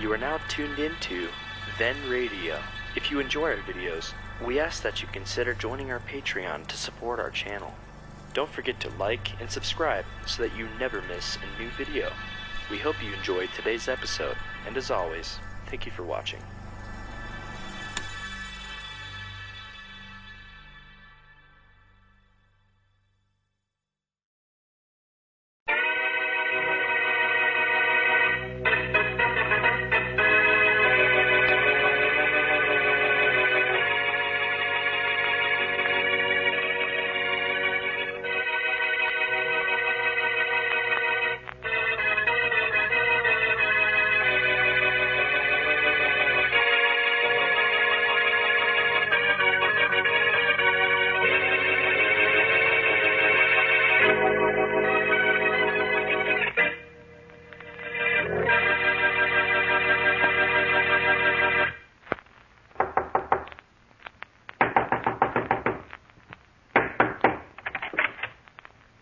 You are now tuned into Then Radio. If you enjoy our videos, we ask that you consider joining our Patreon to support our channel. Don't forget to like and subscribe so that you never miss a new video. We hope you enjoyed today's episode, and as always, thank you for watching.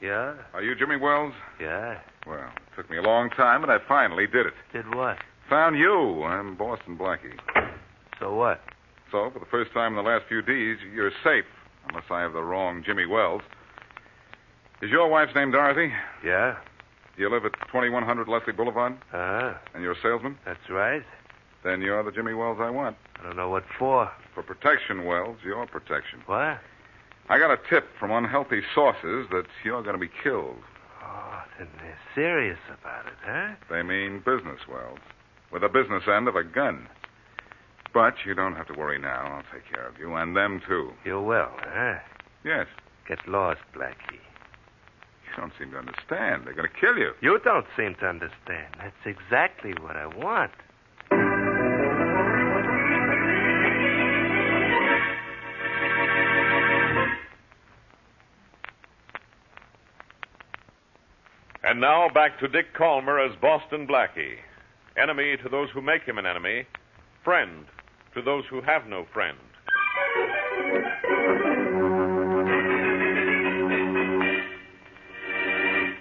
Yeah? Are you Jimmy Wells? Yeah. Well, it took me a long time, but I finally did it. Did what? Found you. I'm Boston Blackie. So what? So, for the first time in the last few days, you're safe, unless I have the wrong Jimmy Wells. Is your wife's name Dorothy? Yeah. Do you live at 2100 Leslie Boulevard? Uh-huh. And you're a salesman? That's right. Then you're the Jimmy Wells I want. I don't know what for. For protection, Wells. Your protection. What? I got a tip from unhealthy sources that you're going to be killed. Oh, then they're serious about it, huh? They mean business, Wells. With the business end of a gun. But you don't have to worry now. I'll take care of you, and them, too. You will, huh? Yes. Get lost, Blackie. You don't seem to understand. They're going to kill you. You don't seem to understand. That's exactly what I want. And now back to Dick Calmer as Boston Blackie. Enemy to those who make him an enemy. Friend to those who have no friend.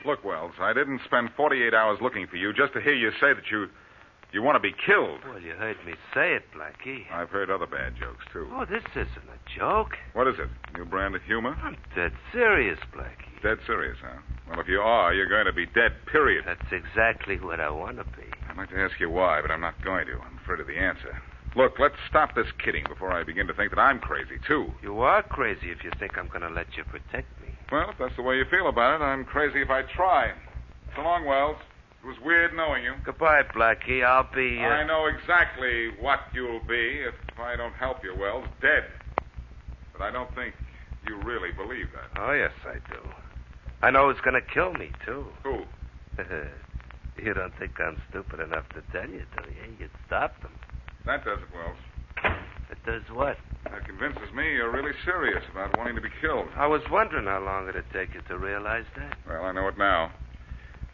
Look, Wells, I didn't spend 48 hours looking for you just to hear you say that you want to be killed. Well, you heard me say it, Blackie. I've heard other bad jokes, too. Oh, this isn't a joke. What is it? New brand of humor? I'm dead serious, Blackie. Dead serious, huh? Well, if you are, you're going to be dead, period. That's exactly what I want to be. I'd like to ask you why, but I'm not going to. I'm afraid of the answer. Look, let's stop this kidding before I begin to think that I'm crazy, too. You are crazy if you think I'm going to let you protect me. Well, if that's the way you feel about it, I'm crazy if I try. So long, Wells. It was weird knowing you. Goodbye, Blackie. I'll be... I know exactly what you'll be if I don't help you, Wells. Dead. But I don't think you really believe that. Oh, yes, I do. I know who's going to kill me, too. Who? You don't think I'm stupid enough to tell you, do you? You'd stop them. That does it, Wells. It does what? That convinces me you're really serious about wanting to be killed. I was wondering how long it'd take you to realize that. Well, I know it now.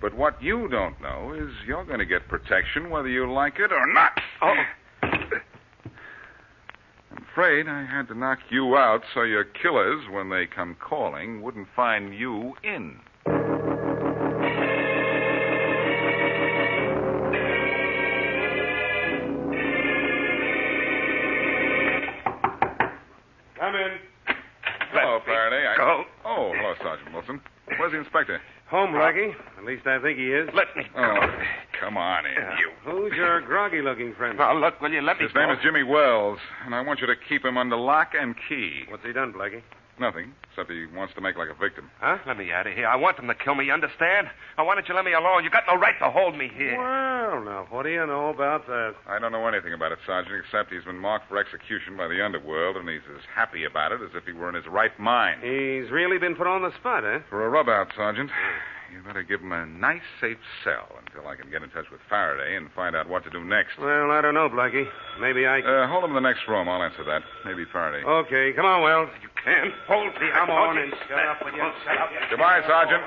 But what you don't know is you're going to get protection whether you like it or not. Oh. I'm afraid I had to knock you out so your killers, when they come calling, wouldn't find you in. Come in. Hello, Faraday. Go. Oh, hello, Sergeant Wilson. Where's the inspector? Home, Blackie. At least I think he is. Let me go. Oh, come on in, you. Who's your groggy-looking friend? Now, look, will you let me His go? name is Jimmy Wells, and I want you to keep him under lock and key. What's he done, Blackie? Nothing, except he wants to make like a victim. Huh? Let me out of here. I want them to kill me, you understand? Why don't you let me alone? You got no right to hold me here. Well, now, what do you know about that? I don't know anything about it, Sergeant, except he's been marked for execution by the underworld, and he's as happy about it as if he were in his right mind. He's really been put on the spot, eh? For a rub-out, Sergeant, you better give him a nice, safe cell until I can get in touch with Faraday and find out what to do next. Well, I don't know, Blackie. Maybe I can... Hold him in the next room. I'll answer that. Maybe Faraday. Okay, come on, Wells. You can't hold me. Come on and shut up with you. Shut up. Goodbye, Sergeant.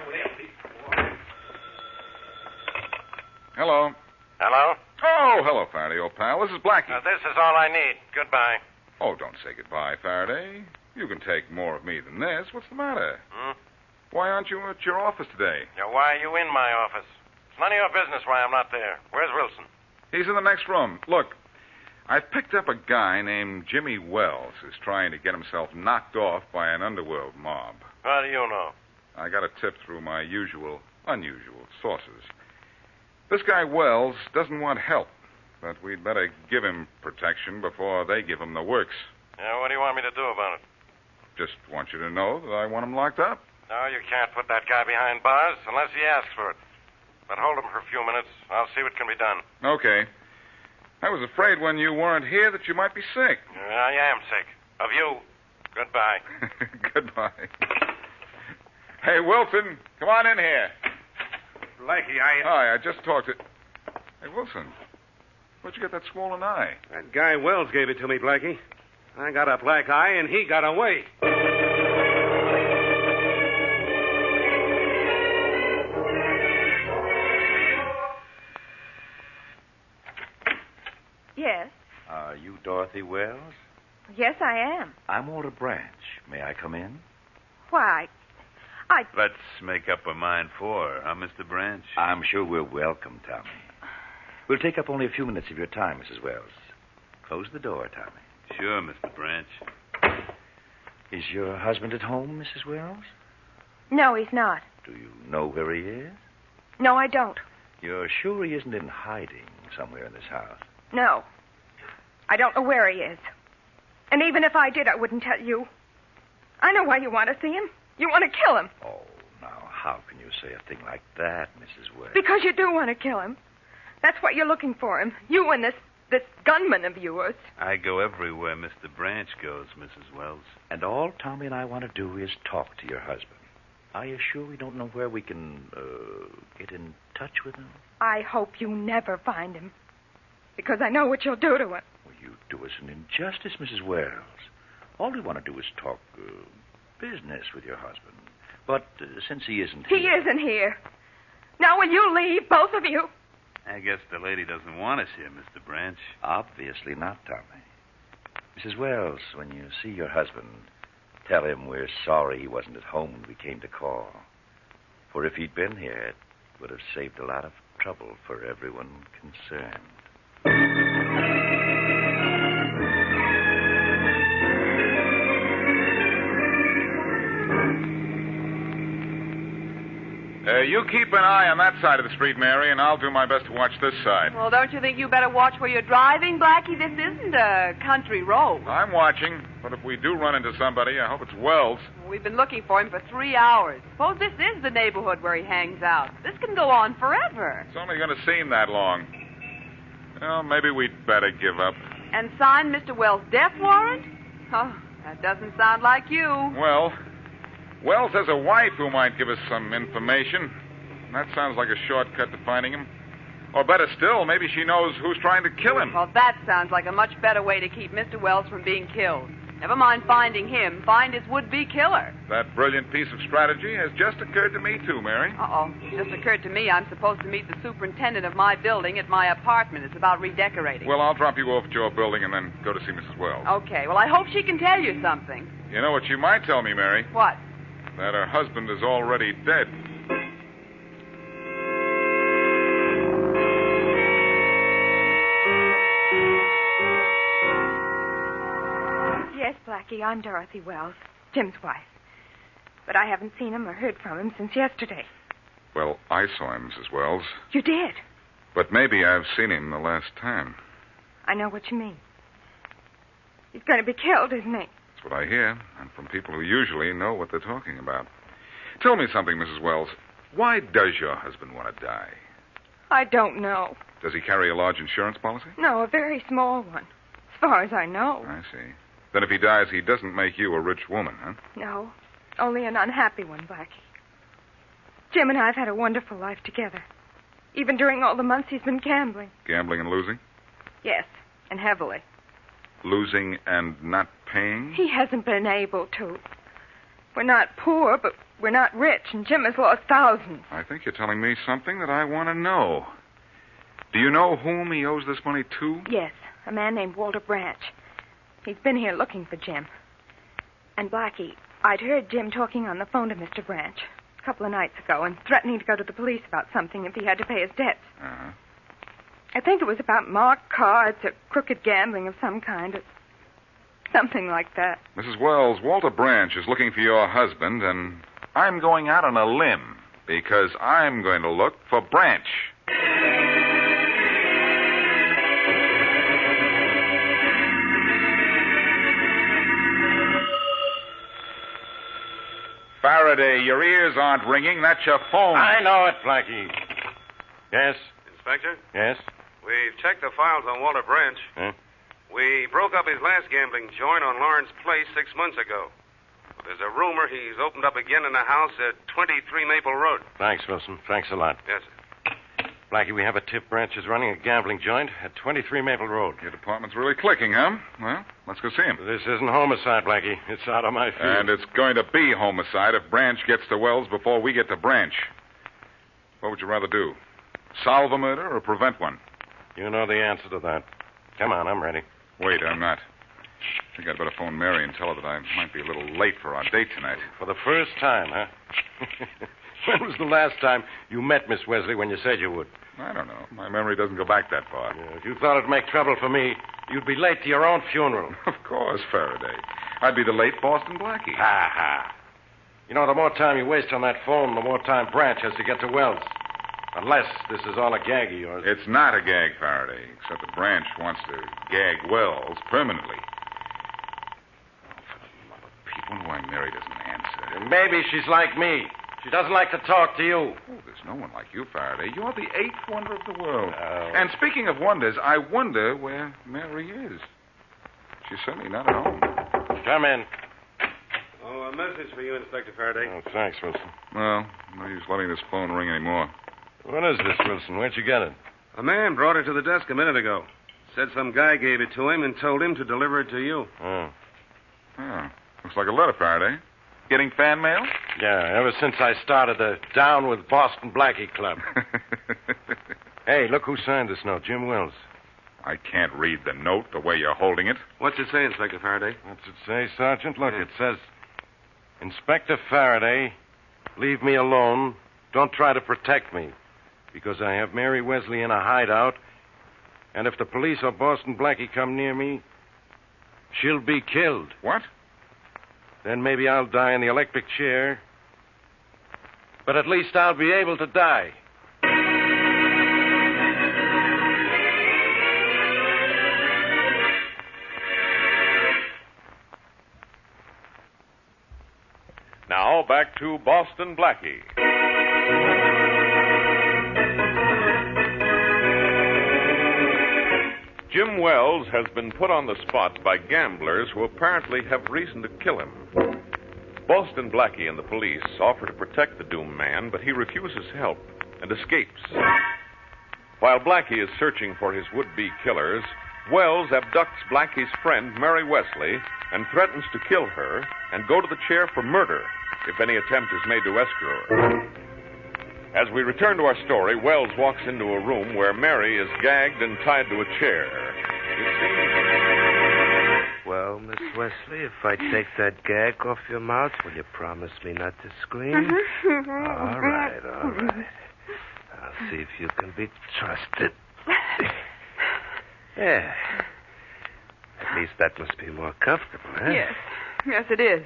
Hello. Hello? Oh, hello, Faraday, old pal. This is Blackie. This is all I need. Goodbye. Oh, don't say goodbye, Faraday. You can take more of me than this. What's the matter? Hmm? Why aren't you at your office today? Yeah, why are you in my office? It's none of your business why I'm not there. Where's Wilson? He's in the next room. Look, I've picked up a guy named Jimmy Wells who's trying to get himself knocked off by an underworld mob. How do you know? I got a tip through my unusual sources. This guy Wells doesn't want help, but we'd better give him protection before they give him the works. Yeah, what do you want me to do about it? Just want you to know that I want him locked up. No, you can't put that guy behind bars unless he asks for it. But hold him for a few minutes. I'll see what can be done. Okay. I was afraid when you weren't here that you might be sick. I am sick. Of you. Goodbye. Goodbye. Hey, Wilson, come on in here. Blackie, Hi, I just talked to... Hey, Wilson, where'd you get that swollen eye? That guy Wells gave it to me, Blackie. I got a black eye, and he got away. Yes. Are you Dorothy Wells? Yes, I am. I'm Walter Branch. May I come in? Why, Let's make up our mind for, huh, Mr. Branch? I'm sure we're welcome, Tommy. We'll take up only a few minutes of your time, Mrs. Wells. Close the door, Tommy. Sure, Mr. Branch. Is your husband at home, Mrs. Wells? No, he's not. Do you know where he is? No, I don't. You're sure he isn't in hiding somewhere in this house? No. I don't know where he is. And even if I did, I wouldn't tell you. I know why you want to see him. You want to kill him. Oh, now, how can you say a thing like that, Mrs. Wells? Because you do want to kill him. That's what you're looking for him. You and this gunman of yours. I go everywhere Mr. Branch goes, Mrs. Wells. And all Tommy and I want to do is talk to your husband. Are you sure we don't know where we can, get in touch with him? I hope you never find him. Because I know what you'll do to him. Well, you do us an injustice, Mrs. Wells. All we want to do is talk, business with your husband. But since he isn't here... He isn't here. Now will you leave, both of you? I guess the lady doesn't want us here, Mr. Branch. Obviously not, Tommy. Mrs. Wells, when you see your husband, tell him we're sorry he wasn't at home when we came to call. For if he'd been here, it would have saved a lot of trouble for everyone concerned. You keep an eye on that side of the street, Mary, and I'll do my best to watch this side. Well, don't you think you better watch where you're driving, Blackie? This isn't a country road. I'm watching, but if we do run into somebody, I hope it's Wells. We've been looking for him for 3 hours. Suppose this is the neighborhood where he hangs out. This can go on forever. It's only going to seem that long. Well, maybe we'd better give up. And sign Mr. Wells' death warrant? Oh, that doesn't sound like you. Well, Wells has a wife who might give us some information. That sounds like a shortcut to finding him. Or better still, maybe she knows who's trying to kill him. Well, that sounds like a much better way to keep Mr. Wells from being killed. Never mind finding him, find his would-be killer. That brilliant piece of strategy has just occurred to me, too, Mary. Uh-oh. It just occurred to me I'm supposed to meet the superintendent of my building at my apartment. It's about redecorating. Well, I'll drop you off at your building and then go to see Mrs. Wells. Okay. Well, I hope she can tell you something. You know what she might tell me, Mary? What? That her husband is already dead. Yes, Blackie, I'm Dorothy Wells, Jim's wife. But I haven't seen him or heard from him since yesterday. Well, I saw him, Mrs. Wells. You did? But maybe I've seen him the last time. I know what you mean. He's going to be killed, isn't he? That's what I hear, and from people who usually know what they're talking about. Tell me something, Mrs. Wells. Why does your husband want to die? I don't know. Does he carry a large insurance policy? No, a very small one. As far as I know. I see. Then if he dies, he doesn't make you a rich woman, huh? No, only an unhappy one, Blackie. Jim and I have had a wonderful life together. Even during all the months he's been gambling. Gambling and losing? Yes, and heavily. Losing and not paying? He hasn't been able to. We're not poor, but we're not rich, and Jim has lost thousands. I think you're telling me something that I want to know. Do you know whom he owes this money to? Yes, a man named Walter Branch. He's been here looking for Jim. And Blackie, I'd heard Jim talking on the phone to Mr. Branch a couple of nights ago and threatening to go to the police about something if he had to pay his debts. Uh-huh. I think it was about marked cards or crooked gambling of some kind. Or something like that. Mrs. Wells, Walter Branch is looking for your husband, and I'm going out on a limb because I'm going to look for Branch. Faraday, your ears aren't ringing. That's your phone. I know it, Blackie. Yes? Inspector? Yes? We've checked the files on Walter Branch. Huh? We broke up his last gambling joint on Lawrence Place 6 months ago. But there's a rumor he's opened up again in a house at 23 Maple Road. Thanks, Wilson. Thanks a lot. Yes, sir. Blackie, we have a tip. Branch is running a gambling joint at 23 Maple Road. Your department's really clicking, huh? Well, let's go see him. This isn't homicide, Blackie. It's out of my field. And it's going to be homicide if Branch gets to Wells before we get to Branch. What would you rather do? Solve a murder or prevent one? You know the answer to that. Come on, I'm ready. Wait, I'm not. I think I'd better phone Mary and tell her that I might be a little late for our date tonight. For the first time, huh? When was the last time you met Miss Wesley when you said you would? I don't know. My memory doesn't go back that far. Yeah, if you thought it'd make trouble for me, you'd be late to your own funeral. Of course, Faraday. I'd be the late Boston Blackie. Ha. You know, the more time you waste on that phone, the more time Branch has to get to Wells. Unless this is all a gag of yours. It's not a gag, Faraday, except that Branch wants to gag Wells permanently. Oh, for the love of Pete, wonder why Mary doesn't answer. And maybe she's like me. She doesn't like to talk to you. Oh, there's no one like you, Faraday. You're the eighth wonder of the world. Oh. And speaking of wonders, I wonder where Mary is. She's certainly not at home. Come in. Oh, a message for you, Inspector Faraday. Oh, thanks, Wilson. Well, no use letting this phone ring anymore. What is this, Wilson? Where'd you get it? A man brought it to the desk a minute ago. Said some guy gave it to him and told him to deliver it to you. Oh. Oh, looks like a letter, Faraday. Getting fan mail? Yeah, ever since I started the Down with Boston Blackie Club. Hey, look who signed this note, Jim Wells. I can't read the note the way you're holding it. What's it say, Inspector Faraday? What's it say, Sergeant? Look, it says, Inspector Faraday, leave me alone. Don't try to protect me. Because I have Mary Wesley in a hideout, and if the police or Boston Blackie come near me, she'll be killed. What? Then maybe I'll die in the electric chair, but at least I'll be able to die. Now, back to Boston Blackie. Jim Wells has been put on the spot by gamblers who apparently have reason to kill him. Boston Blackie and the police offer to protect the doomed man, but he refuses help and escapes. While Blackie is searching for his would-be killers, Wells abducts Blackie's friend, Mary Wesley, and threatens to kill her and go to the chair for murder if any attempt is made to rescue her. As we return to our story, Wells walks into a room where Mary is gagged and tied to a chair. Well, Miss Wesley, if I take that gag off your mouth, will you promise me not to scream? All right. I'll see if you can be trusted. Yeah. At least that must be more comfortable, huh? Yes, it is.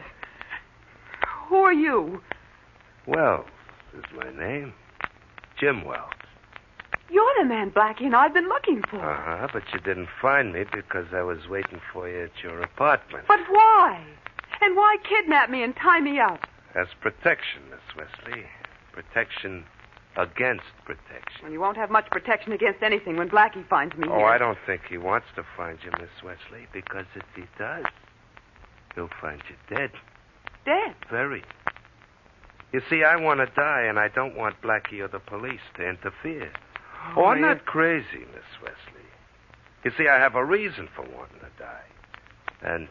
Who are you? Wells is my name. Jim Wells. You're the man Blackie and I've been looking for. Uh-huh, but you didn't find me because I was waiting for you at your apartment. But why? And why kidnap me and tie me up? As protection, Miss Wesley. Protection against protection. Well, you won't have much protection against anything when Blackie finds me Oh, here. I don't think he wants to find you, Miss Wesley, because if he does, he'll find you dead. Dead? Buried. You see, I want to die, and I don't want Blackie or the police to interfere. Oh, I'm not crazy, Miss Wesley. You see, I have a reason for wanting to die. And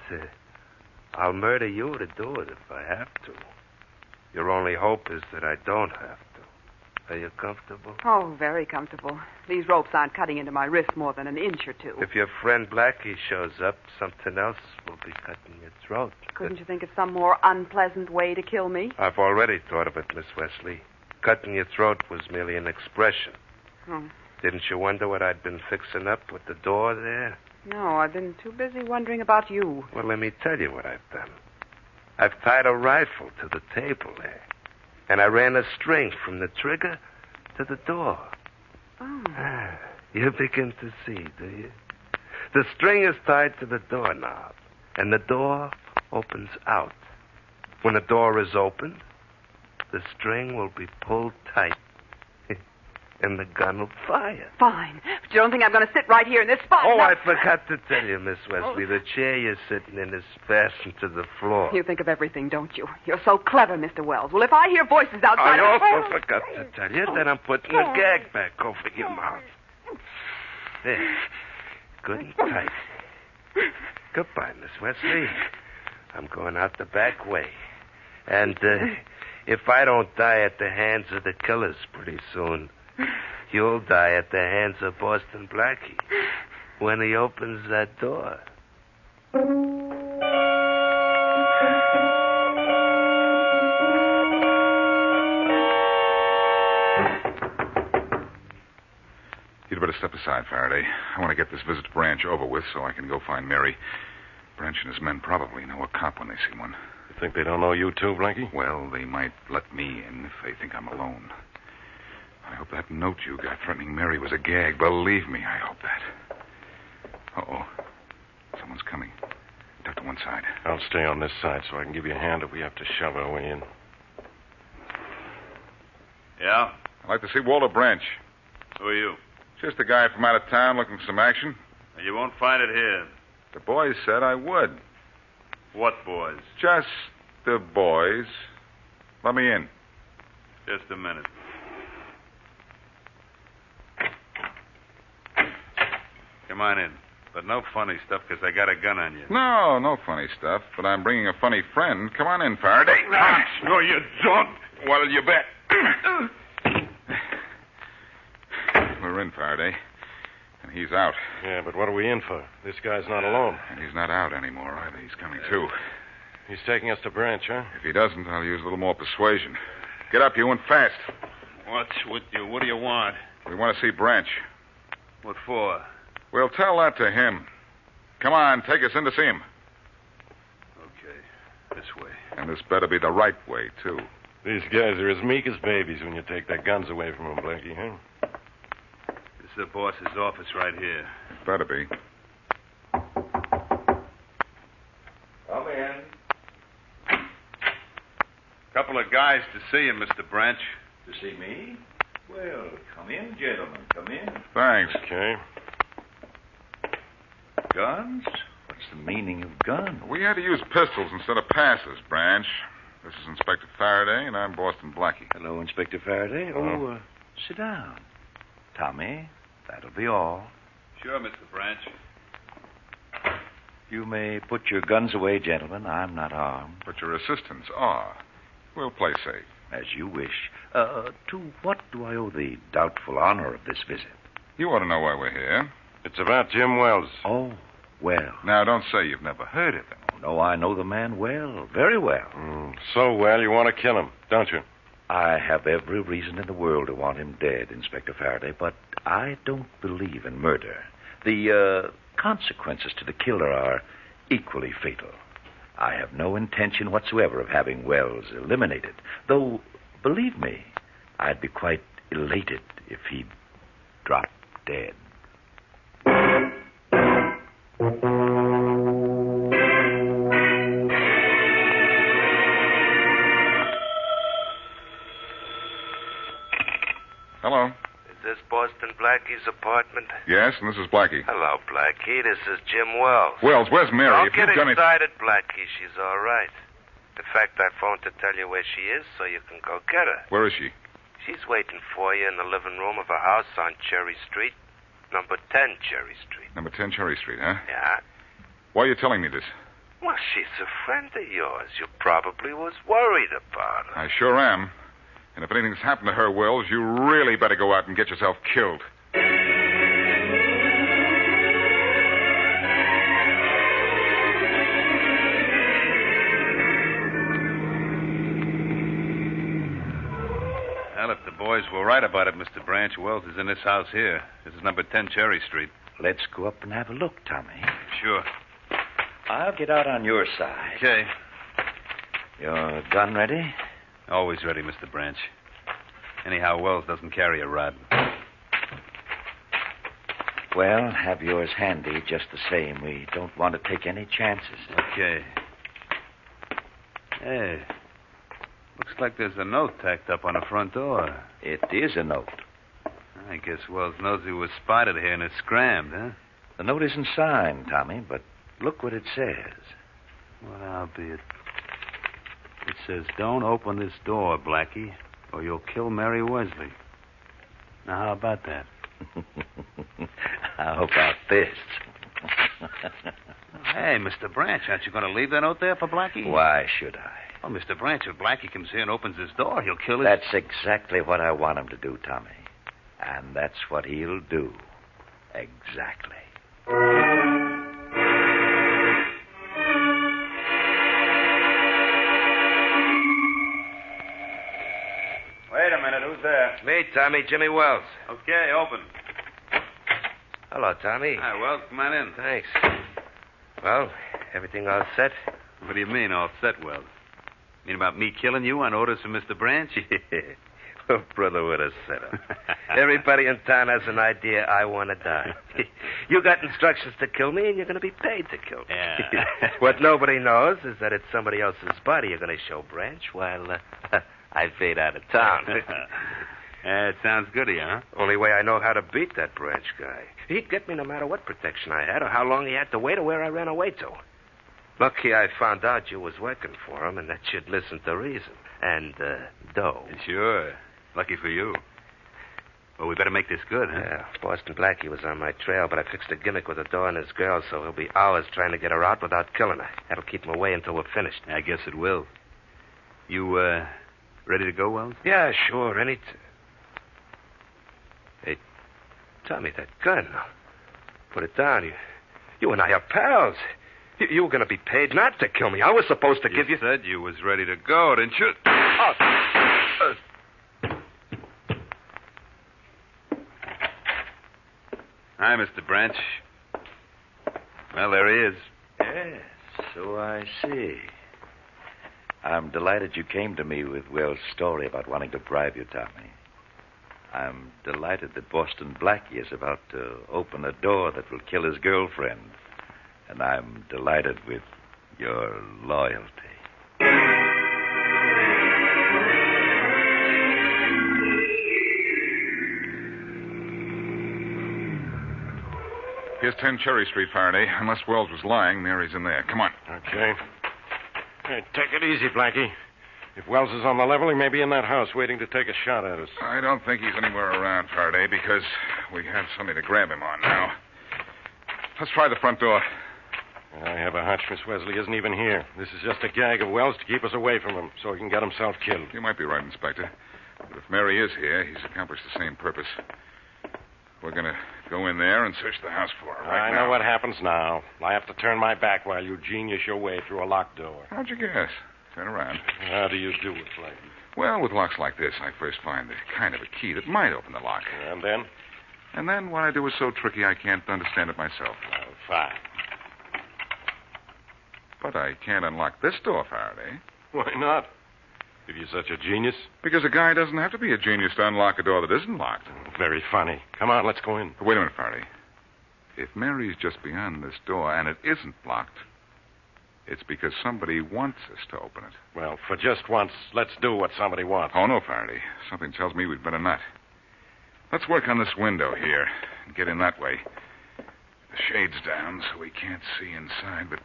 I'll murder you to do it if I have to. Your only hope is that I don't have to. Are you comfortable? Oh, very comfortable. These ropes aren't cutting into my wrist more than an inch or two. If your friend Blackie shows up, something else will be cutting your throat. Couldn't you think of some more unpleasant way to kill me? I've already thought of it, Miss Wesley. Cutting your throat was merely an expression. Oh. Didn't you wonder what I'd been fixing up with the door there? No, I've been too busy wondering about you. Well, let me tell you what I've done. I've tied a rifle to the table there. And I ran a string from the trigger to the door. Oh. You begin to see, do you? The string is tied to the doorknob, and the door opens out. When the door is opened, the string will be pulled tight, and the gun will fire. Fine. But you don't think I'm going to sit right here in this spot? Oh, No. I forgot to tell you, Miss Wesley. The chair you're sitting in is fastened to the floor. You think of everything, don't you? You're so clever, Mr. Wells. Well, if I hear voices outside... I also forgot to tell you that I'm putting a gag back over your mouth. There. Good and tight. Goodbye, Miss Wesley. I'm going out the back way. And if I don't die at the hands of the killers pretty soon, you'll die at the hands of Boston Blackie when he opens that door. You'd better step aside, Faraday. I want to get this visit to Branch over with so I can go find Mary. Branch and his men probably know a cop when they see one. You think they don't know you too, Blackie? Well, they might let me in if they think I'm alone. I hope that note you got threatening Mary was a gag. Believe me, I hope that. Uh-oh. Someone's coming. Duck to one side. I'll stay on this side so I can give you a hand if we have to shove our way in. Yeah? I'd like to see Walter Branch. Who are you? Just a guy from out of town looking for some action. You won't find it here. The boys said I would. What boys? Just the boys. Let me in. Just a minute. Come on in. But no funny stuff, because I got a gun on you. No funny stuff. But I'm bringing a funny friend. Come on in, Faraday. No, you don't. What'll you bet? We're in, Faraday. And he's out. Yeah, but what are we in for? This guy's not alone. And he's not out anymore either. He's coming, too. He's taking us to Branch, huh? If he doesn't, I'll use a little more persuasion. Get up, you, and fast. What's with you? What do you want? We want to see Branch. What for? We'll tell that to him. Come on, take us in to see him. Okay, this way. And this better be the right way, too. These guys are as meek as babies when you take their guns away from them, Blackie, huh? This is the boss's office right here. It better be. Come in. Couple of guys to see you, Mr. Branch. To see me? Well, come in, gentlemen. Come in. Thanks. Okay. Guns? What's the meaning of guns? We had to use pistols instead of passes, Branch. This is Inspector Faraday, and I'm Boston Blackie. Hello, Inspector Faraday. Oh, sit down. Tommy, that'll be all. Sure, Mr. Branch. You may put your guns away, gentlemen. I'm not armed. But your assistants are. We'll play safe. As you wish. To what do I owe the doubtful honor of this visit? You ought to know why we're here. It's about Jim Wells. Oh, well. Now, don't say you've never heard of him. No, I know the man well, very well. So well, you want to kill him, don't you? I have every reason in the world to want him dead, Inspector Faraday, but I don't believe in murder. The consequences to the killer are equally fatal. I have no intention whatsoever of having Wells eliminated, though, believe me, I'd be quite elated if he'd dropped dead. Hello. Is this Boston Blackie's apartment? Yes, and this is Blackie. Hello, Blackie. This is Jim Wells. Wells, where's Mary? Don't If get you've done it... excited, Blackie. She's all right. In fact, I phoned to tell you where she is so you can go get her. Where is she? She's waiting for you in the living room of a house on Cherry Street, number 10 Cherry Street. Number 10 Cherry Street, huh? Yeah. Why are you telling me this? Well, she's a friend of yours. You probably was worried about her. I sure am. And if anything's happened to her, Wells, you really better go out and get yourself killed. Well, if the boys neighbors were right about it, Mr. Branch. Wells is in this house here. This is number 10 Cherry Street. Let's go up and have a look, Tommy. Sure. I'll get out on your side. Okay. Your gun ready? Always ready, Mr. Branch. Anyhow, Wells doesn't carry a rod. Well, have yours handy just the same. We don't want to take any chances. Okay. Hey, looks like there's a note tacked up on the front door. It is a note. I guess Wells knows he was spotted here and it's scrammed, huh? The note isn't signed, Tommy, but look what it says. Well, I'll be it. It says, "Don't open this door, Blackie, or you'll kill Mary Wesley." Now, how about that? How about this? Hey, Mr. Branch, aren't you going to leave that note there for Blackie? Why should I? Oh, Mr. Branch, if Blackie comes here and opens his door, he'll kill his... That's exactly what I want him to do, Tommy. And that's what he'll do. Exactly. Wait a minute, who's there? Me, Tommy, Jimmy Wells. Okay, open. Hello, Tommy. Hi, Wells, come on in. Thanks. Well, everything all set? What do you mean, all set, Wells? Mean about me killing you on orders from Mr. Branch? Oh, brother, what a setup. Everybody in town has an idea I want to die. You got instructions to kill me, and you're going to be paid to kill me. Yeah. What nobody knows is that it's somebody else's body you're going to show Branch while I fade out of town. It sounds good of you, huh? Only way I know how to beat that Branch guy. He'd get me no matter what protection I had or how long he had to wait or where I ran away to. Lucky I found out you was working for him and that you'd listen to reason. And, dough. Sure. Lucky for you. Well, we better make this good, huh? Yeah, Boston Blackie was on my trail, but I fixed a gimmick with the door and his girl, so he'll be hours trying to get her out without killing her. That'll keep him away until we're finished. I guess it will. You, ready to go, Wells? Yeah, sure. Hey, Tommy, that gun. Put it down. You and I are pals. You were going to be paid not to kill me. I was supposed to give you... You said you was ready to go, didn't you? Oh. Hi, Mr. Branch. Well, there he is. Yes, so I see. I'm delighted you came to me with Wells' story about wanting to bribe you, Tommy. I'm delighted that Boston Blackie is about to open a door that will kill his girlfriend. And I'm delighted with your loyalty. Here's 10 Cherry Street, Faraday. Unless Wells was lying, Mary's in there. Come on. Okay. Hey, take it easy, Blackie. If Wells is on the level, he may be in that house waiting to take a shot at us. I don't think he's anywhere around, Faraday, because we have something to grab him on now. Let's try the front door. I have a hunch Miss Wesley isn't even here. This is just a gag of Wells to keep us away from him so he can get himself killed. You might be right, Inspector. But if Mary is here, he's accomplished the same purpose. We're going to go in there and search the house for her right now. I know what happens now. I have to turn my back while you genius your way through a locked door. How'd you guess? Turn around. How do you do it, Blackie? Well, with locks like this, I first find the kind of a key that might open the lock. And then? And then what I do is so tricky I can't understand it myself. Oh, fine. But I can't unlock this door, Faraday. Why not? If you're such a genius? Because a guy doesn't have to be a genius to unlock a door that isn't locked. Very funny. Come on, let's go in. But wait a minute, Faraday. If Mary's just beyond this door and it isn't locked, it's because somebody wants us to open it. Well, for just once, let's do what somebody wants. Oh, no, Faraday. Something tells me we'd better not. Let's work on this window here and get in that way. The shade's down so we can't see inside, but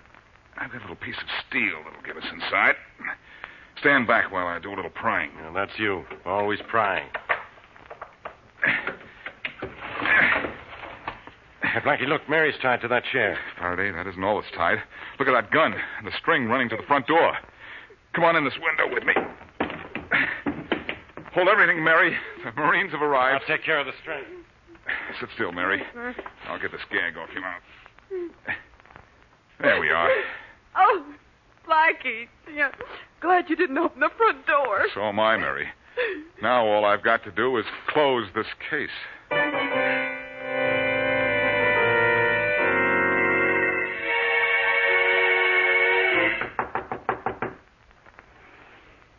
I've got a little piece of steel that'll get us inside. Stand back while I do a little prying. Yeah, that's you. Always prying. Blackie, look, Mary's tied to that chair. Faraday, that isn't all that's tied. Look at that gun and the string running to the front door. Come on in this window with me. Hold everything, Mary. The Marines have arrived. I'll take care of the string. Sit still, Mary. I'll get this gag off your mouth. There we are. Oh, Blackie. Yeah. Glad you didn't open the front door. So am I, Mary. Now all I've got to do is close this case.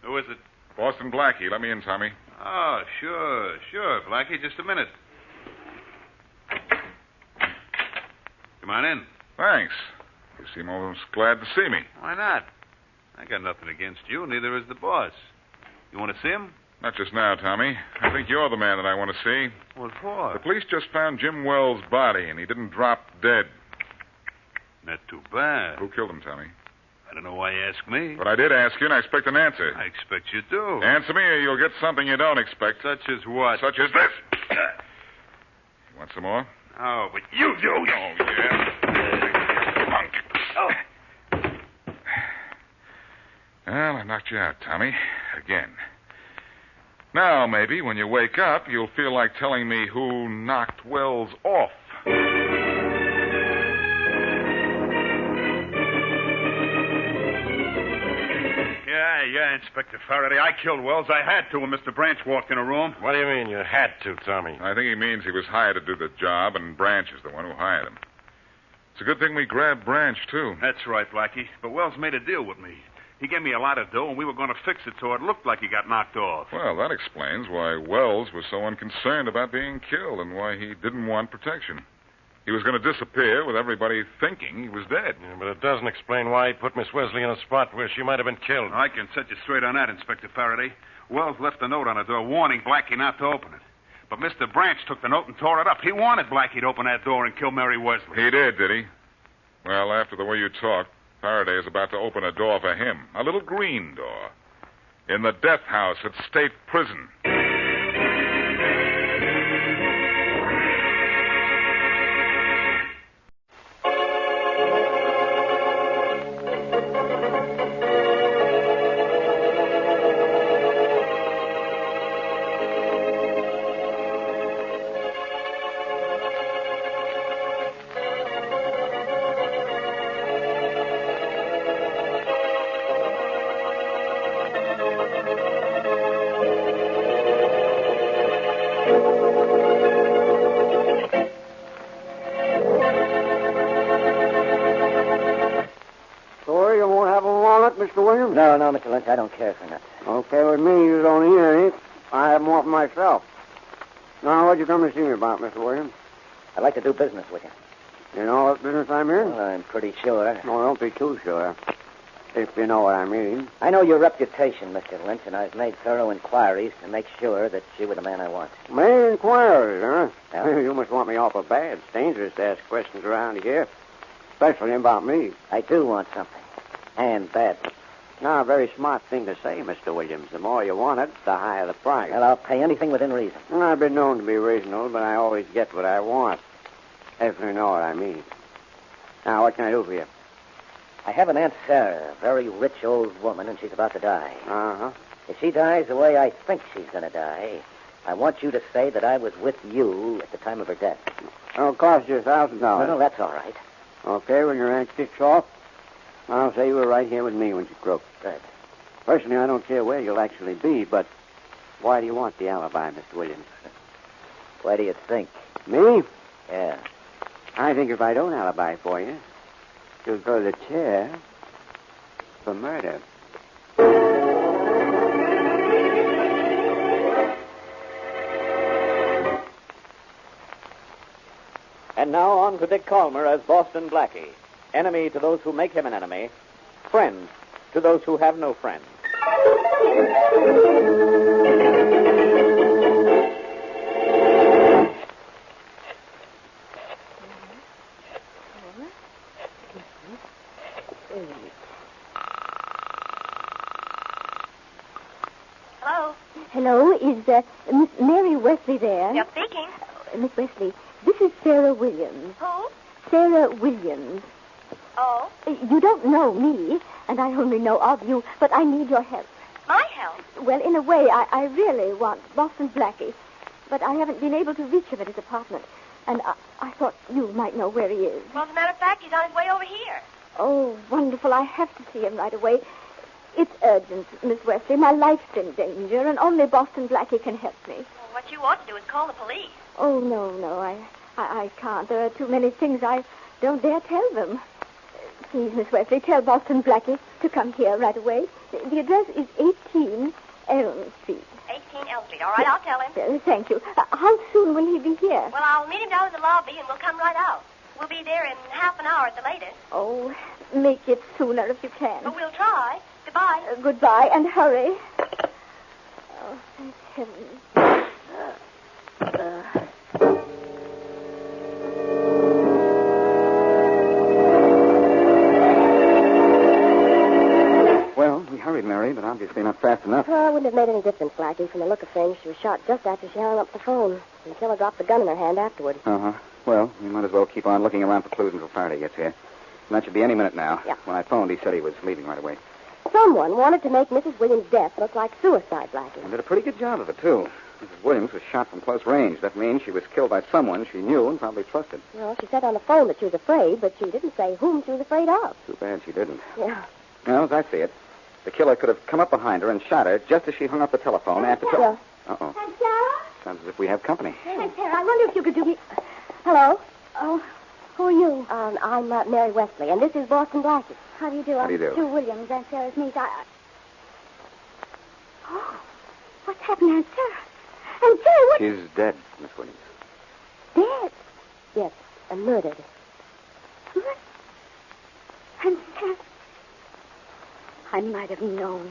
Who is it? Boston Blackie. Let me in, Tommy. Oh, sure, Blackie. Just a minute. Come on in. Thanks. You seem almost glad to see me. Why not? I got nothing against you. Neither is the boss. You want to see him? Not just now, Tommy. I think you're the man that I want to see. What for? The police just found Jim Wells' body, and he didn't drop dead. Not too bad. Who killed him, Tommy? I don't know why you ask me. But I did ask you, and I expect an answer. I expect you do. Answer me, or you'll get something you don't expect. Such as what? Such as this. You want some more? Oh, but you do. Oh, yeah. Punk. Oh. Well, I knocked you out, Tommy. Again. Now, maybe, when you wake up, you'll feel like telling me who knocked Wells off. Yeah, Inspector Faraday. I killed Wells. I had to when Mr. Branch walked in a room. What do you mean you had to, Tommy? I think he means he was hired to do the job, and Branch is the one who hired him. It's a good thing we grabbed Branch, too. That's right, Blackie. But Wells made a deal with me. He gave me a lot of dough, and we were going to fix it so it looked like he got knocked off. Well, that explains why Wells was so unconcerned about being killed and why he didn't want protection. He was going to disappear with everybody thinking he was dead. Yeah, but it doesn't explain why he put Miss Wesley in a spot where she might have been killed. I can set you straight on that, Inspector Faraday. Wells left a note on the door warning Blackie not to open it. But Mr. Branch took the note and tore it up. He wanted Blackie to open that door and kill Mary Wesley. He did he? Well, after the way you talk, Faraday is about to open a door for him. A little green door. In the death house at State Prison. Mr. Williams? No, Mr. Lynch, I don't care for nuts. Okay with me. You don't eat any. I have more for myself. Now, what'd you come to see me about, Mr. Williams? I'd like to do business with you. You know what business I'm in? Well, I'm pretty sure. No, don't be too sure. If you know what I mean. I know your reputation, Mr. Lynch, and I've made thorough inquiries to make sure that you were the man I want. Made inquiries, huh? Yeah. You must want me awful bad. It's dangerous to ask questions around here, especially about me. I do want something. And badly. Now, a very smart thing to say, Mr. Williams. The more you want it, the higher the price. Well, I'll pay anything within reason. I've been known to be reasonable, but I always get what I want. If you know what I mean. Now, what can I do for you? I have an Aunt Sarah, a very rich old woman, and she's about to die. Uh-huh. If she dies the way I think she's going to die, I want you to say that I was with you at the time of her death. It'll cost you $1,000. No, that's all right. Okay, when your aunt kicks off, I'll say you were right here with me when she croaked. Good. Personally, I don't care where you'll actually be, but why do you want the alibi, Mr. Williams? Why do you think? Me? Yeah. I think if I don't alibi for you, you'll go to the chair for murder. And now on to Dick Calmer as Boston Blackie. Enemy to those who make him an enemy. Friend to those who have no friends. Hello? Hello, is Miss Mary Wesley there? Yes, speaking. Miss Wesley, this is Sarah Williams. Who? Sarah Williams. Oh? You don't know me, and I only know of you, but I need your help. My help? Well, in a way, I really want Boston Blackie, but I haven't been able to reach him at his apartment, and I thought you might know where he is. Well, as a matter of fact, he's on his way over here. Oh, wonderful. I have to see him right away. It's urgent, Miss Wesley. My life's in danger, and only Boston Blackie can help me. Well, what you ought to do is call the police. Oh, no, I can't. There are too many things I don't dare tell them. Please, Miss Wesley, tell Boston Blackie to come here right away. The address is 18 Elm Street. 18 Elm Street. All right, I'll tell him. Thank you. How soon will he be here? Well, I'll meet him down in the lobby, and we'll come right out. We'll be there in half an hour at the latest. Oh, make it sooner if you can. But we'll try. Goodbye. Goodbye, and hurry. Oh, thank heaven. Well, we hurried, Mary, but obviously not fast enough. Well, it wouldn't have made any difference, Blackie. From the look of things, she was shot just after she hung up the phone. And the killer dropped the gun in her hand afterward. Uh-huh. Well, we might as well keep on looking around for clues until Faraday gets here. And that should be any minute now. Yeah. When I phoned, he said he was leaving right away. Someone wanted to make Mrs. Williams' death look like suicide, Blackie. And did a pretty good job of it, too. Mrs. Williams was shot from close range. That means she was killed by someone she knew and probably trusted. Well, she said on the phone that she was afraid, but she didn't say whom she was afraid of. Too bad she didn't. Yeah. Well, as I see it, the killer could have come up behind her and shot her just as she hung up the telephone after... Sarah. Uh-oh. Aunt Sarah? Sounds as if we have company. Aunt Sarah, I wonder if you could do me... Hello? Oh, who are you? I'm Mary Wesley, and this is Boston Blackie. How do you do? How do you do? Sue Williams, Aunt Sarah's niece. Oh, what's happened, Aunt Sarah? Aunt Sarah, what... She's dead, Miss Williams. Dead? Yes, and murdered. What? Aunt Sarah... I might have known.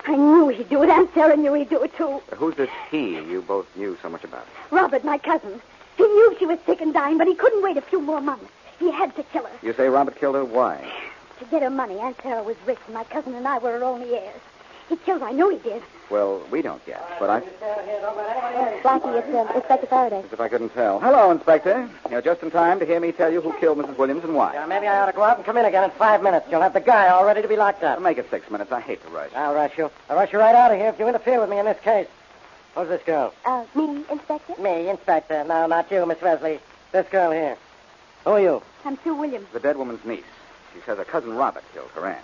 I knew he'd do it. Aunt Sarah knew he'd do it, too. Who's this he you both knew so much about? Robert, my cousin. He knew she was sick and dying, but he couldn't wait a few more months. He had to kill her. You say Robert killed her? Why? To get her money. Aunt Sarah was rich, and my cousin and I were her only heirs. He killed her. I know he did. Well, we don't yet, but I... Blackie, it's Inspector Faraday. As if I couldn't tell. Hello, Inspector. You're just in time to hear me tell you who killed Mrs. Williams and why. Yeah, maybe I ought to go out and come in again in 5 minutes. You'll have the guy all ready to be locked up. Make it 6 minutes. I hate to rush. I'll rush you. I'll rush you right out of here if you interfere with me in this case. Who's this girl? Me, Inspector? Me, Inspector. No, not you, Miss Wesley. This girl here. Who are you? I'm Sue Williams. The dead woman's niece. She says her cousin Robert killed her aunt.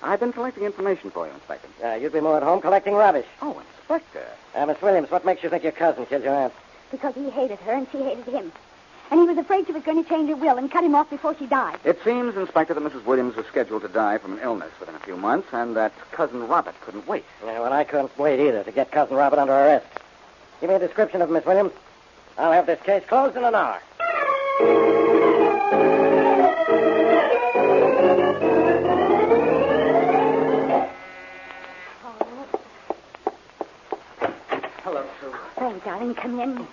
I've been collecting information for you, Inspector. You'd be more at home collecting rubbish. Oh, Inspector. Miss Williams, what makes you think your cousin killed your aunt? Because he hated her and she hated him. And he was afraid she was going to change her will and cut him off before she died. It seems, Inspector, that Mrs. Williams was scheduled to die from an illness within a few months, and that cousin Robert couldn't wait. Yeah, well, I couldn't wait either to get cousin Robert under arrest. Give me a description of Miss Williams. I'll have this case closed in an hour. Hello, Sue. Frank, darling, come in.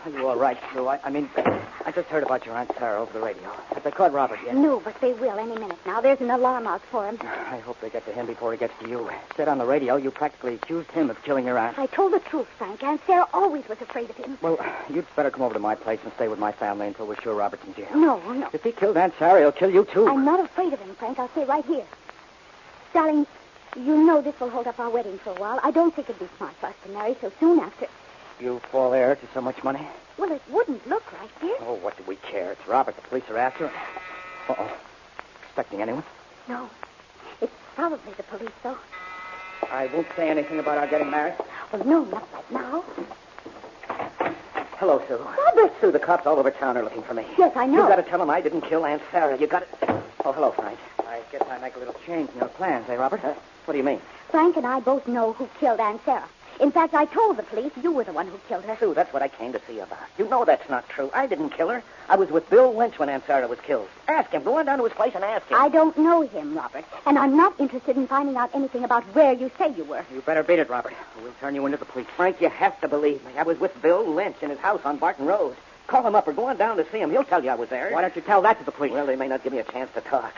Are you all right, Sue? I just heard about your Aunt Sarah over the radio. Have they caught Robert yet? No, but they will any minute now. There's an alarm out for him. I hope they get to him before he gets to you. Said on the radio you practically accused him of killing your aunt. I told the truth, Frank. Aunt Sarah always was afraid of him. Well, you'd better come over to my place and stay with my family until we're sure Robert's in jail. No. If he killed Aunt Sarah, he'll kill you, too. I'm not afraid of him, Frank. I'll stay right here. Darling, you know this will hold up our wedding for a while. I don't think it'd be smart for us to marry so soon after. You fall heir to so much money? Well, it wouldn't look like this. Oh, what do we care? It's Robert. The police are after him. Uh-oh. Expecting anyone? No. It's probably the police, though. I won't say anything about our getting married. Well, no, not right now. Hello, Sue. Robert! Sue, the cops all over town are looking for me. Yes, I know. You've got to tell them I didn't kill Aunt Sarah. You got it. Oh, hello, Frank. I guess I make a little change in your plans, eh, Robert? What do you mean? Frank and I both know who killed Aunt Sarah. In fact, I told the police you were the one who killed her. Sue, that's what I came to see you about. You know that's not true. I didn't kill her. I was with Bill Lynch when Aunt Sarah was killed. Ask him. Go on down to his place and ask him. I don't know him, Robert. And I'm not interested in finding out anything about where you say you were. You better beat it, Robert. We'll turn you into the police. Frank, you have to believe me. I was with Bill Lynch in his house on Barton Road. Call him up or go on down to see him. He'll tell you I was there. Why don't you tell that to the police? Well, they may not give me a chance to talk.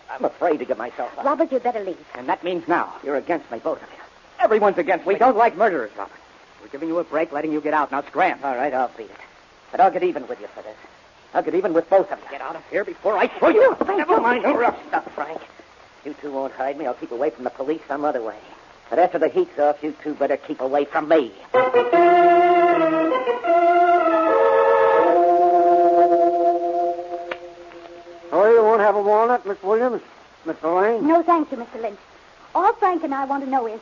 I'm afraid to give myself up. Robert, you'd better leave. And that means now. You're against me, both of you. Everyone's against me. We don't like murderers, Robert. We're giving you a break, letting you get out. Now scram. All right, I'll beat it. But I'll get even with you for this. I'll get even with both of you. Get out of here before I throw you. Never mind the rough stuff, Frank. You two won't hide me. I'll keep away from the police some other way. But after the heat's off, you two better keep away from me. Oh, you won't have a walnut, Miss Williams? Mr. Lane? No, thank you, Mr. Lynch. All Frank and I want to know is,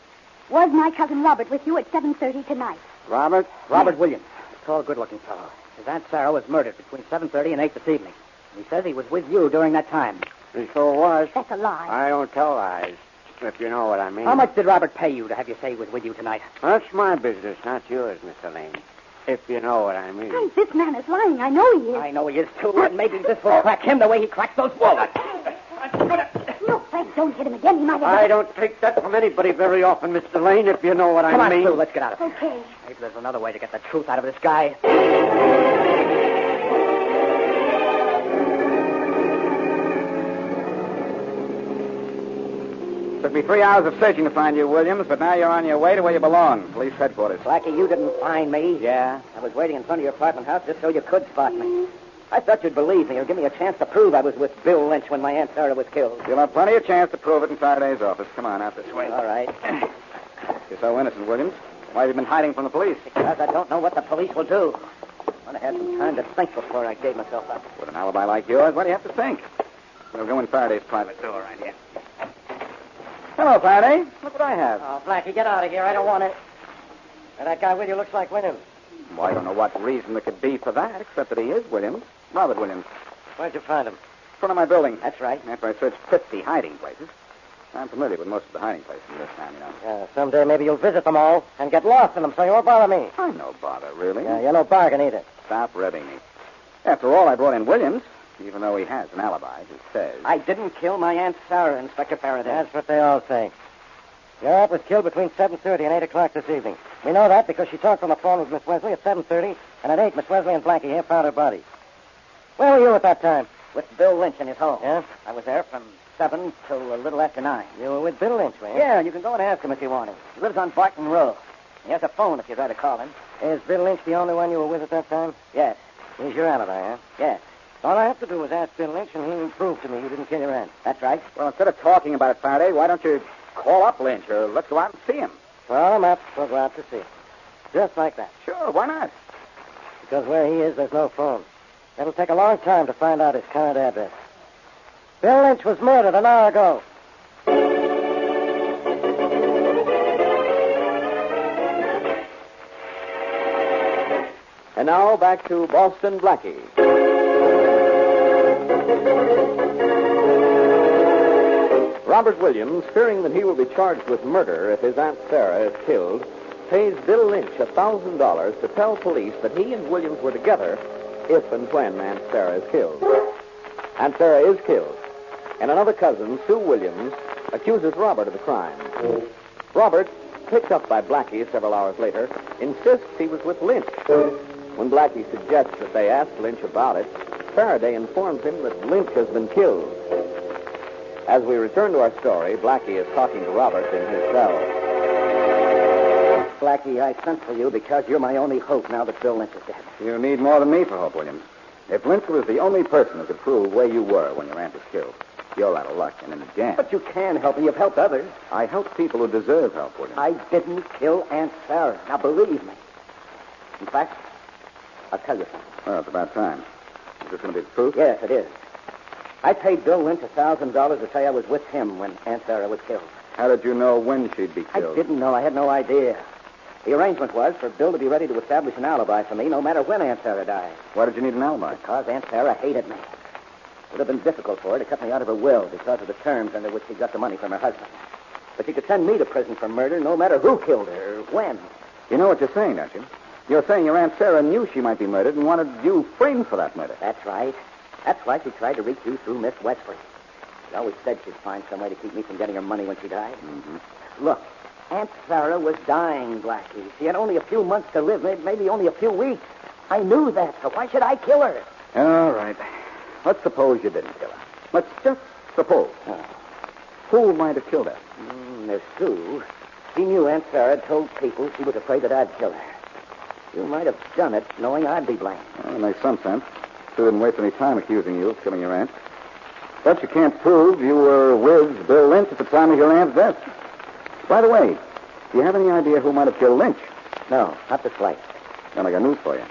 was my cousin Robert with you at 7:30 tonight? Robert? Robert Williams. A tall, good-looking fellow. His Aunt Sarah was murdered between 7:30 and 8 this evening. He says he was with you during that time. He sure was. That's a lie. I don't tell lies, if you know what I mean. How much did Robert pay you to have you say he was with you tonight? That's my business, not yours, Mr. Lane. If you know what I mean. Frank, this man is lying. I know he is. I know he is, too, and maybe this will crack him the way he cracks those walnuts. No, Frank, don't hit him again. He might have... I don't take that from anybody very often, Mr. Lane, if you know what I mean. Come on, Sue, let's get out of here. Okay. Maybe there's another way to get the truth out of this guy. Took me 3 hours of searching to find you, Williams, but now you're on your way to where you belong, police headquarters. Blackie, you didn't find me. Yeah? I was waiting in front of your apartment house just so you could spot me. I thought you'd believe me or give me a chance to prove I was with Bill Lynch when my Aunt Sarah was killed. You'll have plenty of chance to prove it in Faraday's office. Come on, out this way. All right. You're so innocent, Williams. Why have you been hiding from the police? Because I don't know what the police will do. I want to have some time to think before I gave myself up. With an alibi like yours, what do you have to think? We'll go in Faraday's private door right here. Hello, Faraday. Look what I have. Oh, Blackie, get out of here. I don't want it. And that guy with you looks like Williams. Well, I don't know what reason there could be for that, except that he is Williams. Robert Williams. Where'd you find him? In front of my building. That's right. After I searched 50 hiding places. I'm familiar with most of the hiding places in this town, you know. Yeah, someday maybe you'll visit them all and get lost in them so you won't bother me. I'm no bother, really. Yeah, you're no bargain either. Stop ribbing me. After all, I brought in Williams, even though he has an alibi, as he says. I didn't kill my Aunt Sarah, Inspector Faraday. That's what they all say. Your aunt was killed between 7:30 and 8 o'clock this evening. We know that because she talked on the phone with Miss Wesley at 7:30, and at 8, Miss Wesley and Blackie here found her body. Where were you at that time? With Bill Lynch in his home. Yeah? I was there from 7 till a little after 9. You were with Bill Lynch, were you? Yeah, you can go and ask him if you want to. He lives on Barton Road. He has a phone if you'd rather call him. Is Bill Lynch the only one you were with at that time? Yes. He's your alibi, huh? Yes. All I have to do is ask Bill Lynch, and he'll prove to me you didn't kill your aunt. That's right. Well, instead of talking about it, Faraday, why don't you call up Lynch or let's go out and see him? Well, I'm up. We'll go out to see him. Just like that. Sure, why not? Because where he is, there's no phone. It'll take a long time to find out his current address. Bill Lynch was murdered an hour ago. And now back to Boston Blackie. Robert Williams, fearing that he will be charged with murder if his Aunt Sarah is killed, pays Bill Lynch $1,000 to tell police that he and Williams were together if and when Aunt Sarah is killed. Aunt Sarah is killed, and another cousin, Sue Williams, accuses Robert of the crime. Robert, picked up by Blackie several hours later, insists he was with Lynch. When Blackie suggests that they ask Lynch about it, Faraday informs him that Lynch has been killed. As we return to our story, Blackie is talking to Robert in his cell. Blackie, I sent for you because you're my only hope now that Bill Lynch is dead. You need more than me for hope, Williams. If Lynch was the only person who could prove where you were when your aunt was killed, you're out of luck and in a jam. But you can help me. You've helped others. I help people who deserve help, Williams. I didn't kill Aunt Sarah. Now, believe me. In fact, I'll tell you something. Well, it's about time. Is this going to be the truth? Yes, it is. I paid Bill Lynch $1,000 to say I was with him when Aunt Sarah was killed. How did you know when she'd be killed? I didn't know. I had no idea. The arrangement was for Bill to be ready to establish an alibi for me no matter when Aunt Sarah died. Why did you need an alibi? Because Aunt Sarah hated me. It would have been difficult for her to cut me out of her will because of the terms under which she got the money from her husband. But she could send me to prison for murder no matter who killed her or when. You know what you're saying, don't you? You're saying your Aunt Sarah knew she might be murdered and wanted you framed for that murder. That's right. That's why she tried to reach you through Miss Wesley. She always said she'd find some way to keep me from getting her money when she died. Mm-hmm. Look, Aunt Sarah was dying, Blackie. She had only a few months to live, maybe only a few weeks. I knew that, so why should I kill her? All right. Let's suppose you didn't kill her. Let's just suppose. Who might have killed her? Miss Sue. She knew Aunt Sarah told people she was afraid that I'd kill her. You might have done it knowing I'd be blamed. Well, it makes some sense. Sue didn't waste any time accusing you of killing your aunt. But you can't prove you were with Bill Lynch at the time of your aunt's death. By the way, do you have any idea who might have killed Lynch? No, not the slightest. Then I got news for you.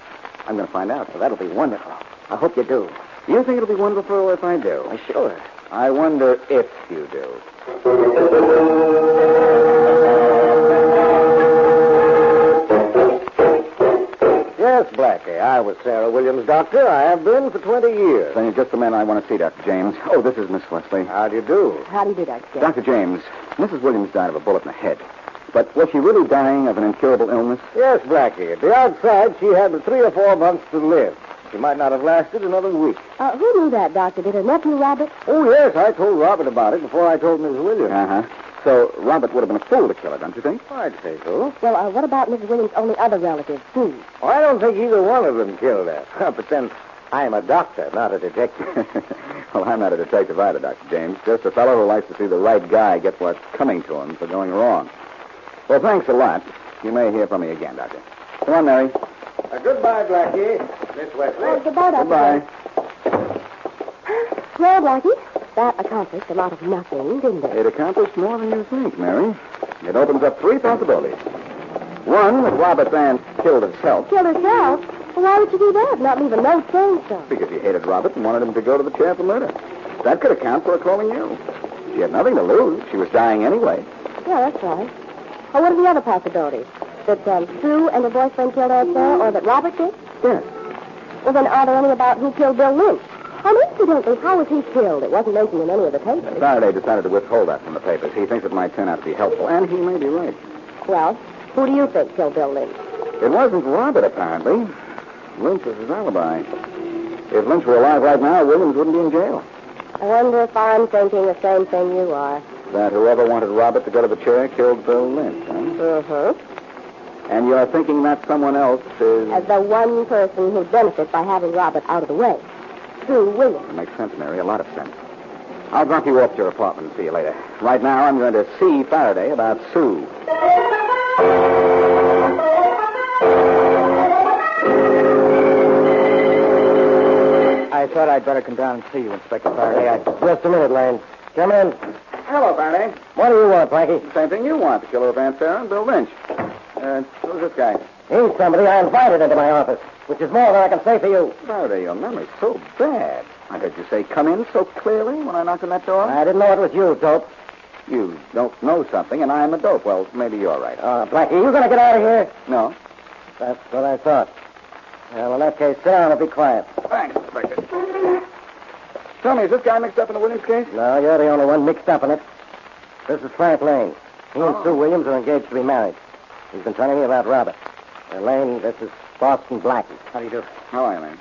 I'm going to find out. Well, that'll be wonderful. I hope you do. You think it'll be wonderful if I do? Sure. I wonder if you do. Yes, Blackie. I was Sarah Williams' doctor. I have been for 20 years. Then you're just the man I want to see, Dr. James. Oh, this is Miss Wesley. How do you do? How do you do, Dr. James? Dr. James, Mrs. Williams died of a bullet in the head. But was she really dying of an incurable illness? Yes, Blackie. At the outside, she had 3 or 4 months to live. She might not have lasted another week. Who knew that, Doctor? Did her nephew Robert? Oh, yes. I told Robert about it before I told Miss Williams. Uh-huh. So Robert would have been a fool to kill her, don't you think? I'd say so. Well, what about Mrs. Williams' only other relative, Sue? Oh, I don't think either one of them killed her. But then, I'm a doctor, not a detective. Well, I'm not a detective either, Dr. James. Just a fellow who likes to see the right guy get what's coming to him for going wrong. Well, thanks a lot. You may hear from me again, Doctor. Come on, Mary. Goodbye, Blackie. Miss Wesley. Goodbye, Doctor. Goodbye. Well, Blackie, that accomplished a lot of nothing, didn't it? It accomplished more than you think, Mary. It opens up 3 possibilities. One, that Robert's aunt killed herself. Killed herself? Well, why would she do that? Not leave a note saying so. Because she hated Robert and wanted him to go to the chair for murder. That could account for her calling you. She had nothing to lose. She was dying anyway. Yeah, that's right. Well, what are the other possibilities? That Sue and her boyfriend killed Aunt Sarah, or that Robert did? Yes. Well, then are there any about who killed Bill Lynch? And incidentally, how was he killed? It wasn't mentioned in any of the papers. Faraday decided to withhold that from the papers. He thinks it might turn out to be helpful, and he may be right. Well, who do you think killed Bill Lynch? It wasn't Robert, apparently. Lynch was his alibi. If Lynch were alive right now, Williams wouldn't be in jail. I wonder if I'm thinking the same thing you are. That whoever wanted Robert to go to the chair killed Bill Lynch, huh? Mm-hmm. And you're thinking that someone else is... As the one person who'd benefit by having Robert out of the way. Sue Williams. That makes sense, Mary. A lot of sense. I'll drop you off to your apartment and see you later. Right now, I'm going to see Faraday about Sue. I thought I'd better come down and see you, Inspector Faraday. Just a minute, Lane. Come in. Hello, Faraday. What do you want, Blackie? Same thing you want, the killer of Aunt Sarah and Bill Lynch. Who's this guy? He's somebody I invited into my office, which is more than I can say for you. Faraday, your memory's so bad. I heard you say come in so clearly when I knocked on that door. I didn't know it was you, dope. You don't know something, and I'm a dope. Well, maybe you're right. Blackie, you going to get out of here? No. That's what I thought. Well, in that case, sit down and be quiet. Thanks, Inspector. Tell me, is this guy mixed up in the Williams case? No, you're the only one mixed up in it. This is Frank Lane. He and Sue Williams are engaged to be married. He's been telling me about Robert. Lane, this is Boston Blackie. How do you do? How are you, Lane?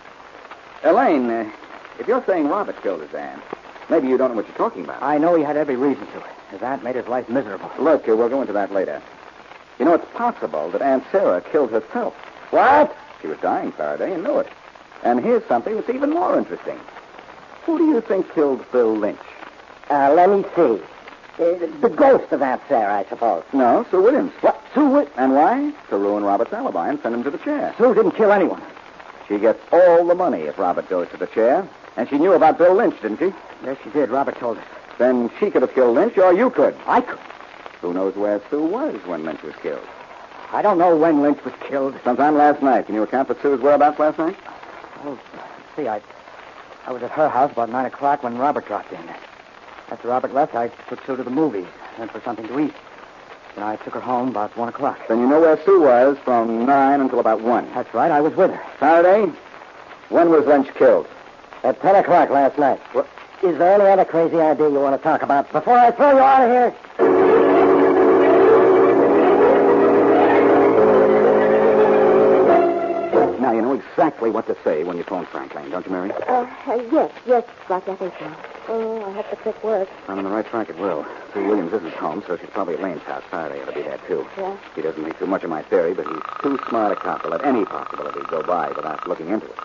Elaine, if you're saying Robert killed his aunt, maybe you don't know what you're talking about. I know he had every reason to. His aunt made his life miserable. Look, we'll go into that later. You know, it's possible that Aunt Sarah killed herself. What? She was dying, Faraday, and knew it. And here's something that's even more interesting. Who do you think killed Bill Lynch? Let me see. The ghost of Aunt Sarah, I suppose. No, Sue Williams. What? Sue Williams? And why? To ruin Robert's alibi and send him to the chair. Sue didn't kill anyone. She gets all the money if Robert goes to the chair. And she knew about Bill Lynch, didn't she? Yes, she did. Robert told us. Then she could have killed Lynch, or you could. I could. Who knows where Sue was when Lynch was killed? I don't know when Lynch was killed. Sometime last night. Can you account for Sue's whereabouts last night? Oh, see, I was at her house about 9 o'clock when Robert dropped in. After Robert left, I took Sue to the movies, went for something to eat. Then I took her home about 1 o'clock. Then you know where Sue was from 9 until about 1. That's right. I was with her. Faraday, when was Lynch killed? At 10 o'clock last night. What? Is there any other crazy idea you want to talk about before I throw you out of here? Now, you know exactly what to say when you phone Frank Lane, don't you, Mary? Yes, Blackie, I think so. Oh, I hope the trick works. I'm on the right track, it will. Sue Williams isn't home, so she's probably at Lane's house. Faraday ought to be there, too. Yeah? He doesn't think too much of my theory, but he's too smart a cop to let any possibility go by without looking into it.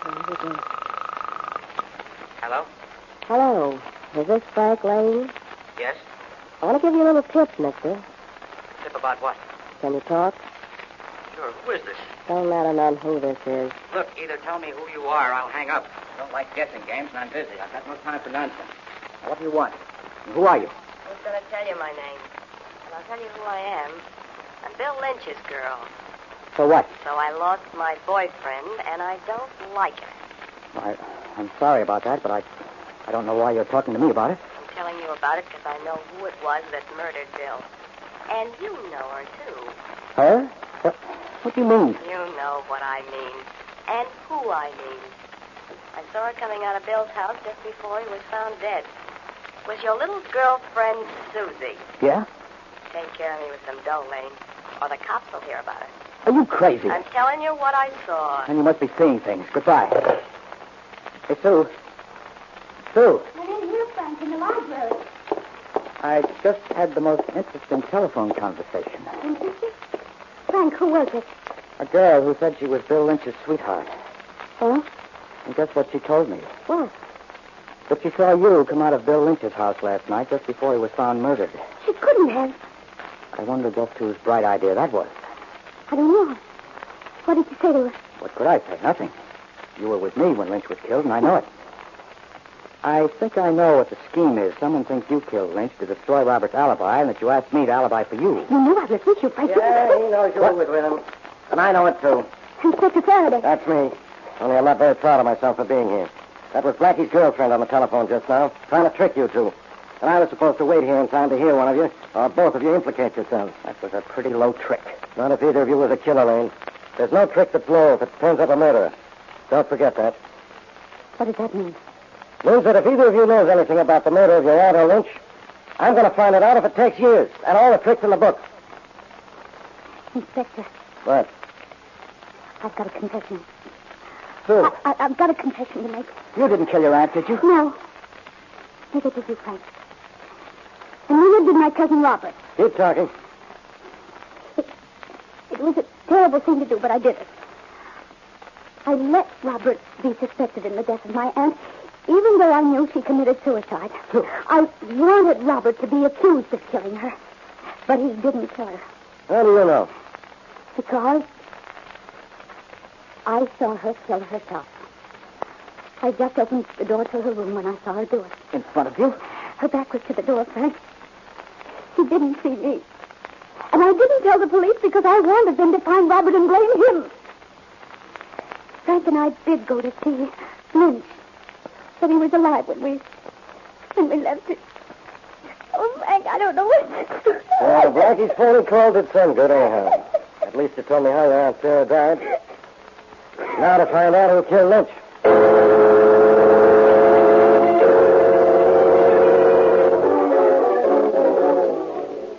Hello? Hello. Is this Frank Lane? Yes? I want to give you a little tip, mister. Tip about what? Can you talk? Sure. Who is this? Don't matter none who this is. Look, either tell me who you are or I'll hang up. I don't like guessing games, and I'm busy. I've got no time for nonsense. Now, what do you want? And who are you? Who's going to tell you my name? And I'll tell you who I am. I'm Bill Lynch's girl. So what? So I lost my boyfriend, and I don't like it. I'm sorry about that, but I don't know why you're talking to me about it. Until you about it because I know who it was that murdered Bill. And you know her, too. Her? What do you mean? You know what I mean. And who I mean. I saw her coming out of Bill's house just before he was found dead. It was your little girlfriend, Susie. Yeah? Take care of me with some dough, Lane, or the cops will hear about it. Are you crazy? I'm telling you what I saw. And you must be seeing things. Goodbye. Hey, Sue. Sue. I'm in here, Frank, in the library. I just had the most interesting telephone conversation. Interesting? Frank, who was it? A girl who said she was Bill Lynch's sweetheart. Oh? And guess what she told me? What? That she saw you come out of Bill Lynch's house last night just before he was found murdered. She couldn't have. I wonder just whose bright idea that was. I don't know. What did you say to her? What could I say? Nothing. You were with me when Lynch was killed, and I know it. I think I know what the scheme is. Someone thinks you killed Lynch to destroy Robert's alibi, and that you asked me to alibi for you. You knew I was with you, Frank. Yeah, he knows you were with him. And I know it, too. Inspector Faraday. That's me. Only I'm not very proud of myself for being here. That was Blackie's girlfriend on the telephone just now, trying to trick you two. And I was supposed to wait here in time to hear one of you, or both of you implicate yourselves. That was a pretty low trick. Not if either of you was a killer, Lane. There's no trick that's low if it turns up a murderer. Don't forget that. What does that mean? Means that if either of you knows anything about the murder of your aunt or Lynch, I'm going to find it out if it takes years, and all the tricks in the book. Inspector. What? I've got a confession. Sue. I've got a confession to make. You didn't kill your aunt, did you? No. Neither did you, Frank. And neither did my cousin Robert. Keep talking. It was a terrible thing to do, but I did it. I let Robert be suspected in the death of my aunt, even though I knew she committed suicide. I wanted Robert to be accused of killing her, but he didn't kill her. How do you know? Because I saw her kill herself. I just opened the door to her room when I saw her do it. In front of you? Her back was to the door, Frank. She didn't see me. And I didn't tell the police because I wanted them to find Robert and blame him. Frank and I did go to see Lynch. But he was alive when we left it. Oh, Frank, I don't know what to do. Well, Blackie's phone call did some good, anyhow. At least it told me how your Aunt Sarah died. Now to find out who killed Lynch.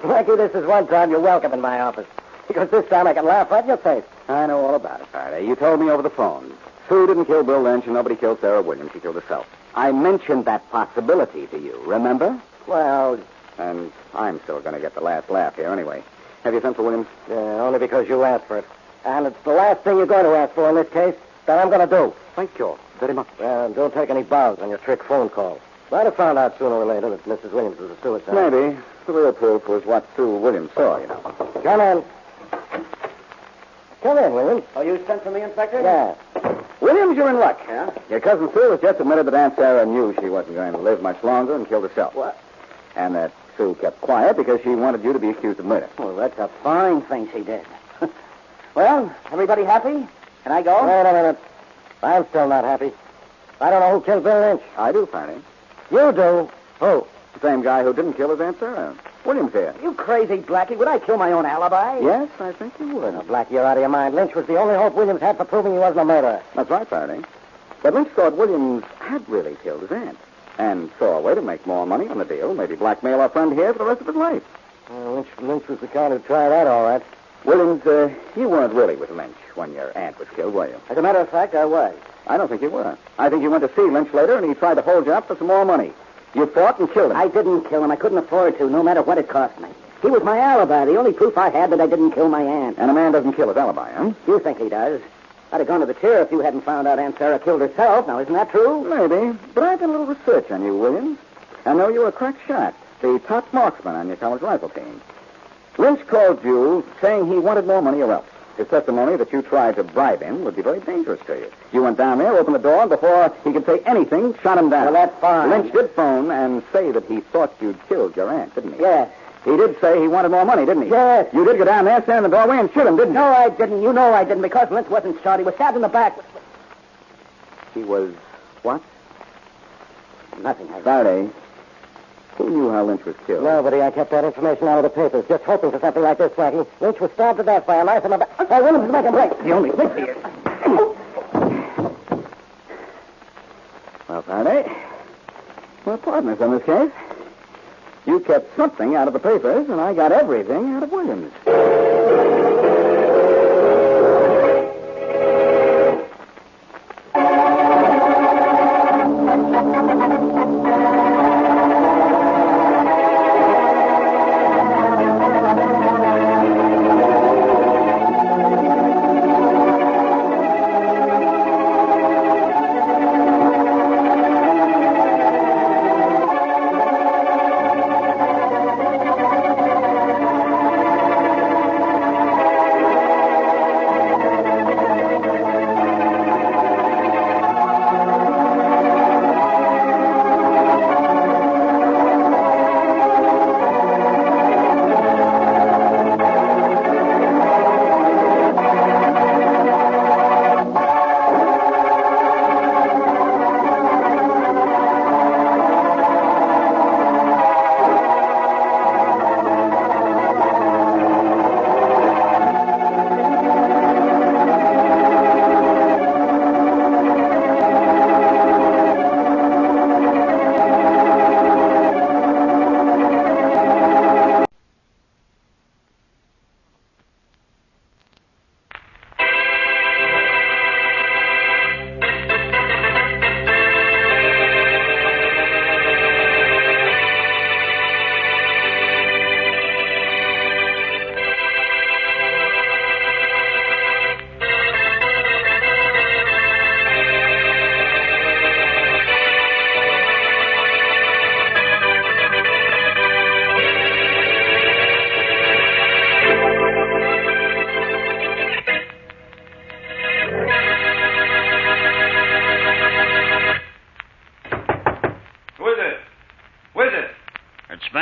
Blackie, this is one time you're welcome in my office. Because this time I can laugh right in your face. I know all about it, Faraday. You told me over the phone. Sue didn't kill Bill Lynch, and nobody killed Sarah Williams. She killed herself. I mentioned that possibility to you, remember? Well... And I'm still going to get the last laugh here anyway. Have you sent for Williams? Only because you asked for it. And it's the last thing you're going to ask for in this case that I'm going to do. Thank you very much. Well, don't take any bows on your trick phone call. Might have found out sooner or later that Mrs. Williams was a suicide. Maybe. The real proof was what Sue Williams saw, you know. Come in. Come in, Williams. Oh, you sent for me, Inspector? Yeah. Williams, you're in luck, huh? Your cousin Sue has just admitted that Aunt Sarah knew she wasn't going to live much longer and killed herself. What? And that Sue kept quiet because she wanted you to be accused of murder. Well, that's a fine thing she did. Well, everybody happy? Can I go? Wait a minute. I'm still not happy. I don't know who killed Bill Lynch. I do, Fanny. You do? Who? The same guy who didn't kill his Aunt Sarah. Williams here. You crazy, Blackie. Would I kill my own alibi? Yes, I think you would. Now, Blackie, you're out of your mind. Lynch was the only hope Williams had for proving he wasn't a murderer. That's right, Faraday. But Lynch thought Williams had really killed his aunt and saw a way to make more money on the deal, maybe blackmail our friend here for the rest of his life. Lynch was the kind who'd try that, all right. Williams, you weren't really with Lynch when your aunt was killed, were you? As a matter of fact, I was. I don't think you were. I think you went to see Lynch later, and he tried to hold you up for some more money. You fought and killed him. I didn't kill him. I couldn't afford to, no matter what it cost me. He was my alibi, the only proof I had that I didn't kill my aunt. And a man doesn't kill his alibi, huh? You think he does. I'd have gone to the chair if you hadn't found out Aunt Sarah killed herself. Now, isn't that true? Maybe. But I've done a little research on you, Williams. I know you were a crack shot, the top marksman on your college rifle team. Lynch called you saying he wanted more money or else. His testimony that you tried to bribe him would be very dangerous to you. You went down there, opened the door, and before he could say anything, shot him down. Well, that's fine. Lynch did phone and say that he thought you'd killed your aunt, didn't he? Yes. He did say he wanted more money, didn't he? Yes. You did go down there, stand in the doorway, and shoot him, didn't you? No, I didn't. You know I didn't, because Lynch wasn't shot. He was stabbed in the back. He was what? Nothing. Faraday, Who knew how Lynch was killed? Nobody. I kept that information out of the papers, just hoping for something like this, Blackie. Lynch was stabbed to death by a knife in the back. Hey, Williams, make him break. The only fix he is. Well, Faraday, we're partners in this case. You kept something out of the papers, and I got everything out of Williams.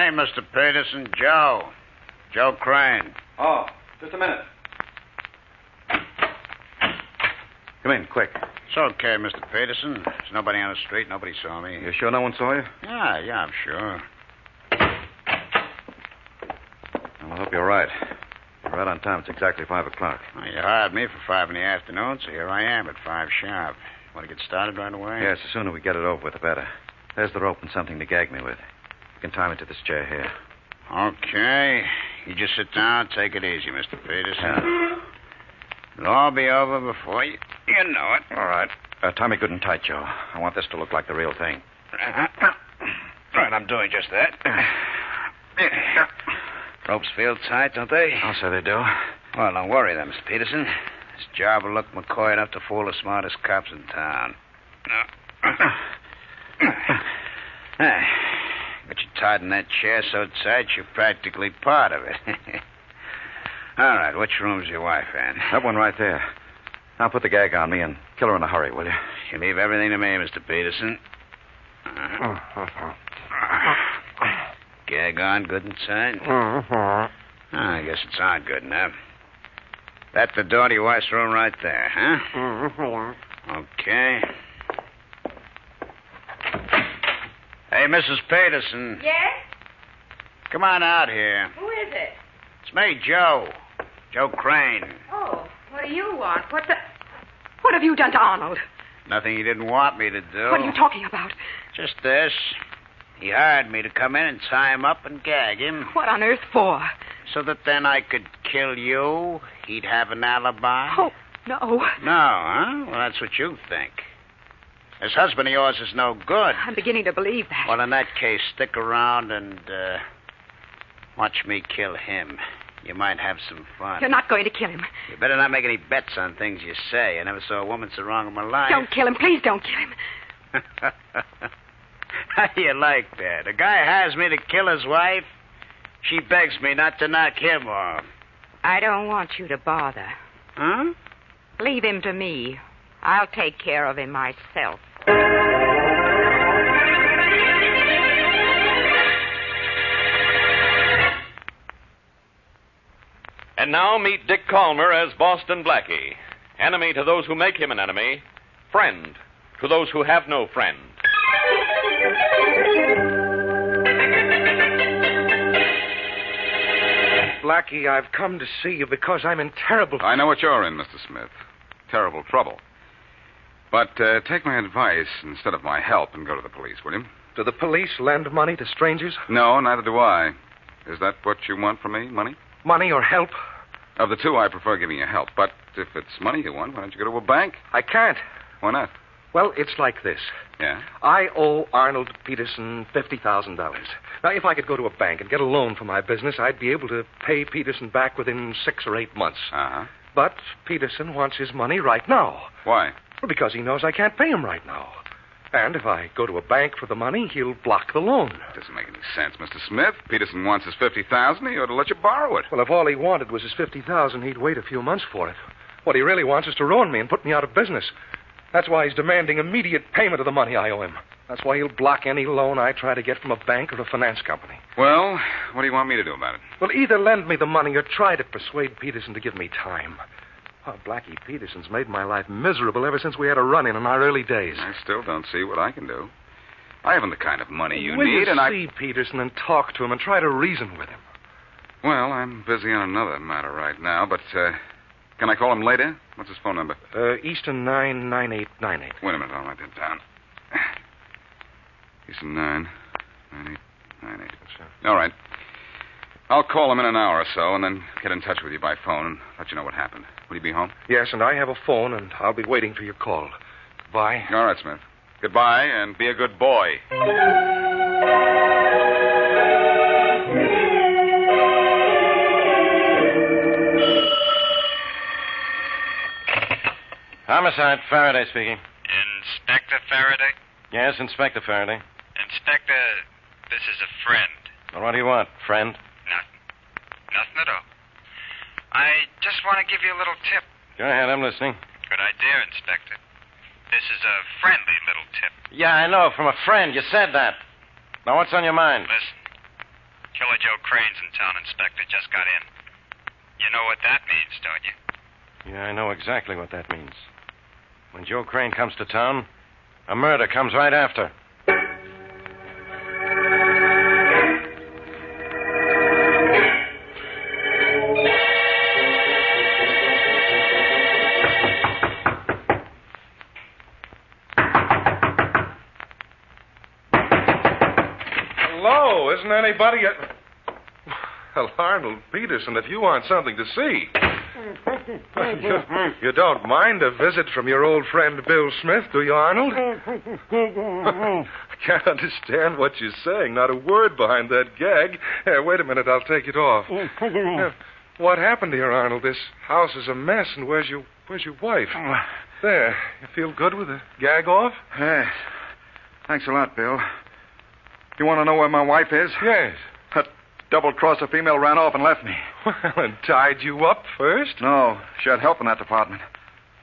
Mr. Peterson, Joe. Joe Crain. Oh, just a minute. Come in, quick. It's okay, Mr. Peterson. There's nobody on the street. Nobody saw me. You sure no one saw you? Yeah, I'm sure. Well, I hope you're right. You're right on time. It's exactly 5 o'clock. Well, you hired me for 5 in the afternoon, so here I am at 5 sharp. Want to get started right away? Yes, the sooner we get it over with, the better. There's the rope and something to gag me with. You can tie me to this chair here. Okay. You just sit down. Take it easy, Mr. Peterson. It'll all be over before you know it. All right. Tie me good and tight, Joe. I want this to look like the real thing. Right, I'm doing just that. Ropes feel tight, don't they? I'll say they do. Well, don't worry then, Mr. Peterson. This job will look McCoy enough to fool the smartest cops in town. Got you tied in that chair so tight you're practically part of it. All right, which room's your wife in? That one right there. Now put the gag on me and kill her in a hurry, will you? You leave everything to me, Mr. Peterson. Gag on good and tight? I guess it's on good enough. That's the door to your wife's room right there, huh? Okay. Hey, Mrs. Peterson. Yes? Come on out here. Who is it? It's me, Joe. Joe Crain. Oh, what do you want? What have you done to Arnold? Nothing he didn't want me to do. What are you talking about? Just this. He hired me to come in and tie him up and gag him. What on earth for? So that then I could kill you. He'd have an alibi. Oh, no. No, huh? Well, that's what you think. This husband of yours is no good. I'm beginning to believe that. Well, in that case, stick around and watch me kill him. You might have some fun. You're not going to kill him. You better not make any bets on things you say. I never saw a woman so wrong in my life. Don't kill him. Please don't kill him. How do you like that? A guy hires me to kill his wife. She begs me not to knock him off. I don't want you to bother. Huh? Leave him to me. I'll take care of him myself. And now meet Dick Calmer as Boston Blackie. Enemy to those who make him an enemy. Friend to those who have no friend. Blackie, I've come to see you because I'm in terrible... I know what you're in, Mr. Smith. Terrible trouble. But take my advice instead of my help and go to the police, will you? Do the police lend money to strangers? No, neither do I. Is that what you want from me, money? Money or help? Of the two, I prefer giving you help. But if it's money you want, why don't you go to a bank? I can't. Why not? Well, it's like this. Yeah? I owe Arnold Peterson $50,000. Now, if I could go to a bank and get a loan for my business, I'd be able to pay Peterson back within 6 or 8 months. Uh-huh. But Peterson wants his money right now. Why? Well, because he knows I can't pay him right now. And if I go to a bank for the money, he'll block the loan. Doesn't make any sense, Mr. Smith. Peterson wants his $50,000. He ought to let you borrow it. Well, if all he wanted was his $50,000, he'd wait a few months for it. What he really wants is to ruin me and put me out of business. That's why he's demanding immediate payment of the money I owe him. That's why he'll block any loan I try to get from a bank or a finance company. Well, what do you want me to do about it? Well, either lend me the money or try to persuade Peterson to give me time. Oh, Blackie, Peterson's made my life miserable ever since we had a run-in our early days. I still don't see what I can do. I haven't the kind of money you Will need, you and see Peterson and talk to him and try to reason with him? Well, I'm busy on another matter right now, but can I call him later? What's his phone number? Easton 99898. Wait a minute, I'll write that down. Easton 99898. All right. I'll call him in an hour or so and then get in touch with you by phone and let you know what happened. Will you be home? Yes, and I have a phone, and I'll be waiting for your call. Goodbye. All right, Smith. Goodbye, and be a good boy. Homicide, Faraday speaking. Inspector Faraday? Yes, Inspector Faraday. Inspector, this is a friend. Well, what do you want, friend? Nothing at all. I just want to give you a little tip. Go ahead, I'm listening. Good idea, Inspector. This is a friendly little tip. Yeah, I know, from a friend. You said that. Now, what's on your mind? Listen. Killer Joe Crane's in town, Inspector. Just got in. You know what that means, don't you? Yeah, I know exactly what that means. When Joe Crain comes to town, a murder comes right after. Hello, isn't anybody at... Well, Arnold Peterson, if you want something to see... You don't mind a visit from your old friend Bill Smith, do you, Arnold? I can't understand what you're saying. Not a word behind that gag. Here, wait a minute. I'll take it off. What happened here, Arnold? This house is a mess, and where's your wife? There. You feel good with the gag off? Yes. Thanks a lot, Bill. You want to know where my wife is? Yes. That double-crosser female ran off and left me. Well, and tied you up first? No. She had help in that department.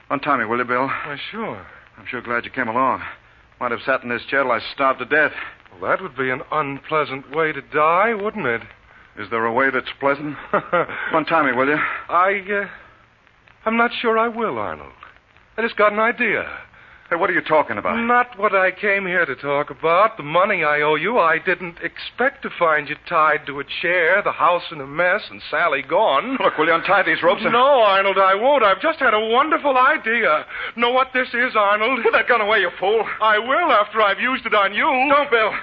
Untie me, will you, Bill? Why, sure. I'm sure glad you came along. Might have sat in this chair till I starved to death. Well, that would be an unpleasant way to die, wouldn't it? Is there a way that's pleasant? Untie me, will you? I'm not sure I will, Arnold. I just got an idea. Hey, what are you talking about? Not what I came here to talk about. The money I owe you, I didn't expect to find you tied to a chair, the house in a mess, and Sally gone. Look, will you untie these ropes? No, Arnold, I won't. I've just had a wonderful idea. Know what this is, Arnold? Put that gun away, you fool. I will after I've used it on you. Don't, Bill.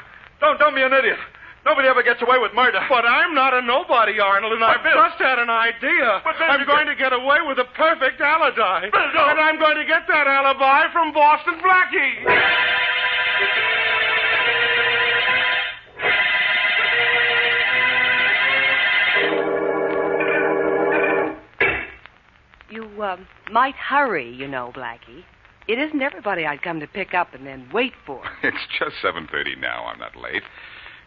Don't be an idiot. Nobody ever gets away with murder. But I'm not a nobody, Arnold, and I've just had an idea. I'm going to get away with a perfect alibi. And I'm going to get that alibi from Boston Blackie. You might hurry, you know, Blackie. It isn't everybody I'd come to pick up and then wait for. It's just 7:30 now. I'm not late.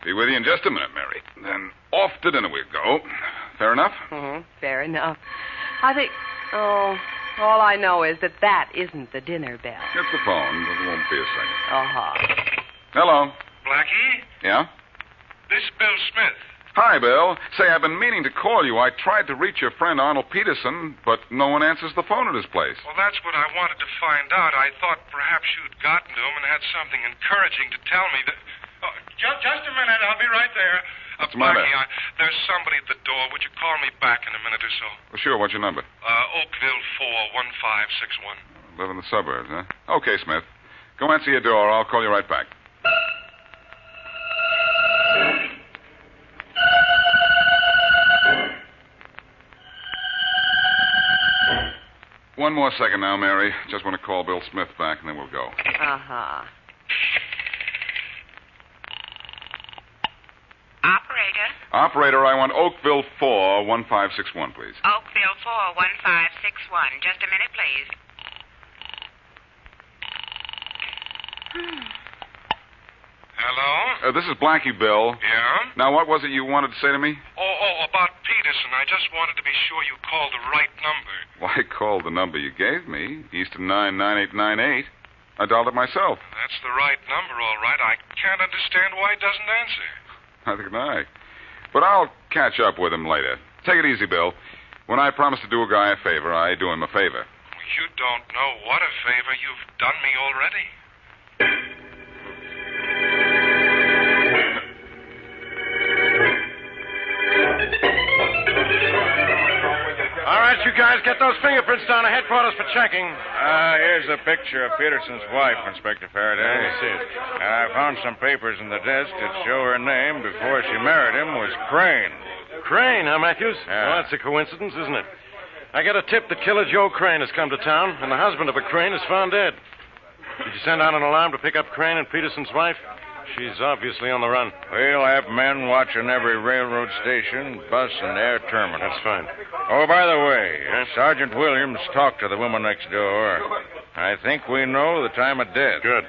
Be with you in just a minute, Mary. Then off to dinner we go. Fair enough? Mm-hmm. Fair enough. I think... Oh, all I know is that isn't the dinner bell. It's the phone, but it won't be a second. Uh-huh. Hello. Blackie? Yeah? This is Bill Smith. Hi, Bill. Say, I've been meaning to call you. I tried to reach your friend Arnold Peterson, but no one answers the phone at his place. Well, that's what I wanted to find out. I thought perhaps you'd gotten to him and had something encouraging to tell me that... Oh, just a minute. I'll be right there. What's the matter? Blackie, there's somebody at the door. Would you call me back in a minute or so? Well, sure. What's your number? Oakville 41561. Live in the suburbs, huh? Okay, Smith. Go answer your door. I'll call you right back. One more second now, Mary. Just want to call Bill Smith back, and then we'll go. Uh-huh. Operator? Operator, I want Oakville 41561, please. Oakville 41561. Just a minute, please. Hello? This is Blackie, Bill. Yeah? Now, what was it you wanted to say to me? About Peterson. I just wanted to be sure you called the right number. Well, I called the number you gave me, Easton 99898. I dialed it myself. That's the right number, all right. I can't understand why he doesn't answer. Neither can I. But I'll catch up with him later. Take it easy, Bill. When I promise to do a guy a favor, I do him a favor. You don't know what a favor you've done me already. All right, you guys, get those fingerprints down to headquarters for checking. Here's a picture of Peterson's wife, Inspector Faraday. Let me see it. I found some papers in the desk that show her name before she married him was Crain. Crain, huh, Matthews? Yeah. Well, that's a coincidence, isn't it? I get a tip that killer Joe Crain has come to town, and the husband of a Crain is found dead. Did you send out an alarm to pick up Crain and Peterson's wife? She's obviously on the run. We'll have men watching every railroad station, bus, and air terminal. That's fine. Oh, by the way, Sergeant Williams talked to the woman next door. I think we know the time of death. Good.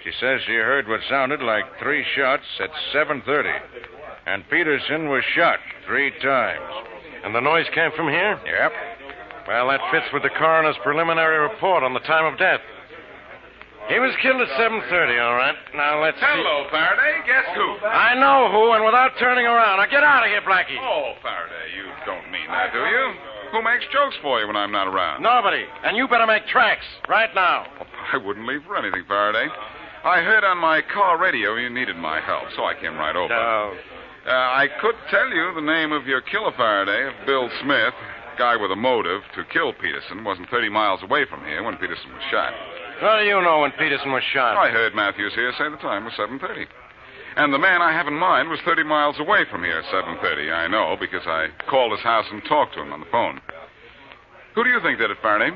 She says she heard what sounded like 3 shots at 7:30. And Peterson was shot 3 times. And the noise came from here? Yep. Well, that fits with the coroner's preliminary report on the time of death. He was killed at 7:30, all right. Now, let's see. Hello, Faraday. Guess who? I know who, and without turning around. Now, get out of here, Blackie. Oh, Faraday, you don't mean that, do you? Who makes jokes for you when I'm not around? Nobody. And you better make tracks right now. I wouldn't leave for anything, Faraday. I heard on my car radio you needed my help, so I came right over. No. I could tell you the name of your killer, Faraday, if Bill Smith, guy with a motive to kill Peterson, wasn't 30 miles away from here when Peterson was shot. What do you know when Peterson was shot? I heard Matthews here say the time was 7:30. And the man I have in mind was 30 miles away from here at 7:30. I know, because I called his house and talked to him on the phone. Who do you think did it, Faraday?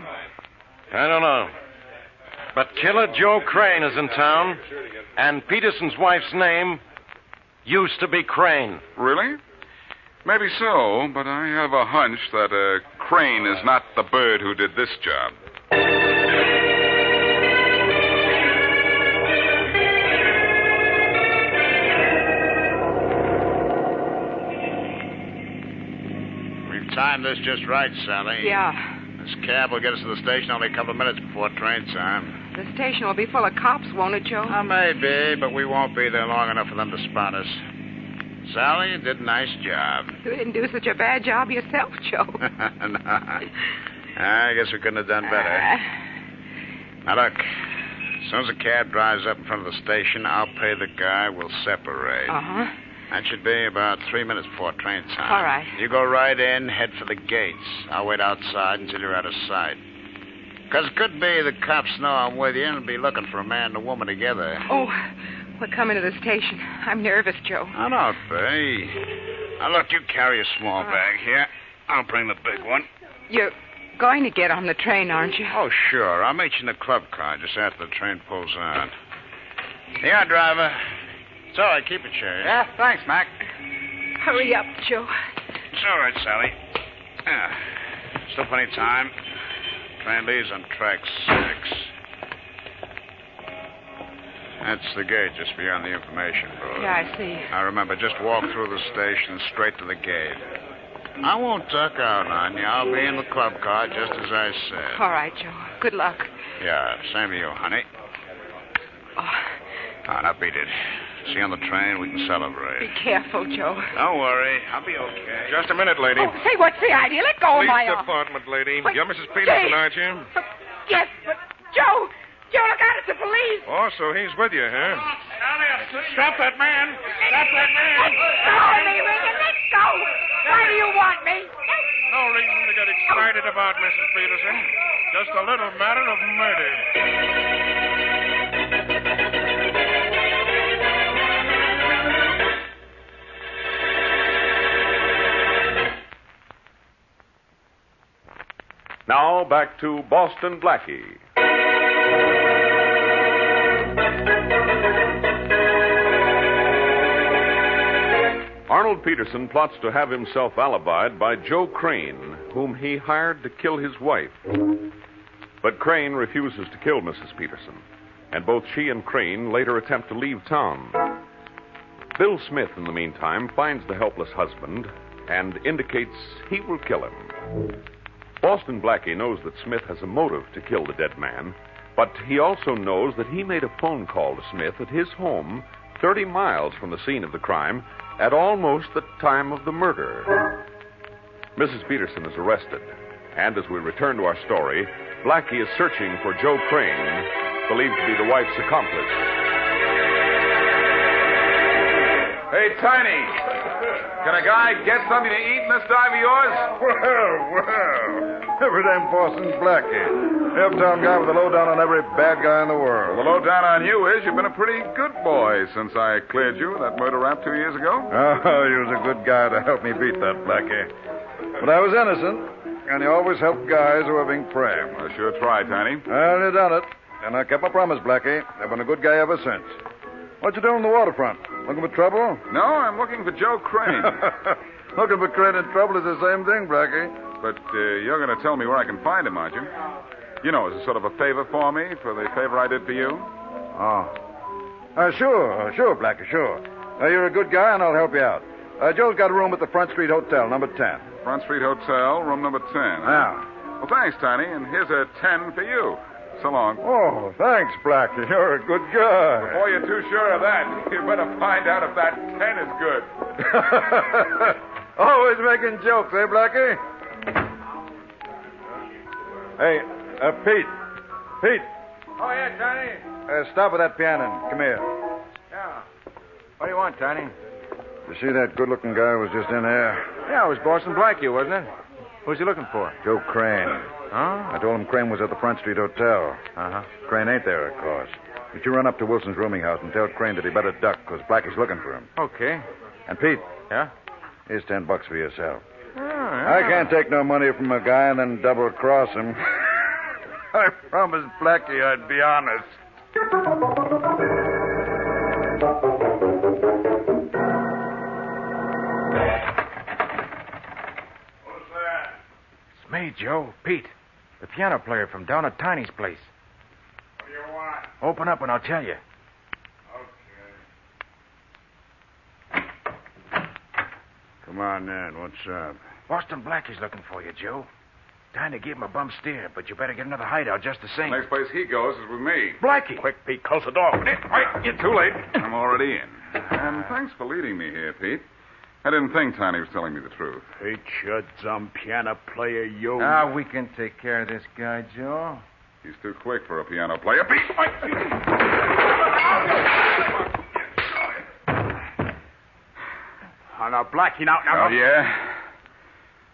I don't know. But killer Joe Crain is in town, and Peterson's wife's name used to be Crain. Really? Maybe so, but I have a hunch that Crain is not the bird who did this job. Timed this just right, Sally. Yeah. This cab will get us to the station only a couple of minutes before train time. The station will be full of cops, won't it, Joe? Maybe, but we won't be there long enough for them to spot us. Sally, you did a nice job. You didn't do such a bad job yourself, Joe. No. I guess we couldn't have done better. Now, look. As soon as the cab drives up in front of the station, I'll pay the guy. We'll separate. Uh-huh. That should be about 3 minutes before train time. All right. You go right in, head for the gates. I'll wait outside until you're out of sight. Because it could be the cops know I'm with you and be looking for a man and a woman together. Oh, we're coming to the station. I'm nervous, Joe. Oh, don't be. Now, look, you carry a small bag here. I'll bring the big one. You're going to get on the train, aren't you? Oh, sure. I'll meet you in the club car just after the train pulls out. Here, driver. It's all right. Keep it, Cherry. Yeah, thanks, Mac. Hurry up, Joe. It's all right, Sally. Yeah. Still plenty of time. Train leaves on track 6. That's the gate just beyond the information booth. Yeah, I see. Now, remember, just walk through the station straight to the gate. I won't duck out on you. I'll be in the club car just as I said. All right, Joe. Good luck. Yeah, same to you, honey. Oh, now beat it. See you on the train. We can celebrate. Be careful, Joe. Don't worry. I'll be okay. Just a minute, lady. Oh, say, what's the idea? Let go of my Police arm. department, lady. But, You're Mrs. Peterson, Jay. aren't you? Yes, but Joe, Joe, look out, it's the police. Oh, so he's with you, huh? Stop that man. Stop that man. Let go of me, Regan. Let go. Why do you want me? No reason to get excited about, Mrs. Peterson. Just a little matter of murder. Now, back to Boston Blackie. Arnold Peterson plots to have himself alibied by Joe Crain, whom he hired to kill his wife. But Crain refuses to kill Mrs. Peterson, and both she and Crain later attempt to leave town. Bill Smith, in the meantime, finds the helpless husband and indicates he will kill him. Boston Blackie knows that Smith has a motive to kill the dead man, but he also knows that he made a phone call to Smith at his home 30 miles from the scene of the crime at almost the time of the murder. Mrs. Peterson is arrested, and as we return to our story, Blackie is searching for Joe Crain, believed to be the wife's accomplice. Hey, Tiny, can a guy get something to eat in this time of yours? Well. Every damn Boston Blackie. The uptown guy with the lowdown on every bad guy in the world. Well, the lowdown on you is you've been a pretty good boy since I cleared you of that murder rap 2 years ago. Oh, you was a good guy to help me beat that Blackie. But I was innocent, and you always help guys who are being framed. I sure tried, Tiny. Well, you done it. And I kept my promise, Blackie. I've been a good guy ever since. What you doing on the waterfront? Looking for trouble? No, I'm looking for Joe Crain. Looking for Crain and trouble is the same thing, Blackie. But you're going to tell me where I can find him, aren't you? You know, as a sort of a favor for me, for the favor I did for you. Oh. Sure, Blackie, sure. You're a good guy, and I'll help you out. Joe's got a room at the Front Street Hotel, number 10. Front Street Hotel, room number 10. Yeah. Well, thanks, Tiny, and here's a 10 for you. So long. Oh, thanks, Blackie. You're a good guy. Before you're too sure of that, you better find out if that 10 is good. Always making jokes, eh, Blackie? Hey, Pete. Pete. Oh, yeah, Tiny. Stop with that piano. Come here. Yeah. What do you want, Tiny? You see that good-looking guy who was just in there? Yeah, it was Boston Blackie, wasn't it? Who's he looking for? Joe Crain. Huh? I told him Crain was at the Front Street Hotel. Uh-huh. Crain ain't there, of course. But you run up to Wilson's rooming house and tell Crain that he better duck, because Blackie's looking for him. Okay. And Pete. Yeah? Here's $10 for yourself. Oh, yeah. I can't take no money from a guy and then double-cross him. I promised Blackie I'd be honest. Who's that? It's me, Joe. Pete. The piano player from down at Tiny's place. What do you want? Open up and I'll tell you. Okay. Come on, then. What's up? Boston Blackie's looking for you, Joe. Tiny gave him a bum steer, but you better get another hideout just the same. Next place he goes is with me. Blackie! Quick, Pete, close the door. Wait, you're too late. I'm already in. And thanks for leading me here, Pete. I didn't think Tiny was telling me the truth. Pete, you dumb piano player, you. We can take care of this guy, Joe. He's too quick for a piano player. Pete! Oh, now, Blackie, now. Oh, yeah?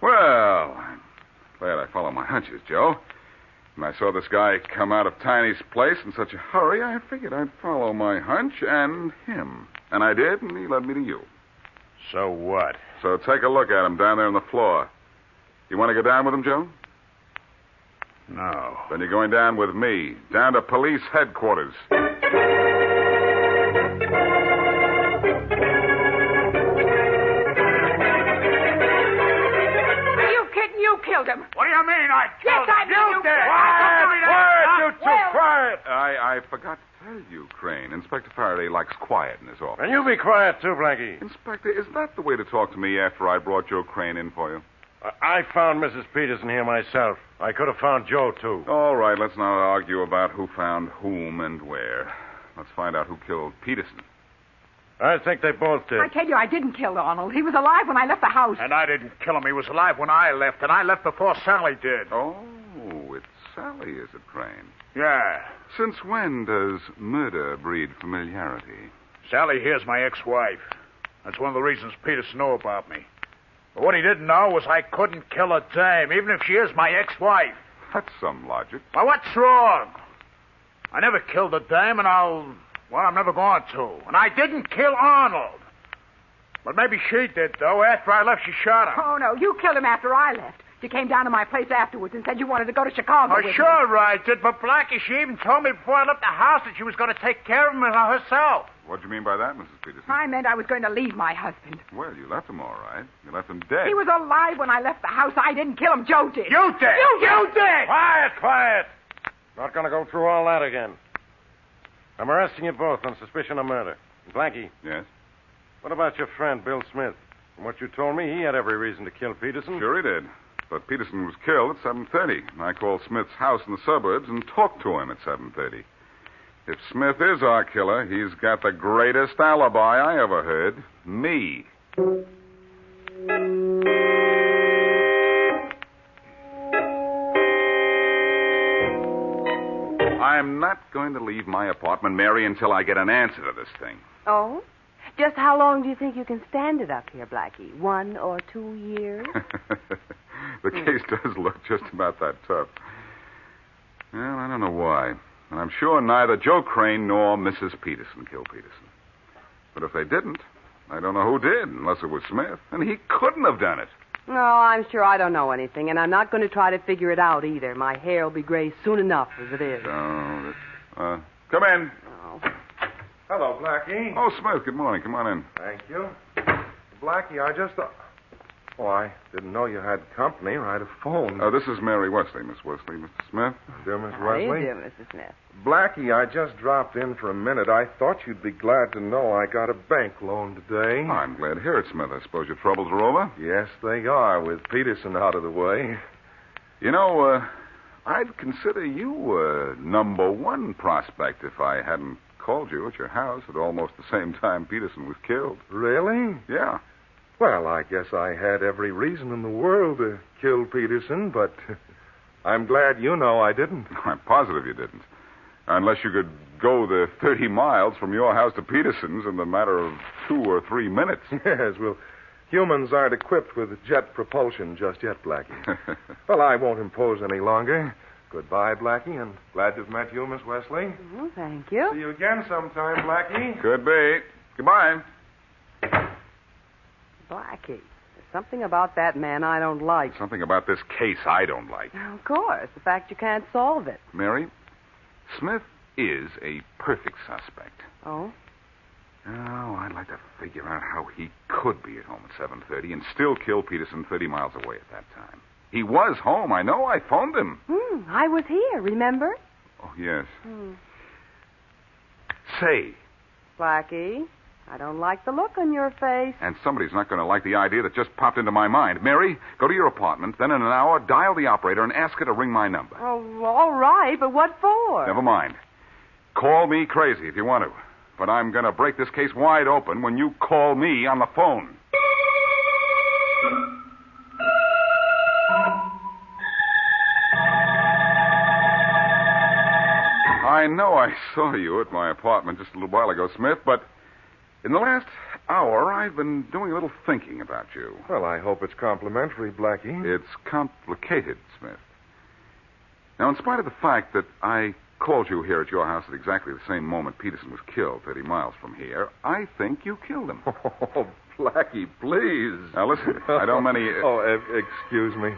Well, I'm glad I followed my hunches, Joe. When I saw this guy come out of Tiny's place in such a hurry, I figured I'd follow my hunch and him. And I did, and he led me to you. So what? So take a look at him down there on the floor. You want to go down with him, Joe? No. Then you're going down with me, down to police headquarters. You killed him. What do you mean I killed him? Yes, I mean you did. Quiet! I forgot to tell you, Crain. Inspector Faraday likes quiet in his office. And you be quiet, too, Blackie. Inspector, is that the way to talk to me after I brought Joe Crain in for you? I found Mrs. Peterson here myself. I could have found Joe, too. All right, let's not argue about who found whom and where. Let's find out who killed Peterson. I think they both did. I tell you, I didn't kill Arnold. He was alive when I left the house. And I didn't kill him. He was alive when I left, and I left before Sally did. Oh, it's Sally, is it, Crain? Yeah. Since when does murder breed familiarity? Sally here's my ex-wife. That's one of the reasons Peterson knew about me. But what he didn't know was I couldn't kill a dame, even if she is my ex-wife. That's some logic. Well, what's wrong? I never killed a dame, and I'm never going to. And I didn't kill Arnold. But maybe she did, though. After I left, she shot him. Oh, no, you killed him after I left. You came down to my place afterwards and said you wanted to go to Chicago with sure me. I did. But Blackie, she even told me before I left the house that she was going to take care of him herself. What do you mean by that, Mrs. Peterson? I meant I was going to leave my husband. Well, you left him all right. You left him dead. He was alive when I left the house. I didn't kill him. Joe did. You did. You did. Quiet. Not going to go through all that again. I'm arresting you both on suspicion of murder. Blackie. Yes? What about your friend, Bill Smith? From what you told me, he had every reason to kill Peterson. Sure he did. But Peterson was killed at 7:30. I called Smith's house in the suburbs and talked to him at 7:30. If Smith is our killer, he's got the greatest alibi I ever heard. Me. I'm not going to leave my apartment, Mary, until I get an answer to this thing. Oh? Just how long do you think you can stand it up here, Blackie? 1 or 2 years? The case does look just about that tough. Well, I don't know why. And I'm sure neither Joe Crain nor Mrs. Peterson killed Peterson. But if they didn't, I don't know who did, unless it was Smith. And he couldn't have done it. No, I'm sure I don't know anything, and I'm not going to try to figure it out either. My hair will be gray soon enough as it is. Come in. Oh. Hello, Blackie. Oh, Smith, good morning. Come on in. Thank you. Blackie, I just thought... Oh, I didn't know you had company. Right, a phone. This is Mary Wesley, Miss Wesley. Mr. Smith? Dear Miss How do you Wesley? do, Mrs. Smith? Blackie, I just dropped in for a minute. I thought you'd be glad to know I got a bank loan today. Oh, I'm glad to hear it, Smith. I suppose your troubles are over? Yes, they are, with Peterson out of the way. You know, I'd consider you a number one prospect if I hadn't called you at your house at almost the same time Peterson was killed. Really? Yeah. Well, I guess I had every reason in the world to kill Peterson, but I'm glad you know I didn't. I'm positive you didn't. Unless you could go the 30 miles from your house to Peterson's in the matter of 2 or 3 minutes. Yes, well, humans aren't equipped with jet propulsion just yet, Blackie. Well, I won't impose any longer. Goodbye, Blackie, and glad to have met you, Miss Wesley. Thank you. See you again sometime, Blackie. Could be. Goodbye. Blackie, there's something about that man I don't like. Something about this case I don't like. Of course, the fact you can't solve it. Mary, Smith is a perfect suspect. Oh? Oh, I'd like to figure out how he could be at home at 7:30 and still kill Peterson 30 miles away at that time. He was home, I know. I phoned him. I was here, remember? Oh, yes. Say. Blackie, I don't like the look on your face. And somebody's not going to like the idea that just popped into my mind. Mary, go to your apartment, then in an hour, dial the operator and ask her to ring my number. Oh, all right, but what for? Never mind. Call me crazy if you want to. But I'm going to break this case wide open when you call me on the phone. I know I saw you at my apartment just a little while ago, Smith, but in the last hour, I've been doing a little thinking about you. Well, I hope it's complimentary, Blackie. It's complicated, Smith. Now, in spite of the fact that I called you here at your house at exactly the same moment Peterson was killed 30 miles from here, I think you killed him. Oh, Blackie, please. Now, listen, I don't many... excuse me.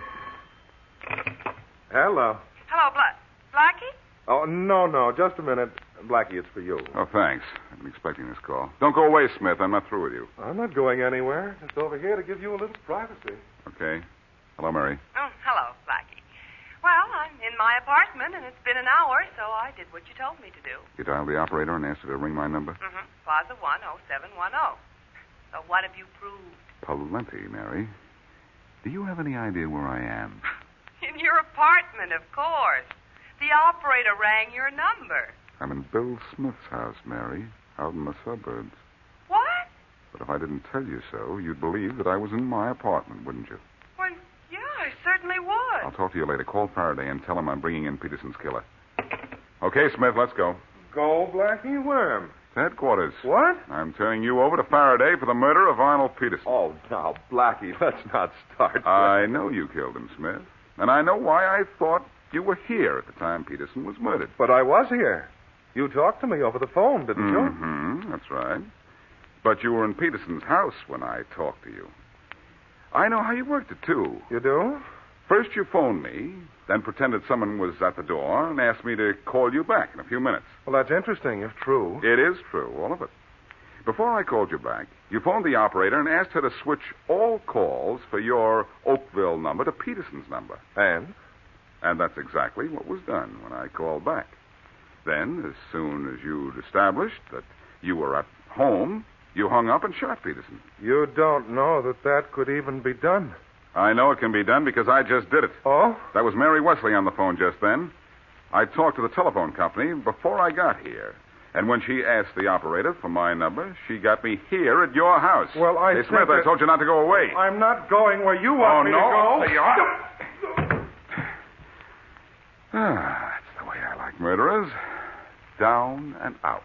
Hello. Hello, Blackie? Oh, no, just a minute. Blackie, it's for you. Oh, thanks. I've been expecting this call. Don't go away, Smith. I'm not through with you. I'm not going anywhere. Just over here to give you a little privacy. Okay. Hello, Mary. Oh, hello, Blackie. Well, I'm in my apartment, and it's been an hour, so I did what you told me to do. You dialed the operator and asked her to ring my number? Plaza 10710. So what have you proved? Plenty, Mary. Do you have any idea where I am? In your apartment, of course. The operator rang your number. I'm in Bill Smith's house, Mary, out in the suburbs. What? But if I didn't tell you so, you'd believe that I was in my apartment, wouldn't you? Well, yeah, I certainly would. I'll talk to you later. Call Faraday and tell him I'm bringing in Peterson's killer. Okay, Smith, let's go. Go, Blackie? Where? Headquarters. What? I'm turning you over to Faraday for the murder of Arnold Peterson. Oh, now, Blackie, let's not start. I know you killed him, Smith. And I know why I thought you were here at the time Peterson was murdered. But I was here. You talked to me over the phone, didn't you? Mm-hmm, that's right. But you were in Peterson's house when I talked to you. I know how you worked it, too. You do? First you phoned me, then pretended someone was at the door and asked me to call you back in a few minutes. Well, that's interesting, if true. It is true, all of it. Before I called you back, you phoned the operator and asked her to switch all calls for your Oakville number to Peterson's number. And? And that's exactly what was done when I called back. Then, as soon as you'd established that you were at home, you hung up and shot Peterson. You don't know that could even be done. I know it can be done because I just did it. Oh? That was Mary Wesley on the phone just then. I talked to the telephone company before I got here. And when she asked the operator for my number, she got me here at your house. Well, Hey, Smith, I told you not to go away. I'm not going where you want me to go. You are. That's the way I like murderers. Down and out.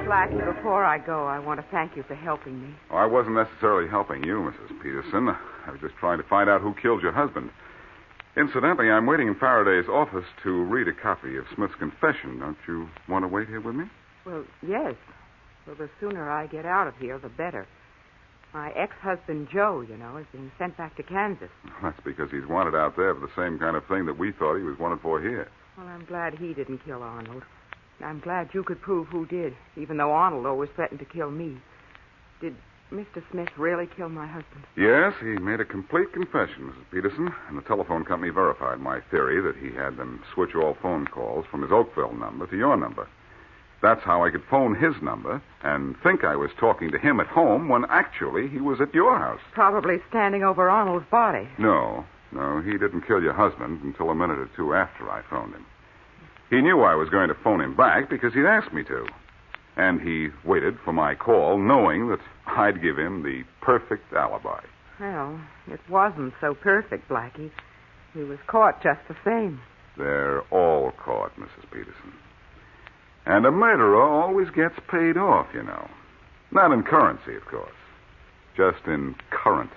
Blackie, before I go, I want to thank you for helping me. Oh, I wasn't necessarily helping you, Mrs. Peterson. I was just trying to find out who killed your husband. Incidentally, I'm waiting in Faraday's office to read a copy of Smith's confession. Don't you want to wait here with me? Well, yes. Well, the sooner I get out of here, the better. My ex-husband, Joe, is being sent back to Kansas. That's because he's wanted out there for the same kind of thing that we thought he was wanted for here. Well, I'm glad he didn't kill Arnold. I'm glad you could prove who did, even though Arnold always threatened to kill me. Did Mr. Smith really kill my husband? Yes, he made a complete confession, Mrs. Peterson, and the telephone company verified my theory that he had them switch all phone calls from his Oakville number to your number. That's how I could phone his number and think I was talking to him at home when actually he was at your house. Probably standing over Arnold's body. No, he didn't kill your husband until a minute or two after I phoned him. He knew I was going to phone him back because he'd asked me to. And he waited for my call, knowing that I'd give him the perfect alibi. Well, it wasn't so perfect, Blackie. He was caught just the same. They're all caught, Mrs. Peterson. And a murderer always gets paid off, Not in currency, of course. Just in current.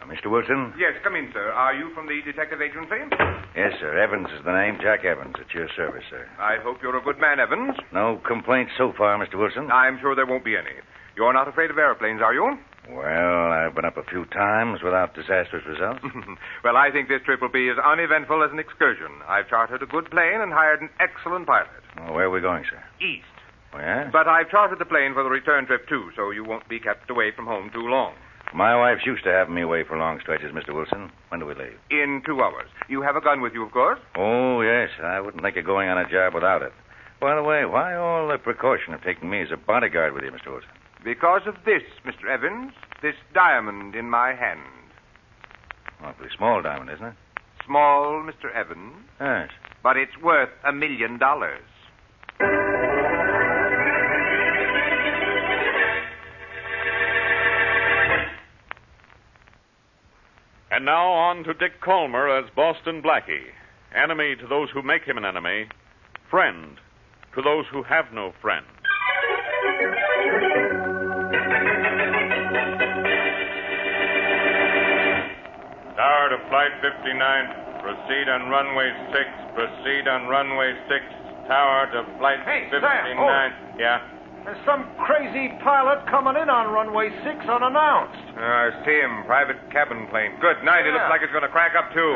Mr. Wilson? Yes, come in, sir. Are you from the detective agency? Yes, sir. Evans is the name. Jack Evans. At your service, sir. I hope you're a good man, Evans. No complaints so far, Mr. Wilson. I'm sure there won't be any. You're not afraid of airplanes, are you? Well, I've been up a few times without disastrous results. Well, I think this trip will be as uneventful as an excursion. I've chartered a good plane and hired an excellent pilot. Well, where are we going, sir? East. Oh, yeah? But I've chartered the plane for the return trip, too, so you won't be kept away from home too long. My wife's used to having me away for long stretches, Mr. Wilson. When do we leave? In 2 hours. You have a gun with you, of course? Oh, yes. I wouldn't think of going on a job without it. By the way, why all the precaution of taking me as a bodyguard with you, Mr. Wilson? Because of this, Mr. Evans. This diamond in my hand. Awfully small diamond, isn't it? Small, Mr. Evans. Yes. But it's worth $1 million. And now on to Dick Colmer as Boston Blackie. Enemy to those who make him an enemy. Friend to those who have no friend. Tower to Flight 59. Proceed on runway 6. Proceed on runway 6. Tower to flight Hey, 59. Sam, hold it. Yeah? There's some crazy pilot coming in on runway 6 unannounced. I see him. Private cabin plane. Good night. He looks like it's going to crack up, too.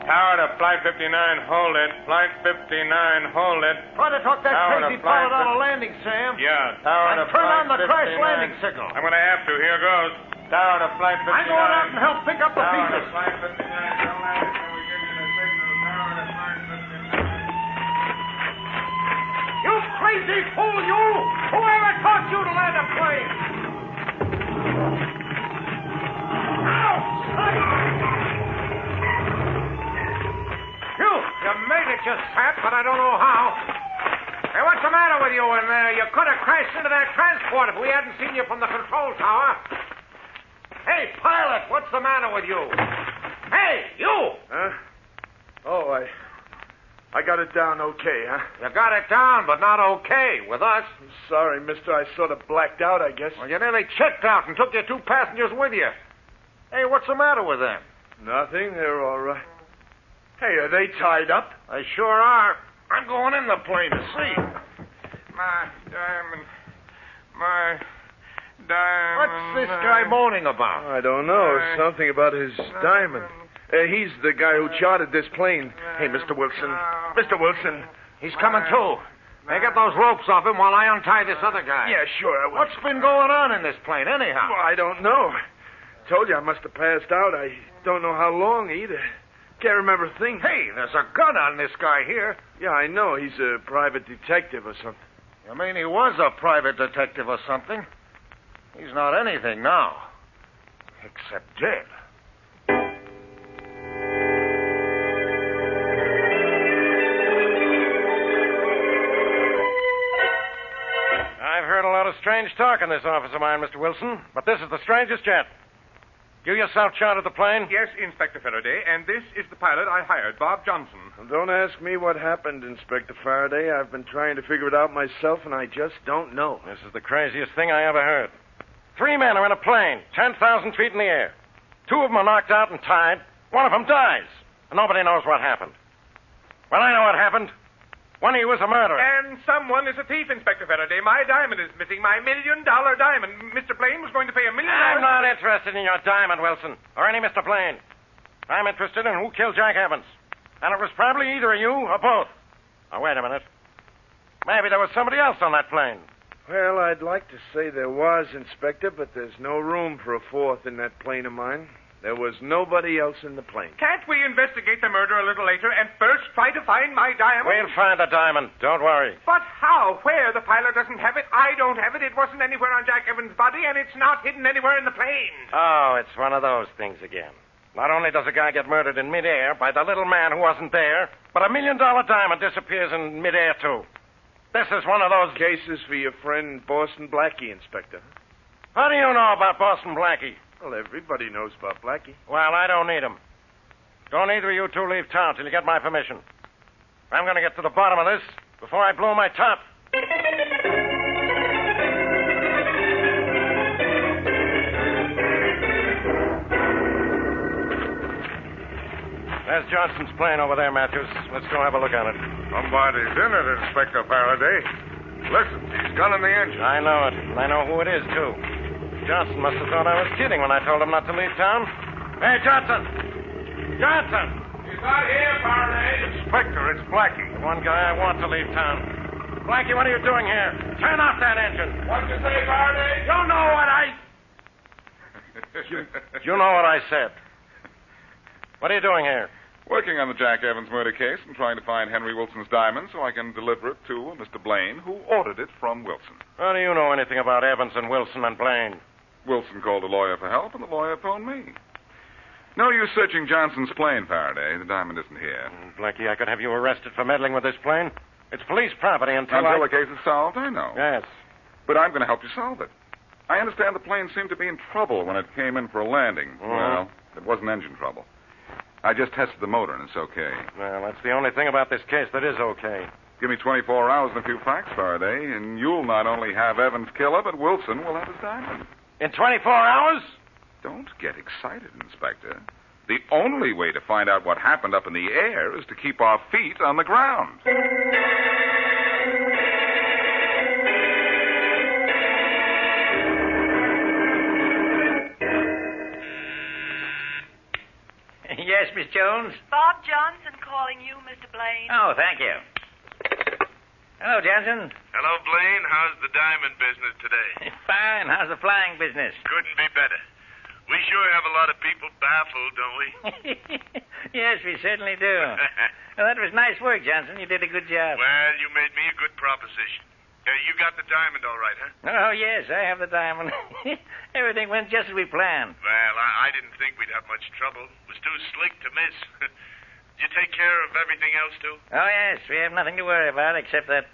Tower to flight 59, hold it. Flight 59, hold it. Try to talk that Tower crazy to flight pilot out of landing, Sam. Yeah, tower And to turn flight on the 59. crash landing signal. I'm going to have to. Here goes. Tower to flight 59. I'm going out and help pick up the Tower pieces. to flight 59, don't land until we give you the signal. Tower to flight 59. You crazy fool, you! Whoever taught you to land a plane? You made it, you sap, but I don't know how. Hey, what's the matter with you in there? You could have crashed into that transport if we hadn't seen you from the control tower. Hey, pilot, what's the matter with you? Hey, you! Huh? Oh, I got it down okay, huh? You got it down, but not okay with us. I'm sorry, mister. I sort of blacked out, I guess. Well, you nearly checked out and took your 2 passengers with you. Hey, what's the matter with them? Nothing. They're all right. Hey, are they tied up? They sure are. I'm going in the plane to see. My diamond. My diamond. What's this guy moaning about? I don't know. Something about his diamond. He's the guy who chartered this plane. Hey, Mr. Wilson. Mr. Wilson. He's coming too. Hey, get those ropes off him while I untie this other guy. Yeah, sure. I will. What's been going on in this plane, anyhow? Well, I don't know. Told you I must have passed out. I don't know how long either. Can't remember a thing. Hey, there's a gun on this guy here. Yeah, I know. He's a private detective or something. You mean he was a private detective or something? He's not anything now. Except dead. I've heard a lot of strange talk in this office of mine, Mr. Wilson, but this is the strangest yet. You yourself chartered the plane? Yes, Inspector Faraday, and this is the pilot I hired, Bob Johnson. Well, don't ask me what happened, Inspector Faraday. I've been trying to figure it out myself, and I just don't know. This is the craziest thing I ever heard. 3 men are in a plane, 10,000 feet in the air. 2 of them are knocked out and tied. 1 of them dies. And nobody knows what happened. Well, I know what happened. One of you was a murderer. And someone is a thief, Inspector Faraday. My diamond is missing. My $1 million diamond. Mr. Blaine was going to pay $1 million. I'm not interested in your diamond, Wilson, or any Mr. Blaine. I'm interested in who killed Jack Evans. And it was probably either of you or both. Now, wait a minute. Maybe there was somebody else on that plane. Well, I'd like to say there was, Inspector, but there's no room for a 4th in that plane of mine. There was nobody else in the plane. Can't we investigate the murder a little later and first try to find my diamond? We'll find the diamond. Don't worry. But how? Where? The pilot doesn't have it. I don't have it. It wasn't anywhere on Jack Evans' body, and it's not hidden anywhere in the plane. Oh, it's one of those things again. Not only does a guy get murdered in midair by the little man who wasn't there, but $1 million diamond disappears in midair, too. This is one of those cases for your friend Boston Blackie, Inspector. How do you know about Boston Blackie? Well, everybody knows about Blackie. Well, I don't need him. Don't either of you 2 leave town till you get my permission. I'm going to get to the bottom of this before I blow my top. There's Johnson's plane over there, Matthews. Let's go have a look at it. Somebody's in it, Inspector Faraday. Listen, he's gunning the engine. I know it, and I know who it is, too. Johnson must have thought I was kidding when I told him not to leave town. Hey, Johnson! Johnson! He's not here, Faraday. Inspector, it's Blackie. The one guy I want to leave town. Blackie, what are you doing here? Turn off that engine. What'd you say, Faraday? You know what I... You know what I said. What are you doing here? Working on the Jack Evans murder case and trying to find Henry Wilson's diamond so I can deliver it to Mr. Blaine, who ordered it from Wilson. How do you know anything about Evans and Wilson and Blaine? Wilson called a lawyer for help, and the lawyer phoned me. No use searching Johnson's plane, Faraday. The diamond isn't here. Blackie, I could have you arrested for meddling with this plane. It's police property until the case is solved, I know. Yes. But I'm going to help you solve it. I understand the plane seemed to be in trouble when it came in for a landing. Well, it wasn't engine trouble. I just tested the motor, and it's okay. Well, that's the only thing about this case that is okay. Give me 24 hours and a few facts, Faraday, and you'll not only have Evans' killer, but Wilson will have his diamond. In 24 hours? Don't get excited, Inspector. The only way to find out what happened up in the air is to keep our feet on the ground. Miss Jones? Bob Johnson calling you, Mr. Blaine. Oh, thank you. Hello, Johnson. Hello, Blaine. How's the diamond business today? Fine. How's the flying business? Couldn't be better. We sure have a lot of people baffled, don't we? Yes, we certainly do. Well, that was nice work, Johnson. You did a good job. Well, you made me a good proposition. You got the diamond all right, huh? Oh, yes, I have the diamond. Everything went just as we planned. Well, I didn't think we'd have much trouble. It was too slick to miss. Did you take care of everything else, too? Oh, yes, we have nothing to worry about except that,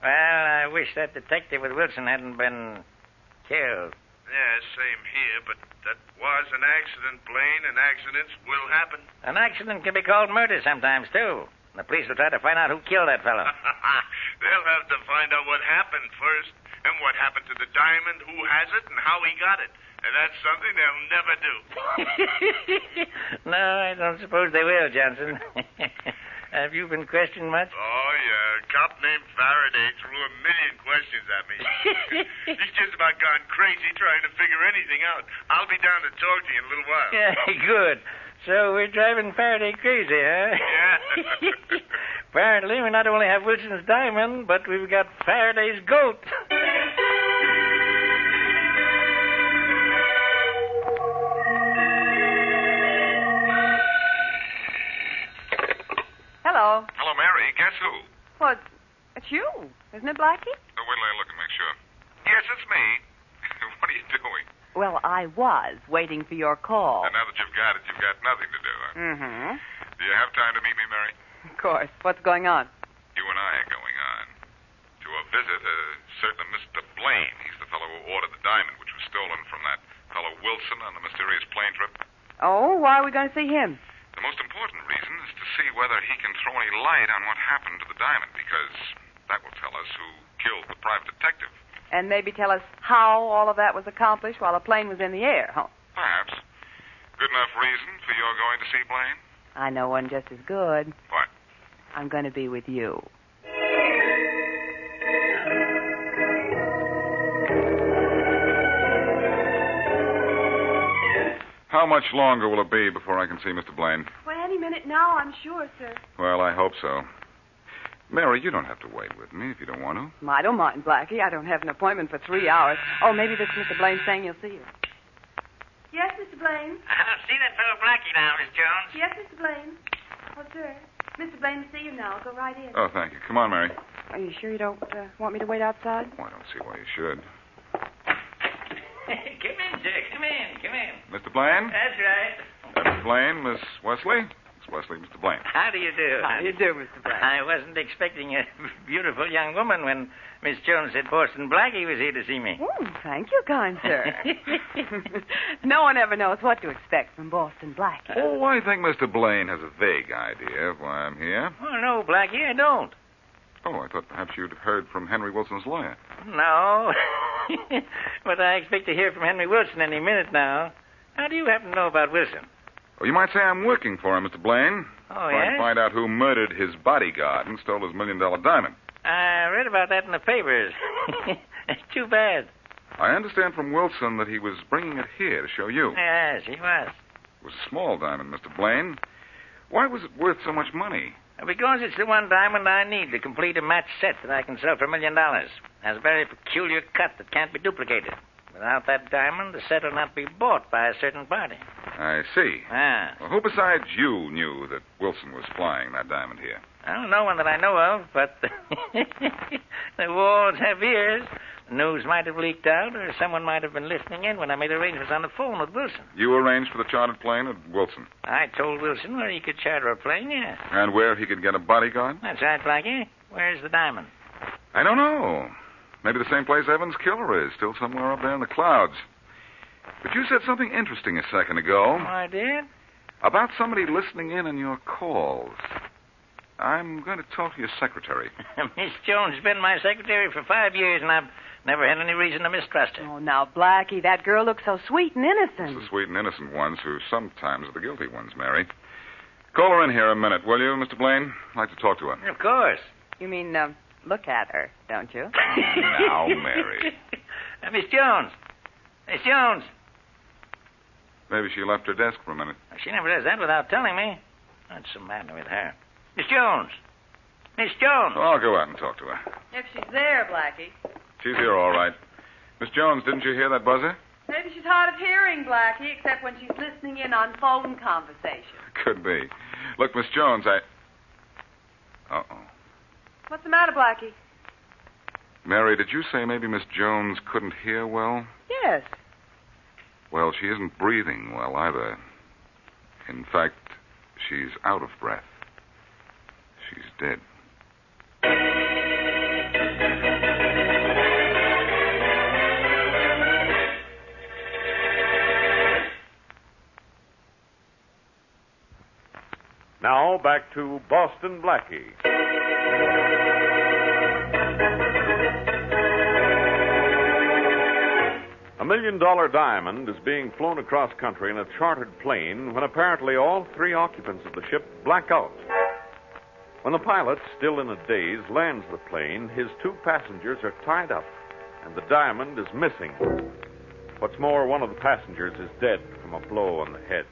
well, I wish that detective with Wilson hadn't been killed. Yeah, same here, but that was an accident, Blaine, and accidents will happen. An accident can be called murder sometimes, too. The police will try to find out who killed that fellow. They'll have to find out what happened first, and what happened to the diamond, who has it, and how he got it. And that's something they'll never do. No, I don't suppose they will, Johnson. Have you been questioned much? Oh, yeah. A cop named Faraday threw a million questions at me. He's just about gone crazy trying to figure anything out. I'll be down to talk to you in a little while. Yeah, good. So we're driving Faraday crazy, huh? Yeah. Apparently, we not only have Wilson's diamond, but we've got Faraday's goat. Hello. Hello, Mary. Guess who? What? It's you, isn't it, Blackie? Oh, wait till I look and make sure. Yes, it's me. What are you doing? Well, I was waiting for your call. And now that you've got it, you've got nothing to do, huh? Mm-hmm. Do you have time to meet me, Mary? Of course. What's going on? You and I are going on to a visit a certain Mr. Blaine. He's the fellow who ordered the diamond, which was stolen from that fellow Wilson on the mysterious plane trip. Oh, why are we going to see him? The most important reason is to see whether he can throw any light on what happened to the diamond, because that will tell us who killed the private detective. And maybe tell us how all of that was accomplished while a plane was in the air, huh? Perhaps. Good enough reason for your going to see Blaine? I know one just as good. What? I'm going to be with you. How much longer will it be before I can see Mr. Blaine? Well, any minute now, I'm sure, sir. Well, I hope so. Mary, you don't have to wait with me if you don't want to. I don't mind, Blackie. I don't have an appointment for 3 hours. Oh, maybe this Mr. Blaine saying you'll see you. Yes, Mr. Blaine? See that fellow Blackie now, Miss Jones? Yes, Mr. Blaine. Oh, sir. Mr. Blaine will see you now. Go right in. Oh, thank you. Come on, Mary. Are you sure you don't want me to wait outside? Oh, I don't see why you should. Come in, sir. Come in. Mr. Blaine? That's right. Miss Blaine, Miss Wesley? Miss Wesley, Mr. Blaine. How do you do? How do you do, Mr. Blaine? I wasn't expecting a beautiful young woman when Miss Jones said Boston Blackie was here to see me. Oh, thank you, kind sir. No one ever knows what to expect from Boston Blackie. Oh, I think Mr. Blaine has a vague idea of why I'm here. Oh, no, Blackie, I don't. Oh, I thought perhaps you'd heard from Henry Wilson's lawyer. No. But I expect to hear from Henry Wilson any minute now. How do you happen to know about Wilson? Well, you might say I'm working for him, Mr. Blaine. Oh, trying yes? to find out who murdered his bodyguard and stole his $1 million diamond. I read about that in the papers. It's too bad. I understand from Wilson that he was bringing it here to show you. Yes, he was. It was a small diamond, Mr. Blaine. Why was it worth so much money? Because it's the one diamond I need to complete a match set that I can sell for $1 million. It has a very peculiar cut that can't be duplicated. Without that diamond, the set will not be bought by a certain party. I see. Ah. Well, who besides you knew that Wilson was flying that diamond here? Well, no one that I know of, but the walls have ears. The news might have leaked out, or someone might have been listening in when I made arrangements on the phone with Wilson. You arranged for the chartered plane at Wilson? I told Wilson where he could charter a plane, yes. And where he could get a bodyguard? That's right, Blackie. Where's the diamond? I don't know. Maybe the same place Evans' killer is, still somewhere up there in the clouds. But you said something interesting a second ago. Oh, I did? About somebody listening in on your calls. I'm going to talk to your secretary. Miss Jones has been my secretary for 5 years, and I've never had any reason to mistrust her. Oh, now, Blackie, that girl looks so sweet and innocent. It's the sweet and innocent ones who sometimes are the guilty ones, Mary. Call her in here a minute, will you, Mr. Blaine? I'd like to talk to her. Of course. You mean, look at her, don't you? Now, Mary. Miss Jones. Miss Jones. Maybe she left her desk for a minute. She never does that without telling me. What's the matter with her? Miss Jones! Miss Jones! Well, I'll go out and talk to her. If she's there, Blackie. She's here, all right. Miss Jones, didn't you hear that buzzer? Maybe she's hard of hearing, Blackie, except when she's listening in on phone conversation. Could be. Look, Miss Jones, Uh-oh. What's the matter, Blackie? Mary, did you say maybe Miss Jones couldn't hear well? Yes. Well, she isn't breathing well either. In fact, she's out of breath. She's dead. Now, back to Boston Blackie. $1 million diamond is being flown across country in a chartered plane when apparently all three occupants of the ship black out. When the pilot, still in a daze, lands the plane, his two passengers are tied up, and the diamond is missing. What's more, one of the passengers is dead from a blow on the head.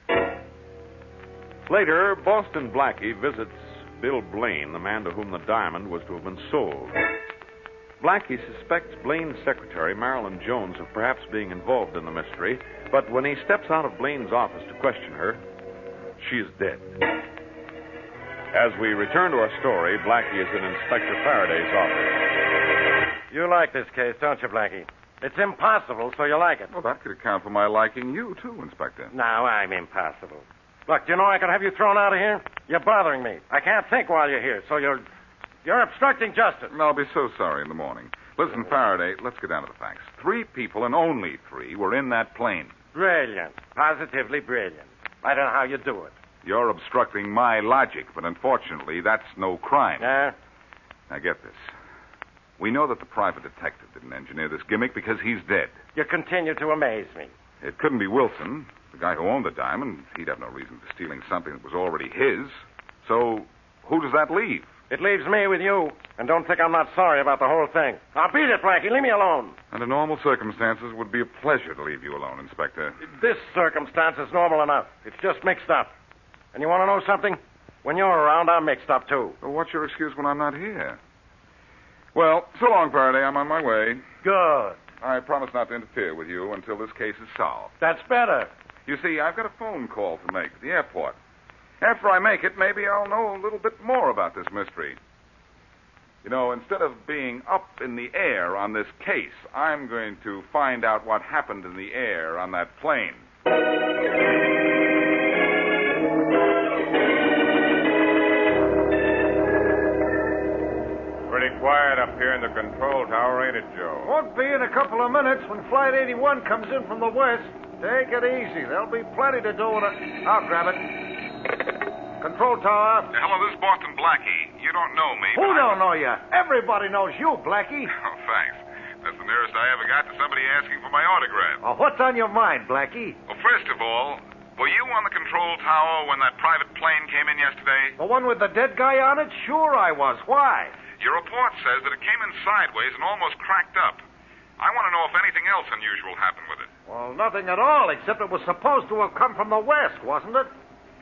Later, Boston Blackie visits Bill Blaine, the man to whom the diamond was to have been sold. Blackie suspects Blaine's secretary, Marilyn Jones, of perhaps being involved in the mystery, but when he steps out of Blaine's office to question her, she is dead. As we return to our story, Blackie is in Inspector Faraday's office. You like this case, don't you, Blackie? It's impossible, so you like it. Well, that could account for my liking you, too, Inspector. No, I'm impossible. Look, do you know I could have you thrown out of here? You're bothering me. I can't think while you're here, so you're obstructing justice. I'll be so sorry in the morning. Listen, Faraday, let's get down to the facts. 3 people, and only 3, were in that plane. Brilliant. Positively brilliant. I don't know how you do it. You're obstructing my logic, but unfortunately, that's no crime. Yeah? Now, get this. We know that the private detective didn't engineer this gimmick because he's dead. You continue to amaze me. It couldn't be Wilson, the guy who owned the diamond. He'd have no reason for stealing something that was already his. So, who does that leave? It leaves me with you. And don't think I'm not sorry about the whole thing. Now, beat it, Blackie. Leave me alone. Under normal circumstances, it would be a pleasure to leave you alone, Inspector. This circumstance is normal enough. It's just mixed up. And you want to know something? When you're around, I'm mixed up, too. Well, what's your excuse when I'm not here? Well, so long, Faraday. I'm on my way. Good. I promise not to interfere with you until this case is solved. That's better. You see, I've got a phone call to make at the airport. After I make it, maybe I'll know a little bit more about this mystery. You know, instead of being up in the air on this case, I'm going to find out what happened in the air on that plane. Pretty quiet up here in the control tower, ain't it, Joe? Won't be in a couple of minutes when Flight 81 comes in from the west. Take it easy. There'll be plenty to do in it. I'll grab it. Control tower. Hello, this is Boston Blackie. You don't know me. Who don't know you? Everybody knows you, Blackie. Oh, thanks. That's the nearest I ever got to somebody asking for my autograph. Oh, what's on your mind, Blackie? Well, first of all, were you on the control tower when that private plane came in yesterday? The one with the dead guy on it? Sure I was. Why? Your report says that it came in sideways and almost cracked up. I want to know if anything else unusual happened with it. Well, nothing at all, except it was supposed to have come from the west, wasn't it?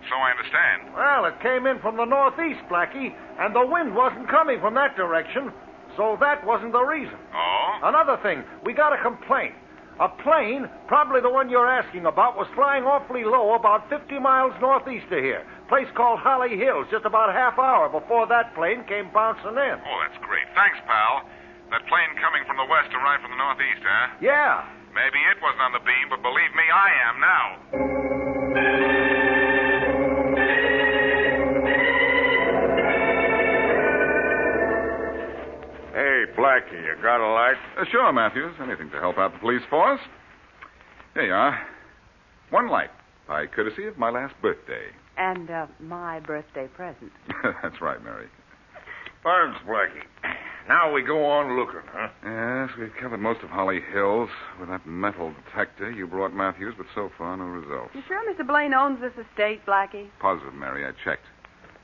So I understand. Well, it came in from the northeast, Blackie, and the wind wasn't coming from that direction, so that wasn't the reason. Oh? Another thing, we got a complaint. A plane, probably the one you're asking about, was flying awfully low about 50 miles northeast of here. Place called Holly Hills, just about a half hour before that plane came bouncing in. Oh, that's great. Thanks, pal. That plane coming from the west arrived from the northeast, huh? Yeah. Maybe it wasn't on the beam, but believe me, I am now. Hey, Blackie, you got a light? Sure, Matthews. Anything to help out the police force. Here you are. One light, by courtesy of my last birthday. And my birthday present. That's right, Mary. Thanks, Blackie. Now we go on looking, huh? Yes, we've covered most of Holly Hills with that metal detector you brought, Matthews, but so far no results. You sure Mr. Blaine owns this estate, Blackie? Positive, Mary. I checked.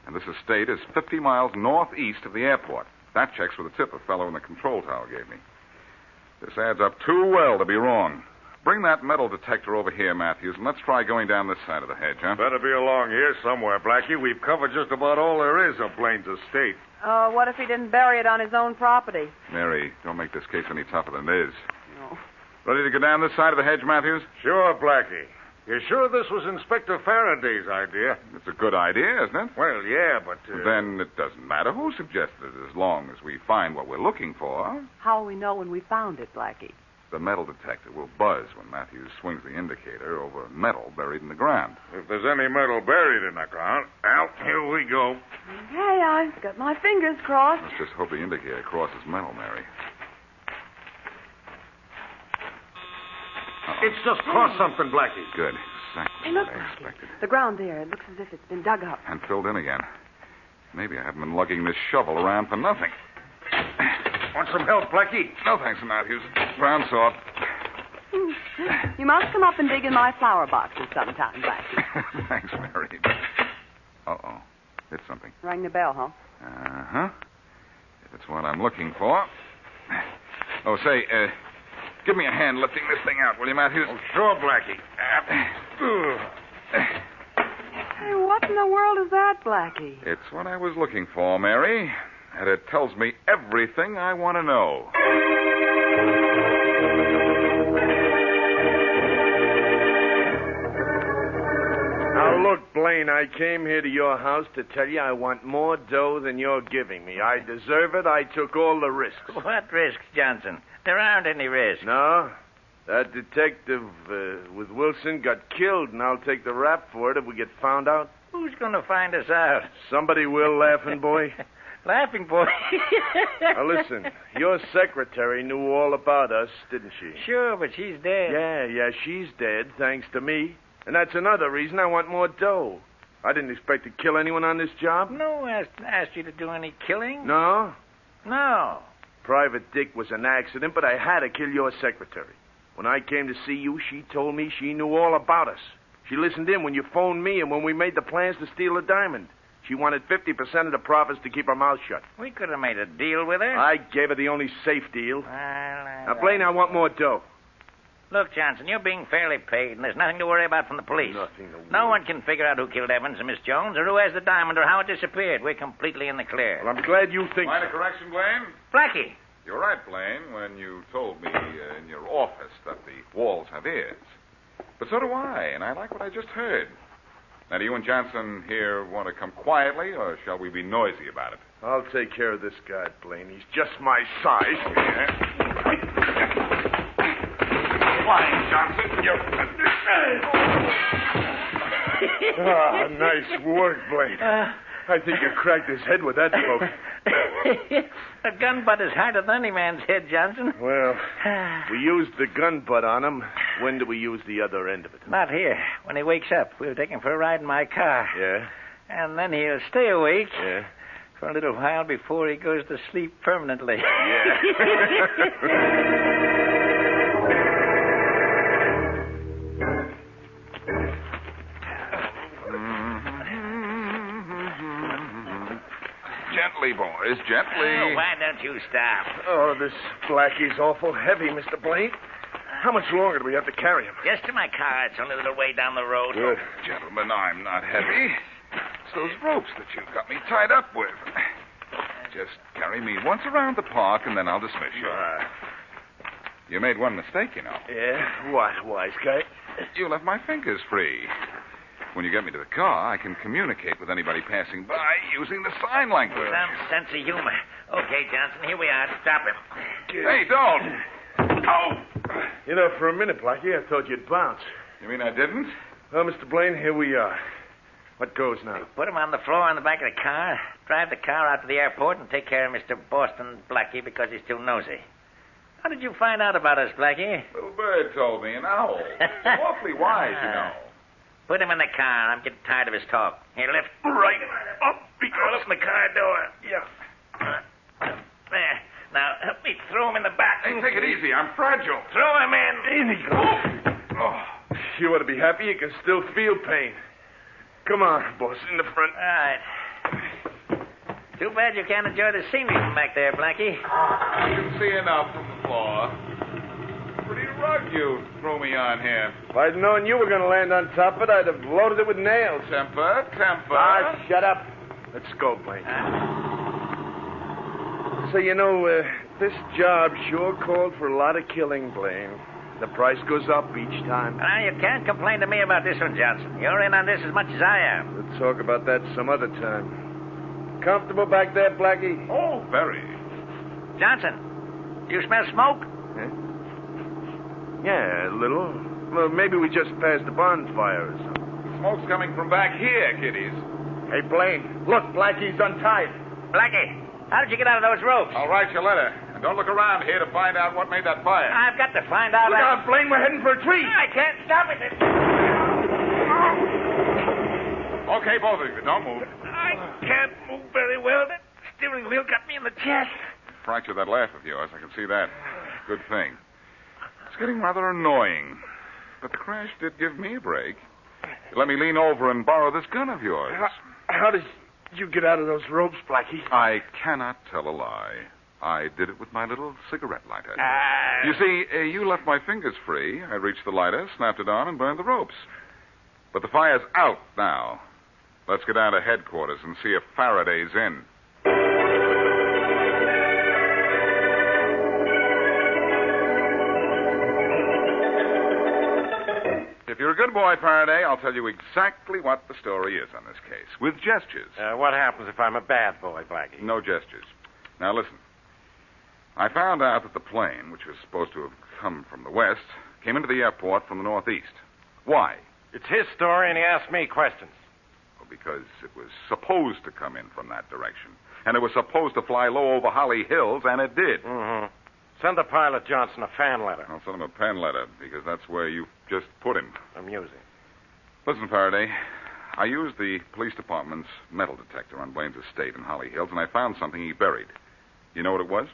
And this estate is 50 miles northeast of the airport. That checks with the tip a fellow in the control tower gave me. This adds up too well to be wrong. Bring that metal detector over here, Matthews, and let's try going down this side of the hedge, huh? Better be along here somewhere, Blackie. We've covered just about all there is of Blaine's estate. What if he didn't bury it on his own property? Mary, don't make this case any tougher than it is. No. Ready to go down this side of the hedge, Matthews? Sure, Blackie. You sure this was Inspector Faraday's idea? It's a good idea, isn't it? Well, yeah, but... Then it doesn't matter who suggested it as long as we find what we're looking for. How will we know when we found it, Blackie? The metal detector will buzz when Matthews swings the indicator over metal buried in the ground. If there's any metal buried in the ground, out, here we go. Okay, I've got my fingers crossed. Let's just hope the indicator crosses metal, Mary. It's just crossed something, Blackie. Good. Exactly Hey, look, what I Blackie. expected. The ground there, it looks as if it's been dug up. And filled in again. Maybe I haven't been lugging this shovel around for nothing. Want some help, Blackie? No, thanks, Matthews. Ground's soft. You must come up and dig in my flower boxes sometime, Blackie. Thanks, Mary. Uh-oh. Hit something. Rang the bell, huh? Uh-huh. If it's what I'm looking for. Oh, say, give me a hand lifting this thing out, will you, Matthews? Oh, sure, Blackie. Hey, what in the world is that, Blackie? It's what I was looking for, Mary. And it tells me everything I want to know. Now, look, Blaine, I came here to your house to tell you I want more dough than you're giving me. I deserve it. I took all the risks. What risks, Johnson? There aren't any risks. No? That detective with Wilson got killed, and I'll take the rap for it if we get found out. Who's going to find us out? Somebody will, Laughing Boy. Laughing Boy? Now, listen, your secretary knew all about us, didn't she? Sure, but she's dead. Yeah, she's dead, thanks to me. And that's another reason I want more dough. I didn't expect to kill anyone on this job. No, asked you to do any killing. No? No. Private Dick was an accident, but I had to kill your secretary. When I came to see you, she told me she knew all about us. She listened in when you phoned me and when we made the plans to steal the diamond. She wanted 50% of the profits to keep her mouth shut. We could have made a deal with her. I gave her the only safe deal. Now, Blaine, I want more dough. Look, Johnson, you're being fairly paid, and there's nothing to worry about from the police. Nothing to worry. No one can figure out who killed Evans and Miss Jones, or who has the diamond, or how it disappeared. We're completely in the clear. Well, I'm glad you think Mind so. a correction, Blaine? Blackie. You're right, Blaine, when you told me in your office that the walls have ears. But so do I, and I like what I just heard. Now, do you and Johnson here want to come quietly, or shall we be noisy about it? I'll take care of this guy, Blaine. He's just my size. Flying, Johnson. You're... Nice work, Blaine. I think you cracked his head with that poke. A gun butt is harder than any man's head, Johnson. Well, we used the gun butt on him. When do we use the other end of it? Not here. When he wakes up, we'll take him for a ride in my car. Yeah? And then he'll stay awake. Yeah? For a little while before he goes to sleep permanently. Yeah. Gently, boys, gently. Oh, why don't you stop? Oh, this Blackie's awful heavy, Mr. Blaine. How much longer do we have to carry him? Just to my car. It's only a little way down the road. Good. Gentlemen, I'm not heavy. It's those ropes that you got me tied up with. Just carry me once around the park, and then I'll dismiss you. You made one mistake, you know. Yeah? What, wise guy? You left my fingers free. When you get me to the car, I can communicate with anybody passing by using the sign language. Some sense of humor. Okay, Johnson, here we are. Stop him. Hey, don't! Oh! You know, for a minute, Blackie, I thought you'd bounce. You mean I didn't? Well, Mr. Blaine, here we are. What goes now? Put him on the floor in the back of the car, drive the car out to the airport, and take care of Mr. Boston Blackie because he's too nosy. How did you find out about us, Blackie? Little bird told me, an owl. Awfully wise, you know. Put him in the car. I'm getting tired of his talk. Here, lift right up. Open the car door. Yeah. There. Now, help me throw him in the back. Hey, take it easy. I'm fragile. Throw him in. In he goes. Oh, you ought to be happy you can still feel pain. Come on, boss, in the front. All right. Too bad you can't enjoy the scenery from back there, Blackie. I can see enough from the floor. Pretty rug you threw me on here. If I'd known you were going to land on top of it, I'd have loaded it with nails. Temper. Ah, shut up. Let's go, Blaine. So, this job sure called for a lot of killing, Blaine. The price goes up each time. You can't complain to me about this one, Johnson. You're in on this as much as I am. We'll talk about that some other time. Comfortable back there, Blackie? Oh, very. Johnson, do you smell smoke? Huh? Yeah, a little. Well, maybe we just passed the bonfire or something. Smoke's coming from back here, kiddies. Hey, Blaine, look, Blackie's untied. Blackie, how did you get out of those ropes? I'll write your letter. And don't look around here to find out what made that fire. I've got to find out. Look out, Blaine, we're heading for a tree. I can't stop it. Okay, both of you, don't move. I can't move very well. That steering wheel got me in the chest. Fractured that laugh of yours. I can see that. Good thing. It's getting rather annoying. But the crash did give me a break. You let me lean over and borrow this gun of yours. How did you get out of those ropes, Blackie? I cannot tell a lie. I did it with my little cigarette lighter. You see, you left my fingers free. I reached the lighter, snapped it on, and burned the ropes. But the fire's out now. Let's get down to headquarters and see if Faraday's in. If you're a good boy, Faraday, I'll tell you exactly what the story is on this case, with gestures. What happens if I'm a bad boy, Blackie? No gestures. Now, listen. I found out that the plane, which was supposed to have come from the west, came into the airport from the northeast. Why? It's his story, and he asked me questions. Well, because it was supposed to come in from that direction. And it was supposed to fly low over Holly Hills, and it did. Mm-hmm. Send the pilot Johnson a fan letter. I'll send him a pen letter, because that's where you just put him. Amusing. Listen, Faraday, I used the police department's metal detector on Blaine's estate in Holly Hills, and I found something he buried. You know what it was?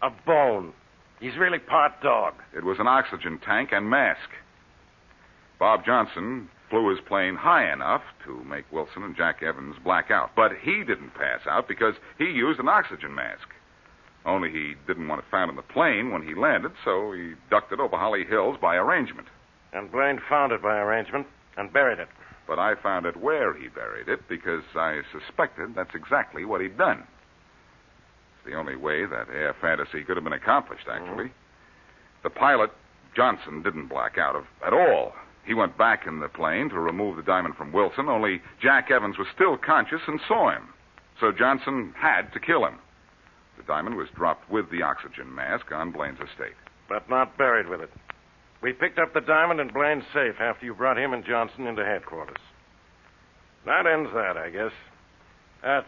A bone. He's really part dog. It was an oxygen tank and mask. Bob Johnson flew his plane high enough to make Wilson and Jack Evans black out. But he didn't pass out because he used an oxygen mask. Only he didn't want it found in the plane when he landed, so he ducked it over Holly Hills by arrangement. And Blaine found it by arrangement and buried it. But I found it where he buried it because I suspected that's exactly what he'd done. It's the only way that air fantasy could have been accomplished, actually. The pilot, Johnson, didn't black out at all. He went back in the plane to remove the diamond from Wilson, only Jack Evans was still conscious and saw him. So Johnson had to kill him. The diamond was dropped with the oxygen mask on Blaine's estate. But not buried with it. We picked up the diamond in Blaine's safe after you brought him and Johnson into headquarters. That ends that, I guess.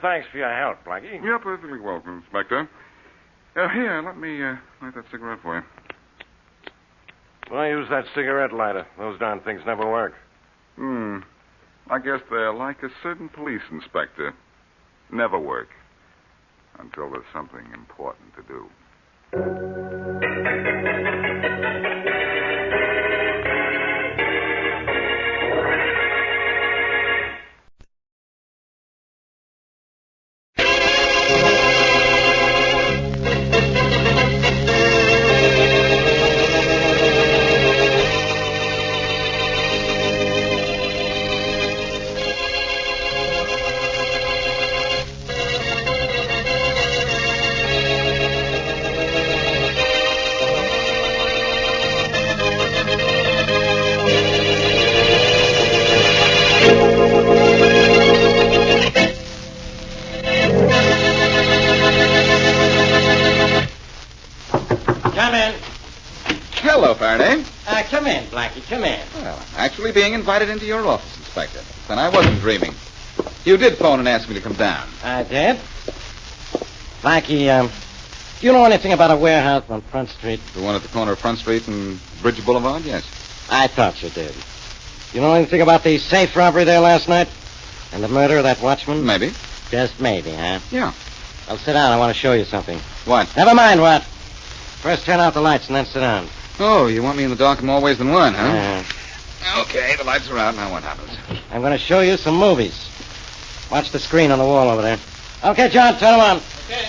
Thanks for your help, Blackie. You're perfectly welcome, Inspector. Here, let me light that cigarette for you. Why use that cigarette lighter? Those darn things never work. I guess they're like a certain police inspector. Never work. Until there's something important to do. Faraday. Come in, Blackie, come in. Well, I'm actually being invited into your office, Inspector. Then I wasn't dreaming. You did phone and ask me to come down. I did. Blackie, do you know anything about a warehouse on Front Street? The one at the corner of Front Street and Bridge Boulevard? Yes. I thought you did. You know anything about the safe robbery there last night? And the murder of that watchman? Maybe. Just maybe, huh? Yeah. Well, sit down. I want to show you something. What? Never mind what. First turn out the lights and then sit down. Oh, you want me in the dark in more ways than one, huh? Okay, the lights are out. Now what happens? I'm going to show you some movies. Watch the screen on the wall over there. Okay, John, turn them on. Okay.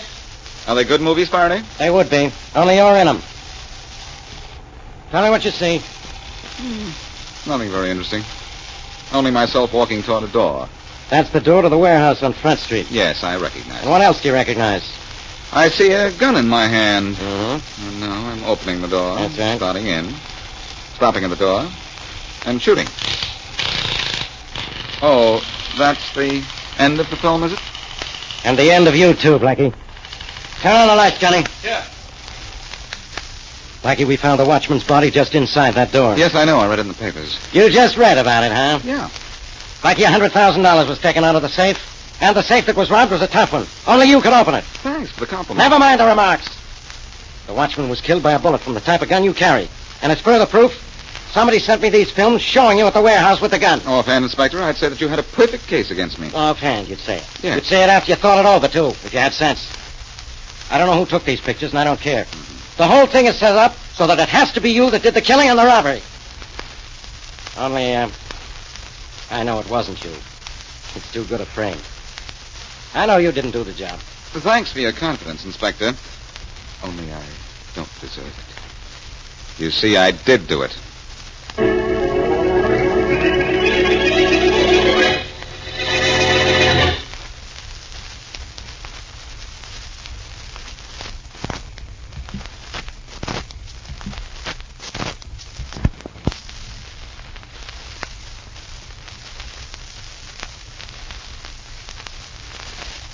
Are they good movies, Faraday? They would be. Only you're in them. Tell me what you see. Nothing very interesting. Only myself walking toward a door. That's the door to the warehouse on Front Street. Yes, I recognize And what else do you recognize? I see a gun in my hand. Mm-hmm. And now I'm opening the door. That's right. Starting in. Stopping at the door. And shooting. Oh, that's the end of the film, is it? And the end of you, too, Blackie. Turn on the lights, Johnny. Yeah. Blackie, we found the watchman's body just inside that door. Yes, I know. I read it in the papers. You just read about it, huh? Yeah. Blackie, $100,000 was taken out of the safe, and the safe that was robbed was a tough one. Only you could open it. Thanks for the compliment. Never mind the remarks. The watchman was killed by a bullet from the type of gun you carry. And as further proof, somebody sent me these films showing you at the warehouse with the gun. Offhand, Inspector, I'd say that you had a perfect case against me. Offhand, you'd say it. Yes. You'd say it after you thought it over, too, if you had sense. I don't know who took these pictures, and I don't care. The whole thing is set up so that it has to be you that did the killing and the robbery. Only, I know it wasn't you. It's too good a frame. I know you didn't do the job. Thanks for your confidence, Inspector. Only I don't deserve it. You see, I did do it.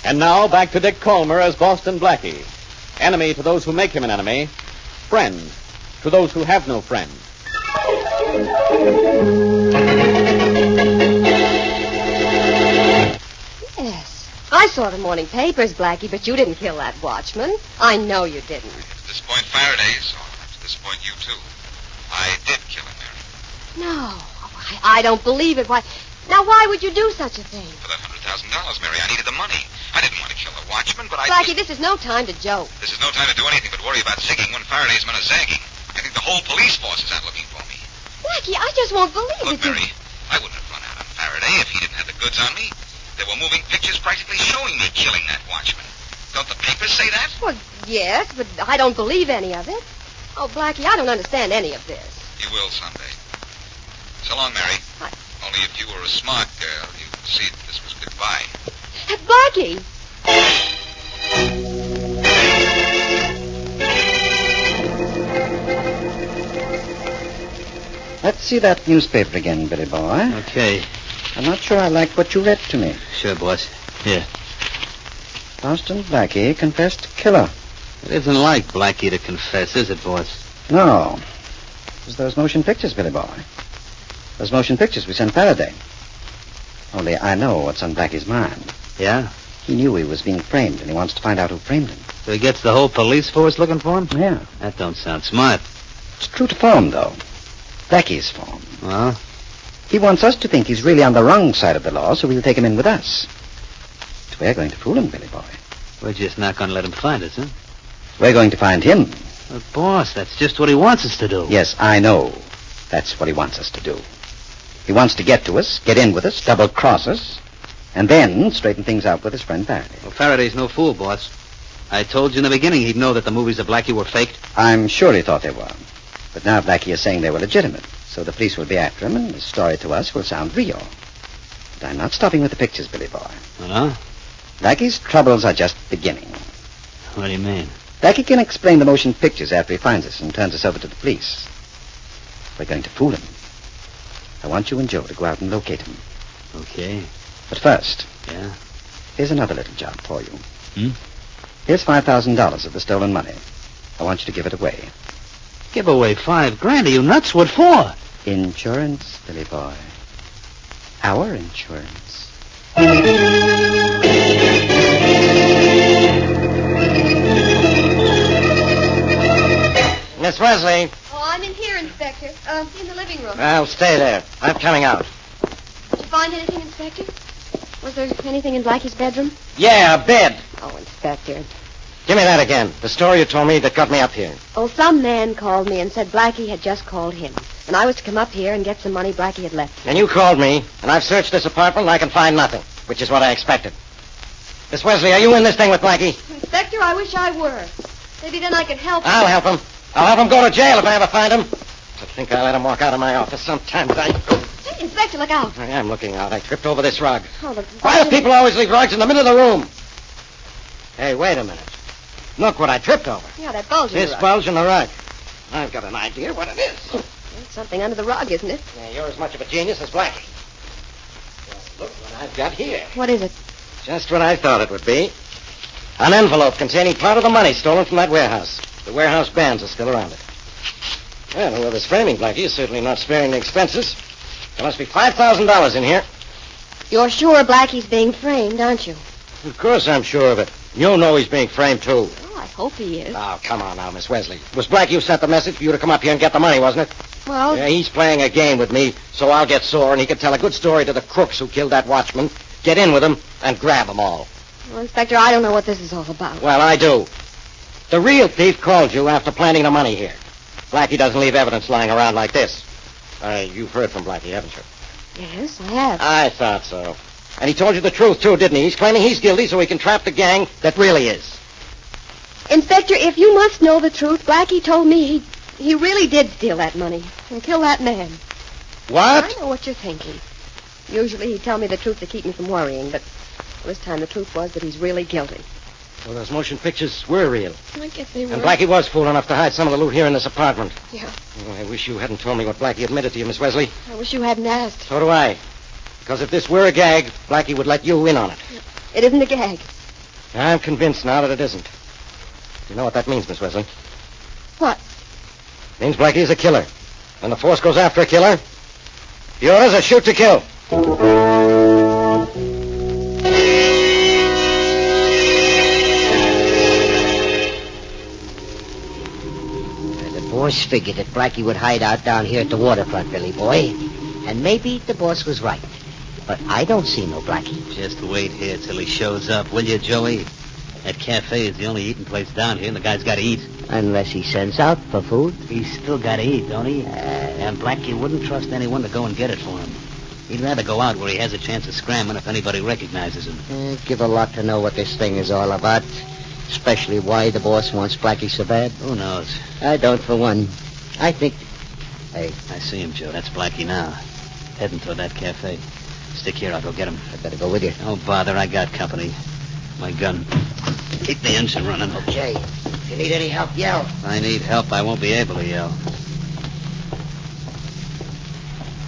And now, back to Dick Colmer as Boston Blackie. Enemy to those who make him an enemy. Friend to those who have no friend. Yes. I saw the morning papers, Blackie, but you didn't kill that watchman. I know you didn't. To disappoint Faraday, so I have to disappoint you, too. I did kill him, Mary. No. I don't believe it. Now, why would you do such a thing? For that $100,000, Mary, I needed the money. I didn't want to kill the watchman, but Blackie, this is no time to joke. This is no time to do anything but worry about zigging when Faraday's men are zagging. I think the whole police force is out looking for me. Blackie, I just won't believe Look, it. Mary, I wouldn't have run out on Faraday if he didn't have the goods on me. There were moving pictures practically showing me killing that watchman. Don't the papers say that? Well, yes, but I don't believe any of it. Oh, Blackie, I don't understand any of this. You will someday. So long, Mary. Only if you were a smart girl, you'd see that this was goodbye. Blackie! Let's see that newspaper again, Billy boy. Okay. I'm not sure I like what you read to me. Sure, boss. Here. Boston Blackie confessed killer. It isn't like Blackie to confess, is it, boss? No. It was those motion pictures, Billy boy. Those motion pictures we sent Faraday. Only I know what's on Blackie's mind. Yeah? He knew he was being framed, and he wants to find out who framed him. So he gets the whole police force looking for him? Yeah. That don't sound smart. It's true to form, though. Blackie's form. Well? He wants us to think he's really on the wrong side of the law, so we'll take him in with us. But we're going to fool him, Billy boy. We're just not going to let him find us, huh? We're going to find him. But, boss, that's just what he wants us to do. Yes, I know. That's what he wants us to do. He wants to get to us, get in with us, double-cross us, and then straighten things out with his friend Faraday. Well, Faraday's no fool, boss. I told you in the beginning he'd know that the movies of Blackie were faked. I'm sure he thought they were. But now Blackie is saying they were legitimate, so the police will be after him, and his story to us will sound real. But I'm not stopping with the pictures, Billy boy. Oh, no? Blackie's troubles are just beginning. What do you mean? Blackie can explain the motion pictures after he finds us and turns us over to the police. We're going to fool him. I want you and Joe to go out and locate him. Okay. But first... Yeah? Here's another little job for you. Hmm? Here's $5,000 of the stolen money. I want you to give it away. Give away $5,000? Are you nuts? What for? Insurance, Billy boy. Our insurance. Miss Wesley. Oh, I'm in here, Inspector. In the living room. Well, stay there. I'm coming out. Did you find anything, Inspector? Was there anything in Blackie's bedroom? Yeah, a bed. Oh, Inspector. Give me that again. The story you told me that got me up here. Oh, some man called me and said Blackie had just called him. And I was to come up here and get some money Blackie had left. And you called me, and I've searched this apartment and I can find nothing, which is what I expected. Miss Wesley, are you in this thing with Blackie? Inspector, I wish I were. Maybe then I could help him. I'll help him. I'll have him go to jail if I ever find him. To think I let him walk out of my office. Sometimes I... Hey, Inspector, look out. I am looking out. I tripped over this rug. Oh, Why do people always leave rugs in the middle of the room? Hey, wait a minute. Look what I tripped over. Yeah, that bulge in the This rug. bulge in the rug. I've got an idea what it is. It's something under the rug, isn't it? Yeah, you're as much of a genius as Blackie. Well, look what I've got here. What is it? Just what I thought it would be. An envelope containing part of the money stolen from that warehouse. The warehouse bands are still around it. Well, whoever's framing Blackie is certainly not sparing the expenses. There must be $5,000 in here. You're sure Blackie's being framed, aren't you? Of course I'm sure of it. You know he's being framed, too. Oh, I hope he is. Oh, come on now, Miss Wesley. It was Blackie who sent the message for you to come up here and get the money, wasn't it? Well... Yeah, he's playing a game with me, so I'll get sore and he can tell a good story to the crooks who killed that watchman, get in with them, and grab them all. Well, Inspector, I don't know what this is all about. Well, I do. The real thief called you after planting the money here. Blackie doesn't leave evidence lying around like this. You've heard from Blackie, haven't you? Yes, I have. I thought so. And he told you the truth, too, didn't he? He's claiming he's guilty so he can trap the gang that really is. Inspector, if you must know the truth, Blackie told me he really did steal that money and kill that man. What? I know what you're thinking. Usually he'd tell me the truth to keep me from worrying, but this time the truth was that he's really guilty. Well, those motion pictures were real. I guess they were. And Blackie was fool enough to hide some of the loot here in this apartment. Yeah. Oh, I wish you hadn't told me what Blackie admitted to you, Miss Wesley. I wish you hadn't asked. So do I. Because if this were a gag, Blackie would let you in on it. It isn't a gag. I'm convinced now that it isn't. You know what that means, Miss Wesley? What? It means Blackie is a killer. When the force goes after a killer, the orders are shoot to kill. The boss figured that Blackie would hide out down here at the waterfront, Billy boy. And maybe the boss was right. But I don't see no Blackie. Just wait here till he shows up, will you, Joey? That cafe is the only eating place down here, and the guy's got to eat. Unless he sends out for food. He's still got to eat, don't he? And Blackie wouldn't trust anyone to go and get it for him. He'd rather go out where he has a chance of scramming if anybody recognizes him. Give a lot to know what this thing is all about. Especially why the boss wants Blackie so bad. Who knows? I don't, for one. I think... Hey, I see him, Joe. That's Blackie now. Heading toward that cafe. Stick here, I'll go get him. I better go with you. Don't bother, I got company. My gun. Keep the engine running. Okay. If you need any help, yell. If I need help, I won't be able to yell.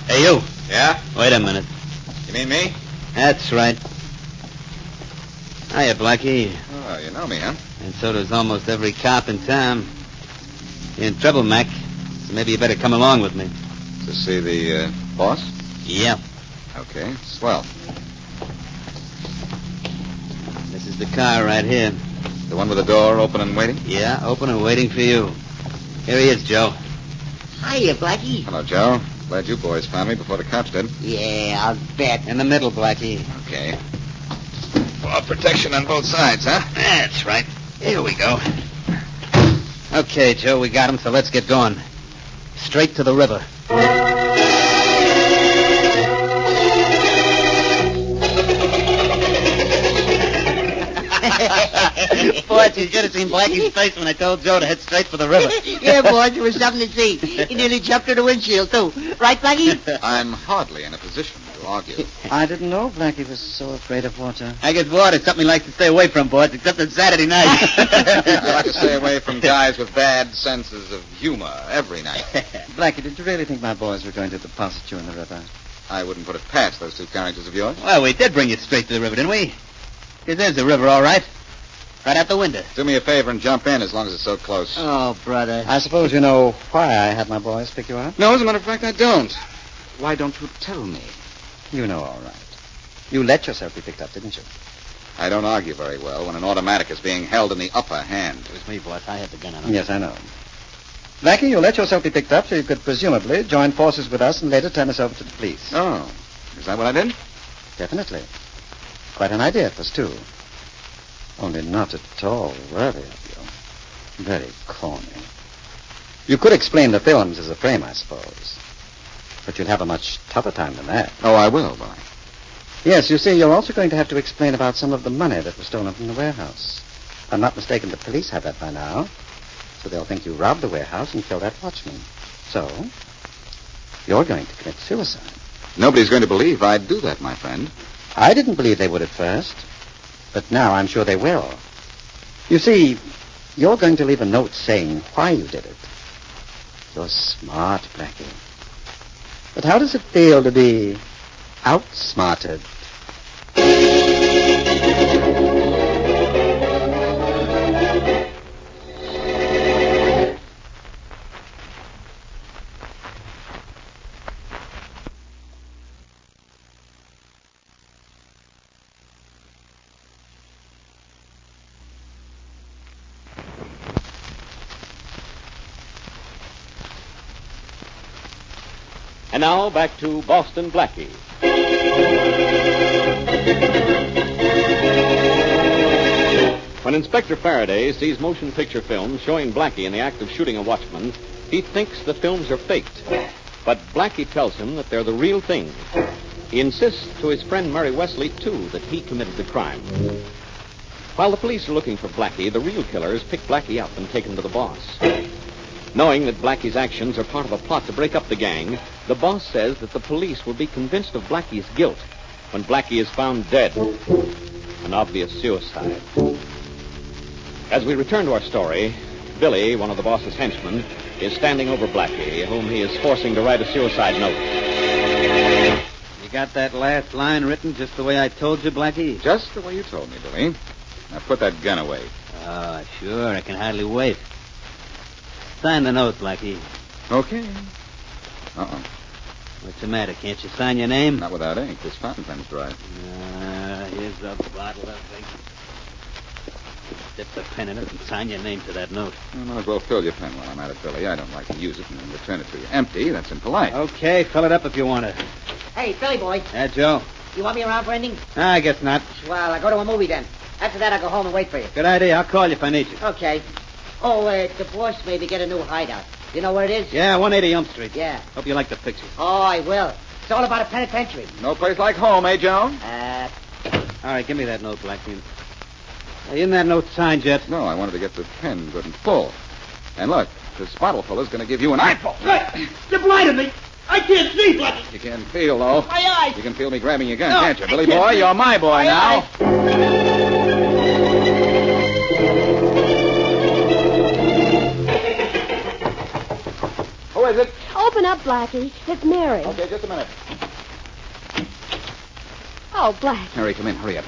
Hey, you. Yeah? Wait a minute. You mean me? That's right. Hiya, Blackie. Oh, you know me, huh? And so does almost every cop in town. You're in trouble, Mac. So maybe you better come along with me. To see the boss? Yeah. Okay, swell. This is the car right here. The one with the door open and waiting? Yeah, open and waiting for you. Here he is, Joe. Hiya, Blackie. Hello, Joe. Glad you boys found me before the cops did. Yeah, I'll bet. In the middle, Blackie. Okay. Well, protection on both sides, huh? That's right. Here we go. Okay, Joe, we got him, so let's get going. Straight to the river. Boys, you should have seen Blackie's face when I told Joe to head straight for the river. Yeah, boys, it was something to see. He nearly jumped through the windshield, too. Right, Blackie? I'm hardly in a position to argue. I didn't know Blackie was so afraid of water. I guess water's something he likes to stay away from, boys, except on Saturday night. I like to stay away from guys with bad senses of humor every night. Blackie, did you really think my boys were going to deposit you in the river? I wouldn't put it past those two characters of yours. Well, we did bring you straight to the river, didn't we? Because there's the river, all right. Right out the window. Do me a favor and jump in as long as it's so close. Oh, brother. I suppose you know why I had my boys pick you up? No, as a matter of fact, I don't. Why don't you tell me? You know all right. You let yourself be picked up, didn't you? I don't argue very well when an automatic is being held in the upper hand. It was me, boss. I had the gun on him. Yes, I know. Blackie, you let yourself be picked up so you could presumably join forces with us and later turn us over to the police. Oh, is that what I did? Definitely. Quite an idea it was, too. Only not at all worthy of you. Very corny. You could explain the films as a frame, I suppose. But you'll have a much tougher time than that. Oh, I will, will I? Yes, you see, you're also going to have to explain about some of the money that was stolen from the warehouse. If I'm not mistaken, the police have that by now. So they'll think you robbed the warehouse and killed that watchman. So, you're going to commit suicide. Nobody's going to believe I'd do that, my friend. I didn't believe they would at first, but now I'm sure they will. You see, you're going to leave a note saying why you did it. You're smart, Blackie. But how does it feel to be outsmarted? And now back to Boston Blackie. When Inspector Faraday sees motion picture films showing Blackie in the act of shooting a watchman, he thinks the films are faked. But Blackie tells him that they're the real thing. He insists to his friend Murray Wesley, too, that he committed the crime. While the police are looking for Blackie, the real killers pick Blackie up and take him to the boss. Knowing that Blackie's actions are part of a plot to break up the gang, the boss says that the police will be convinced of Blackie's guilt when Blackie is found dead. An obvious suicide. As we return to our story, Billy, one of the boss's henchmen, is standing over Blackie, whom he is forcing to write a suicide note. You got that last line written just the way I told you, Blackie? Just the way you told me, Billy. Now put that gun away. Oh, sure. I can hardly wait. Sign the note, Blackie. Okay. Uh-oh. What's the matter? Can't you sign your name? Not without ink. This fountain pen's dry. Here's a bottle of ink. Dip the pen in it and sign your name to that note. I might as well fill your pen while I'm at it, Billy. I don't like to use it and then return it to you empty. That's impolite. Okay, fill it up if you want to. Hey, Billy boy. Yeah, Joe? You want me around for anything? I guess not. Well, I'll go to a movie then. After that, I'll go home and wait for you. Good idea. I'll call you if I need you. Okay. Oh, the boss made me get a new hideout. You know where it is? Yeah, 180 Elm Street. Yeah. Hope you like the picture. Oh, I will. It's all about a penitentiary. No place like home, eh, Joan? All right, give me that note, Blackie. Isn't that note signed yet? No, I wanted to get the pen good and full. And look, this bottle fuller's going to give you an eyeful. You blinded me. I can't see, Blackie. You can feel, though. My eyes. You can feel me grabbing your gun, No, can't you? I Billy can't boy, see. you're my boy My now. Who is it? Open up, Blackie. It's Mary. Okay, just a minute. Oh, Blackie. Mary, come in. Hurry up.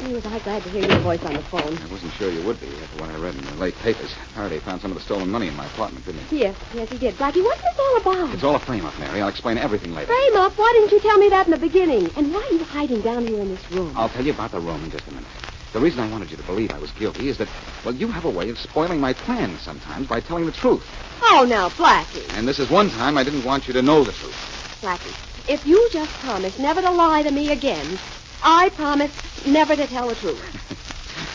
Gee, was I glad to hear your voice on the phone. I wasn't sure you would be after what I read in the late papers. Faraday found some of the stolen money in my apartment, didn't he? Yes, he did. Blackie, what's this all about? It's all a frame-up, Mary. I'll explain everything later. Frame up? Why didn't you tell me that in the beginning? And why are you hiding down here in this room? I'll tell you about the room in just a minute. The reason I wanted you to believe I was guilty is that, well, you have a way of spoiling my plans sometimes by telling the truth. Oh, now, Blackie. And this is one time I didn't want you to know the truth. Blackie, if you just promise never to lie to me again, I promise never to tell the truth.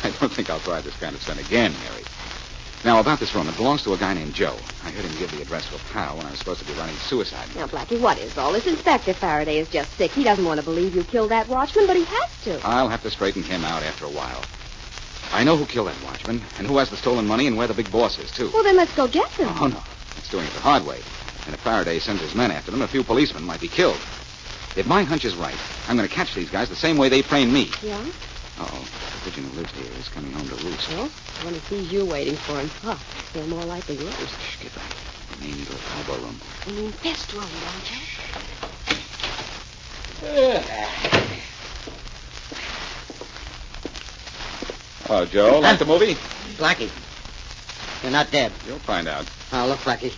I don't think I'll try this kind of stunt again, Mary. Now, about this room, it belongs to a guy named Joe. I heard him give the address to a pal when I was supposed to be running suicide. Now, Blackie, what is all this? Inspector Faraday is just sick. He doesn't want to believe you killed that watchman, but he has to. I'll have to straighten him out after a while. I know who killed that watchman, and who has the stolen money, and where the big boss is, too. Well, then let's go get them. Oh, no. It's doing it the hard way. And if Faraday sends his men after them, a few policemen might be killed. If my hunch is right, I'm going to catch these guys the same way they framed me. Yeah? Uh-oh. The pigeon who lives here is coming home to roost. Well, when he sees you waiting for him, he'll more likely roast. Shh, get back. We may need a elbow room. I mean, best room, don't you? Oh, Joe, like the movie? Blackie, you're not dead. You'll find out. Oh, look, Blackie.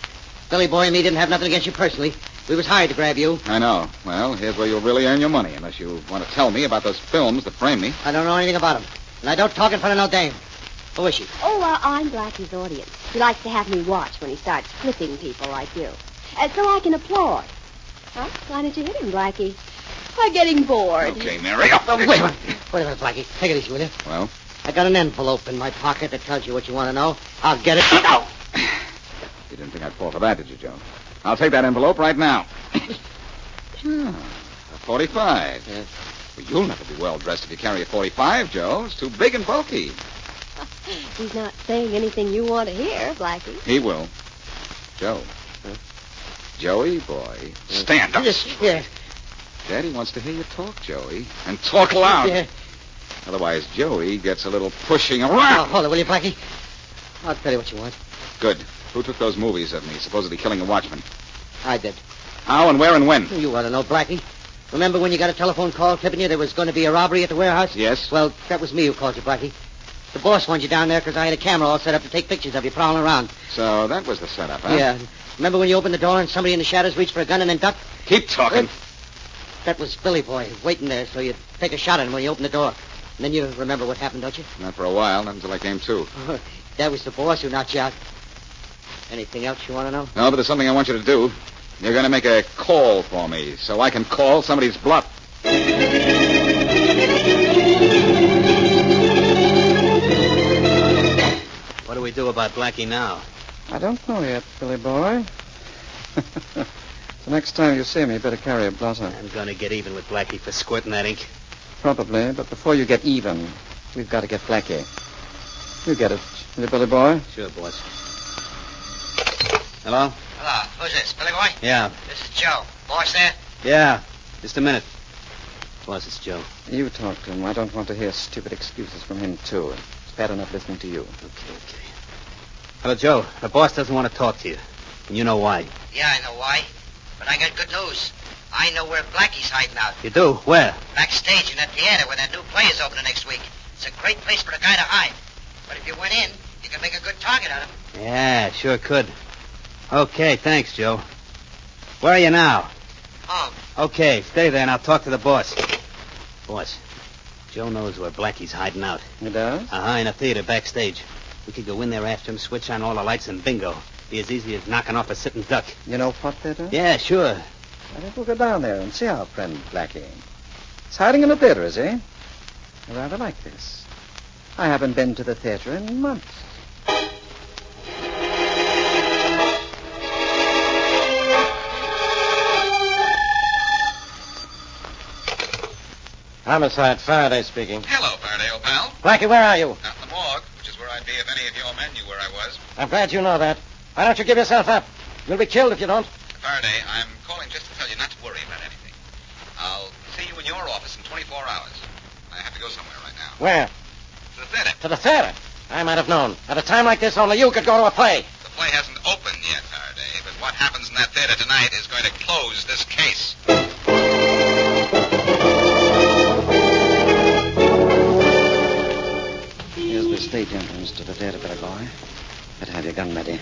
Billy boy and me didn't have nothing against you personally. We was hired to grab you. I know. Well, here's where you'll really earn your money, unless you want to tell me about those films that framed me. I don't know anything about them. And I don't talk in front of no dame. Who is she? Oh, I'm Blackie's audience. He likes to have me watch when he starts flipping people like you. So I can applaud. Huh? Why don't you hit him, Blackie? I'm getting bored. Okay, Mary. Oh, wait a minute. Wait a minute, Blackie. Take it easy, will you? Well? I got an envelope in my pocket that tells you what you want to know. I'll get it. No! You didn't think I'd fall for that, did you, Joe? I'll take that envelope right now. A 45. Yes. Well, you'll never be well-dressed if you carry a 45, Joe. It's too big and bulky. He's not saying anything you want to hear, Blackie. He will. Joe, Joey, boy. Stand up. Yeah. Daddy wants to hear you talk, Joey. And talk loud. Yeah. Otherwise, Joey gets a little pushing Oh, around. hold it, will you, Blackie? I'll tell you what you want. Good. Who took those movies of me, supposedly killing a watchman? I did. How and where and when? You ought to know, Blackie. Remember when you got a telephone call tipping you there was going to be a robbery at the warehouse? Yes. Well, that was me who called you, Blackie. The boss wanted you down there because I had a camera all set up to take pictures of you prowling around. So that was the setup, huh? Yeah. Remember when you opened the door and somebody in the shadows reached for a gun and then ducked? Keep talking. That was Billy Boy waiting there so you'd take a shot at him when you opened the door. And then you remember what happened, don't you? Not for a while, not until I came to. That was the boss who knocked you out. Anything else you want to know? No, but there's something I want you to do. You're going to make a call for me so I can call somebody's bluff. What do we do about Blackie now? I don't know yet, Billy boy. The next time you see me, you better carry a blotter. I'm going to get even with Blackie for squirting that ink. Probably, but before you get even, we've got to get Blackie. You get it, will you, Billy boy? Sure, boss. Hello? Hello. Who's this, Billy Boy? Yeah. This is Joe. Boss there? Yeah. Just a minute. Boss, it's Joe. You talk to him. I don't want to hear stupid excuses from him, too. It's bad enough listening to you. Okay. Hello, Joe. The boss doesn't want to talk to you. And you know why. Yeah, I know why. But I got good news. I know where Blackie's hiding out. You do? Where? Backstage in that theater where that new play is opening next week. It's a great place for a guy to hide. But if you went in, you could make a good target out of him. Yeah, sure could. Okay, thanks, Joe. Where are you now? Home. Okay, stay there and I'll talk to the boss. Boss, Joe knows where Blackie's hiding out. He does? In a theater backstage. We could go in there after him, switch on all the lights, and bingo. Be as easy as knocking off a sitting duck. You know what theater? Yeah, sure. I think we'll go down there and see our friend Blackie. He's hiding in the theater, is he? I rather like this. I haven't been to the theater in months. Homicide, Faraday speaking. Hello, Faraday, old pal. Blackie, where are you? Out in the morgue, which is where I'd be if any of your men knew where I was. I'm glad you know that. Why don't you give yourself up? You'll be killed if you don't. Faraday, I'm calling just to tell you not to worry about anything. I'll see you in your office in 24 hours. I have to go somewhere right now. Where? To the theater. To the theater. I might have known. At a time like this, only you could go to a play. The play hasn't opened yet, Faraday, but what happens in that theater tonight is going to close this case. Here's the stage entrance to the theater, Billy boy. Better have your gun ready.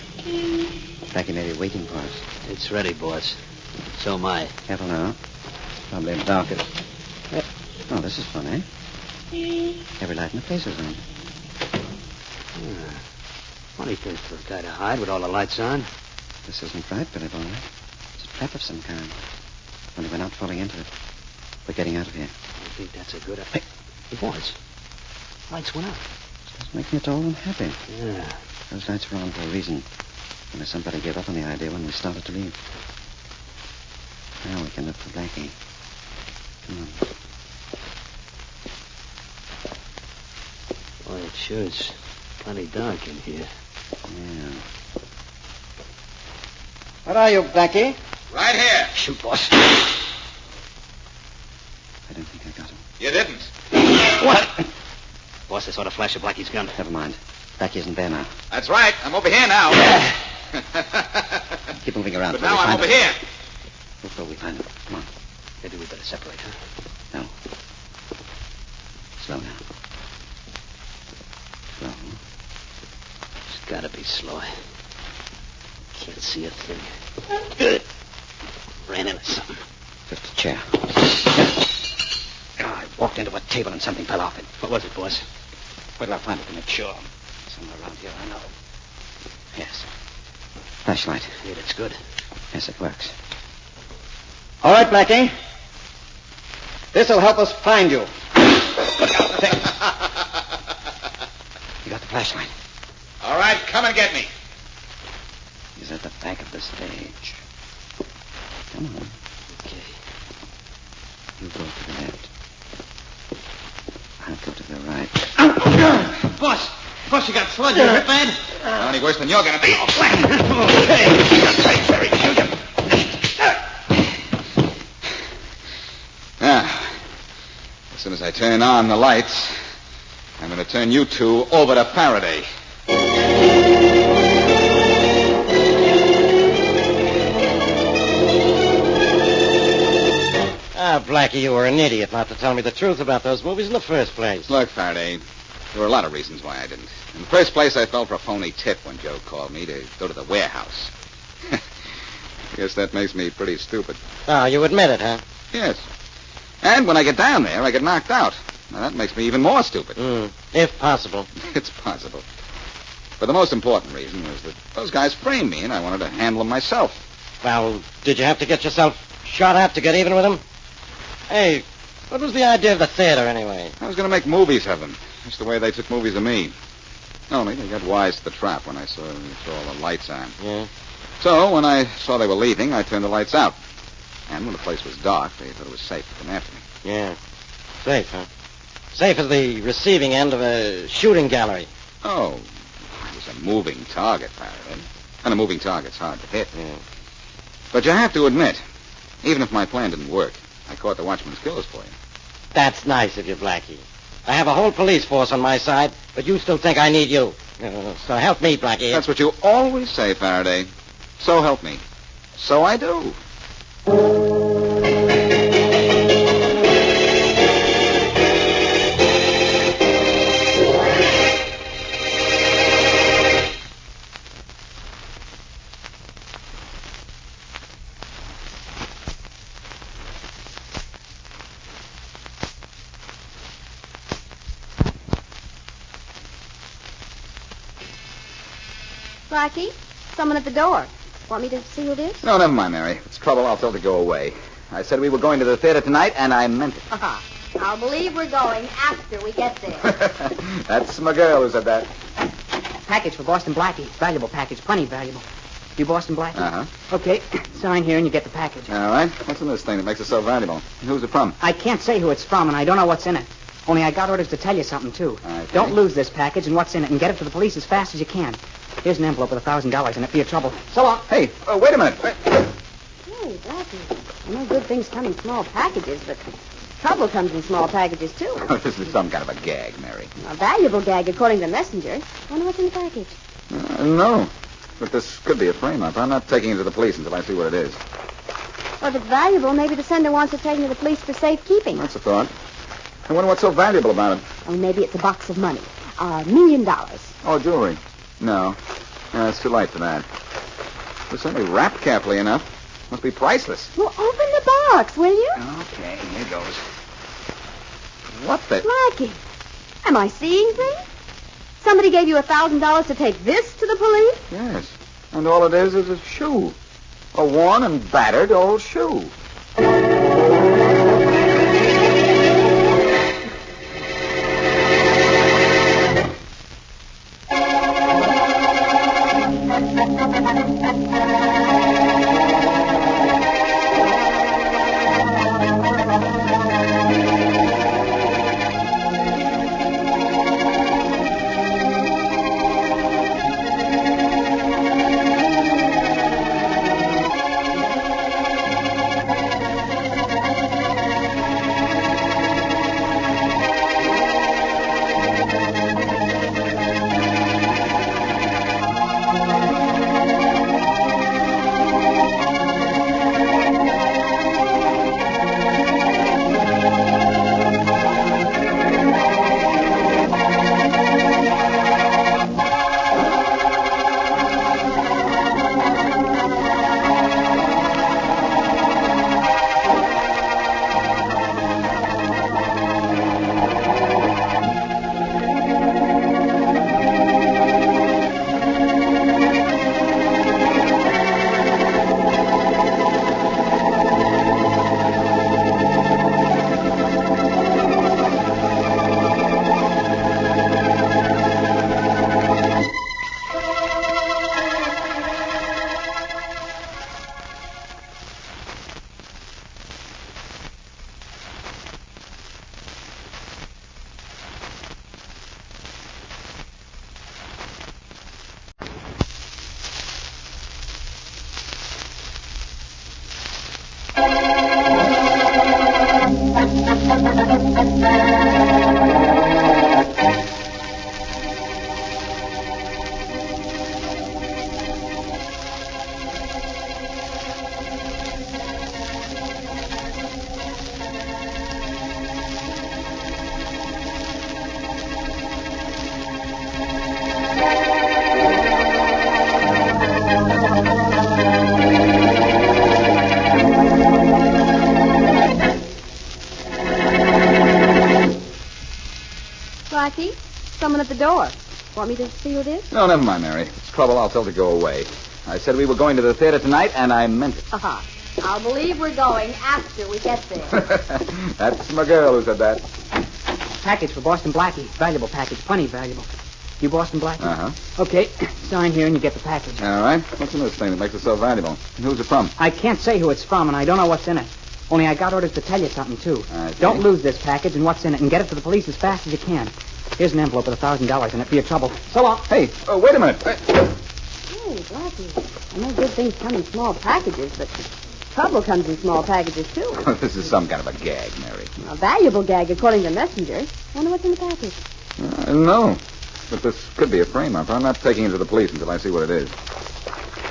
Blackie may be waiting for us. It's ready, boss. So am I. Careful now. Probably the darkest. Oh, this is funny. Every light in the place is on. Funny thing for a guy to hide with all the lights on. This isn't right, Billy boy. It's a trap of some kind. Only we're not falling into it. We're getting out of here. I think that's a good idea. Hey, boys. Lights went out. It doesn't make me at all unhappy. Yeah. Those lights were on for a reason. Only somebody gave up on the idea when we started to leave. Now we can look for Blackie. Come on. Boy, it sure is plenty dark in here. Yeah. Where are you, Blackie? Right here. Shoot, boss. I don't think I got him. You didn't. What? Boss, I saw the flash of Blackie's gun. Never mind. Blackie isn't there now. That's right. I'm over here now. Keep moving around. But now I'm over here. Before we find him. Come on. Maybe we better separate, huh? No. Slow now. Slow. It's gotta be slow. Can't see a thing. Ran into something. Just a chair. I walked into a table and something fell off it. What was it, boss? Where till I find it to make sure? Somewhere around here, I know. Yes. Flashlight. Yeah, that's good. Yes, it works. All right, Blackie. This'll help us find you. Look out, the thing. You got the flashlight. All right, come and get me. He's at the back of the stage. Come on. Okay. You go to the left. I'll go to the right. Boss, you got blood. You hurt bad? Not any worse than you're going to be. Okay. Very, very, kill you. As soon as I turn on the lights, I'm going to turn you two over to Faraday. Ah, Blackie, you were an idiot not to tell me the truth about those movies in the first place. Look, Faraday, there were a lot of reasons why I didn't. In the first place, I fell for a phony tip when Joe called me to go to the warehouse. I guess that makes me pretty stupid. Oh, you admit it, huh? Yes. And when I get down there, I get knocked out. Now, that makes me even more stupid. If possible. It's possible. But the most important reason was that those guys framed me, and I wanted to handle them myself. Well, did you have to get yourself shot at to get even with them? Hey, what was the idea of the theater, anyway? I was going to make movies of them. That's the way they took movies of me. Only they got wise to the trap when I saw all the lights on. Yeah? So, when I saw they were leaving, I turned the lights out. And when the place was dark, they thought it was safe to come after me. Yeah. Safe, huh? Safe as the receiving end of a shooting gallery. Oh, I was a moving target, Faraday. And a moving target's hard to hit. Yeah. But you have to admit, even if my plan didn't work, I caught the watchman's killers for you. That's nice of you, Blackie. I have a whole police force on my side, but you still think I need you. So help me, Blackie. That's what you always say, Faraday. So help me. So I do. Blackie, someone at the door. Want me to see who it is? No, never mind, Mary. If it's trouble, I'll tell her to go away. I said we were going to the theater tonight, and I meant it. I'll believe we're going after we get there. That's my girl who said that. Package for Boston Blackie. Valuable package. Plenty valuable. You Boston Blackie? Uh-huh. Okay. Sign here and you get the package. All right. What's in this thing that makes it so valuable? And who's it from? I can't say who it's from, and I don't know what's in it. Only I got orders to tell you something, too. Okay. Don't lose this package and what's in it, and get it to the police as fast as you can. Here's an envelope with $1,000 in it for your trouble. So long. Hey, wait a minute. Wait. Hey, Blackie, I know good things come in small packages, but trouble comes in small packages, too. This is some kind of a gag, Mary. A valuable gag, according to the messenger. Wonder what's in the package. No. But this could be a frame-up. I'm not taking it to the police until I see what it is. Well, if it's valuable, maybe the sender wants it taken to the police for safekeeping. That's a thought. I wonder what's so valuable about it. Oh, maybe it's a box of money. $1 million. Oh, jewelry. No. It's too light for that. It was certainly wrapped carefully enough. Must be priceless. Well, open the box, will you? Okay, here goes. What the... Blackie, am I seeing things? Somebody gave you $1,000 to take this to the police? Yes. And all it is a shoe. A worn and battered old shoe. Blackie, someone at the door. Want me to see who it is? No, never mind, Mary. If it's trouble, I'll tell her to go away. I said we were going to the theater tonight, and I meant it. Uh-huh. I'll believe we're going after we get there. That's my girl who said that. Package for Boston Blackie. Valuable package. Plenty valuable. You Boston Blackie? Uh-huh. Okay. Sign here and you get the package. All right. What's in this thing that makes it so valuable? And who's it from? I can't say who it's from, and I don't know what's in it. Only I got orders to tell you something, too. Don't lose this package and what's in it, and get it to the police as fast as you can. Here's an envelope with $1,000 in it for your trouble. So long. Hey, wait a minute. Hey, Blackie, I know good things come in small packages, but trouble comes in small packages, too. This is some kind of a gag, Mary. A valuable gag, according to messengers. Wonder what's in the package. I don't know. But this could be a frame-up. I'm not taking it to the police until I see what it is.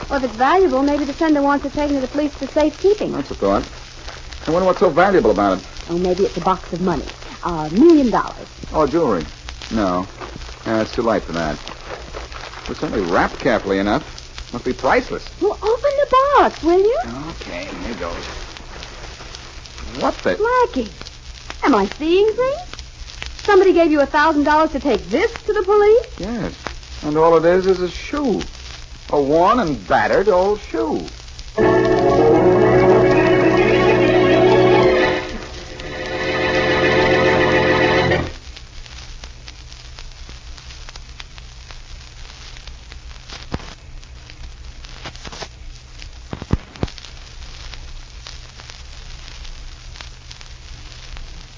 Well, if it's valuable, maybe the sender wants it taken to the police for safekeeping. That's a thought. I wonder what's so valuable about it. Oh, maybe it's a box of money. $1 million. Oh, jewelry. No. It's too light for that. It was certainly wrapped carefully enough. Must be priceless. Well, open the box, will you? Okay, here goes. What the... Blackie, am I seeing things? Somebody gave you $1,000 to take this to the police? Yes. And all it is a shoe. A worn and battered old shoe.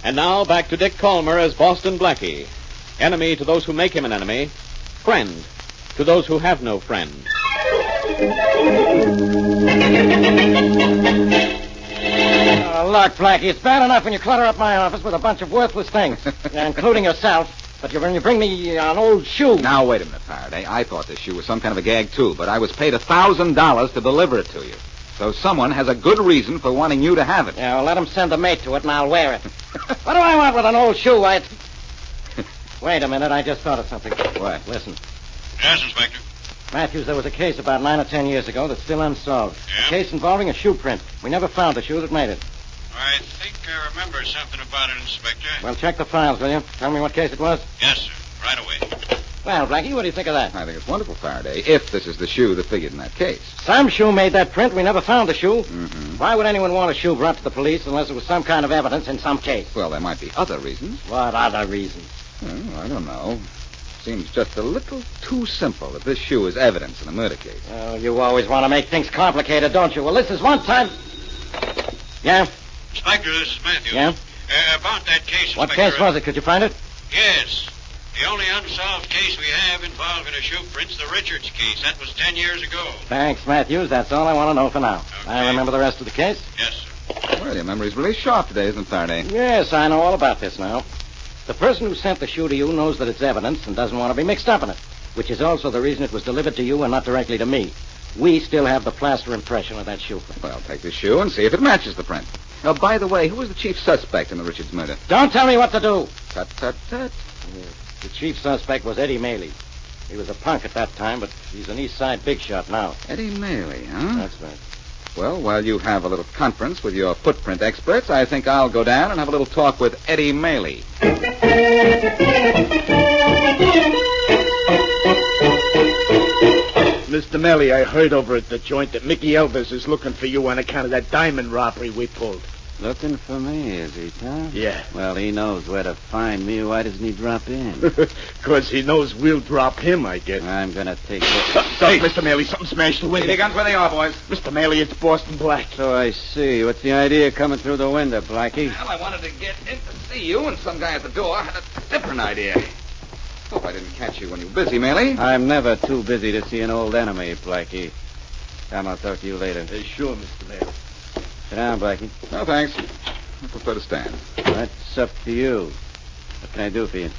And now back to Dick Calmer as Boston Blackie. Enemy to those who make him an enemy. Friend to those who have no friend. Look, Blackie, it's bad enough when you clutter up my office with a bunch of worthless things, including yourself. But when you bring me an old shoe... Now, wait a minute, Faraday. I thought this shoe was some kind of a gag, too, but I was paid $1,000 to deliver it to you. So someone has a good reason for wanting you to have it. Yeah, well, let him send the mate to it, and I'll wear it. What do I want with an old shoe? Wait a minute, I just thought of something. What? Listen. Yes, Inspector. Matthews, there was a case about 9 or 10 years ago that's still unsolved. Yeah? A case involving a shoe print. We never found the shoe that made it. I think I remember something about it, Inspector. Well, check the files, will you? Tell me what case it was. Yes, sir. Right away. Well, Blackie, what do you think of that? I think it's wonderful, Faraday, if this is the shoe that figured in that case. Some shoe made that print. We never found the shoe. Mm-hmm. Why would anyone want a shoe brought to the police unless it was some kind of evidence in some case? Well, there might be other reasons. What other reasons? Well, I don't know. Seems just a little too simple that this shoe is evidence in a murder case. Oh, you always want to make things complicated, don't you? Well, this is one time... Yeah? Inspector, this is Matthews. Yeah? About that case, What Inspector, case was it? Could you find it? Yes. The only unsolved case we have involving a shoe print's the Richards case. That was 10 years ago. Thanks, Matthews. That's all I want to know for now. Okay. I remember the rest of the case. Yes, sir. Well, your memory's really sharp today, isn't it, Faraday? Yes, I know all about this now. The person who sent the shoe to you knows that it's evidence and doesn't want to be mixed up in it, which is also the reason it was delivered to you and not directly to me. We still have the plaster impression of that shoe print. Well, take the shoe and see if it matches the print. Now, by the way, who was the chief suspect in the Richards murder? Don't tell me what to do. Tut, tut, tut. The chief suspect was Eddie Maley. He was a punk at that time, but he's an East Side big shot now. Eddie Maley, huh? That's right. Well, while you have a little conference with your footprint experts, I think I'll go down and have a little talk with Eddie Maley. Mr. Maley, I heard over at the joint that Mickey Elvis is looking for you on account of that diamond robbery we pulled. Looking for me, is he, Tom? Yeah. Well, he knows where to find me. Why doesn't he drop in? Because he knows we'll drop him, I guess. I'm going to take it. Hey, Mr. Maley, something smashed the window. Hey, guns where they are, boys. Mr. Maley, it's Boston Blackie. So I see. What's the idea coming through the window, Blackie? Well, I wanted to get in to see you, and some guy at the door had a different idea. Hope I didn't catch you when you were busy, Maley. I'm never too busy to see an old enemy, Blackie. Tom, I'll talk to you later. Sure, Mr. Maley. Sit down, Blackie. No, thanks. I prefer to stand. That's up to you. What can I do for you?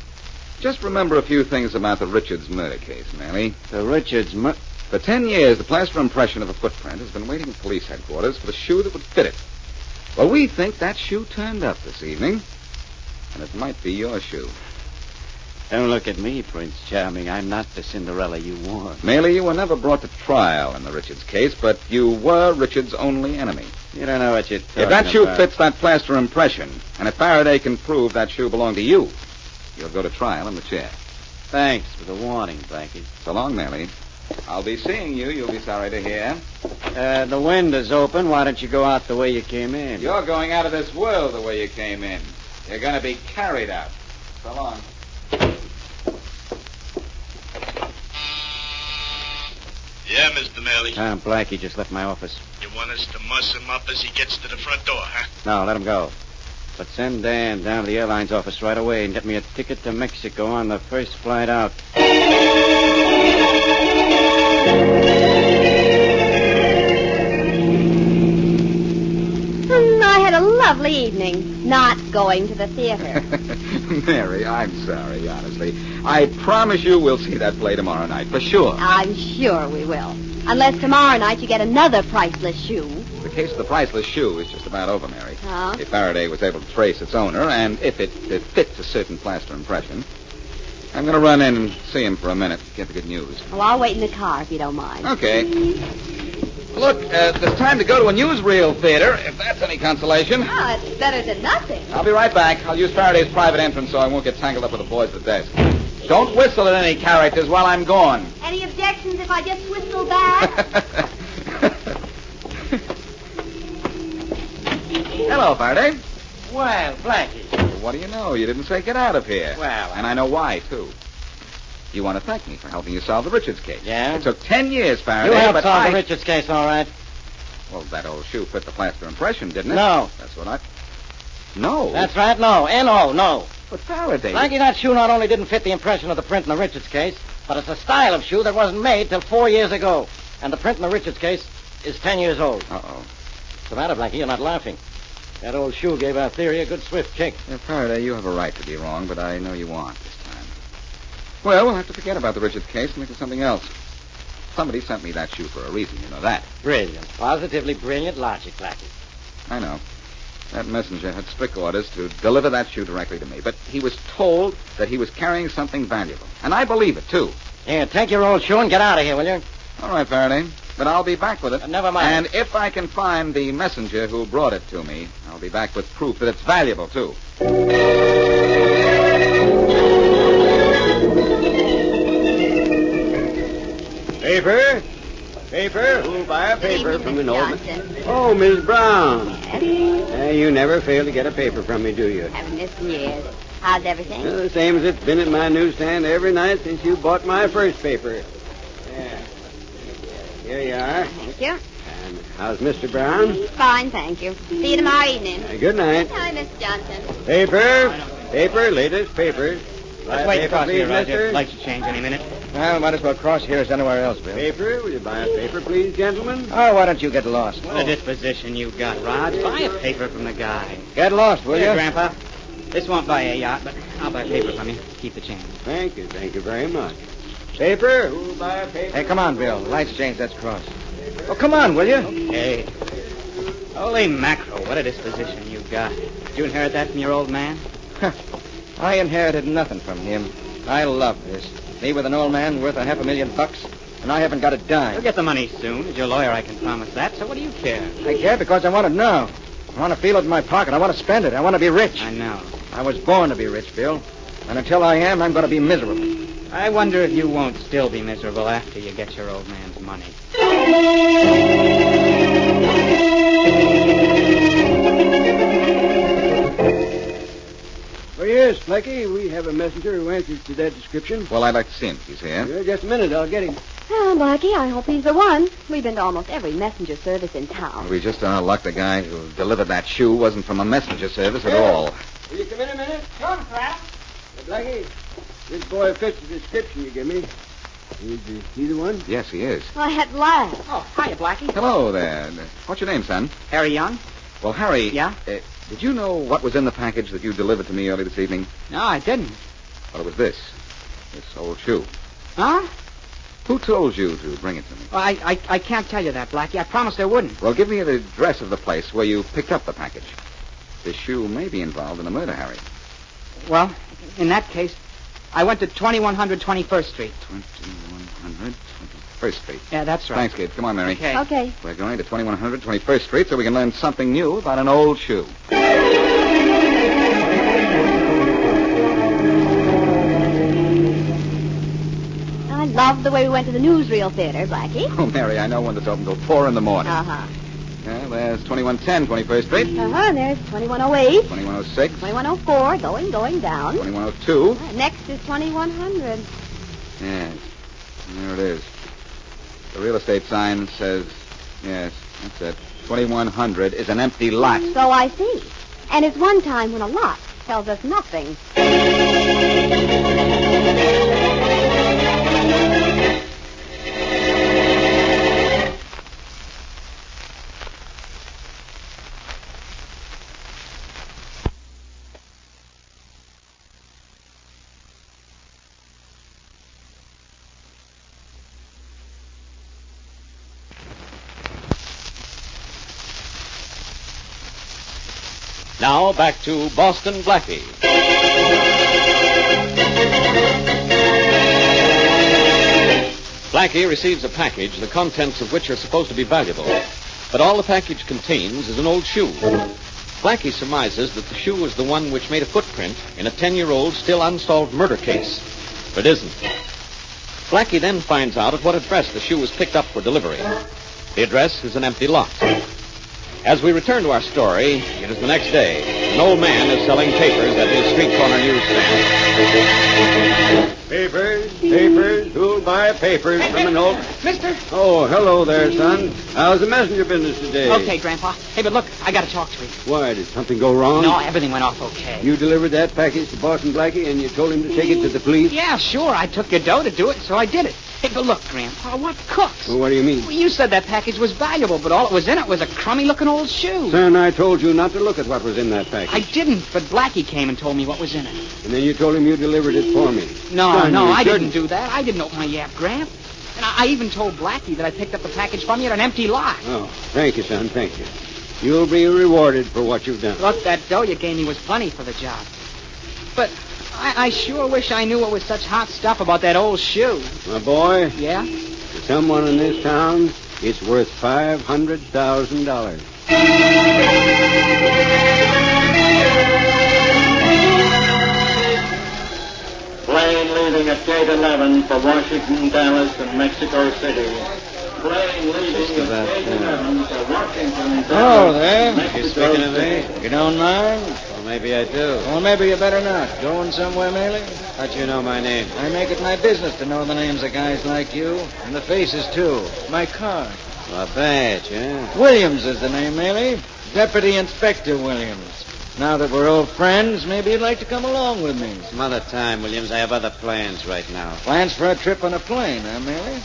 Just remember a few things about the Richards murder case, Manley. The Richards murder... For 10 years, the plaster impression of a footprint has been waiting at police headquarters for the shoe that would fit it. Well, we think that shoe turned up this evening, and it might be your shoe. Don't look at me, Prince Charming. I'm not the Cinderella you want. Merely, you were never brought to trial in the Richards case, but you were Richards' only enemy. You don't know what you're talking If that shoe about. fits that plaster impression, and if Faraday can prove that shoe belonged to you, you'll go to trial in the chair. Thanks for the warning, Blackie. So long, Merely. I'll be seeing you, you'll be sorry to hear. The window's open. Why don't you go out the way you came in? You're going out of this world the way you came in. You're going to be carried out. So long. Yeah, Mr. Merely. Blackie just left my office. You want us to muss him up as he gets to the front door, huh? No, let him go. But send Dan down to the airlines office right away and get me a ticket to Mexico on the first flight out. I had a lovely evening, not going to the theater. Mary, I'm sorry, honestly. I promise you we'll see that play tomorrow night, for sure. I'm sure we will. Unless tomorrow night you get another priceless shoe. The case of the priceless shoe is just about over, Mary. Huh? If Faraday was able to trace its owner, and if it fits a certain plaster impression, I'm going to run in and see him for a minute, get the good news. Well, I'll wait in the car if you don't mind. Okay. Look, there's time to go to a newsreel theater, if that's any consolation. Ah, it's better than nothing. I'll be right back. I'll use Faraday's private entrance so I won't get tangled up with the boys at the desk. Don't whistle at any characters while I'm gone. Any objections if I just whistle back? Hello, Faraday. Well, Blackie. What do you know? You didn't say get out of here. Well, And I know why, too. You want to thank me for helping you solve the Richards case. Yeah? It took 10 years, Faraday, You helped but solve the Richards case, all right. Well, that old shoe fit the plaster impression, didn't it? No. That's what I... No. That's right, no. N-O, no. But Faraday... Blackie, that shoe not only didn't fit the impression of the print in the Richards case, but it's a style of shoe that wasn't made till 4 years ago. And the print in the Richards case is 10 years old. Uh-oh. What's the matter, Blackie? You're not laughing. That old shoe gave our theory a good swift kick. Yeah, Faraday, you have a right to be wrong, but I know you aren't this time. Well, we'll have to forget about the Richards case and think of something else. Somebody sent me that shoe for a reason, you know that. Brilliant. Positively brilliant logic, Blackie. I know. That messenger had strict orders to deliver that shoe directly to me, but he was told that he was carrying something valuable. And I believe it, too. Here, take your old shoe and get out of here, will you? All right, Faraday. But I'll be back with it. Never mind. And if I can find the messenger who brought it to me, I'll be back with proof that it's valuable, too. Paper? Paper? Who'll buy a paper from an old man? Oh, Miss Brown. Yes? You never fail to get a paper from me, do you? Haven't missed in years. How's everything? The same as it's been at my newsstand every night since you bought my first paper. Yeah. Here you are. Thank you. And how's Mr. Brown? Fine, thank you. See you tomorrow evening. Good night. Hi, Miss Johnson. Paper. Paper. Latest papers. Let's Buy a wait paper, across please, here, Roger. mister. Lights will change any minute. Well, might as well cross here as anywhere else, Bill. Paper. Will you buy a paper, please, gentlemen? Oh, why don't you get lost? What a disposition you got, Rod. Buy a paper from the guy. Get lost, will Here, you? Grandpa. This won't buy a yacht, but I'll buy paper from you. Keep the change. Thank you very much. Paper? Who'll buy a paper? Hey, come on, Bill. Lights change, let's cross. Oh, come on, will you? Okay. Holy mackerel, what a disposition you got. Did you inherit that from your old man? I inherited nothing from him. I love this. Me with an old man worth $500,000, and I haven't got a dime. You'll get the money soon. As your lawyer, I can promise that. So what do you care? I care because I want it now. I want to feel it in my pocket. I want to spend it. I want to be rich. I know. I was born to be rich, Bill. And until I am, I'm going to be miserable. I wonder if you won't still be miserable after you get your old man's money. Oh, yes, Blackie. We have a messenger who answers to that description. Well, I'd like to see him if he's here. Just a minute. I'll get him. Oh, Blackie, I hope he's the one. We've been to almost every messenger service in town. We just our luck the guy who delivered that shoe wasn't from a messenger service at all. Will you come in a minute? Come, Crap. Blackie, this boy fits the description you give me. Is he the one? Yes, he is. Well, at last. Oh, hiya, Blackie. Hello there. What's your name, son? Harry Young? Well, Harry... Yeah? Did you know what was in the package that you delivered to me early this evening? No, I didn't. Well, it was this old shoe. Huh? Who told you to bring it to me? Well, I can't tell you that, Blackie. I promised I wouldn't. Well, give me the address of the place where you picked up the package. This shoe may be involved in a murder, Harry. Well, in that case, I went to 2100 21st Street. 2100 21st Street. Yeah, that's right. Thanks, kid. Come on, Mary. Okay. We're going to 2100 21st Street so we can learn something new about an old shoe. I love the way we went to the newsreel theater, Blackie. Oh, Mary, I know one that's open till 4 in the morning. Uh-huh. Yeah, there's 2110 21st Street. Uh-huh, and there's 2108. 2106. 2104, going down. 2102. Next is 2100. Yes, there it is. The real estate sign says, yes, that's it. 2100 is an empty lot. So I see. And it's one time when a lot tells us nothing. Now back to Boston Blackie. Blackie receives a package, the contents of which are supposed to be valuable. But all the package contains is an old shoe. Blackie surmises that the shoe was the one which made a footprint in a 10-year-old still unsolved murder case. But it isn't. Blackie then finds out at what address the shoe was picked up for delivery. The address is an empty lot. As we return to our story, it is the next day. An old man is selling papers at his street corner newsstand. Papers. Who'll buy papers from an old... Mister? Oh, hello there, son. How's the messenger business today? Okay, Grandpa. Hey, but look, I got to talk to you. Why, did something go wrong? No, everything went off okay. You delivered that package to Boston Blackie and you told him to take it to the police? Yeah, sure. I took your dough to do it, so I did it. Hey, but look, Grandpa, what cooks? Well, what do you mean? Well, you said that package was valuable, but all it was in it was a crummy-looking old shoe. Son, I told you not to look at what was in that package. I didn't, but Blackie came and told me what was in it. And then you told him you delivered it for me. No, Son, I shouldn't. didn't do that. I didn't open my yap, Gramp. And I even told Blackie that I picked up the package from you at an empty lot. Oh, thank you, son, thank you. You'll be rewarded for what you've done. Look, that dough you gave me was plenty for the job. But I sure wish I knew what was such hot stuff about that old shoe. My boy? Yeah? To someone in this town, it's worth $500,000. Plane leaving at gate 11 for Washington, Dallas, and Mexico City. Plane leaving at gate 11 for Washington, Hello Dallas, there. You speaking to me? You don't mind? Well, maybe I do. Well, maybe you better not. Going somewhere, Maley? How'd you know my name? I make it my business to know the names of guys like you. And the faces, too. My card. Well, a badge, huh? Williams is the name, Maley. Deputy Inspector Williams. Now that we're old friends, maybe you'd like to come along with me. Some other time, Williams. I have other plans right now. Plans for a trip on a plane, huh, Maley?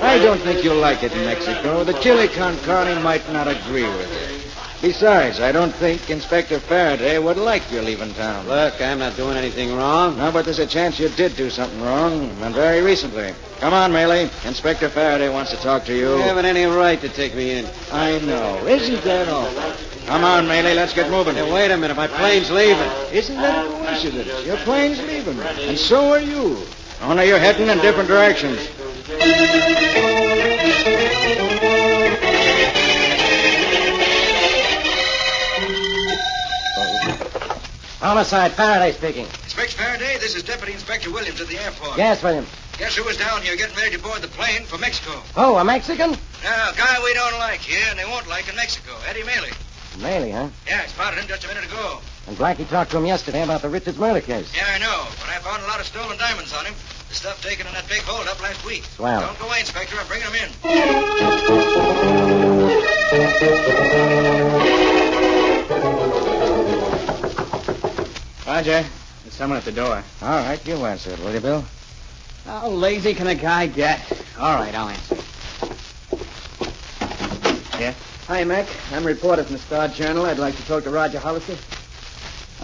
I don't think you'll like it in Mexico. The chili con carne might not agree with it. Besides, I don't think Inspector Faraday would like you leaving town. Look, I'm not doing anything wrong. No, but there's a chance you did do something wrong, and very recently. Come on, Maley. Inspector Faraday wants to talk to you. You haven't any right to take me in. I know. Isn't that all? Come on, Maley. Let's get moving. Hey, wait a minute. My plane's leaving. Isn't that a coincidence? Your plane's leaving, and so are you. Only you're heading in different directions. Homicide, Faraday speaking. Inspector Faraday, this is Deputy Inspector Williams at the airport. Yes, Williams. Guess who was down here getting ready to board the plane for Mexico? Oh, a Mexican? A guy we don't like here and they won't like in Mexico. Eddie Maley. Maley, huh? Yeah, I spotted him just a minute ago. And Blackie talked to him yesterday about the Richards murder case. Yeah, I know. But I found a lot of stolen diamonds on him. The stuff taken in that big hold-up last week. Swell. Don't go away, Inspector. I'm bringing him in. Roger. There's someone at the door. All right, you answer it, will you, Bill? How lazy can a guy get? All right, I'll answer. Yeah? Hi, Mac. I'm a reporter from the Star-Journal. I'd like to talk to Roger Hollister.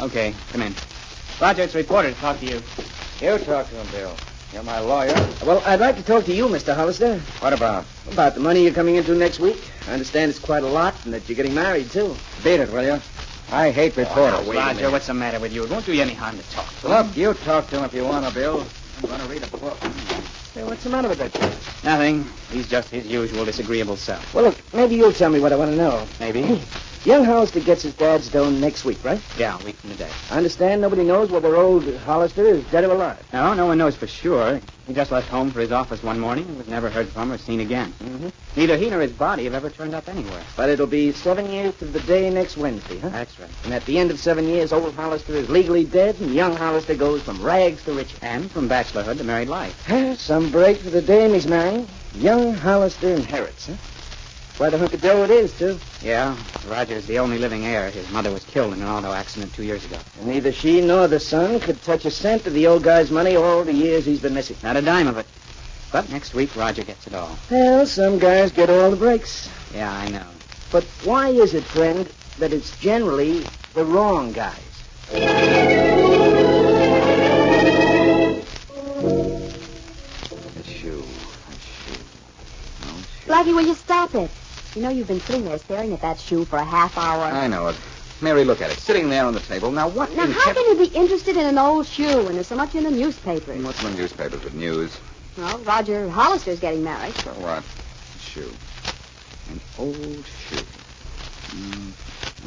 Okay, come in. Roger, it's a reporter to talk to you. You talk to him, Bill. You're my lawyer. Well, I'd like to talk to you, Mr. Hollister. What about? About the money you're coming into next week. I understand it's quite a lot and that you're getting married, too. Beat it, will you? I hate reporters. Roger, what's the matter with you? It won't do you any harm to talk to him. Look, you talk to him if you want to, Bill. I'm going to read a book. Hey, what's the matter with that kid? Nothing. He's just his usual disagreeable self. Well, look, maybe you'll tell me what I want to know. Maybe. Young Hollister gets his dad's dough next week, right? Yeah, a week from today. I understand nobody knows whether old Hollister is dead or alive. No one knows for sure. He just left home for his office one morning and was never heard from or seen again. Mm-hmm. Neither he nor his body have ever turned up anywhere. But it'll be 7 years to the day next Wednesday, huh? That's right. And at the end of 7 years, old Hollister is legally dead, and young Hollister goes from rags to riches. And from bachelorhood to married life. Some break for the dame he's marrying. Young Hollister inherits, huh? Quite a hunk of dough it is, too. Yeah, Roger's the only living heir. His mother was killed in an auto accident 2 years ago. And neither she nor the son could touch a cent of the old guy's money all the years he's been missing. Not a dime of it. But next week, Roger gets it all. Well, some guys get all the breaks. Yeah, I know. But why is it, friend, that it's generally the wrong guys? Blackie, will you stop it? You know you've been sitting there staring at that shoe for a half hour. I know it. Mary, look at it. Sitting there on the table. Now, what Now, how can you be interested in an old shoe when there's so much in the newspapers? What's in the newspapers but news? Well, Roger Hollister's getting married. So what? A shoe. An old shoe.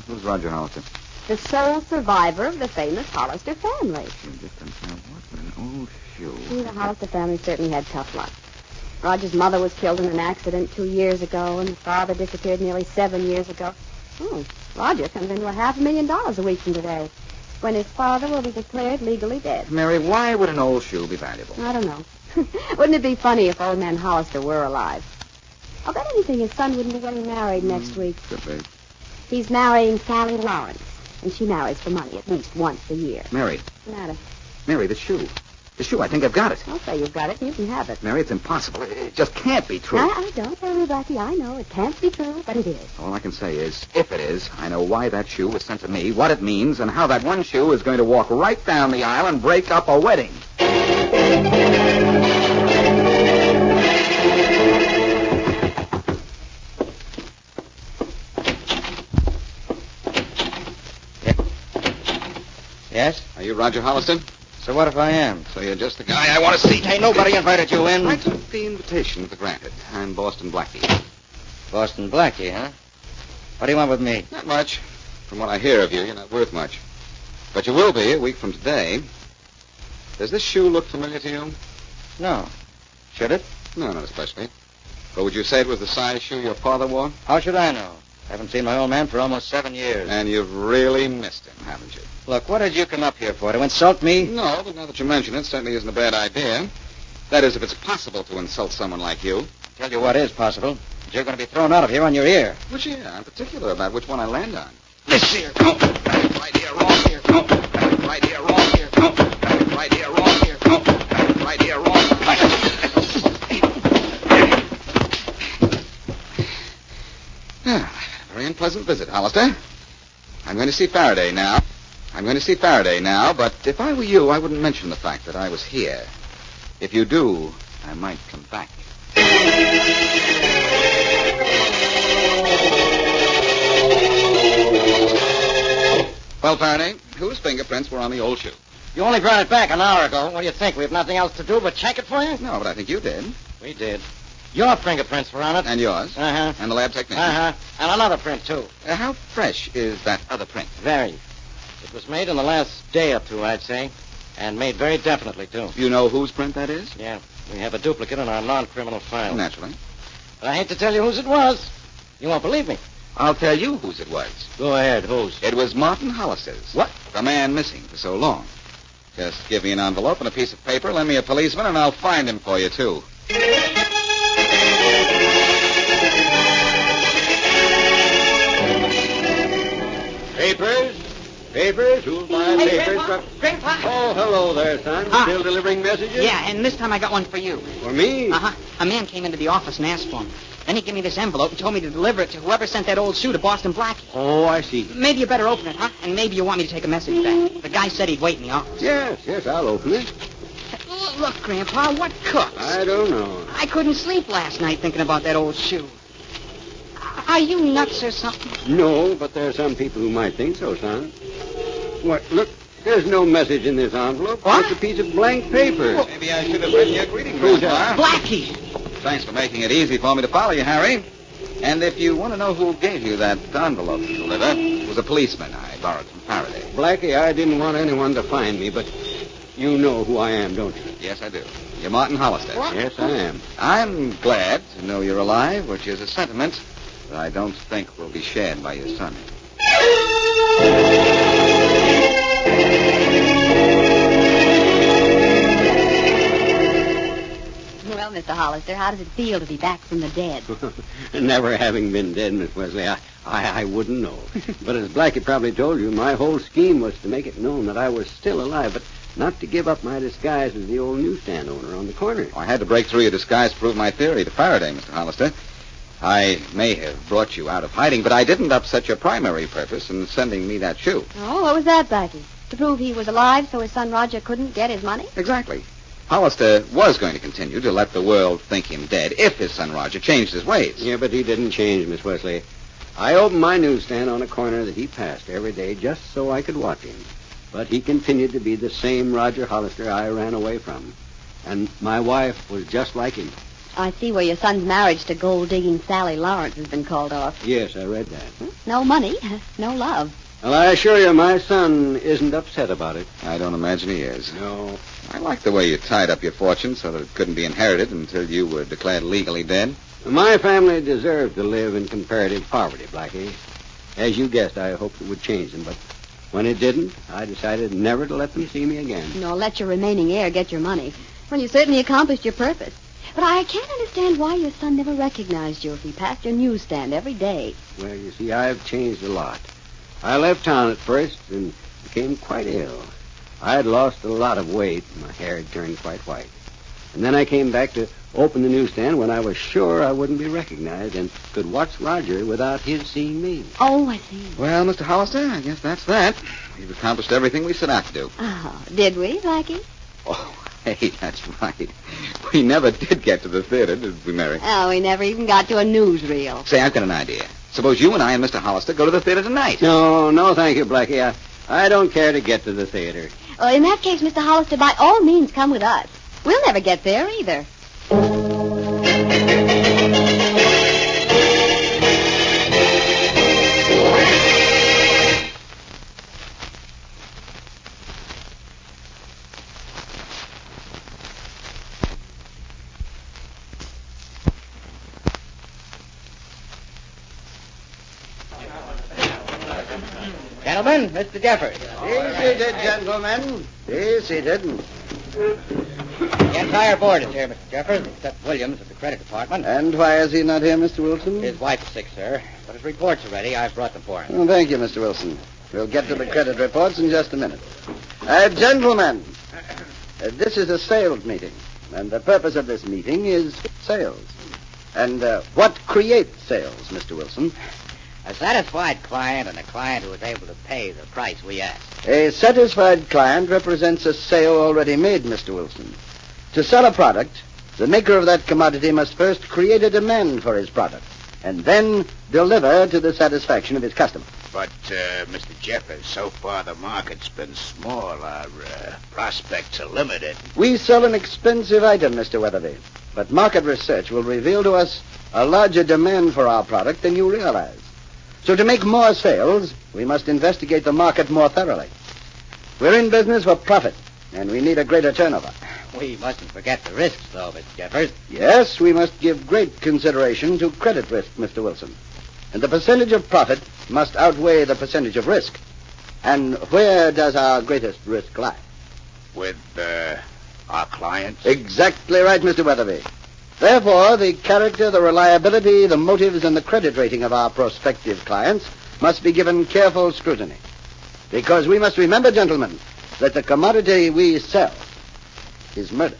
Who's Roger Hollister? The sole survivor of the famous Hollister family. Now, what an old shoe. The Hollister family certainly had tough luck. Roger's mother was killed in an accident 2 years ago, and the father disappeared nearly 7 years ago. Roger comes into $500,000 a week from today, when his father will be declared legally dead. Mary, why would an old shoe be valuable? I don't know. Wouldn't it be funny if old man Hollister were alive? I'll bet anything his son wouldn't be getting married next week. Could be. He's marrying Sally Lawrence, and she marries for money at least once a year. Mary. What's the matter? Mary, the shoe. The shoe, I think I've got it. I'll say you've got it. You can have it. Mary, it's impossible. It just can't be true. I don't worry, Blackie. I know it can't be true, but it is. All I can say is, if it is, I know why that shoe was sent to me, what it means, and how that one shoe is going to walk right down the aisle and break up a wedding. Yes? Are you Roger Hollister? So what if I am? So you're just the guy I want to see. Hey, nobody invited you in. I took the invitation for granted. I'm Boston Blackie. Boston Blackie, huh? What do you want with me? Not much. From what I hear of you, you're not worth much. But you will be a week from today. Does this shoe look familiar to you? No. Should it? No, not especially. But would you say it was the size shoe your father wore? How should I know? I haven't seen my old man for almost 7 years. And you've really missed him, haven't you? Look, what did you come up here for? To insult me? No, but now that you mention it, certainly isn't a bad idea. That is, if it's possible to insult someone like you. Tell you what is possible. You're going to be thrown out of here on your ear. Which ear? I'm particular about which one I land on. This ear. No. Right here, wrong here. No. Right here, wrong here. No. Right here, wrong here. No. Right here, wrong. Very unpleasant visit, Hollister. I'm going to see Faraday now. But if I were you, I wouldn't mention the fact that I was here. If you do, I might come back. Well, Faraday, whose fingerprints were on the old shoe? You only brought it back an hour ago. What do you think? We have nothing else to do but check it for you? No, but I think you did. We did. Your fingerprints were on it. And yours. Uh-huh. And the lab technician. Uh-huh. And another print, too. How fresh is that other print? Very. It was made in the last day or two, I'd say. And made very definitely, too. You know whose print that is? Yeah. We have a duplicate in our non-criminal file. Naturally. But I hate to tell you whose it was. You won't believe me. I'll tell you whose it was. Go ahead. Whose? It was Martin Hollister's. What? The man missing for so long. Just give me an envelope and a piece of paper, lend me a policeman, and I'll find him for you, too. Papers? Who'll buy Hey, papers Grandpa. from... Grandpa. Oh, hello there, son. Still delivering messages? Yeah, and this time I got one for you. For me? Uh-huh. A man came into the office and asked for him. Then he gave me this envelope and told me to deliver it to whoever sent that old shoe to Boston Blackie. Oh, I see. Maybe you better open it, huh? And maybe you want me to take a message back. The guy said he'd wait in the office. Yes, I'll open it. Look, Grandpa, what cooks? I don't know. I couldn't sleep last night thinking about that old shoe. Are you nuts or something? No, but there are some people who might think so, son. What? Look, there's no message in this envelope. What? It's a piece of blank paper. Maybe I should have written your greeting, Who's Grandpa. Blackie! Thanks for making it easy for me to follow you, Harry. And if you want to know who gave you that envelope to deliver, it was a policeman I borrowed from Faraday. Blackie, I didn't want anyone to find me, but you know who I am, don't you? Yes, I do. You're Martin Hollister. What? Yes, I am. I'm glad to know you're alive, which is a sentiment that I don't think will be shared by your son. Well, Mr. Hollister, how does it feel to be back from the dead? Never having been dead, Miss Wesley, I wouldn't know. But as Blackie probably told you, my whole scheme was to make it known that I was still alive, but not to give up my disguise as the old newsstand owner on the corner. I had to break through your disguise to prove my theory to Faraday, Mr. Hollister. I may have brought you out of hiding, but I didn't upset your primary purpose in sending me that shoe. Oh, what was that, Blackie? To prove he was alive so his son Roger couldn't get his money? Exactly. Hollister was going to continue to let the world think him dead if his son Roger changed his ways. Yeah, but he didn't change, Miss Wesley. I opened my newsstand on a corner that he passed every day just so I could watch him. But he continued to be the same Roger Hollister I ran away from. And my wife was just like him. I see where your son's marriage to gold-digging Sally Lawrence has been called off. Yes, I read that. No money, no love. Well, I assure you, my son isn't upset about it. I don't imagine he is. No. I like the way you tied up your fortune so that it couldn't be inherited until you were declared legally dead. My family deserved to live in comparative poverty, Blackie. As you guessed, I hoped it would change them, but when it didn't, I decided never to let them see me again. No, let your remaining heir get your money. Well, you certainly accomplished your purpose. But I can't understand why your son never recognized you if he passed your newsstand every day. Well, you see, I've changed a lot. I left town at first and became quite ill. I had lost a lot of weight. My hair had turned quite white. And then I came back to open the newsstand when I was sure I wouldn't be recognized and could watch Roger without his seeing me. Oh, I see. Well, Mr. Hollister, I guess that's that. We've accomplished everything we set out to do. Oh, did we, Blackie? Oh, hey, that's right. We never did get to the theater, did we, Mary? Oh, we never even got to a newsreel. Say, I've got an idea. Suppose you and I and Mr. Hollister go to the theater tonight. No, thank you, Blackie. I don't care to get to the theater. Well, in that case, Mr. Hollister, by all means, come with us. We'll never get there either. Gentlemen, Mr. Jeffers. Be seated, gentlemen. Be seated. The entire board is here, Mr. Jeffers, except Williams of the credit department. And why is he not here, Mr. Wilson? His wife's sick, sir. But his reports are ready. I've brought them for him. Oh, thank you, Mr. Wilson. We'll get to the credit reports in just a minute. Gentlemen, this is a sales meeting, and the purpose of this meeting is sales. And what creates sales, Mr. Wilson? A satisfied client and a client who is able to pay the price we ask. A satisfied client represents a sale already made, Mr. Wilson. To sell a product, the maker of that commodity must first create a demand for his product, and then deliver to the satisfaction of his customer. But, Mr. Jeffers, so far the market's been small. Our prospects are limited. We sell an expensive item, Mr. Weatherby, but market research will reveal to us a larger demand for our product than you realize. So to make more sales, we must investigate the market more thoroughly. We're in business for profit, and we need a greater turnover. We mustn't forget the risks, though, Mr. Jeffers. Yes, we must give great consideration to credit risk, Mr. Wilson. And the percentage of profit must outweigh the percentage of risk. And where does our greatest risk lie? With, our clients? Exactly right, Mr. Weatherby. Therefore, the character, the reliability, the motives, and the credit rating of our prospective clients must be given careful scrutiny. Because we must remember, gentlemen, that the commodity we sell is murder.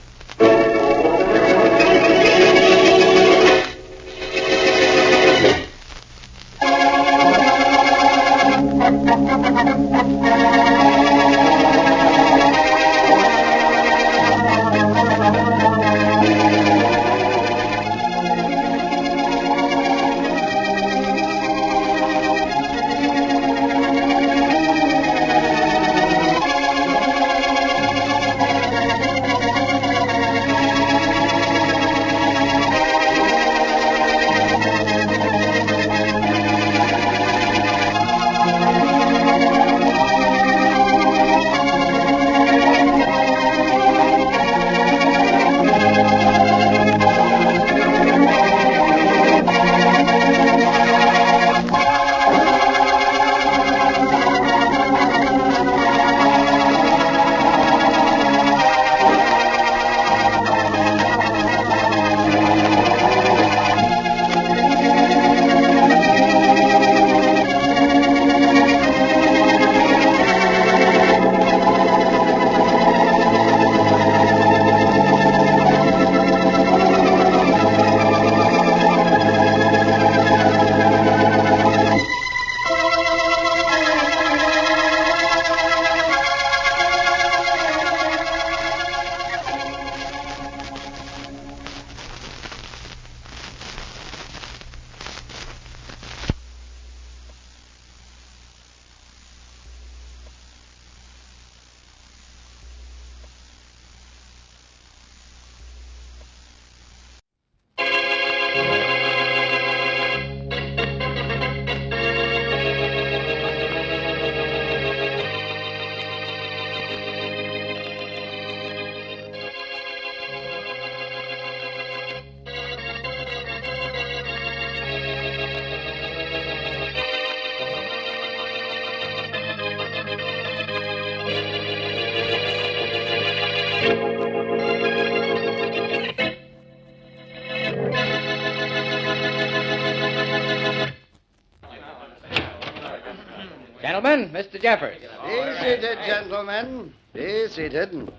Gentlemen, Mr. Jeffers. Be seated, gentlemen. Be seated.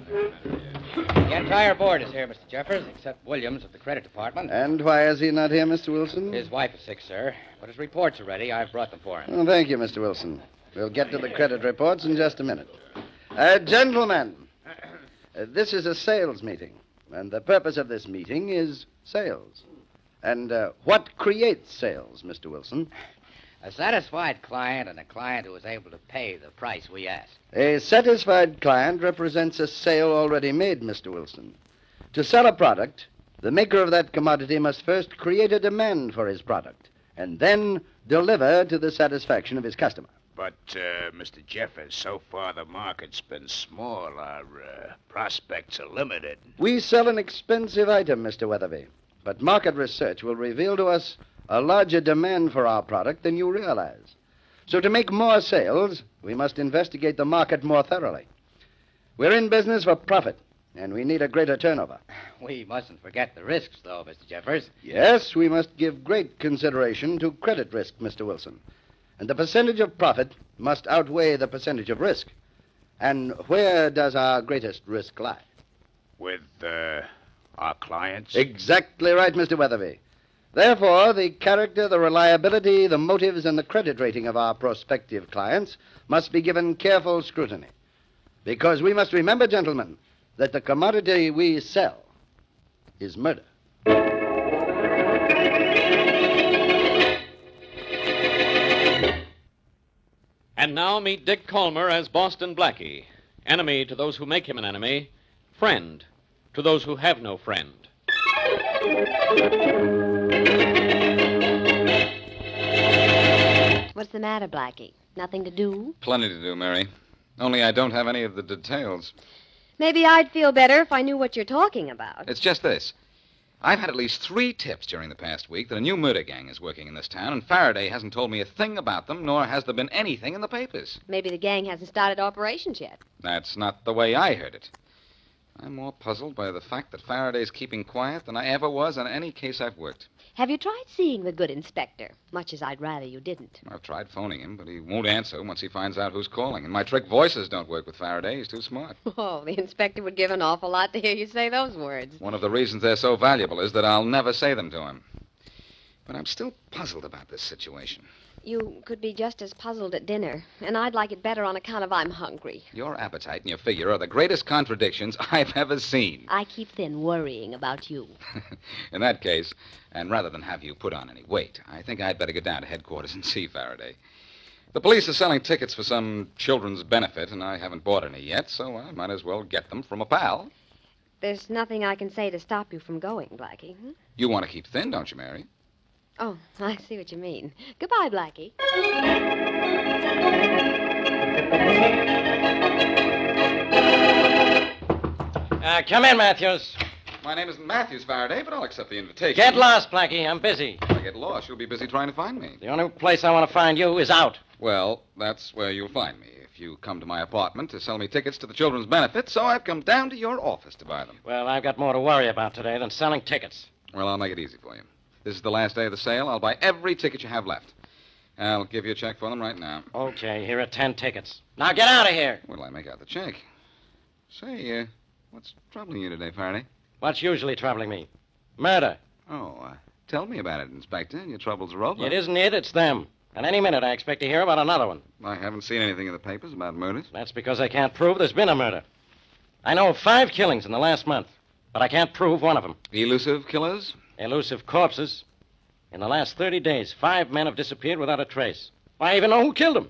The entire board is here, Mr. Jeffers, except Williams of the credit department. And why is he not here, Mr. Wilson? His wife is sick, sir, but his reports are ready. I've brought them for him. Oh, thank you, Mr. Wilson. We'll get to the credit reports in just a minute. Gentlemen, this is a sales meeting, and the purpose of this meeting is sales. And what creates sales, Mr. Wilson? A satisfied client and a client who is able to pay the price we ask. A satisfied client represents a sale already made, Mr. Wilson. To sell a product, the maker of that commodity must first create a demand for his product and then deliver to the satisfaction of his customer. But, Mr. Jeffers, so far the market's been small. Our prospects are limited. We sell an expensive item, Mr. Weatherby, but market research will reveal to us a larger demand for our product than you realize. So to make more sales, we must investigate the market more thoroughly. We're in business for profit, and we need a greater turnover. We mustn't forget the risks, though, Mr. Jeffers. Yes, we must give great consideration to credit risk, Mr. Wilson. And the percentage of profit must outweigh the percentage of risk. And where does our greatest risk lie? With, our clients? Exactly right, Mr. Weatherby. Therefore, the character, the reliability, the motives, and the credit rating of our prospective clients must be given careful scrutiny. Because we must remember, gentlemen, that the commodity we sell is murder. And now meet Dick Calmer as Boston Blackie. Enemy to those who make him an enemy. Friend to those who have no friend. What's the matter, Blackie? Nothing to do? Plenty to do, Mary. Only I don't have any of the details. Maybe I'd feel better if I knew what you're talking about. It's just this. I've had at least 3 tips during the past week that a new murder gang is working in this town, and Faraday hasn't told me a thing about them, nor has there been anything in the papers. Maybe the gang hasn't started operations yet. That's not the way I heard it. I'm more puzzled by the fact that Faraday's keeping quiet than I ever was on any case I've worked. Have you tried seeing the good inspector? Much as I'd rather you didn't. I've tried phoning him, but he won't answer once he finds out who's calling. And my trick voices don't work with Faraday. He's too smart. Oh, the inspector would give an awful lot to hear you say those words. One of the reasons they're so valuable is that I'll never say them to him. But I'm still puzzled about this situation. You could be just as puzzled at dinner, and I'd like it better on account of I'm hungry. Your appetite and your figure are the greatest contradictions I've ever seen. I keep then worrying about you. In that case, and rather than have you put on any weight, I think I'd better go down to headquarters and see Faraday. The police are selling tickets for some children's benefit, and I haven't bought any yet, so I might as well get them from a pal. There's nothing I can say to stop you from going, Blackie. You want to keep thin, don't you, Mary? Oh, I see what you mean. Goodbye, Blackie. Come in, Matthews. My name isn't Matthews, Faraday, but I'll accept the invitation. Get lost, Blackie. I'm busy. If I get lost, you'll be busy trying to find me. The only place I want to find you is out. Well, that's where you'll find me. If you come to my apartment to sell me tickets to the children's benefit, so I've come down to your office to buy them. Well, I've got more to worry about today than selling tickets. Well, I'll make it easy for you. This is the last day of the sale. I'll buy every ticket you have left. I'll give you a check for them right now. Okay, here are 10 tickets. Now get out of here. What'll I make out the check? Say, what's troubling you today, Faraday? What's usually troubling me? Murder. Oh, tell me about it, Inspector. Your troubles are over. It isn't it, it's them. And any minute I expect to hear about another one. I haven't seen anything in the papers about murders. That's because I can't prove there's been a murder. I know of 5 killings in the last month, but I can't prove one of them. Elusive killers? Elusive corpses. In the last 30 days, 5 men have disappeared without a trace. I even know who killed them.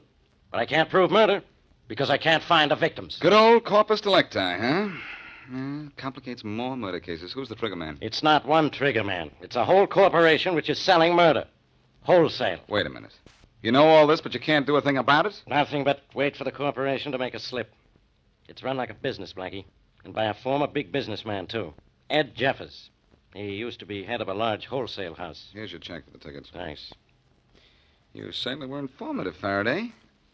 But I can't prove murder because I can't find the victims. Good old corpus delicti, huh? Complicates more murder cases. Who's the trigger man? It's not one trigger man. It's a whole corporation which is selling murder. Wholesale. Wait a minute. You know all this, but you can't do a thing about it? Nothing but wait for the corporation to make a slip. It's run like a business, Blackie. And by a former big businessman, too. Ed Jeffers. He used to be head of a large wholesale house. Here's your check for the tickets. Thanks. You certainly were informative, Faraday.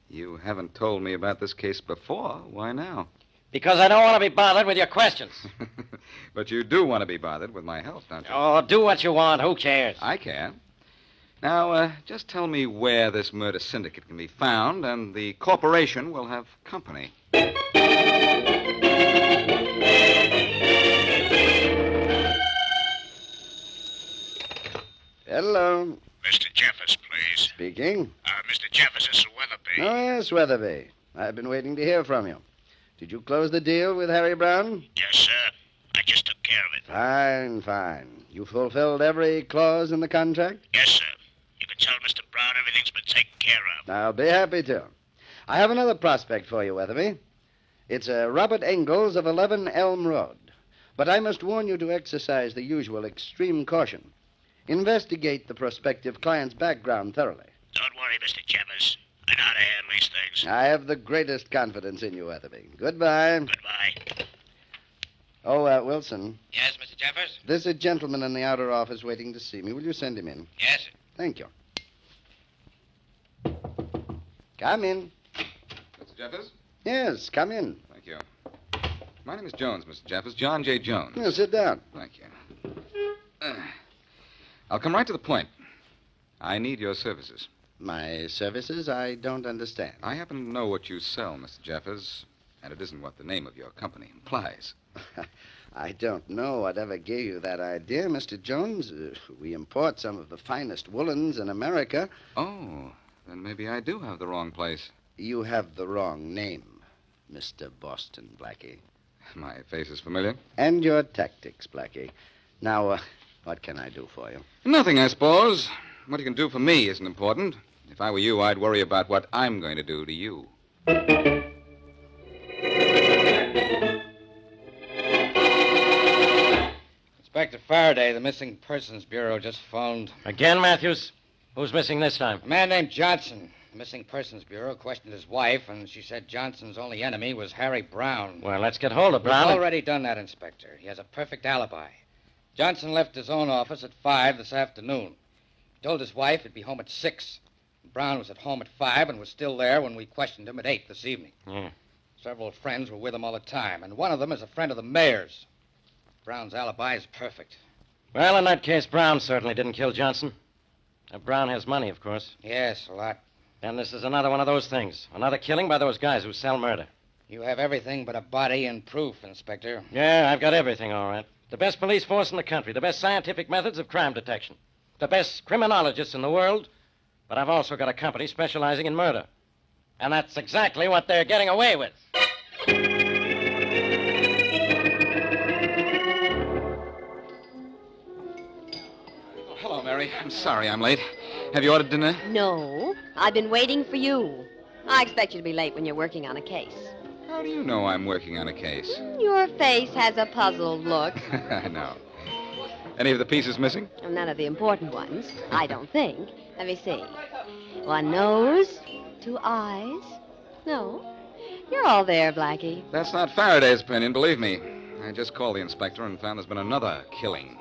You haven't told me about this case before. Why now? Because I don't want to be bothered with your questions. But you do want to be bothered with my help, don't you? Oh, do what you want. Who cares? I can. Now, just tell me where this murder syndicate can be found, and the corporation will have company. Hello. Mr. Jeffers, please. Speaking. Mr. Jeffers, this is Weatherby. Oh, yes, Weatherby. I've been waiting to hear from you. Did you close the deal with Harry Brown? Yes, sir. I just took care of it. Fine, fine. You fulfilled every clause in the contract? Yes, sir. You can tell Mr. Brown everything's been taken care of. I'll be happy to. I have another prospect for you, Weatherby. It's Robert Ingalls of 11 Elm Road. But I must warn you to exercise the usual extreme caution. Investigate the prospective client's background thoroughly. Don't worry, Mr. Jeffers. I know how to handle these things. I have the greatest confidence in you, Weatherby. Goodbye. Goodbye. Oh, Wilson. Yes, Mr. Jeffers? There's a gentleman in the outer office waiting to see me. Will you send him in? Yes, sir. Thank you. Come in. Mr. Jeffers? Yes, come in. Thank you. My name is Jones, Mr. Jeffers. John J. Jones. Now, sit down. Thank you. I'll come right to the point. I need your services. My services? I don't understand. I happen to know what you sell, Mr. Jeffers, and it isn't what the name of your company implies. I don't know whatever gave you that idea, Mr. Jones. We import some of the finest woolens in America. Oh, then maybe I do have the wrong place. You have the wrong name, Mr. Boston Blackie. My face is familiar. And your tactics, Blackie. Now, what can I do for you? Nothing, I suppose. What you can do for me isn't important. If I were you, I'd worry about what I'm going to do to you. Inspector Faraday, the Missing Persons Bureau just phoned. Again, Matthews? Who's missing this time? A man named Johnson. The Missing Persons Bureau questioned his wife, and she said Johnson's only enemy was Harry Brown. Well, let's get hold of We've Brown. already done that, Inspector. He has a perfect alibi. Johnson left his own office at 5 this afternoon. He told his wife he'd be home at 6. Brown was at home at 5 and was still there when we questioned him at 8 this evening. Yeah. Several friends were with him all the time, and one of them is a friend of the mayor's. Brown's alibi is perfect. Well, in that case, Brown certainly didn't kill Johnson. Brown has money, of course. Yes, a lot. And this is another one of those things. Another killing by those guys who sell murder. You have everything but a body and proof, Inspector. Yeah, I've got everything, all right. The best police force in the country, the best scientific methods of crime detection, the best criminologists in the world, but I've also got a company specializing in murder. And that's exactly what they're getting away with. Oh, hello, Mary. I'm sorry I'm late. Have you ordered dinner? No, I've been waiting for you. I expect you to be late when you're working on a case. How do you know I'm working on a case? Your face has a puzzled look. I know. Any of the pieces missing? None of the important ones, I don't think. Let me see. One nose, 2 eyes. No, you're all there, Blackie. That's not Faraday's opinion, believe me. I just called the inspector and found there's been another killing.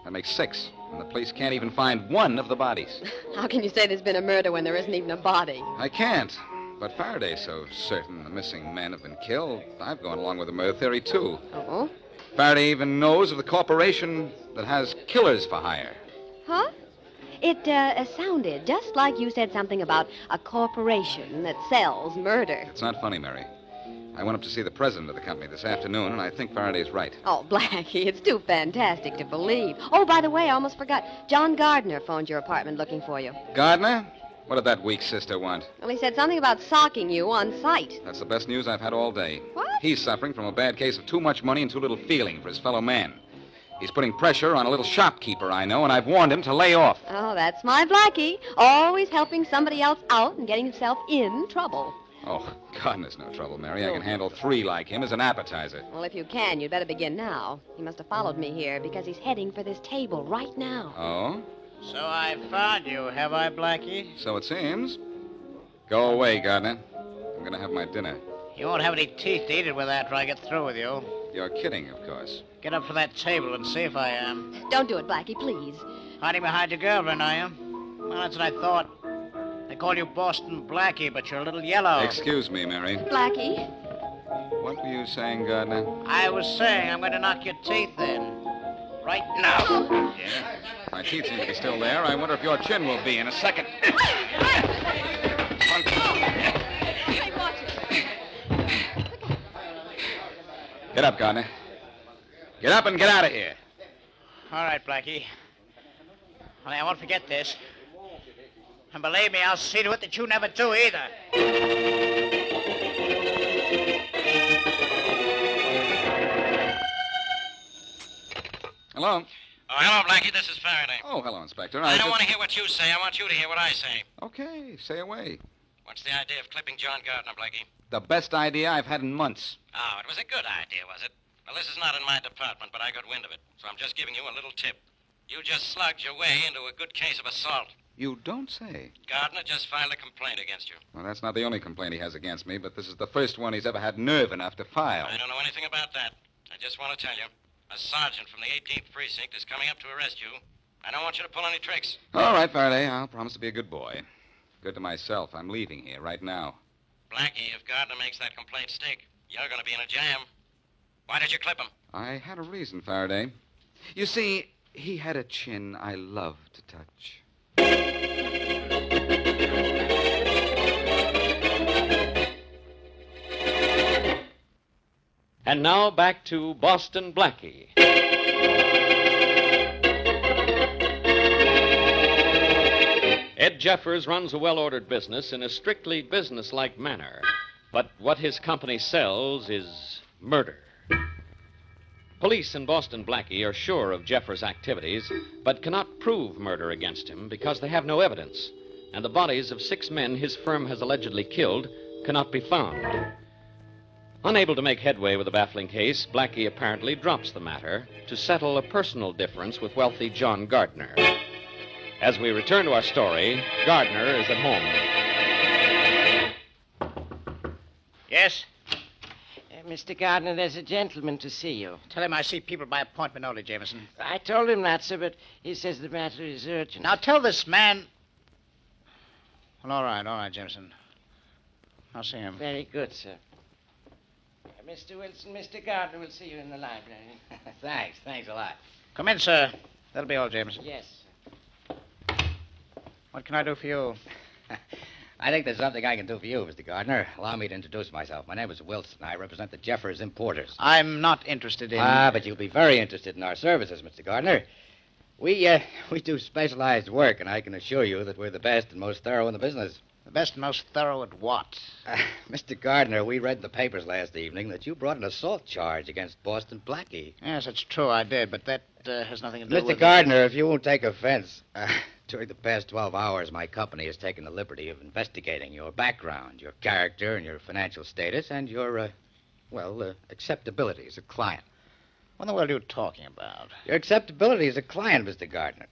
That makes 6, and the police can't even find one of the bodies. How can you say there's been a murder when there isn't even a body? I can't. But Faraday's so certain the missing men have been killed, I've gone along with the murder theory, too. Oh? Faraday even knows of the corporation that has killers for hire. Huh? It sounded just like you said something about a corporation that sells murder. It's not funny, Mary. I went up to see the president of the company this afternoon, and I think Faraday's right. Oh, Blackie, it's too fantastic to believe. Oh, by the way, I almost forgot. John Gardner phoned your apartment looking for you. Gardner? What did that weak sister want? Well, he said something about socking you on sight. That's the best news I've had all day. What? He's suffering from a bad case of too much money and too little feeling for his fellow man. He's putting pressure on a little shopkeeper I know, and I've warned him to lay off. Oh, that's my Blackie. Always helping somebody else out and getting himself in trouble. Oh, Gardner's no trouble, Mary. I can handle 3 like him as an appetizer. Well, if you can, you'd better begin now. He must have followed me here because he's heading for this table right now. Oh? So I found you, have I, Blackie? So it seems. Go away, Gardner. I'm going to have my dinner. You won't have any teeth to eat it with after I get through with you. You're kidding, of course. Get up from that table and see if I am. Don't do it, Blackie, please. Hiding behind your girlfriend, are you? Well, that's what I thought. They call you Boston Blackie, but you're a little yellow. Excuse me, Mary. Blackie? What were you saying, Gardner? I was saying I'm going to knock your teeth in. Right now. Yeah. My teeth seem to be still there. I wonder if your chin will be in a second. Hey, watch it. Get up, Gardner. Get up and get out of here. All right, Blackie. Only I won't forget this. And believe me, I'll see to it that you never do either. Hello? Oh, hello, Blackie. This is Faraday. Oh, hello, Inspector. I don't want to hear what you say. I want you to hear what I say. Okay, say away. What's the idea of clipping John Gardner, Blackie? The best idea I've had in months. Oh, it was a good idea, was it? Well, this is not in my department, but I got wind of it. So I'm just giving you a little tip. You just slugged your way into a good case of assault. You don't say. Gardner just filed a complaint against you. Well, that's not the only complaint he has against me, but this is the first one he's ever had nerve enough to file. I don't know anything about that. I just want to tell you, a sergeant from the 18th Precinct is coming up to arrest you. I don't want you to pull any tricks. All right, Faraday. I'll promise to be a good boy. Good to myself. I'm leaving here right now. Blackie, if Gardner makes that complaint stick, you're going to be in a jam. Why did you clip him? I had a reason, Faraday. You see, he had a chin I love to touch. And now back to Boston Blackie. Ed Jeffers runs a well-ordered business in a strictly businesslike manner. But what his company sells is murder. Police in Boston Blackie are sure of Jeffers' activities, but cannot prove murder against him because they have no evidence, and the bodies of 6 men his firm has allegedly killed cannot be found. Unable to make headway with the baffling case, Blackie apparently drops the matter to settle a personal difference with wealthy John Gardner. As we return to our story, Gardner is at home. Yes? Mr. Gardner, there's a gentleman to see you. Tell him I see people by appointment only, Jameson. I told him that, sir, but he says the matter is urgent. Now tell this man... Well, all right, Jameson. I'll see him. Very good, sir. Mr. Wilson, Mr. Gardner will see you in the library. Thanks a lot. Come in, sir. That'll be all, Jameson. Yes, sir. What can I do for you? I think there's something I can do for you, Mr. Gardner. Allow me to introduce myself. My name is Wilson. I represent the Jeffers Importers. I'm not interested in... But you'll be very interested in our services, Mr. Gardner. We do specialized work, and I can assure you that we're the best and most thorough in the business. The best and most thorough at what? Mr. Gardner, we read in the papers last evening that you brought an assault charge against Boston Blackie. Yes, that's true, I did, but that has nothing to do with... Mr. Gardner, if you won't take offense, during the past 12 hours, my company has taken the liberty of investigating your background, your character, and your financial status, and your, acceptability as a client. What in the world are you talking about? Your acceptability as a client, Mr. Gardner.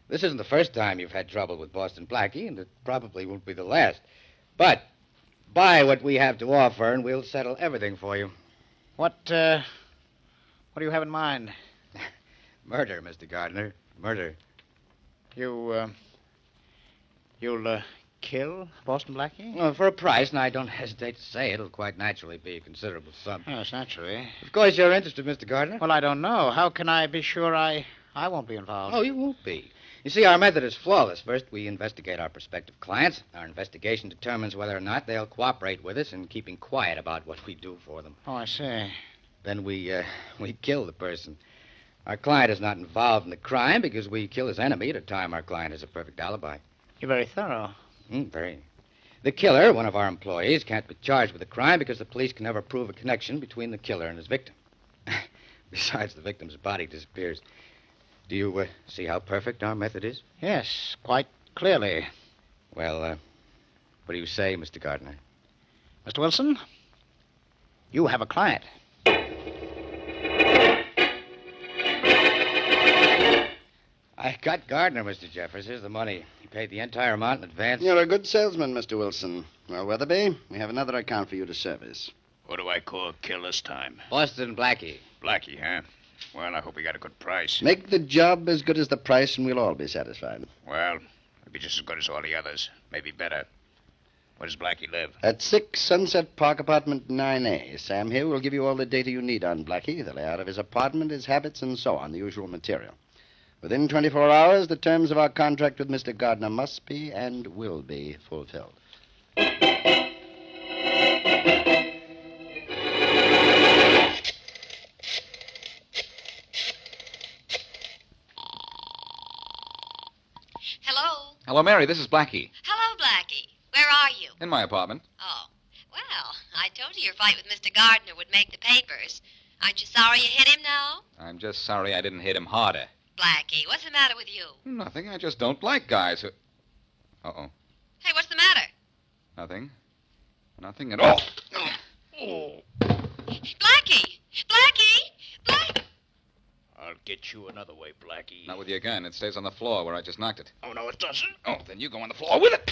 This isn't the first time you've had trouble with Boston Blackie, and it probably won't be the last. But buy what we have to offer, and we'll settle everything for you. What do you have in mind? Murder, Mr. Gardner. Murder. You'll kill Boston Blackie? Well, for a price, and I don't hesitate to say it'll quite naturally be a considerable sum. Yes, naturally. Of course, you're interested, Mr. Gardner. Well, I don't know. How can I be sure I won't be involved? Oh, you won't be. You see, our method is flawless. First, we investigate our prospective clients. Our investigation determines whether or not they'll cooperate with us in keeping quiet about what we do for them. Oh, I see. Then we kill the person. Our client is not involved in the crime because we kill his enemy at a time our client has a perfect alibi. You're very thorough. Very. The killer, one of our employees, can't be charged with a crime because the police can never prove a connection between the killer and his victim. Besides, the victim's body disappears. Do you see how perfect our method is? Yes, quite clearly. Well, what do you say, Mr. Gardner? Mr. Wilson, you have a client. I got Gardner, Mr. Jeffers. Here's the money. He paid the entire amount in advance. You're a good salesman, Mr. Wilson. Well, Weatherby, we have another account for you to service. What do I call kill this time? Boston Blackie. Blackie, huh? Well, I hope we got a good price. Make the job as good as the price, and we'll all be satisfied. Well, it'll be just as good as all the others. Maybe better. Where does Blackie live? At 6 Sunset Park, apartment 9A. Sam here will give you all the data you need on Blackie, the layout of his apartment, his habits, and so on, the usual material. Within 24 hours, the terms of our contract with Mr. Gardner must be and will be fulfilled. Hello? Hello, Mary. This is Blackie. Hello, Blackie. Where are you? In my apartment. Oh, well, I told you your fight with Mr. Gardner would make the papers. Aren't you sorry you hit him now? I'm just sorry I didn't hit him harder. Blackie, what's the matter with you? Nothing. I just don't like guys who... Uh-oh. Hey, what's the matter? Nothing. Nothing at all. Blackie! Blackie! Blackie! I'll get you another way, Blackie. Not with your gun. It stays on the floor where I just knocked it. Oh, no, it doesn't. Oh, then you go on the floor with it.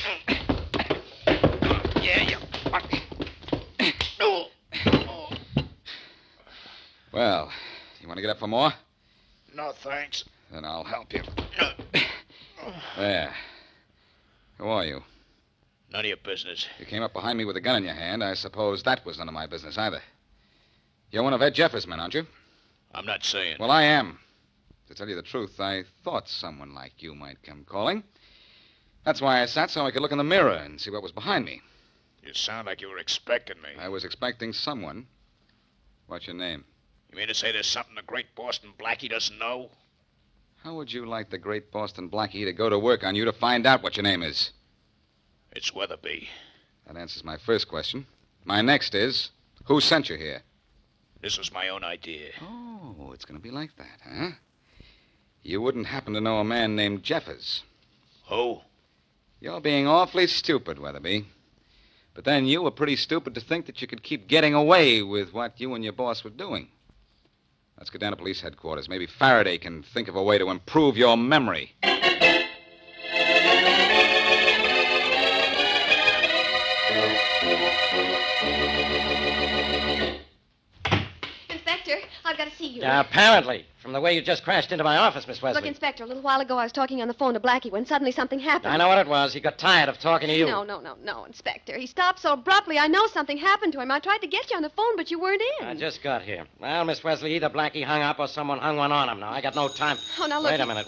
Yeah, yeah. Well, you want to get up for more? No, thanks. Then I'll help you. There. Who are you? None of your business. You came up behind me with a gun in your hand. I suppose that was none of my business either. You're one of Ed Jeffers' men, aren't you? I'm not saying. Well, I am. To tell you the truth, I thought someone like you might come calling. That's why I sat so I could look in the mirror and see what was behind me. You sound like you were expecting me. I was expecting someone. What's your name? You mean to say there's something the great Boston Blackie doesn't know? How would you like the great Boston Blackie to go to work on you to find out what your name is? It's Weatherby. That answers my first question. My next is, who sent you here? This was my own idea. Oh, it's going to be like that, huh? You wouldn't happen to know a man named Jeffers. Who? You're being awfully stupid, Weatherby. But then you were pretty stupid to think that you could keep getting away with what you and your boss were doing. Let's get down to police headquarters. Maybe Faraday can think of a way to improve your memory. Inspector, I've got to see you. Apparently. From the way you just crashed into my office, Miss Wesley. Look, Inspector, a little while ago I was talking on the phone to Blackie when suddenly something happened. I know what it was. He got tired of talking to you. No, Inspector. He stopped so abruptly. I know something happened to him. I tried to get you on the phone, but you weren't in. I just got here. Well, Miss Wesley, either Blackie hung up or someone hung one on him. Now, I got no time. Oh, now look. Wait a minute.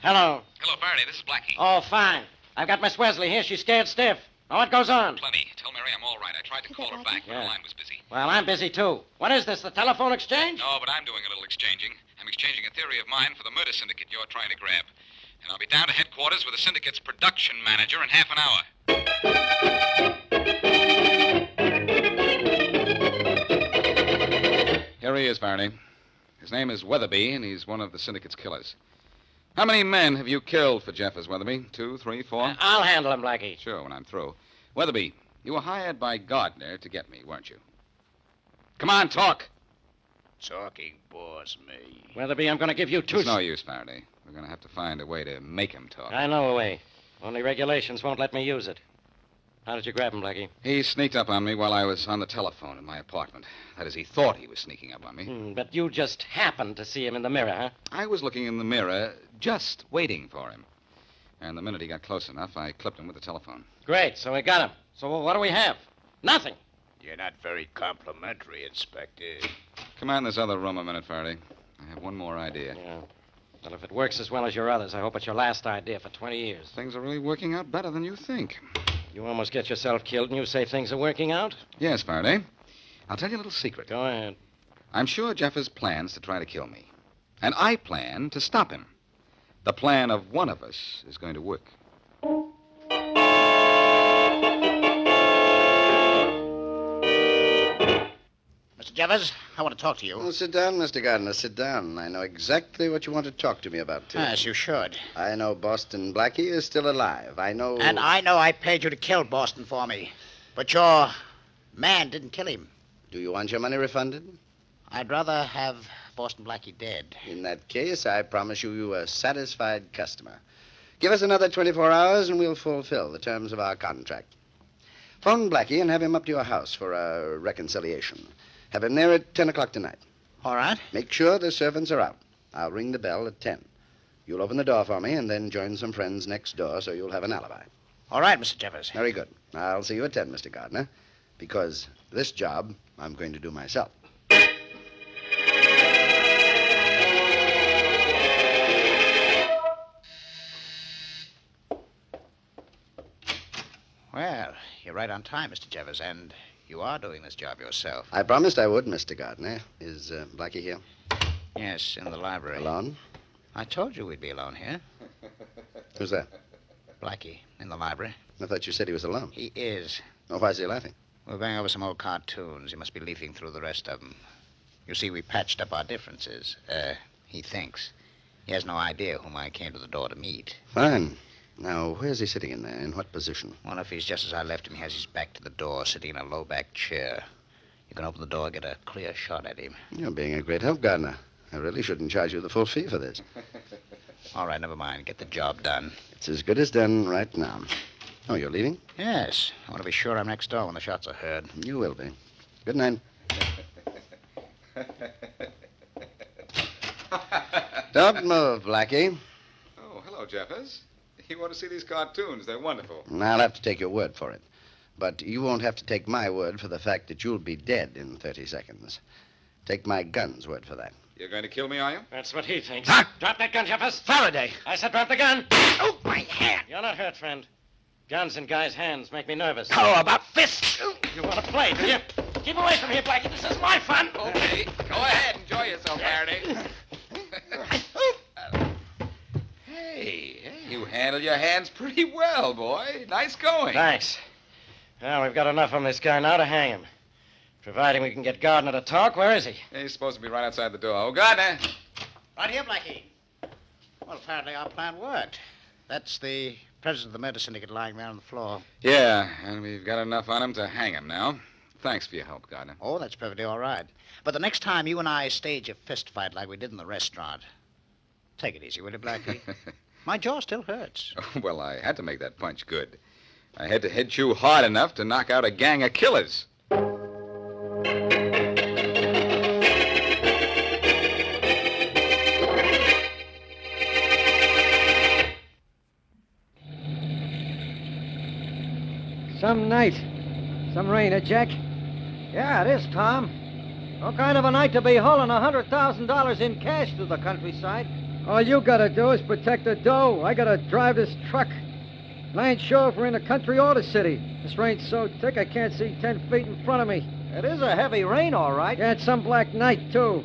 Hello. Hello, Faraday. This is Blackie. Oh, fine. I've got Miss Wesley here. She's scared stiff. Now, what goes on? Plenty. Tell Mary I'm all right. I tried to call her back, but her line was busy. Well, I'm busy, too. What is this, the telephone exchange? No, but I'm doing a little exchanging. I'm exchanging a theory of mine for the murder syndicate you're trying to grab. And I'll be down to headquarters with the syndicate's production manager in half an hour. Here he is, Faraday. His name is Weatherby, and he's one of the syndicate's killers. How many men have you killed for Jeffers, Weatherby? 2, 3, 4? I'll handle him, Blackie. Sure, when I'm through. Weatherby, you were hired by Gardner to get me, weren't you? Come on, talk. Talking bores me. Weatherby, I'm going to give you two... It's no use, Faraday. We're going to have to find a way to make him talk. I know a way. Only regulations won't let me use it. How did you grab him, Blackie? He sneaked up on me while I was on the telephone in my apartment. That is, he thought he was sneaking up on me. But you just happened to see him in the mirror, huh? I was looking in the mirror, just waiting for him. And the minute he got close enough, I clipped him with the telephone. Great, so we got him. So what do we have? Nothing. You're not very complimentary, Inspector. Come out in this other room a minute, Faraday. I have one more idea. Yeah. Well, if it works as well as your others, I hope it's your last idea for 20 years. Things are really working out better than you think. You almost get yourself killed and you say things are working out? Yes, Faraday. I'll tell you a little secret. Go ahead. I'm sure Jeffers plans to try to kill me. And I plan to stop him. The plan of one of us is going to work. Mr. Jeffers, I want to talk to you. Oh, sit down, Mr. Gardner. Sit down. I know exactly what you want to talk to me about, too. As you should. I know Boston Blackie is still alive. I know... And I know I paid you to kill Boston for me. But your man didn't kill him. Do you want your money refunded? I'd rather have Boston Blackie dead. In that case, I promise you a satisfied customer. Give us another 24 hours and we'll fulfill the terms of our contract. Phone Blackie and have him up to your house for a reconciliation. Have him there at 10 o'clock tonight. All right. Make sure the servants are out. I'll ring the bell at 10. You'll open the door for me and then join some friends next door so you'll have an alibi. All right, Mr. Jeffers. Very good. I'll see you at 10, Mr. Gardner, because this job I'm going to do myself. Well, you're right on time, Mr. Jeffers, and you are doing this job yourself. I promised I would, Mr. Gardner. Is Blackie here? Yes, in the library. Alone? I told you we'd be alone here. Who's that? Blackie, in the library. I thought you said he was alone. He is. Oh, why is he laughing? We're going over some old cartoons. He must be leafing through the rest of them. You see, we patched up our differences. He thinks. He has no idea whom I came to the door to meet. Fine. Now, where's he sitting in there? In what position? Well, if he's just as I left him, he has his back to the door, sitting in a low-back chair. You can open the door and get a clear shot at him. You're being a great help, Gardner. I really shouldn't charge you the full fee for this. All right, never mind. Get the job done. It's as good as done right now. Oh, you're leaving? Yes. I want to be sure I'm next door when the shots are heard. You will be. Good night. Don't move, Blackie. Oh, hello, Jeffers. You want to see these cartoons? They're wonderful. I'll have to take your word for it. But you won't have to take my word for the fact that you'll be dead in 30 seconds. Take my gun's word for that. You're going to kill me, are you? That's what he thinks. Ah! Drop that gun, Jeffers. Faraday! I said drop the gun. Oh, my hand! You're not hurt, friend. Guns in guys' hands make me nervous. How about fists? You want to play, do you? Keep away from here, Blackie. This is my fun. Okay. Go ahead. Enjoy yourself, Faraday. Hey, you handle your hands pretty well, boy. Nice going. Thanks. Well, we've got enough on this guy now to hang him. Providing we can get Gardner to talk. Where is he? He's supposed to be right outside the door. Oh, Gardner. Right here, Blackie. Well, apparently our plan worked. That's the president of the murder syndicate lying there on the floor. Yeah, and we've got enough on him to hang him now. Thanks for your help, Gardner. Oh, that's perfectly all right. But the next time you and I stage a fist fight like we did in the restaurant, take it easy, will you, Blackie? My jaw still hurts. Well, I had to make that punch good. I had to hit you hard enough to knock out a gang of killers. Some night. Some rain, Jack? Yeah, it is, Tom. What kind of a night to be hauling $100,000 in cash through the countryside? All you gotta do is protect the dough. I gotta drive this truck. And I ain't sure if we're in the country or the city. This rain's so thick I can't see 10 feet in front of me. It is a heavy rain, all right. Yeah, it's some black night, too.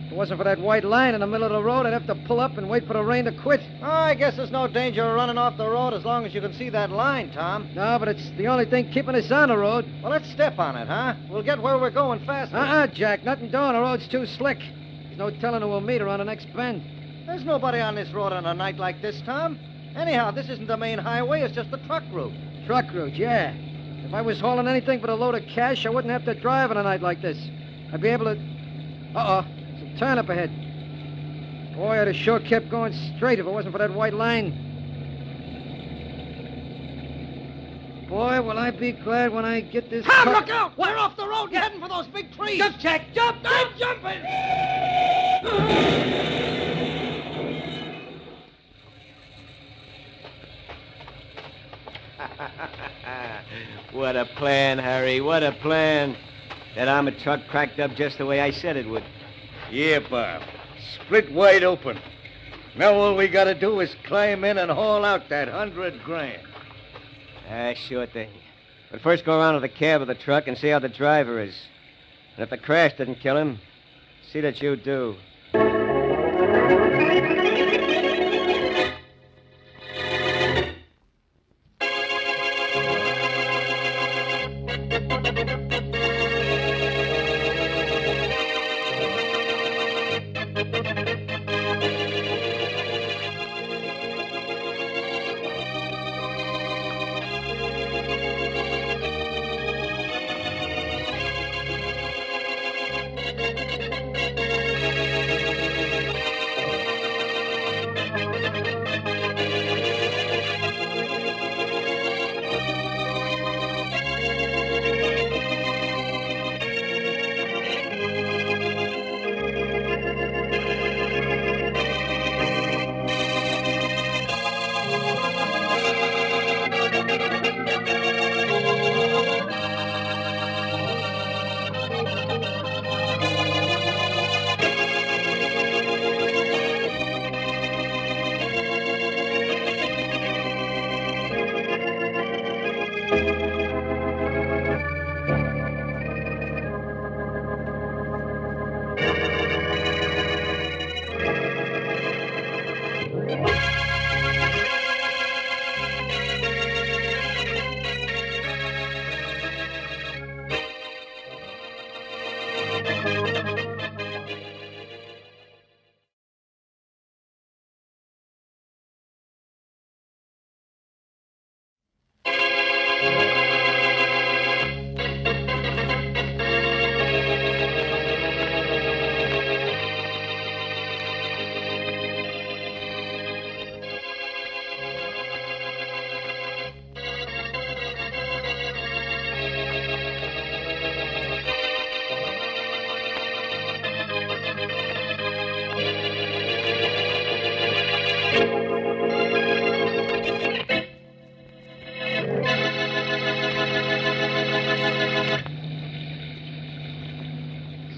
If it wasn't for that white line in the middle of the road, I'd have to pull up and wait for the rain to quit. Oh, I guess there's no danger of running off the road as long as you can see that line, Tom. No, but it's the only thing keeping us on the road. Well, let's step on it, huh? We'll get where we're going faster. Jack. Nothing doing. The road's too slick. There's no telling who we'll meet around the next bend. There's nobody on this road on a night like this, Tom. Anyhow, this isn't the main highway. It's just the truck route. Truck route, yeah. If I was hauling anything but a load of cash, I wouldn't have to drive on a night like this. I'd be able to... Uh-oh. There's a turn up ahead. Boy, I'd have sure kept going straight if it wasn't for that white line. Boy, will I be glad when I get this... Tom, look out! We're off the road. You're heading for those big trees. Jump, Jack! Jump! I'm jumping! What a plan, Harry. What a plan. That armored truck cracked up just the way I said it would. Yeah, Bob. Split wide open. Now all we gotta do is climb in and haul out that $100,000. Sure thing. But first go around to the cab of the truck and see how the driver is. And if the crash didn't kill him, see that you do.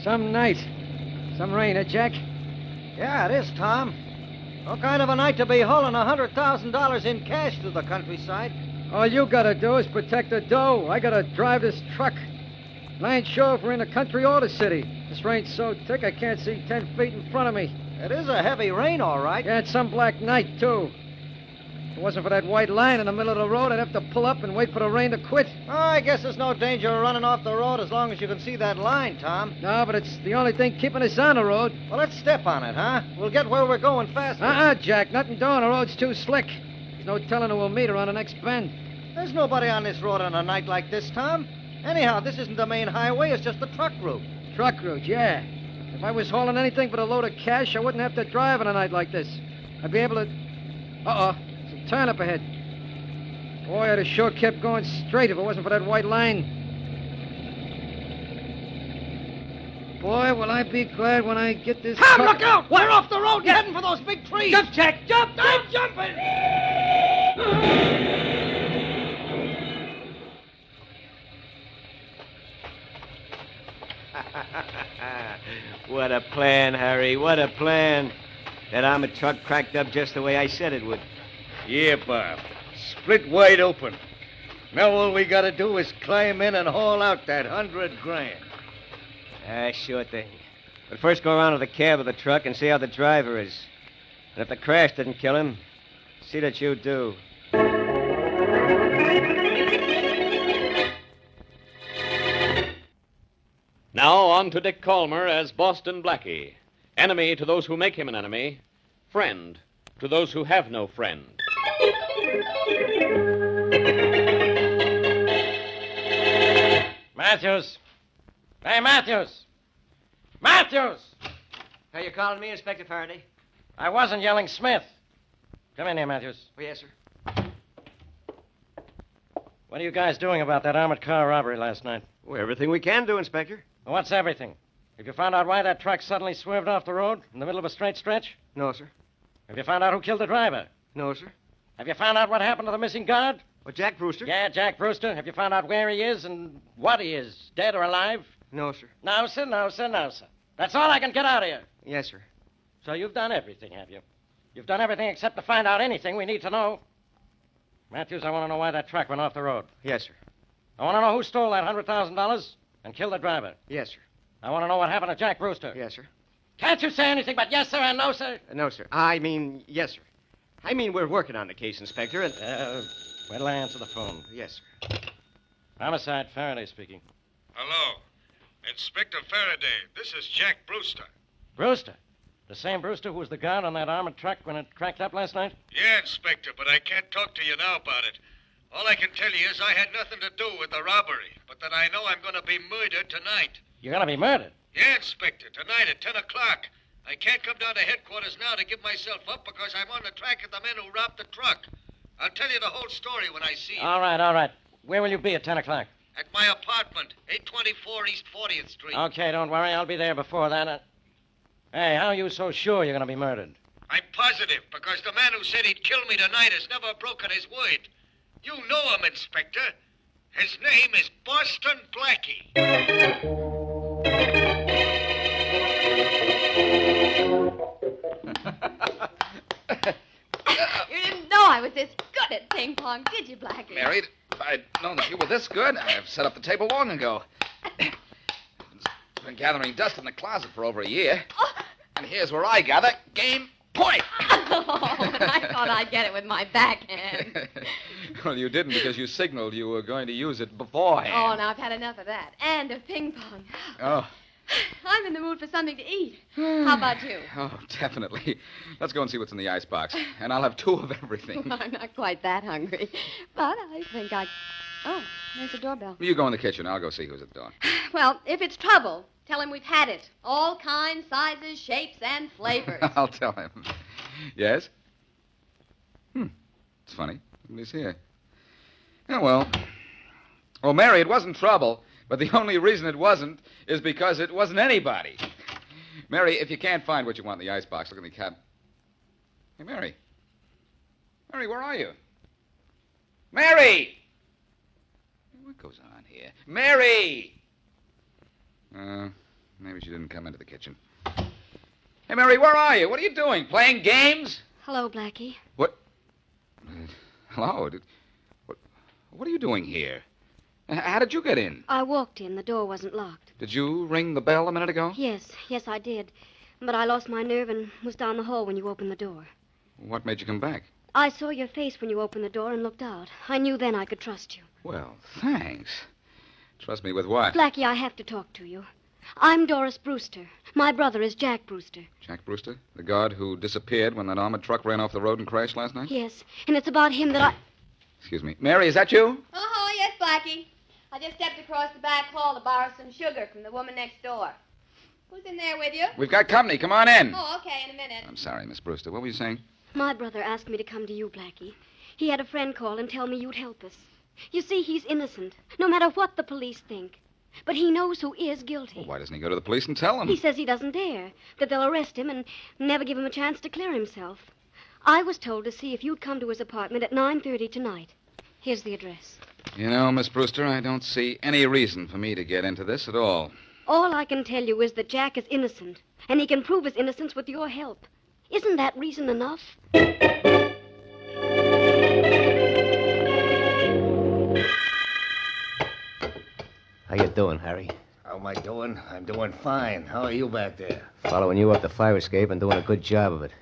Some night. Some rain, Jack? Yeah, it is, Tom. What kind of a night to be hauling $100,000 in cash to the countryside? All you gotta do is protect the dough. I gotta drive this truck. And I ain't sure if we're in the country or the city. This rain's so thick I can't see 10 feet in front of me. It is a heavy rain, all right. Yeah, it's some black night, too. If it wasn't for that white line in the middle of the road, I'd have to pull up and wait for the rain to quit. Oh, I guess there's no danger of running off the road as long as you can see that line, Tom. No, but it's the only thing keeping us on the road. Well, let's step on it, huh? We'll get where we're going faster. Jack. Nothing doing. The road's too slick. There's no telling who we'll meet around the next bend. There's nobody on this road on a night like this, Tom. Anyhow, this isn't the main highway. It's just the truck route. Truck route, yeah. If I was hauling anything but a load of cash, I wouldn't have to drive on a night like this. I'd be able to... Uh-oh. There's a turn up ahead. Boy, I'd have sure kept going straight if it wasn't for that white line. Boy, will I be glad when I get this... Tom, look out! We're off the road. You're heading for those big trees. Jump, Jack! Jump! I'm jumping! What a plan, Harry. What a plan. That armored truck cracked up just the way I said it would. Yeah, Bob. Split wide open. Now all we gotta do is climb in and haul out that $100,000. Sure thing. But first go around to the cab of the truck and see how the driver is. And if the crash didn't kill him, see that you do. Now on to Dick Calmer as Boston Blackie. Enemy to those who make him an enemy. Friend to those who have no friend. Matthews! Hey, Matthews! Matthews! Are you calling me, Inspector Faraday? I wasn't yelling Smith. Come in here, Matthews. Oh, yes, sir. What are you guys doing about that armored car robbery last night? Well, everything we can do, Inspector. Well, what's everything? Have you found out why that truck suddenly swerved off the road in the middle of a straight stretch? No, sir. Have you found out who killed the driver? No, sir. Have you found out what happened to the missing guard? Well, Jack Brewster? Yeah, Jack Brewster. Have you found out where he is and what he is, dead or alive? No, sir. No, sir, no, sir, no, sir. That's all I can get out of you. Yes, sir. So you've done everything, have you? You've done everything except to find out anything we need to know. Matthews, I want to know why that truck went off the road. Yes, sir. I want to know who stole that $100,000 and killed the driver. Yes, sir. I want to know what happened to Jack Brewster. Yes, sir. Can't you say anything but yes, sir, and no, sir? No, sir. I mean, yes, sir. I mean, we're working on the case, Inspector, and... wait till I answer the phone. Yes, sir. Homicide, Faraday speaking. Hello. Inspector Faraday, this is Jack Brewster. Brewster? The same Brewster who was the guard on that armored truck when it cracked up last night? Yeah, Inspector, but I can't talk to you now about it. All I can tell you is I had nothing to do with the robbery, but that I know I'm going to be murdered tonight. You're going to be murdered? Yeah, Inspector, tonight at 10 o'clock. I can't come down to headquarters now to give myself up because I'm on the track of the men who robbed the truck. I'll tell you the whole story when I see you. All right. Where will you be at 10 o'clock? At my apartment, 824 East 40th Street. Okay, don't worry. I'll be there before that. Hey, how are you so sure you're going to be murdered? I'm positive, because the man who said he'd kill me tonight has never broken his word. You know him, Inspector. His name is Boston Blackie. You didn't know I was this good at ping pong, did you, Blackie? Mary, if I'd known that you were this good, I'd have set up the table long ago. been gathering dust in the closet for over a year. And here's where I gather. Game point. I thought I'd get it with my backhand. Well, you didn't because you signaled you were going to use it beforehand. Oh, now I've had enough of that. And of ping pong. Oh. I'm in the mood for something to eat. How about you? Oh, definitely. Let's go and see what's in the icebox. And I'll have 2 of everything. Well, I'm not quite that hungry. But I think I... Oh, there's the doorbell. You go in the kitchen. I'll go see who's at the door. Well, if it's trouble, tell him we've had it. All kinds, sizes, shapes, and flavors. I'll tell him. Yes? It's funny. Nobody's here. Oh, well. Oh, Mary, it wasn't trouble. But the only reason it wasn't is because it wasn't anybody. Mary, if you can't find what you want in the icebox, look in the cabinet. Hey, Mary. Mary, where are you? Mary! What goes on here? Mary! Maybe she didn't come into the kitchen. Hey, Mary, where are you? What are you doing? Playing games? Hello, Blackie. What? Hello? What are you doing here? How did you get in? I walked in. The door wasn't locked. Did you ring the bell a minute ago? Yes, I did. But I lost my nerve and was down the hall when you opened the door. What made you come back? I saw your face when you opened the door and looked out. I knew then I could trust you. Well, thanks. Trust me with what? Blackie, I have to talk to you. I'm Doris Brewster. My brother is Jack Brewster. Jack Brewster? The guard who disappeared when that armored truck ran off the road and crashed last night? Yes, and it's about him that I... Excuse me. Mary, is that you? Oh, yes, Blackie. I just stepped across the back hall to borrow some sugar from the woman next door. Who's in there with you? We've got company. Come on in. Oh, okay, in a minute. I'm sorry, Miss Brewster. What were you saying? My brother asked me to come to you, Blackie. He had a friend call and tell me you'd help us. You see, he's innocent, no matter what the police think. But he knows who is guilty. Well, why doesn't he go to the police and tell them? He says he doesn't dare, that they'll arrest him and never give him a chance to clear himself. I was told to see if you'd come to his apartment at 9:30 tonight. Here's the address. You know, Miss Brewster, I don't see any reason for me to get into this at all. All I can tell you is that Jack is innocent, and he can prove his innocence with your help. Isn't that reason enough? How you doing, Harry? How am I doing? I'm doing fine. How are you back there? Following you up the fire escape and doing a good job of it.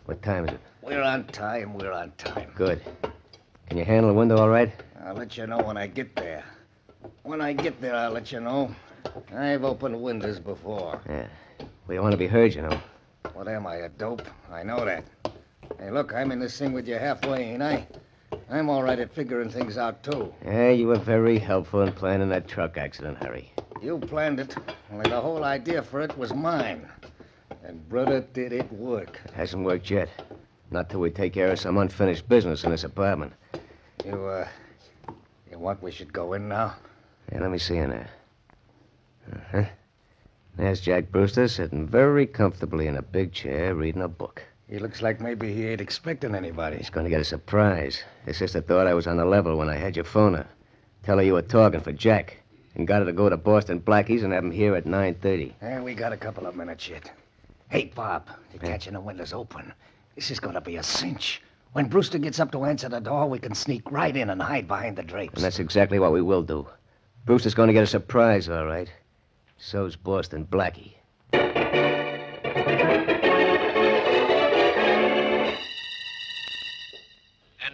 What time is it? We're on time. We're on time. Good. Can you handle the window all right? I'll let you know when I get there. When I get there, I'll let you know. I've opened windows before. Yeah. We don't want to be heard, you know. What am I, a dope? I know that. Hey, look, I'm in this thing with you halfway, ain't I? I'm all right at figuring things out, too. Yeah, you were very helpful in planning that truck accident, Harry. You planned it. Only the whole idea for it was mine. And, brother, did it work. It hasn't worked yet. Not till we take care of some unfinished business in this apartment. You want we should go in now? Yeah, let me see in there. Uh-huh. There's Jack Brewster sitting very comfortably in a big chair reading a book. He looks like maybe he ain't expecting anybody. He's going to get a surprise. His sister thought I was on the level when I had your phone her. Tell her you were talking for Jack. And got her to go to Boston Blackie's and have him here at 9:30. And we got a couple of minutes yet. Hey, Bob, you're catching the windows open. This is going to be a cinch. When Brewster gets up to answer the door, we can sneak right in and hide behind the drapes. And that's exactly what we will do. Brewster's going to get a surprise, all right. So's Boston Blackie. And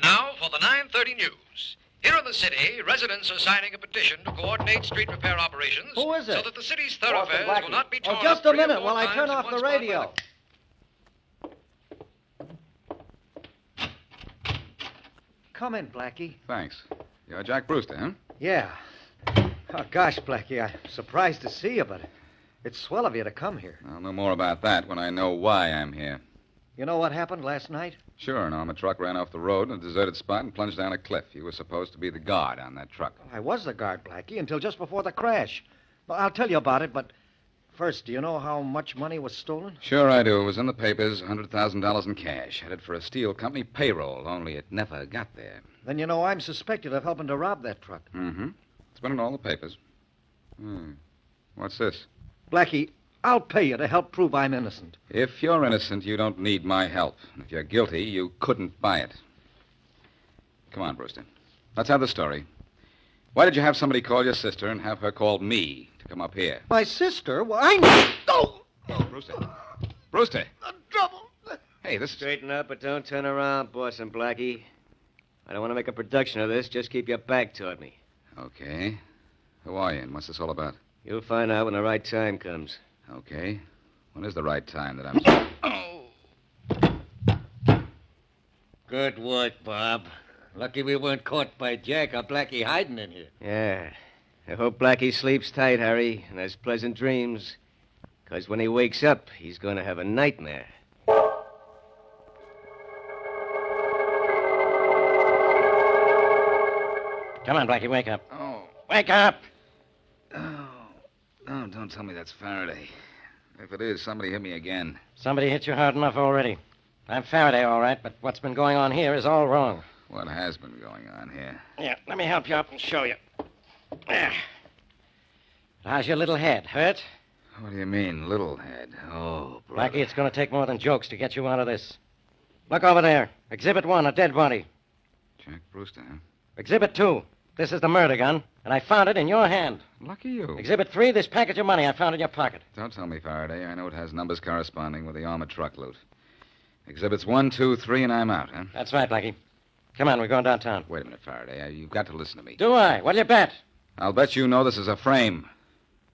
now for the 9:30 news. Here in the city, residents are signing a petition to coordinate street repair operations. Who is it? So that the city's thoroughfares will not be torn Oh, just up a 3 or minute 4 while I times turn in off one the spot by radio. Come in, Blackie. Thanks. You're Jack Brewster, huh? Yeah. Oh, gosh, Blackie, I'm surprised to see you, but it's swell of you to come here. I'll know more about that when I know why I'm here. You know what happened last night? Sure, an armored truck ran off the road in a deserted spot and plunged down a cliff. You were supposed to be the guard on that truck. I was the guard, Blackie, until just before the crash. Well, I'll tell you about it, but first, do you know how much money was stolen? Sure I do. It was in the papers, $100,000 in cash, headed for a steel company payroll, only it never got there. Then you know I'm suspected of helping to rob that truck. Mm-hmm. It's been in all the papers. What's this? Blackie, I'll pay you to help prove I'm innocent. If you're innocent, you don't need my help. If you're guilty, you couldn't buy it. Come on, Brewster. Let's have the story. Why did you have somebody call your sister and have her call me to Come up here. My sister? Well, I know. Oh! Brewster. Brewster. Trouble. Hey, this is... Straighten up, but don't turn around, Boston Blackie. I don't want to make a production of this. Just keep your back toward me. Okay. Who are you, and what's this all about? You'll find out when the right time comes. Okay. When is the right time that I'm... Good work, Bob. Lucky we weren't caught by Jack or Blackie hiding in here. Yeah. I hope Blackie sleeps tight, Harry, and has pleasant dreams. Because when he wakes up, he's going to have a nightmare. Come on, Blackie, wake up. Oh. Wake up! Oh. No, don't tell me that's Faraday. If it is, somebody hit me again. Somebody hit you hard enough already. I'm Faraday, all right, but what's been going on here is all wrong. What has been going on here? Yeah, let me help you up and show you. There. How's your little head? Hurt? What do you mean, little head? Oh, Blackie, it's going to take more than jokes to get you out of this. Look over there. Exhibit 1, a dead body. Jack Brewster, huh? Exhibit 2, this is the murder gun, and I found it in your hand. Lucky you. Exhibit 3, this package of money I found in your pocket. Don't tell me, Faraday. I know it has numbers corresponding with the armored truck loot. Exhibits 1, 2, 3, and I'm out, huh? That's right, Blackie. Come on, we're going downtown. Wait a minute, Faraday. You've got to listen to me. Do I? What'll you bet? I'll bet you know this is a frame.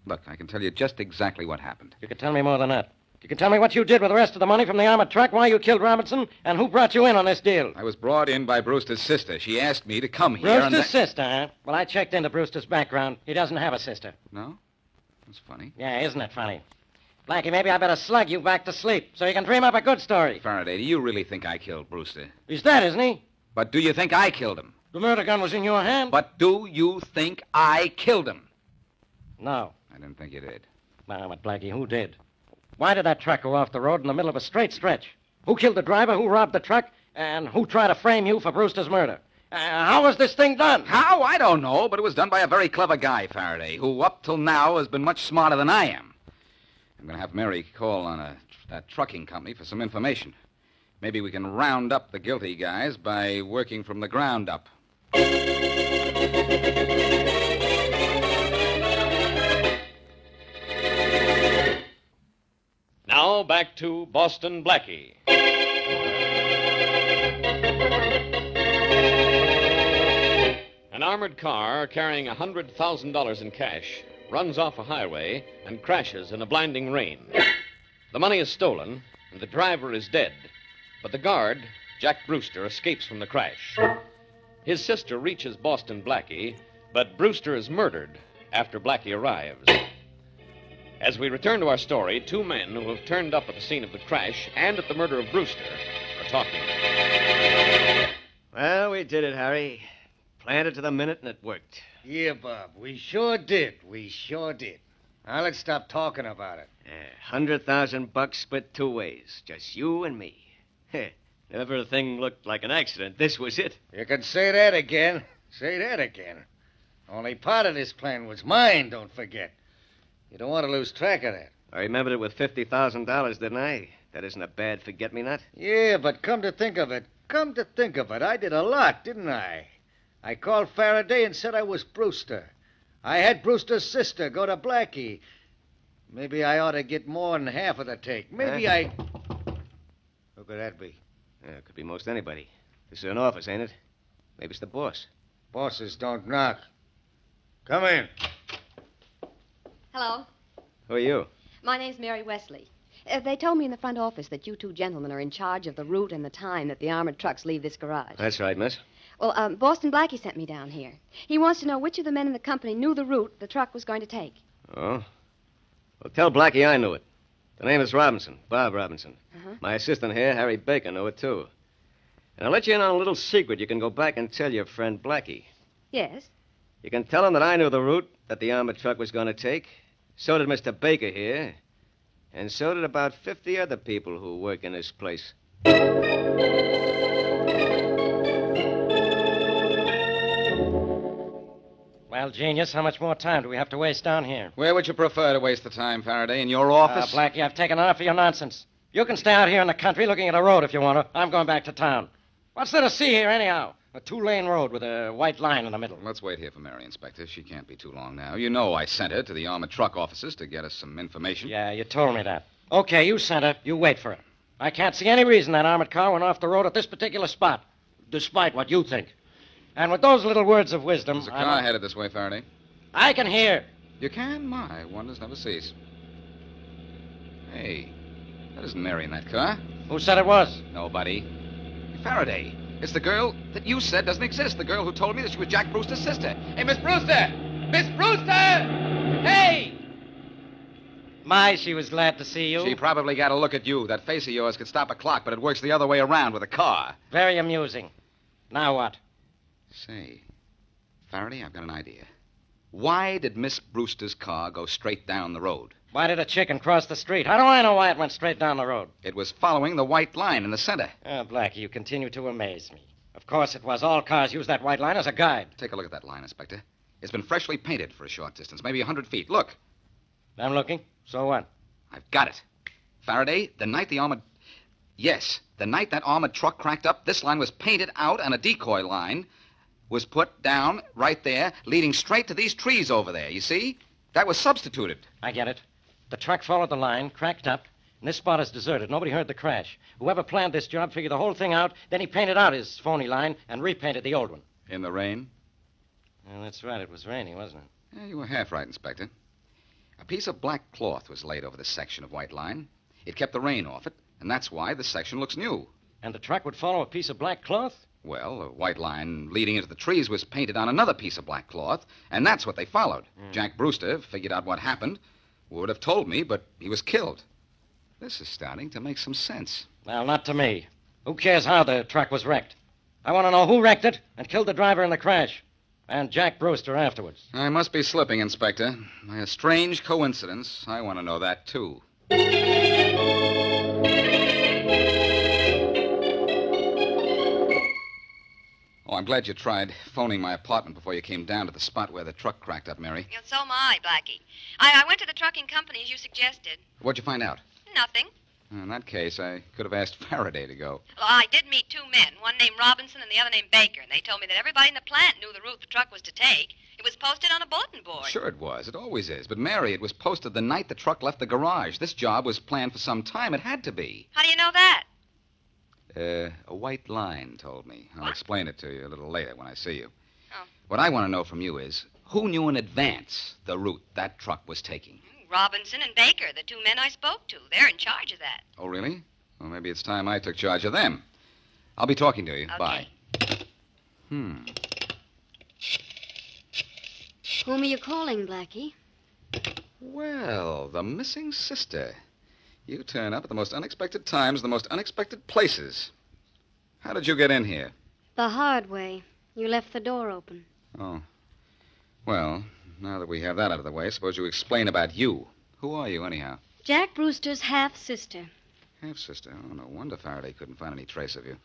Look, I can tell you just exactly what happened. You can tell me more than that. You can tell me what you did with the rest of the money from the armored truck, why you killed Robinson, and who brought you in on this deal. I was brought in by Brewster's sister. She asked me to come here. Brewster's sister, huh? Well, I checked into Brewster's background. He doesn't have a sister. No? That's funny. Yeah, isn't it funny? Blackie, maybe I better slug you back to sleep so you can dream up a good story. Faraday, do you really think I killed Brewster? He's dead, isn't he? But do you think I killed him? The murder gun was in your hand? But do you think I killed him? No. I didn't think you did. Well, but Blackie, who did? Why did that truck go off the road in the middle of a straight stretch? Who killed the driver? Who robbed the truck? And who tried to frame you for Brewster's murder? How was this thing done? How? I don't know, but it was done by a very clever guy, Faraday, who up till now has been much smarter than I am. I'm going to have Mary call on that trucking company for some information. Maybe we can round up the guilty guys by working from the ground up. Now back to Boston Blackie. An armored car carrying $100,000 in cash runs off a highway and crashes in a blinding rain. The money is stolen, and the driver is dead. But the guard, Jack Brewster, escapes from the crash. His sister reaches Boston Blackie, but Brewster is murdered after Blackie arrives. As we return to our story, two men who have turned up at the scene of the crash and at the murder of Brewster are talking. Well, we did it, Harry. Planned it to the minute, and it worked. Yeah, Bob, we sure did. We sure did. Now, let's stop talking about it. $100,000 split two ways. Just you and me. If ever a thing looked like an accident, this was it. You can say that again. Say that again. Only part of this plan was mine, don't forget. You don't want to lose track of that. I remembered it with $50,000, didn't I? That isn't a bad forget-me-not. Yeah, but come to think of it, I did a lot, didn't I? I called Faraday and said I was Brewster. I had Brewster's sister go to Blackie. Maybe I ought to get more than half of the take. Maybe I... Who could that be? It could be most anybody. This is an office, ain't it? Maybe it's the boss. Bosses don't knock. Come in. Hello. Who are you? My name's Mary Wesley. They told me in the front office that you two gentlemen are in charge of the route and the time that the armored trucks leave this garage. That's right, miss. Well, Boston Blackie sent me down here. He wants to know which of the men in the company knew the route the truck was going to take. Oh? Well, tell Blackie I knew it. The name is Robinson, Bob Robinson. Uh-huh. My assistant here, Harry Baker, knew it, too. And I'll let you in on a little secret you can go back and tell your friend Blackie. Yes? You can tell him that I knew the route that the armored truck was going to take. So did Mr. Baker here. And so did about 50 other people who work in this place. Well, genius, how much more time do we have to waste down here? Where would you prefer to waste the time, Faraday? In your office? Blackie, I've taken enough of your nonsense. You can stay out here in the country looking at a road if you want to. I'm going back to town. What's there to see here, anyhow? A 2-lane road with a white line in the middle. Let's wait here for Mary, Inspector. She can't be too long now. You know I sent her to the armored truck offices to get us some information. Yeah, you told me that. Okay, you sent her. You wait for her. I can't see any reason that armored car went off the road at this particular spot, despite what you think. And with those little words of wisdom... There's a car headed this way, Faraday. I can hear. You can? My wonders never cease. Hey, that isn't Mary in that car. Who said it was? Nobody. Faraday. It's the girl that you said doesn't exist. The girl who told me that she was Jack Brewster's sister. Hey, Miss Brewster! Miss Brewster! Hey! My, she was glad to see you. She probably got a look at you. That face of yours could stop a clock, but it works the other way around with a car. Very amusing. Now what? Say, Faraday, I've got an idea. Why did Miss Brewster's car go straight down the road? Why did a chicken cross the street? How do I know why it went straight down the road? It was following the white line in the center. Oh, Blackie, you continue to amaze me. Of course it was. All cars use that white line as a guide. Take a look at that line, Inspector. It's been freshly painted for a short distance, maybe 100 feet. Look. I'm looking. So what? I've got it. Faraday, the night the armored... Yes, the night that armored truck cracked up, this line was painted out and a decoy line was put down right there, leading straight to these trees over there. You see? That was substituted. I get it. The truck followed the line, cracked up, and this spot is deserted. Nobody heard the crash. Whoever planned this job figured the whole thing out, then he painted out his phony line and repainted the old one. In the rain? Well, that's right. It was raining, wasn't it? Yeah, you were half right, Inspector. A piece of black cloth was laid over this section of white line. It kept the rain off it, and that's why this section looks new. And the truck would follow a piece of black cloth? Well, the white line leading into the trees was painted on another piece of black cloth, and that's what they followed. Jack Brewster figured out what happened, would have told me, but he was killed. This is starting to make some sense. Well, not to me. Who cares how the truck was wrecked? I want to know who wrecked it and killed the driver in the crash. And Jack Brewster afterwards. I must be slipping, Inspector. By a strange coincidence, I want to know that, too. Oh, I'm glad you tried phoning my apartment before you came down to the spot where the truck cracked up, Mary. Yeah, so am I, Blackie. I went to the trucking company as you suggested. What'd you find out? Nothing. In that case, I could have asked Faraday to go. Well, I did meet two men, one named Robinson and the other named Baker, and they told me that everybody in the plant knew the route the truck was to take. It was posted on a bulletin board. Sure it was. It always is. But, Mary, it was posted the night the truck left the garage. This job was planned for some time. It had to be. How do you know that? A white line told me. I'll explain it to you a little later when I see you. Oh. What I want to know from you is, who knew in advance the route that truck was taking? Robinson and Baker, the two men I spoke to. They're in charge of that. Oh, really? Well, maybe it's time I took charge of them. I'll be talking to you. Okay. Bye. Whom are you calling, Blackie? Well, the missing sister. You turn up at the most unexpected times, the most unexpected places. How did you get in here? The hard way. You left the door open. Oh. Well, now that we have that out of the way, suppose you explain about you. Who are you, anyhow? Jack Brewster's half-sister. Half-sister? Oh, no wonder Faraday couldn't find any trace of you.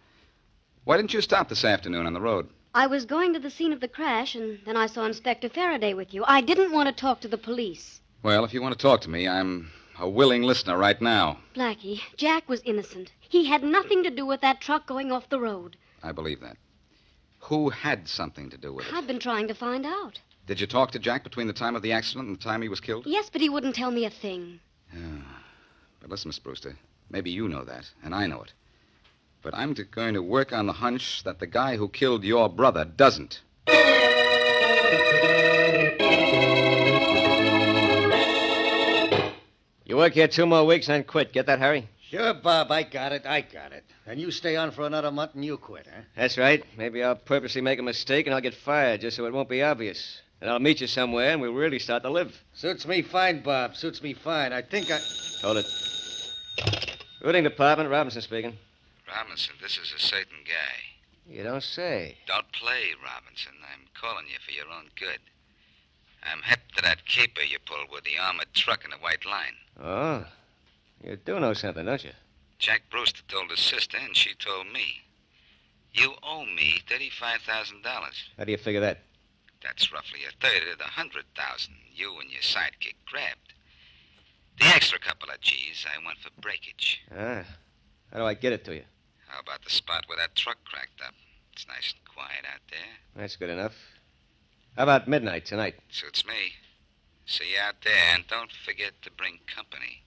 Why didn't you stop this afternoon on the road? I was going to the scene of the crash, and then I saw Inspector Faraday with you. I didn't want to talk to the police. Well, if you want to talk to me, I'm a willing listener right now. Blackie, Jack was innocent. He had nothing to do with that truck going off the road. I believe that. Who had something to do with it? I've been trying to find out. Did you talk to Jack between the time of the accident and the time he was killed? Yes, but he wouldn't tell me a thing. Yeah. But listen, Miss Brewster, maybe you know that, and I know it. But I'm going to work on the hunch that the guy who killed your brother doesn't. You work here 2 more weeks and quit. Get that, Harry? Sure, Bob, I got it. And you stay on for another month and you quit, huh? That's right. Maybe I'll purposely make a mistake and I'll get fired just so it won't be obvious. And I'll meet you somewhere and we'll really start to live. Suits me fine, Bob. Suits me fine. I think I... Hold it. Routing department, Robinson speaking. Robinson, this is a certain guy. You don't say. Don't play, Robinson. I'm calling you for your own good. I'm hip to that caper you pulled with the armored truck and the white line. Oh. You do know something, don't you? Jack Brewster told his sister, and she told me. You owe me $35,000. How do you figure that? That's roughly a third of the $100,000 you and your sidekick grabbed. The extra couple of G's I want for breakage. Ah. How do I get it to you? How about the spot where that truck cracked up? It's nice and quiet out there. That's good enough. How about midnight tonight? Suits me. See you out there, and don't forget to bring company.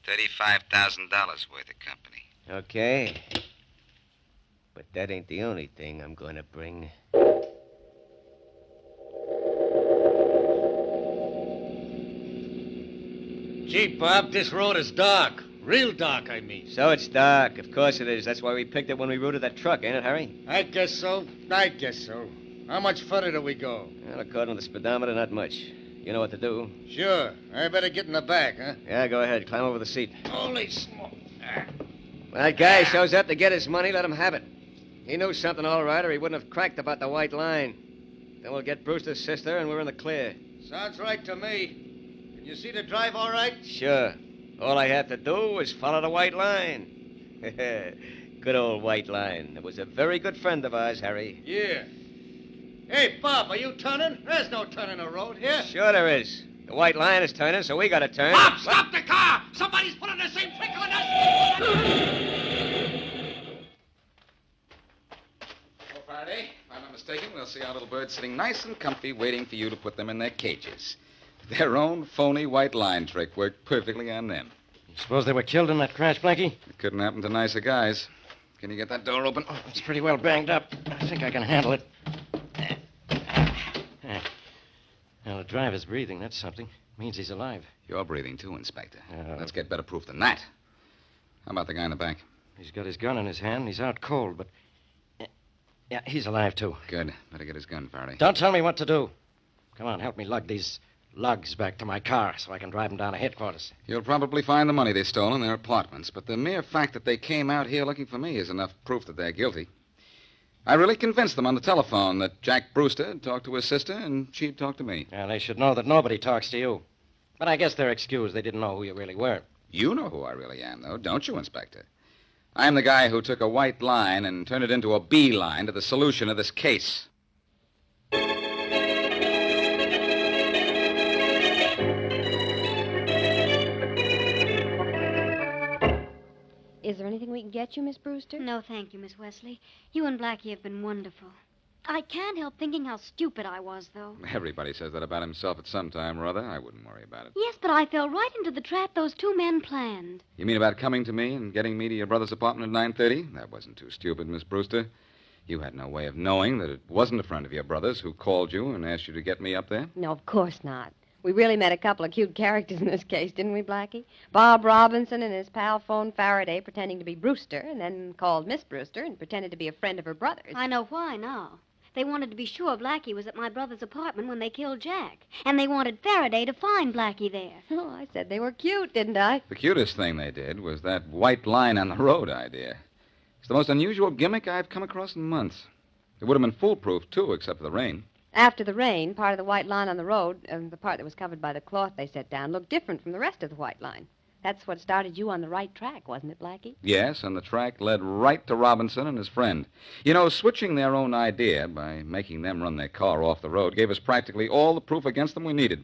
$35,000 worth of company. Okay. But that ain't the only thing I'm going to bring. Gee, Bob, this road is dark. Real dark, I mean. So it's dark. Of course it is. That's why we picked it when we routed that truck, ain't it, Harry? I guess so. How much further do we go? Well, according to the speedometer, not much. You know what to do. Sure. I better get in the back, huh? Yeah, go ahead. Climb over the seat. Holy smoke. When that guy shows up to get his money, let him have it. He knew something all right, or he wouldn't have cracked about the white line. Then we'll get Brewster's sister, and we're in the clear. Sounds right to me. Can you see the drive all right? Sure. All I have to do is follow the white line. Good old white line. It was a very good friend of ours, Harry. Yeah. Hey, Bob, are you turning? There's no turning the road here. Sure there is. The white line is turning, so we gotta turn. Bob, stop the car! Somebody's pulling the same trick on us! Oh, Faraday, if I'm not mistaken, we'll see our little birds sitting nice and comfy waiting for you to put them in their cages. Their own phony white line trick worked perfectly on them. You suppose they were killed in that crash, Blackie? It couldn't happen to nicer guys. Can you get that door open? Oh, it's pretty well banged up. I think I can handle it. Well, the driver's breathing. That's something. Means he's alive. You're breathing too, Inspector. Let's get better proof than that. How about the guy in the back? He's got his gun in his hand. He's out cold, but... Yeah, he's alive, too. Good. Better get his gun, Faraday. Don't tell me what to do. Come on, help me lug these lugs back to my car so I can drive them down to headquarters. You'll probably find the money they stole in their apartments, but the mere fact that they came out here looking for me is enough proof that they're guilty. I really convinced them on the telephone that Jack Brewster had talked to his sister and she'd talked to me. Yeah, they should know that nobody talks to you. But I guess they're excused. They didn't know who you really were. You know who I really am, though, don't you, Inspector? I'm the guy who took a white line and turned it into a bee line to the solution of this case. Is there anything we can get you, Miss Brewster? No, thank you, Miss Wesley. You and Blackie have been wonderful. I can't help thinking how stupid I was, though. Everybody says that about himself at some time or other. I wouldn't worry about it. Yes, but I fell right into the trap those two men planned. You mean about coming to me and getting me to your brother's apartment at 9:30? That wasn't too stupid, Miss Brewster. You had no way of knowing that it wasn't a friend of your brother's who called you and asked you to get me up there? No, of course not. We really met a couple of cute characters in this case, didn't we, Blackie? Bob Robinson and his pal phoned Faraday pretending to be Brewster, and then called Miss Brewster and pretended to be a friend of her brother's. I know why now. They wanted to be sure Blackie was at my brother's apartment when they killed Jack. And they wanted Faraday to find Blackie there. Oh, I said they were cute, didn't I? The cutest thing they did was that white line on the road idea. It's the most unusual gimmick I've come across in months. It would have been foolproof, too, except for the rain. After the rain, part of the white line on the road, the part that was covered by the cloth they set down, looked different from the rest of the white line. That's what started you on the right track, wasn't it, Blackie? Yes, and the track led right to Robinson and his friend. You know, switching their own idea by making them run their car off the road gave us practically all the proof against them we needed.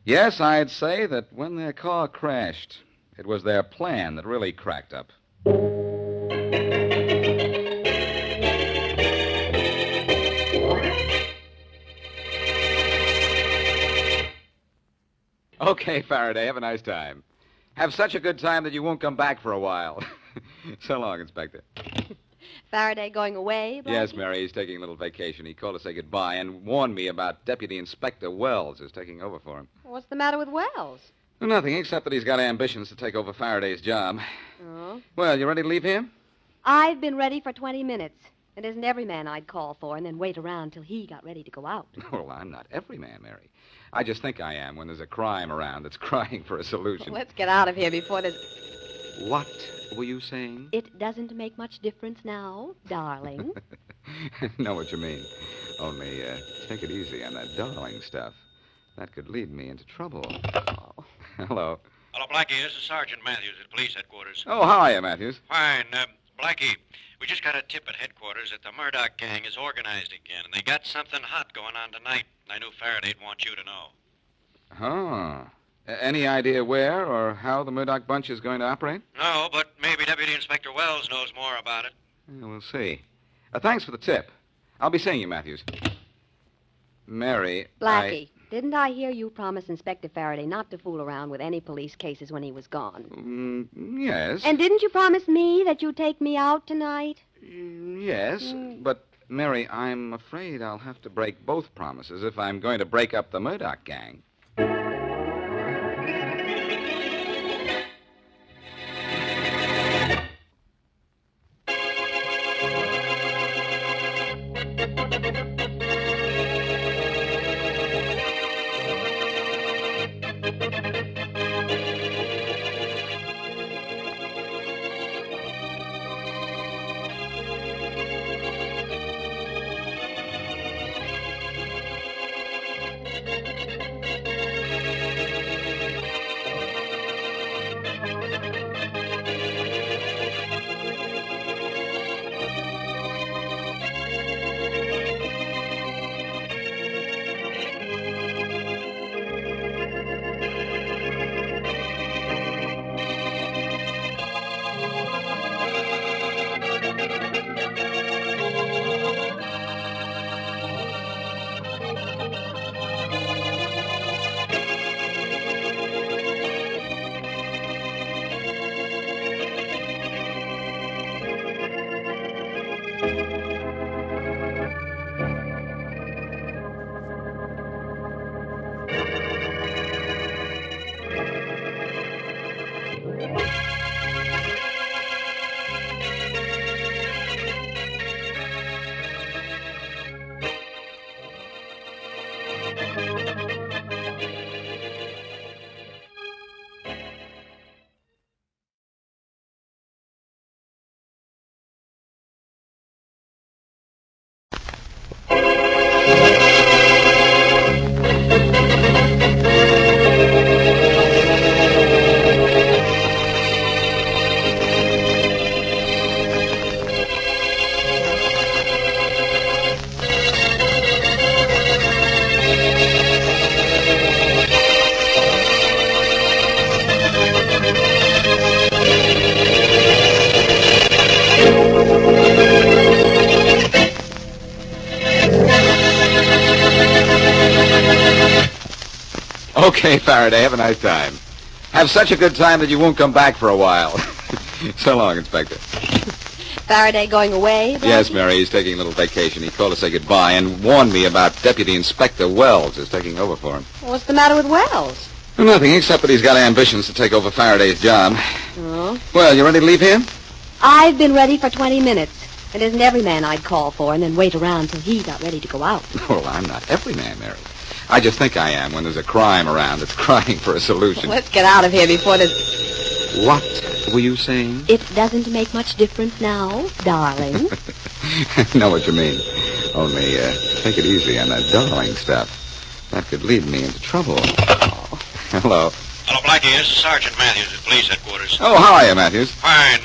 Yes, I'd say that when their car crashed, it was their plan that really cracked up. Okay, Faraday, have a nice time. Have such a good time that you won't come back for a while. So long, Inspector. Faraday going away, Blackie? Yes, Mary, he's taking a little vacation. He called to say goodbye and warned me about Deputy Inspector Wells is taking over for him. What's the matter with Wells? Nothing, except that he's got ambitions to take over Faraday's job. Oh? Well, you ready to leave here? I've been ready for 20 minutes. It isn't every man I'd call for and then wait around till he got ready to go out. Well, I'm not every man, Mary. I just think I am when there's a crime around that's crying for a solution. Let's get out of here before there's... What were you saying? It doesn't make much difference now, darling. I know what you mean. Only take it easy on that darling stuff. That could lead me into trouble. Oh. Hello. Hello, Blackie. This is Sergeant Matthews at police headquarters. Oh, how are you, Matthews? Fine. Blackie, we just got a tip at headquarters that the Murdock gang is organized again, and they got something hot going on tonight. I knew Faraday'd want you to know. Huh. Any idea where or how the Murdock bunch is going to operate? No, but maybe Deputy Inspector Wells knows more about it. Yeah, we'll see. Thanks for the tip. I'll be seeing you, Matthews. Mary, Blackie, didn't I hear you promise Inspector Faraday not to fool around with any police cases when he was gone? Yes. And didn't you promise me that you'd take me out tonight? Yes, but, Mary, I'm afraid I'll have to break both promises if I'm going to break up the Murdock gang. Okay, Faraday, have a nice time. Have such a good time that you won't come back for a while. So long, Inspector. Faraday going away? Blackie? Yes, Mary, he's taking a little vacation. He called to say goodbye and warned me about Deputy Inspector Wells is taking over for him. What's the matter with Wells? Well, nothing, except that he's got ambitions to take over Faraday's job. Oh? Well, you ready to leave here? I've been ready for 20 minutes. It isn't every man I'd call for and then wait around till he got ready to go out. Well, I'm not every man, Mary. I just think I am when there's a crime around that's crying for a solution. Let's get out of here before there's... What were you saying? It doesn't make much difference now, darling. I know what you mean. Only, take it easy on that darling stuff. That could lead me into trouble. Oh. Hello. Hello, Blackie. This is Sergeant Matthews at police headquarters. Oh, how are you, Matthews? Fine.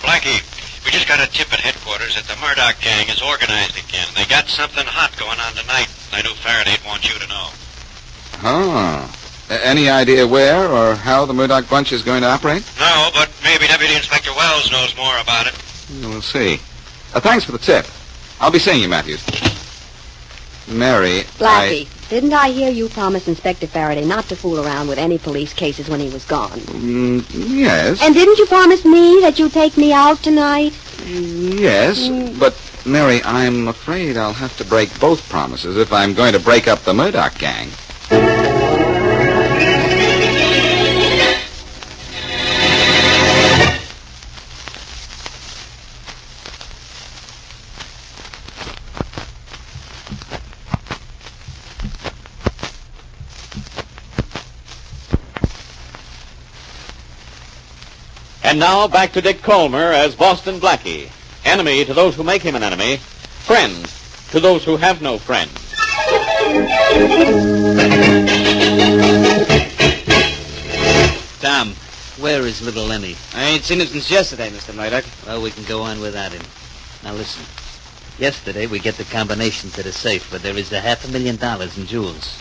Blackie, we just got a tip at headquarters that the Murdock gang is organized again. They got something hot going on tonight. I knew Faraday'd want you to know. Oh. Any idea where or how the Murdock bunch is going to operate? No, but maybe Deputy Inspector Wells knows more about it. We'll see. Thanks for the tip. I'll be seeing you, Matthews. Mary, Blackie, didn't I hear you promise Inspector Faraday not to fool around with any police cases when he was gone? Yes. And didn't you promise me that you'd take me out tonight? Yes, but, Mary, I'm afraid I'll have to break both promises if I'm going to break up the Murdock gang. And now back to Dick Colmer as Boston Blackie. Enemy to those who make him an enemy. Friend to those who have no friends. Tom, where is little Lemmy? I ain't seen him since yesterday, Mr. Murdock. Well, we can go on without him. Now listen. Yesterday we get the combination to the safe, but there is $500,000 in jewels.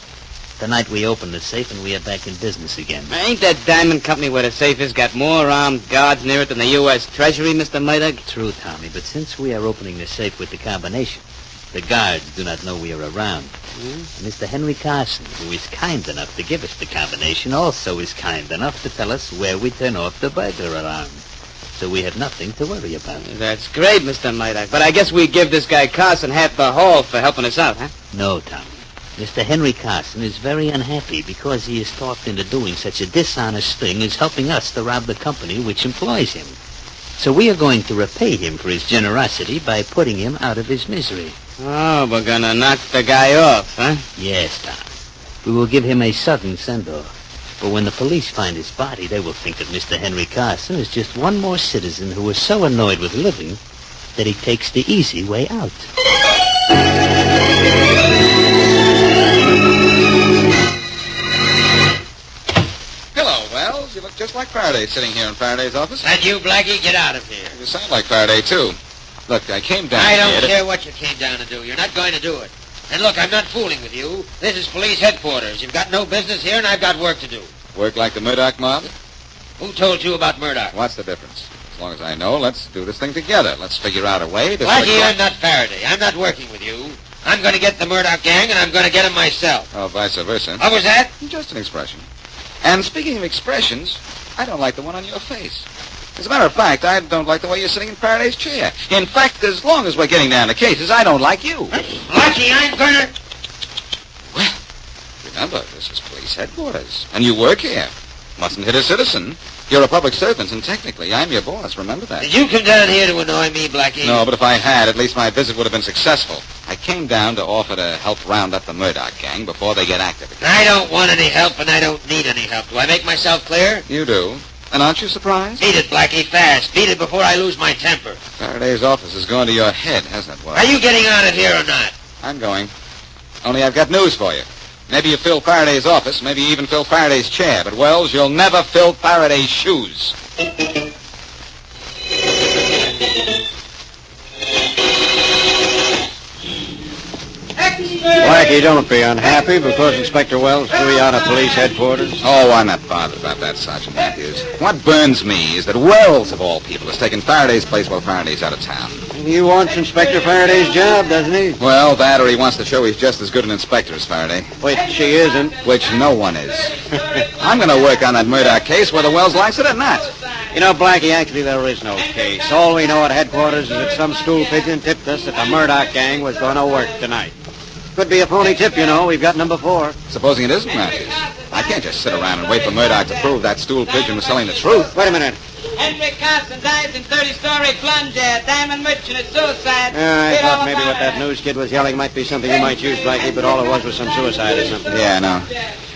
Tonight we open the safe and we are back in business again. Ain't that diamond company where the safe is got more armed guards near it than the U.S. Treasury, Mr. Murdock? True, Tommy, but since we are opening the safe with the combination, the guards do not know we are around. Mr. Henry Carson, who is kind enough to give us the combination, also is kind enough to tell us where we turn off the burglar alarm. So we have nothing to worry about. That's great, Mr. Murdock. But I guess we give this guy Carson half the haul for helping us out, huh? No, Tommy. Mr. Henry Carson is very unhappy because he is talked into doing such a dishonest thing as helping us to rob the company which employs him. So we are going to repay him for his generosity by putting him out of his misery. Oh, we're gonna knock the guy off, huh? Yes, Tom. We will give him a sudden send-off. But when the police find his body, they will think that Mr. Henry Carson is just one more citizen who is so annoyed with living that he takes the easy way out. Hello, Wells. You look just like Faraday sitting here in Faraday's office. That you, Blackie? Get out of here. You sound like Faraday, too. Look, I came down I here don't to- care what you came down to do. You're not going to do it. And look, I'm not fooling with you. This is police headquarters. You've got no business here, and I've got work to do. Work like the Murdock mob? Who told you about Murdock? What's the difference? As long as I know, let's do this thing together. Let's figure out a way to... Blackie, I'm not Faraday. I'm not working with you. I'm going to get the Murdock gang, and I'm going to get them myself. Oh, vice versa. What was that? Just an expression. And speaking of expressions, I don't like the one on your face. As a matter of fact, I don't like the way you're sitting in Faraday's chair. In fact, as long as we're getting down to cases, I don't like you. Blackie, I'm going to... Remember, this is police headquarters, and you work here. Mustn't hit a citizen. You're a public servant, and technically, I'm your boss. Remember that. Did you come down here to annoy me, Blackie? No, but if I had, at least my visit would have been successful. I came down to offer to help round up the Murdock gang before they get active again. I don't want any help, and I don't need any help. Do I make myself clear? You do. And aren't you surprised? Beat it, Blackie, fast. Beat it before I lose my temper. Faraday's office has gone to your head, hasn't it, Wells? Are you getting out of here or not? I'm going. Only I've got news for you. Maybe you fill Faraday's office, maybe you even fill Faraday's chair, but, Wells, you'll never fill Faraday's shoes. Blackie, don't be unhappy because Inspector Wells threw you out of police headquarters. Oh, I'm not bothered about that, Sergeant Matthews. What burns me is that Wells, of all people, has taken Faraday's place while Faraday's out of town. He wants Inspector Faraday's job, doesn't he? Well, that or he wants to show he's just as good an inspector as Faraday. Which she isn't. Which no one is. I'm going to work on that Murdock case whether Wells likes it or not. You know, Blackie, actually there is no case. All we know at headquarters is that some stool pigeon tipped us that the Murdock gang was going to work tonight. Could be a phony tip, you know. We've got number 4. Supposing it isn't, Matthews. I can't just sit around and wait for Murdock to prove that stool pigeon was telling the truth. Wait a minute. Henry Carson dies in 30-story plunge at Diamond Merchant at suicide. I thought maybe what that news kid was yelling might be something you might use, Blackie, but all it was some suicide or something. Yeah, I know.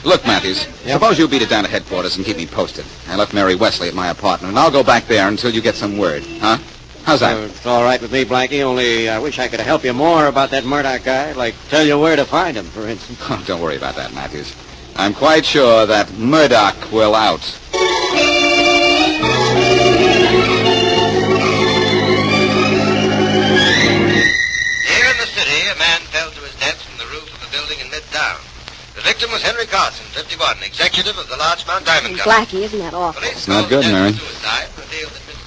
Look, Matthews, suppose you beat it down to headquarters and keep me posted. I left Mary Wesley at my apartment, and I'll go back there until you get some word, huh? How's that? It's all right with me, Blackie, only I wish I could help you more about that Murdock guy, like tell you where to find him, for instance. Oh, don't worry about that, Matthews. I'm quite sure that Murdock will out. Here in the city, a man fell to his death from the roof of a building in Midtown. The victim was Henry Carson, 51, executive of the Larchmont Diamond Company. Blackie, isn't that awful? It's not good, Mary.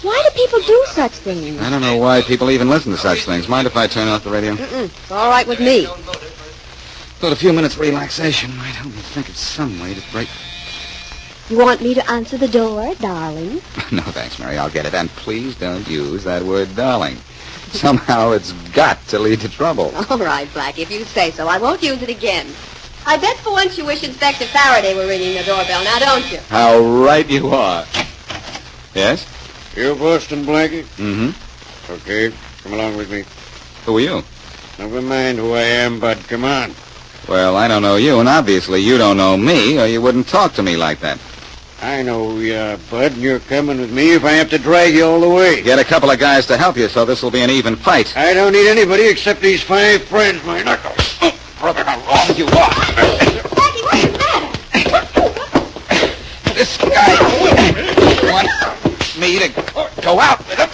Why do people do such things? I don't know why people even listen to such things. Mind if I turn off the radio? It's all right with me. Thought a few minutes relaxation might help me think of some way to break... You want me to answer the door, darling? No, thanks, Mary. I'll get it. And please don't use that word darling. Somehow it's got to lead to trouble. All right, Blackie, if you say so. I won't use it again. I bet for once you wish Inspector Faraday were ringing the doorbell, now don't you? How right you are. Yes? You Boston Blackie? Mm-hmm. Okay, come along with me. Who are you? Never mind who I am, Bud. Come on. Well, I don't know you, and obviously you don't know me, or you wouldn't talk to me like that. I know who you are, Bud, and you're coming with me if I have to drag you all the way. Get a couple of guys to help you, so this will be an even fight. I don't need anybody except these 5 friends, my knuckles. Oh, brother, how wrong you are. Blackie, what's the matter? This guy wants me to go out with him,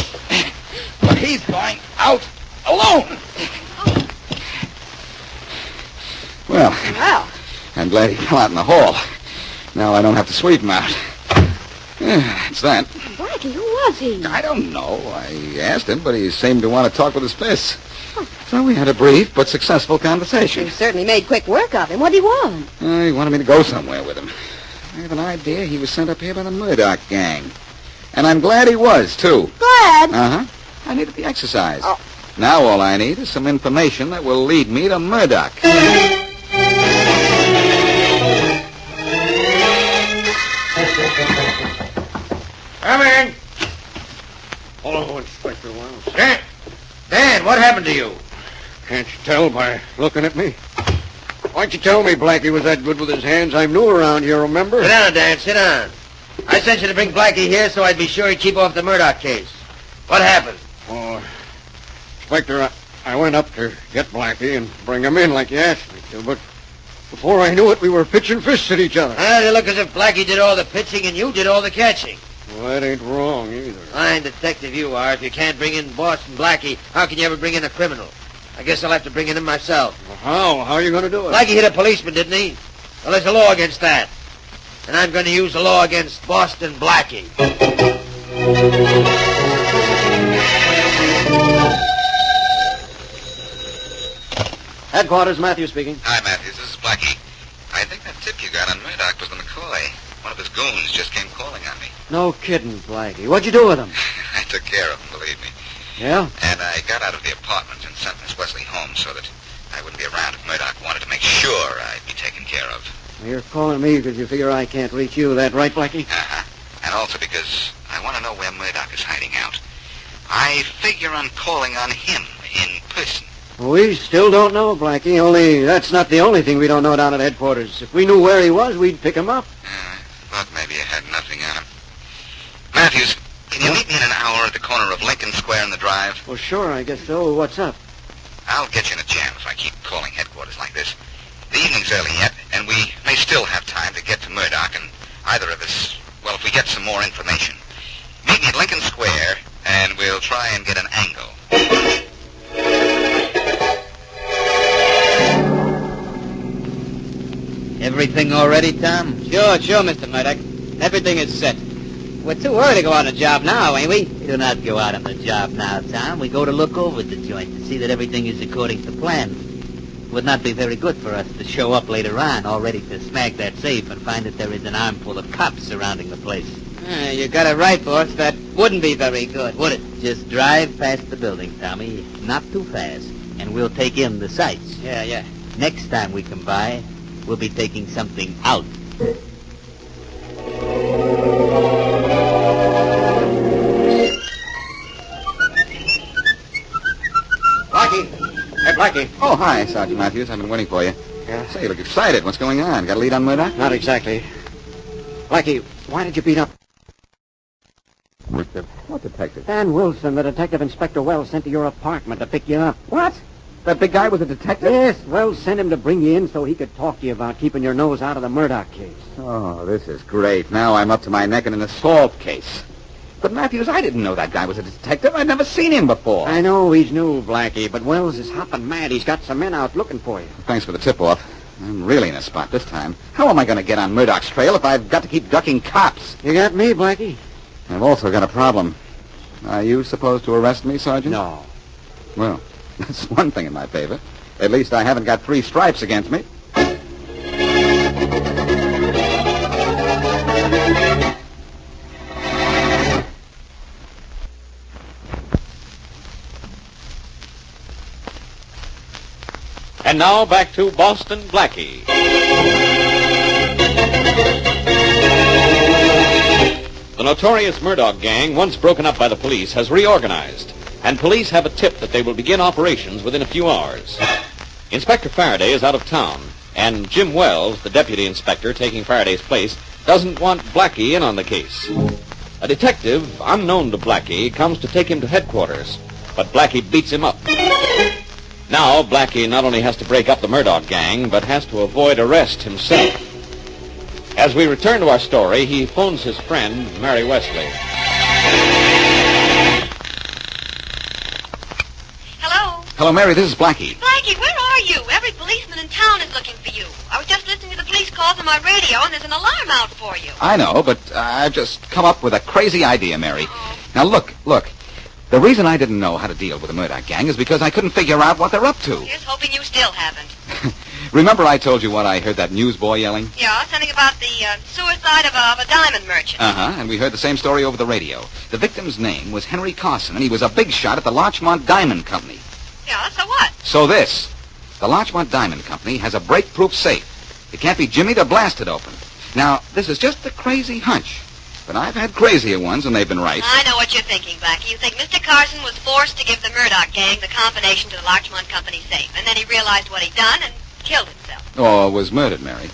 but he's going out alone. Well, I'm glad he fell out in the hall. Now I don't have to sweep him out. It's that. Blackie, who was he? I don't know. I asked him, but he seemed to want to talk with his fists. So we had a brief but successful conversation. You certainly made quick work of him. What did he want? He wanted me to go somewhere with him. I have an idea he was sent up here by the Murdock gang. And I'm glad he was, too. Glad? Uh-huh. I needed the exercise. Oh. Now all I need is some information that will lead me to Murdock. Come in. Hello, Inspector Wells. Dan, what happened to you? Can't you tell by looking at me? Why'd you tell me Blackie was that good with his hands? I'm new around here, remember? Sit down, Dan, sit down. I sent you to bring Blackie here so I'd be sure he'd keep off the Murdock case. What happened? Oh, Inspector, I went up to get Blackie and bring him in like you asked me to, but before I knew it, we were pitching fists at each other. They look as if Blackie did all the pitching and you did all the catching. Well, that ain't wrong either. Fine detective you are. If you can't bring in Boston Blackie, how can you ever bring in a criminal? I guess I'll have to bring in him myself. Well, how? How are you going to do it? Blackie hit a policeman, didn't he? Well, there's a law against that. And I'm going to use the law against Boston Blackie. Headquarters, Matthews speaking. Hi, Matthews. This is Blackie. I think that tip you got on Murdock was the McCoy. One of his goons just came calling on me. No kidding, Blackie. What'd you do with him? I took care of him, believe me. Yeah? And I got out of the apartment and sent Miss Wesley home so that I wouldn't be around if Murdock wanted to make sure I'd be taken care of. You're calling me because you figure I can't reach you. That right, Blackie? Uh-huh. And also because I want to know where Murdock is hiding out. I figure on calling on him in person. We still don't know, Blackie, only that's not the only thing we don't know down at headquarters. If we knew where he was, we'd pick him up. Thought maybe you had nothing on him. Matthews, can you meet me in an hour at the corner of Lincoln Square and the Drive? Well, sure, I guess so. What's up? I'll get you in a jam if I keep calling headquarters like this. The evening's early yet, and we may still have time to get to Murdock, and either of us, well, if we get some more information. Meet me at Lincoln Square, and we'll try and get an angle. Everything all ready, Tom? Sure, Mr. Murdock. Everything is set. We're too early to go on the job now, ain't we? We do not go out on the job now, Tom. We go to look over the joint to see that everything is according to plan. It would not be very good for us to show up later on, all ready to smack that safe and find that there is an armful of cops surrounding the place. You got it right, boss. That wouldn't be very good, would it? Just drive past the building, Tommy. Not too fast. And we'll take in the sights. Yeah. Next time we come by, we'll be taking something out. Blackie! Hey, Blackie. Oh, hi, Sergeant Matthews. I've been waiting for you. Yeah? Say, you look excited. What's going on? Got a lead on Murdock? Not exactly. Blackie, why did you beat up What detective? Dan Wilson, the detective Inspector Wells sent to your apartment to pick you up? What? That big guy was a detective? Yes, Wells sent him to bring you in so he could talk to you about keeping your nose out of the Murdock case. Oh, this is great. Now I'm up to my neck in an assault case. But, Matthews, I didn't know that guy was a detective. I'd never seen him before. I know he's new, Blackie, but Wells is hopping mad. He's got some men out looking for you. Thanks for the tip-off. I'm really in a spot this time. How am I going to get on Murdock's trail if I've got to keep ducking cops? You got me, Blackie. I've also got a problem. Are you supposed to arrest me, Sergeant? No. Well, that's one thing in my favor. At least I haven't got 3 stripes against me. And now back to Boston Blackie. The notorious Murdock gang, once broken up by the police, has reorganized, and police have a tip that they will begin operations within a few hours. Inspector Faraday is out of town, and Jim Wells, the deputy inspector taking Faraday's place, doesn't want Blackie in on the case. A detective, unknown to Blackie, comes to take him to headquarters, but Blackie beats him up. Now, Blackie not only has to break up the Murdock gang, but has to avoid arrest himself. As we return to our story, he phones his friend, Mary Wesley. Hello? Hello, Mary. This is Blackie. Blackie, where are you? Every policeman in town is looking for you. I was just listening to the police calls on my radio, and there's an alarm out for you. I know, but I've just come up with a crazy idea, Mary. Now, look. The reason I didn't know how to deal with the Murdock gang is because I couldn't figure out what they're up to. Here's hoping you still haven't. Remember I told you what I heard that newsboy yelling? Yeah, something about the suicide of a diamond merchant. Uh-huh, and we heard the same story over the radio. The victim's name was Henry Carson, and he was a big shot at the Larchmont Diamond Company. Yeah, so what? So this. The Larchmont Diamond Company has a break-proof safe. It can't be jimmied or blasted open. Now, this is just a crazy hunch. But I've had crazier ones, and they've been right. I know what you're thinking, Blackie. You think Mr. Carson was forced to give the Murdock gang the combination to the Larchmont Company safe, and then he realized what he'd done and killed himself. Or was murdered, Mary.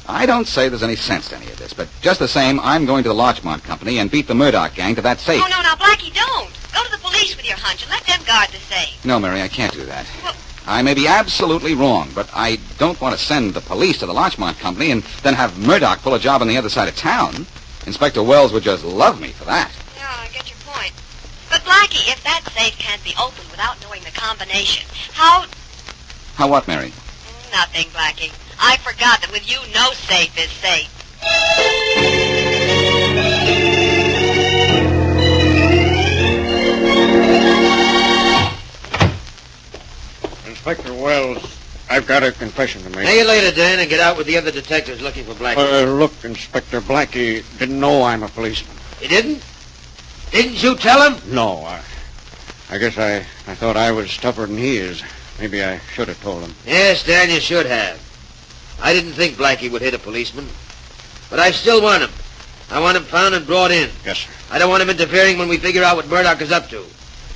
I don't say there's any sense to any of this, but just the same, I'm going to the Larchmont Company and beat the Murdock gang to that safe. Oh, no, now, Blackie, don't. Go to the police with your hunch and let them guard the safe. No, Mary, I can't do that. I may be absolutely wrong, but I don't want to send the police to the Larchmont Company and then have Murdock pull a job on the other side of town. Inspector Wells would just love me for that. Yeah, I get your point. But, Blackie, if that safe can't be opened without knowing the combination, how... How what, Mary? Nothing, Blackie. I forgot that with you, no safe is safe. Inspector Wells, I've got a confession to make. See you later, Dan, and get out with the other detectives looking for Blackie. Look, Inspector Blackie didn't know I'm a policeman. He didn't? Didn't you tell him? No, I guess I thought I was tougher than he is. Maybe I should have told him. Yes, Dan, you should have. I didn't think Blackie would hit a policeman. But I still want him. I want him found and brought in. Yes, sir. I don't want him interfering when we figure out what Murdock is up to.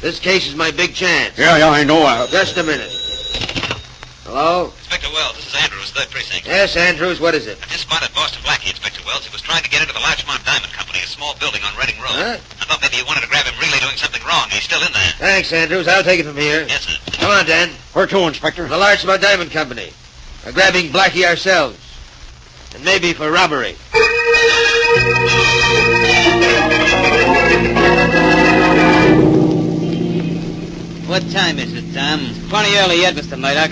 This case is my big chance. Yeah, I know. Just a minute. Hello? Inspector Wells, this is Andrews, 3rd Precinct. Yes, Andrews, what is it? I just spotted Boston Blackie, Inspector Wells. He was trying to get into the Larchmont Diamond Company, a small building on Reading Road. Huh? I thought maybe you wanted to grab him really doing something wrong. He's still in there. Thanks, Andrews. I'll take it from here. Yes, sir. Come on, Dan. Where to, Inspector? The Larchmont Diamond Company. We're grabbing Blackie ourselves. And maybe for robbery. What time is it, Tom? Plenty early yet, Mr. Murdock.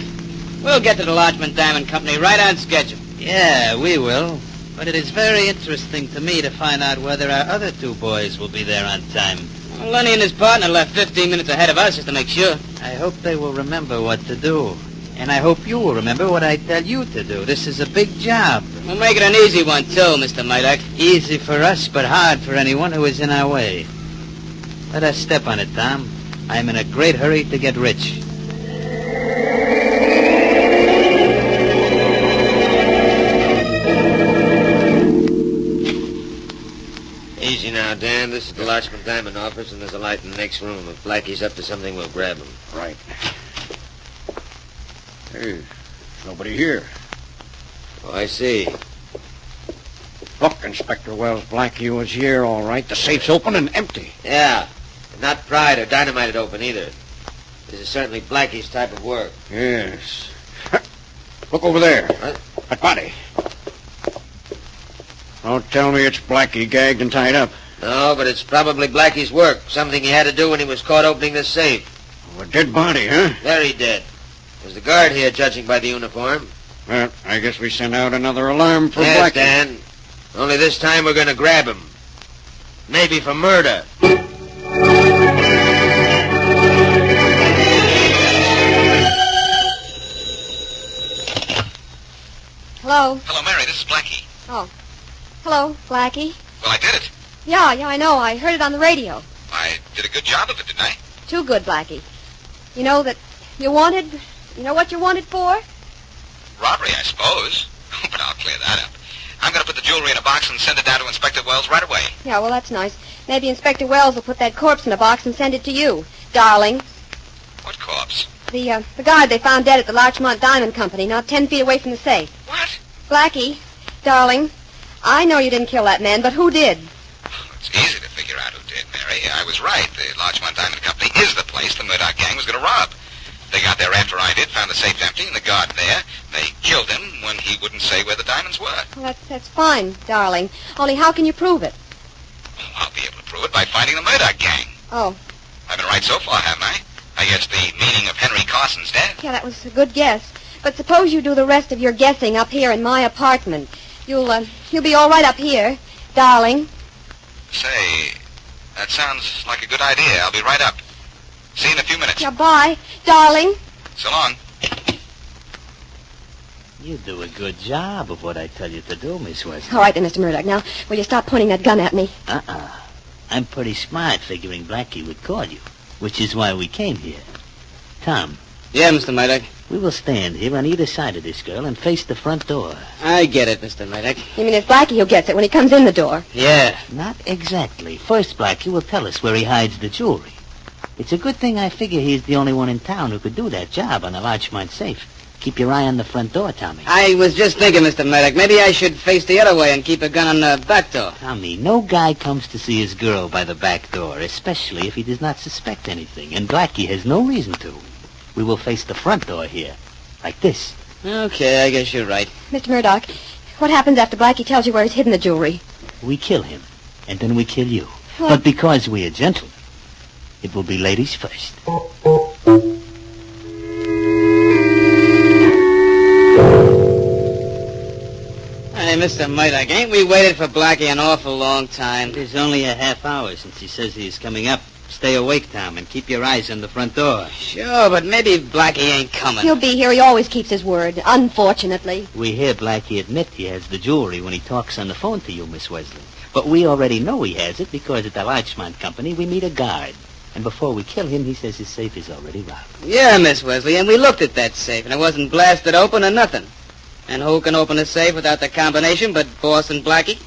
We'll get to the Larchmont Diamond Company right on schedule. Yeah, we will. But it is very interesting to me to find out whether our other two boys will be there on time. Well, Lenny and his partner left 15 minutes ahead of us just to make sure. I hope they will remember what to do. And I hope you will remember what I tell you to do. This is a big job. We'll make it an easy one, too, Mr. Murdock. Easy for us, but hard for anyone who is in our way. Let us step on it, Tom. I'm in a great hurry to get rich. Easy now, Dan. This is the Larchmont Diamond office, and there's a light in the next room. If Blackie's up to something, we'll grab him. Right. Hey, there's nobody here. Oh, I see. Look, Inspector Wells, Blackie was here, all right. The safe's open and empty. Yeah. Not pried or dynamited open, either. This is certainly Blackie's type of work. Yes. Look over there. What? That body. Don't tell me it's Blackie gagged and tied up. No, but it's probably Blackie's work. Something he had to do when he was caught opening this safe. Oh, a dead body, huh? Very dead. There's the guard here, judging by the uniform. Well, I guess we send out another alarm for Yes, Blackie. Dan. Only this time we're going to grab him. Maybe for murder. Hello? Hello, Mary. This is Blackie. Oh. Hello, Blackie. Well, I did it. Yeah, I know. I heard it on the radio. I did a good job of it, didn't I? Too good, Blackie. You know that you wanted... You know what you're wanted for? Robbery, I suppose. But I'll clear that up. I'm going to put the jewelry in a box and send it down to Inspector Wells right away. Yeah, well, that's nice. Maybe Inspector Wells will put that corpse in a box and send it to you, darling. What corpse? The guard they found dead at the Larchmont Diamond Company, not 10 feet away from the safe. What? Blackie, darling, I know you didn't kill that man, but who did? It's easy to figure out who did, Mary. I was right. The Larchmont Diamond Company is the place the Murdock gang was going to rob. They got there after I did, found the safe empty, and the guard there. They killed him when he wouldn't say where the diamonds were. Well, that's fine, darling. Only how can you prove it? Well, I'll be able to prove it by finding the Murdock gang. Oh, I've been right so far, haven't I? I guess the meaning of Henry Carson's death. yeah, that was a good guess. But suppose you do the rest of your guessing up here in my apartment. You'll be all right up here, darling. Say, that sounds like a good idea. I'll be right up. See you in a few minutes. Yeah, bye, darling. So long. You do a good job of what I tell you to do, Miss Wesley. All right then, Mr. Murdock. Now, will you stop pointing that gun at me? I'm pretty smart figuring Blackie would call you, which is why we came here. Tom. Yeah, Mr. Murdock. We will stand here on either side of this girl and face the front door. I get it, Mr. Murdock. You mean it's Blackie who gets it when he comes in the door? Yeah. Not exactly. First, Blackie will tell us where he hides the jewelry. It's a good thing I figure he's the only one in town who could do that job on a Larchmont safe. Keep your eye on the front door, Tommy. I was just thinking, Mr. Murdock, maybe I should face the other way and keep a gun on the back door. Tommy, no guy comes to see his girl by the back door, especially if he does not suspect anything, and Blackie has no reason to. We will face the front door here, like this. Okay, I guess you're right. Mr. Murdock, what happens after Blackie tells you where he's hidden the jewelry? We kill him, and then we kill you. What? But because we are gentlemen, it will be ladies first. Hey, Mr. Murdock, ain't we waited for Blackie an awful long time? It is only a half hour since he says he is coming up. Stay awake, Tom, and keep your eyes on the front door. Sure, but maybe Blackie ain't coming. He'll be here. He always keeps his word, unfortunately. We hear Blackie admit he has the jewelry when he talks on the phone to you, Miss Wesley. But we already know he has it because at the Larchmont Company we meet a guard. And before we kill him, he says his safe is already robbed. Yeah, Miss Wesley, and we looked at that safe, and it wasn't blasted open or nothing. And who can open a safe without the combination but Boss and Blackie?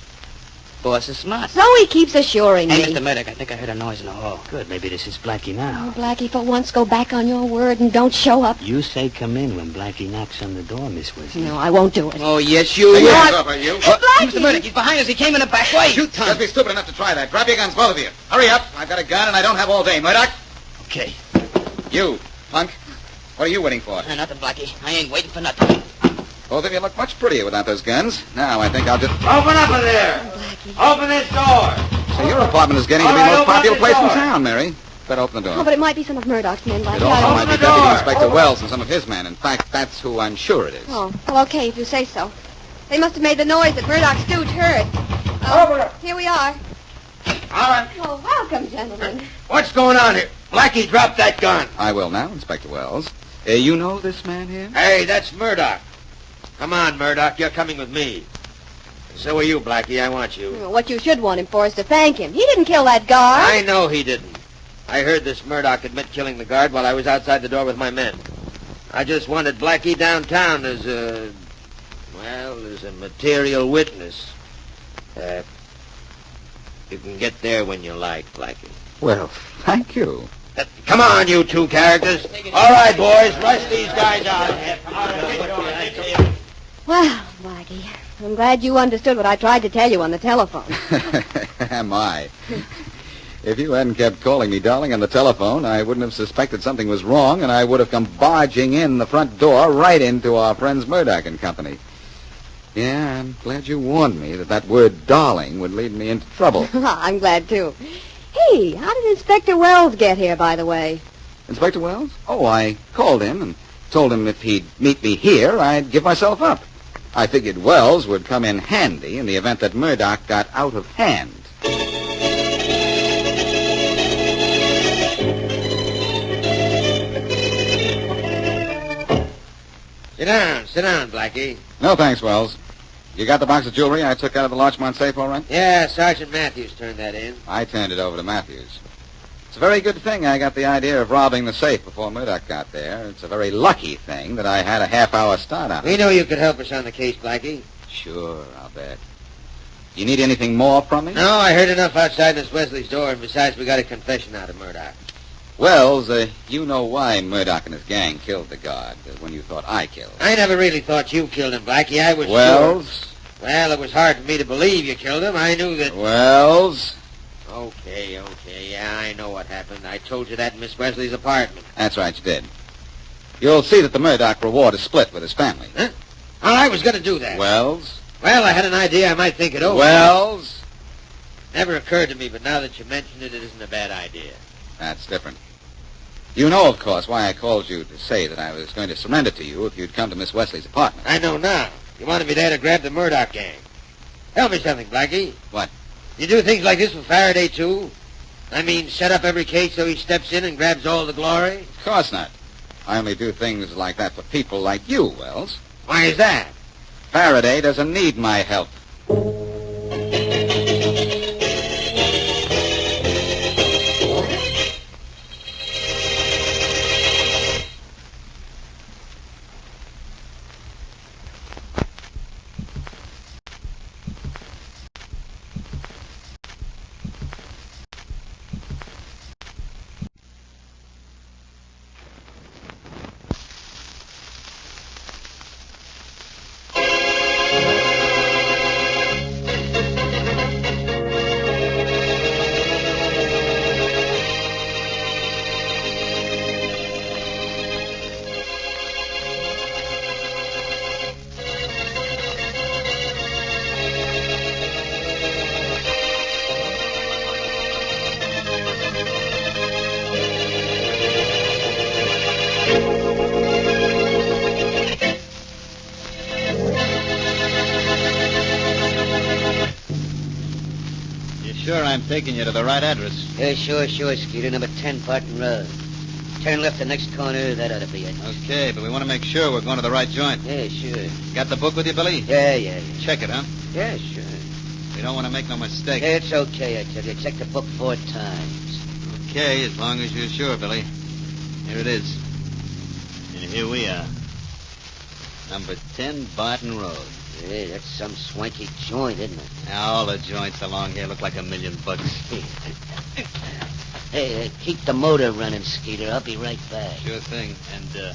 Boss is smart. So he keeps assuring Hey, me. Mr. Murdock, I think I heard a noise in the hall. Good, maybe this is Blackie now. Oh, Blackie, for once, go back on your word and don't show up. You say come in when Blackie knocks on the door, Miss Wesley. No, I won't do it. Oh, yes, you Hey, will. hands up, are you? Mr. Murdock, he's behind us. He came in the back way. Shoot, Tom. Just be stupid enough to try that. Grab your guns, both of you. Hurry up. I've got a gun, and I don't have all day. Murdock? Okay. You, punk. What are you waiting for? Nothing, Blackie. I ain't waiting for nothing. Both of you look much prettier without those guns. Now, I think I'll just... Open up in there. Open this door. So your apartment is getting to be the most popular place in town, Mary. Better open the door. Oh, but it might be some of Murdock's men, Blackie. It also might be Deputy Inspector Wells and some of his men. In fact, that's who I'm sure it is. Oh, well, okay, if you say so. They must have made the noise that Murdock's stooge heard. Here we are. All right. Oh, welcome, gentlemen. What's going on here? Blackie, drop that gun. I will now, Inspector Wells. You know this man here? Hey, that's Murdock. Come on, Murdock. You're coming with me. And so are you, Blackie. I want you. Well, what you should want him for is to thank him. He didn't kill that guard. I know he didn't. I heard this Murdock admit killing the guard while I was outside the door with my men. I just wanted Blackie downtown as a material witness. You can get there when you like, Blackie. Well, thank you. Come on, you two characters. All right, boys, rush these guys out. Well, Blackie, I'm glad you understood what I tried to tell you on the telephone. Am I? If you hadn't kept calling me darling on the telephone, I wouldn't have suspected something was wrong, and I would have come barging in the front door right into our friends Murdock and Company. Yeah, I'm glad you warned me that word darling would lead me into trouble. I'm glad, too. Hey, how did Inspector Wells get here, by the way? Inspector Wells? Oh, I called him and told him if he'd meet me here, I'd give myself up. I figured Wells would come in handy in the event that Murdock got out of hand. Sit down, Blackie. No, thanks, Wells. You got the box of jewelry I took out of the Larchmont safe, all right? Yeah, Sergeant Matthews turned that in. I turned it over to Matthews. It's a very good thing I got the idea of robbing the safe before Murdock got there. It's a very lucky thing that I had a half-hour start on it. We know you could help us on the case, Blackie. Sure, I'll bet. You need anything more from me? No, I heard enough outside Miss Wesley's door, and besides, we got a confession out of Murdock. Wells, you know why Murdock and his gang killed the guard when you thought I killed him. I never really thought you killed him, Blackie. I was Wells? sure. Well, it was hard for me to believe you killed him. I knew that... Wells? Okay. Yeah, I know what happened. I told you that in Miss Wesley's apartment. That's right, you did. You'll see that the Murdock reward is split with his family. Huh? Oh, I was going to do that. Wells? Well, I had an idea I might think it over. Wells? Never occurred to me, but now that you mention it, it isn't a bad idea. That's different. You know, of course, why I called you to say that I was going to surrender to you if you'd come to Miss Wesley's apartment. I know now. You wanted me there to grab the Murdock gang. Tell me something, Blackie. What? You do things like this with Faraday, too? I mean, set up every case so he steps in and grabs all the glory? Of course not. I only do things like that for people like you, Wells. Why is that? Faraday doesn't need my help. Sure I'm taking you to the right address. Yeah, sure, Skeeter. Number 10 Barton Road. Turn left the next corner. That ought to be it. Okay, but we want to make sure we're going to the right joint. Yeah, sure. Got the book with you, Billy? Yeah. Check it, huh? Yeah, sure. We don't want to make no mistake. Yeah, it's okay, I tell you. Check the book 4 times. Okay, as long as you're sure, Billy. Here it is. And here we are. Number 10 Barton Road. Yeah, that's some swanky joint, isn't it? Now, all the joints along here look like $1 million. Hey, keep the motor running, Skeeter. I'll be right back. Sure thing. And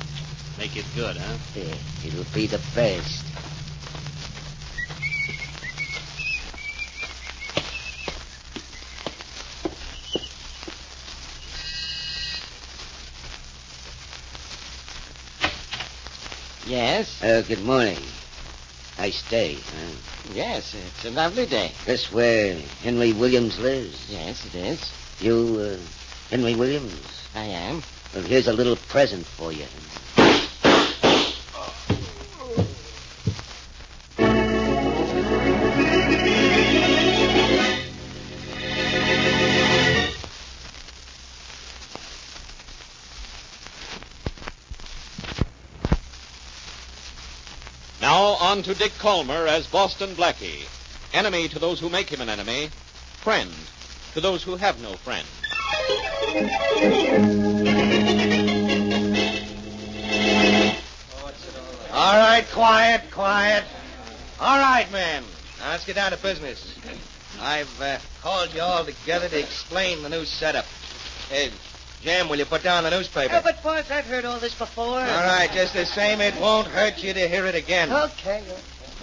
make it good, huh? Yeah, it'll be the best. Yes? Good morning. Nice day, huh? Yes, it's a lovely day. This where Henry Williams lives? Yes, it is. You, Henry Williams? I am. Well, here's a little present for you. Now on to Dick Calmer as Boston Blackie. Enemy to those who make him an enemy. Friend to those who have no friend. All right, quiet. All right, men. Now let's get down to business. I've called you all together to explain the new setup. Hey, Jim, will you put down the newspaper? Yeah, but, boss, I've heard all this before. All right, just the same, it won't hurt you to hear it again. Okay.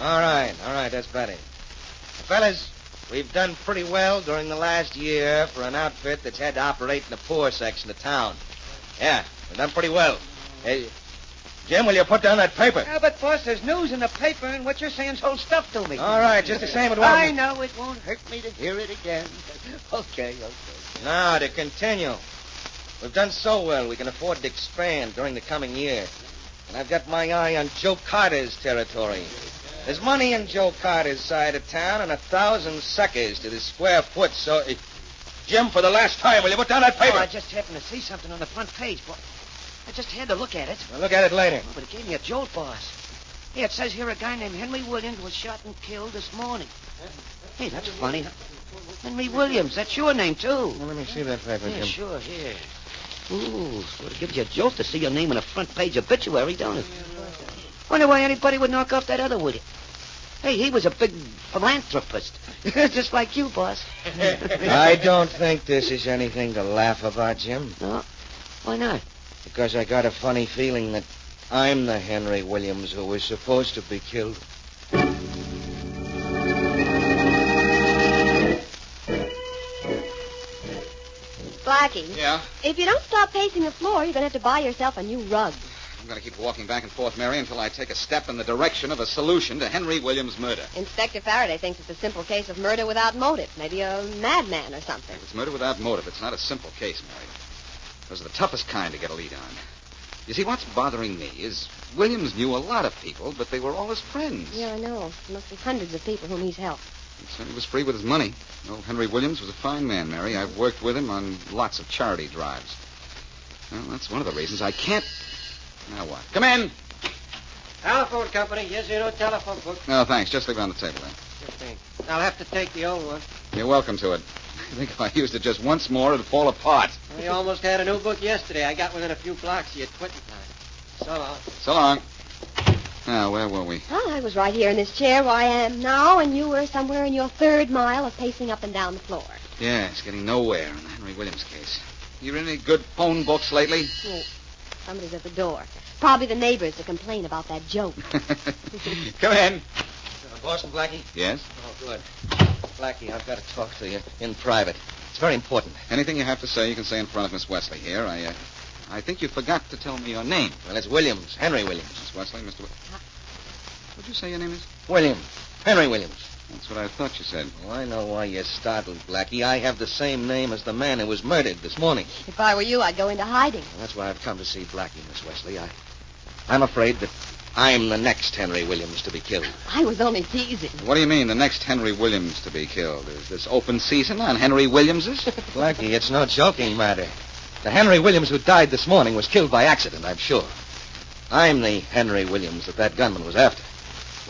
All right, that's better. Fellas, we've done pretty well during the last year for an outfit that's had to operate in the poor section of town. Yeah, we've done pretty well. Hey, Jim, will you put down that paper? Yeah, but, boss, there's news in the paper, and what you're saying's whole stuff to me. All right, just the same, it won't... I know it won't hurt me to hear it again. Okay. Now, to continue. We've done so well, we can afford to expand during the coming year. And I've got my eye on Joe Carter's territory. There's money in Joe Carter's side of town and 1,000 suckers to the square foot, so... Jim, for the last time, will you put down that paper? Oh, I just happened to see something on the front page, boy. I just had to look at it. Well, look at it later. Oh, but it gave me a jolt, boss. Hey, it says here a guy named Henry Williams was shot and killed this morning. Hey, that's funny. Henry Williams, that's your name, too. Well, let me see that paper, Yeah, Jim. sure, here. Ooh, sort of gives you a jolt to see your name in a front-page obituary, don't it? Wonder why anybody would knock off that other Woody. Hey, he was a big philanthropist. Just like you, boss. I don't think this is anything to laugh about, Jim. No? Why not? Because I got a funny feeling that I'm the Henry Williams who was supposed to be killed. Blackie. Yeah? If you don't stop pacing the floor, you're going to have to buy yourself a new rug. I'm going to keep walking back and forth, Mary, until I take a step in the direction of a solution to Henry Williams' murder. Inspector Faraday thinks it's a simple case of murder without motive. Maybe a madman or something. It's murder without motive. It's not a simple case, Mary. Those are the toughest kind to get a lead on. You see, what's bothering me is Williams knew a lot of people, but they were all his friends. Yeah, I know. There must be hundreds of people whom he's helped. He certainly was free with his money. Old Henry Williams was a fine man, Mary. I've worked with him on lots of charity drives. Well, that's one of the reasons I can't... Now what? Come in! Telephone company. Here's your new telephone book. No, thanks. Just leave it on the table there. I'll have to take the old one. You're welcome to it. I think if I used it just once more, it'd fall apart. We almost had a new book yesterday. I got within a few blocks. You had quitting time. So long. So long. Now, where were we? Oh, I was right here in this chair where I am now, and you were somewhere in your third mile of pacing up and down the floor. Yeah, it's getting nowhere in the Henry Williams case. You read any good phone books lately? Oh, somebody's at the door. Probably the neighbors to complain about that joke. Come in. Boston Blackie? Yes? Oh, good. Blackie, I've got to talk to you in private. It's very important. Anything you have to say, you can say in front of Miss Wesley here. I think you forgot to tell me your name. Well, it's Williams. Henry Williams. Miss Wesley, Mr. What'd you say your name is? Williams. Henry Williams. That's what I thought you said. Oh, I know why you're startled, Blackie. I have the same name as the man who was murdered this morning. If I were you, I'd go into hiding. Well, that's why I've come to see Blackie, Miss Wesley. I'm afraid that I'm the next Henry Williams to be killed. I was only teasing. What do you mean, the next Henry Williams to be killed? Is this open season on Henry Williamses? Blackie, it's no joking matter. The Henry Williams who died this morning was killed by accident, I'm sure. I'm the Henry Williams that gunman was after.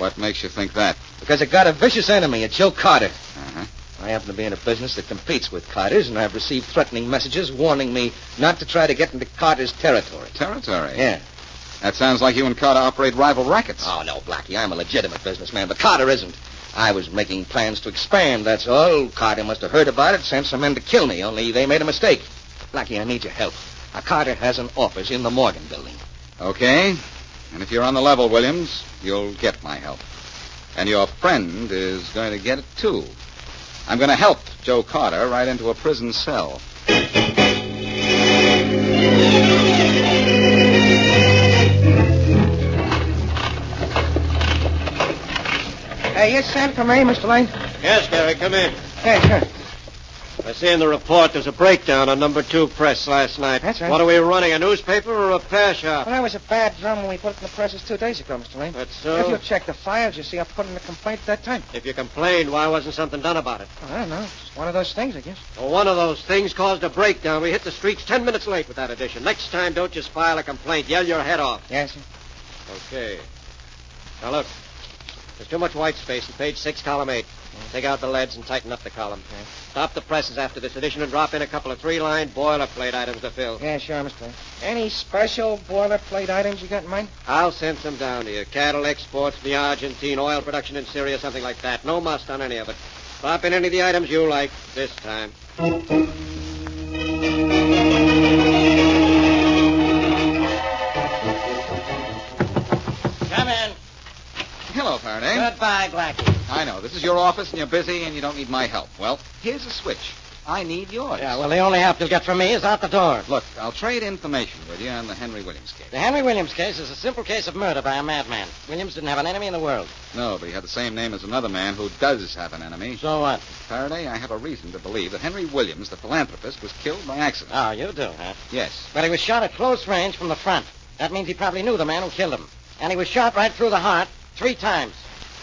What makes you think that? Because I got a vicious enemy, a Joe Carter. Uh-huh. I happen to be in a business that competes with Carter's, and I've received threatening messages warning me not to try to get into Carter's territory. Territory? Yeah. That sounds like you and Carter operate rival rackets. Oh, no, Blackie, I'm a legitimate businessman, but Carter isn't. I was making plans to expand, that's all. Carter must have heard about it, sent some men to kill me, only they made a mistake. Blackie, I need your help. Carter has an office in the Morgan building. Okay. And if you're on the level, Williams, you'll get my help. And your friend is going to get it, too. I'm going to help Joe Carter right into a prison cell. Yes, Sam, come in, Mr. Lane. Yes, Gary, come in. Yeah, sure. I see in the report there's a breakdown on number 2 press last night. That's right. What are we running, a newspaper or a repair shop? Well, that was a bad drum when we put it in the presses 2 days ago, Mr. Lane. That's so? If you check the files, you see I put in a complaint at that time. If you complained, why wasn't something done about it? I don't know. It's one of those things, I guess. Well, one of those things caused a breakdown. We hit the streets 10 minutes late with that edition. Next time, don't just file a complaint. Yell your head off. Yes, sir. Okay. Now, look. There's too much white space in page 6, column 8. Take out the leads and tighten up the column. Okay. Stop the presses after this edition and drop in a couple of 3-line boilerplate items to fill. Yeah, sure, Mr. Lane. Any special boilerplate items you got in mind? I'll send some down to you. Cattle exports, the Argentine, oil production in Syria, something like that. No must on any of it. Drop in any of the items you like this time. Come in. Hello, Faraday. Goodbye, Blackie. I know. This is your office, and you're busy, and you don't need my help. Well, here's a switch. I need yours. Yeah, well, the only help you'll get from me is out the door. Look, I'll trade information with you on the Henry Williams case. The Henry Williams case is a simple case of murder by a madman. Williams didn't have an enemy in the world. No, but he had the same name as another man who does have an enemy. So what? Faraday, I have a reason to believe that Henry Williams, the philanthropist, was killed by accident. Oh, you do, huh? Yes. But he was shot at close range from the front. That means he probably knew the man who killed him. And he was shot right through the heart 3 times.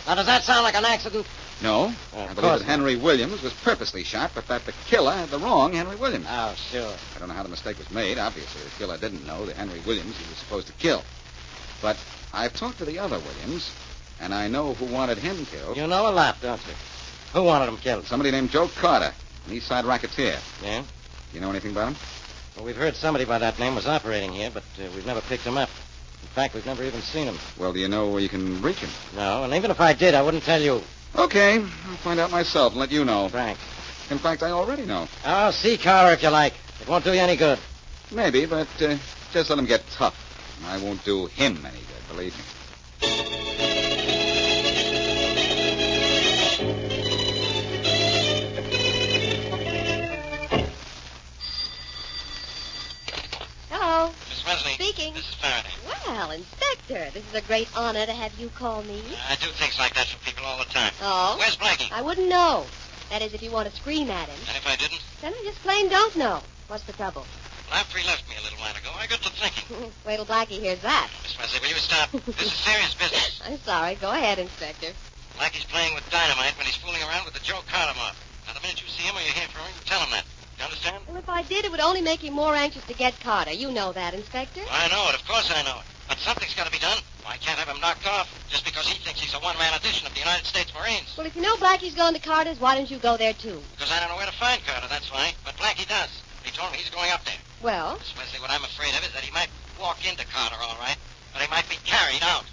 Now, does that sound like an accident? No. I believe that Henry Williams was purposely shot, but that the killer had the wrong Henry Williams. Oh, sure. I don't know how the mistake was made. Obviously, the killer didn't know the Henry Williams he was supposed to kill. But I've talked to the other Williams, and I know who wanted him killed. You know a lot, don't you? Who wanted him killed? Somebody named Joe Carter, an East Side racketeer. Yeah? You know anything about him? Well, we've heard somebody by that name was operating here, but we've never picked him up. In fact, we've never even seen him. Well, do you know where you can reach him? No, and even if I did, I wouldn't tell you. Okay, I'll find out myself and let you know. Thanks. In fact, I already know. Oh, see Carter if you like. It won't do you any good. Maybe, but just let him get tough. I won't do him any good, believe me. Hello. Miss Wesley. Speaking. This is Faraday. Well, Inspector, this is a great honor to have you call me. I do things like that for people all the time. Oh? Where's Blackie? I wouldn't know. That is, if you want to scream at him. And if I didn't? Then I just plain don't know. What's the trouble? Well, after he left me a little while ago, I got to thinking. Wait till Blackie hears that. Miss Wesley, will you stop? This is serious business. I'm sorry. Go ahead, Inspector. Blackie's playing with dynamite when he's fooling around with the Joe Carter mob. Now, the minute you see him or you hear from him, tell him that. You understand? Well, if I did, it would only make him more anxious to get Carter. You know that, Inspector. Well, I know it. Of course I know it. But something's got to be done. I can't have him knocked off just because he thinks he's a one-man addition of the United States Marines. Well, if you know Blackie's going to Carter's, why don't you go there, too? Because I don't know where to find Carter, that's why. But Blackie does. He told me he's going up there. Well? Miss Wesley, what I'm afraid of is that he might walk into Carter, all right, but he might be carried out.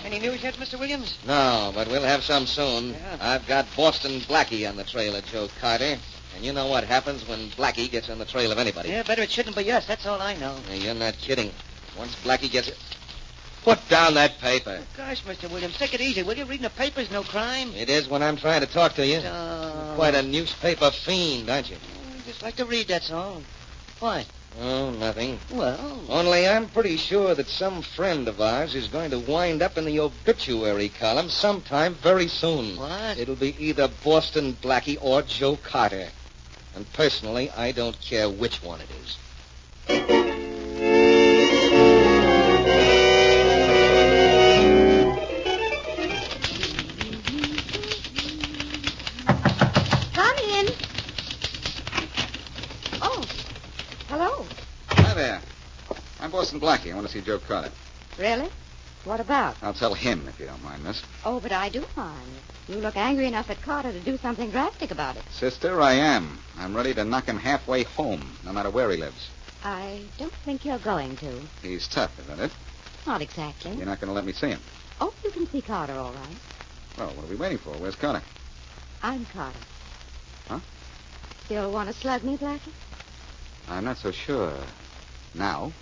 Any news yet, Mr. Williams? No, but we'll have some soon. I've got Boston Blackie on the trail of Joe Carter. And you know what happens when Blackie gets on the trail of anybody. Yeah, better it shouldn't be us. That's all I know. Hey, you're not kidding. Once Blackie gets it... Put down that paper. Oh, gosh, Mr. Williams, take it easy, will you? Reading the paper's no crime. It is when I'm trying to talk to you. Oh. Quite a newspaper fiend, aren't you? I just like to read, that's all. Why? Oh, nothing. Well... Only I'm pretty sure that some friend of ours is going to wind up in the obituary column sometime very soon. What? It'll be either Boston Blackie or Joe Carter. And personally, I don't care which one it is. Come in. Oh, hello. Hi there. I'm Boston Blackie. I want to see Joe Carter. Really? What about? I'll tell him if you don't mind, miss. Oh, but I do mind. You look angry enough at Carter to do something drastic about it. Sister, I am. I'm ready to knock him halfway home, no matter where he lives. I don't think you're going to. He's tough, isn't it? Not exactly. You're not going to let me see him. Oh, you can see Carter all right. Well, what are we waiting for? Where's Carter? I'm Carter. Huh? Still want to slug me, Blackie? I'm not so sure. Now.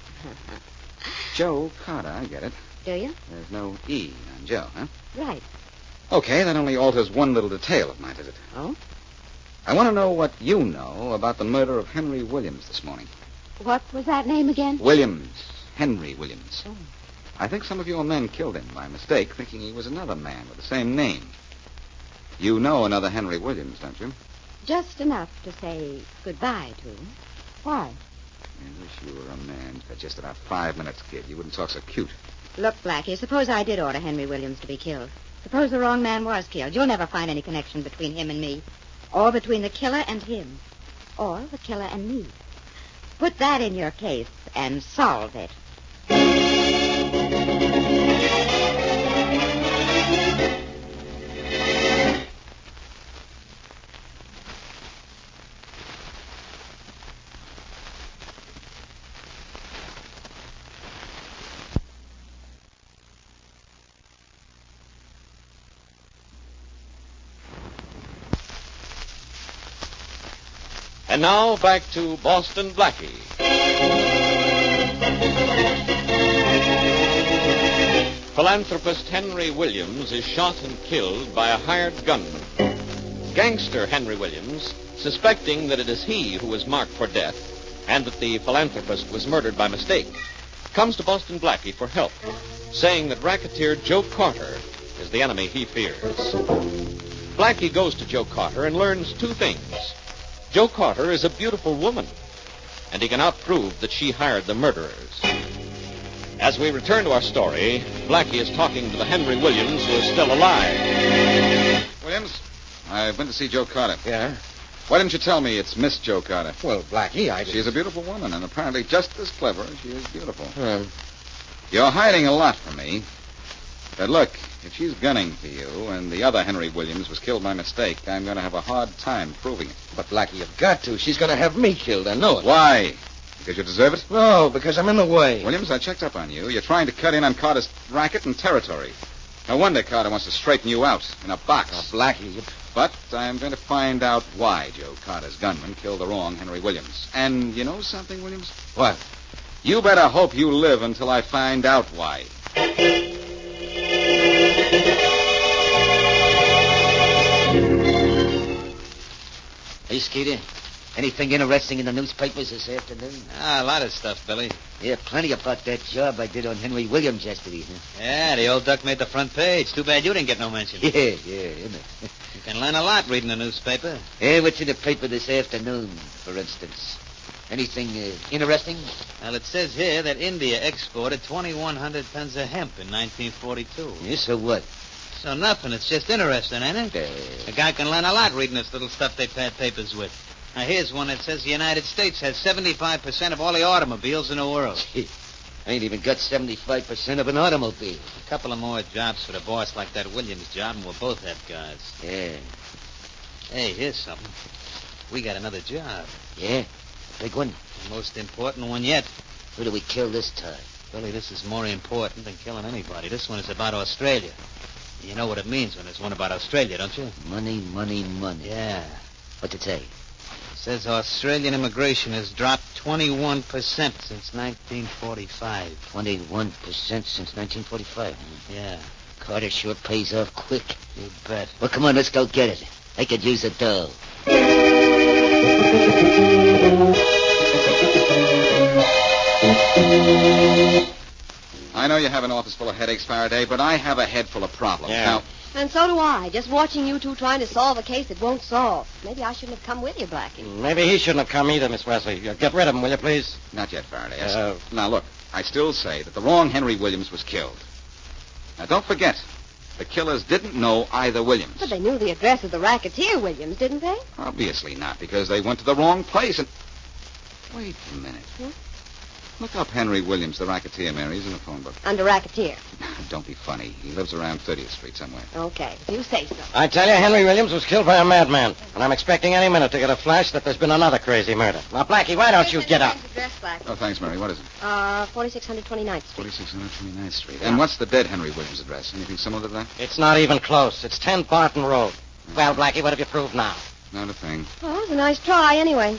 Joe Carter, I get it. Do you? There's no E on Joe, huh? Right. Okay, that only alters one little detail of my visit. Oh? I want to know what you know about the murder of Henry Williams this morning. What was that name again? Williams. Henry Williams. Oh. I think some of your men killed him by mistake, thinking he was another man with the same name. You know another Henry Williams, don't you? Just enough to say goodbye to. Why? I wish you were a man for just about 5 minutes, kid. You wouldn't talk so cute. Look, Blackie, suppose I did order Henry Williams to be killed. Suppose the wrong man was killed. You'll never find any connection between him and me. Or between the killer and him. Or the killer and me. Put that in your case and solve it. And now back to Boston Blackie. Philanthropist Henry Williams is shot and killed by a hired gunman. Gangster Henry Williams, suspecting that it is he who is marked for death and that the philanthropist was murdered by mistake, comes to Boston Blackie for help, saying that racketeer Joe Carter is the enemy he fears. Blackie goes to Joe Carter and learns two things. Joe Carter is a beautiful woman, and he cannot prove that she hired the murderers. As we return to our story, Blackie is talking to the Henry Williams who is still alive. Williams, I've been to see Joe Carter. Yeah? Why didn't you tell me it's Miss Joe Carter? Well, Blackie, I didn't... She's a beautiful woman, and apparently just as clever as she is beautiful. You're hiding a lot from me. But look, if she's gunning for you and the other Henry Williams was killed by mistake, I'm going to have a hard time proving it. But, Blackie, you've got to. She's going to have me killed. I know it. Why? Because you deserve it? No, because I'm in the way. Williams, I checked up on you. You're trying to cut in on Carter's racket and territory. No wonder Carter wants to straighten you out in a box. Oh, Blackie. But I'm going to find out why Joe Carter's gunman killed the wrong Henry Williams. And you know something, Williams? What? You better hope you live until I find out why. Hey, Skeeter. Anything interesting in the newspapers this afternoon? Ah, a lot of stuff, Billy. Yeah, plenty about that job I did on Henry Williams yesterday, huh? Yeah, the old duck made the front page. Too bad you didn't get no mention. Yeah, isn't it? You can learn a lot reading a newspaper. Hey, what's in the paper this afternoon, for instance? Anything interesting? Well, it says here that India exported 2,100 tons of hemp in 1942. Yeah, so what? So nothing. It's just interesting, ain't it? A guy can learn a lot reading this little stuff they pad papers with. Now, here's one that says the United States has 75% of all the automobiles in the world. I ain't even got 75% of an automobile. A couple of more jobs for the boss like that Williams job, and we'll both have cars. Yeah. Hey, here's something. We got another job. Yeah? Big one? The most important one yet. Who do we kill this time? Billy, this is more important than killing anybody. This one is about Australia. You know what it means when there's one about Australia, don't you? Money, money, money. Yeah. What's it say? Says Australian immigration has dropped 21% since 1945. 21% since 1945? Yeah. Carter sure pays off quick. You bet. Well, come on, let's go get it. I could use the dough. I know you have an office full of headaches, Faraday, but I have a head full of problems. Yeah. Now, And so do I. Just watching you two trying to solve a case that won't solve. Maybe I shouldn't have come with you, Blackie. Maybe he shouldn't have come either, Miss Wesley. Get rid of him, will you, please? not yet, Faraday. Now, look, I still say that the wrong Henry Williams was killed. Now, don't forget, the killers didn't know either Williams. But they knew the address of the racketeer, Williams, didn't they? Obviously not, because they went to the wrong place and... Wait a minute. Look up Henry Williams, the racketeer, Mary. He's in the phone book. Under racketeer. Don't be funny. He lives around 30th Street somewhere. Okay, if you say so. I tell you, Henry Williams was killed by a madman. And I'm expecting any minute to get a flash that there's been another crazy murder. Now, Blackie, why don't you get up? Address, Blackie. Oh, thanks, Mary. What is it? 4629th Street. 4629th Street. And what's the dead Henry Williams address? Anything similar to that? It's not even close. It's 10 Barton Road. Well, Blackie, what have you proved now? Not a thing. Well, it was a nice try, anyway.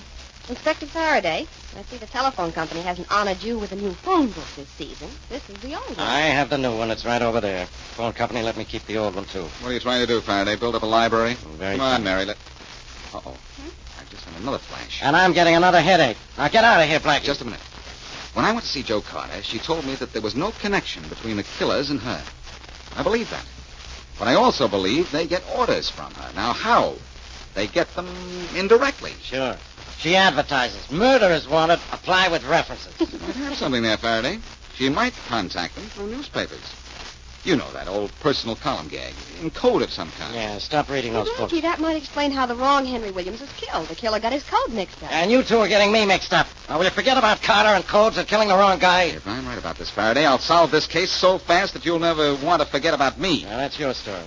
Inspector Faraday, I see the telephone company hasn't honored you with a new phone book this season. This is the old one. I have the new one. It's right over there. Phone company let me keep the old one, too. What are you trying to do, Faraday? Build up a library? Very Come on, good. Mary. Uh-oh. I just had another flash. And I'm getting another headache. Now, get out of here, Blackie. Just a minute. When I went to see Joe Carter, she told me that there was no connection between the killers and her. I believe that. But I also believe they get orders from her. Now, how? They get them indirectly. Sure. She advertises. Murder is wanted. Apply with references. Might have something there, Faraday. She might contact them through newspapers. You know that old personal column gag. In code of some kind. Yeah, stop reading Well, those books. Blackie, that might explain how the wrong Henry Williams was killed. The killer got his code mixed up. And you two are getting me mixed up. Now, will you forget about Carter and codes and killing the wrong guy? If I'm right about this, Faraday, I'll solve this case so fast that you'll never want to forget about me. Now, that's your story.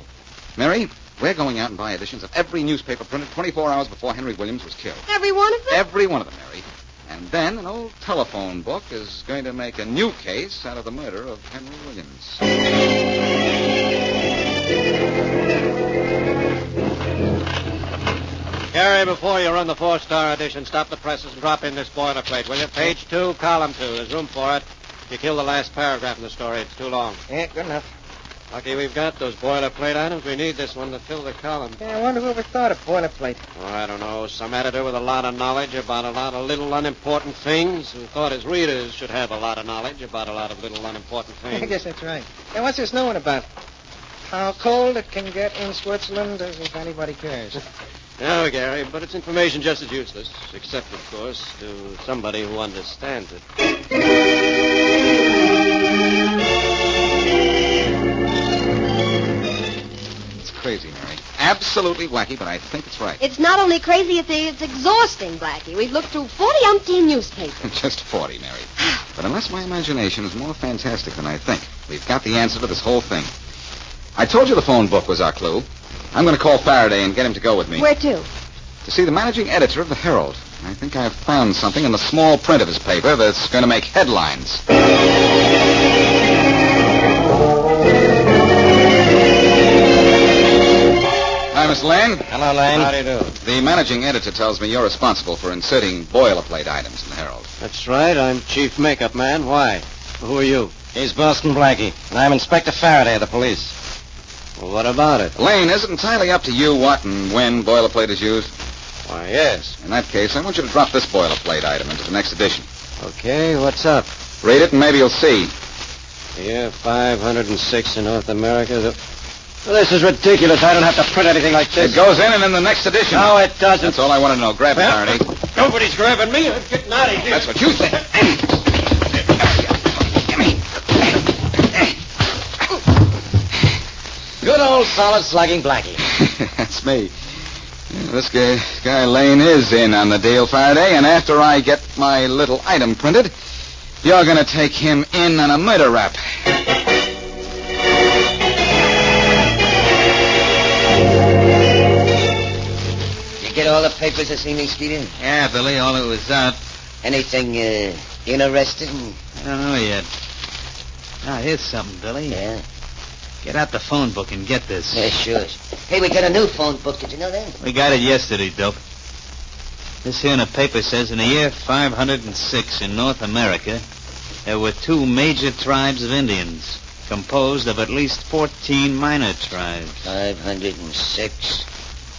Mary, we're going out and buy editions of every newspaper printed 24 hours before Henry Williams was killed. Every one of them? Every one of them, Mary. And then an old telephone book is going to make a new case out of the murder of Henry Williams. Gary, before you run the 4-star edition, stop the presses and drop in this boilerplate, will you? Page 2, column 2. There's room for it. You kill the last paragraph in the story. It's too long. Yeah, good enough. Lucky we've got those boilerplate items. We need this one to fill the column. Yeah, I wonder who ever thought of boilerplate. Oh, I don't know. Some editor with a lot of knowledge about a lot of little unimportant things who thought his readers should have a lot of knowledge about a lot of little unimportant things. I guess that's right. Now, what's this new one about? How cold it can get in Switzerland, as if anybody cares. No, Gary, but it's information just as useless, except, of course, to somebody who understands it. Crazy, Mary. Absolutely wacky, but I think it's right. It's not only crazy, it's exhausting, Blackie. We've looked through 40-umpteen newspapers. Just 40, Mary. But unless my imagination is more fantastic than I think, we've got the answer to this whole thing. I told you the phone book was our clue. I'm going to call Faraday and get him to go with me. Where to? To see the managing editor of the Herald. I think I've found something in the small print of his paper that's going to make headlines. Hi, Miss Lane. Hello, Lane. How do you do? The managing editor tells me you're responsible for inserting boilerplate items in the Herald. That's right. I'm chief makeup man. Why? Who are you? He's Boston Blackie, and I'm Inspector Faraday of the police. Well, what about it? Lane, is it entirely up to you what and when boilerplate is used? Why, yes. In that case, I want you to drop this boilerplate item into the next edition. Okay, what's up? Read it, and maybe you'll see. Year 506 in North America. Well, this is ridiculous. I don't have to print anything like this. It goes in and in the next edition. No, it doesn't. That's all I want to know. Grab it, Faraday. Nobody's grabbing me. I'm getting out of here. That's what you think. Good old solid slugging Blackie. That's me. This guy Lane is in on the deal, Faraday, and after I get my little item printed, you're going to take him in on a murder rap. You get all the papers this evening, Skeeter? Yeah, Billy, all that was up. Anything interesting? I don't know yet. Now, here's something, Billy. Yeah? Get out the phone book and get this. Yeah, sure. Hey, we got a new phone book. Did you know that? We got it yesterday, Dope. This here in the paper says in the year 506 in North America, there were 2 major tribes of Indians, composed of at least 14 minor tribes. 506,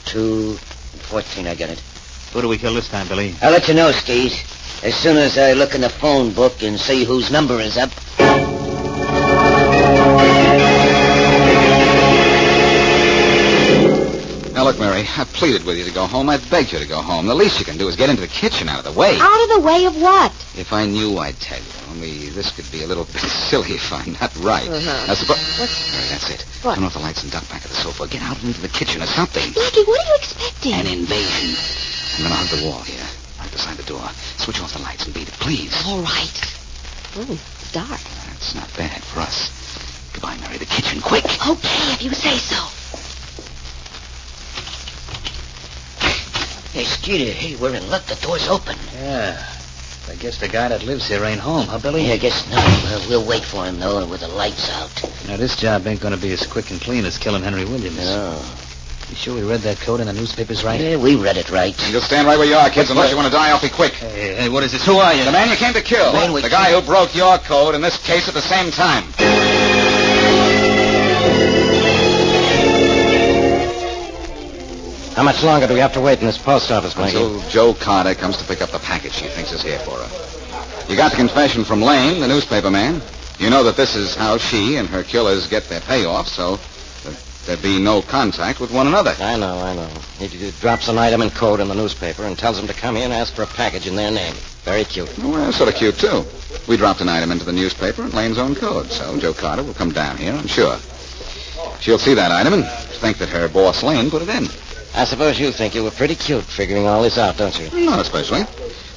14, I got it. Who do we kill this time, Billy? I'll let you know, Skeet. As soon as I look in the phone book and see whose number is up. Now, look, Mary, I pleaded with you to go home. I begged you to go home. The least you can do is get into the kitchen out of the way. Out of the way of what? If I knew, I'd tell you. Only this could be a little bit silly if I'm not right. Now, suppose... Mary, that's it. What? Turn off the lights and duck back at the sofa. Get out and into the kitchen or something. Blackie, what are you expecting? An invasion. I'm going to hug the wall here, right beside the door. Switch off the lights and beat it, please. All right. Oh, it's dark. That's not bad for us. Goodbye, Mary. The kitchen, quick. Okay, if you say so. Hey, Skeeter, hey, we're in luck. The door's open. Yeah. I guess the guy that lives here ain't home, huh, Billy? Yeah, I guess not. We'll wait for him, though, with the lights out. Now, this job ain't going to be as quick and clean as killing Henry Williams. No. You sure we read that code in the newspapers right? Yeah, we read it right. You'll stand right where you are, kids, unless you want to die awfully quick. Hey, what is this? Who are you? The man you came to kill. The guy who broke your code in this case at the same time. How much longer do we have to wait in this post office, Blackie? Until Joe Carter comes to pick up the package she thinks is here for her. You got the confession from Lane, the newspaper man. You know that this is how she and her killers get their payoff, so there'd be no contact with one another. I know. He drops an item and code in the newspaper and tells them to come here and ask for a package in their name. Very cute. Well, sort of cute, too. We dropped an item into the newspaper in Lane's own code, so Joe Carter will come down here, I'm sure. She'll see that item and think that her boss Lane put it in. I suppose you think you were pretty cute figuring all this out, don't you? Not especially.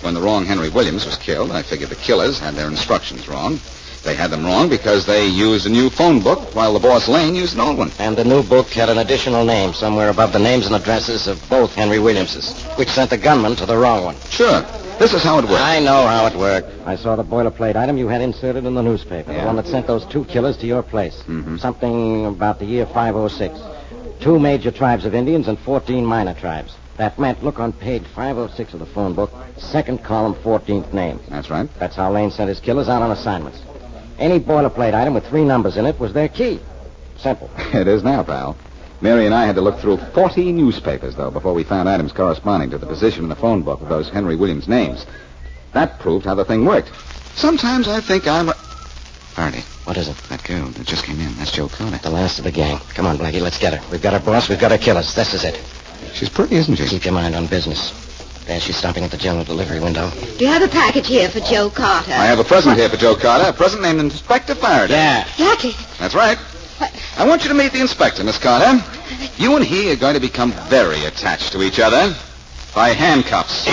When the wrong Henry Williams was killed, I figured the killers had their instructions wrong. They had them wrong because they used a new phone book while the boss Lane used an old one. And the new book had an additional name somewhere above the names and addresses of both Henry Williamses, which sent the gunman to the wrong one. Sure. This is how it worked. I know how it worked. I saw the boilerplate item you had inserted in the newspaper, Yeah. the one that sent those 2 killers to your place. Mm-hmm. Something about the year 506. 2 major tribes of Indians and 14 minor tribes. That meant, look on page 506 of the phone book, second column, 14th name. That's right. That's how Lane sent his killers out on assignments. Any boilerplate item with 3 numbers in it was their key. Simple. It is now, pal. Mary and I had to look through 40 newspapers, though, before we found items corresponding to the position in the phone book of those Henry Williams names. That proved how the thing worked. Sometimes I think I'm... Faraday. What is it? That girl that just came in. That's Joe Carter. The last of the gang. Come on, Blackie, let's get her. We've got our boss, we've got our killers. This is it. She's pretty, isn't she? Keep your mind on business. There she's stopping at the general delivery window. Do you have a package here for Joe Carter? I have a present here for Joe Carter. A present named Inspector Faraday. Yeah. Blackie. That's right. I want you to meet the inspector, Miss Carter. You and he are going to become very attached to each other by handcuffs.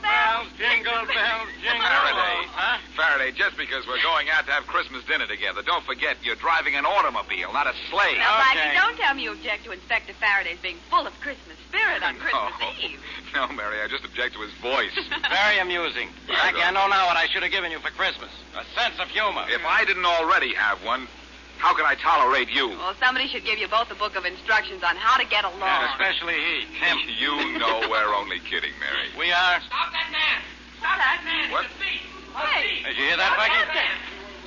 bells, jingle bells, jingle Faraday. Huh? Faraday, just because we're going out to have Christmas dinner together, don't forget you're driving an automobile, not a sleigh. Now, Blackie, don't tell me you object to Inspector Faraday's being full of Christmas spirit on Christmas Eve. No, Mary, I just object to his voice. Very amusing. Blackie, I know now what I should have given you for Christmas. A sense of humor. If I didn't already have one, how could I tolerate you? Well, somebody should give you both a book of instructions on how to get along. And especially he, him. You know we're only kidding, Mary. We are. Stop that man! Stop that man! What? Hey! Did you hear that, Blackie?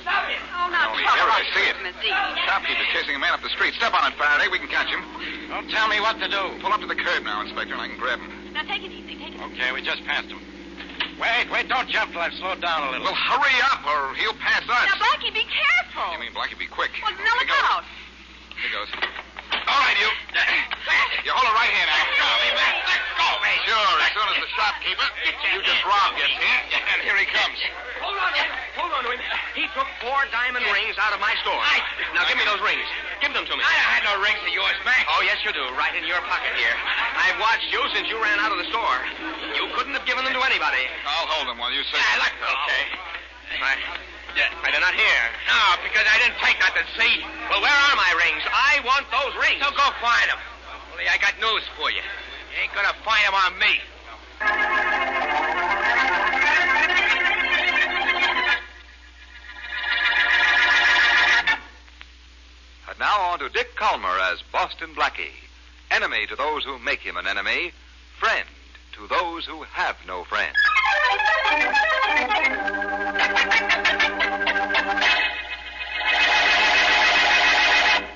Stop it! Oh, now Only talk hear it, about I see it. Christmas Eve. Shopkeeper's chasing a man up the street. Step on it, Faraday. We can catch him. Don't tell me what to do. Pull up to the curb now, Inspector, and I can grab him. Now, take it easy. Take it easy. Okay, we just passed him. Wait, don't jump till I've slowed down a little. Well, hurry up, or he'll pass us. Now, Blackie, be careful. You mean Blackie, be quick. Well, now look out. Here goes. All right, you. You hold it right here now. Go, man. Let go, man. Sure, as soon as the shopkeeper you just robbed gets here, and here he comes. Hold on to him. He took 4 diamond rings out of my store. Now, give me those rings. Give them to me. I had no rings of yours, Mac. Oh, yes, you do. Right in your pocket here. I've watched you since you ran out of the store. You couldn't have given them to anybody. I'll hold them while you say. Okay. They're not here. No, because I didn't take nothing, see? Well, where are my rings? I want those rings. So go find them. Only I got news for you. You ain't gonna find them on me. And now on to Dick Calmer as Boston Blackie. Enemy to those who make him an enemy. Friend to those who have no friend.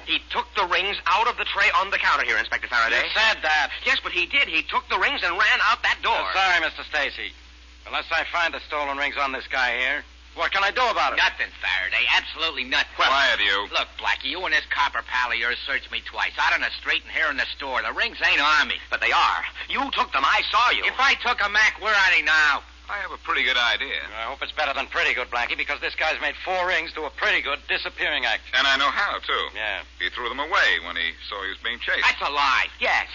He took the rings out of the tray on the counter here, Inspector Faraday. You said that. Yes, but he did. He took the rings and ran out that door. Sorry, Mr. Stacy. Unless I find the stolen rings on this guy here, what can I do about it? Nothing, Faraday. Absolutely nothing. Quiet, you. Look, Blackie, you and this copper pal of yours searched me twice. Out on the street and here in the store. The rings ain't on me. But they are. You took them. I saw you. If I took a Mac, where are they now? I have a pretty good idea. I hope it's better than pretty good, Blackie, because this guy's made 4 rings to a pretty good disappearing act. And I know how, too. Yeah. He threw them away when he saw he was being chased. That's a lie. Yes,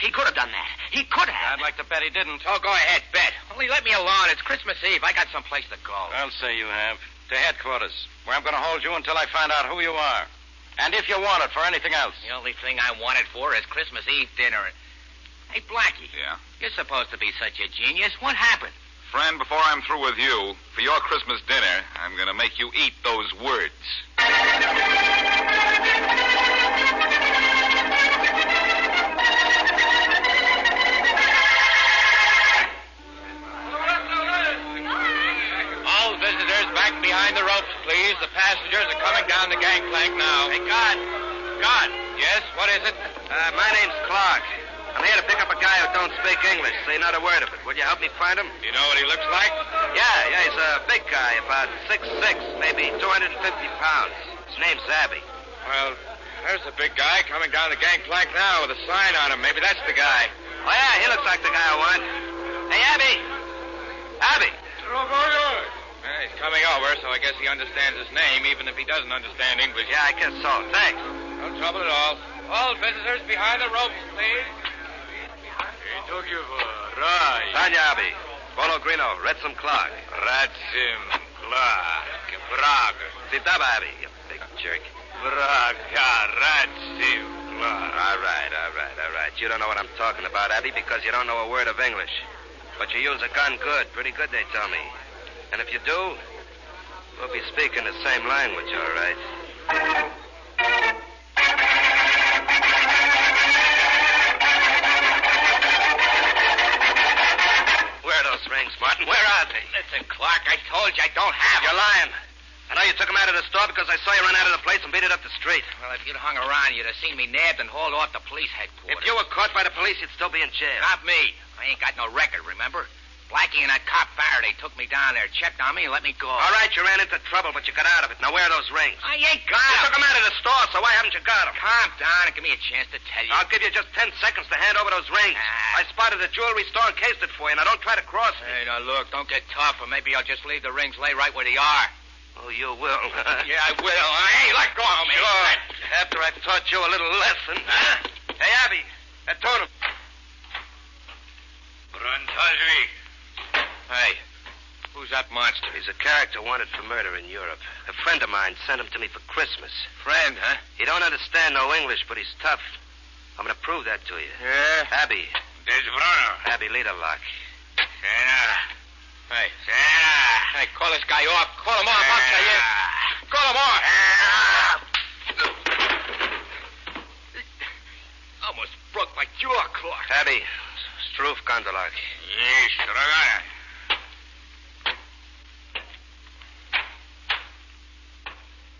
he could have done that. He could have. I'd like to bet he didn't. Oh, go ahead, bet. Only let me alone. It's Christmas Eve. I got someplace to go. I'll say you have. To headquarters, where I'm going to hold you until I find out who you are. And if you want it for anything else. The only thing I want it for is Christmas Eve dinner. Hey, Blackie. Yeah? You're supposed to be such a genius. What happened? Friend, before I'm through with you, for your Christmas dinner, I'm going to make you eat those words. All visitors back behind the ropes, please. The passengers are coming down the gangplank now. Hey, guard. Guard. Yes, what is it? My name's Clark. I'm here to pick up a guy who don't speak English. Say not a word of it. Will you help me find him? You know what he looks like? Yeah, he's a big guy, about 6'6", maybe 250 pounds. His name's Abby. Well, there's a big guy coming down the gangplank now with a sign on him. Maybe that's the guy. Oh, yeah, he looks like the guy I want. Hey, Abby! Abby! Yeah, he's coming over, so I guess he understands his name, even if he doesn't understand English. Yeah, I guess so. Thanks. No trouble at all. All visitors behind the ropes, please. He took you for a ride. Tanya Abby. Polo Grino. Redsim Clark. Redsim Clark. Praga. Sit up, Abby, you big jerk. Praga. Redsim Clark. All right. You don't know what I'm talking about, Abby, because you don't know a word of English. But you use a gun good. Pretty good, they tell me. And if you do, we'll be speaking the same language, all right? Where are those rings, Martin? Where are they? Listen, Clark, I told you I don't have them. You're lying. I know you took them out of the store because I saw you run out of the place and beat it up the street. Well, if you'd hung around, you'd have seen me nabbed and hauled off to police headquarters. If you were caught by the police, you'd still be in jail. Not me. I ain't got no record, remember? Blackie and that cop Faraday took me down there, checked on me, and let me go. All right, you ran into trouble, but you got out of it. Now, where are those rings? I ain't got You them. took them out of the store, so why haven't you got them? Calm down and give me a chance to tell you. I'll give you just 10 seconds to hand over those rings. I spotted a jewelry store and cased it for you. Now, don't try to cross me. Hey, now, look, don't get tough, or maybe I'll just leave the rings lay right where they are. Oh, you will. Yeah, I will. Hey, let go of me. Sure. After I've taught you a little lesson. Hey, Abby, that totem. Brantazvi. that monster? He's a character wanted for murder in Europe. A friend of mine sent him to me for Christmas. Friend, huh? He don't understand no English, but he's tough. I'm going to prove that to you. Yeah? Abby. There's Bruno. Abby, lead a lock. Santa. Hey. Santa. Hey, call this guy off. Call him off. I'll tell you. Call him off. Almost broke my jaw, Clark. Abby, Stroof Gondalak. Yes, Ragana.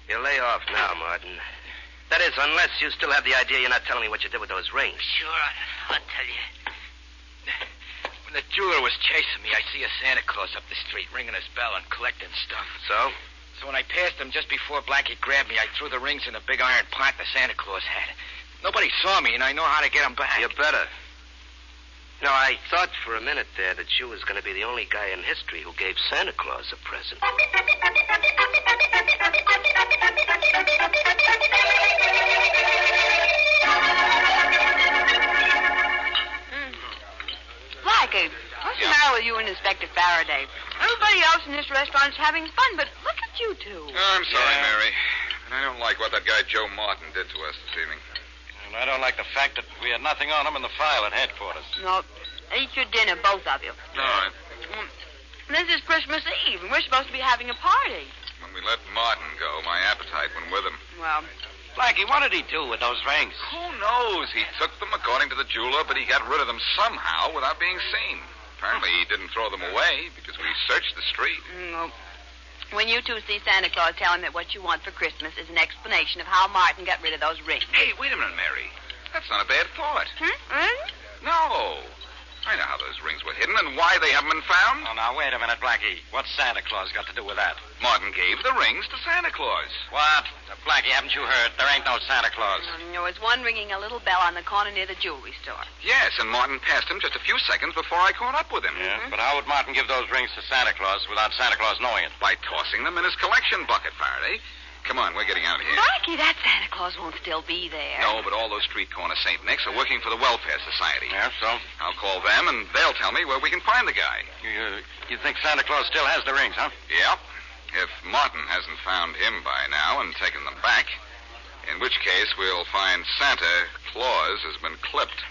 You lay off now, Martin. That is, unless you still have the idea you're not telling me what you did with those rings. Sure, I'll tell you. When the jeweler was chasing me, I see a Santa Claus up the street ringing his bell and collecting stuff. So? So when I passed him just before Blackie grabbed me, I threw the rings in a big iron pot the Santa Claus had. Nobody saw me, and I know how to get them back. You better. You know, I thought for a minute there that you was going to be the only guy in history who gave Santa Claus a present. Blackie, what's the matter with you and Inspector Faraday? Everybody else in this restaurant's having fun, but look at you two. I'm sorry, Mary. And I don't like what that guy Joe Martin did to us this evening. And I don't like the fact that we had nothing on him in the file at headquarters. No, eat your dinner, both of you. All right. This is Christmas Eve, and we're supposed to be having a party. When we let Martin go, my appetite went with him. Well, Blackie, what did he do with those rings? Who knows? He took them according to the jeweler, but he got rid of them somehow without being seen. Apparently he didn't throw them away because we searched the street. no. When you two see Santa Claus, tell him that what you want for Christmas is an explanation of how Martin got rid of those rings. Hey, wait a minute, Mary. That's not a bad thought. Really? No. I know how those rings were hidden and why they haven't been found. Oh, now, wait a minute, Blackie. What's Santa Claus got to do with that? Martin gave the rings to Santa Claus. What? Blackie, haven't you heard? There ain't no Santa Claus. There was one ringing a little bell on the corner near the jewelry store. Yes, and Martin passed him just a few seconds before I caught up with him. Yeah, but how would Martin give those rings to Santa Claus without Santa Claus knowing it? By tossing them in his collection bucket, Faraday. Come on, we're getting out of here. Blackie, that Santa Claus won't still be there. No, but all those street corner St. Nick's are working for the Welfare Society. Yeah, so? I'll call them, and they'll tell me where we can find the guy. You think Santa Claus still has the rings, huh? Yep. If Martin hasn't found him by now and taken them back, in which case we'll find Santa Claus has been clipped.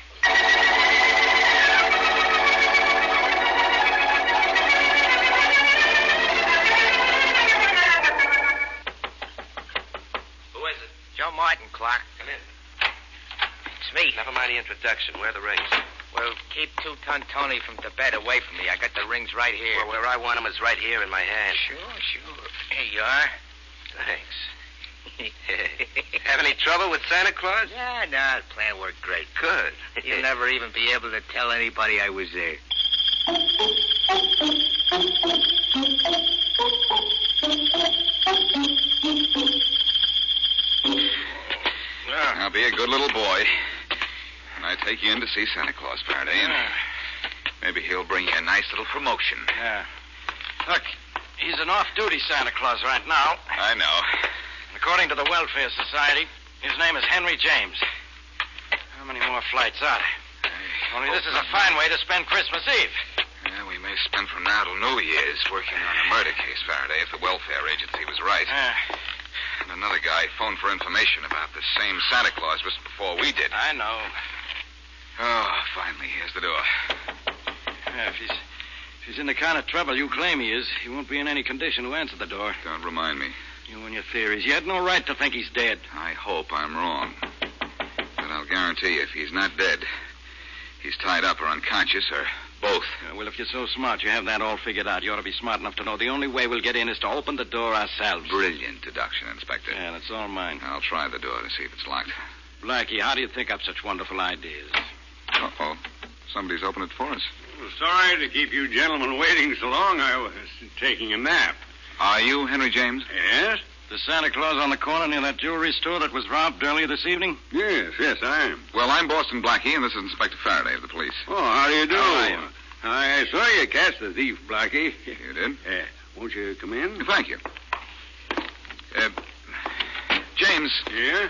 Joe Martin, Clark. Come in. It's me. Never mind the introduction. Where are the rings? Well, keep Two-Ton Tony from Tibet away from me. I got the rings right here. Well, where I want them is right here in my hand. Sure. Here you are. Thanks. Have any trouble with Santa Claus? Yeah, no, the plan worked great. Good. You'll never even be able to tell anybody I was there. I'll be a good little boy. And I take you in to see Santa Claus, Faraday, and maybe he'll bring you a nice little promotion. Yeah. Look, he's an off-duty Santa Claus right now. I know. According to the Welfare Society, his name is Henry James. How many more flights are there? Only this is a fine way to spend Christmas Eve. Yeah, we may spend from now till New Year's working on a murder case, Faraday, if the welfare agency was right. And another guy phoned for information about the same Santa Claus just before we did. I know. Oh, finally, here's the door. Yeah, if he's in the kind of trouble you claim he is, he won't be in any condition to answer the door. Don't remind me. You and your theories. You had no right to think he's dead. I hope I'm wrong. But I'll guarantee you, if he's not dead, he's tied up or unconscious or both. Well, if you're so smart, you have that all figured out. You ought to be smart enough to know the only way we'll get in is to open the door ourselves. Brilliant deduction, Inspector. Yeah, that's all mine. I'll try the door to see if it's locked. Blackie, how do you think up such wonderful ideas? Uh-oh. Somebody's opened it for us. Well, sorry to keep you gentlemen waiting so long. I was taking a nap. Are you Henry James? Yes? The Santa Claus on the corner near that jewelry store that was robbed earlier this evening? Yes, I am. Well, I'm Boston Blackie, and this is Inspector Faraday of the police. Oh, how do you do? How are you? I saw you catch the thief, Blackie. You did? Won't you come in? Thank you. James. Yeah?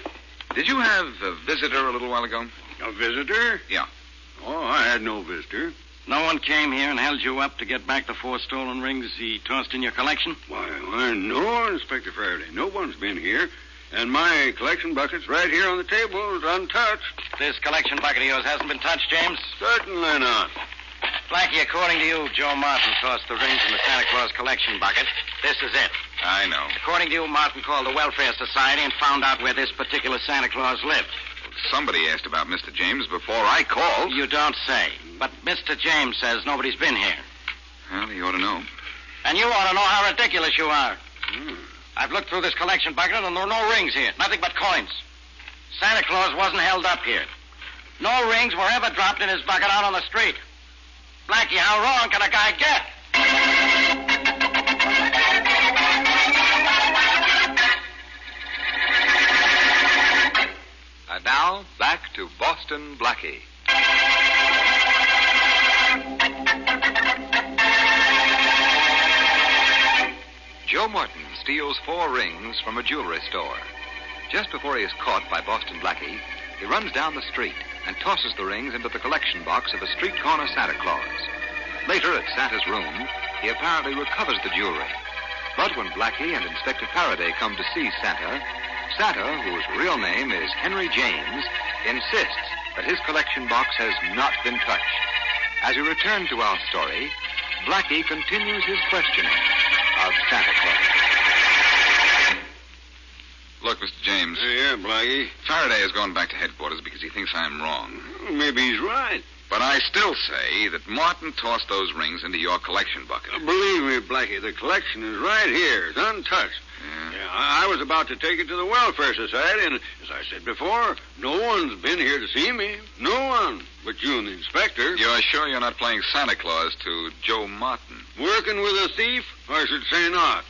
Did you have a visitor a little while ago? A visitor? Yeah. Oh, I had no visitor. No one came here and held you up to get back the 4 stolen rings he tossed in your collection? Why, no, Inspector Faraday. No one's been here. And my collection bucket's right here on the table, untouched. This collection bucket of yours hasn't been touched, James? Certainly not. Blackie, according to you, Joe Martin tossed the rings in the Santa Claus collection bucket. This is it. I know. According to you, Martin called the Welfare Society and found out where this particular Santa Claus lived. Somebody asked about Mr. James before I called. You don't say. But Mr. James says nobody's been here. Well, he ought to know. And you ought to know how ridiculous you are. I've looked through this collection bucket and there are no rings here. Nothing but coins. Santa Claus wasn't held up here. No rings were ever dropped in his bucket out on the street. Blackie, how wrong can a guy get? And now, back to Boston Blackie. Joe Martin steals 4 rings from a jewelry store. Just before he is caught by Boston Blackie, he runs down the street and tosses the rings into the collection box of a street corner Santa Claus. Later, at Santa's room, he apparently recovers the jewelry. But when Blackie and Inspector Faraday come to see Santa, Santa, whose real name is Henry James, insists that his collection box has not been touched. As we return to our story, Blackie continues his questioning of Santa Claus. Look, Mr. James. Yeah, Blackie. Faraday has gone back to headquarters because he thinks I'm wrong. Well, maybe he's right. But I still say that Martin tossed those rings into your collection bucket. Believe me, Blackie, the collection is right here. It's untouched. Yeah, I was about to take it to the Welfare Society, and as I said before, no one's been here to see me. No one. But you and the inspector. You're sure you're not playing Santa Claus to Joe Martin? Working with a thief? I should say not.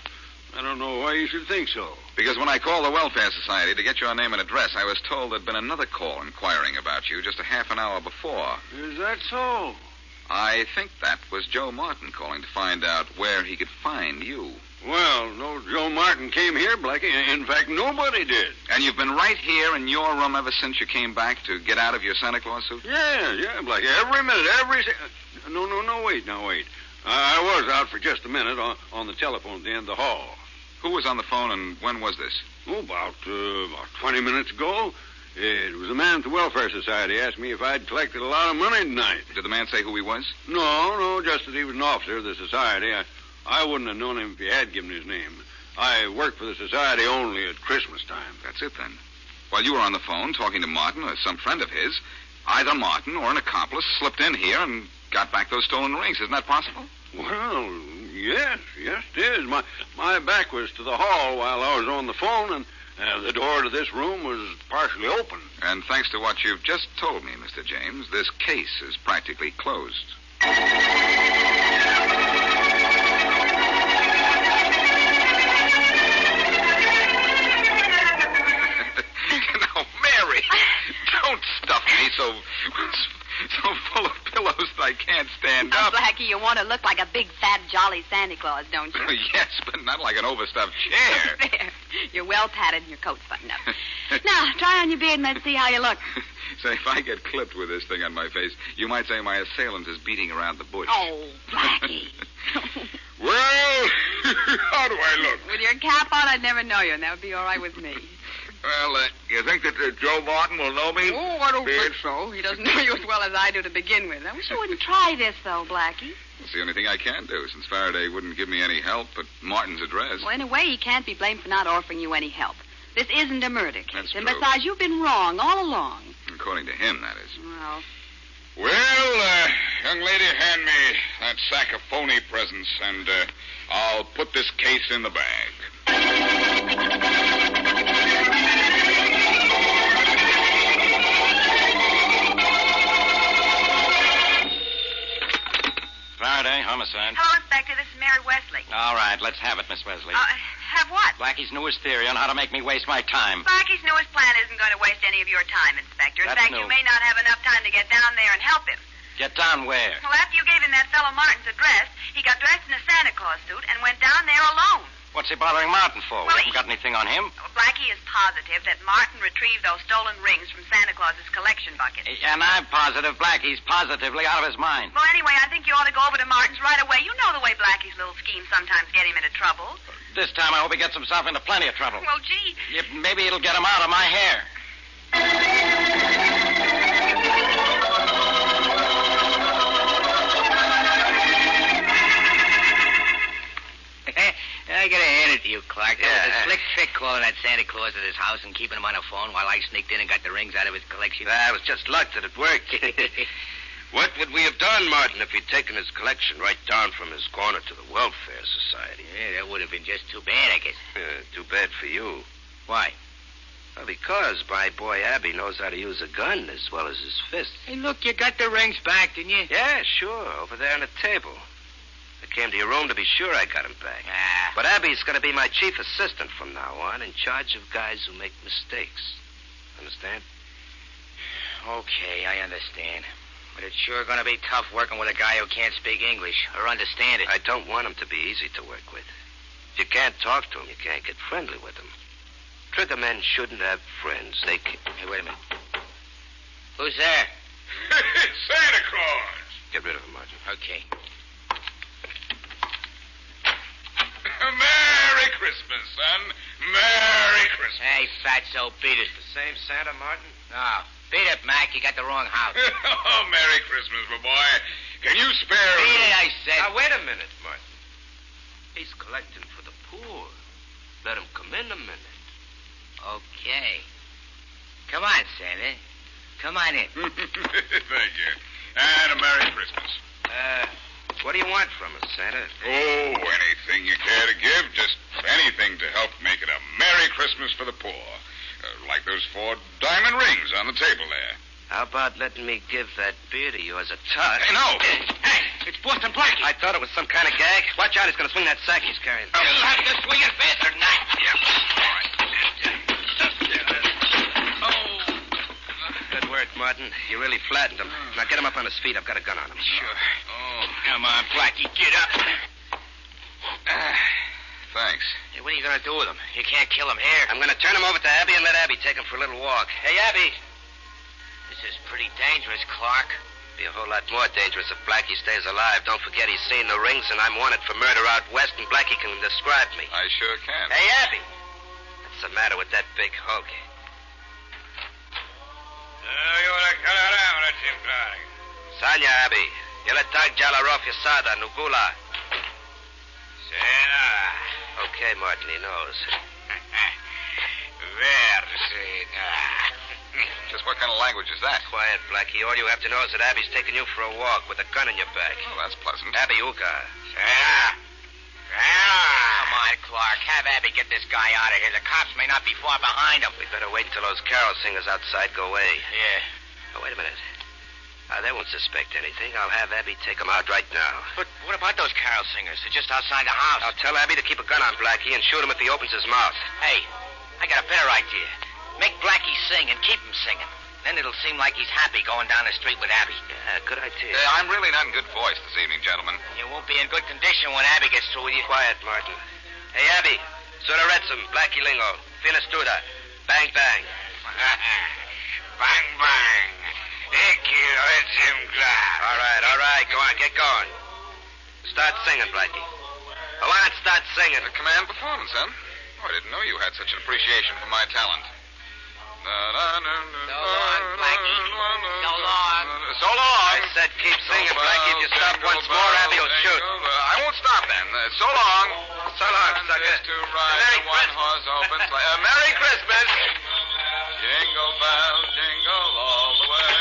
I don't know why you should think so. Because when I called the Welfare Society to get your name and address, I was told there'd been another call inquiring about you just a half an hour before. Is that so? I think that was Joe Martin calling to find out where he could find you. Well, no Joe Martin came here, Blackie. In fact, nobody did. And you've been right here in your room ever since you came back to get out of your Santa Claus suit? Yeah, Blackie. Every minute, No, wait. I was out for just a minute on the telephone at the end of the hall. Who was on the phone and when was this? Oh, about 20 minutes ago. It was a man at the Welfare Society asked me if I'd collected a lot of money tonight. Did the man say who he was? No, just that he was an officer of the society. I wouldn't have known him if he had given his name. I work for the society only at Christmas time. That's it, then. While you were on the phone talking to Martin or some friend of his, either Martin or an accomplice slipped in here and got back those stolen rings. Isn't that possible? Well, yes, it is. My back was to the hall while I was on the phone, and the door to this room was partially open. And thanks to what you've just told me, Mr. James, this case is practically closed. Now, Mary, don't stuff me so full of pillows that I can't stand up. Blackie, you want to look like a big, fat, jolly Santa Claus, don't you? Yes, but not like an overstuffed chair. There. You're well padded and your coat's buttoned up. Now, try on your beard and let's see how you look. Say, if I get clipped with this thing on my face, you might say my assailant is beating around the bush. Oh, Blackie. Well, how do I look? With your cap on, I'd never know you, and that would be all right with me. Well, you think that Joe Martin will know me? Oh, I don't think so. He doesn't know you as well as I do to begin with. I wish you wouldn't try this, though, Blackie. It's the only thing I can do, since Faraday wouldn't give me any help but Martin's address. Well, in a way, he can't be blamed for not offering you any help. This isn't a murder case. That's and true. Besides, you've been wrong all along. According to him, that is. Well, young lady, hand me that sack of phony presents, and I'll put this case in the bag. Faraday, homicide. Hello, Inspector. This is Mary Wesley. All right, let's have it, Miss Wesley. Have what? Blackie's newest theory on how to make me waste my time. Blackie's newest plan isn't going to waste any of your time, Inspector. In That's fact, new. you may not have enough time to get down there and help him. Get down where? Well, after you gave him that fellow Martin's address, he got dressed in a Santa Claus suit and went down there alone. What's he bothering Martin for? Well, We haven't got anything on him. Well, Blackie is positive that Martin retrieved those stolen rings from Santa Claus's collection bucket. And I'm positive Blackie's positively out of his mind. Well, anyway, I think you ought to go over to Martin's right away. You know the way Blackie's little schemes sometimes get him into trouble. This time I hope he gets himself into plenty of trouble. Well, gee. Maybe it'll get him out of my hair. I gotta hand it to you, Clark. That was a slick trick calling that Santa Claus at his house and keeping him on the phone while I sneaked in and got the rings out of his collection. It was just luck that it worked. What would we have done, Martin, if he'd taken his collection right down from his corner to the Welfare Society? Yeah, that would have been just too bad, I guess. Too bad for you. Why? Well, because my boy Abby knows how to use a gun as well as his fists. Hey, look, you got the rings back, didn't you? Yeah, sure, over there on the table. I came to your room to be sure I got him back. But Abby's going to be my chief assistant from now on, in charge of guys who make mistakes. Understand? Okay, I understand. But it's sure going to be tough working with a guy who can't speak English or understand it. I don't want him to be easy to work with. If you can't talk to him, you can't get friendly with him. Trigger men shouldn't have friends. They can... Hey, wait a minute. Who's there? Santa Claus. Get rid of him, Martin. Okay. Merry Christmas, son. Merry Christmas. Hey, fatso, beat it. The same Santa, Martin? No. Beat it, Mac. You got the wrong house. Oh, Merry Christmas, my boy. Can you spare... Beat it, I said. Now, wait a minute, Martin. He's collecting for the poor. Let him come in a minute. Okay. Come on, Santa. Come on in. Thank you. And a Merry Christmas. What do you want from us, Santa? Oh, anything you care to give. Just anything to help make it a Merry Christmas for the poor. Like those 4 diamond rings on the table there. How about letting me give that beard of yours a touch? Hey, no. Hey, it's Boston Blackie. I thought it was some kind of gag. Watch out, he's going to swing that sack he's carrying. You'll have to swing it faster than that. All right. Good work, Martin. You really flattened him. Now get him up on his feet. I've got a gun on him. Sure. Oh, come on, Blackie, get up. Thanks. Hey, what are you going to do with him? You can't kill him here. I'm going to turn him over to Abby and let Abby take him for a little walk. Hey, Abby. This is pretty dangerous, Clark. Be a whole lot more dangerous if Blackie stays alive. Don't forget he's seen the rings, and I'm wanted for murder out west, and Blackie can describe me. I sure can. Hey, Abby. What's the matter with that big hog? Sanya, Abby. Je le tag Jalarov Yasada, Nugula. Sena. Okay, Martin, he knows. Just what kind of language is that? Quiet, Blackie. All you have to know is that Abby's taking you for a walk with a gun in your back. Oh, that's pleasant. Abby Uka. Come on, Clark. Have Abby get this guy out of here. The cops may not be far behind him. We better wait until those carol singers outside go away. Yeah. Oh, wait a minute. They won't suspect anything. I'll have Abby take them out right now. But what about those carol singers? They're just outside the house. I'll tell Abby to keep a gun on Blackie and shoot him if he opens his mouth. Hey, I got a better idea. Make Blackie sing and keep him singing. Then it'll seem like he's happy going down the street with Abby. Yeah, good idea. I'm really not in good voice this evening, gentlemen. You won't be in good condition when Abby gets through with you. Quiet, Martin. Hey, Abby. Sura Retsum, Blackie Lingo. Finestuda. Bang, bang. Bang, bang. All right. Go on, get going. Start singing, Blackie. Go on, start singing. A command performance, huh? Oh, I didn't know you had such an appreciation for my talent. So long, Blackie. So long. So long. I said keep singing, Blackie. If you stop once more, Abby will shoot. I won't stop then. So long. So long, sucker. To ride Merry the one-horse open sleigh. Merry Christmas. Jingle bells, jingle all the way.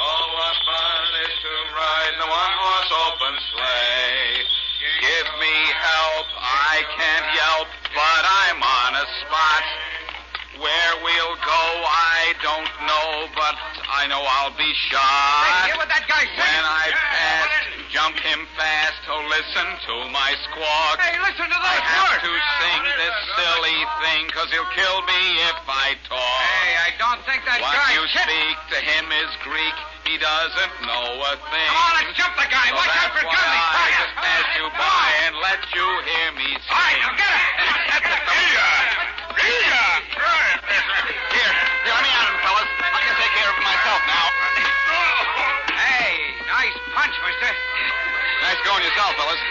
Oh, what fun is to ride the one-horse open sleigh. Give me help. I can't yelp, but I'm on a spot. Where we'll go, I don't know, but I know I'll be shot. Hey, hear what that guy said? When I pass, jump him fast, oh, listen to my squawk. Hey, listen to those I have words. to sing this silly thing, 'cause he'll kill me if I talk. Hey, I don't think that What guy... you speak to him is Greek. He doesn't know a thing. Come on, let's jump the guy. So Watch out for that's why Gummy. I just pass you by and let you hear me sing. All right, now get it. Reader! going yourself, fellas.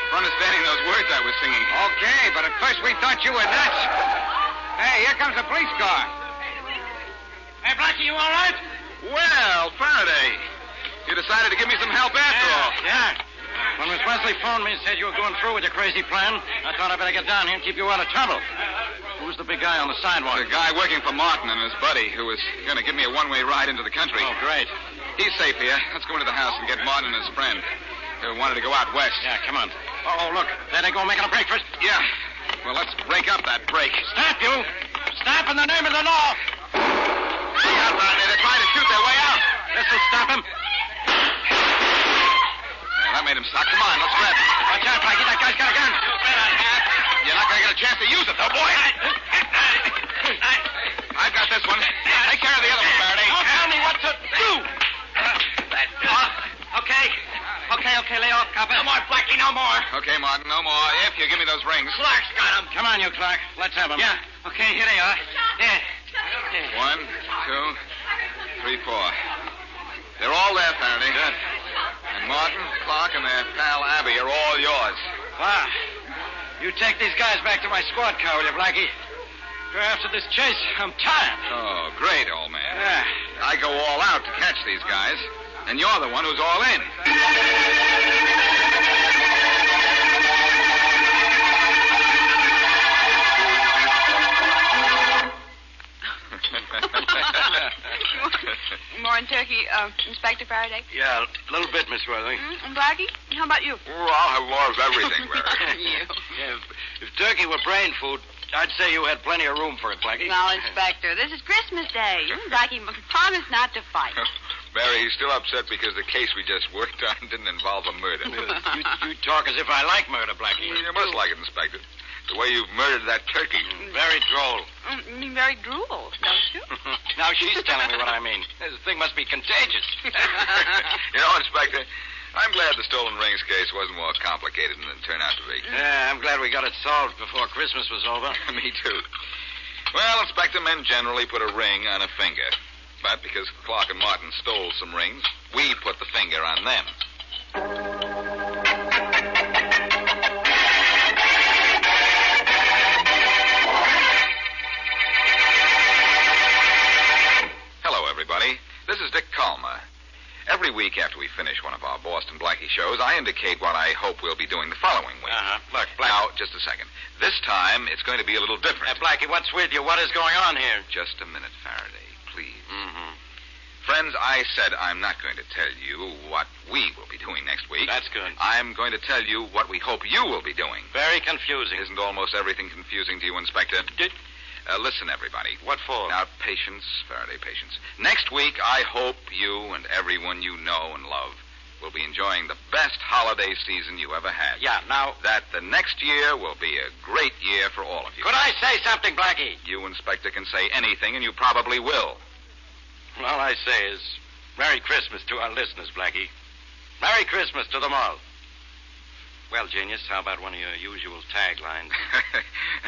For understanding those words I was singing. Okay, but at first we thought you were nuts. Hey, here comes the police car. Hey, Blackie, you all right? Well, Faraday, you decided to give me some help after all. Yeah. When Miss Wesley phoned me and said you were going through with your crazy plan, I thought I'd better get down here and keep you out of trouble. Who's the big guy on the sidewalk? The guy working for Martin and his buddy who was going to give me a one-way ride into the country. Oh, great. He's safe here. Let's go into the house and get Martin and his friend who wanted to go out west. Yeah, come on. Oh, look. There they go making a break first. Yeah. Well, let's break up that break. Stop, you. Stop in the name of the law. Look out, Faraday. They're trying to shoot their way out. This'll stop him. Yeah, that made him stop. Come on, let's grab him. Watch out, Blackie. That guy's got a gun. You're not going to get a chance to use it, though, boy. I've got this one. Take care of the other one, Faraday. Don't tell me what to do. Okay, lay off, copper. No more, Blackie, no more. Okay, Martin, no more. If you give me those rings. Clark's got them. Come on, you Clark. Let's have them. Yeah. Okay, here they are. There. 1, 2, 3, 4. They're all there, Faraday. Good. And Martin, Clark, and their pal Abby are all yours. Wow. You take these guys back to my squad car, will you, Blackie? After this chase, I'm tired. Oh, great, old man. Yeah. I go all out to catch these guys, and you're the one who's all in. More in turkey, Inspector Faraday? Yeah, a little bit, Miss Weatherly. And Blackie? How about you? Oh, I'll have more of everything, Mary. You. Yeah, if turkey were brain food, I'd say you had plenty of room for it, Blackie. Now, Inspector, this is Christmas Day. You and Blackie promised not to fight. Barry, he's still upset because the case we just worked on didn't involve a murder. You talk as if I like murder, Blackie. You must like it, Inspector. The way you've murdered that turkey. Very droll. You mean very drool, don't you? Now she's telling me what I mean. This thing must be contagious. You know, Inspector, I'm glad the stolen rings case wasn't more complicated than it turned out to be. Yeah, I'm glad we got it solved before Christmas was over. Me too. Well, Inspector, men generally put a ring on a finger. But because Clark and Martin stole some rings, we put the finger on them. Hello, everybody. This is Dick Calmer. Every week after we finish one of our Boston Blackie shows, I indicate what I hope we'll be doing the following week. Look, Blackie. Now, just a second. This time, it's going to be a little different. Blackie, what's with you? What is going on here? Just a minute, Faraday, please. Mm-hmm. Friends, I said I'm not going to tell you what we will be doing next week. That's good. I'm going to tell you what we hope you will be doing. Very confusing. Isn't almost everything confusing to you, Inspector? Listen, everybody. What for? Now, patience, Faraday, patience. Next week, I hope you and everyone you know and love will be enjoying the best holiday season you ever had. Yeah, now... That the next year will be a great year for all of you. Could I say something, Blackie? You, Inspector, can say anything, and you probably will. All I say is Merry Christmas to our listeners, Blackie. Merry Christmas to them all. Well, genius, how about one of your usual taglines?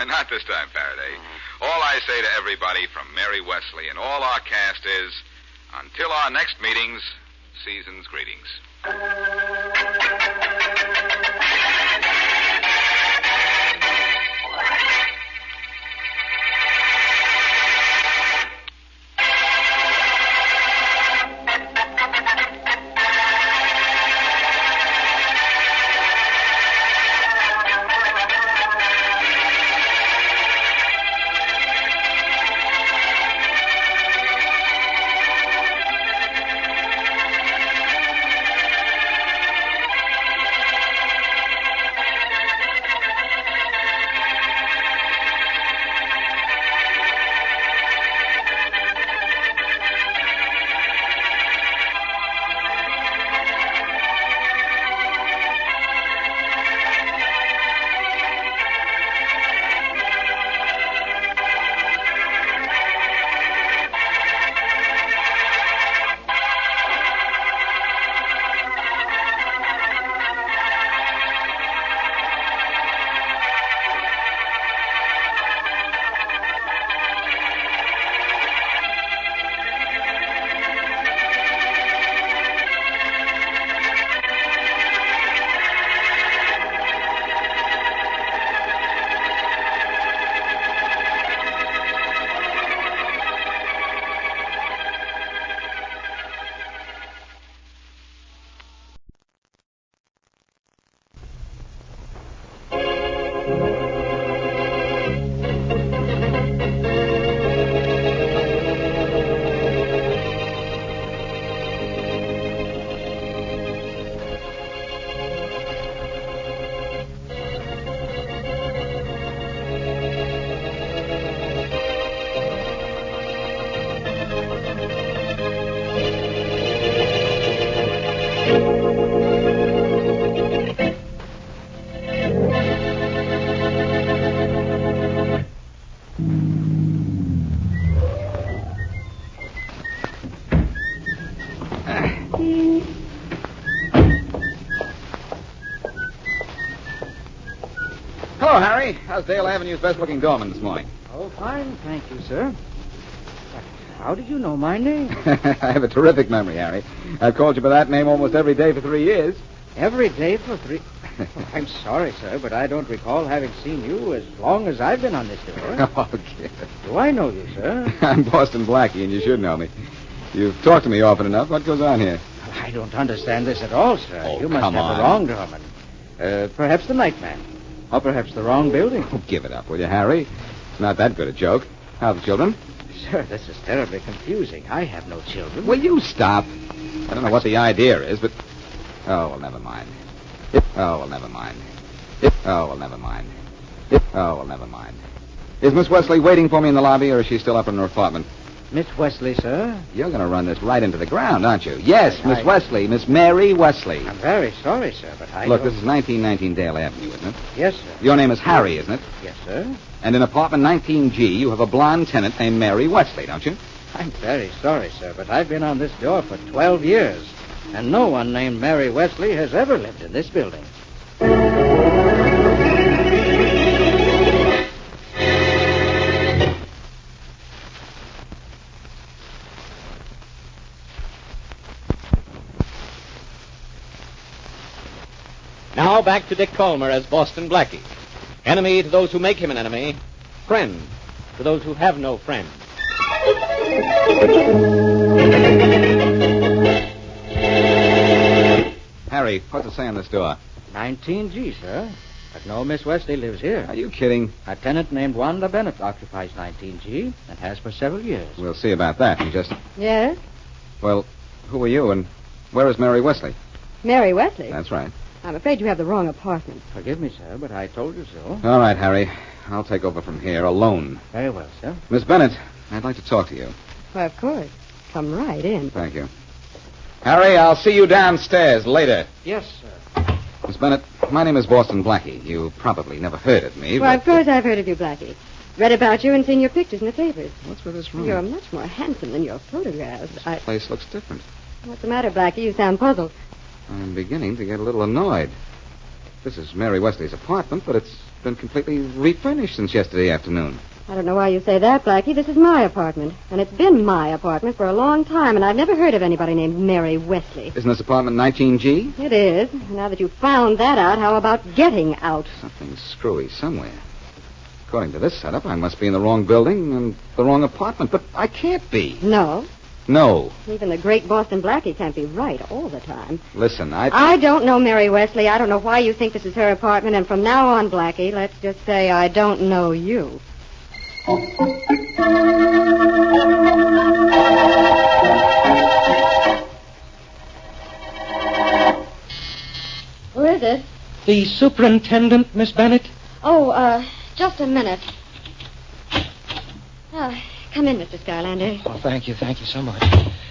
Not this time, Faraday. Mm-hmm. All I say to everybody from Mary Wesley and all our cast is, until our next meetings, season's greetings. Hello, Harry. How's Dale Avenue's best-looking doorman this morning? Oh, fine, thank you, sir. How did you know my name? I have a terrific memory, Harry. I've called you by that name almost every day for 3 years. Every day for 3... Oh, I'm sorry, sir, but I don't recall having seen you as long as I've been on this door. Oh, kid. Do I know you, sir? I'm Boston Blackie, and you should know me. You've talked to me often enough. What goes on here? I don't understand this at all, sir. Oh, you must come have on. the wrong doorman. Perhaps the nightman. Or perhaps the wrong building. Oh, give it up, will you, Harry? It's not that good a joke. How are the children? Sir, this is terribly confusing. I have no children. Will you stop? I don't know what the idea is, but... Oh, well, never mind. Oh, well, never mind. Oh, well, never mind. Oh, well, never mind. Is Miss Wesley waiting for me in the lobby, or is she still up in her apartment? Miss Wesley, sir? You're going to run this right into the ground, aren't you? Yes, Miss Wesley. Miss Mary Wesley. I'm very sorry, sir, but I Look, don't... this is 1919 Dale Avenue, isn't it? Yes, sir. Your name is Harry, isn't it? Yes, sir. And in apartment 19G, you have a blonde tenant named Mary Wesley, don't you? I'm very sorry, sir, but I've been on this door for 12 years, and no one named Mary Wesley has ever lived in this building. Now back to Dick Calmer as Boston Blackie. Enemy to those who make him an enemy. Friend to those who have no friend. Harry, what's it say on this door? 19G, sir. But no Miss Wesley lives here. Are you kidding? A tenant named Wanda Bennett occupies 19G and has for several years. We'll see about that in just... Yes? Well, who are you, and where is Mary Wesley? Mary Wesley? That's right. I'm afraid you have the wrong apartment. Forgive me, sir, but I told you so. All right, Harry. I'll take over from here alone. Very well, sir. Miss Bennett, I'd like to talk to you. Why, of course. Come right in. Thank you. Harry, I'll see you downstairs later. Yes, sir. Miss Bennett, my name is Boston Blackie. You probably never heard of me, Why, but... of course I've heard of you, Blackie. Read about you and seen your pictures in the papers. What's with this room? You're much more handsome than your photographs. This place looks different. What's the matter, Blackie? You sound puzzled. I'm beginning to get a little annoyed. This is Mary Wesley's apartment, but it's been completely refurnished since yesterday afternoon. I don't know why you say that, Blackie. This is my apartment. And it's been my apartment for a long time, and I've never heard of anybody named Mary Wesley. Isn't this apartment 19G? It is. Now that you've found that out, how about getting out? Something's screwy somewhere. According to this setup, I must be in the wrong building and the wrong apartment, but I can't be. No. No. Even the great Boston Blackie can't be right all the time. Listen, I don't know Mary Wesley. I don't know why you think this is her apartment, and from now on, Blackie, let's just say I don't know you. Who is it? The superintendent, Miss Bennett? Oh, just a minute. Come in, Mr. Skylander. Oh, thank you so much.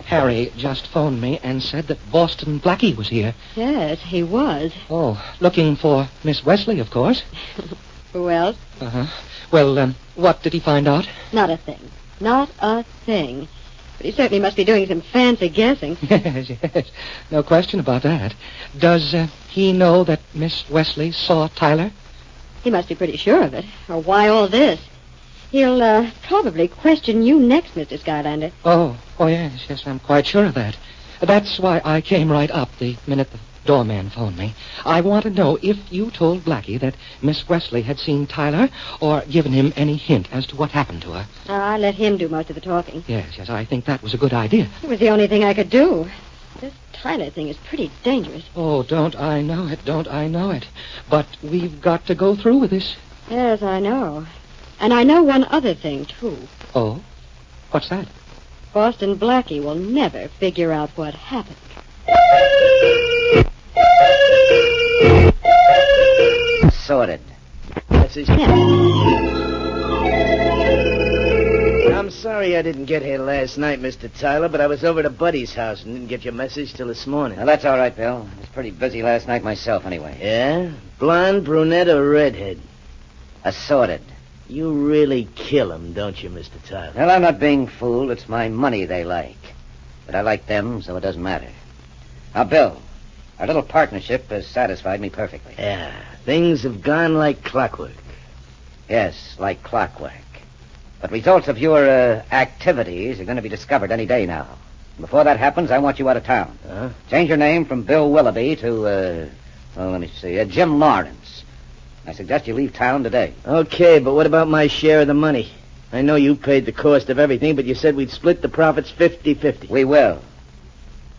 Harry just phoned me and said that Boston Blackie was here. Yes, he was. Oh, looking for Miss Wesley, of course. Who else? Uh-huh. Well, what did he find out? Not a thing. Not a thing. But he certainly must be doing some fancy guessing. Yes. No question about that. Does he know that Miss Wesley saw Tyler? He must be pretty sure of it. Or why all this? He'll probably question you next, Mr. Skylander. Oh, yes, I'm quite sure of that. That's why I came right up the minute the doorman phoned me. I want to know if you told Blackie that Miss Wesley had seen Tyler or given him any hint as to what happened to her. I let him do most of the talking. Yes, I think that was a good idea. It was the only thing I could do. This Tyler thing is pretty dangerous. Oh, don't I know it. But we've got to go through with this. Yes, I know. And I know one other thing, too. Oh? What's that? Boston Blackie will never figure out what happened. Sorted. That's his... I'm sorry I didn't get here last night, Mr. Tyler, but I was over to Buddy's house and didn't get your message till this morning. Now, that's all right, Bill. I was pretty busy last night myself, anyway. Yeah? Blonde, brunette, or redhead? Assorted. You really kill 'em, don't you, Mr. Tyler? Well, I'm not being fooled. It's my money they like. But I like them, so it doesn't matter. Now, Bill, our little partnership has satisfied me perfectly. Yeah, things have gone like clockwork. Yes, like clockwork. But results of your activities are going to be discovered any day now. Before that happens, I want you out of town. Change your name from Bill Willoughby to, let me see, Jim Lawrence. I suggest you leave town today. Okay, but what about my share of the money? I know you paid the cost of everything, but you said we'd split the profits 50-50. We will.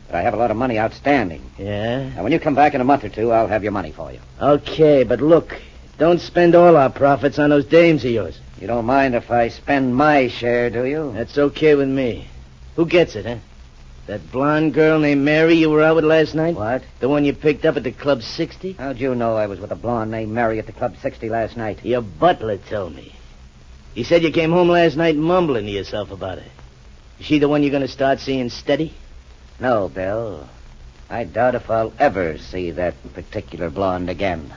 But I have a lot of money outstanding. Yeah? Now, when you come back in a month or two, I'll have your money for you. Okay, but look, don't spend all our profits on those dames of yours. You don't mind if I spend my share, do you? That's okay with me. Who gets it, huh? That blonde girl named Mary you were out with last night? What? The one you picked up at the Club 60? How'd you know I was with a blonde named Mary at the Club 60 last night? Your butler told me. He said you came home last night mumbling to yourself about her. Is she the one you're going to start seeing steady? No, Bill. I doubt if I'll ever see that particular blonde again.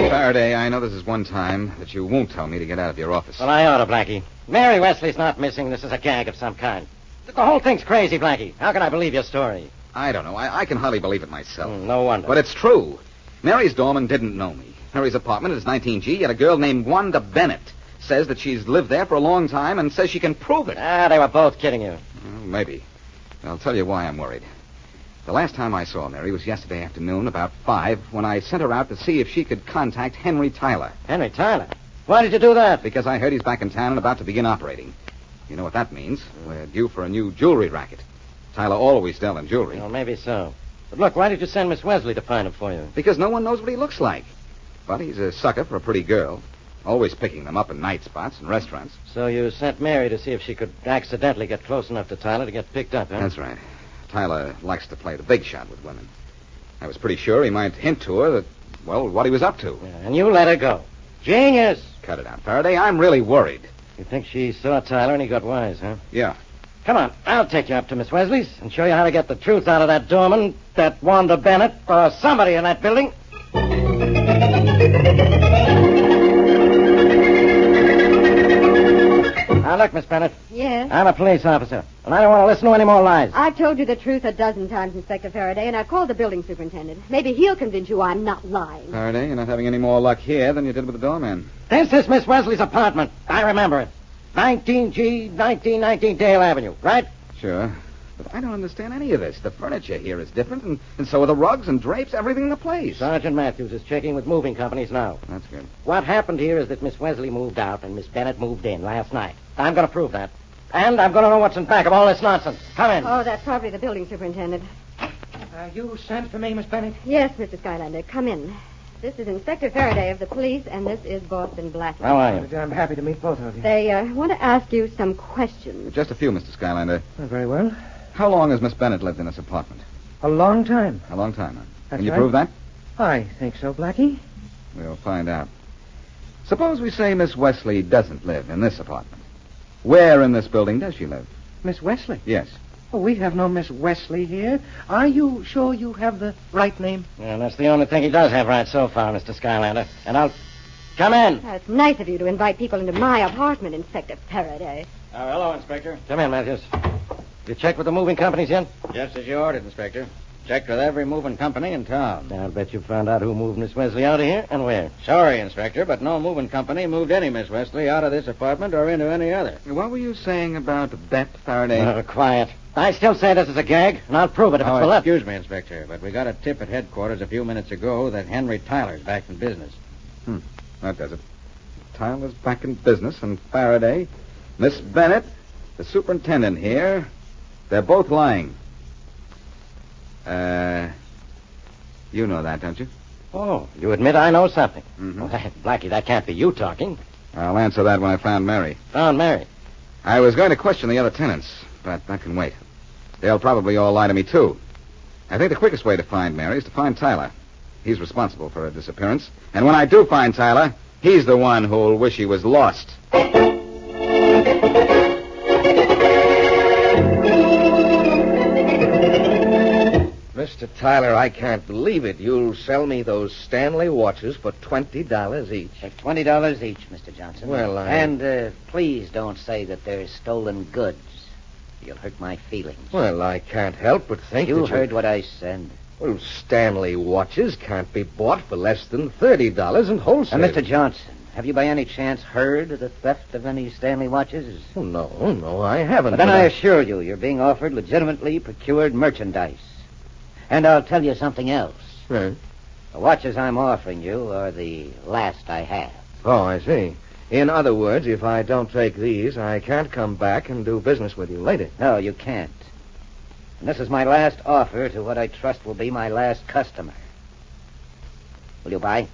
Faraday, I know this is one time that you won't tell me to get out of your office. Well, I ought to, Blackie. Mary Wesley's not missing. This is a gag of some kind. The whole thing's crazy, Blackie. How can I believe your story? I don't know. I can hardly believe it myself. No wonder. But it's true. Mary's doorman didn't know me. Mary's apartment is 19G, yet a girl named Wanda Bennett says that she's lived there for a long time and says she can prove it. They were both kidding you. Well, maybe. I'll tell you why I'm worried. The last time I saw Mary was yesterday afternoon, about 5, when I sent her out to see if she could contact Henry Tyler. Henry Tyler? Why did you do that? Because I heard he's back in town and about to begin operating. You know what that means. We're due for a new jewelry racket. Tyler always dealt in jewelry. Well, maybe so. But look, why did you send Miss Wesley to find him for you? Because no one knows what he looks like. But he's a sucker for a pretty girl. Always picking them up in night spots and restaurants. So you sent Mary to see if she could accidentally get close enough to Tyler to get picked up, huh? That's right. Tyler likes to play the big shot with women. I was pretty sure he might hint to her that, well, what he was up to. Yeah, and you let her go. Genius! Cut it out, Faraday. I'm really worried. You think she saw Tyler and he got wise, huh? Yeah. Come on, I'll take you up to Miss Wesley's and show you how to get the truth out of that doorman, that Wanda Bennett, or somebody in that building. Now, look, Miss Bennett. Yes? I'm a police officer, and I don't want to listen to any more lies. I've told you the truth a dozen times, Inspector Faraday, and I've called the building superintendent. Maybe he'll convince you I'm not lying. Faraday, you're not having any more luck here than you did with the doorman. This is Miss Wesley's apartment. I remember it. 19G, 1919 Dale Avenue, right? Sure. But I don't understand any of this. The furniture here is different, and so are the rugs and drapes, everything in the place. Sergeant Matthews is checking with moving companies now. That's good. What happened here is that Miss Wesley moved out and Miss Bennett moved in last night. I'm going to prove that. And I'm going to know what's in back of all this nonsense. Come in. Oh, that's probably the building superintendent. You sent for me, Miss Bennett? Yes, Mr. Skylander. Come in. This is Inspector Faraday of the police, and this is Boston Blackie. How are you? I'm happy to meet both of you. They want to ask you some questions. Just a few, Mr. Skylander. Very well. How long has Miss Bennett lived in this apartment? A long time. A long time, huh? That's Can you right. prove that? I think so, Blackie. We'll find out. Suppose we say Miss Wesley doesn't live in this apartment. Where in this building does she live? Miss Wesley? Yes. Oh, we have no Miss Wesley here. Are you sure you have the right name? Yeah, that's the only thing he does have right so far, Mr. Skylander. And I'll... Come in. It's nice of you to invite people into my apartment, Inspector Faraday. Hello, Inspector. Come in, Matthews. You checked with the moving companies yet? Just as you ordered, Inspector. Checked with every moving company in town. I'll bet you found out who moved Miss Wesley out of here and where. Sorry, Inspector, but no moving company moved any Miss Wesley out of this apartment or into any other. What were you saying about Bet, Faraday? Quiet. I still say this is a gag, and I'll prove it if it's the left. Excuse me, Inspector, but we got a tip at headquarters a few minutes ago that Henry Tyler's back in business. That does it. Tyler's back in business, and Faraday, Miss Bennett, the superintendent here, they're both lying. You know that, don't you? Oh, you admit I know something. Mm-hmm. Well, Blackie, that can't be you talking. I'll answer that when I found Mary. Found Mary? I was going to question the other tenants, but that can wait. They'll probably all lie to me, too. I think the quickest way to find Mary is to find Tyler. He's responsible for her disappearance. And when I do find Tyler, he's the one who'll wish he was lost. Mr. Tyler, I can't believe it. You'll sell me those Stanley watches for $20 each. For $20 each, Mr. Johnson. Well, And please don't say that they're stolen goods. You'll hurt my feelings. Well, I can't help but think You that heard what I said. Well, Stanley watches can't be bought for less than $30 in wholesale. Mr. Johnson, have you by any chance heard of the theft of any Stanley watches? Oh, no, I haven't. But then I assure you, you're being offered legitimately procured merchandise. And I'll tell you something else. Right. The watches I'm offering you are the last I have. Oh, I see. In other words, if I don't take these, I can't come back and do business with you later. No, you can't. And this is my last offer to what I trust will be my last customer. Will you buy?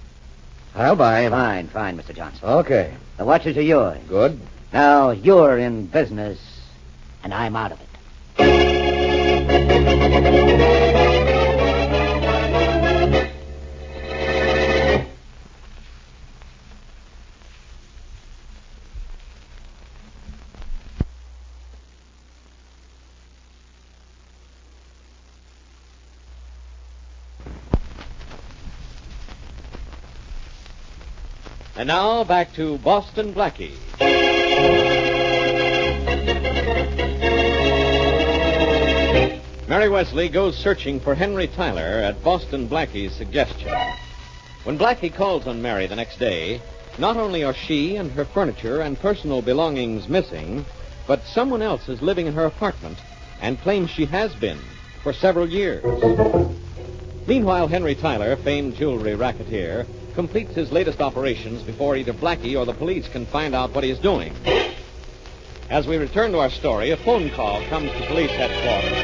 I'll buy. Fine, Mr. Johnson. Okay. The watches are yours. Good. Now, you're in business, and I'm out of it. And now back to Boston Blackie. Mary Wesley goes searching for Henry Tyler at Boston Blackie's suggestion. When Blackie calls on Mary the next day, not only are she and her furniture and personal belongings missing, but someone else is living in her apartment and claims she has been for several years. Meanwhile, Henry Tyler, famed jewelry racketeer, completes his latest operations before either Blackie or the police can find out what he is doing. As we return to our story, a phone call comes to police headquarters.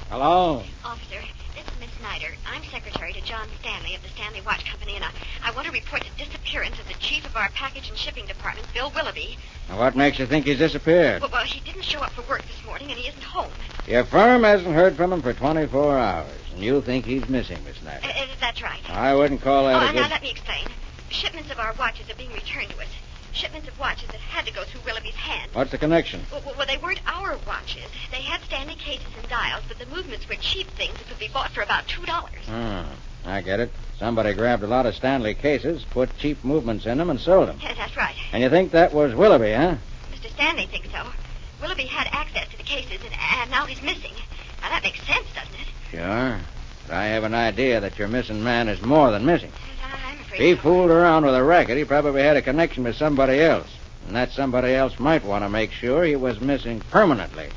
Hello? Officer, this is Miss Snyder. I'm secretary to John Stanley of the Stanley Watch Company, and I want to report the disappearance of the chief of our package and shipping department, Bill Willoughby. Now, what makes you think he's disappeared? Well, he didn't show up for work this morning, and he isn't home. Your firm hasn't heard from him for 24 hours, and you think he's missing, Miss Snyder. That's right. I wouldn't call that a good... Now, let me explain. Shipments of our watches are being returned to us. Shipments of watches that had to go through Willoughby's hands. What's the connection? Well, they weren't our watches. They had Stanley cases and dials, but the movements were cheap things that could be bought for about $2. I get it. Somebody grabbed a lot of Stanley cases, put cheap movements in them, and sold them. Yes, that's right. And you think that was Willoughby, huh? Mr. Stanley thinks so. Willoughby had access to the cases, and now he's missing. Now, that makes sense, doesn't it? Sure. But I have an idea that your missing man is more than missing. I'm afraid If he so. fooled around with a racket, he probably had a connection with somebody else. And that somebody else might want to make sure he was missing permanently.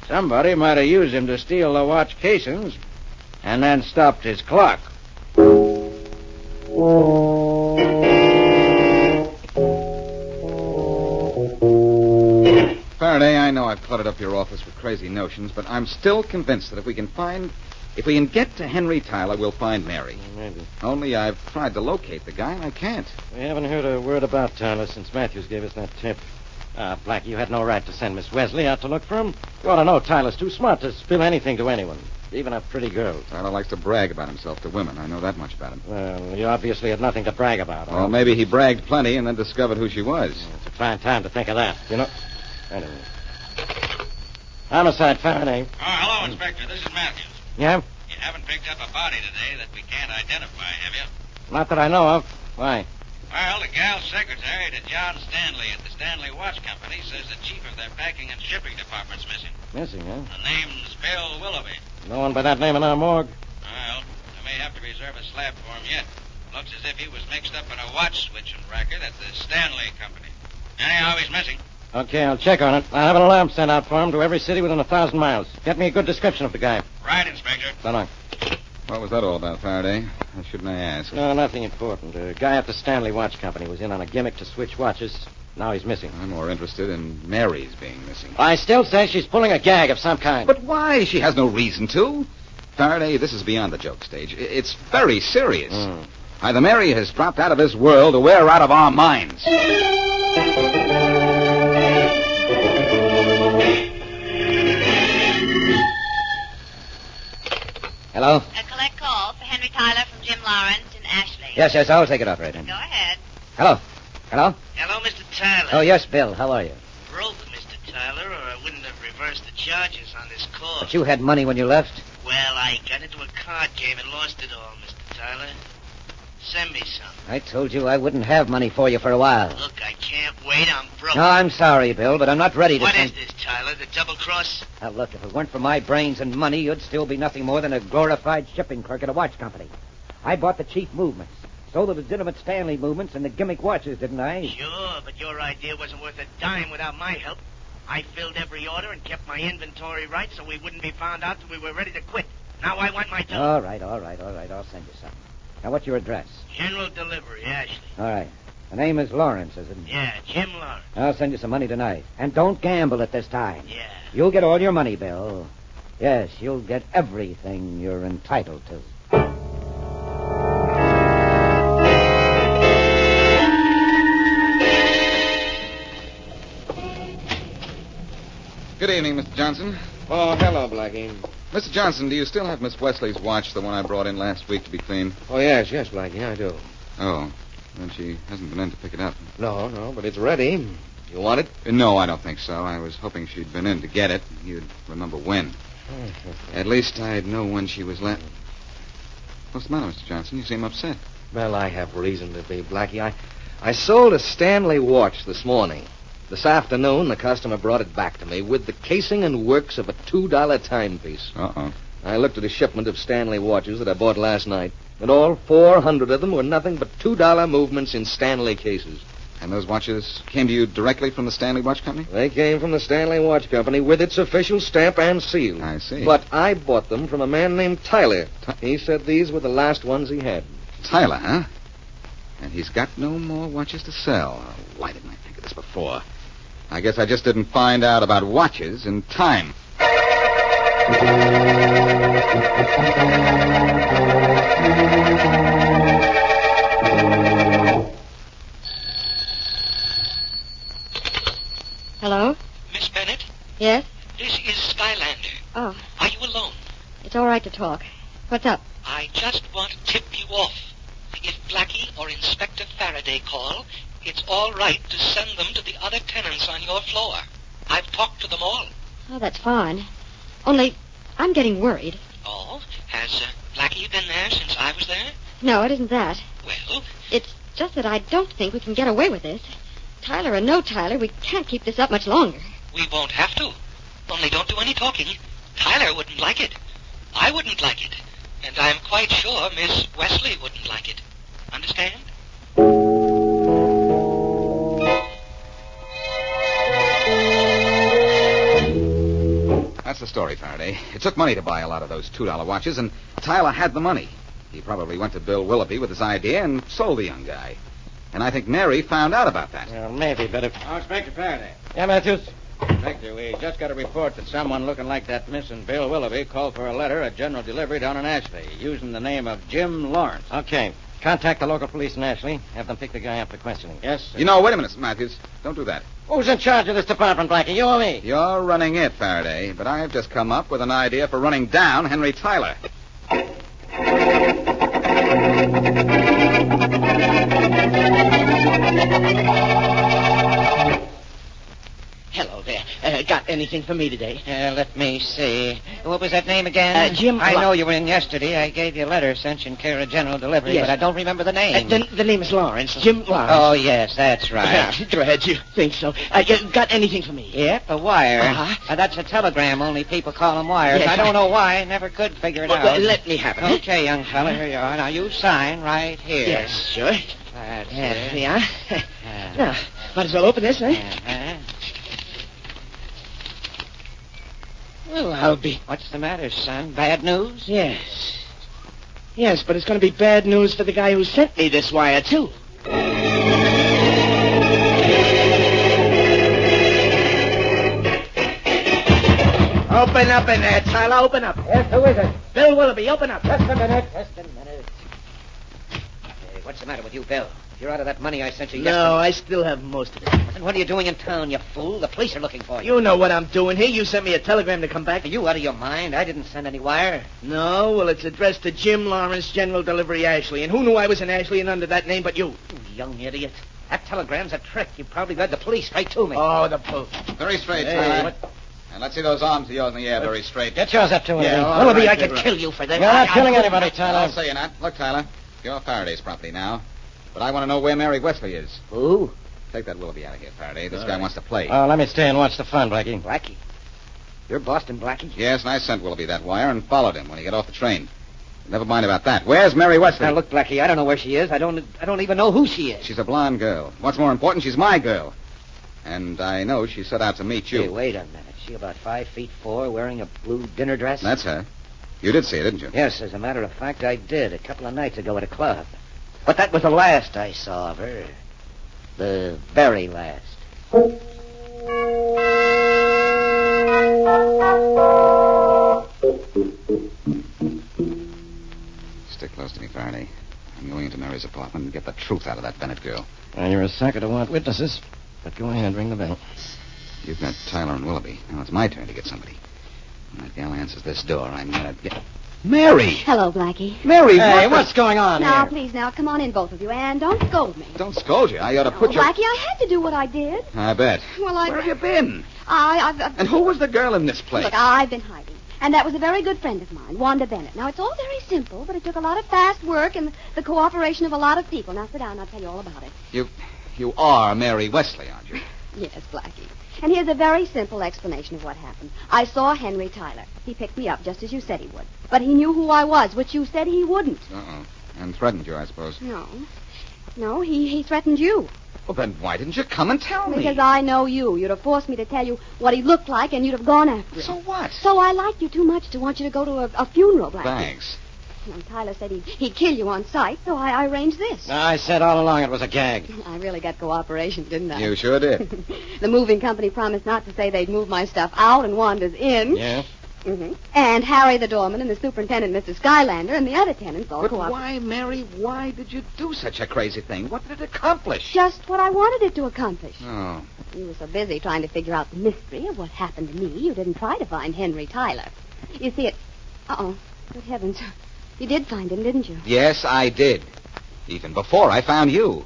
Somebody might have used him to steal the watch casings and then stopped his clock. Faraday, I know I've cluttered up your office with crazy notions, but I'm still convinced that if we can get to Henry Tyler, we'll find Mary. Maybe. Only I've tried to locate the guy, and I can't. We haven't heard a word about Tyler since Matthews gave us that tip. Blackie, you had no right to send Miss Wesley out to look for him. You ought to know Tyler's too smart to spill anything to anyone, even a pretty girl. Tyler likes to brag about himself to women. I know that much about him. Well, you obviously had nothing to brag about. Well, maybe he bragged plenty and then discovered who she was. It's a fine time to think of that, you know. Anyway. Homicide, Faraday. Oh, hello, Inspector. This is Matthews. Yeah? You haven't picked up a body today that we can't identify, have you? Not that I know of. Why? Well, the gal secretary to John Stanley at the Stanley Watch Company says the chief of their packing and shipping department's missing. Missing, huh? The name's Bill Willoughby. No one by that name in our morgue. Well, I may have to reserve a slab for him yet. Looks as if he was mixed up in a watch switching racket at the Stanley Company. Anyhow, he's missing. Okay, I'll check on it. I'll have an alarm sent out for him to every city within 1,000 miles. Get me a good description of the guy. Right, Inspector. So long. What was that all about, Faraday? Why shouldn't I ask? No, nothing important. A guy at the Stanley Watch Company was in on a gimmick to switch watches. Now he's missing. I'm more interested in Mary's being missing. I still say she's pulling a gag of some kind. But why? She has no reason to. Faraday, this is beyond the joke stage. It's very serious. Either Mary has dropped out of this world or we're out of our minds. Hello? A collect call for Henry Tyler from Jim Lawrence in Ashley. Yes, I'll take it up right in. Go ahead. Hello? Hello? Hello, Mr. Tyler. Oh, yes, Bill. How are you? Broke, Mr. Tyler, or I wouldn't have reversed the charges on this call. But you had money when you left? Well, I got into a card game and lost it all, Mr. Tyler. Send me some. I told you I wouldn't have money for you for a while. Look, I can't wait. I'm broke. No, I'm sorry, Bill, but I'm not ready to... What is this, Tyler? The double cross? Now, look, if it weren't for my brains and money, you'd still be nothing more than a glorified shipping clerk at a watch company. I bought the cheap movements. Sold the legitimate Stanley movements and the gimmick watches, didn't I? Sure, but your idea wasn't worth a dime without my help. I filled every order and kept my inventory right so we wouldn't be found out till we were ready to quit. Now I want my dough. All right. I'll send you some. Now, what's your address? General Delivery, Ashley. All right. The name is Lawrence, is it? Yeah, Jim Lawrence. I'll send you some money tonight. And don't gamble at this time. Yeah. You'll get all your money, Bill. Yes, you'll get everything you're entitled to. Good evening, Mr. Johnson. Oh, hello, Blackie. Mr. Johnson, do you still have Miss Wesley's watch, the one I brought in last week to be cleaned? Oh, yes, Blackie, I do. Oh, then she hasn't been in to pick it up. No, but it's ready. You want it? No, I don't think so. I was hoping she'd been in to get it. You'd remember when. At least I'd know when she was left. What's the matter, Mr. Johnson? You seem upset. Well, I have reason to be, Blackie. I sold a Stanley watch this morning. This afternoon, the customer brought it back to me with the casing and works of a $2 timepiece. Uh-oh. I looked at a shipment of Stanley watches that I bought last night, and all 400 of them were nothing but $2 movements in Stanley cases. And those watches came to you directly from the Stanley Watch Company? They came from the Stanley Watch Company with its official stamp and seal. I see. But I bought them from a man named Tyler. He said these were the last ones he had. Tyler, huh? And he's got no more watches to sell. Oh, why didn't I think of this before? I guess I just didn't find out about watches in time. Hello? Miss Bennett, Yes? this is Skylander. Oh, Are you alone? it's all right to talk. What's up? I just want to tip you off. If Blackie or Inspector Faraday call, it's all right to send them to the other tenants on your floor. I've talked to them all. Oh, that's fine. Only, I'm getting worried. Oh? Has Blackie been there since I was there? No, it isn't that. Well? It's just that I don't think we can get away with this. Tyler or no Tyler, we can't keep this up much longer. We won't have to. Only don't do any talking. Tyler wouldn't like it. I wouldn't like it. And I'm quite sure Miss Wesley wouldn't like it. Understand? That's the story, Faraday. It took money to buy a lot of those $2 watches, and Tyler had the money. He probably went to Bill Willoughby with his idea and sold the young guy. And I think Mary found out about that. Well, maybe, but if... Oh, Inspector Faraday. Yeah, Matthews? Inspector, we just got a report that someone looking like that missing Bill Willoughby called for a letter at General Delivery down in Ashley, using the name of Jim Lawrence. Okay. Contact the local police in Ashley. Have them pick the guy up for questioning. Yes, sir. You know, wait a minute, Matthews. Don't do that. Who's in charge of this department, Blackie? You or me? You're running it, Faraday, but I've just come up with an idea for running down Henry Tyler. Hello there. Got anything for me today? Let me see. What was that name again? Jim... I know you were in yesterday. I gave you a letter sent in care of General Delivery, Yes. but I don't remember the name. The name is Lawrence. Jim Lawrence. Oh, yes, that's right. Yeah, glad you think so. You got anything for me? Yep, a wire. Uh-huh. That's a telegram, only people call them wires. Yes, I don't know why. I never could figure it out. Let me have it. Okay, young fella, here you are. Now, you sign right here. Yes, sure. That's There it. we are. Now, might as well open this, eh? Uh-huh. Well, I'll be... What's the matter, son? Bad news? Yes. Yes, but it's going to be bad news for the guy who sent me this wire, too. Open up in there, Tyler. Open up. Yes, who is it? Bill Willoughby, open up. Just a minute. Hey, what's the matter with you, Bill? You're out of that money I sent you yesterday. No, I still have most of it. And what are you doing in town, you fool? The police are looking for you. You know what I'm doing here. You sent me a telegram to come back. Are you out of your mind? I didn't send any wire. No, well, it's addressed to Jim Lawrence, General Delivery, Ashley. And who knew I was in Ashley and under that name but you? You young idiot. That telegram's a trick. You probably led the police straight to me. Oh, the police. Very straight, Hey, Tyler. what- And let's see those arms of yours in the air very straight. Get yours up to him. Yeah, all Willoughby, right, I could Willoughby. kill you for that. You're not killing anybody, Tyler. I'll say you're not. Look, Tyler. You're Faraday's property now. But I want to know where Mary Wesley is. Who? Take that Willoughby out of here, Faraday. This All guy right. wants to play. Oh, let me stay and watch the fun, Blackie. Blackie? You're Boston Blackie? Yes, and I sent Willoughby that wire and followed him when he got off the train. Never mind about that. Where's Mary Wesley? Now, look, Blackie, I don't know where she is. I don't even know who she is. She's a blonde girl. What's more important, she's my girl. And I know she set out to meet you. Hey, wait a minute. She about 5'4", wearing a blue dinner dress? That's her. You did see her, didn't you? Yes, as a matter of fact, I did. A couple of nights ago at a club. But that was the last I saw of her. The very last. Stick close to me, Faraday. I'm going into Mary's apartment and get the truth out of that Bennett girl. Well, you're a sucker to want witnesses. But go ahead, ring the bell. You've got Tyler and Willoughby. Now it's my turn to get somebody. When that gal answers this door, I'm going to get... Mary! Hello, Blackie. Mary, Hey, what's going on Now, here? please, now, come on in, both of you, and don't scold me. Don't scold you. I ought to Oh, put you... Blackie, I had to do what I did. I bet. Well, Where have you been? I've And who was the girl in this place? Look, I've been hiding. And that was a very good friend of mine, Wanda Bennett. Now, it's all very simple, but it took a lot of fast work and the cooperation of a lot of people. Now, sit down, and I'll tell you all about it. You are Mary Wesley, aren't you? Yes, Blackie. And here's a very simple explanation of what happened. I saw Henry Tyler. He picked me up just as you said he would. But he knew who I was, which you said he wouldn't. Uh-oh. And threatened you, I suppose. No, he threatened you. Well, then why didn't you come and tell me? Because I know you. You'd have forced me to tell you what he looked like, and you'd have gone after him. So what? So I liked you too much to want you to go to a funeral, Blackie. Thanks. And Tyler said he'd kill you on sight, so I arranged this. I said all along it was a gag. I really got cooperation, didn't I? You sure did. The moving company promised not to say they'd move my stuff out and Wanda's in. Yeah? Mm-hmm. And Harry the doorman and the superintendent, Mr. Skylander, and the other tenants all But cooperated. why, Mary, why did you do such a crazy thing? What did it accomplish? Just what I wanted it to accomplish. Oh. You were so busy trying to figure out the mystery of what happened to me, you didn't try to find Henry Tyler. You see, it... Uh-oh. Good heavens. You did find him, didn't you? Yes, I did. Even before I found you.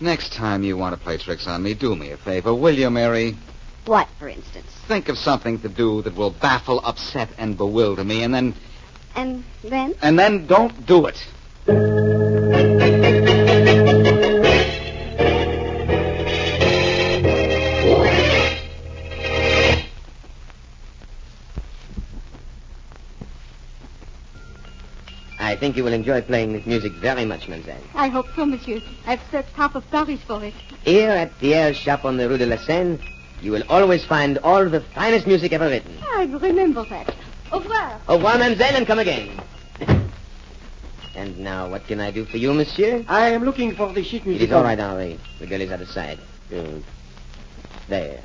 Next time you want to play tricks on me, do me a favor, will you, Mary? What, for instance? Think of something to do that will baffle, upset, and bewilder me, and then... And then? And then don't do it. I think you will enjoy playing this music very much, mademoiselle. I hope so, monsieur. I've searched half of Paris for it. Here at Pierre's shop on the Rue de la Seine, you will always find all the finest music ever written. I remember that. Au revoir. Au revoir, mademoiselle, and come again. And now, what can I do for you, monsieur? I am looking for the sheet It music. is all right, Henri. The girl is at the side. There.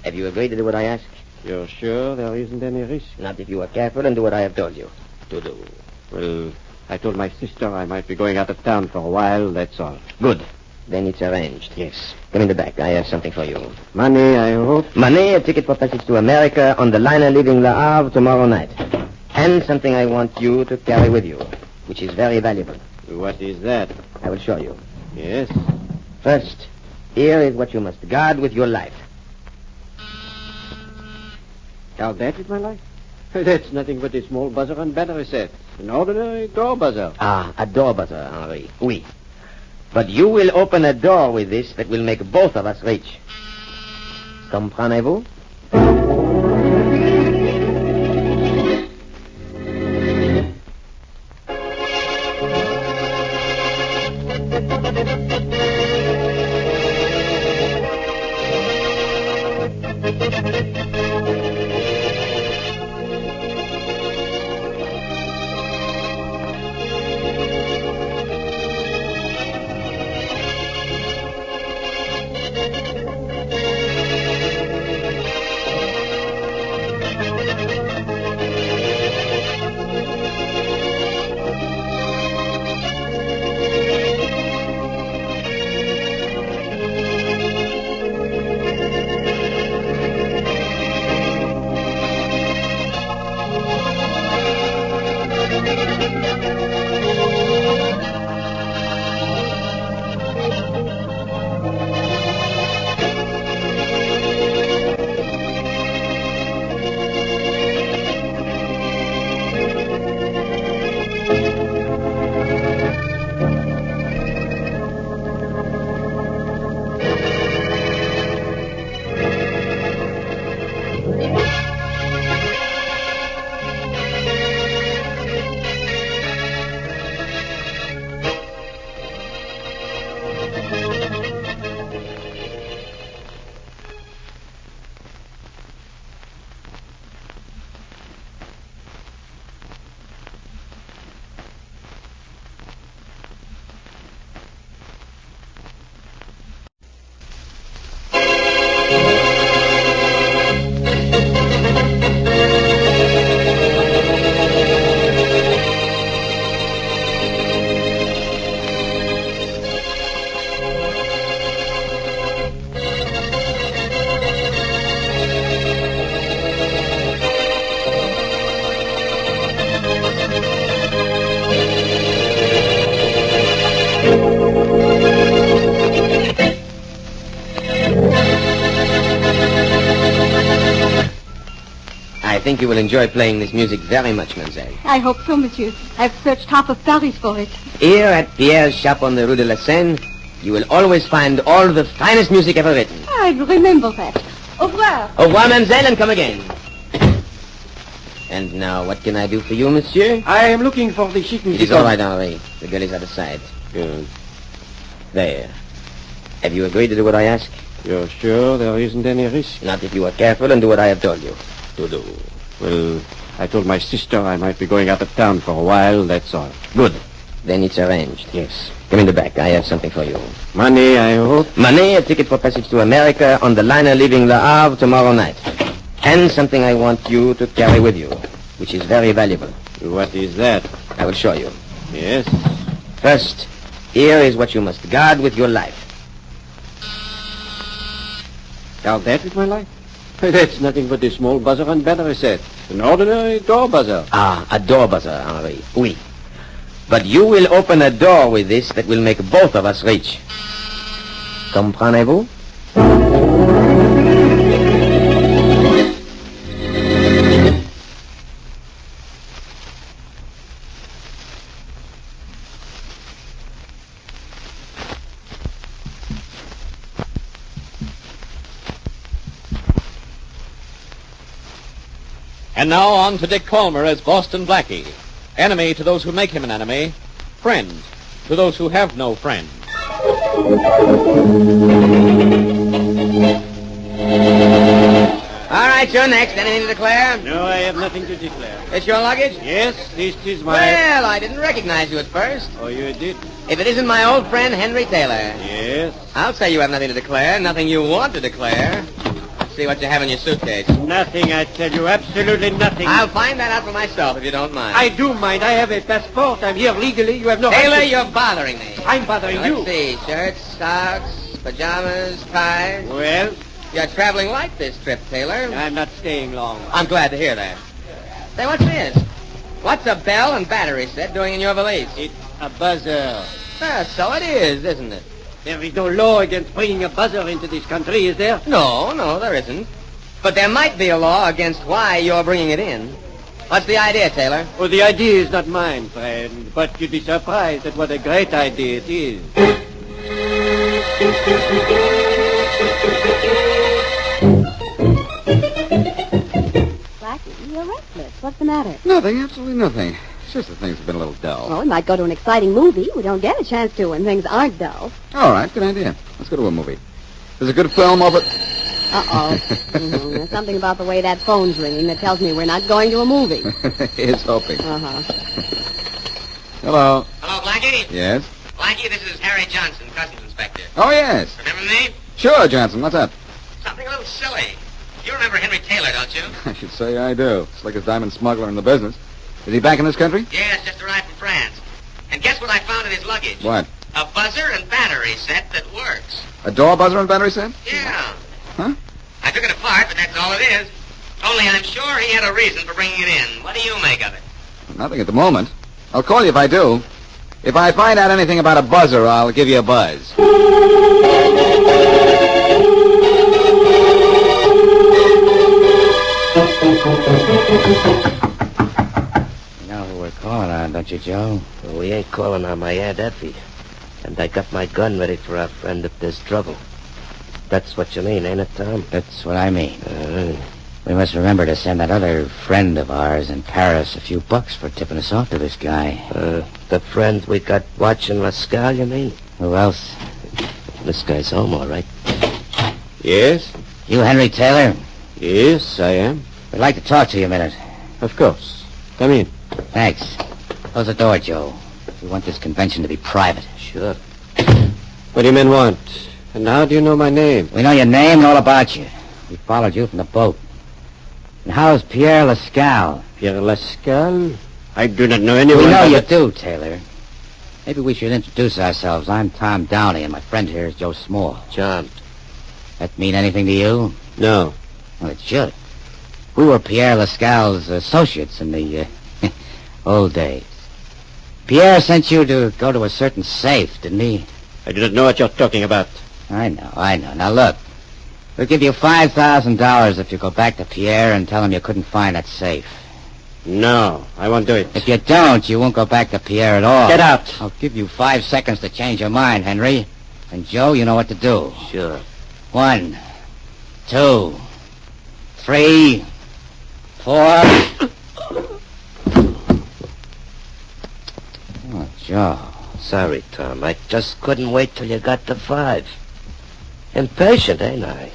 Have you agreed to do what I ask? You're sure there isn't any risk? Not if you are careful and do what I have told you to do. Well, I told my sister I might be going out of town for a while, that's all. Good. Then it's arranged. Yes. Come in the back. I have something for you. Money, I hope. Money, a ticket for passage to America on the liner leaving Le Havre tomorrow night. And something I want you to carry with you, which is very valuable. What is that? I will show you. Yes. First, here is what you must guard with your life. Now that is my life? That's nothing but a small buzzer and battery set. An ordinary door buzzer. Ah, a door buzzer, Henri. Oui. But you will open a door with this that will make both of us rich. Comprenez-vous? think you will enjoy playing this music very much, mademoiselle. I hope so, monsieur. I've searched half of Paris for it. Here at Pierre's shop on the Rue de la Seine, you will always find all the finest music ever written. I remember that. Au revoir. Au revoir, mademoiselle, and come again. And now, what can I do for you, monsieur? I am looking for the chicken. It is all right, Henri. The girl is out of sight. Good. There. Have you agreed to do what I ask? You're sure there isn't any risk? Not if you are careful and do what I have told you to do. Well, I told my sister I might be going out of town for a while, that's all. Good. Then it's arranged. Yes. Come in the back. I have something for you. Money, I hope? Money, a ticket for passage to America on the liner leaving Le Havre tomorrow night. And something I want you to carry with you, which is very valuable. What is that? I will show you. Yes. First, here is what you must guard with your life. Guard that with my life? That's nothing but a small buzzer and battery set. An ordinary door buzzer. Ah, a door buzzer, Henri. Oui. But you will open a door with this that will make both of us rich. Comprenez-vous? And now on to Dick Calmer as Boston Blackie. Enemy to those who make him an enemy. Friend to those who have no friend. All right, you're next. Anything to declare? No, I have nothing to declare. It's your luggage? Yes, this is my... Well, I didn't recognize you at first. Oh, you did? If it isn't my old friend, Henry Taylor. Yes? I'll say you have nothing to declare, nothing you want to declare. See what you have in your suitcase. Nothing, I tell you. Absolutely nothing. I'll find that out for myself if you don't mind. I do mind. I have a passport. I'm here legally. You have no... Taylor, you're bothering me. I'm bothering you. Let's see. Shirts, socks, pajamas, ties. Well? You're traveling light this trip, Taylor. I'm not staying long. I'm glad to hear that. Say, what's this? What's a bell and battery set doing in your valise? It's a buzzer. So it is, isn't it? There is no law against bringing a buzzer into this country, is there? No, there isn't. But there might be a law against why you're bringing it in. What's the idea, Taylor? Oh, the idea is not mine, friend. But you'd be surprised at what a great idea it is. Blackie, you're restless. What's the matter? Nothing, absolutely nothing. It's just that things have been a little dull. Well, we might go to an exciting movie. We don't get a chance to when things aren't dull. All right, good idea. Let's go to a movie. There's a good film over... Uh-oh. There's something about the way that phone's ringing that tells me we're not going to a movie. Here's hoping. Uh-huh. Hello. Hello, Blackie? Yes? Blackie, this is Harry Johnson, Customs Inspector. Oh, yes. Remember me? Sure, Johnson. What's up? Something a little silly. You remember Henry Taylor, don't you? I should say I do. Slickest diamond smuggler in the business. Is he back in this country? Yes, just arrived from France. And guess what I found in his luggage? What? A buzzer and battery set that works. A door buzzer and battery set? Yeah. Huh? I took it apart, but that's all it is. Only I'm sure he had a reason for bringing it in. What do you make of it? Nothing at the moment. I'll call you if I do. If I find out anything about a buzzer, I'll give you a buzz. You know who we're calling on, don't you, Joe? Well, we ain't calling on my Aunt Effie. And I got my gun ready for our friend if there's trouble. That's what you mean, ain't it, Tom? That's what I mean. We must remember to send that other friend of ours in Paris a few bucks for tipping us off to this guy. The friend we got watching Lascal, you mean? Who else? This guy's home, all right. Yes? You Henry Taylor? Yes, I am. We'd like to talk to you a minute. Of course. Come in. Thanks. Close the door, Joe. We want this convention to be private. Sure. What do you men want? And how do you know my name? We know your name and all about you. We followed you from the boat. And how's Pierre Lascal? Pierre Lascal? I do not know anyone. We know you do, Taylor. Maybe we should introduce ourselves. I'm Tom Downey, and my friend here is Joe Small. John. That mean anything to you? No. Well, it should. We were Pierre Lascal's associates in the old days. Pierre sent you to go to a certain safe, didn't he? I do not know what you're talking about. I know. Now, look. We'll give you $5,000 if you go back to Pierre and tell him you couldn't find that safe. No, I won't do it. If you don't, you won't go back to Pierre at all. Get out. I'll give you 5 seconds to change your mind, Henry. And Joe, you know what to do. Sure. 1, 2, 3, 4. Oh, Joe. Sorry, Tom. I just couldn't wait till you got to 5. Impatient, ain't I?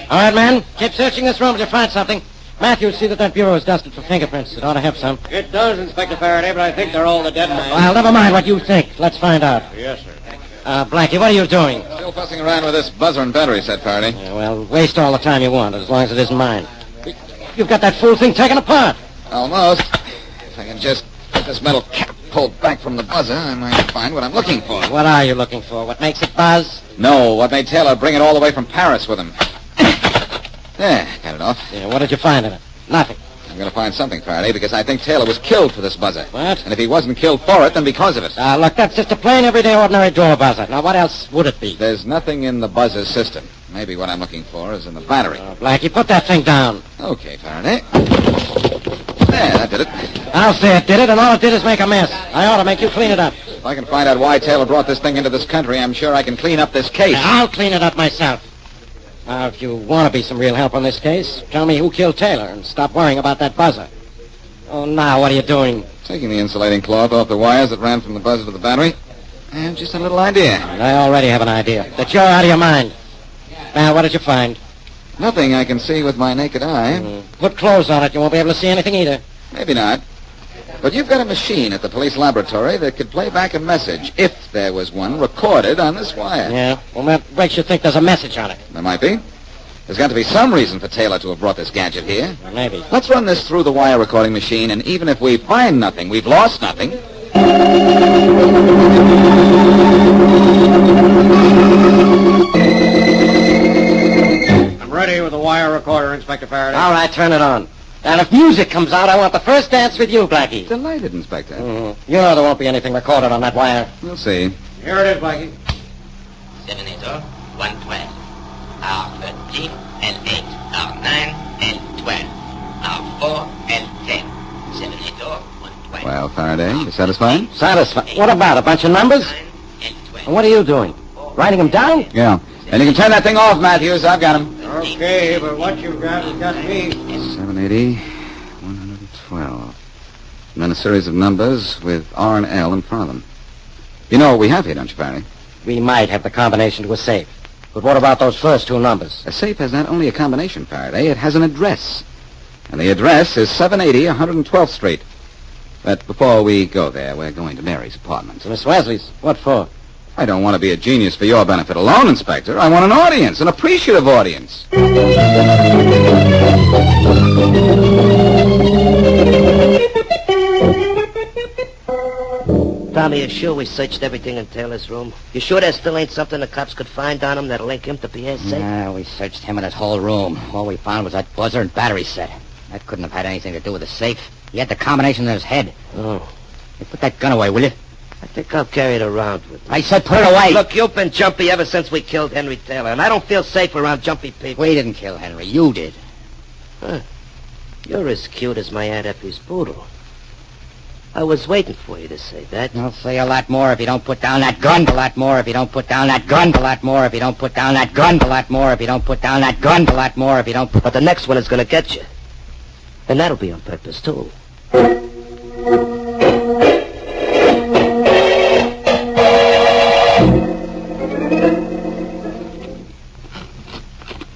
All right, man. Keep searching this room till you find something. Matthews, see that bureau is dusted for fingerprints. It ought to have some. It does, Inspector Faraday, but I think they're all the dead man. Well, never mind what you think. Let's find out. Yes, sir. Blackie, what are you doing? Still fussing around with this buzzer and battery set, Faraday. Yeah, well, waste all the time you want, as long as it isn't mine. You've got that fool thing taken apart. Almost. If I can just get this metal cap pulled back from the buzzer, I might find what I'm looking for. What are you looking for? What makes it buzz? No, what made Taylor bring it all the way from Paris with him. There, got it off. Yeah, what did you find in it? Nothing. I'm going to find something, Faraday, because I think Taylor was killed for this buzzer. What? And if he wasn't killed for it, then because of it. Look, that's just a plain, everyday, ordinary door buzzer. Now, what else would it be? There's nothing in the buzzer system. Maybe what I'm looking for is in the battery. Blackie, put that thing down. Okay, Faraday. There, that did it. I'll say it did it, and all it did is make a mess. I ought to make you clean it up. If I can find out why Taylor brought this thing into this country, I'm sure I can clean up this case. I'll clean it up myself. Now, if you want to be some real help on this case, tell me who killed Taylor and stop worrying about that buzzer. Oh, now, what are you doing? Taking the insulating cloth off the wires that ran from the buzzer to the battery. I have just a little idea. I already have an idea. That you're out of your mind. Now, what did you find? Nothing I can see with my naked eye. Put clothes on it. You won't be able to see anything either. Maybe not. But you've got a machine at the police laboratory that could play back a message, if there was one, recorded on this wire. Yeah? Well, that makes you think there's a message on it. There might be. There's got to be some reason for Taylor to have brought this gadget here. Maybe. Let's run this through the wire recording machine, and even if we find nothing, we've lost nothing. I'm ready with the wire recorder, Inspector Faraday. All right, turn it on. And if music comes out, I want the first dance with you, Blackie. Delighted, Inspector. You know there won't be anything recorded on that wire. We'll see. Here it is, Blackie. 780, 112. R13, L8, R9, L12, R4, L10. 780, 112. Well, Faraday, you satisfied? Satisfied. What about a bunch of numbers? And what are you doing? Writing them down? Yeah. And you can turn that thing off, Matthews. I've got him. Okay, but what you've got has got me. 780, 112. And then a series of numbers with R and L in front of them. You know what we have here, don't you, Faraday? We might have the combination to a safe. But what about those first 2 numbers? A safe has not only a combination, Faraday, it has an address. And the address is 780 112th Street. But before we go there, we're going to Mary's apartment. Miss Wesley's? What for? I don't want to be a genius for your benefit alone, Inspector. I want an audience, an appreciative audience. Tommy, you sure we searched everything in Taylor's room? You sure there still ain't something the cops could find on him that'll link him to Pierre's safe? Yeah, we searched him and his whole room. All we found was that buzzer and battery set. That couldn't have had anything to do with the safe. He had the combination in his head. Oh. Hey, put that gun away, will you? I think I'll carry it around with me. I said put it away. Look, you've been jumpy ever since we killed Henry Taylor, and I don't feel safe around jumpy people. We didn't kill Henry. You did. Huh. You're as cute as my Aunt Effie's poodle. I was waiting for you to say that. I'll say a lot more if you don't put down that gun. A lot more if you don't put down that gun. A lot more if you don't put down that gun. A lot more if you don't put down that gun. A lot more if you don't. But the next one is going to get you. And that'll be on purpose, too.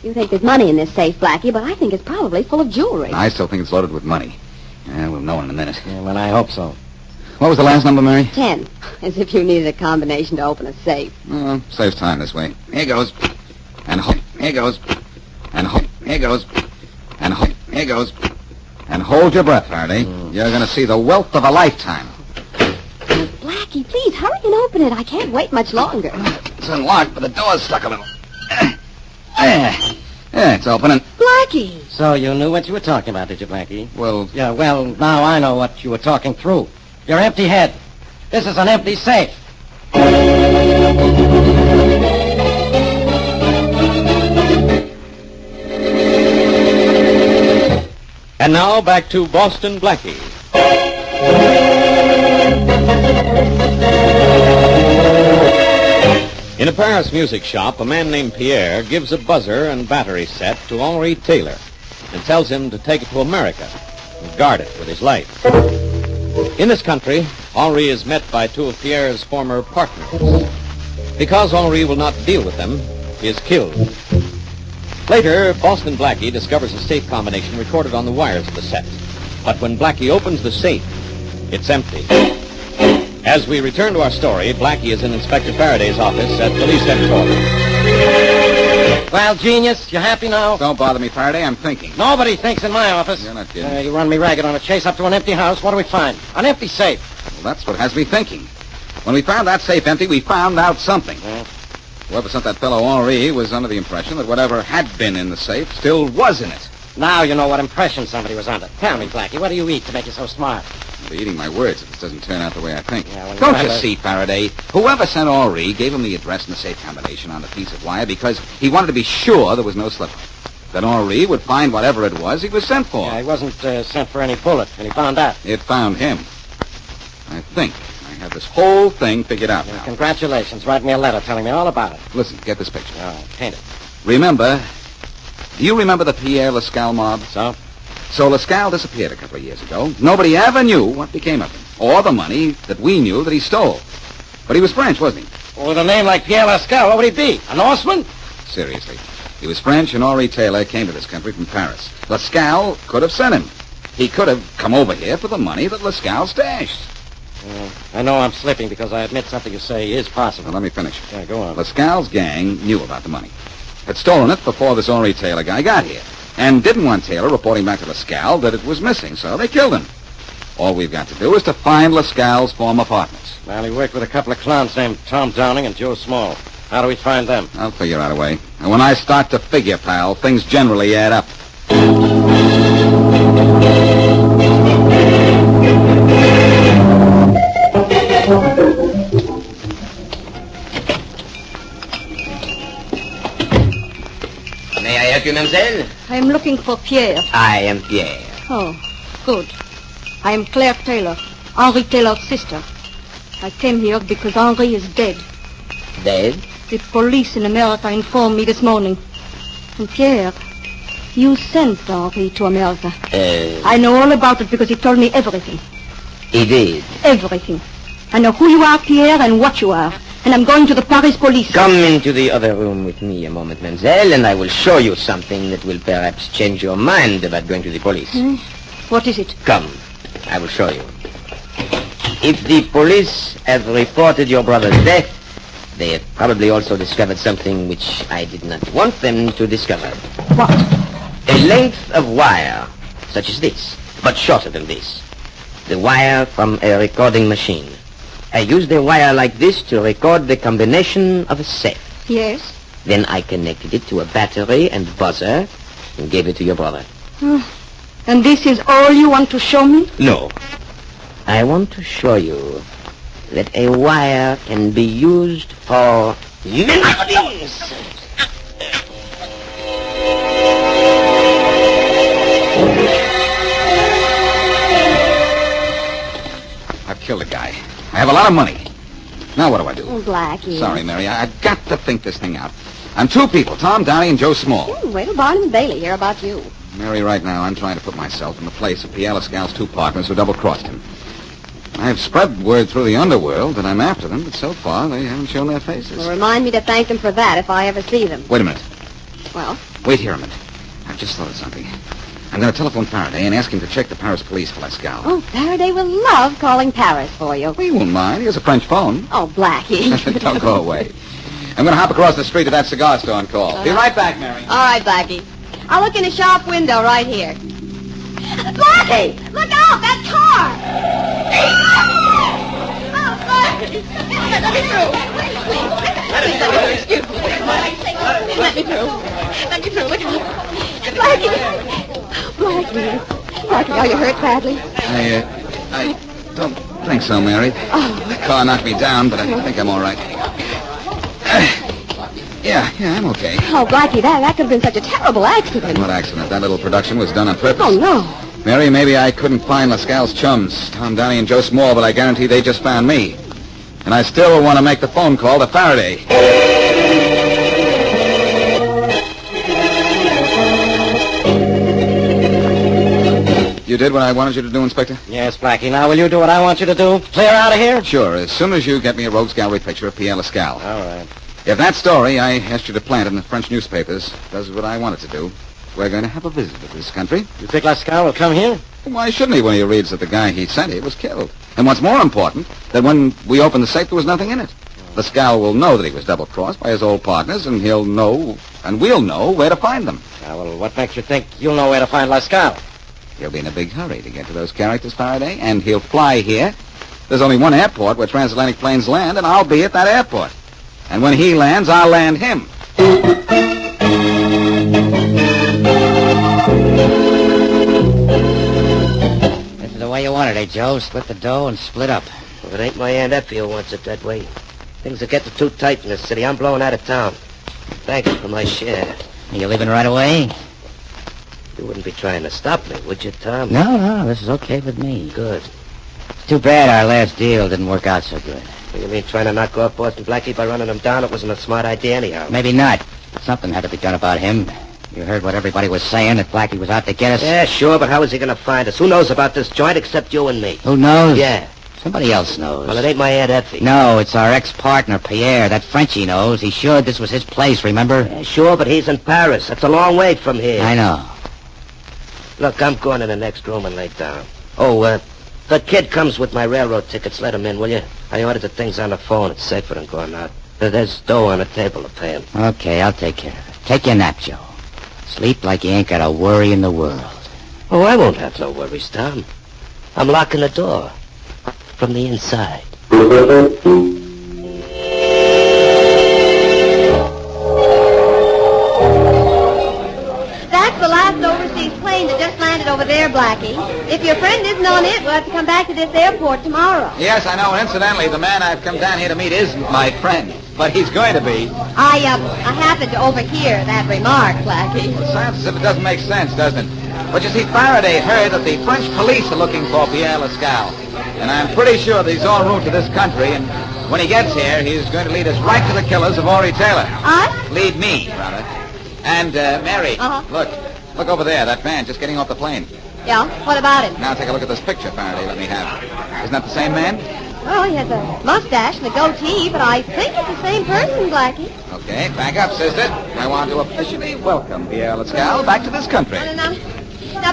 You think there's money in this safe, Blackie, but I think it's probably full of jewelry. I still think it's loaded with money. Yeah, we'll know in a minute. Yeah, well, I hope so. What was the last number, Mary? 10. As if you needed a combination to open a safe. Well, saves time this way. Here goes. And here goes. And here goes. And here goes. And hold your breath, Faraday. You're going to see the wealth of a lifetime. Blackie, please hurry and open it. I can't wait much longer. It's unlocked, but the door's stuck a little. There, it's opening. Blackie! Blackie. So you knew what you were talking about, did you, Blackie? Well... Yeah, well, now I know what you were talking through. Your empty head. This is an empty safe. And now back to Boston Blackie. In a Paris music shop, a man named Pierre gives a buzzer and battery set to Henri Taylor and tells him to take it to America and guard it with his life. In this country, Henri is met by two of Pierre's former partners. Because Henri will not deal with them, he is killed. Later, Boston Blackie discovers a safe combination recorded on the wires of the set. But when Blackie opens the safe, it's empty. As we return to our story, Blackie is in Inspector Faraday's office at police headquarters. Well, genius, you happy now? Don't bother me, Faraday. I'm thinking. Nobody thinks in my office. You're not kidding. You run me ragged on a chase up to an empty house. What do we find? An empty safe. Well, that's what has me thinking. When we found that safe empty, we found out something. Whoever sent that fellow Henri was under the impression that whatever had been in the safe still was in it. Now you know what impression somebody was under. Tell me, Blackie, what do you eat to make you so smart? I'll be eating my words if this doesn't turn out the way I think. Yeah, well, Don't you see, Faraday? Whoever sent Henri gave him the address and the safe combination on the piece of wire because he wanted to be sure there was no slip-up. That Henri would find whatever it was he was sent for. Yeah, he wasn't sent for any bullet, and he found that. It found him. I think I have this whole thing figured out now. Congratulations. Write me a letter telling me all about it. Listen, get this picture. Oh, paint it. Do you remember the Pierre Lascal mob? So Lascal disappeared a couple of years ago. Nobody ever knew what became of him, or the money that we knew that he stole. But he was French, wasn't he? Well, with a name like Pierre Lascal, what would he be? A Norseman? Seriously. He was French, and Henri Taylor came to this country from Paris. Lascal could have sent him. He could have come over here for the money that Lascal stashed. I know I'm slipping because I admit something you say is possible. Now, let me finish. Yeah, go on. Lascal's gang knew about the money. Had stolen it before this Henri Taylor guy got here. And didn't want Taylor reporting back to Lascal that it was missing, so they killed him. All we've got to do is to find Lascal's former partners. Well, he worked with a couple of clowns named Tom Downing and Joe Small. How do we find them? I'll figure out a way. And when I start to figure, pal, things generally add up. May I help you, mademoiselle? I am looking for Pierre. I am Pierre. Oh, good. I am Claire Taylor, Henri Taylor's sister. I came here because Henri is dead. Dead? The police in America informed me this morning. And Pierre, you sent Henri to America. I know all about it because he told me everything. He did? Everything. I know who you are, Pierre, and what you are. And I'm going to the Paris police. Come into the other room with me a moment, mademoiselle, and I will show you something that will perhaps change your mind about going to the police. What is it? Come, I will show you. If the police have reported your brother's death, they have probably also discovered something which I did not want them to discover. What? A length of wire, such as this, but shorter than this. The wire from a recording machine. I used a wire like this to record the combination of a safe. Yes. Then I connected it to a battery and buzzer and gave it to your brother. And this is all you want to show me? No. I want to show you that a wire can be used for many things. I've killed a guy. I have a lot of money. Now what do I do? Oh, Blackie. Sorry, Mary. I've got to think this thing out. I'm two people, Tom Downey and Joe Small. Wait till Barnum and Bailey hear about you. Mary, right now, I'm trying to put myself in the place of Pierre Lascal's two partners who double-crossed him. I've spread word through the underworld that I'm after them, but so far they haven't shown their faces. Well, remind me to thank them for that if I ever see them. Wait a minute. Well? Wait here a minute. I've just thought of something. I'm going to telephone Faraday and ask him to check the Paris police for Lascal. Oh, Faraday will love calling Paris for you. He won't mind. He has a French phone. Oh, Blackie. Don't go away. I'm going to hop across the street to that cigar store and call. Be right back, Mary. All right, Blackie. I'll look in the shop window right here. Blackie! Look out! That car! Oh, Blackie! Let me through. Please, excuse me. Let me through. Let me through. Look out. Blackie. Blackie, are you hurt badly? I don't think so, Mary. Oh. The car knocked me down, but I think I'm all right. Yeah, I'm okay. Oh, Blackie, that could have been such a terrible accident. What accident? That little production was done on purpose. Oh, no. Mary, maybe I couldn't find Lascal's chums, Tom Downey and Joe Small, but I guarantee they just found me. And I still want to make the phone call to Faraday. You did what I wanted you to do, Inspector? Yes, Blackie. Now, will you do what I want you to do? Clear out of here? Sure, as soon as you get me a rogues gallery picture of Pierre Lascal. All right. If that story I asked you to plant in the French newspapers does what I want it to do, we're going to have a visit to this country. You think Lascal will come here? Why shouldn't he when he reads that the guy he sent here was killed? And what's more important, that when we opened the safe, there was nothing in it. Lascal will know that he was double-crossed by his old partners, and he'll know, and we'll know, where to find them. Well, what makes you think you'll know where to find Lascal? He'll be in a big hurry to get to those characters, Faraday, and he'll fly here. There's only one airport where transatlantic planes land, and I'll be at that airport. And when he lands, I'll land him. This is the way you wanted it, Joe. Split the dough and split up. If it ain't my Aunt Effie who wants it that way. Things are getting too tight in this city. I'm blowing out of town. Thank you for my share. Are you leaving right away? You wouldn't be trying to stop me, would you, Tom? No, this is okay with me. Good. It's too bad our last deal didn't work out so good. What, you mean trying to knock off Boston Blackie by running him down? It wasn't a smart idea anyhow. Maybe not. Something had to be done about him. You heard what everybody was saying, that Blackie was out to get us? Yeah, sure, but how is he going to find us? Who knows about this joint except you and me? Who knows? Yeah. Somebody else knows. Well, it ain't my Aunt Effie. No, it's our ex-partner, Pierre. That Frenchie knows. He should. This was his place, remember? Yeah, sure, but he's in Paris. That's a long way from here. I know. Look, I'm going to the next room and lay down. Oh, the kid comes with my railroad tickets. Let him in, will you? I ordered the things on the phone. It's safer than going out. There's dough on the table to pay him. Okay, I'll take care of it. Take your nap, Joe. Sleep like you ain't got a worry in the world. Oh, I won't have no worries, Tom. I'm locking the door from the inside. That's the last overseas plane that just landed over there, Blackie. If your friend isn't on it, we'll have to come back to this airport tomorrow. Yes, I know. And incidentally, the man I've come down here to meet isn't my friend, but he's going to be. I happened to overhear that remark, Blackie. It sounds as if it doesn't make sense, doesn't it? But you see, Faraday heard that the French police are looking for Pierre Lascal. And I'm pretty sure that he's en route to this country, and when he gets here, he's going to lead us right to the killers of Ori Taylor. Us? Lead me, rather. And, Mary, look over there, that man just getting off the plane. Yeah, what about him? Now take a look at this picture Faraday let me have. Isn't that the same man? Well, he has a mustache and a goatee, but I think it's the same person, Blackie. Okay, back up, sister. I want to officially welcome Pierre Lascal back to this country. Now,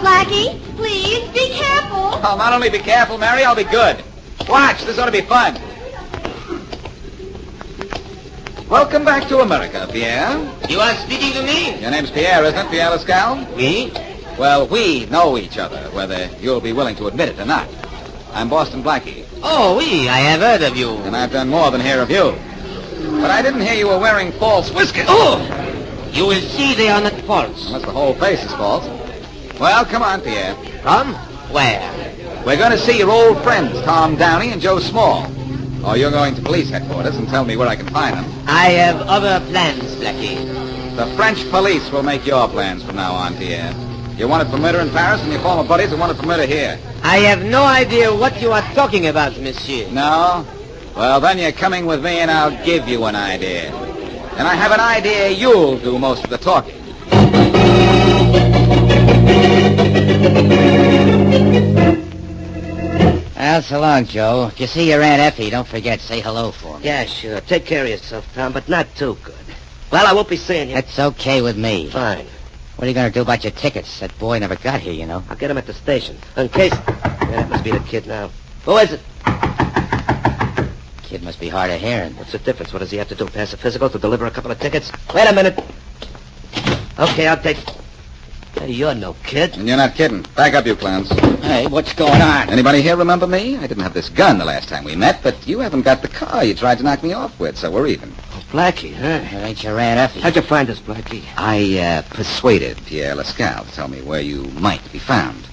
Blackie, please, be careful. I'll not only be careful, Mary, I'll be good. Watch, this ought to be fun. Welcome back to America, Pierre. You are speaking to me? Your name's Pierre, isn't it, Pierre Lascal? Me? Well, we know each other, whether you'll be willing to admit it or not. I'm Boston Blackie. Oh, oui, I have heard of you. And I've done more than hear of you. But I didn't hear you were wearing false whiskers. Oh! You will see they are not false. Unless the whole face is false. Well, come on, Pierre. Come? Where? We're going to see your old friends, Tom Downey and Joe Small. Or you're going to police headquarters and tell me where I can find them. I have other plans, Blackie. The French police will make your plans from now on, Pierre. You wanted for murder in Paris, and your former buddies are wanted for murder here. I have no idea what you are talking about, monsieur. No? Well, then you're coming with me, and I'll give you an idea. And I have an idea you'll do most of the talking. Well, so long, Joe. If you see your Aunt Effie, don't forget, say hello for me. Yeah, sure. Take care of yourself, Tom, but not too good. Well, I won't be seeing you. That's okay with me. Fine. What are you going to do about your tickets? That boy never got here, you know. I'll get him at the station. In case... Yeah, that must be the kid now. Who is it? Kid must be hard of hearing. What's the difference? What does he have to do? Pass a physical to deliver a couple of tickets? Wait a minute. Okay, I'll take... Hey, you're no kid. And you're not kidding. Back up, you clowns. Hey, what's going on? Anybody here remember me? I didn't have this gun the last time we met, but you haven't got the car you tried to knock me off with, so we're even. Oh, Blackie, huh? That ain't your Aunt Effie. How'd you find us, Blackie? I persuaded Pierre Lascal to tell me where you might be found.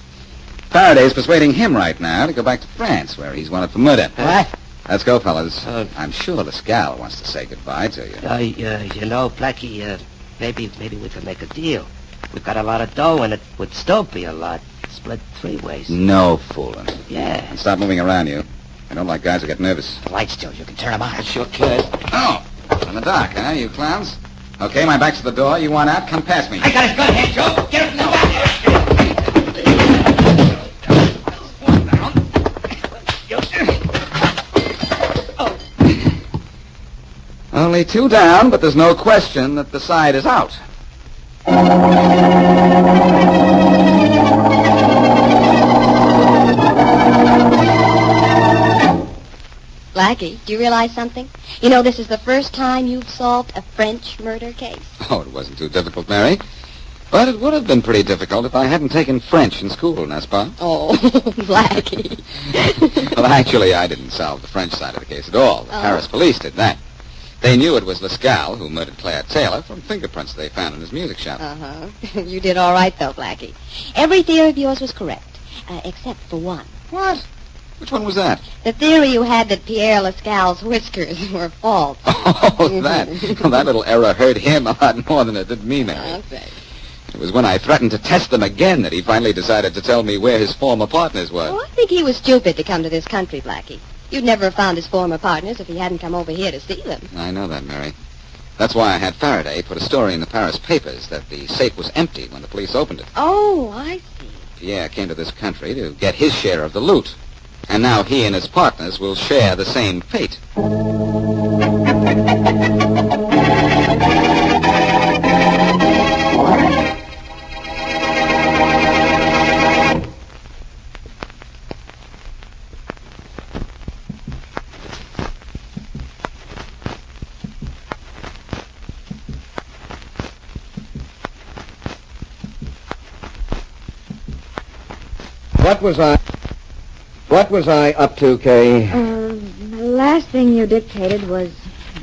Faraday's persuading him right now to go back to France, where he's wanted for murder. What? Let's go, fellas. I'm sure Lascal wants to say goodbye to you. You know, Blackie, maybe we could make a deal. We've got a lot of dough, and it would still be a lot. Split 3 ways. No fooling. Yeah. And stop moving around, you. I don't like guys who get nervous. The light's still. You can turn them on. I sure could. Oh, in the dark, huh, you clowns? Okay, my back's to the door. You want out? Come past me. I got his gun, hand, Joe. Get him in the back. Only 2 down, but there's no question that the side is out. Blackie, do you realize something? You know, this is the first time you've solved a French murder case. Oh, it wasn't too difficult, Mary. But it would have been pretty difficult if I hadn't taken French in school, n'est-ce pas? Oh, Blackie. Well, actually, I didn't solve the French side of the case at all. The Paris police did that. They knew it was Lascal who murdered Claire Taylor from fingerprints they found in his music shop. Uh-huh. You did all right, though, Blackie. Every theory of yours was correct, except for one. What? Which one was that? The theory you had that Pierre Lascal's whiskers were false. Oh, that. Well, that little error hurt him a lot more than it did me, Mary. Okay. It was when I threatened to test them again that he finally decided to tell me where his former partners were. Well, I think he was stupid to come to this country, Blackie. You'd never have found his former partners if he hadn't come over here to see them. I know that, Mary. That's why I had Faraday put a story in the Paris papers that the safe was empty when the police opened it. Oh, I see. Pierre came to this country to get his share of the loot. And now he and his partners will share the same fate. What was I up to, Kay? The last thing you dictated was...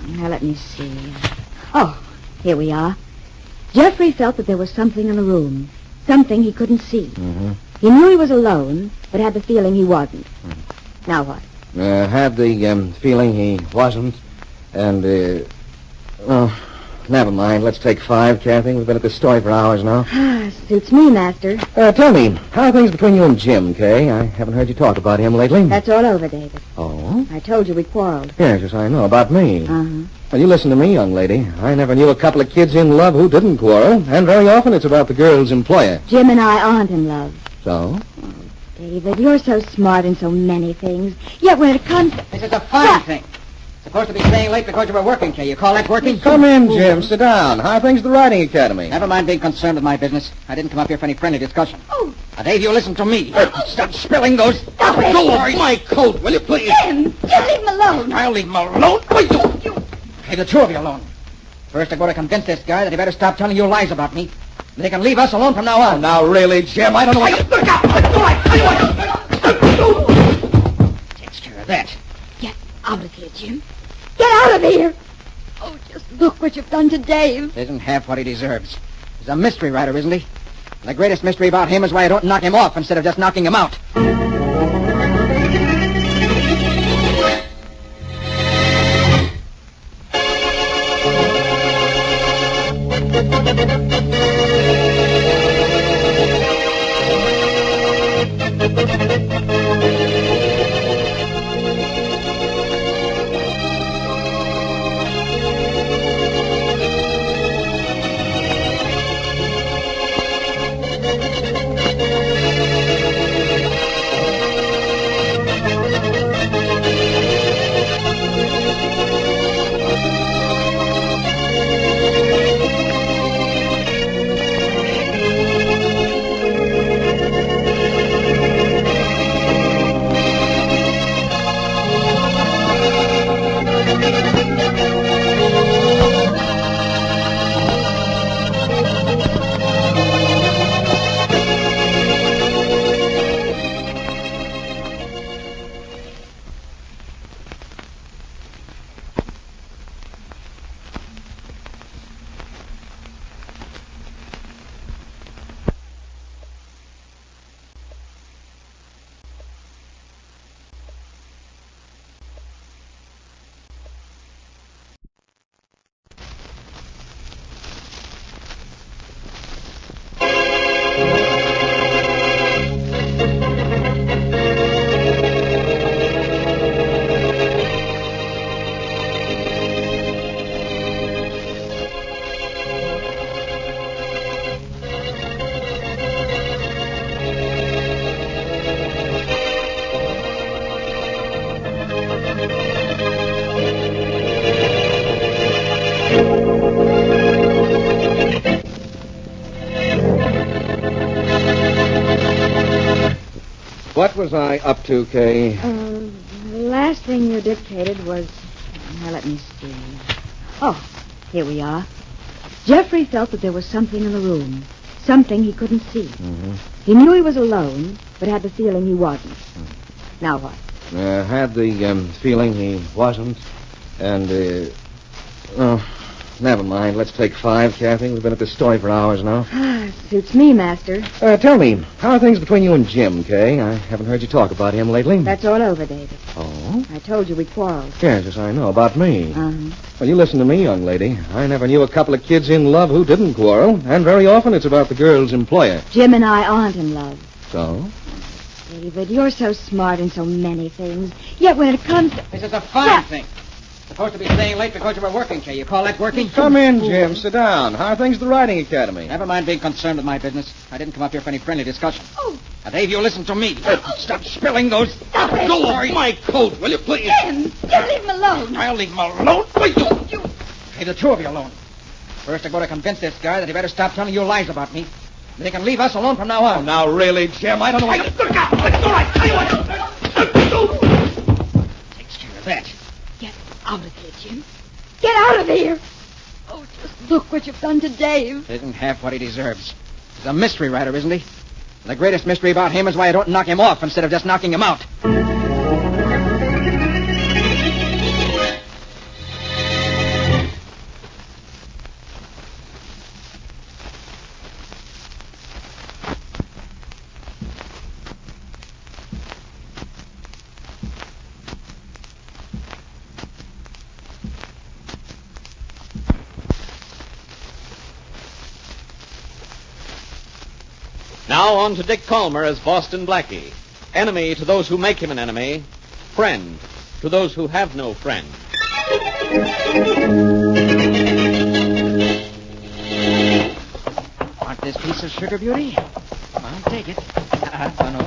Now, let me see. Oh, here we are. Jeffrey felt that there was something in the room. Something he couldn't see. Mm-hmm. He knew he was alone, but had the feeling he wasn't. Now what? Had the feeling he wasn't. And, well, never mind. Let's take 5, Kathy. We've been at this story for hours now. Suits me, Master. Tell me, how are things between you and Jim, Kay? I haven't heard you talk about him lately. That's all over, David. Oh? I told you we quarreled. Yes, I know. About me. Uh-huh. Well, you listen to me, young lady. I never knew a couple of kids in love who didn't quarrel. And very often it's about the girl's employer. Jim and I aren't in love. So? David, you're so smart in so many things. Yet when it comes... This is a fine thing. Supposed to be staying late because you were working, Kay. You call that working? Come in, Jim. Sit down. How are things at the Riding Academy? Never mind being concerned with my business. I didn't come up here for any friendly discussion. Oh. Now, Dave, you listen to me. Stop spilling those... Stop it. Go off my coat, will you, please? Jim, just leave him alone. I'll leave him alone. Wait, you. Hey, the 2 of you alone. First, I've got to convince this guy that he better stop telling you lies about me. They can leave us alone from now on. Oh, now, really, Jim, I don't know what... Look out! Takes care of that. Get out of here, Jim. Get out of here! Oh, just look what you've done to Dave. Isn't half what he deserves. He's a mystery writer, isn't he? And the greatest mystery about him is why I don't knock him off instead of just knocking him out. was I up to, Kay? The last thing you dictated was... Now, let me see. Oh, here we are. Jeffrey felt that there was something in the room. Something he couldn't see. Mm-hmm. He knew he was alone, but had the feeling he wasn't. Now what? Had the feeling he wasn't. And, oh, never mind. Let's take 5, Kathy. We've been at this story for hours now. Suits me, Master. Tell me, how are things between you and Jim, Kay? I haven't heard you talk about him lately. That's all over, David. Oh? I told you we quarreled. Yes, I know. About me. Uh-huh. Well, you listen to me, young lady. I never knew a couple of kids in love who didn't quarrel, and very often it's about the girl's employer. Jim and I aren't in love. So? David, you're so smart in so many things. Yet when it comes to... This is a fine thing. Supposed to be staying late because you were working, Kay. You call that working? Come in, Jim. Sit down. How are things at the Riding Academy? Never mind being concerned with my business. I didn't come up here for any friendly discussion. Oh. Now, Dave, you listen to me. Stop spilling those... Stop it. Go off my coat, will you, please? Jim, just leave him alone. I'll leave him alone. You. Leave the two of you alone. First, I got to convince this guy that he better stop telling you lies about me. Then he can leave us alone from now on. Oh, now, really, Jim, I don't know why... Look out! All right, takes care of that. Get out of here, Jim. Get out of here. Oh, just look what you've done to Dave. Isn't half what he deserves. He's a mystery writer, isn't he? And the greatest mystery about him is why I don't knock him off instead of just knocking him out. Now on to Dick Calmer as Boston Blackie. Enemy to those who make him an enemy. Friend to those who have no friend. Want this piece of sugar, Beauty? Come on, take it. Oh, no.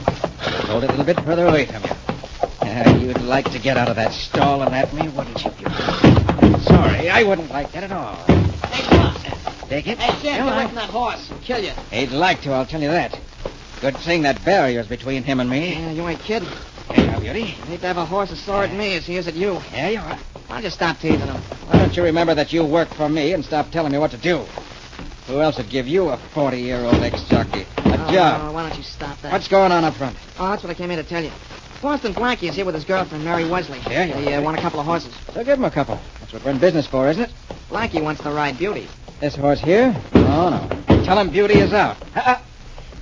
Hold it a little bit further away from you. You'd like to get out of that stall and at me, wouldn't you, Beauty? Sorry, I wouldn't like that at all. Hey, come on. Take it? Hey, Jim, Come get away on. from that horse. He'll kill you. He'd like to, I'll tell you that. Good thing that barrier's between him and me. Yeah, you ain't kidding. Here you are, Beauty. Hate to have a horse as sore at me as he is at you. There you are. I'll just stop teasing him. Why don't you remember that you work for me and stop telling me what to do? Who else would give you a 40-year-old ex-jockey a job? Why don't you stop that? What's going on up front? Oh, that's what I came here to tell you. Boston Blackie is here with his girlfriend, Mary Wesley. Yeah. They want a couple of horses. So give him a couple. That's what we're in business for, isn't it? Blackie wants to ride Beauty. This horse here? No. Tell him Beauty is out.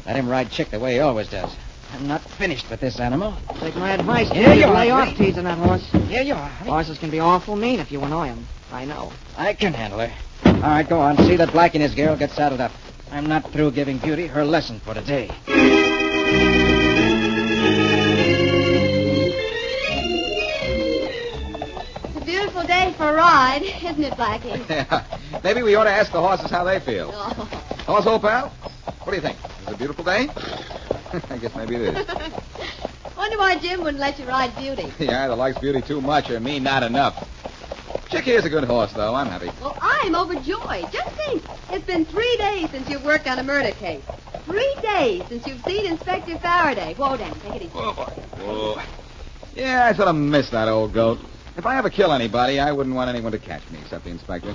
Let him ride Chick the way he always does. I'm not finished with this animal. Take my advice. Here you are, Lay off Beauty. teasing that horse. Here you are. Horses can be awful mean if you annoy them. I know. I can handle her. All right, go on. See that Blackie and his girl get saddled up. I'm not through giving Beauty her lesson for today. It's a beautiful day for a ride, isn't it, Blackie? Maybe we ought to ask the horses how they feel. Oh. Horse, old pal? What do you think? Is it a beautiful day? I guess maybe it is. Wonder why Jim wouldn't let you ride Beauty. He either likes Beauty too much or me not enough. Chick here's a good horse, though. I'm happy. Well, I'm overjoyed. Just think, it's been 3 days since you've worked on a murder case. 3 days since you've seen Inspector Faraday. Whoa, Dan, take it easy. Whoa. Yeah, I sort of miss that old goat. If I ever kill anybody, I wouldn't want anyone to catch me except the inspector.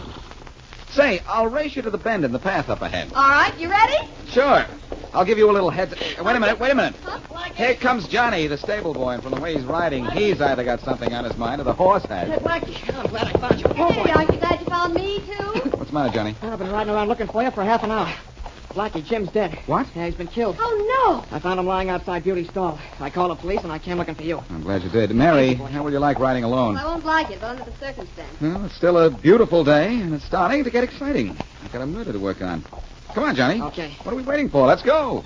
Say, I'll race you to the bend in the path up ahead. All right, you ready? Sure. I'll give you a little head... Wait a minute. Huh? Here comes Johnny, the stable boy, and from the way he's riding, he's either got something on his mind or the horse has. Blackie, I'm glad I found you. Hey, aren't you glad you found me, too? What's the matter, Johnny? I've been riding around looking for you for half an hour. Blackie, Jim's dead. What? Yeah, he's been killed. Oh, I found him lying outside Beauty's stall. I called the police, and I came looking for you. I'm glad you did. Mary, how would you like riding no. alone? I won't like it, but under the circumstances. Well, it's still a beautiful day, and it's starting to get exciting. I've got a murder to work on. Come on, Johnny. Okay. What are we waiting for? Let's go.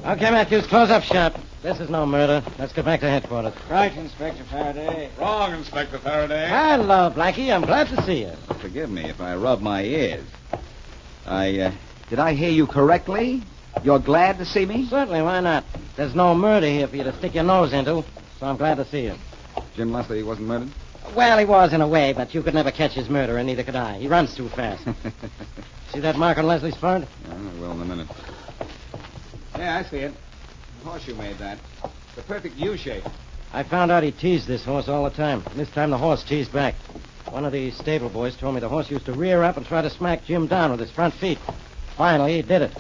Okay, Matthews, close up shop. This is no murder. Let's get back to headquarters. Right, Inspector Faraday. Wrong, Inspector Faraday. Hello, Blackie. I'm glad to see you. Forgive me if I rub my ears. Did I hear you correctly? You're glad to see me? Certainly, why not? There's no murder here for you to stick your nose into, so I'm glad to see you. Jim Leslie wasn't murdered? Well, he was in a way, but you could never catch his murderer, and neither could I. He runs too fast. See that mark on Leslie's forehead? Yeah, I will in a minute. Yeah, I see it. The horseshoe made that. The perfect U shape. I found out he teased this horse all the time. This time the horse teased back. One of the stable boys told me the horse used to rear up and try to smack Jim down with his front feet. Finally, he did it.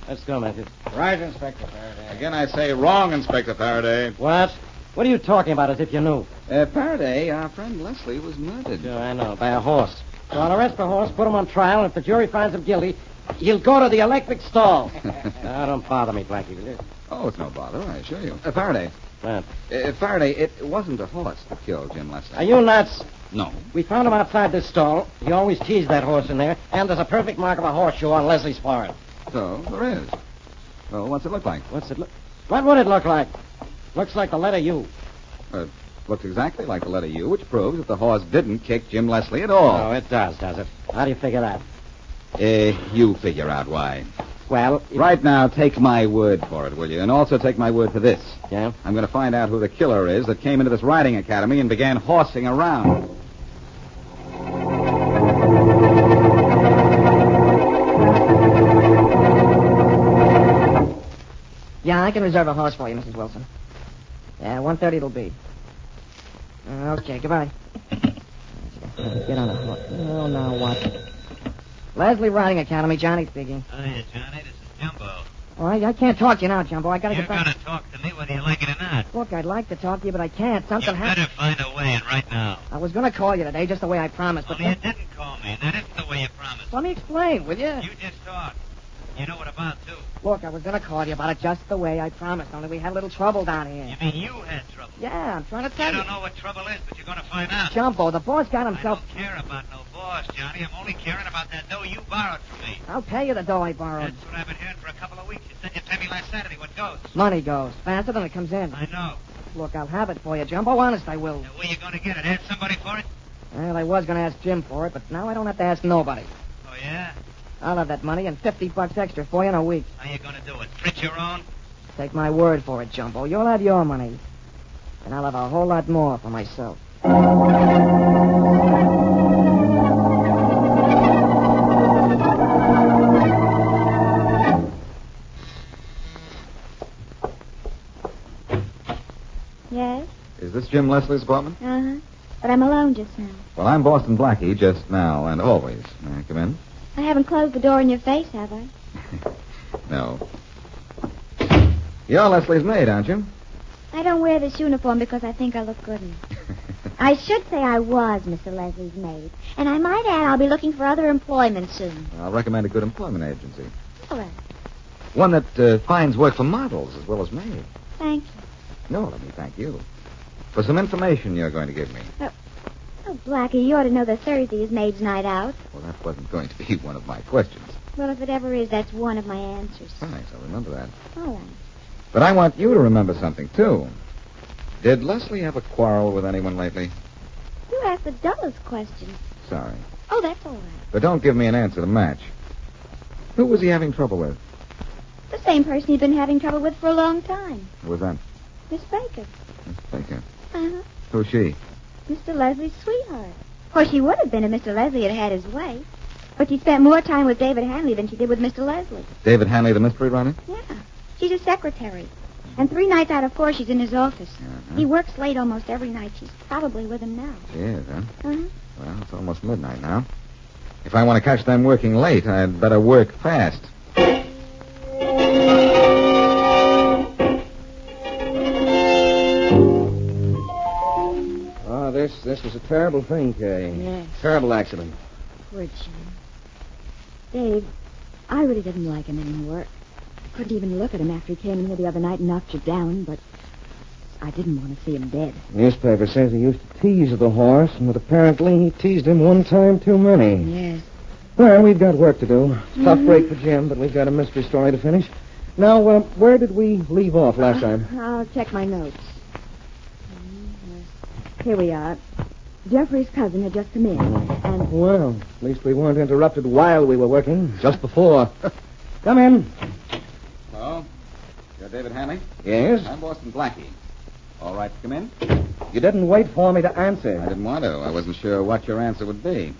Let's go, Matthews. Right, Inspector Faraday. Again, I say wrong, Inspector Faraday. What? What are you talking about as if you knew? Faraday, our friend Leslie was murdered. Sure, I know, by a horse. So I'll arrest the horse, put him on trial, and if the jury finds him guilty, he'll go to the electric stall. Now, don't bother me, Blackie, will you? Oh, it's no bother, I assure you. Faraday. What? Faraday, it wasn't a horse that killed Jim Leslie. Are you nuts? No. We found him outside this stall. He always teased that horse in there, and there's a perfect mark of a horseshoe on Leslie's forehead. So, there is. Well, what's it look like? What would it look like? Looks like the letter U. Looks exactly like the letter U, which proves that the horse didn't kick Jim Leslie at all. Oh, it does it? How do you figure that? You figure out why. Well, right now, take my word for it, will you? And also take my word for this. Yeah? I'm going to find out who the killer is that came into this riding academy and began horsing around. Yeah, I can reserve a horse for you, Mrs. Wilson. Yeah, 1:30 it'll be. Okay, goodbye. Get on the hook. Oh, now what? Leslie Riding Academy, Johnny speaking. Hiya, Johnny. This is Jumbo. All right, I can't talk to you now, Jumbo. I gotta You're get back. going to talk to me whether you like it or not. Look, I'd like to talk to you, but I can't. Something You happened. better find a way, and right now. I was gonna call you today, just the way I promised, but... Only you didn't call me, and that isn't the way you promised. Let me explain, will you? You just talk. You know what about, too. Look, I was gonna call you about it just the way I promised, only we had a little trouble down here. You mean you had trouble? Yeah, I'm trying to tell You you. don't know what trouble is, but you're going to find out. Jumbo, the boss got himself... I don't care about no boss, Johnny. I'm only caring about that dough you borrowed from me. I'll pay you the dough I borrowed. That's what I've been hearing for a couple of weeks. You said you'd pay me last Saturday. What goes? Money goes faster than it comes in. I know. Look, I'll have it for you, Jumbo. Honest, I will. Now, where you going to get it? Ask somebody for it? Well, I was going to ask Jim for it, but now I don't have to ask nobody. Oh, yeah? I'll have that money and $50 extra for you in a week. How you going to do it? Print your own? Take my word for it, Jumbo. You'll have your money. And I'll have a whole lot more for myself. Yes? Is this Jim Leslie's apartment? Uh-huh. But I'm alone just now. Well, I'm Boston Blackie just now and always. May I come in? I haven't closed the door in your face, have I? No. You're Leslie's maid, aren't you? I don't wear this uniform because I think I look good in it. I should say I was Mr. Leslie's maid. And I might add I'll be looking for other employment soon. I'll recommend a good employment agency. All right. One that finds work for models as well as maids. Thank you. No, let me thank you. For some information you're going to give me. Oh, Blackie, you ought to know that Thursday is maid's night out. Well, that wasn't going to be one of my questions. Well, if it ever is, that's one of my answers. Thanks, I'll remember that. All right. But I want you to remember something, too. Did Leslie have a quarrel with anyone lately? You asked the dullest question. Sorry. Oh, that's all right. But don't give me an answer to match. Who was he having trouble with? The same person he'd been having trouble with for a long time. Who was that? Miss Baker. Miss Baker. Uh-huh. Who's she? Mr. Leslie's sweetheart. Of course, she would have been if Mr. Leslie had had his way. But she spent more time with David Hanley than she did with Mr. Leslie. David Hanley, the mystery runner? Yeah. She's a secretary. And 3 nights out of 4, she's in his office. Uh-huh. He works late almost every night. She's probably with him now. She is, huh? Uh-huh. Well, it's almost midnight now. If I want to catch them working late, I'd better work fast. Oh, this was a terrible thing, Kay. Yes. Terrible accident. Poor Jim. Dave, I really didn't like him anymore. I couldn't even look at him after he came in here the other night and knocked you down, but I didn't want to see him dead. Newspaper says he used to tease the horse, and that apparently he teased him one time too many. Yes. Well, we've got work to do. Tough break for Jim, but we've got a mystery story to finish. Now, where did we leave off last time? I'll check my notes. Here we are. Jeffrey's cousin had just come in, and... Well, at least we weren't interrupted while we were working, just before. Come in. Hello? You're David Hanley? Yes? I'm Boston Blackie. All right to come in? You didn't wait for me to answer. I didn't want to. I wasn't sure what your answer would be.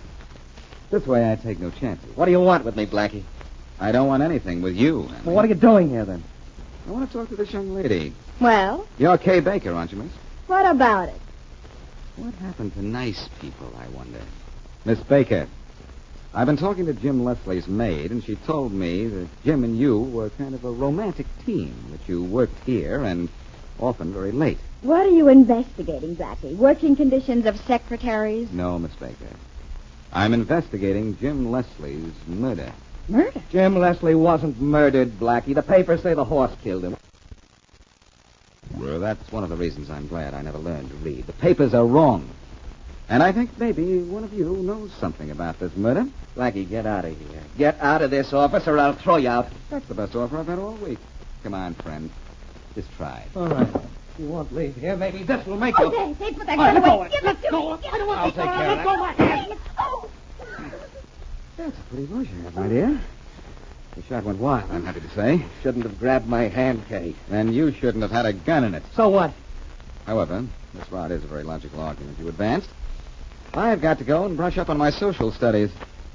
This way I take no chances. What do you want with me, Blackie? I don't want anything with you, Henry. Well, what are you doing here, then? I want to talk to this young lady. Well, You're Kay Baker, aren't you, miss? what about it? What happened to nice people, I wonder? Miss Baker, I've been talking to Jim Leslie's maid, and she told me that Jim and you were kind of a romantic team, that you worked here and often very late. What are you investigating, Blackie? Working conditions of secretaries? No, Miss Baker. I'm investigating Jim Leslie's murder. Murder? Jim Leslie wasn't murdered, Blackie. The papers say the horse killed him. Well, that's one of the reasons I'm glad I never learned to read. The papers are wrong. And I think maybe one of you knows something about this murder. Blackie, get out of here. Get out of this office or I'll throw you out. That's the best offer I've had all week. Come on, friend. Just try it. All right. You won't leave here. Maybe this will make you... Oh, Dave, put that All right, gun let away. go. Let go. I don't want I'll to take care of that. Let go, my hand. That's a pretty voice you have, my dear. The shot went wild, I'm happy to say. Shouldn't have grabbed my hand, Kay. Then you shouldn't have had a gun in it. So what? However, this rod is a very logical argument you advanced. I've got to go and brush up on my social studies.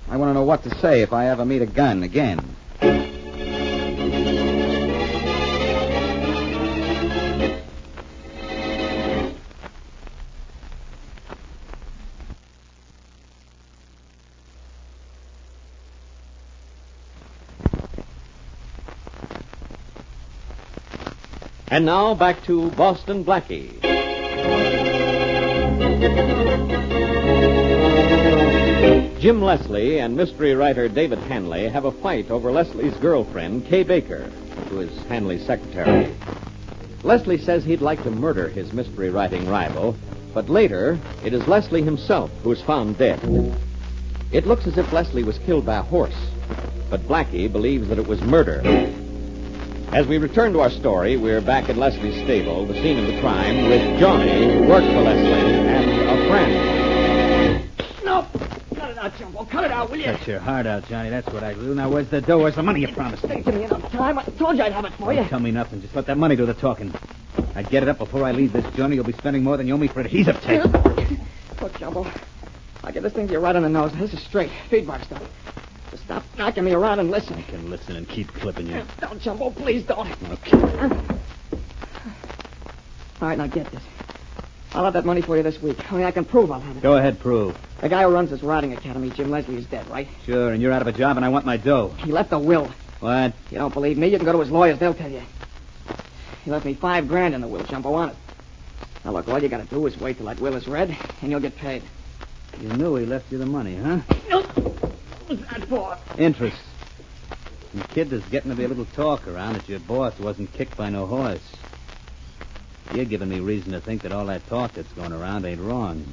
I want to know what to say if I ever meet a gun again. And now back to Boston Blackie. Jim Leslie and mystery writer David Hanley have a fight over Leslie's girlfriend, Kay Baker, who is Hanley's secretary. Leslie says he'd like to murder his mystery writing rival, but later it is Leslie himself who is found dead. It looks as if Leslie was killed by a horse, but Blackie believes that it was murder. As we return to our story, we're back at Leslie's stable, the scene of the crime, with Johnny, who worked for Leslie, and a friend. No! Cut it out, Jumbo. Cut it out, will you? Cut your heart out, Johnny. That's what I do. Now, where's the dough? Where's the money you promised me? Give me enough time. I told you I'd have it for you. Don't tell me nothing. Just let that money do the talking. I get it up before I leave this journey. You'll be spending more than you owe me for adhesive tape. Look, Jumbo. I'll get this thing to you right on the nose. This is straight. Feedback stuff. Just stop knocking me around and listen. I can listen and keep clipping you. Don't, Jumbo. Please don't. Okay. All right, now get this. I'll have that money for you this week. Only I can prove I'll have it. Go ahead, prove. The guy who runs this riding academy, Jim Leslie, is dead, right? Sure, and you're out of a job, and I want my dough. He left a will. What? You don't believe me? You can go to his lawyers. They'll tell you. He left me $5,000 in the will, Jumbo, on it. Now, look, all you got to do is wait till that will is read, and you'll get paid. You knew he left you the money, huh? What's that for? Interest. The kid is getting to be a little talk around that your boss wasn't kicked by no horse. You're giving me reason to think that all that talk that's going around ain't wrong.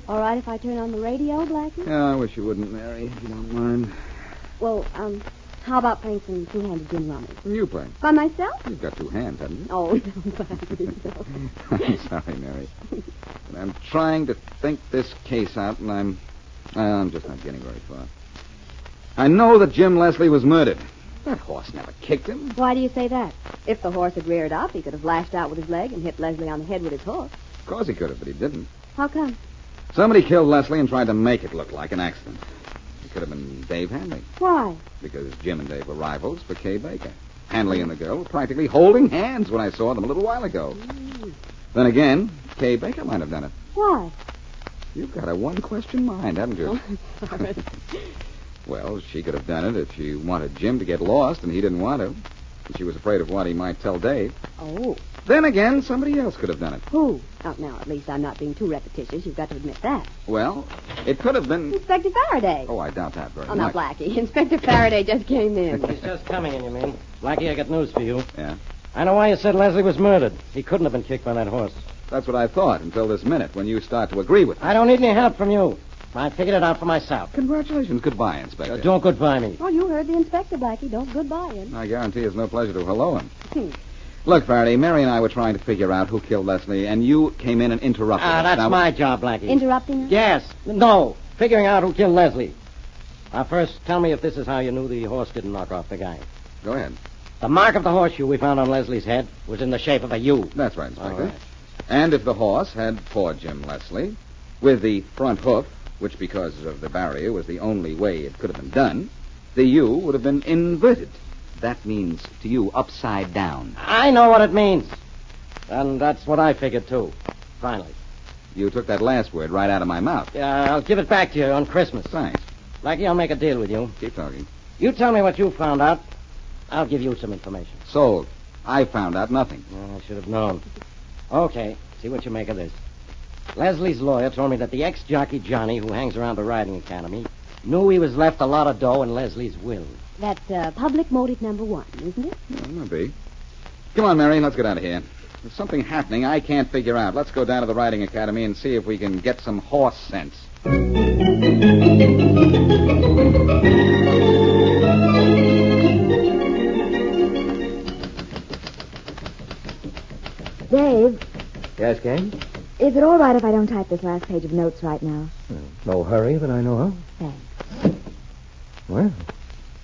All right if I turn on the radio, Blackie? Yeah, I wish you wouldn't, Mary, if you don't mind. Well, how about playing some two-handed gin rummy? You play. By myself? You've got two hands, haven't you? Oh, no, Blackie, no. I'm sorry, Mary. But I'm trying to think this case out, and I'm just not getting very far. I know that Jim Leslie was murdered. That horse never kicked him. Why do you say that? If the horse had reared up, he could have lashed out with his leg and hit Leslie on the head with his hoof. Of course he could have, but he didn't. How come? Somebody killed Leslie and tried to make it look like an accident. It could have been Dave Hanley. Why? Because Jim and Dave were rivals for Kay Baker. Hanley and the girl were practically holding hands when I saw them a little while ago. Then again, Kay Baker might have done it. Why? You've got a one-question mind, haven't you? Oh, sorry. Well, she could have done it if she wanted Jim to get lost and he didn't want to. And she was afraid of what he might tell Dave. Oh. Then again, somebody else could have done it. Who? Now, at least I'm not being too repetitious. You've got to admit that. Well, it could have been... Inspector Faraday. Oh, I doubt that very Oh, much. now, Blackie. Inspector Faraday just came in. He's just coming in, you mean? Blackie, I got news for you. Yeah? I know why you said Leslie was murdered. He couldn't have been kicked by that horse. That's what I thought until this minute when you start to agree with me. I don't need any help from you. I figured it out for myself. Congratulations. Goodbye, Inspector. Don't goodbye me. Oh, you heard the inspector, Blackie. Don't goodbye him. I guarantee it's no pleasure to hello him. Look, Faraday, Mary and I were trying to figure out who killed Leslie, and you came in and interrupted us. That's Now, my job, Blackie. Interrupting her? Yes. No. Figuring out who killed Leslie. First, tell me if this is how you knew the horse didn't knock off the guy. Go ahead. The mark of the horseshoe we found on Leslie's head was in the shape of a U. That's right, Inspector. All right. And if the horse had pawed Jim Leslie with the front hoof, which because of the barrier was the only way it could have been done, the U would have been inverted. That means to you upside down. I know what it means. And that's what I figured, too. Finally. You took that last word right out of my mouth. Yeah, I'll give it back to you on Christmas. Thanks. Blackie, I'll make a deal with you. Keep talking. You tell me what you found out. I'll give you some information. Sold. I found out nothing. I should have known. Okay, see what you make of this. Leslie's lawyer told me that the ex-jockey Johnny, who hangs around the riding academy, knew he was left a lot of dough in Leslie's will. That's public motive number one, isn't it? Yeah, maybe. Come on, Mary, let's get out of here. There's something happening I can't figure out. Let's go down to the riding academy and see if we can get some horse sense. Dave, Yes, Kane? is it all right if I don't type this last page of notes right now? No hurry that I know of. Thanks. Well,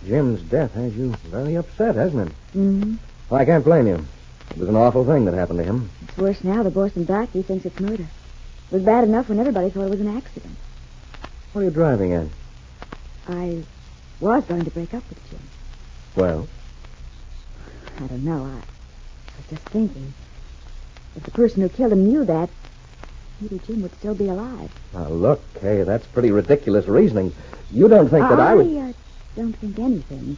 Jim's death has you very upset, hasn't it? Mm-hmm. Well, I can't blame you. It was an awful thing that happened to him. It's worse now that Boston Blackie thinks it's murder. It was bad enough when everybody thought it was an accident. What are you driving at? I was going to break up with Jim. Well? I don't know. I was just thinking. If the person who killed him knew that, maybe Jim would still be alive. Now, look, Kay, that's pretty ridiculous reasoning. You don't think that I would... I don't think anything.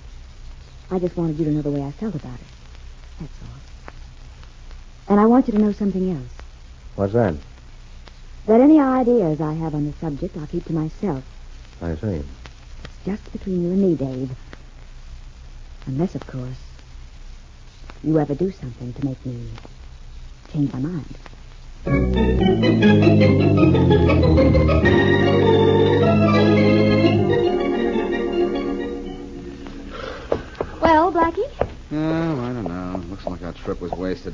I just wanted you to know the way I felt about it. That's all. And I want you to know something else. What's that? That any ideas I have on the subject, I'll keep to myself. I see. It's just between you and me, Dave. Unless, of course, you ever do something to make me change my mind. Well, Blackie? Oh, I don't know. Looks like our trip was wasted.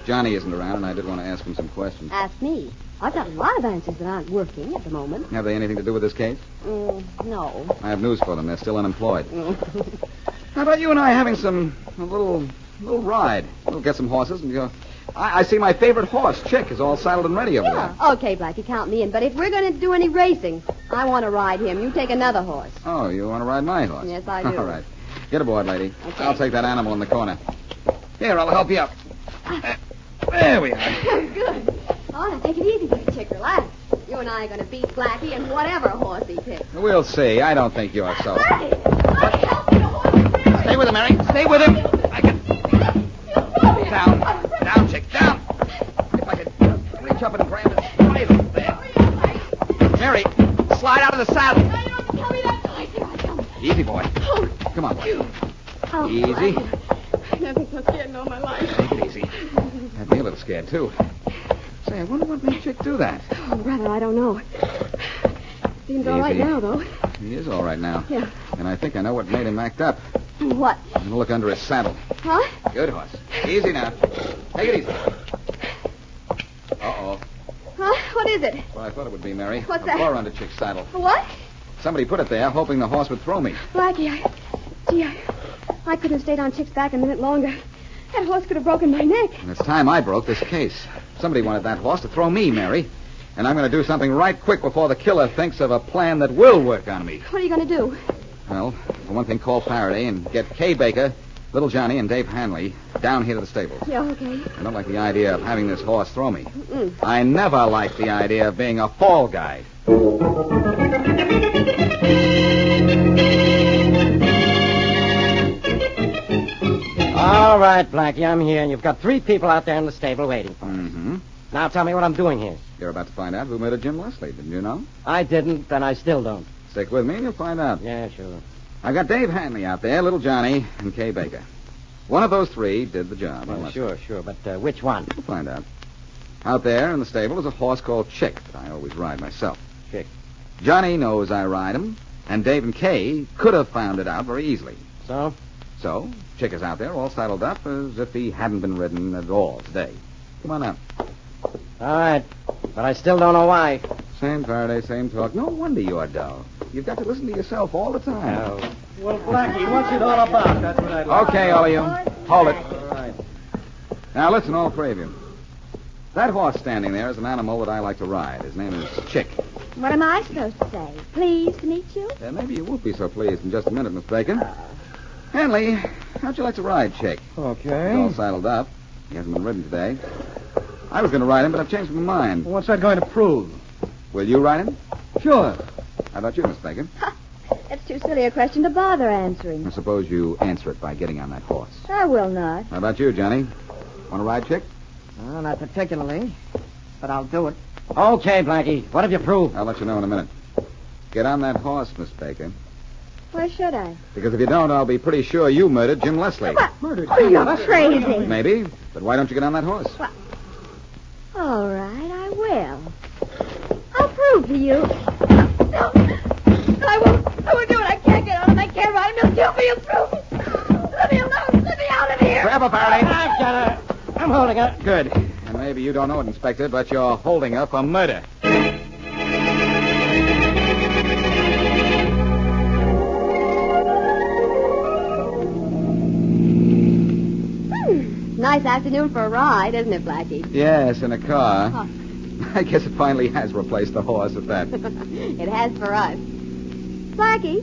Johnny isn't around, and I did want to ask him some questions. Ask me. I've got a lot of answers that aren't working at the moment. Have they anything to do with this case? No. I have news for them. They're still unemployed. How about you and I having a little ride? We'll get some horses and go. I see my favorite horse, Chick, is all saddled and ready over there. Okay, Blackie, count me in. But if we're going to do any racing, I want to ride him. You take another horse. Oh, you want to ride my horse? Yes, I do. All right. Get aboard, lady. Okay. I'll take that animal in the corner. Here, I'll help you up. There we are. Good. Oh, now take it easy there, Chick. Relax. You and I are going to beat Blackie and whatever horse he picks. We'll see. I don't think you're so. Hey! Help me, the horse is ready. Stay with him, Mary. Stay with him. Down, Chick, down. If I could reach up and grab his bridle there. Mary, slide out of the saddle. Tell me that noise. Here I come. Easy, boy. Oh. Come on, boy. Oh, Easy. I've never been so scared in all my life. Take it easy. Had me a little scared, too. Say, I wonder what made Chick do that. Oh, brother, I don't know. Seems all right Easy. now, though. He is all right now. Yeah. And I think I know what made him act up. What? I'm going to look under his saddle. Huh? Good horse. Easy now. Take it easy. Uh-oh. Huh? What is it? Well, I thought it would be, Mary. What's a that? bar under Chick's saddle. What? Somebody put it there, hoping the horse would throw me. Blackie, I couldn't have stayed on Chick's back a minute longer. That horse could have broken my neck. And it's time I broke this case. Somebody wanted that horse to throw me, Mary. And I'm going to do something right quick before the killer thinks of a plan that will work on me. What are you going to do? Well, for one thing, call Faraday and get Kay Baker, Little Johnny, and Dave Hanley down here to the stables. Yeah, okay. I don't like the idea of having this horse throw me. Mm-mm. I never liked the idea of being a fall guy. All right, Blackie, I'm here, and you've got 3 people out there in the stable waiting for us. Mm-hmm. Now tell me what I'm doing here. You're about to find out who murdered Jim Leslie, didn't you know? I didn't, and I still don't. Stick with me and you'll find out. Yeah, sure. I've got Dave Hanley out there, Little Johnny, and Kay Baker. One of those 3 did the job. Well, sure, but which one? We'll find out. Out there in the stable is a horse called Chick that I always ride myself. Chick. Johnny knows I ride him, and Dave and Kay could have found it out very easily. So? So, Chick is out there all saddled up as if he hadn't been ridden at all today. Come on out. All right, but I still don't know why. Same Faraday, same talk. No wonder you're dull. You've got to listen to yourself all the time. Well, Blackie, what's it all about? That's what I'd like. Okay, all of you. Hold it. All right. Now, listen, all three of you. That horse standing there is an animal that I like to ride. His name is Chick. What am I supposed to say? Pleased to meet you? Maybe you won't be so pleased in just a minute, Miss Bacon. Hanley, how'd you like to ride Chick? Okay. He's all saddled up. He hasn't been ridden today. I was going to ride him, but I've changed my mind. What's that going to prove? Will you ride him? Sure. How about you, Miss Bacon? That's too silly a question to bother answering. I suppose you answer it by getting on that horse. I will not. How about you, Johnny? Want to ride Chick? Well, not particularly, but I'll do it. Okay, Blackie. What have you proved? I'll let you know in a minute. Get on that horse, Miss Baker. Why should I? Because if you don't, I'll be pretty sure you murdered Jim Leslie. What? Murdered? Are you crazy? Maybe, but why don't you get on that horse? What? All right, I will. I'll prove to you. No, I won't do it. I can't get on him. I can't ride him. He'll kill me. He'll prove it. Let me alone. Let me out of here. Grab her, Faraday. I've got her. I'm holding her. Good. And maybe you don't know it, Inspector, but you're holding her for murder. Nice afternoon for a ride, isn't it, Blackie? Yes, in a car. Oh. I guess it finally has replaced the horse at that. It has for us. Blackie,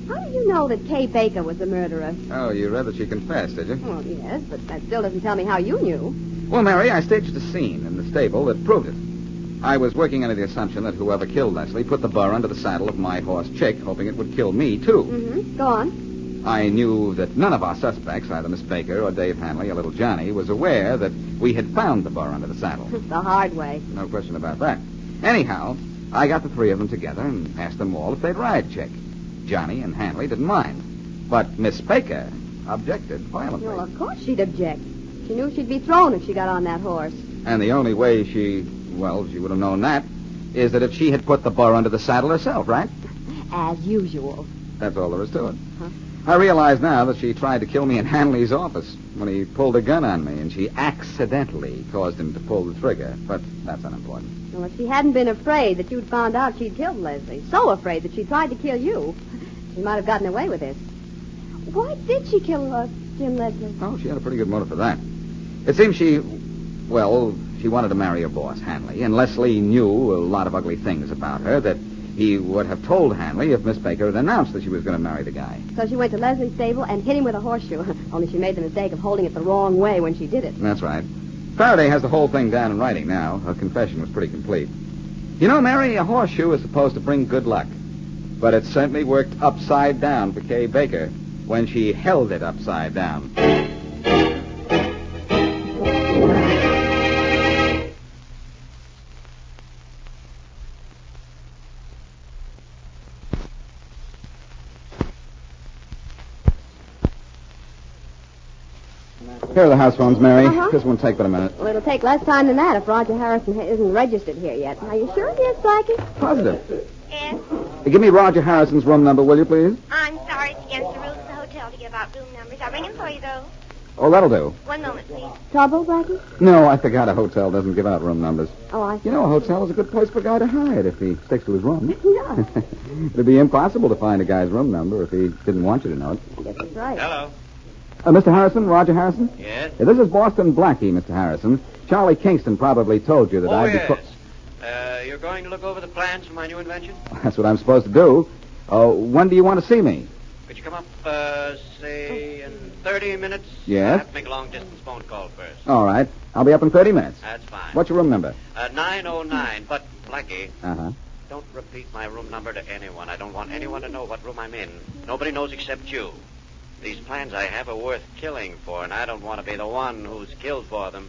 how do you know that Kay Baker was the murderer? Oh, you read that she confessed, did you? Well, yes, but that still doesn't tell me how you knew. Well, Mary, I staged a scene in the stable that proved it. I was working under the assumption that whoever killed Leslie put the burr under the saddle of my horse, Chick, hoping it would kill me, too. Mm-hmm. Go on. I knew that none of our suspects, either Miss Baker or Dave Hanley or little Johnny, was aware that we had found the burr under the saddle. The hard way. No question about that. Anyhow, I got the three of them together and asked them all if they'd ride Chick. Johnny and Hanley didn't mind. But Miss Baker objected violently. Well, of course she'd object. She knew she'd be thrown if she got on that horse. And the only way she would have known that is that if she had put the burr under the saddle herself, right? As usual. That's all there is to it. Huh? I realize now that she tried to kill me in Hanley's office when he pulled a gun on me, and she accidentally caused him to pull the trigger. But that's unimportant. Well, if she hadn't been afraid that you'd found out she'd killed Leslie, so afraid that she tried to kill you, she might have gotten away with this. Why did she kill Jim Leslie? Oh, she had a pretty good motive for that. It seems she wanted to marry her boss, Hanley, and Leslie knew a lot of ugly things about her that he would have told Hanley if Miss Baker had announced that she was going to marry the guy. So she went to Leslie's stable and hit him with a horseshoe. Only she made the mistake of holding it the wrong way when she did it. That's right. Faraday has the whole thing down in writing now. Her confession was pretty complete. You know, Mary, a horseshoe is supposed to bring good luck. But it certainly worked upside down for Kay Baker when she held it upside down. Here are the house phones, Mary. Uh-huh. This won't take but a minute. Well, it'll take less time than that if Roger Harrison isn't registered here yet. Are you sure he is, Blackie? Positive. Yes? Give me Roger Harrison's room number, will you, please? I'm sorry, it's against the rules of the hotel to give out room numbers. I'll ring him for you, though. Oh, that'll do. 1 moment, please. Trouble, Blackie? No, I forgot a hotel doesn't give out room numbers. Oh, I see. You know, a hotel is a good place for a guy to hide if he sticks to his room. Yeah. It'd be impossible to find a guy's room number if he didn't want you to know it. I guess that's right. Hello. Mr. Harrison, Roger Harrison? Yes? This is Boston Blackie, Mr. Harrison. Charlie Kingston probably told you that I'd be... You're going to look over the plans for my new invention? That's what I'm supposed to do. When do you want to see me? Could you come up, say, in 30 minutes? Yes? I have to make a long-distance phone call first. All right. I'll be up in 30 minutes. That's fine. What's your room number? 909. But, Blackie, Uh-huh. don't repeat my room number to anyone. I don't want anyone to know what room I'm in. Nobody knows except you. These plans I have are worth killing for, and I don't want to be the one who's killed for them.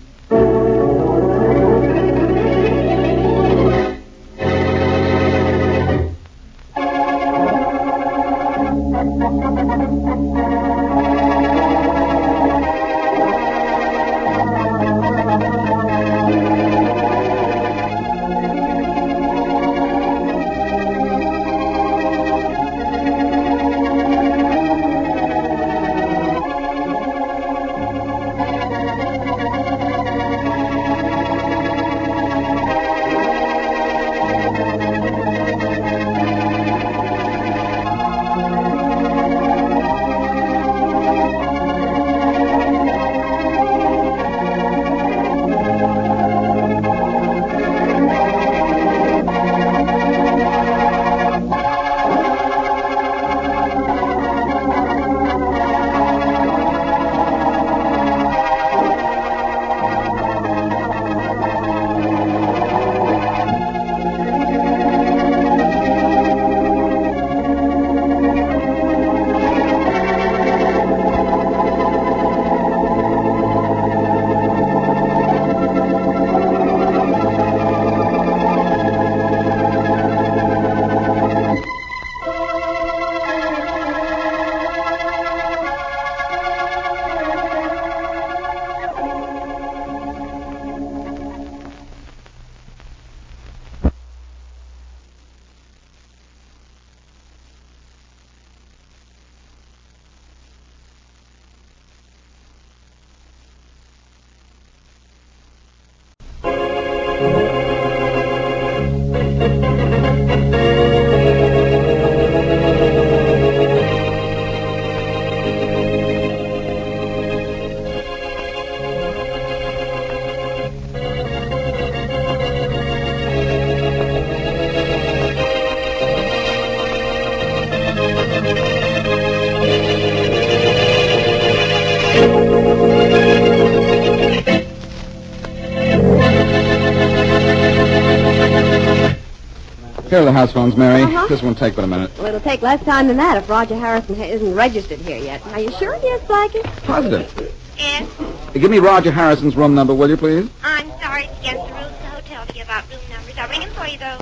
Here are the house phones, Mary. Uh-huh. This won't take but a minute. Well, it'll take less time than that if Roger Harrison isn't registered here yet. Are you sure he is, Blackie? Positive. Yes? Give me Roger Harrison's room number, will you, please? I'm sorry, it's against the rules of the hotel to give out room numbers. I'll ring him for you, though.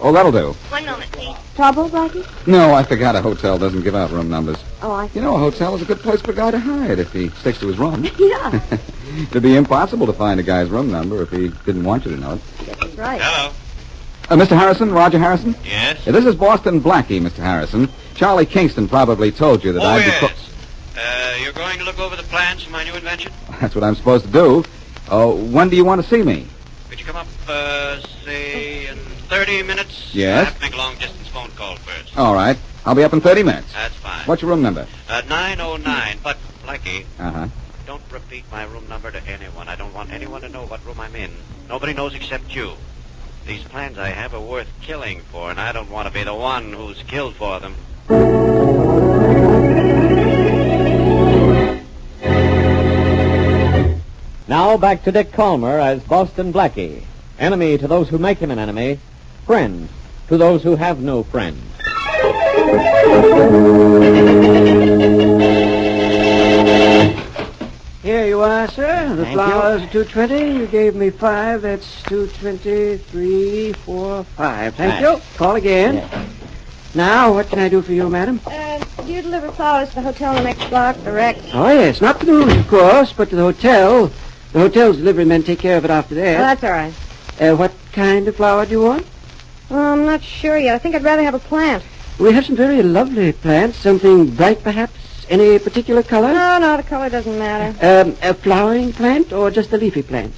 Oh, that'll do. 1 moment, please. Trouble, Blackie? No, I forgot a hotel doesn't give out room numbers. Oh, I see. You know, a hotel is a good place for a guy to hide if he sticks to his room. Yeah. It'd be impossible to find a guy's room number if he didn't want you to know it. That's right. Hello. Mr. Harrison, Roger Harrison? Yes? This is Boston Blackie, Mr. Harrison. Charlie Kingston probably told you that I'd be... You're going to look over the plans for my new invention? That's what I'm supposed to do. When do you want to see me? Could you come up, say, in 30 minutes? Yes? I have to make a long-distance phone call first. All right. I'll be up in 30 minutes. That's fine. What's your room number? 909. But, Blackie, Uh-huh. don't repeat my room number to anyone. I don't want anyone to know what room I'm in. Nobody knows except you. These plans I have are worth killing for, and I don't want to be the one who's killed for them. Now back to Dick Calmer as Boston Blackie. Enemy to those who make him an enemy. Friend to those who have no friend. Here you are, sir. The Thank flowers are $2.20. You gave me 5. That's $2.20, 3, 4, 5. Thank Right. you. Call again. Now, what can I do for you, madam? Do you deliver flowers to the hotel in the next block, direct? Oh, yes. Not to the rooms, of course, but to the hotel. The hotel's delivery men take care of it after Oh, that. that's all right. What kind of flower do you want? I'm not sure yet. I think I'd rather have a plant. We have some very lovely plants. Something bright, perhaps? Any particular color? No, the color doesn't matter. A flowering plant or just a leafy plant?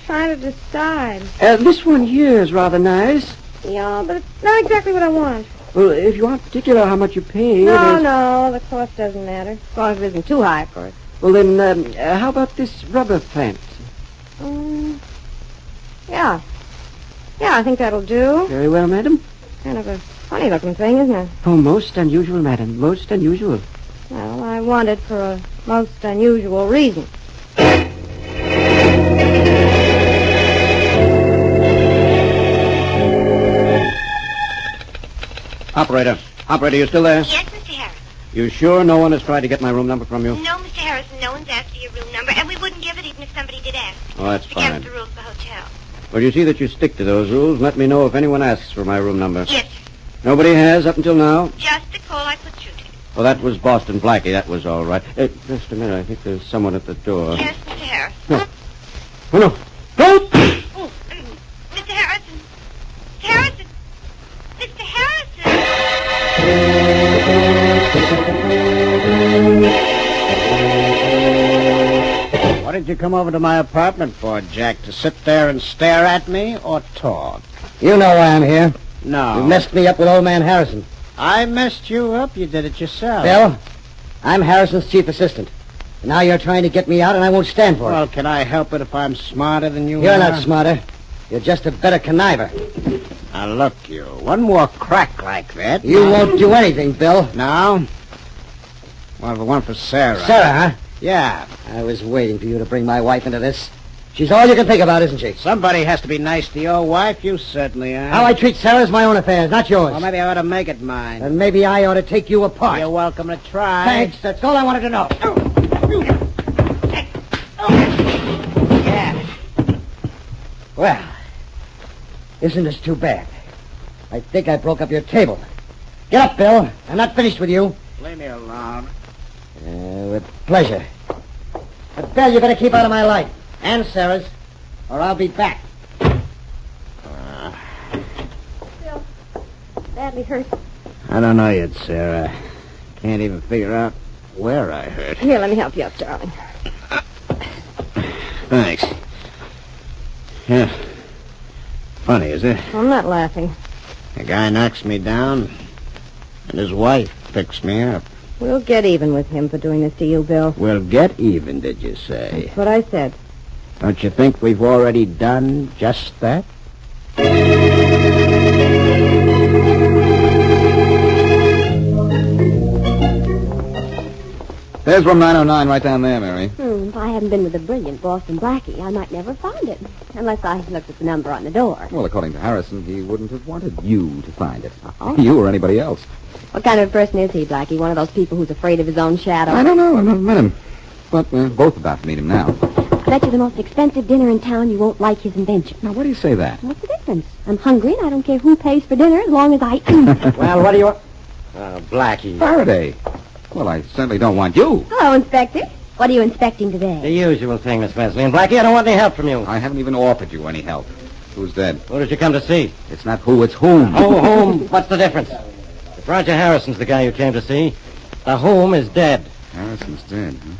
Trying to decide. This one here is rather nice. Yeah, but it's not exactly what I want. Well, if you aren't particular how much you pay... No, the cost doesn't matter. As long as it isn't too high, of course. Well, then, how about this rubber plant? Yeah. Yeah, I think that'll do. Very well, madam. Kind of a funny-looking thing, isn't it? Oh, most unusual, madam. Most unusual. Well, I want it for a most unusual reason. Operator, you still there? Yes, Mr. Harrison. You sure no one has tried to get my room number from you? No, Mr. Harrison, no one's asked for your room number, and we wouldn't give it even if somebody did ask. Oh, that's It's fine. against the rules of the hotel. Well, you see that you stick to those rules. Let me know if anyone asks for my room number. Yes, sir. Nobody has up until now? Just the call I put through to you. Well, that was Boston Blackie. That was all right. Just a minute. I think there's someone at the door. Yes, Mr. Harrison. No. Oh, no. Don't! Oh, Mr. Harrison. Mr. Harrison. Mr. Harrison. What did you come over to my apartment for, Jack? To sit there and stare at me or talk? You know why I'm here. No. You messed me up with old man Harrison. I messed you up. You did it yourself. Bill, I'm Harrison's chief assistant. And now you're trying to get me out, and I won't stand for it. Well, can I help it if I'm smarter than you You're are? not smarter. You're just a better conniver. Now, look, you. One more crack like that. You won't do anything, Bill. No? Well, the one for Sarah. Sarah, huh? Yeah. I was waiting for you to bring my wife into this. She's all you can think about, isn't she? Somebody has to be nice to your wife. You certainly are. How I treat Sarah is my own affairs, not yours. Well, maybe I ought to make it mine. And maybe I ought to take you apart. You're welcome to try. Thanks. That's all I wanted to know. Yeah. Well, isn't this too bad? I think I broke up your table. Get up, Bill. I'm not finished with you. Leave me alone. With pleasure. But, Bill, you better keep out of my light. And Sarah's, or I'll be back. Bill, badly hurt. I don't know yet, Sarah. Can't even figure out where I hurt. Here, let me help you up, darling. Thanks. Yeah. Funny, is it? I'm not laughing. A guy knocks me down, and his wife picks me up. We'll get even with him for doing this to you, Bill. We'll get even, did you say? That's what I said. Don't you think we've already done just that? There's room 909 right down there, Mary. If I hadn't been with the brilliant Boston Blackie, I might never find it. Unless I looked at the number on the door. Well, according to Harrison, he wouldn't have wanted you to find it. You or anybody else. What kind of a person is he, Blackie? One of those people who's afraid of his own shadow? I don't know. I've never met him. But we're both about to meet him now. I bet you the most expensive dinner in town you won't like his invention. Now, why do you say that? What's the difference? I'm hungry, and I don't care who pays for dinner as long as I eat. Well, what do you... Blackie. Faraday. Well, I certainly don't want you. Hello, Inspector. What are you inspecting today? The usual thing, Miss Wesley. And Blackie, I don't want any help from you. I haven't even offered you any help. Who's dead? Who did you come to see? It's not who, it's whom. Oh, whom? What's the difference? If Roger Harrison's the guy you came to see, the whom is dead. Harrison's dead, huh?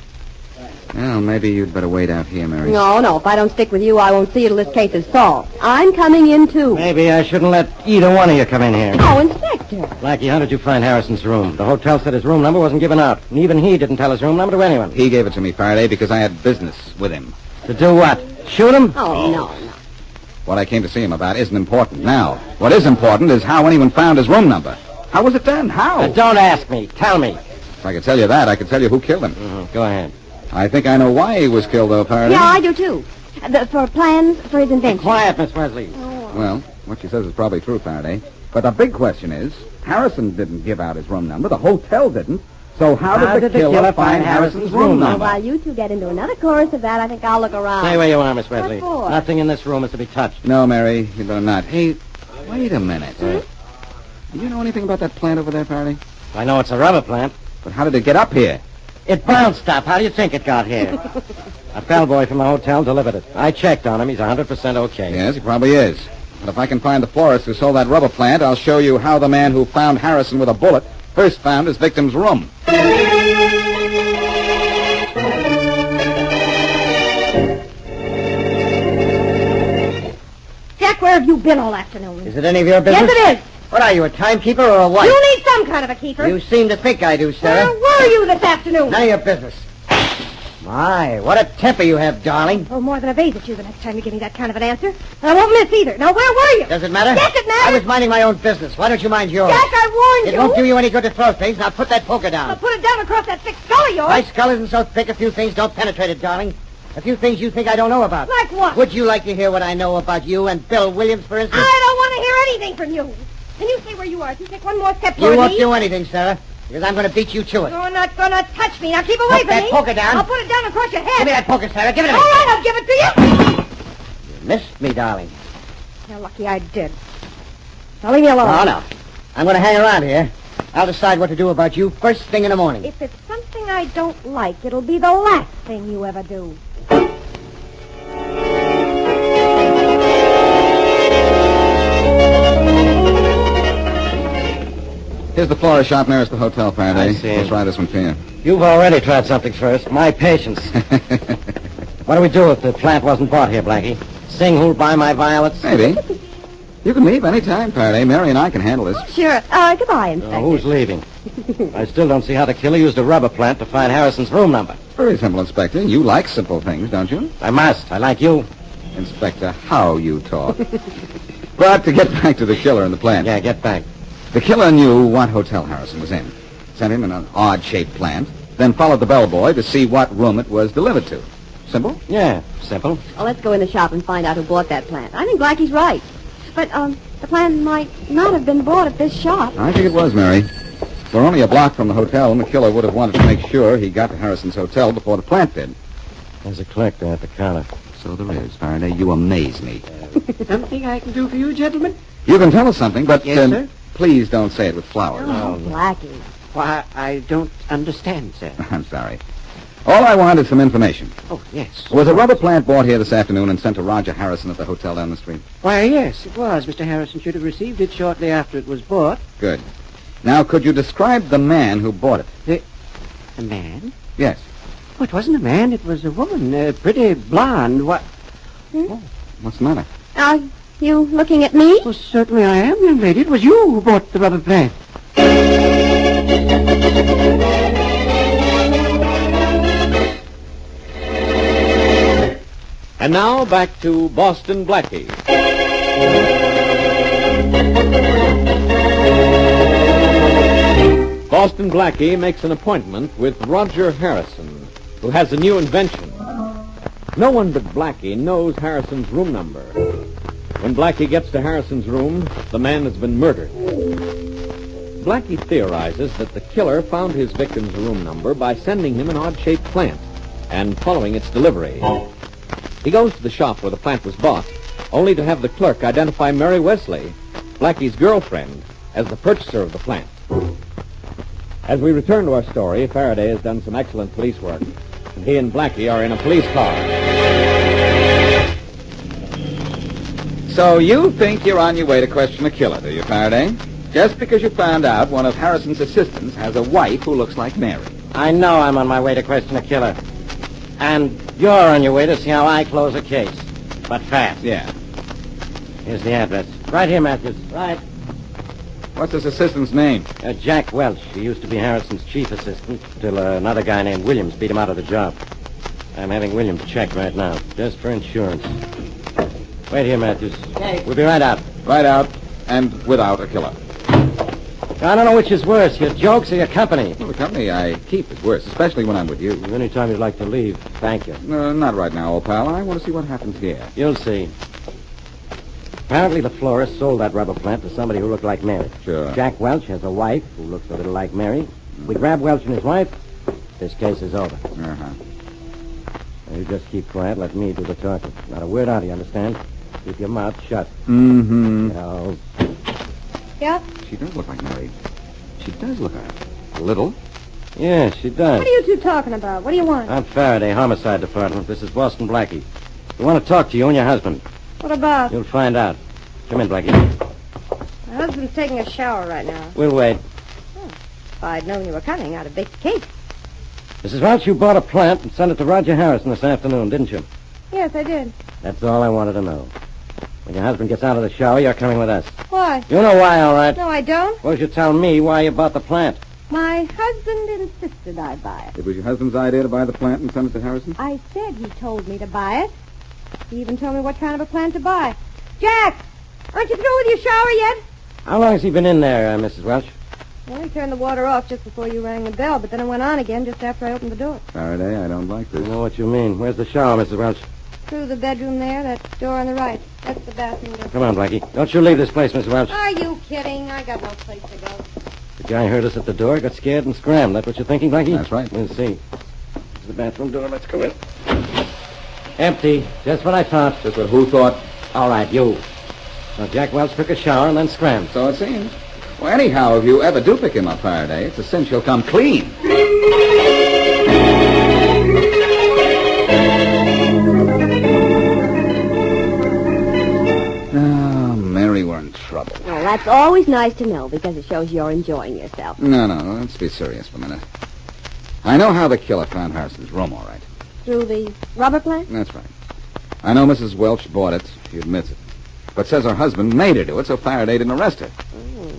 Well, maybe you'd better wait out here, Mary. No. If I don't stick with you, I won't see you till this case is solved. I'm coming in, too. Maybe I shouldn't let either one of you come in here. Oh, Inspector. Blackie, how did you find Harrison's room? The hotel said his room number wasn't given out. And even he didn't tell his room number to anyone. He gave it to me, Faraday, because I had business with him. To do what? Shoot him? Oh, no. What I came to see him about isn't important now. What is important is how anyone found his room number. How was it done? How? Don't ask me. Tell me. If I could tell you that, I could tell you who killed him. Mm-hmm. Go ahead. I think I know why he was killed, though, Faraday. Yeah, I do, too. For plans for his invention. Quiet, Miss Wesley. Well, what she says is probably true, Faraday. But the big question is, Harrison didn't give out his room number. The hotel didn't. So how did the killer find Harrison's room number? While you two get into another chorus of that, I think I'll look around. Stay where you are, Miss Wesley. What for? Nothing in this room is to be touched. No, Mary, you better not. Hey, wait a minute. Do you know anything about that plant over there, Faraday? I know it's a rubber plant. But how did it get up here? It bounced up. How do you think it got here? A bellboy from the hotel delivered it. I checked on him. He's 100% okay. Yes, he probably is. But if I can find the florist who sold that rubber plant, I'll show you how the man who found Harrison with a bullet first found his victim's room. Jack, where have you been all afternoon? Is it any of your business? Yes, it is. What are you, a timekeeper or a wife? You need some kind of a keeper. You seem to think I do, Sarah. Where were you this afternoon? None of your business. My, what a temper you have, darling. Oh, more than a vase at you the next time you give me that kind of an answer. And I won't miss either. Now, where were you? Does it matter? Yes, it matters. I was minding my own business. Why don't you mind yours? Jack, I warned It you. won't do you any good to throw things. Now put that poker down. I'll put it down across that thick skull of yours. My skull isn't so thick. A few things don't penetrate it, darling. A few things you think I don't know about. Like what? Would you like to hear what I know about you and Bill Williams, for instance? I don't want to hear anything from you. Can you stay where you are? If you take one more step You toward won't me... do anything, Sarah, because I'm going to beat you to it. You're not going to touch me. Now keep away Put from that me. poker down. I'll put it down across your head. Give me that poker, Sarah. Give it to me. All right, I'll give it to you. You missed me, darling. You're lucky I did. Now leave me alone. Oh, no. I'm going to hang around here. I'll decide what to do about you first thing in the morning. If it's something I don't like, it'll be the last thing you ever do. Here's the florist shop nearest the hotel, Faraday. I see. Let's try this one for you. You've already tried something first. My patience. What do we do if the plant wasn't bought here, Blackie? Sing who'll buy my violets? Maybe. You can leave any time, Faraday. Mary and I can handle this. Sure. Goodbye, Inspector. Who's leaving? I still don't see how the killer used a rubber plant to find Harrison's room number. Very simple, Inspector. You like simple things, don't you? I must. I like you. Inspector, how you talk. But to get back to the killer and the plant. Yeah, get back. The killer knew what hotel Harrison was in. Sent him in an odd-shaped plant, then followed the bellboy to see what room it was delivered to. Simple? Yeah, simple. Well, let's go in the shop and find out who bought that plant. I think Blackie's right. But, the plant might not have been bought at this shop. I think it was, Mary. If we're only a block from the hotel, and the killer would have wanted to make sure he got to Harrison's hotel before the plant did. There's a clerk there at the counter. So there is, Faraday. You amaze me. Something I can do for you, gentlemen? You can tell us something, but Yes, sir? please don't say it with flowers. Oh, Blackie. Why, I don't understand, sir. I'm sorry. All I want is some information. Oh, yes. Was a rubber plant bought here this afternoon and sent to Roger Harrison at the hotel down the street? Why, yes, it was. Mr. Harrison should have received it shortly after it was bought. Good. Now, could you describe the man who bought it? A man? Yes. Oh, it wasn't a man. It was a woman. Pretty blonde. What? Oh, what's the matter? Are you looking at me? Well, certainly I am, young lady. It was you who bought the rubber plant. And now back to Boston Blackie. Boston Blackie makes an appointment with Roger Harrison, who has a new invention. No one but Blackie knows Harrison's room number. When Blackie gets to Harrison's room, the man has been murdered. Blackie theorizes that the killer found his victim's room number by sending him an odd-shaped plant and following its delivery. He goes to the shop where the plant was bought, only to have the clerk identify Mary Wesley, Blackie's girlfriend, as the purchaser of the plant. As we return to our story, Faraday has done some excellent police work, and he and Blackie are in a police car. So you think you're on your way to question a killer, do you, Faraday? Just because you found out one of Harrison's assistants has a wife who looks like Mary. I know I'm on my way to question a killer. And you're on your way to see how I close a case. But fast. Yeah. Here's the address. Right here, Matthews. Right. What's this assistant's name? Jack Welch. He used to be Harrison's chief assistant until another guy named Williams beat him out of the job. I'm having Williams checked right now, just for insurance. Wait here, Matthews. Okay. We'll be right out. Right out and without a killer. I don't know which is worse, your jokes or your company. Well, the company I keep is worse, especially when I'm with you. Any time you'd like to leave, thank you. Not right now, old pal. I want to see what happens here. You'll see. Apparently the florist sold that rubber plant to somebody who looked like Mary. Sure. Jack Welch has a wife who looks a little like Mary. We grab Welch and his wife, this case is over. Uh-huh. Now, you just keep quiet, let me do the talking. Not a word out, you understand? Keep your mouth shut. Mm-hmm. No. Yeah? She does look like Mary. She does look a little. Yeah, she does. What are you two talking about? What do you want? I'm Faraday, Homicide Department. This is Boston Blackie. We want to talk to you and your husband. What about? You'll find out. Come in, Blackie. My husband's taking a shower right now. We'll wait. If I'd known you were coming, I'd have baked a cake. Mrs. Welch, you bought a plant and sent it to Roger Harrison this afternoon, didn't you? Yes, I did. That's all I wanted to know. When your husband gets out of the shower, you're coming with us. Why? You know why, all right. No, I don't. Suppose you tell me why you bought the plant. My husband insisted I buy it. It was your husband's idea to buy the plant and send it to Harrison? I said he told me to buy it. He even told me what kind of a plant to buy. Jack, aren't you through with your shower yet? How long has he been in there, Mrs. Welch? Well, he turned the water off just before you rang the bell, but then it went on again just after I opened the door. Faraday, I don't like this. I know what you mean. Where's the shower, Mrs. Welch? Through the bedroom there, that door on the right. That's the bathroom door. Come on, Blackie. Don't you leave this place, Mrs. Welch. Are you kidding? I got no place to go. The guy heard us at the door, got scared and scrammed. That what you're thinking, Blackie? That's right. We'll see. There's the bathroom door. Let's go in. Empty. Just what I thought. Just what who thought? All right, you. Now, Jack Welch took a shower and then scrammed. So it seems. Well, anyhow, if you ever do pick him up, Faraday, it's a cinch he'll come clean. Oh, Mary, we're in trouble. Well, that's always nice to know because it shows you're enjoying yourself. No, let's be serious for a minute. I know how the killer found Harrison's room, all right. Through the rubber plant? That's right. I know Mrs. Welch bought it. She admits it. But says her husband made her do it, so Faraday didn't arrest her.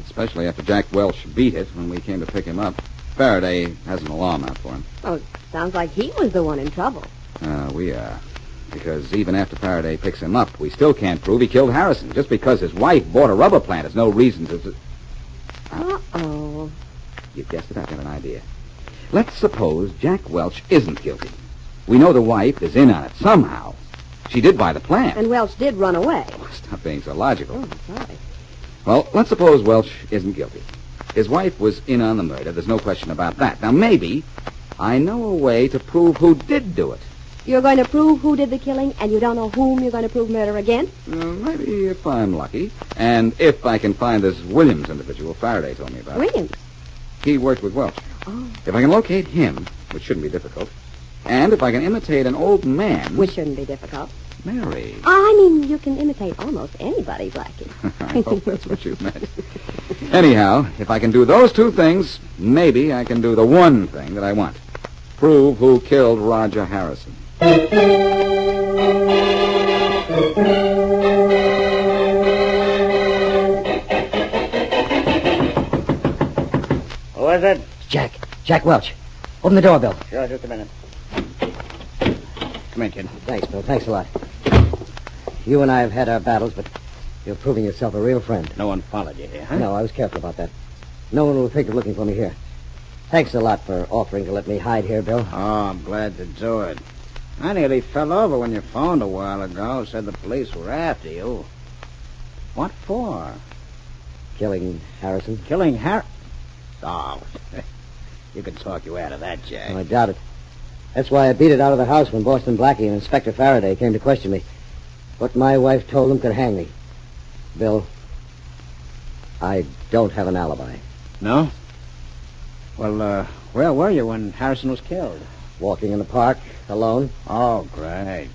Especially after Jack Welch beat it when we came to pick him up. Faraday has an alarm out for him. Oh, sounds like he was the one in trouble. We are. Because even after Faraday picks him up, we still can't prove he killed Harrison. Just because his wife bought a rubber plant is no reason to... Uh-oh. You guessed it, I've got an idea. Let's suppose Jack Welch isn't guilty. We know the wife is in on it somehow. She did buy the plant. And Welch did run away. Oh, stop being so logical. Oh, sorry. Well, let's suppose Welch isn't guilty. His wife was in on the murder. There's no question about that. Now, maybe I know a way to prove who did do it. You're going to prove who did the killing, and you don't know whom you're going to prove murder against? Maybe if I'm lucky. And if I can find this Williams individual Faraday told me about. Williams? He worked with Welch. Oh. If I can locate him, which shouldn't be difficult, and if I can imitate an old man... Which shouldn't be difficult. Mary. I mean, you can imitate almost anybody, Blackie. I hope that's what you meant. Anyhow, if I can do those two things, maybe I can do the one thing that I want. Prove who killed Roger Harrison. Who is it? Jack Welch. Open the door, Bill. Sure, just a minute. Come in, kid. Thanks, Bill. Thanks a lot. You and I have had our battles, but you're proving yourself a real friend. No one followed you here, huh? No, I was careful about that. No one will think of looking for me here. Thanks a lot for offering to let me hide here, Bill. Oh, I'm glad to do it. I nearly fell over when you phoned a while ago. Said the police were after you. What for? Killing Harrison. Killing Oh, you can talk you out of that, Jack. Oh, I doubt it. That's why I beat it out of the house when Boston Blackie and Inspector Faraday came to question me. What my wife told them could hang me. Bill, I don't have an alibi. No? Well, where were you when Harrison was killed? Walking in the park, alone. Oh, great.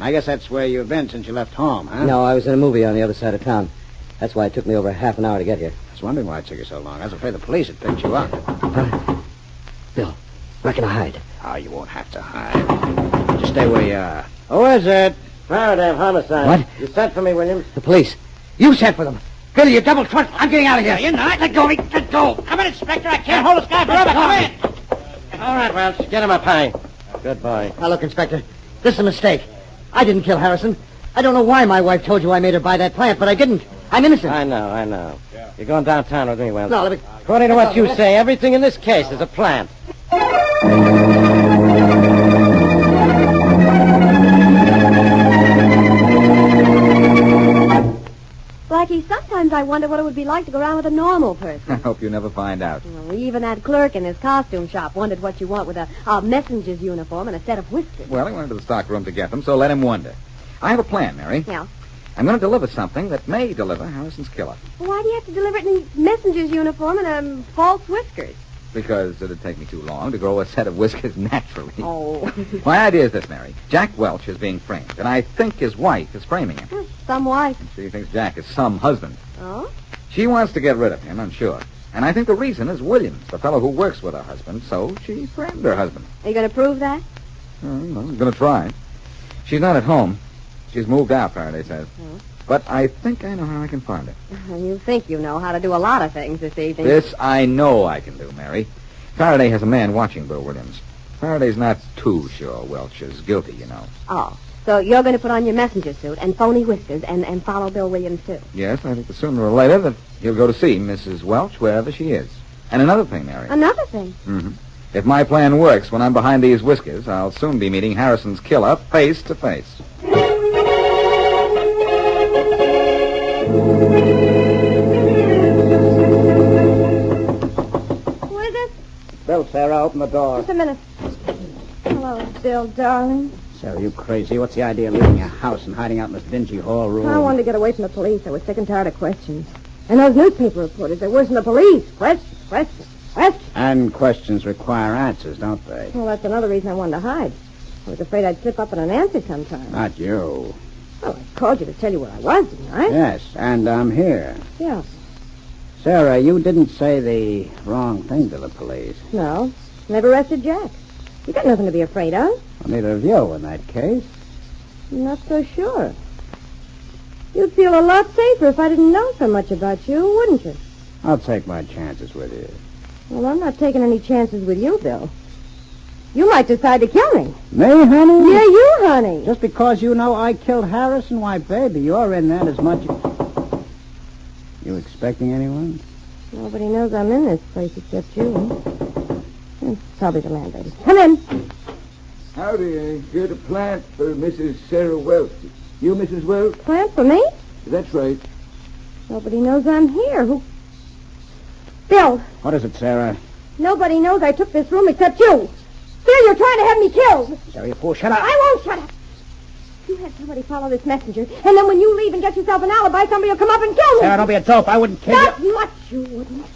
I guess that's where you've been since you left home, huh? No, I was in a movie on the other side of town. That's why it took me over half an hour to get here. I was wondering why it took you so long. I was afraid the police had picked you up. Bill, where can I hide? Oh, you won't have to hide. Just stay where you are. Who is it? Faraday of homicide. What? You sent for me, Williams? The police. You sent for them. Bill, you double trust. I'm getting out of here. You're not. Let go of me. Let go. Come in, Inspector. I can't hold this guy forever. Come in. All right, Welch. Get him up high. Goodbye. Now, look, Inspector. This is a mistake. I didn't kill Harrison. I don't know why my wife told you I made her buy that plant, but I didn't. I'm innocent. I know. You're going downtown with me, Welch. No, let me... According to what you say, everything in this case is a plant. Blackie, sometimes I wonder what it would be like to go around with a normal person. I hope you never find out. Well, even that clerk in his costume shop wondered what you want with a messenger's uniform and a set of whiskers. Well, he went into the stock room to get them, so let him wonder. I have a plan, Mary. Yeah? I'm going to deliver something that may deliver Harrison's killer. Well, why do you have to deliver it in a messenger's uniform and false whiskers? Because it'd take me too long to grow a set of whiskers naturally. Oh. My idea is this, Mary. Jack Welch is being framed, and I think his wife is framing him. Some wife. And she thinks Jack is some husband. Oh? She wants to get rid of him, I'm sure. And I think the reason is Williams, the fellow who works with her husband, so she framed her husband. Are you going to prove that? I'm going to try. She's not at home. She's moved out, Faraday says. Oh. But I think I know how I can find her. You think you know how to do a lot of things this evening. This I know I can do, Mary. Faraday has a man watching Bill Williams. Faraday's not too sure Welch is guilty, you know. Oh, so you're going to put on your messenger suit and phony whiskers and follow Bill Williams, too? Yes, I think that sooner or later that he'll go to see Mrs. Welch wherever she is. And another thing, Mary. Another thing? Mm-hmm. If my plan works when I'm behind these whiskers, I'll soon be meeting Harrison's killer face to face. Bill, Sarah, open the door. Just a minute. Hello, Bill, darling. Sarah, you crazy? What's the idea of leaving your house and hiding out in this dingy hall room? I wanted to get away from the police. I was sick and tired of questions. And those newspaper reporters, they're worse than the police. Questions. And questions require answers, don't they? Well, that's another reason I wanted to hide. I was afraid I'd slip up in an answer sometime. Not you. Well, I called you to tell you where I was, didn't I? Yes, and I'm here. Yeah. Sarah, you didn't say the wrong thing to the police. No. Never arrested Jack. You got nothing to be afraid of. Well, neither of you in that case. I'm not so sure. You'd feel a lot safer if I didn't know so much about you, wouldn't you? I'll take my chances with you. Well, I'm not taking any chances with you, Bill. You might decide to kill me. Me, honey? Yeah, you, honey. Just because you know I killed Harrison? Why, baby, you're in that as much... You expecting anyone? Nobody knows I'm in this place except you. Probably the landlady. Come in. Howdy, got a plant for Mrs. Sarah Welch. You, Mrs. Welch? Plant for me? That's right. Nobody knows I'm here. Who? Bill. What is it, Sarah? Nobody knows I took this room except you. Bill, you're trying to have me killed. Sarah, you fool, shut up. I won't shut up. You had somebody follow this messenger, and then when you leave and get yourself an alibi, somebody will come up and kill me. Sarah, don't be a dope. I wouldn't kill Not you. much you wouldn't.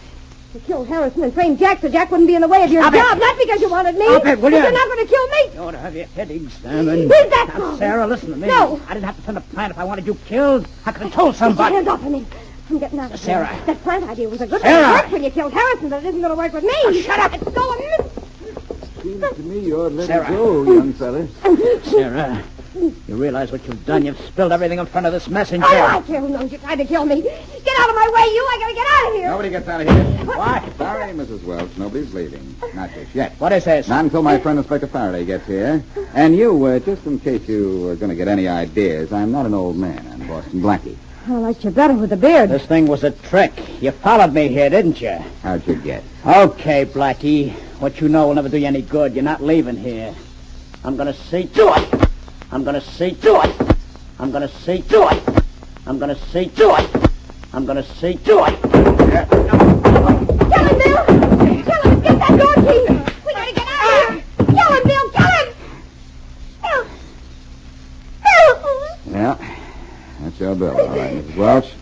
You killed Harrison and framed Jack so Jack wouldn't be in the way of your Stop job. it. Not because you wanted me. Stop it, will but you? you're not going to kill me. You ought to have your head examined. Who's that Now, for? Sarah, listen to me. No. I didn't have to send a plant if I wanted you killed. I could have told somebody. Hands off of me. I'm getting out of here. Sarah. That plant idea was a good one. Sarah. It worked when you killed Harrison, but it isn't going to work with me. Shut up. It's going Seems to me you ought to let Sarah. it go, young fella. Sarah, you realize what you've done? You've spilled everything in front of this messenger. I don't care who knows you tried to kill me. Get out of my way, you. I got to get out of here. Nobody gets out of here. What? Sorry, Mrs. Welch. Nobody's leaving. Not just yet. What is this? Not until my friend Inspector Faraday gets here. And you, just in case you are going to get any ideas, I'm not an old man. I'm Boston Blackie. I liked you better with the beard. This thing was a trick. You followed me here, didn't you? How'd you guess? Okay, Blackie. What you know will never do you any good. You're not leaving here. I'm gonna see to it. I'm gonna see to it. I'm gonna see to it. I'm gonna see to it. I'm gonna see to it. Kill him, Bill! Kill him! Get that door key! We gotta get out of here! Kill him, Bill! Kill him! Bill! Bill! Yeah, that's your bill, all right, Mrs. Welch.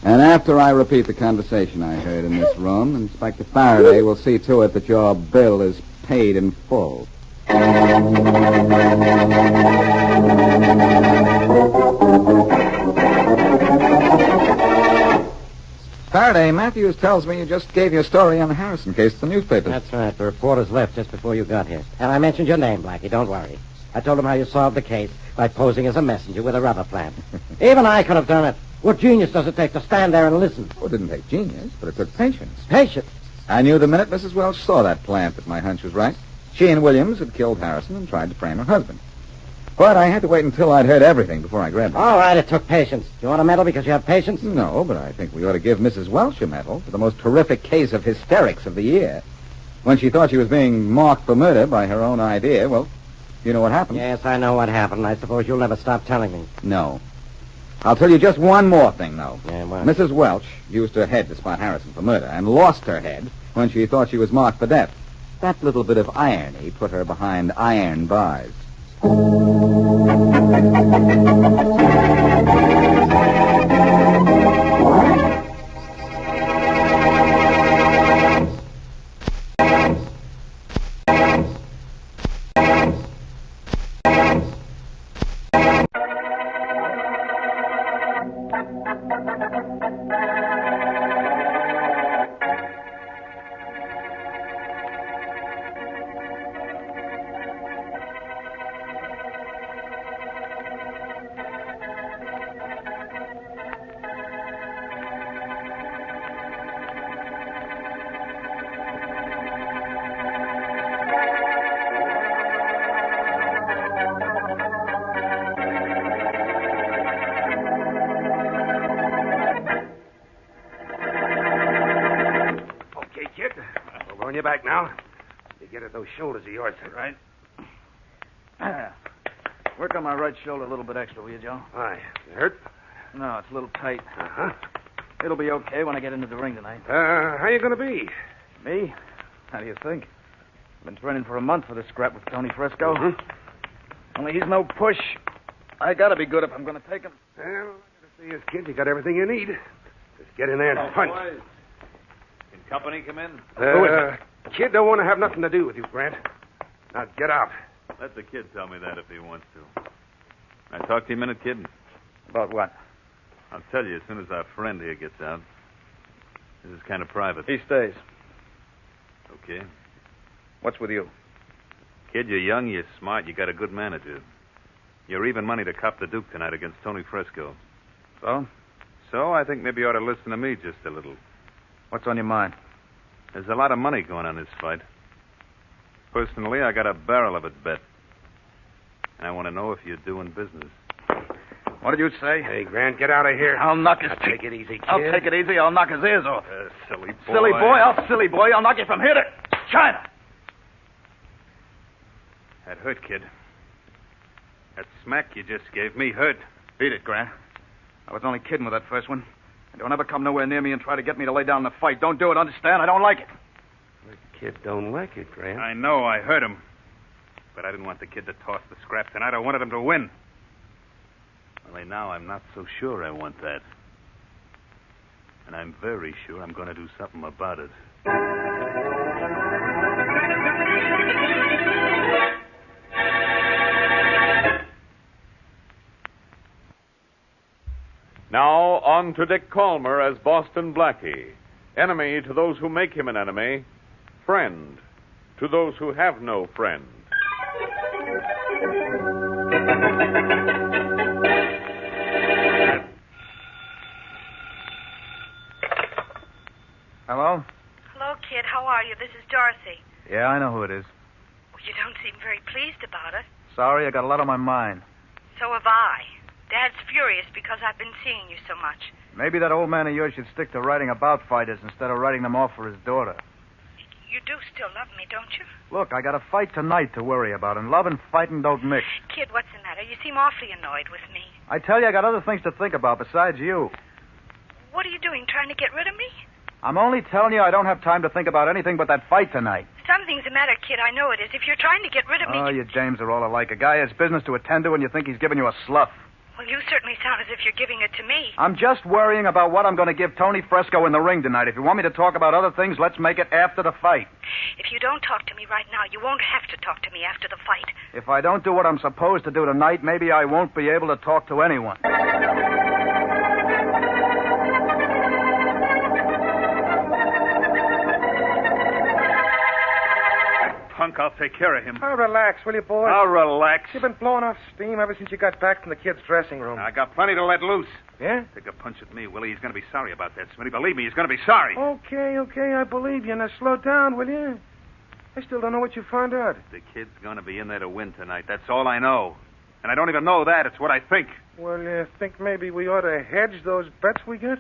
And after I repeat the conversation I heard in this room, Inspector Faraday will see to it that your bill is paid in full. Faraday, Matthews tells me you just gave your story on the Harrison case to the newspapers. That's right. The reporters left just before you got here. And I mentioned your name, Blackie. Don't worry. I told them how you solved the case by posing as a messenger with a rubber plant. Even I could have done it. What genius does it take to stand there and listen? Well, it didn't take genius, but it took patience. Patience? I knew the minute Mrs. Welch saw that plant that my hunch was right. She and Williams had killed Harrison and tried to frame her husband. But I had to wait until I'd heard everything before I grabbed him. All right, it took patience. Do you want a medal because you have patience? No, but I think we ought to give Mrs. Welch a medal for the most terrific case of hysterics of the year. When she thought she was being marked for murder by her own idea, well, you know what happened. Yes, I know what happened. I suppose you'll never stop telling me. No. I'll tell you just one more thing, though. Yeah, what? Mrs. Welch used her head to spot Harrison for murder and lost her head when she thought she was marked for death. That little bit of irony put her behind iron bars. You back now? You get at those shoulders of yours, right? Work on my right shoulder a little bit extra, will you, Joe? Why? You hurt? No, it's a little tight. Uh-huh. It'll be okay when I get into the ring tonight. How you gonna be? Me? How do you think? Been training for a month for this scrap with Tony Frisco. Mm-hmm. Only he's no push. I gotta be good if I'm gonna take him. Well, I see this kid. You got everything you need. Just get in there and punch. Boys. Can company come in? Who is it? Kid don't want to have nothing to do with you, Grant. Now get out. Let the kid tell me that if he wants to. I talk to you a minute, kid? About what? I'll tell you as soon as our friend here gets out. This is kind of private. He stays. Okay. What's with you? Kid, you're young, you're smart, you got a good manager. You're even money to cop the Duke tonight against Tony Frisco. So? So I think maybe you ought to listen to me just a little. What's on your mind? There's a lot of money going on in this fight. Personally, I got a barrel of it bet. And I want to know if you're doing business. What did you say? Hey, Grant, get out of here. I'll knock his... Take it easy, kid. I'll take it easy. I'll knock his ears off. Silly boy. Silly boy? Silly boy. I'll knock you from here to China. That hurt, kid. That smack you just gave me hurt. Beat it, Grant. I was only kidding with that first one. And don't ever come nowhere near me and try to get me to lay down the fight. Don't do it, understand? I don't like it. The kid don't like it, Grant. I know, I hurt him. But I didn't want the kid to toss the scrap tonight. I wanted him to win. Only now I'm not so sure I want that. And I'm very sure I'm going to do something about it. Now, on to Dick Calmer as Boston Blackie. Enemy to those who make him an enemy. Friend to those who have no friend. Hello? Hello, kid. How are you? This is Dorothy. Yeah, I know who it is. Well, you don't seem very pleased about it. Sorry, I got a lot on my mind. So have I. Dad's furious because I've been seeing you so much. Maybe that old man of yours should stick to writing about fighters instead of writing them off for his daughter. You do still love me, don't you? Look, I got a fight tonight to worry about, and love and fighting don't mix. Kid, what's the matter? You seem awfully annoyed with me. I tell you, I got other things to think about besides you. What are you doing, trying to get rid of me? I'm only telling you I don't have time to think about anything but that fight tonight. Something's the matter, kid. I know it is. If you're trying to get rid of me... Oh, you dames are all alike. A guy has business to attend to, and you think he's giving you a slough. Well, you certainly sound as if you're giving it to me. I'm just worrying about what I'm going to give Tony Fresco in the ring tonight. If you want me to talk about other things, let's make it after the fight. If you don't talk to me right now, you won't have to talk to me after the fight. If I don't do what I'm supposed to do tonight, maybe I won't be able to talk to anyone. Punk, I'll take care of him. Oh, relax, will you, boy? I'll relax. You've been blowing off steam ever since you got back from the kid's dressing room. I got plenty to let loose. Yeah? Take a punch at me, Willie. He's going to be sorry about that, Smitty. Believe me, he's going to be sorry. Okay, I believe you. Now slow down, will you? I still don't know what you found out. The kid's going to be in there to win tonight. That's all I know. And I don't even know that. It's what I think. Well, you think maybe we ought to hedge those bets we got?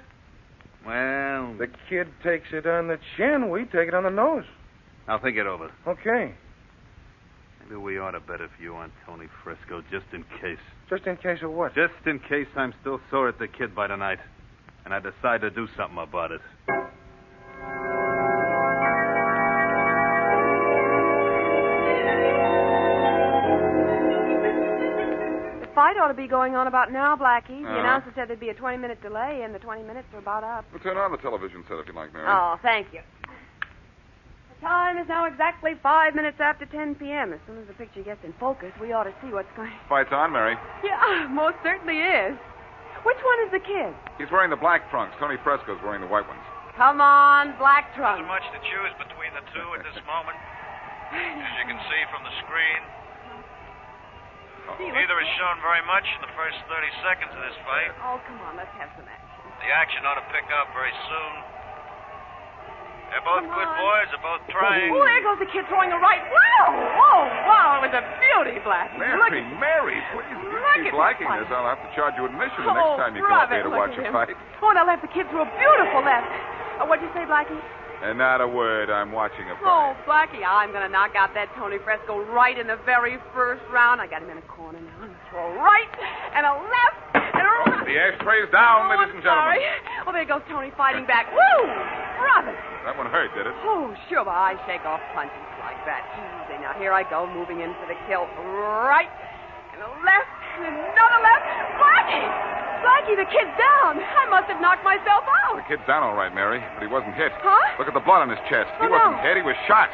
Well... The kid takes it on the chin, we take it on the nose. I'll think it over. Okay. Maybe we ought to bet a few on Tony Fresco, just in case. Just in case of what? Just in case I'm still sore at the kid by tonight, and I decide to do something about it. The fight ought to be going on about now, Blackie. The announcer said there'd be a 20-minute delay, and the 20 minutes are about up. We'll turn on the television set if you like, Mary. Oh, thank you. The time is now exactly 5 minutes after 10 p.m. As soon as the picture gets in focus, we ought to see what's going on. Fight's on, Mary. Yeah, most certainly is. Which one is the kid? He's wearing the black trunks. Tony Fresco's wearing the white ones. Come on, black trunks. There's much to choose between the two at this moment. As you can see from the screen, neither has shown very much in the first 30 seconds of this fight. Oh, come on, let's have some action. The action ought to pick up very soon. They're both good boys. They're both trying. Oh, there goes the kid throwing a right. Wow, it was a beauty, Blackie. Mary, please. If you keep liking this, I'll have to charge you admission the next time you come up here to watch a fight. Oh, and I left the kid through a beautiful left. What'd you say, Blackie? And not a word. I'm watching a fight. Oh, Blackie, I'm going to knock out that Tony Fresco right in the very first round. I got him in a corner now. I'm going to throw a right and a left and a right. The ashtray's down, ladies and gentlemen. Sorry. Oh, there goes Tony fighting back. Woo! Brother. That one hurt, did it? Oh, sure, but I shake off punches like that. Easy. Now, here I go, moving in for the kill. Right and a left and another left. Blackie, the kid's down. I must have knocked myself out. The kid's down all right, Mary, but he wasn't hit. Huh? Look at the blood on his chest. He wasn't hit. He was shot.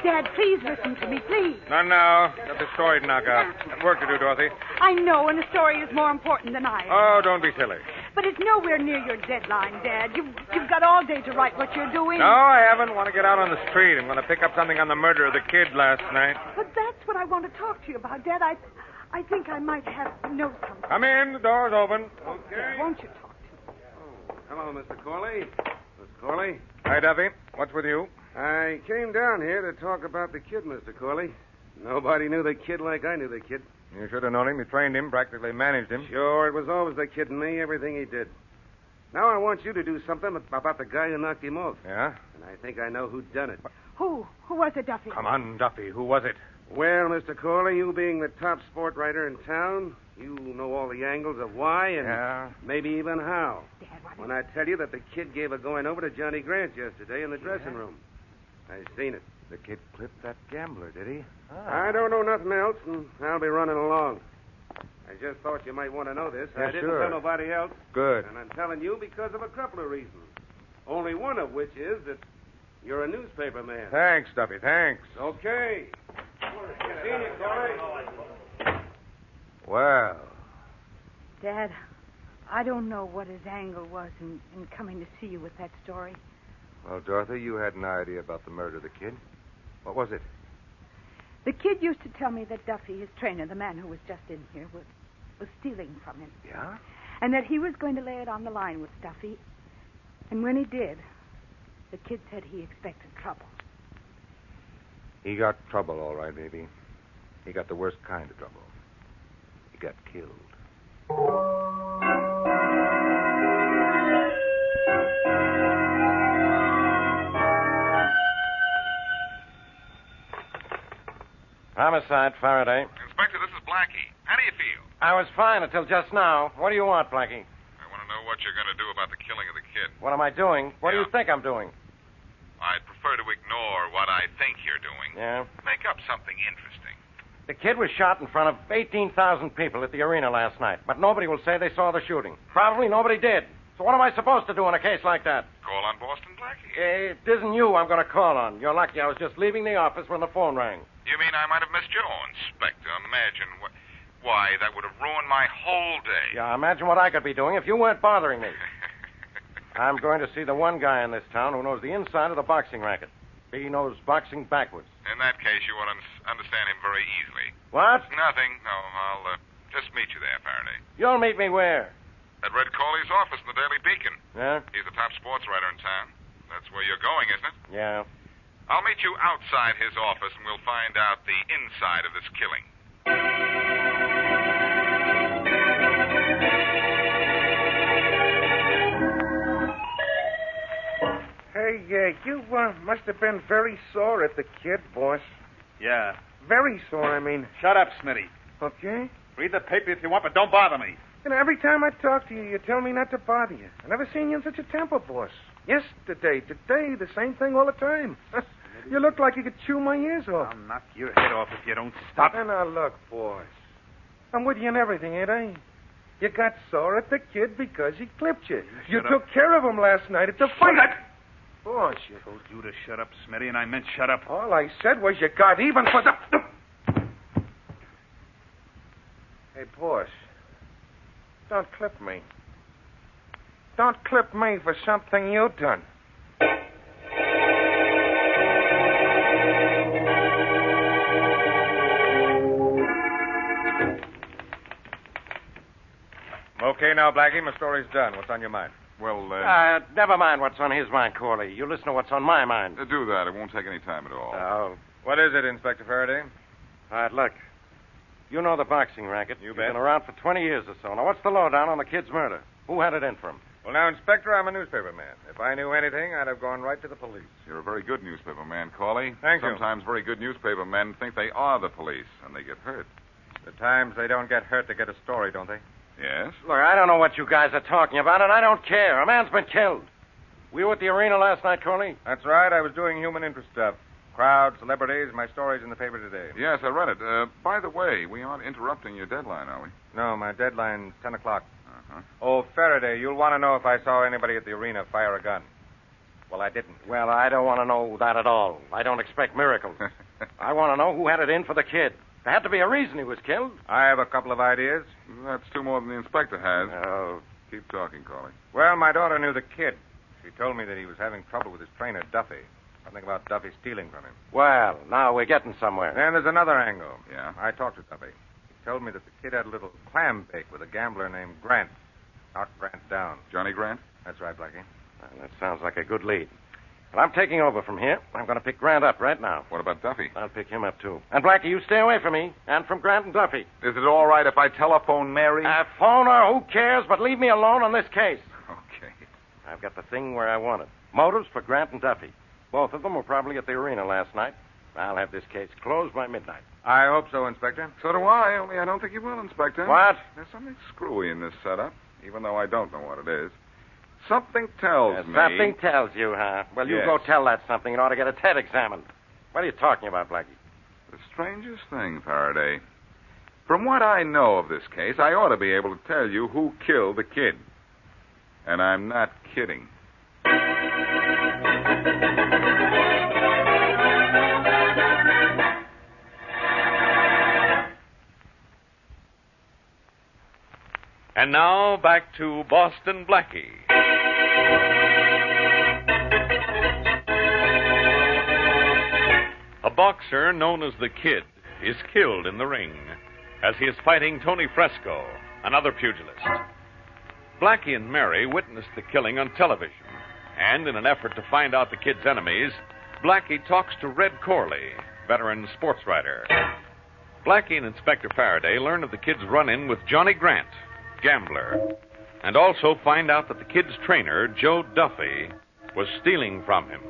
Dad, please listen to me, please. No. Got the story to knock out. Got work to do, Dorothy. I know, and the story is more important than I am. Oh, don't be silly. But it's nowhere near your deadline, Dad. You've got all day to write what you're doing. No, I haven't. Want to get out on the street. I'm going to pick up something on the murder of the kid last night. But that's what I want to talk to you about, Dad. I think I might have know something. Come in. The door's open. Okay. Won't you talk to me? Hello, Mr. Corley. Miss Corley. Hi, Duffy. What's with you? I came down here to talk about the kid, Mr. Corley. Nobody knew the kid like I knew the kid. You should have known him. You trained him, practically managed him. Sure, it was always the kid and me, everything he did. Now I want you to do something about the guy who knocked him off. Yeah? And I think I know who done it. Who? Who was it, Duffy? Come on, Duffy. Who was it? Well, Mr. Corley, you being the top sport writer in town, you know all the angles of why and maybe even how. Dad, when I tell you that the kid gave a going over to Johnny Grant yesterday in the dressing room. I seen it. The kid clipped that gambler, did he? I don't know nothing else, and I'll be running along. I just thought you might want to know this. Yeah, I didn't sure. tell nobody else. Good. And I'm telling you because of a couple of reasons. Only one of which is that you're a newspaper man. Thanks, Duffy. Thanks. Okay. Seen you, Corley. Well. Dad, I don't know what his angle was in coming to see you with that story. Well, Dorothy, you had an idea about the murder of the kid. What was it? The kid used to tell me that Duffy, his trainer, the man who was just in here, was stealing from him. Yeah? And that he was going to lay it on the line with Duffy And when he did, the kid said he expected trouble. He got trouble, all right, baby. He got the worst kind of trouble. He got killed. Homicide, Faraday. Inspector, this is Blackie. How do you feel? I was fine until just now. What do you want, Blackie? I want to know what you're going to do about the killing of the kid. What am I doing? What do you think I'm doing? I'd prefer to ignore what I think you're doing. Yeah? Make up something interesting. The kid was shot in front of 18,000 people at the arena last night, but nobody will say they saw the shooting. Probably nobody did. So what am I supposed to do in a case like that? Call on Boston Blackie. It isn't you I'm going to call on. You're lucky I was just leaving the office when the phone rang. You mean I might have missed you? Oh, Inspector, imagine why, that would have ruined my whole day. Yeah, imagine what I could be doing if you weren't bothering me. I'm going to see the one guy in this town who knows the inside of the boxing racket. He knows boxing backwards. In that case, you will understand him very easily. What? Nothing. No, I'll just meet you there, Faraday. You'll meet me where? At Red Coley's office in the Daily Beacon. Yeah? He's the top sports writer in town. That's where you're going, isn't it? Yeah. I'll meet you outside his office, and we'll find out the inside of this killing. Hey, you must have been very sore at the kid, boss. Yeah. Very sore, I mean. Shut up, Smitty. Okay? Read the paper if you want, but don't bother me. You know, every time I talk to you, you tell me not to bother you. I never seen you in such a temper, boss. Yesterday, today, the same thing all the time. You look like you could chew my ears off. I'll knock your head off if you don't stop. And now look, boss. I'm with you in everything, ain't I? You got sore at the kid because he clipped you. You took care of him last night at the fight. Boss, I told you to shut up, Smitty, and I meant shut up. All I said was you got even for the... Hey, boss. Don't clip me. Don't clip me for something you done. Okay, now, Blackie, my story's done. What's on your mind? Well, never mind what's on his mind, Corley. You listen to what's on my mind. do that. It won't take any time at all. Oh. What is it, Inspector Faraday? All right, look. You know the boxing racket. You You've bet. been around for 20 years or so. Now, what's the lowdown on the kid's murder? Who had it in for him? Well, now, Inspector, I'm a newspaper man. If I knew anything, I'd have gone right to the police. You're a very good newspaper man, Corley. Thank you. Sometimes very good newspaper men think they are the police, and they get hurt. The times they don't get hurt to get a story, don't they? Yes? Look, I don't know what you guys are talking about, and I don't care. A man's been killed. Were you at the arena last night, Corley? That's right. I was doing human interest stuff. Crowds, celebrities, my story's in the paper today. Yes, I read it. By the way, we aren't interrupting your deadline, are we? No, my deadline's 10 o'clock. Uh-huh. Oh, Faraday, you'll want to know if I saw anybody at the arena fire a gun. Well, I didn't. Well, I don't want to know that at all. I don't expect miracles. I want to know who had it in for the kid. There had to be a reason he was killed. I have a couple of ideas. That's two more than the inspector has. Oh. Keep talking, Corley. Well, my daughter knew the kid. She told me that he was having trouble with his trainer, Duffy. Something about Duffy stealing from him. Well, now we're getting somewhere. Then there's another angle. Yeah? I talked to Duffy. He told me that the kid had a little clam bake with a gambler named Grant. Knocked Grant down. Johnny Grant? That's right, Blackie. Well, that sounds like a good lead. Well, I'm taking over from here. I'm going to pick Grant up right now. What about Duffy? I'll pick him up, too. And, Blackie, you stay away from me and from Grant and Duffy. Is it all right if I telephone Mary? Phone her, who cares, but leave me alone on this case. Okay. I've got the thing where I want it. Motives for Grant and Duffy. Both of them were probably at the arena last night. I'll have this case closed by midnight. I hope so, Inspector. So do I, only I don't think you will, Inspector. What? There's something screwy in this setup, even though I don't know what it is. Something tells me... Something tells you, huh? Well, you Yes. go tell that something and ought to get its head examined. What are you talking about, Blackie? The strangest thing, Faraday. From what I know of this case, I ought to be able to tell you who killed the kid. And I'm not kidding. And now, back to Boston Blackie. A boxer known as the Kid is killed in the ring as he is fighting Tony Fresco, another pugilist. Blackie and Mary witnessed the killing on television And in an effort to find out the kid's enemies, Blackie talks to Red Corley, veteran sports writer. Blackie and Inspector Faraday learn of the kid's run-in with Johnny Grant, gambler, and also find out that the kid's trainer, Joe Duffy, was stealing from him.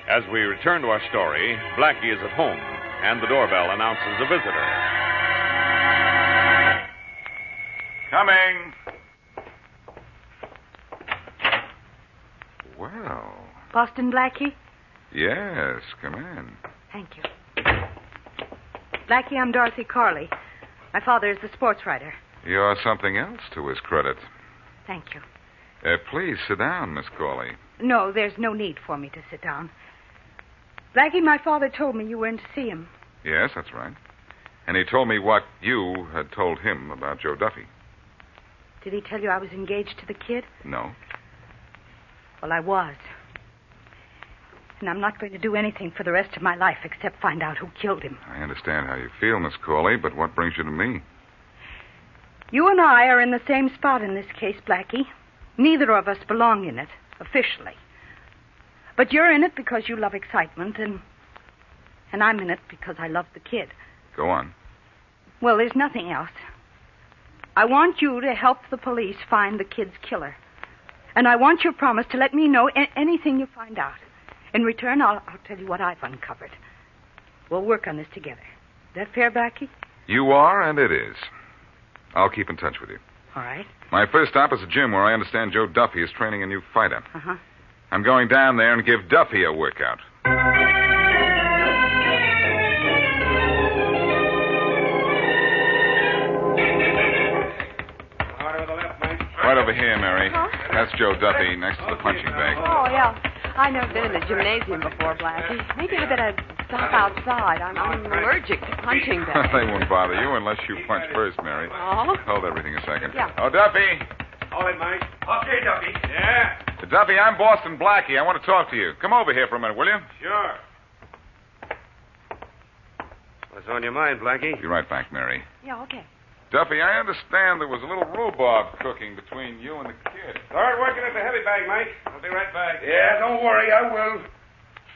As we return to our story, Blackie is at home, and the doorbell announces a visitor. Coming. Well. Boston Blackie? Yes, come in. Thank you. Blackie, I'm Dorothy Corley. My father is the sports writer. You're something else to his credit. Thank you. Please sit down, Miss Corley. No, there's no need for me to sit down. Blackie, my father told me you were in to see him. Yes, that's right. And he told me what you had told him about Joe Duffy. Did he tell you I was engaged to the kid? No. Well, I was. And I'm not going to do anything for the rest of my life except find out who killed him. I understand how you feel, Miss Corley, but what brings you to me? You and I are in the same spot in this case, Blackie. Neither of us belong in it, officially. But you're in it because you love excitement, and I'm in it because I love the kid. Go on. Well, there's nothing else. I want you to help the police find the kid's killer. And I want your promise to let me know anything you find out. In return, I'll tell you what I've uncovered. We'll work on this together. Is that fair, Blackie? You are, and it is. I'll keep in touch with you. All right. My first stop is a gym where I understand Joe Duffy is training a new fighter. Uh-huh. I'm going down there and give Duffy a workout. Right over here, Mary. Huh? That's Joe Duffy next to the punching bag. Oh, yeah. I've never been in the gymnasium before, Blackie. Maybe I better stop outside. I'm allergic to punching bags. They won't bother you unless you punch first, Mary. Oh. Hold everything a second. Yeah. Oh, Duffy. Hold it, Mike. Okay, Duffy. Yeah? Duffy, I'm Boston Blackie. I want to talk to you. Come over here for a minute, will you? Sure. What's on your mind, Blackie? Be right back, Mary. Yeah, okay. Duffy, I understand there was a little rhubarb cooking between you and the kid. Start working at the heavy bag, Mike. I'll be right back. Yeah, don't worry, I will.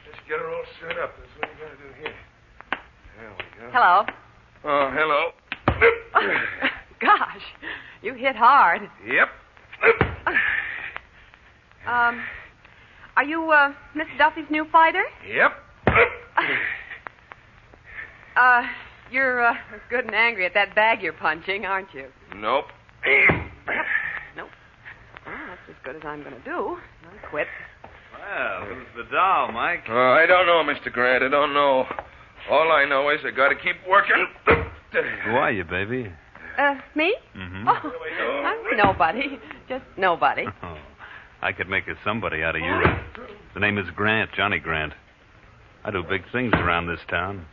Just get her all set up. That's what you got to do here. There we go. Hello. Oh, hello. Gosh, you hit hard. Yep. Are you, Miss Duffy's new fighter? Yep. You're good and angry at that bag you're punching, aren't you? Nope. Nope. Well, that's as good as I'm going to do. I quit. Well, who's the doll, Mike? I don't know, Mr. Grant. I don't know. All I know is I got to keep working. Who are you, baby? Me? Mm-hmm. Oh, I'm nobody. Just nobody. Oh, I could make a somebody out of you. The name is Grant, Johnny Grant. I do big things around this town,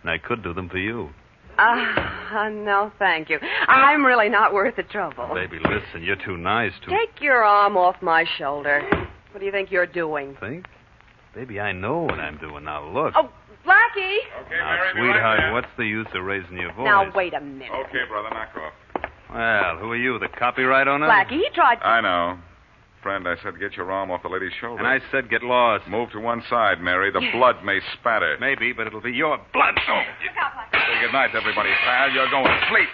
and I could do them for you. No, thank you. I'm really not worth the trouble. Baby, listen, you're too nice to... Take your arm off my shoulder. What do you think you're doing? Think? Baby, I know what I'm doing. Now, look. Oh, Blackie! Okay, Now, Mary, sweetheart, right what's the use of raising your voice? Now, wait a minute. Okay, brother, knock off. Well, who are you, the copyright owner? Blackie, he tried... I know. Friend, I said get your arm off the lady's shoulder. And I said get lost. Move to one side, Mary. The blood may spatter. Maybe, but it'll be your blood. Oh. Look out, Blackie. Say good night, everybody, pal. You're going to sleep.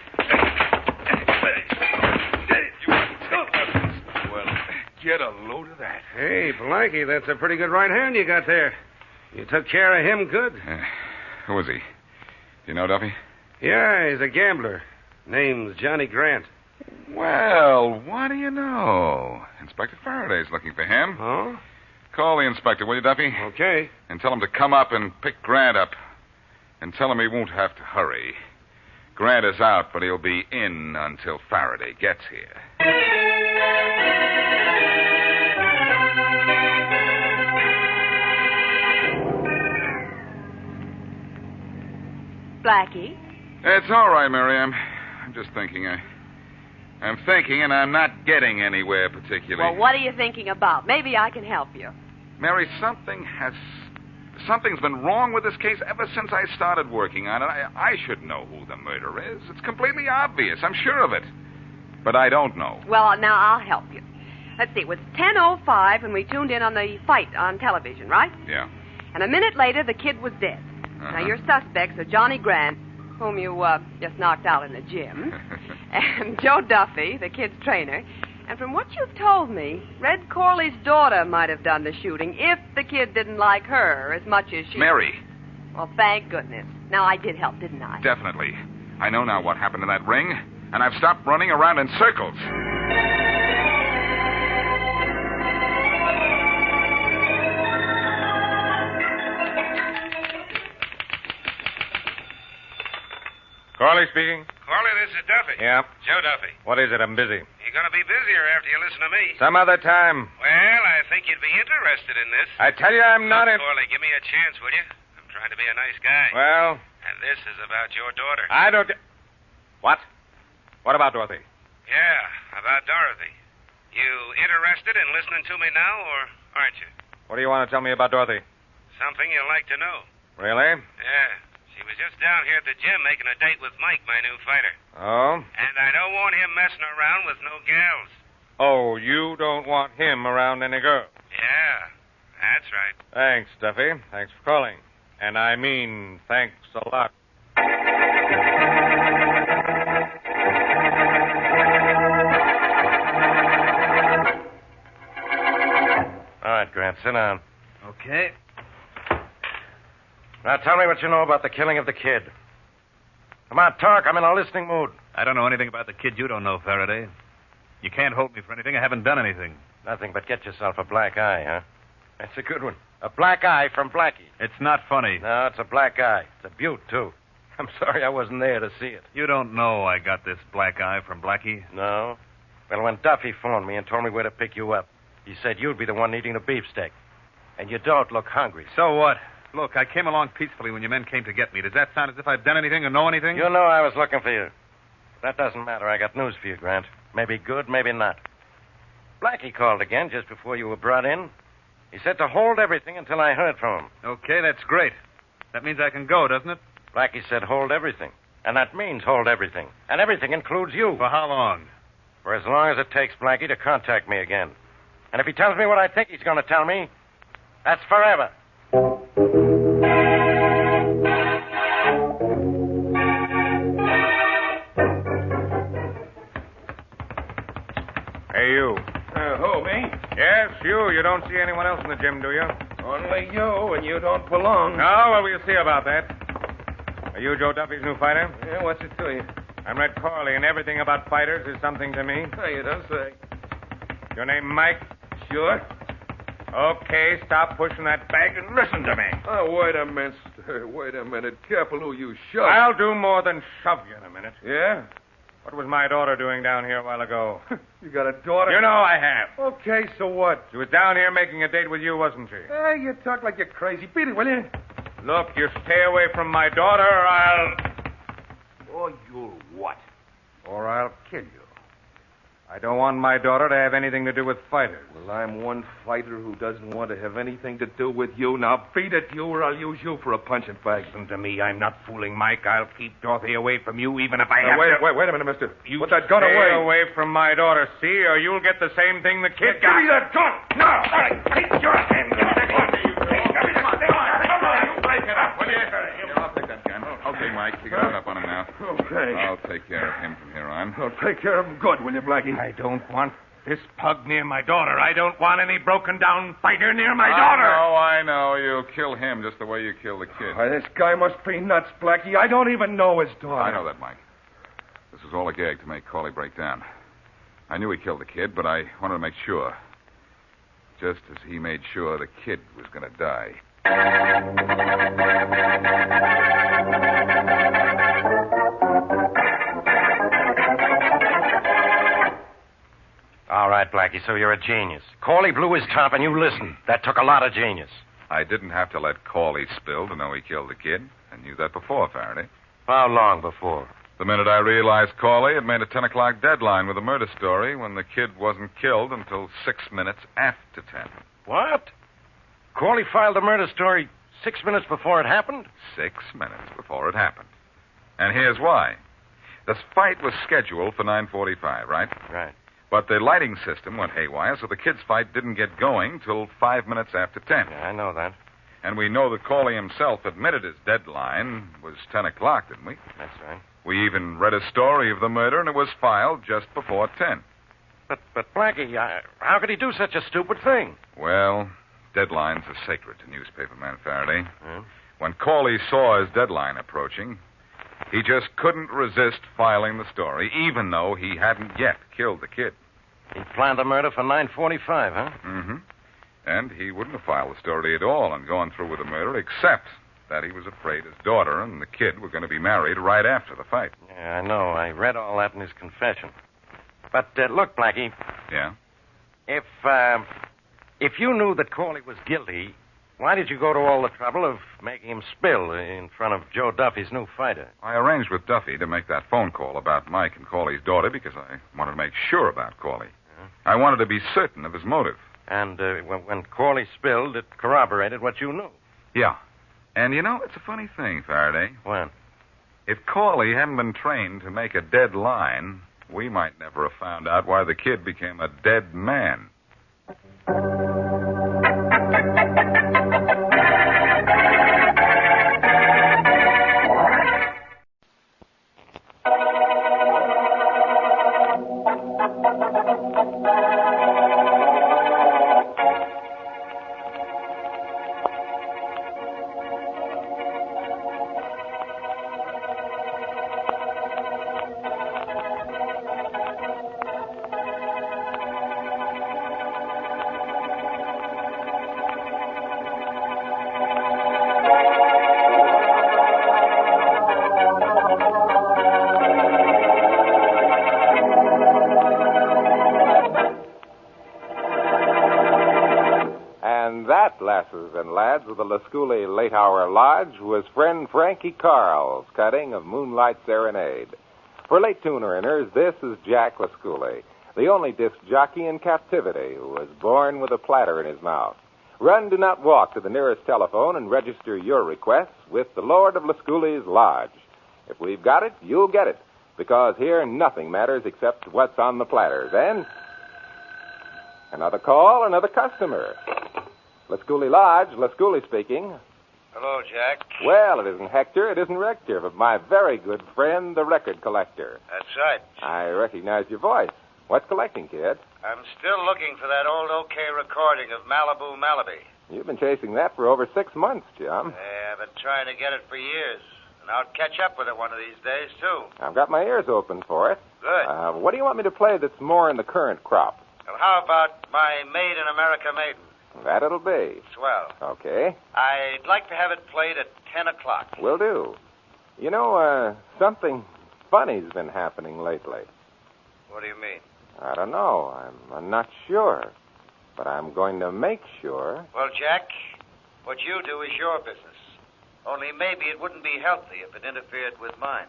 Well, get a load of that. Hey, Blackie, that's a pretty good right hand you got there. You took care of him good. Who is he? Do you know, Duffy? Yeah, he's a gambler. Name's Johnny Grant. Well, what do you know? Inspector Faraday's looking for him. Oh? Call the inspector, will you, Duffy? Okay. And tell him to come up and pick Grant up. And tell him he won't have to hurry. Grant is out, but he'll be in until Faraday gets here. Blackie? It's all right, Mary. I'm just thinking. I'm thinking, and I'm not getting anywhere particularly. Well, what are you thinking about? Maybe I can help you. Mary, something's been wrong with this case ever since I started working on it. I should know who the murderer is. It's completely obvious. I'm sure of it. But I don't know. Well, now I'll help you. Let's see, it was 10:05 when we tuned in on the fight on television, right? Yeah. And a minute later, the kid was dead. Now, your suspects are Johnny Grant, whom you just knocked out in the gym, and Joe Duffy, the kid's trainer. And from what you've told me, Red Corley's daughter might have done the shooting if the kid didn't like her as much as she... Mary. Well, thank goodness. Now, I did help, didn't I? Definitely. I know now what happened in that ring, and I've stopped running around in circles. Corley speaking. Corley, this is Duffy. Yeah. Joe Duffy. What is it? I'm busy. You're going to be busier after you listen to me. Some other time. Well, I think you'd be interested in this. I tell you, I'm not Look, Corley, give me a chance, will you? I'm trying to be a nice guy. Well... And this is about your daughter. I don't... What? What about Dorothy? Yeah, about Dorothy. You interested in listening to me now, or aren't you? What do you want to tell me about Dorothy? Something you'll like to know. Really? Yeah. She was just down here at the gym making a date with Mike, my new fighter. Oh? And I don't want him messing around with no gals. Oh, you don't want him around any girl? Yeah, that's right. Thanks, Duffy. Thanks for calling. And I mean, thanks a lot. All right, Grant, sit down. Okay. Now tell me what you know about the killing of the kid. Come on, talk. I'm in a listening mood. I don't know anything about the kid you don't know, Faraday. You can't hold me for anything. I haven't done anything. Nothing but get yourself a black eye, huh? That's a good one. A black eye from Blackie. It's not funny. No, it's a black eye. It's a beaut, too. I'm sorry I wasn't there to see it. You don't know I got this black eye from Blackie? No? Well, when Duffy phoned me and told me where to pick you up, he said you'd be the one eating the beefsteak. And you don't look hungry. So what? Look, I came along peacefully when your men came to get me. Does that sound as if I've done anything or know anything? You know I was looking for you. That doesn't matter. I got news for you, Grant. Maybe good, maybe not. Blackie called again just before you were brought in. He said to hold everything until I heard from him. Okay, that's great. That means I can go, doesn't it? Blackie said hold everything. And that means hold everything. And everything includes you. For how long? For as long as it takes Blackie to contact me again. And if he tells me what I think he's going to tell me, that's forever. Hey, you. Who, me? Yes, you. You don't see anyone else in the gym, do you? Only you, and you don't belong. Oh, well, we'll see about that. Are you Joe Duffy's new fighter? Yeah, what's it to you? I'm Red Corley, and everything about fighters is something to me. Oh, you don't say. Your name Mike? Sure. Okay, stop pushing that bag and listen to me. Oh, wait a minute, sir. Wait a minute. Careful who you shove. I'll do more than shove you in a minute. Yeah? What was my daughter doing down here a while ago? You got a daughter? You know I have. Okay, so what? She was down here making a date with you, wasn't she? Hey, you talk like you're crazy. Beat it, will you? Look, you stay away from my daughter, or I'll... Or you'll what? Or I'll kill you. I don't want my daughter to have anything to do with fighters. Well, I'm one fighter who doesn't want to have anything to do with you. Now, beat it, you, or I'll use you for a punching bag. Listen to me. I'm not fooling Mike. I'll keep Dorothy away from you, even if I Now, have to... Wait a minute, mister. You put that gun stay away. away from my daughter, see, or you'll get the same thing the kid got. Give me that gun! Now! All right, take your hand. I'll take that gun. Okay, Mike, you got it up on him now. Okay. I'll take care of him from here on. Well, take care of him good, will you, Blackie? I don't want this pug near my daughter. I don't want any broken-down fighter near my daughter. I know. You'll kill him just the way you killed the kid. Why, this guy must be nuts, Blackie. I don't even know his daughter. I know that, Mike. This was all a gag to make Corley break down. I knew he killed the kid, but I wanted to make sure. Just as he made sure the kid was going to die. All right, Blackie, so you're a genius. Corley blew his top and you listened. That took a lot of genius. I didn't have to let Corley spill to know he killed the kid. I knew that before, Faraday. How long before? The minute I realized Corley had made a 10 o'clock deadline with a murder story when the kid wasn't killed until 6 minutes after 10. What? Corley filed the murder story 6 minutes before it happened? 6 minutes before it happened. And here's why. This fight was scheduled for 9:45, right? Right. But the lighting system went haywire, so the kids' fight didn't get going till 5 minutes after 10. Yeah, I know that. And we know that Corley himself admitted his deadline was 10 o'clock, didn't we? That's right. We even read a story of the murder, and it was filed just before 10. But Blackie, how could he do such a stupid thing? Well, deadlines are sacred to newspaperman Faraday. When Corley saw his deadline approaching, he just couldn't resist filing the story, even though he hadn't yet killed the kid. He planned the murder for 9:45, huh? Mm-hmm. And he wouldn't have filed the story at all and gone through with the murder, except that he was afraid his daughter and the kid were going to be married right after the fight. Yeah, I know. I read all that in his confession. But look, Blackie. Yeah? If you knew that Corley was guilty, why did you go to all the trouble of making him spill in front of Joe Duffy's new fighter? I arranged with Duffy to make that phone call about Mike and Corley's daughter because I wanted to make sure about Corley. I wanted to be certain of his motive. And when Corley spilled, it corroborated what you knew. Yeah. And you know, it's a funny thing, Faraday. What? If Corley hadn't been trained to make a dead line, we might never have found out why the kid became a dead man. Lasses and lads of the Lasculi Late Hour Lodge was friend Frankie Carl's cutting of Moonlight Serenade. For late tune earners, this is Jack Lasculi, the only disc jockey in captivity who was born with a platter in his mouth. Run, do not walk to the nearest telephone and register your requests with the Lord of Lasculi's Lodge. If we've got it, you'll get it, because here nothing matters except what's on the platter. Then, another call, another customer. Lasculi Lodge, Lasculi speaking. Hello, Jack. Well, it isn't Hector, it isn't Rector, but my very good friend, the record collector. That's right. I recognize your voice. What's collecting, kid? I'm still looking for that old OK recording of Malibu Malaby. You've been chasing that for over 6 months, chum. Yeah, I've been trying to get it for years. And I'll catch up with it one of these days, too. I've got my ears open for it. Good. What do you want me to play that's more in the current crop? Well, how about my Made in America Maiden? That it'll be. Swell. Okay. I'd like to have it played at 10 o'clock. Will do. You know, something funny's been happening lately. What do you mean? I don't know. I'm not sure. But I'm going to make sure. Well, Jack, what you do is your business. Only maybe it wouldn't be healthy if it interfered with mine.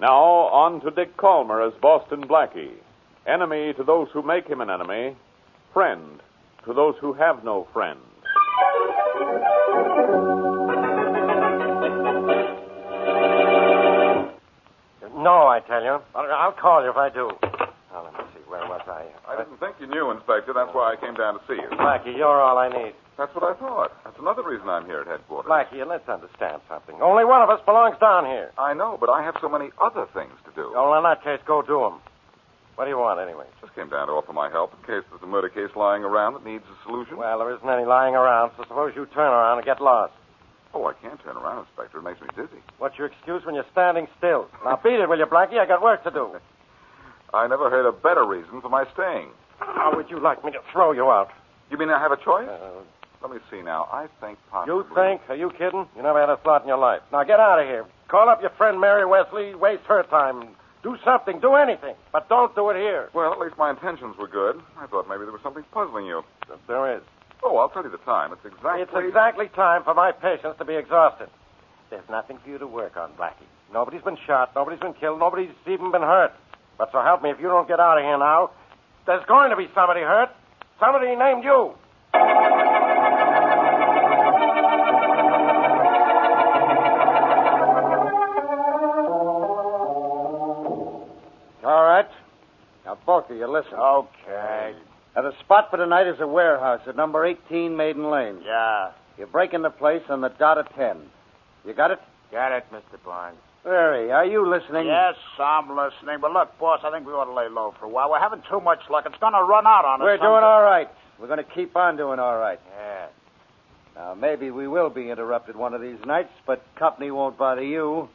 Now, on to Dick Calmer as Boston Blackie. Enemy to those who make him an enemy. Friend to those who have no friend. No, I tell you. I'll call you if I do. Now, let me see. Where was I? I didn't think you knew, Inspector. That's why I came down to see you. Blackie, you're all I need. That's what I thought. That's another reason I'm here at headquarters. Blackie, let's understand something. Only one of us belongs down here. I know, but I have so many other things to do. Well, in that case, go do them. What do you want, anyway? Just came down to offer my help in case there's a murder case lying around that needs a solution. Well, there isn't any lying around, so suppose you turn around and get lost. Oh, I can't turn around, Inspector. It makes me dizzy. What's your excuse when you're standing still? Now, beat it, will you, Blackie? I got work to do. I never heard a better reason for my staying. How would you like me to throw you out? You mean I have a choice? Let me see now. I think possibly... You think? Are you kidding? You never had a thought in your life. Now, get out of here. Call up your friend Mary Wesley. Waste her time. Do something. Do anything. But don't do it here. Well, at least my intentions were good. I thought maybe there was something puzzling you. There is. Oh, I'll tell you the time. It's exactly time for my patients to be exhausted. There's nothing for you to work on, Blackie. Nobody's been shot. Nobody's been killed. Nobody's even been hurt. But so help me, if you don't get out of here now, there's going to be somebody hurt. Somebody named you. talk to you. Listen. Okay. Now, the spot for tonight is a warehouse at number 18 Maiden Lane. Yeah. You break into place on the dot of 10. You got it? Got it, Mr. Barnes. Larry, are you listening? Yes, I'm listening. But look, boss, I think we ought to lay low for a while. We're having too much luck. It's going to run out on us. We're doing all right. We're going to keep on doing all right. Yeah. Now, maybe we will be interrupted one of these nights, but company won't bother you.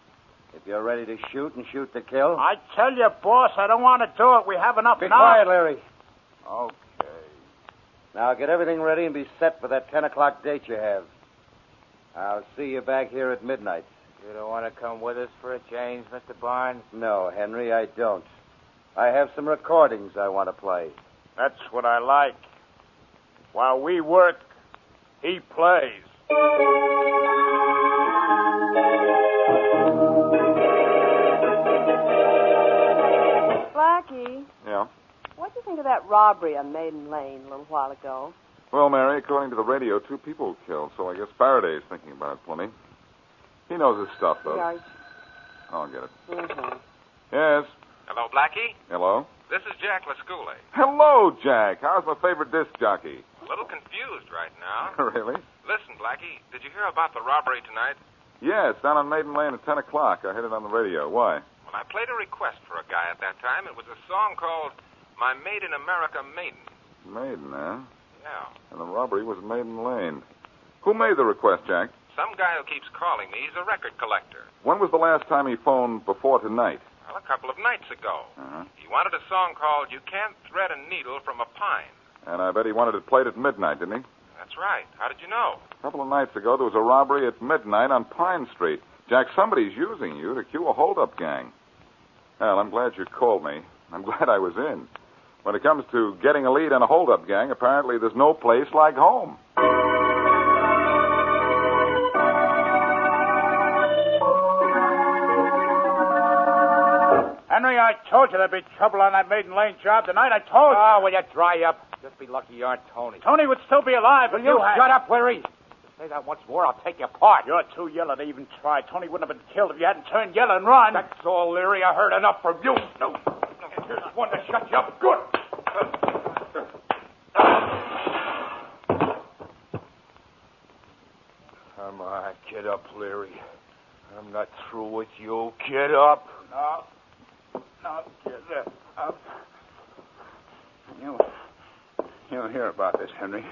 If you're ready to shoot and shoot to kill. I tell you, boss, I don't want to do it. We have enough Be now. quiet, Larry. Okay. Now, get everything ready and be set for that 10 o'clock date you have. I'll see you back here at midnight. You don't want to come with us for a change, Mr. Barnes? No, Henry, I don't. I have some recordings I want to play. That's what I like. While we work, he plays. Blackie, Yeah? what'd you think of that robbery on Maiden Lane a little while ago? Well, Mary, according to the radio, 2 people were killed, so I guess Faraday's thinking about it plenty. He knows his stuff, though. Yeah. I'll get it. Mm-hmm. Yes? Hello, Blackie? Hello? This is Jack Lascule. Hello, Jack. How's my favorite disc jockey? A little confused right now. Really? Listen, Blackie, did you hear about the robbery tonight? Yeah, it's down on Maiden Lane at 10 o'clock. I heard it on the radio. Why? Well, I played a request for a guy at that time. It was a song called My Made in America Maiden. Maiden, huh? Yeah. And the robbery was Maiden Lane. Who made the request, Jack? Some guy who keeps calling me. He's a record collector. When was the last time he phoned before tonight? Well, a couple of nights ago. Uh-huh. He wanted a song called You Can't Thread a Needle from a Pine. And I bet he wanted it played at midnight, didn't he? That's right. How did you know? A couple of nights ago, there was a robbery at midnight on Pine Street. Jack, somebody's using you to cue a hold-up gang. Well, I'm glad you called me. I'm glad I was in. When it comes to getting a lead on a hold-up gang, apparently there's no place like home. Henry, I told you there'd be trouble on that Maiden Lane job tonight. I told you. Oh, will you dry up? Just be lucky you aren't Tony. Tony would still be alive, but Will you shut up, Larry? Say that once more, I'll take you apart. You're too yellow to even try. Tony wouldn't have been killed if you hadn't turned yellow and run. That's all, Leary. I heard enough from you. No. Here's one to shut you up. Good. Come on, get up, Leary. I'm not through with you. Get up. No, get up. You'll hear about this, Henry.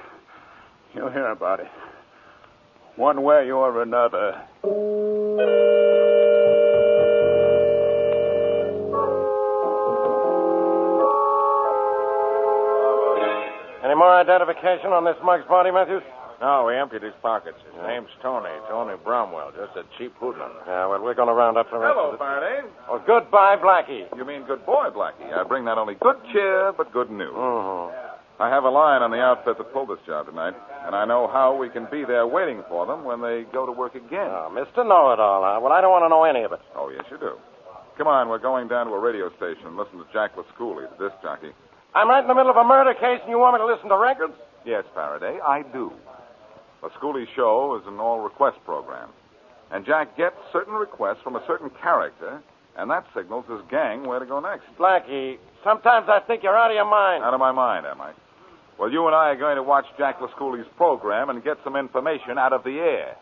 You'll hear about it. One way or another. Any more identification on this mug's body, Matthews? No, we emptied his pockets. His name's Tony. Tony Bromwell. Just a cheap hoodlum. Yeah, well, we're going to round up the rest Hello, of it. Faraday. Well, goodbye, Blackie. You mean good boy, Blackie. I bring not only good cheer, but good news. Mm-hmm. I have a line on the outfit that pulled this job tonight, and I know how we can be there waiting for them when they go to work again. Oh, Mr. Know-It-All, huh? Well, I don't want to know any of it. Oh, yes, you do. Come on, we're going down to a radio station and listen to Jack Lascule, the disc jockey. I'm right in the middle of a murder case, and you want me to listen to records? Yes, Faraday, I do. Lascule's show is an all-request program, and Jack gets certain requests from a certain character, and that signals his gang where to go next. Blackie, sometimes I think you're out of your mind. Out of my mind, am I? Well, you and I are going to watch Jack Lascule's program and get some information out of the air.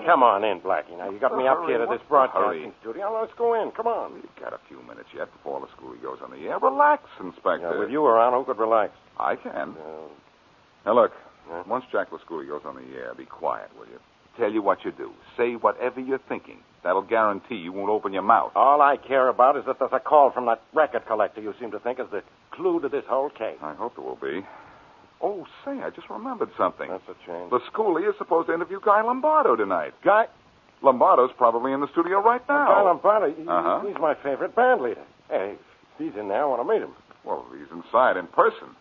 Come on in, Blackie. Now, you got me up here to this broadcasting studio. Let's go in. Come on. We've got a few minutes yet before Lascule goes on the air. Relax, Inspector. Yeah, with you around, who could relax? I can. Now, look, once Jack Lascule goes on the air, be quiet, will you? Tell you what you do. Say whatever you're thinking. That'll guarantee you won't open your mouth. All I care about is that there's a call from that record collector you seem to think is the clue to this whole case. I hope there will be. Oh, say, I just remembered something. That's a change. Lascule is supposed to interview Guy Lombardo tonight. Guy? Lombardo's probably in the studio right now. Guy Lombardo? Uh-huh. He's my favorite band leader. Hey, he's in there. I want to meet him. Well, he's inside in person.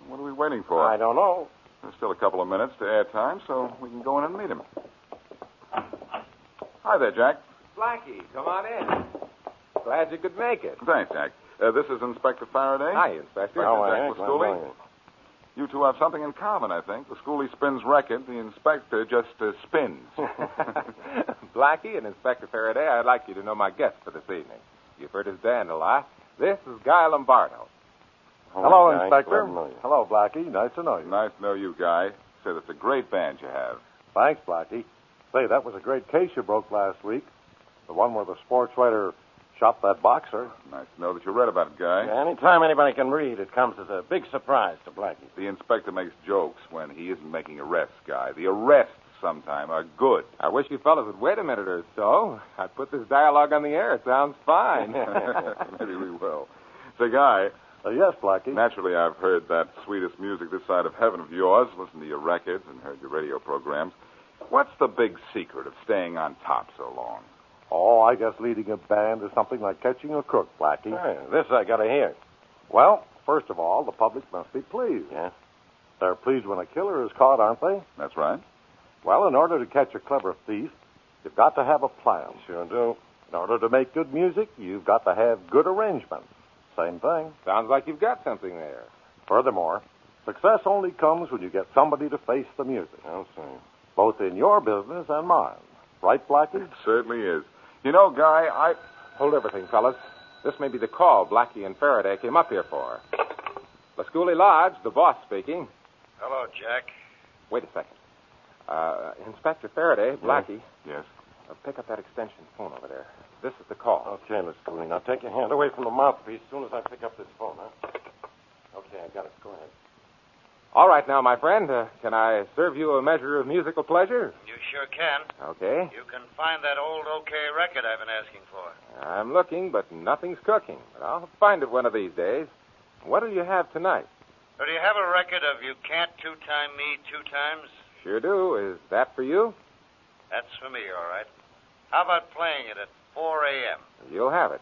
What are we waiting for? I don't know. There's still a couple of minutes to air time, so we can go in and meet him. Hi there, Jack. Blackie, come on in. Glad you could make it. Thanks, Jack. This is Inspector Faraday. Hi, Inspector. How Jack are you? Lascule. You two have something in common, I think. The schoolie spins record, the inspector just spins. Blackie and Inspector Faraday, I'd like you to know my guest for this evening. You've heard his band a lot. This is Guy Lombardo. Hello, Inspector. Hello, Blackie. Nice to know you. Nice to know you, Guy. Say, that's a great band you have. Thanks, Blackie. Say, that was a great case you broke last week. The one where the sports writer shot that boxer. Nice to know that you read about it, Guy. Yeah, anytime anybody can read, it comes as a big surprise to Blackie. The inspector makes jokes when he isn't making arrests, Guy. The arrests sometime are good. I wish you fellas would wait a minute or so. I'd put this dialogue on the air. It sounds fine. Maybe we will. Say, Guy. Yes, Blackie. Naturally, I've heard that sweetest music this side of heaven of yours, listened to your records and heard your radio programs. What's the big secret of staying on top so long? Oh, I guess leading a band is something like catching a crook, Blackie. Hey, this I got to hear. Well, first of all, the public must be pleased. Yeah? They're pleased when a killer is caught, aren't they? That's right. Well, in order to catch a clever thief, you've got to have a plan. Sure do. In order to make good music, you've got to have good arrangements. Same thing. Sounds like you've got something there. Furthermore, success only comes when you get somebody to face the music. I'll see. Both in your business and mine. Right, Blackie? It certainly is. You know, Guy, Hold everything, fellas. This may be the call Blackie and Faraday came up here for. Lasculi Lodge, the boss speaking. Hello, Jack. Wait a second. Inspector Faraday, Blackie. Yes? Pick up that extension phone over there. This is the call. Okay, Lasculi. Now take your hand away from the mouthpiece as soon as I pick up this phone, huh? Okay, I got it. Go ahead. All right now, my friend. Can I serve you a measure of musical pleasure? You sure can. Okay. You can find that old OK record I've been asking for. I'm looking, but nothing's cooking. But I'll find it one of these days. What'll you have tonight? So do you have a record of You Can't Two-Time Me Two Times? Sure do. Is that for you? That's for me, all right. How about playing it at 4 a.m.? You'll have it.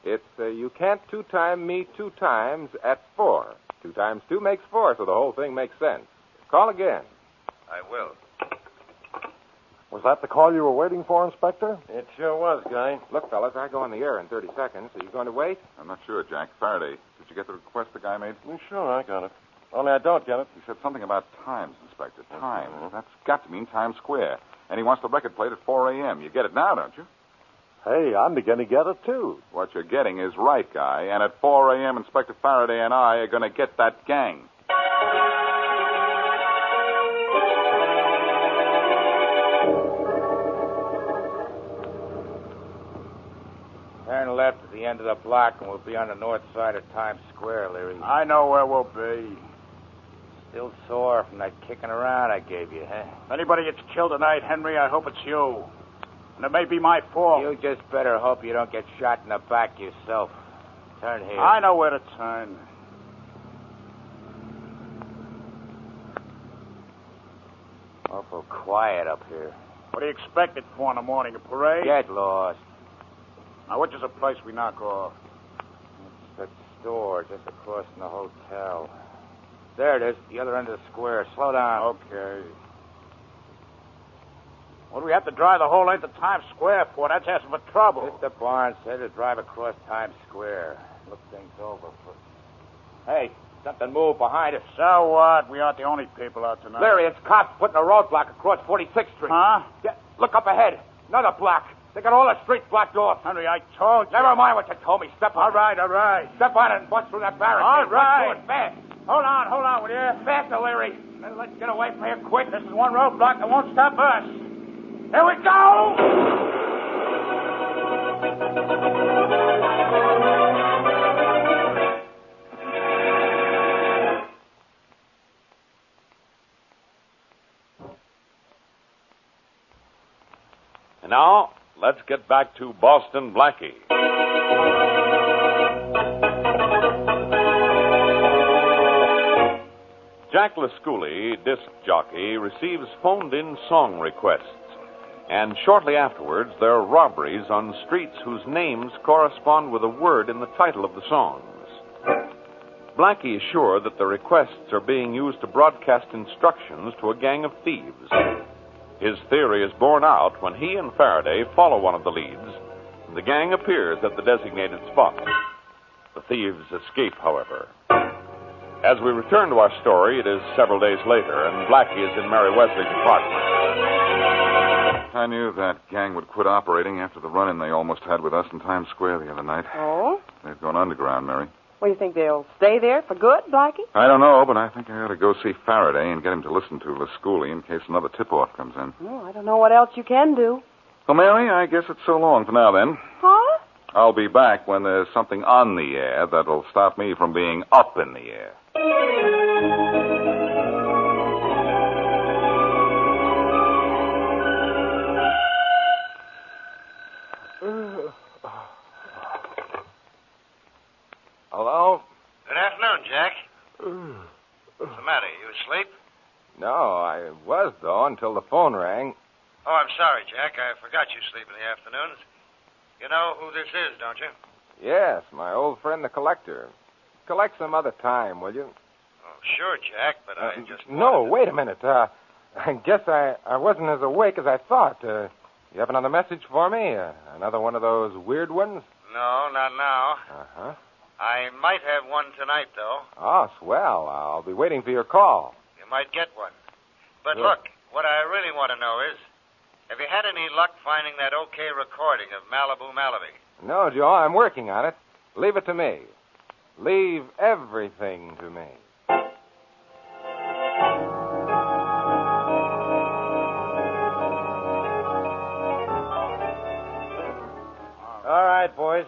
It's You Can't Two-Time Me Two Times at 4. 2 times 2 makes 4, so the whole thing makes sense. Call again. I will. Was that the call you were waiting for, Inspector? It sure was, Guy. Look, fellas, I go on the air in 30 seconds. Are you going to wait? I'm not sure, Jack. Faraday, did you get the request the guy made? Sure, I got it. Only I don't get it. He said something about times, Inspector. Times. That's got to mean Times Square. And he wants the record played at 4 a.m. You get it now, don't you? Hey, I'm beginning to get it, too. What you're getting is right, Guy. And at 4 a.m., Inspector Faraday and I are going to get that gang. Turn left at the end of the block, and we'll be on the north side of Times Square, Leary. I know where we'll be. Still sore from that kicking around I gave you, huh? If anybody gets killed tonight, Henry, I hope it's you. And it may be my fault. You just better hope you don't get shot in the back yourself. Turn here. I know where to turn. Awful quiet up here. What do you expect it for in the morning? A parade? Get lost. Now, which is the place we knock off? It's that store just across from the hotel. There it is, the other end of the square. Slow down. Okay. What do we have to drive the whole length of Times Square for? That's asking for trouble. Mr. Barnes said to drive across Times Square. Look things over. Hey, something moved behind us. So what? We aren't the only people out tonight. Larry, it's cops putting a roadblock across 46th Street. Huh? Yeah, look up ahead. Another block. They got all the streets blocked off. Henry, I told you. Never mind what you told me. Step on All right. Step on it and bust through that barricade. All right. Let's do it fast. Hold on, will you? Faster, Larry. Let's get away from here quick. This is one roadblock that won't stop us. Here we go! And now, let's get back to Boston Blackie. Jack Lasculi, disc jockey, receives phoned-in song requests. And shortly afterwards, there are robberies on streets whose names correspond with a word in the title of the songs. Blackie is sure that the requests are being used to broadcast instructions to a gang of thieves. His theory is borne out when he and Faraday follow one of the leads, and the gang appears at the designated spot. The thieves escape, however. As we return to our story, it is several days later, and Blackie is in Mary Wesley's apartment. I knew that gang would quit operating after the run-in they almost had with us in Times Square the other night. Oh? They've gone underground, Mary. Well, you think they'll stay there for good, Blackie? I don't know, but I think I ought to go see Faraday and get him to listen to Lasculi in case another tip-off comes in. Oh, I don't know what else you can do. Well, Mary, I guess it's so long for now, then. Huh? I'll be back when there's something on the air that'll stop me from being up in the air. Hello? Good afternoon, Jack. What's the matter? You asleep? No, I was, though, until the phone rang. Oh, I'm sorry, Jack. I forgot you sleep in the afternoons. You know who this is, don't you? Yes, my old friend the collector. Collect some other time, will you? Oh, sure, Jack, but I just... No, wait a minute. I guess I wasn't as awake as I thought. You have another message for me? Another one of those weird ones? No, not now. Uh-huh. I might have one tonight, though. Oh, swell. I'll be waiting for your call. You might get one. But Good. look, what I really want to know is, have you had any luck finding that okay recording of Malibu Malaby? No, Joe, I'm working on it. Leave it to me. Leave everything to me. All right, boys.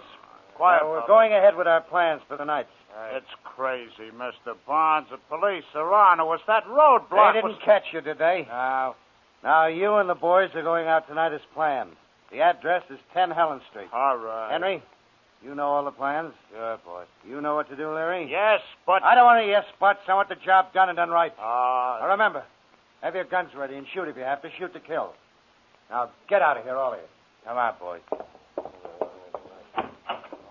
Quiet, Now, we're fellas. going ahead with our plans for the night. It's crazy, Mr. Barnes. The police are on. It was that roadblock. They didn't catch you, did they? No. Now, you and the boys are going out tonight as planned. The address is 10 Helen Street. All right. Henry, you know all the plans? Good, boy. You know what to do, Larry? Yes, but... I don't want any yes buts. I want the job done and done right. Ah. Now, remember, have your guns ready and shoot if you have to. Shoot to kill. Now, get out of here, all of you. Come on, boys.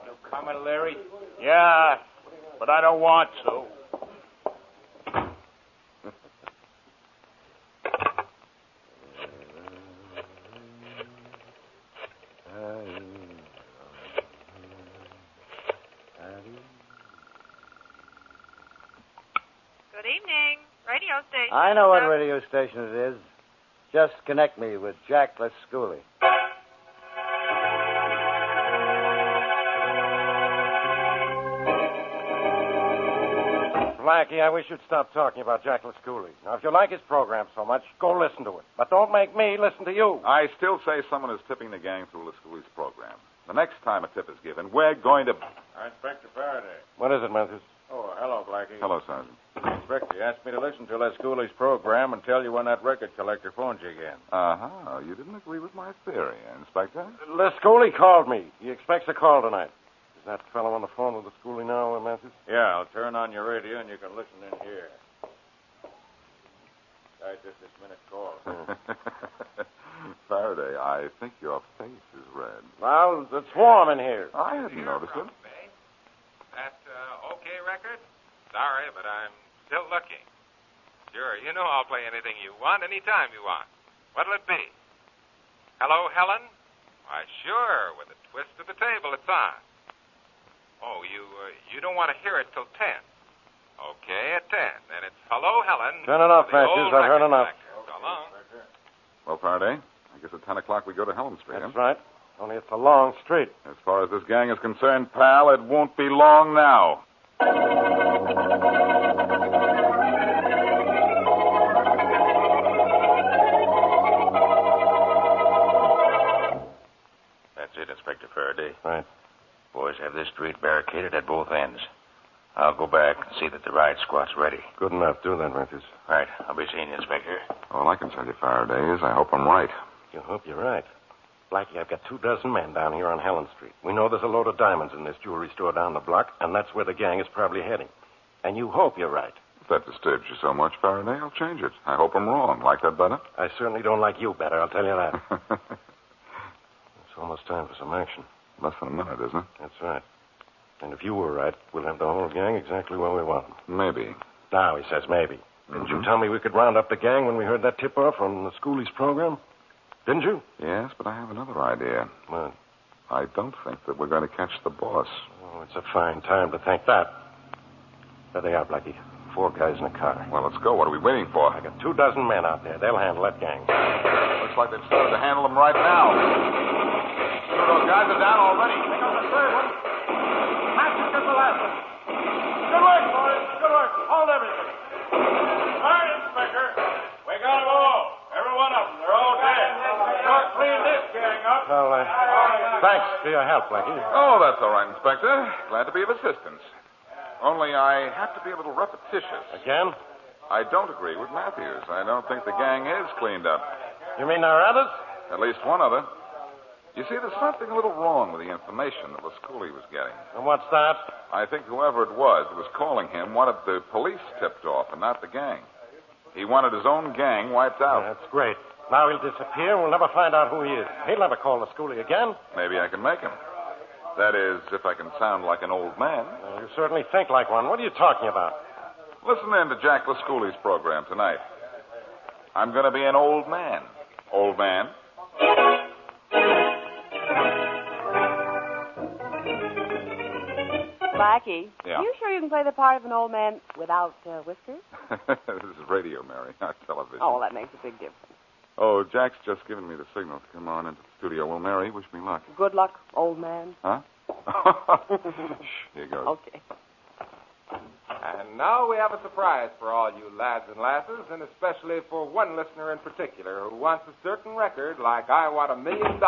You coming, Larry? Yeah, but I don't want to. Good evening. Radio station. I know what radio station it is. Just connect me with Jack Lasculi. Blackie, I wish you'd stop talking about Jack Lasculi. Now, if you like his program so much, go listen to it. But don't make me listen to you. I still say someone is tipping the gang through Lasculi's program. The next time a tip is given, we're going to... Inspector Faraday. What is it, Memphis? Oh, hello, Blackie. Hello, Sergeant. Inspector, you asked me to listen to Lasculi's program and tell you when that record collector phones you again. Uh-huh. You didn't agree with my theory, Inspector? Lasculi called me. He expects a call tonight. Is that fellow on the phone with Lasculi now, Memphis? Yeah, I'll turn on your radio and you can listen in here. I just this minute call. Faraday, I think your face is red. Well, it's warm in here. I hadn't noticed it. That okay record? Sorry, but I'm still looking. Sure, you know I'll play anything you want, anytime you want. What'll it be? Hello, Helen? Why, sure, with a twist of the table, it's on. Oh, you don't want to hear it till 10. Okay, at 10. Then it's hello, Helen. Turn it off, for the Matthews. old I've heard record enough. collector. So long. Well, Faraday, I guess at 10 o'clock we go to Helen Street. That's right. Only it's a long street. As far as this gang is concerned, pal, it won't be long now. That's it, Inspector Faraday. Right. Boys have this street barricaded at both ends. I'll go back and see that the riot squad's ready. Good enough. Do that, Memphis. Right. I'll be seeing you, Inspector. All I can tell you, Faraday, is I hope I'm right. You hope you're right. Blackie, I've got 24 men down here on Helen Street. We know there's a load of diamonds in this jewelry store down the block, and that's where the gang is probably heading. And you hope you're right. If that disturbs you so much, Faraday, I'll change it. I hope I'm wrong. Like that better? I certainly don't like you better, I'll tell you that. It's almost time for some action. Less than a minute, isn't it? That's right. And if you were right, we'll have the whole gang exactly where we want them. Maybe. Now, he says maybe. Didn't you tell me we could round up the gang when we heard that tip-off from the Schooley's program? Didn't you? Yes, but I have another idea. What? I don't think that we're going to catch the boss. Oh, it's a fine time to think that. There they are, Blackie. 4 guys in a car. Well, let's go. What are we waiting for? I got 24 men out there. They'll handle that gang. Looks like they've started to handle them right now. Two of those guys are down already. Pick up the third one. Hatchet took the last one. Good work, boys. Good work. Hold everything. All right, Inspector. We got them all. Every one of them. They're all dead. Start cleaning this gang up. Well, thanks for your help, Blackie. Oh, that's all right, Inspector. Glad to be of assistance. Only I have to be a little repetitious. Again? I don't agree with Matthews. I don't think the gang is cleaned up. You mean there are others? At least one other. You see, there's something a little wrong with the information that Lasculi was getting. And what's that? I think whoever it was that was calling him wanted the police tipped off and not the gang. He wanted his own gang wiped out. Yeah, that's great. Now he'll disappear and we'll never find out who he is. He'll never call Lasculi again. Maybe I can make him. That is, if I can sound like an old man. Well, you certainly think like one. What are you talking about? Listen in to Jack Lasculi's program tonight. I'm going to be an old man. Old man. Blackie, Yeah. you sure you can play the part of an old man without whiskers? This is radio, Mary, not television. Oh, well, that makes a big difference. Oh, Jack's just given me the signal to come on into the studio. Well, Mary, wish me luck. Good luck, old man. Huh? Shh, here goes. Okay. And now we have a surprise for all you lads and lasses, and especially for one listener in particular who wants a certain record like I want $1 million.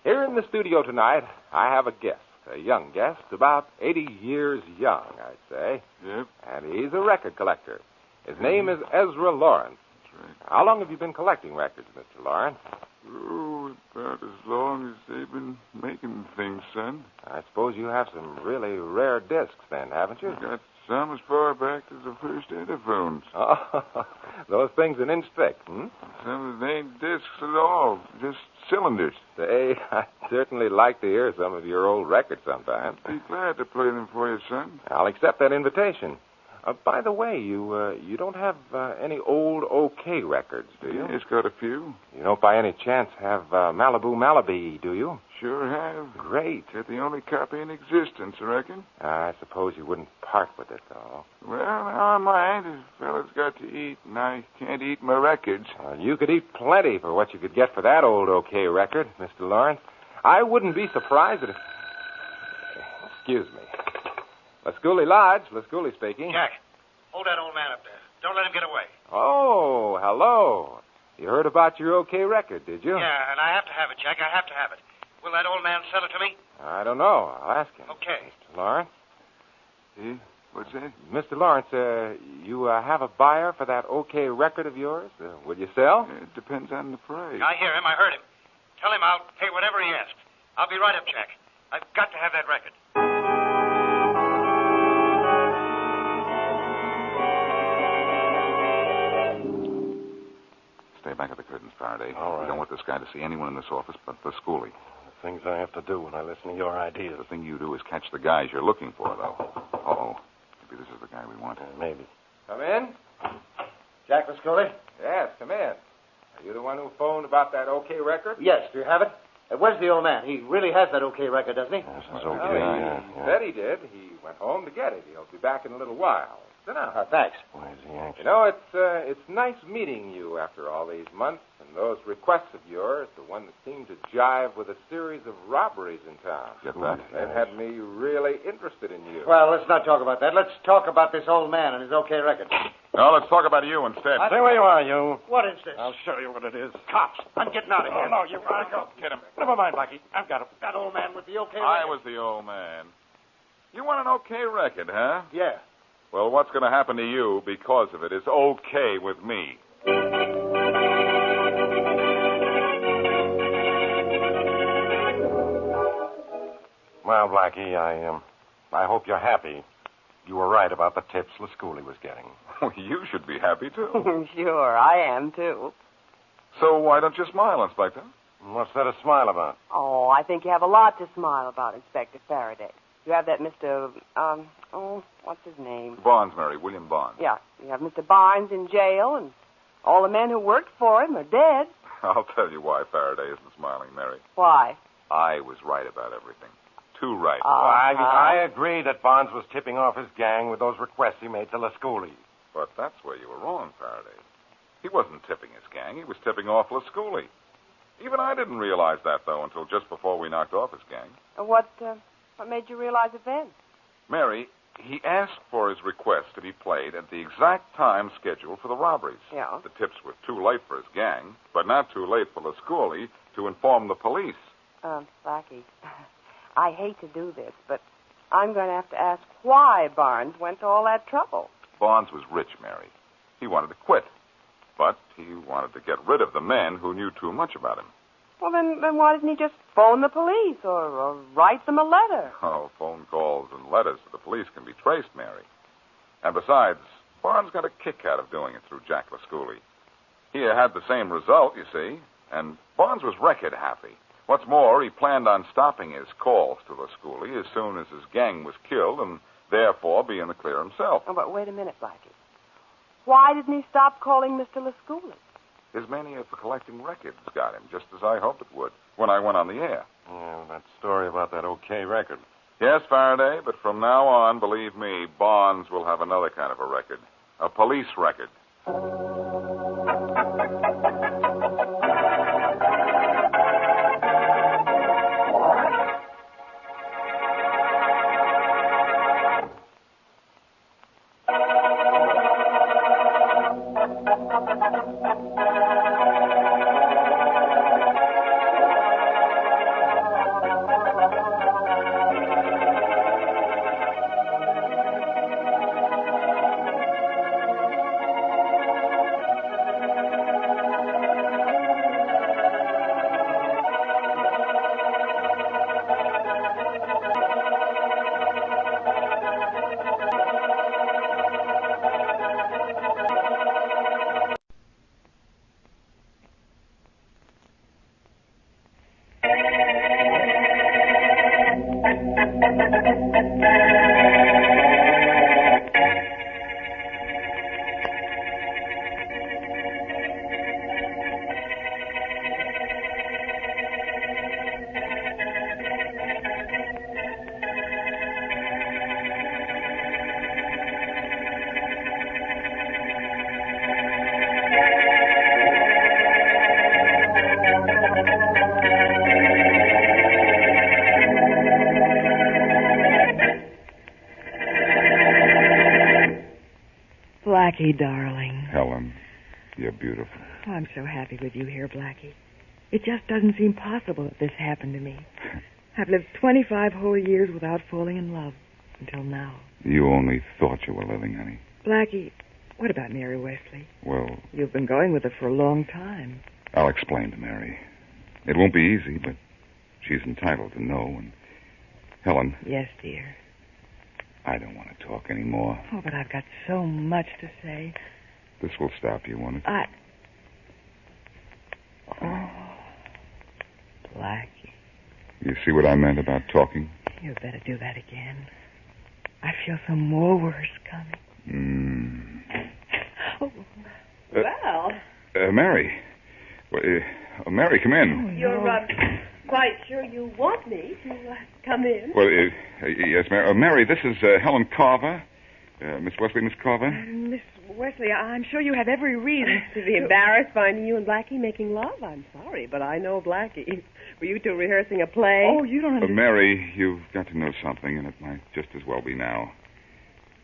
Here in the studio tonight, I have a guest, a young guest, about 80 years young, I'd say. Yep. And he's a record collector. His name is Ezra Lawrence. That's right. How long have you been collecting records, Mr. Lawrence? Oh, about as long as they've been making things, son. I suppose you have some really rare discs then, haven't you? I got some as far back as the first Ediphones. Oh, those things an inch thick, hmm? Some of them ain't discs at all, just cylinders. Say, I'd certainly like to hear some of your old records sometime. Be glad to play them for you, son. I'll accept that invitation. By the way, you don't have any old OK records, do you? It's got a few. You don't by any chance have Malibu Malibu, do you? Sure have. Great. They're the only copy in existence, I reckon. I suppose you wouldn't part with it, though. Well, now I mind. A fella's got to eat, and I can't eat my records. You could eat plenty for what you could get for that old OK record, Mr. Lawrence. I wouldn't be surprised if... Excuse me. Lasculi Lodge, Lasculi speaking. Jack, hold that old man up there. Don't let him get away. Oh, hello. You heard about your OK record, did you? Yeah, and I have to have it, Jack. I have to have it. Will that old man sell it to me? I don't know. I'll ask him. Okay. Mr. Lawrence? What's that? Mr. Lawrence, you have a buyer for that OK record of yours? Will you sell? It depends on the price. I hear him. I heard him. Tell him I'll pay whatever he asks. I'll be right up, Jack. I've got to have that record. Stay back at the curtains, Faraday. All right. We don't want this guy to see anyone in this office but the schoolie. The things I have to do when I listen to your ideas. The thing you do is catch the guys you're looking for, though. Uh-oh. Maybe this is the guy we want. Maybe. Come in. Jack Lasculi? Yes, come in. Are you the one who phoned about that OK record? Yes. Do you have it? Where's the old man? He really has that OK record, doesn't he? This is Well, okay. he said he did. He went home to get it. He'll be back in a little while. Sit down. Thanks. Why is he anxious? You know, it's nice meeting you after all these months, and those requests of yours, the one that seemed to jive with a series of robberies in town. Get that? They've had me really interested in you. Well, let's not talk about that. Let's talk about this old man and his OK record. No, let's talk about you instead. Stay where you are, you. What is this? I'll show you what it is. Cops. I'm getting out of here. No, you gotta go. Get him. Never mind, Blackie. I've got him. That old man with the OK record. I was the old man. You want an OK record, huh? Yeah. Well, what's going to happen to you because of it is okay with me. Well, Blackie, I hope you're happy. You were right about the tips Lasculi was getting. Well, you should be happy, too. Sure, I am, too. So why don't you smile, Inspector? What's there to smile about? Oh, I think you have a lot to smile about, Inspector Faraday. You have that Mr. What's his name? Barnes, Mary. William Barnes. Yeah, you have Mr. Barnes in jail, and all the men who worked for him are dead. I'll tell you why Faraday isn't smiling, Mary. Why? I was right about everything. too right. I agree that Bonds was tipping off his gang with those requests he made to Lasculi. But that's where you were wrong, Faraday. He wasn't tipping his gang. He was tipping off Lasculi. Even I didn't realize that, though, until just before we knocked off his gang. What made you realize it then? Mary, he asked for his request to be played at the exact time scheduled for the robberies. Yeah. The tips were too late for his gang, but not too late for Lasculi to inform the police. Blackie, I hate to do this, but I'm going to have to ask why Barnes went to all that trouble. Bonds was rich, Mary. He wanted to quit, but he wanted to get rid of the men who knew too much about him. Well, then why didn't he just phone the police or write them a letter? Oh, phone calls and letters to the police can be traced, Mary. And besides, Barnes got a kick out of doing it through Jack Lasculi. He had the same result, you see, and Barnes was record happy. What's more, he planned on stopping his calls to Lasculi as soon as his gang was killed and therefore be in the clear himself. Oh, but wait a minute, Blackie. Why didn't he stop calling Mr. Lasculi? His mania for collecting records got him, just as I hoped it would, when I went on the air. Yeah, that story about that OK record. Yes, Faraday, but from now on, believe me, Bonds will have another kind of a record. A police record. Blackie, darling. Helen, you're beautiful. Oh, I'm so happy with you here, Blackie. It just doesn't seem possible that this happened to me. I've lived 25 whole years without falling in love until now. You only thought you were living, honey. Blackie, what about Mary Wesley? Well, You've been going with her for a long time. I'll explain to Mary. It won't be easy, but she's entitled to know. And Helen. Yes, dear. I don't want to talk anymore. Oh, but I've got so much to say. This will stop you, won't it? Oh, Blackie. You see what I meant about talking? You better do that again. I feel some more worse coming. Oh, well. Mary. Mary, come in. Oh, no. You're quite sure you want me to come in? Well, yes, Mary. Mary, this is Helen Carver. Miss Wesley, Miss Carver. Miss Wesley, I'm sure you have every reason to be embarrassed finding you and Blackie making love. I'm sorry, but I know Blackie. Were you two rehearsing a play? Oh, you don't understand. Mary, you've got to know something, and it might just as well be now.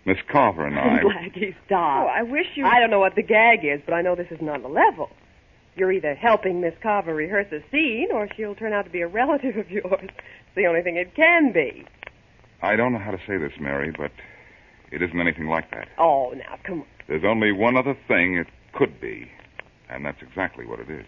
Miss Carver and I... Blackie, stop. Oh, I wish you... I don't know what the gag is, but I know this isn't on the level. You're either helping Miss Carver rehearse a scene, or she'll turn out to be a relative of yours. It's the only thing it can be. I don't know how to say this, Mary, but it isn't anything like that. Oh, now, come on. There's only one other thing it could be, and that's exactly what it is.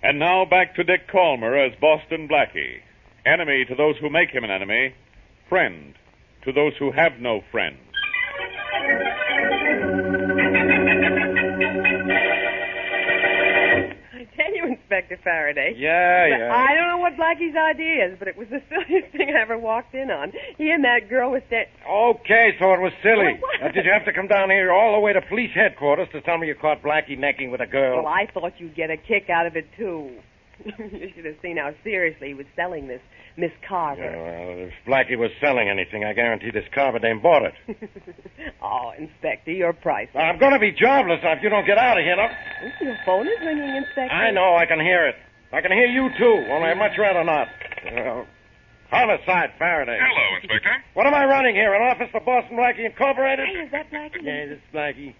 And now back to Dick Calmer as Boston Blackie. Enemy to those who make him an enemy. Friend to those who have no friends. I tell you, Inspector Inspector Faraday. Yeah. I don't know what Blackie's idea is, but it was the silliest thing I ever walked in on. He and that girl was Okay, so it was silly. What? Now, did you have to come down here all the way to police headquarters to tell me you caught Blackie necking with a girl? Well, I thought you'd get a kick out of it, too. You should have seen how seriously he was selling this Miss Carver. Yeah, well, if Blackie was selling anything, I guarantee this Carver dame bought it. Oh, Inspector, you're priceless. I'm going to be jobless if you don't get out of here, no? Your phone is ringing, Inspector. I know, I can hear it. I can hear you, too, only I'd much rather not. Homicide, Faraday. Hello, Inspector. What am I running here, an office for Boston Blackie Incorporated? Hey, is that Blackie? Yeah, this is Blackie.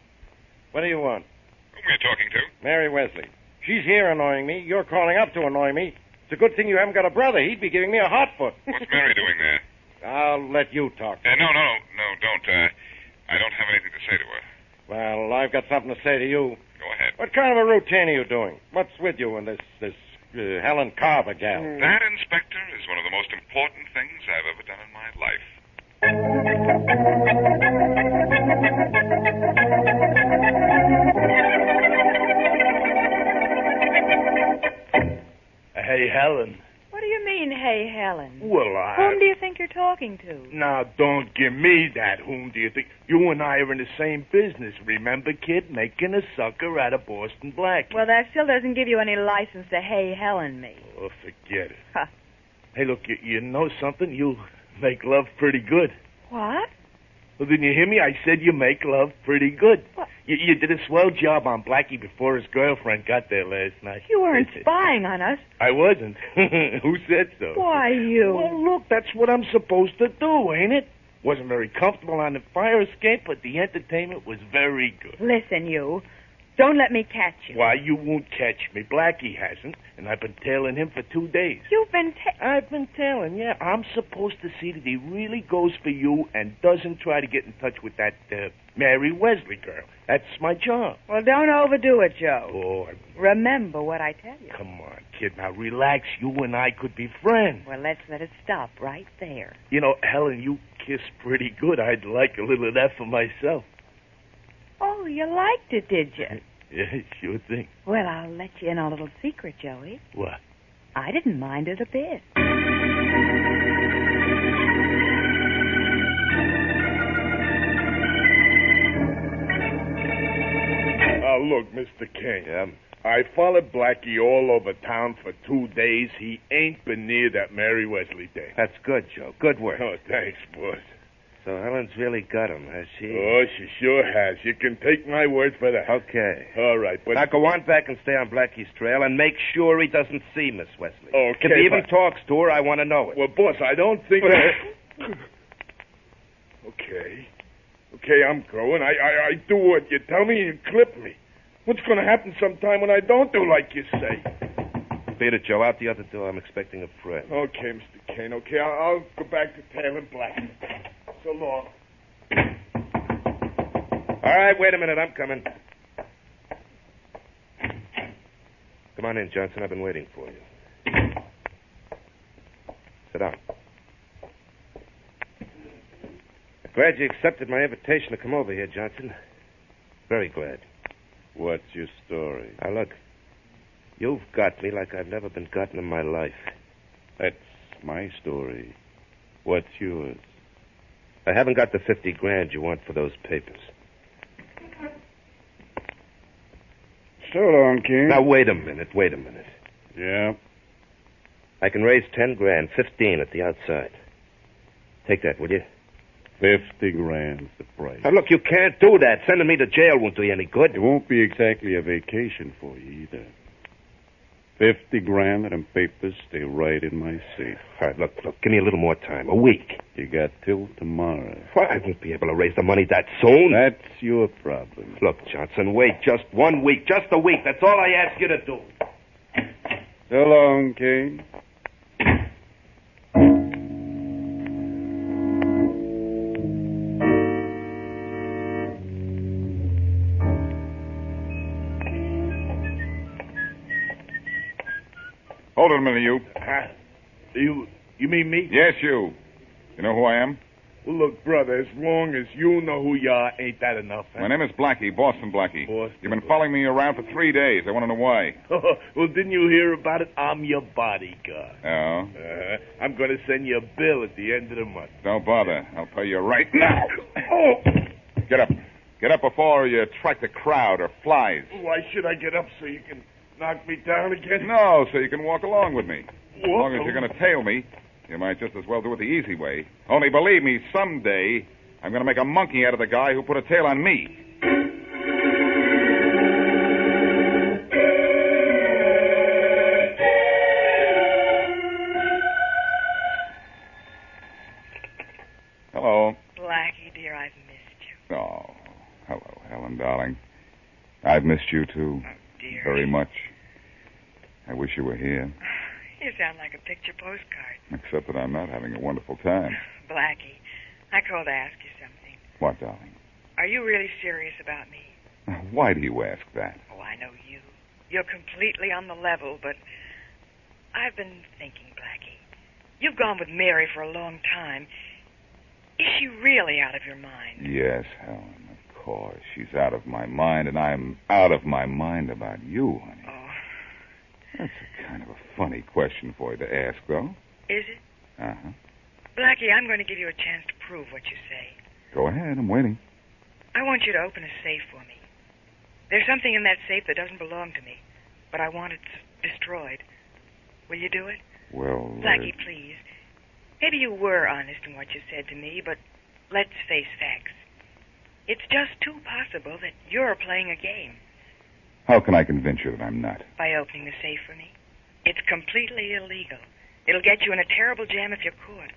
What do you want? Who am I talking to? Mary Wesley. She's here annoying me. You're calling up to annoy me. It's a good thing you haven't got a brother. He'd be giving me a hot foot. What's Mary doing there? I'll let you talk. No, don't. I don't have anything to say to her. Well, I've got something to say to you. Go ahead. What kind of a routine are you doing? What's with you and this Helen Carver gal? That, Inspector, is one of the most important things I've ever done in my life. Hey, Helen. What do you mean, hey, Helen? Well, Whom do you think you're talking to? Now, don't give me that. Whom do you think? You and I are in the same business, remember, kid? Making a sucker out of Boston Blackie. Well, that still doesn't give you any license to hey, Helen me. Oh, forget it. Huh. Hey, look, you know something? You make love pretty good. What? Well, didn't you hear me? I said you make love pretty good. What? You did a swell job on Blackie before his girlfriend got there last night. You weren't spying on us. I wasn't. Who said so? Why, you? Well, look, that's what I'm supposed to do, ain't it? Wasn't very comfortable on the fire escape, but the entertainment was very good. Listen, you. Don't let me catch you. Why, you won't catch me. Blackie hasn't, and I've been tailing him for 2 days. You've been I've been tailing, yeah. I'm supposed to see that he really goes for you and doesn't try to get in touch with that Mary Wesley girl. That's my job. Well, don't overdo it, Joe. Oh, Remember what I tell you. come on, kid. Now, relax. You and I could be friends. Well, let's let it stop right there. You know, Helen, you kiss pretty good. I'd like a little of that for myself. Oh, you liked it, did you? Yeah, sure thing. Well, I'll let you in on a little secret, Joey. What? I didn't mind it a bit. Look, Mr. King. Yeah? I followed Blackie all over town for 2 days. He ain't been near that Mary Wesley day. That's good, Joe. Good work. Oh, thanks, boss. So Helen's really got him, has she? Oh, she sure has. You can take my word for that. Okay. All right, but... Now go on back and stay on Blackie's trail and make sure he doesn't see Miss Wesley. Okay. If he even talks to her, I want to know it. Well, boss, I don't think... Okay, I'm going. I do what you tell me and you clip me. What's going to happen sometime when I don't do like you say? Beat it, Joe. Out the other door. I'm expecting a friend. Okay, Mr. Kane. Okay, I'll go back to tailing Blackie. So long. All right, wait a minute. I'm coming. Come on in, Johnson. I've been waiting for you. Sit down. Glad you accepted my invitation to come over here, Johnson. Very glad. What's your story? Now, look. You've got me like I've never been gotten in my life. That's my story. What's yours? I haven't got the $50,000 you want for those papers. So long, King. Now, wait a minute. Yeah? I can raise $10,000, 15 at the outside. Take that, will you? $50,000's the price. Now, look, you can't do that. Sending me to jail won't do you any good. It won't be exactly a vacation for you either. $50,000 and papers stay right in my safe. All right, look, give me a little more time. A week. You got till tomorrow. Well, I won't be able to raise the money that soon. That's your problem. Look, Johnson, wait just 1 week. Just a week. That's all I ask you to do. So long, King. Hold it a minute, you. You mean me? Yes, you. You know who I am? Well, look, brother, as long as you know who you are, ain't that enough? Huh? My name is Blackie, Boston Blackie. Boston You've been following me around for 3 days. I want to know why. Well, didn't you hear about it? I'm your bodyguard. Oh? I'm going to send you a bill at the end of the month. Don't bother. I'll pay you right now. Oh! Get up. Get up before you attract a crowd or flies. Why should I get up so you can knock me down again? No, so you can walk along with me. As Walk long as you're going to tail me, you might just as well do it the easy way. Only believe me, someday I'm going to make a monkey out of the guy who put a tail on me. Hello. Blackie, dear, I've missed you. Oh, hello, Helen, darling. I've missed you, too. Oh, dear. Very much. I wish you were here. You sound like a picture postcard. Except that I'm not having a wonderful time. Blackie, I called to ask you something. What, darling? Are you really serious about me? Why do you ask that? Oh, I know you. You're completely on the level, but I've been thinking, Blackie. You've gone with Mary for a long time. Is she really out of your mind? Yes, Helen, of course. She's out of my mind, and I'm out of my mind about you, honey. Oh. That's a kind of a funny question for you to ask, though. Is it? Uh-huh. Blackie, I'm going to give you a chance to prove what you say. Go ahead, I'm waiting. I want you to open a safe for me. There's something in that safe that doesn't belong to me, but I want it destroyed. Will you do it? Well, Blackie, please. Maybe you were honest in what you said to me, but let's face facts. It's just too possible that you're playing a game. How can I convince you that I'm not? By opening the safe for me. It's completely illegal. It'll get you in a terrible jam if you're caught.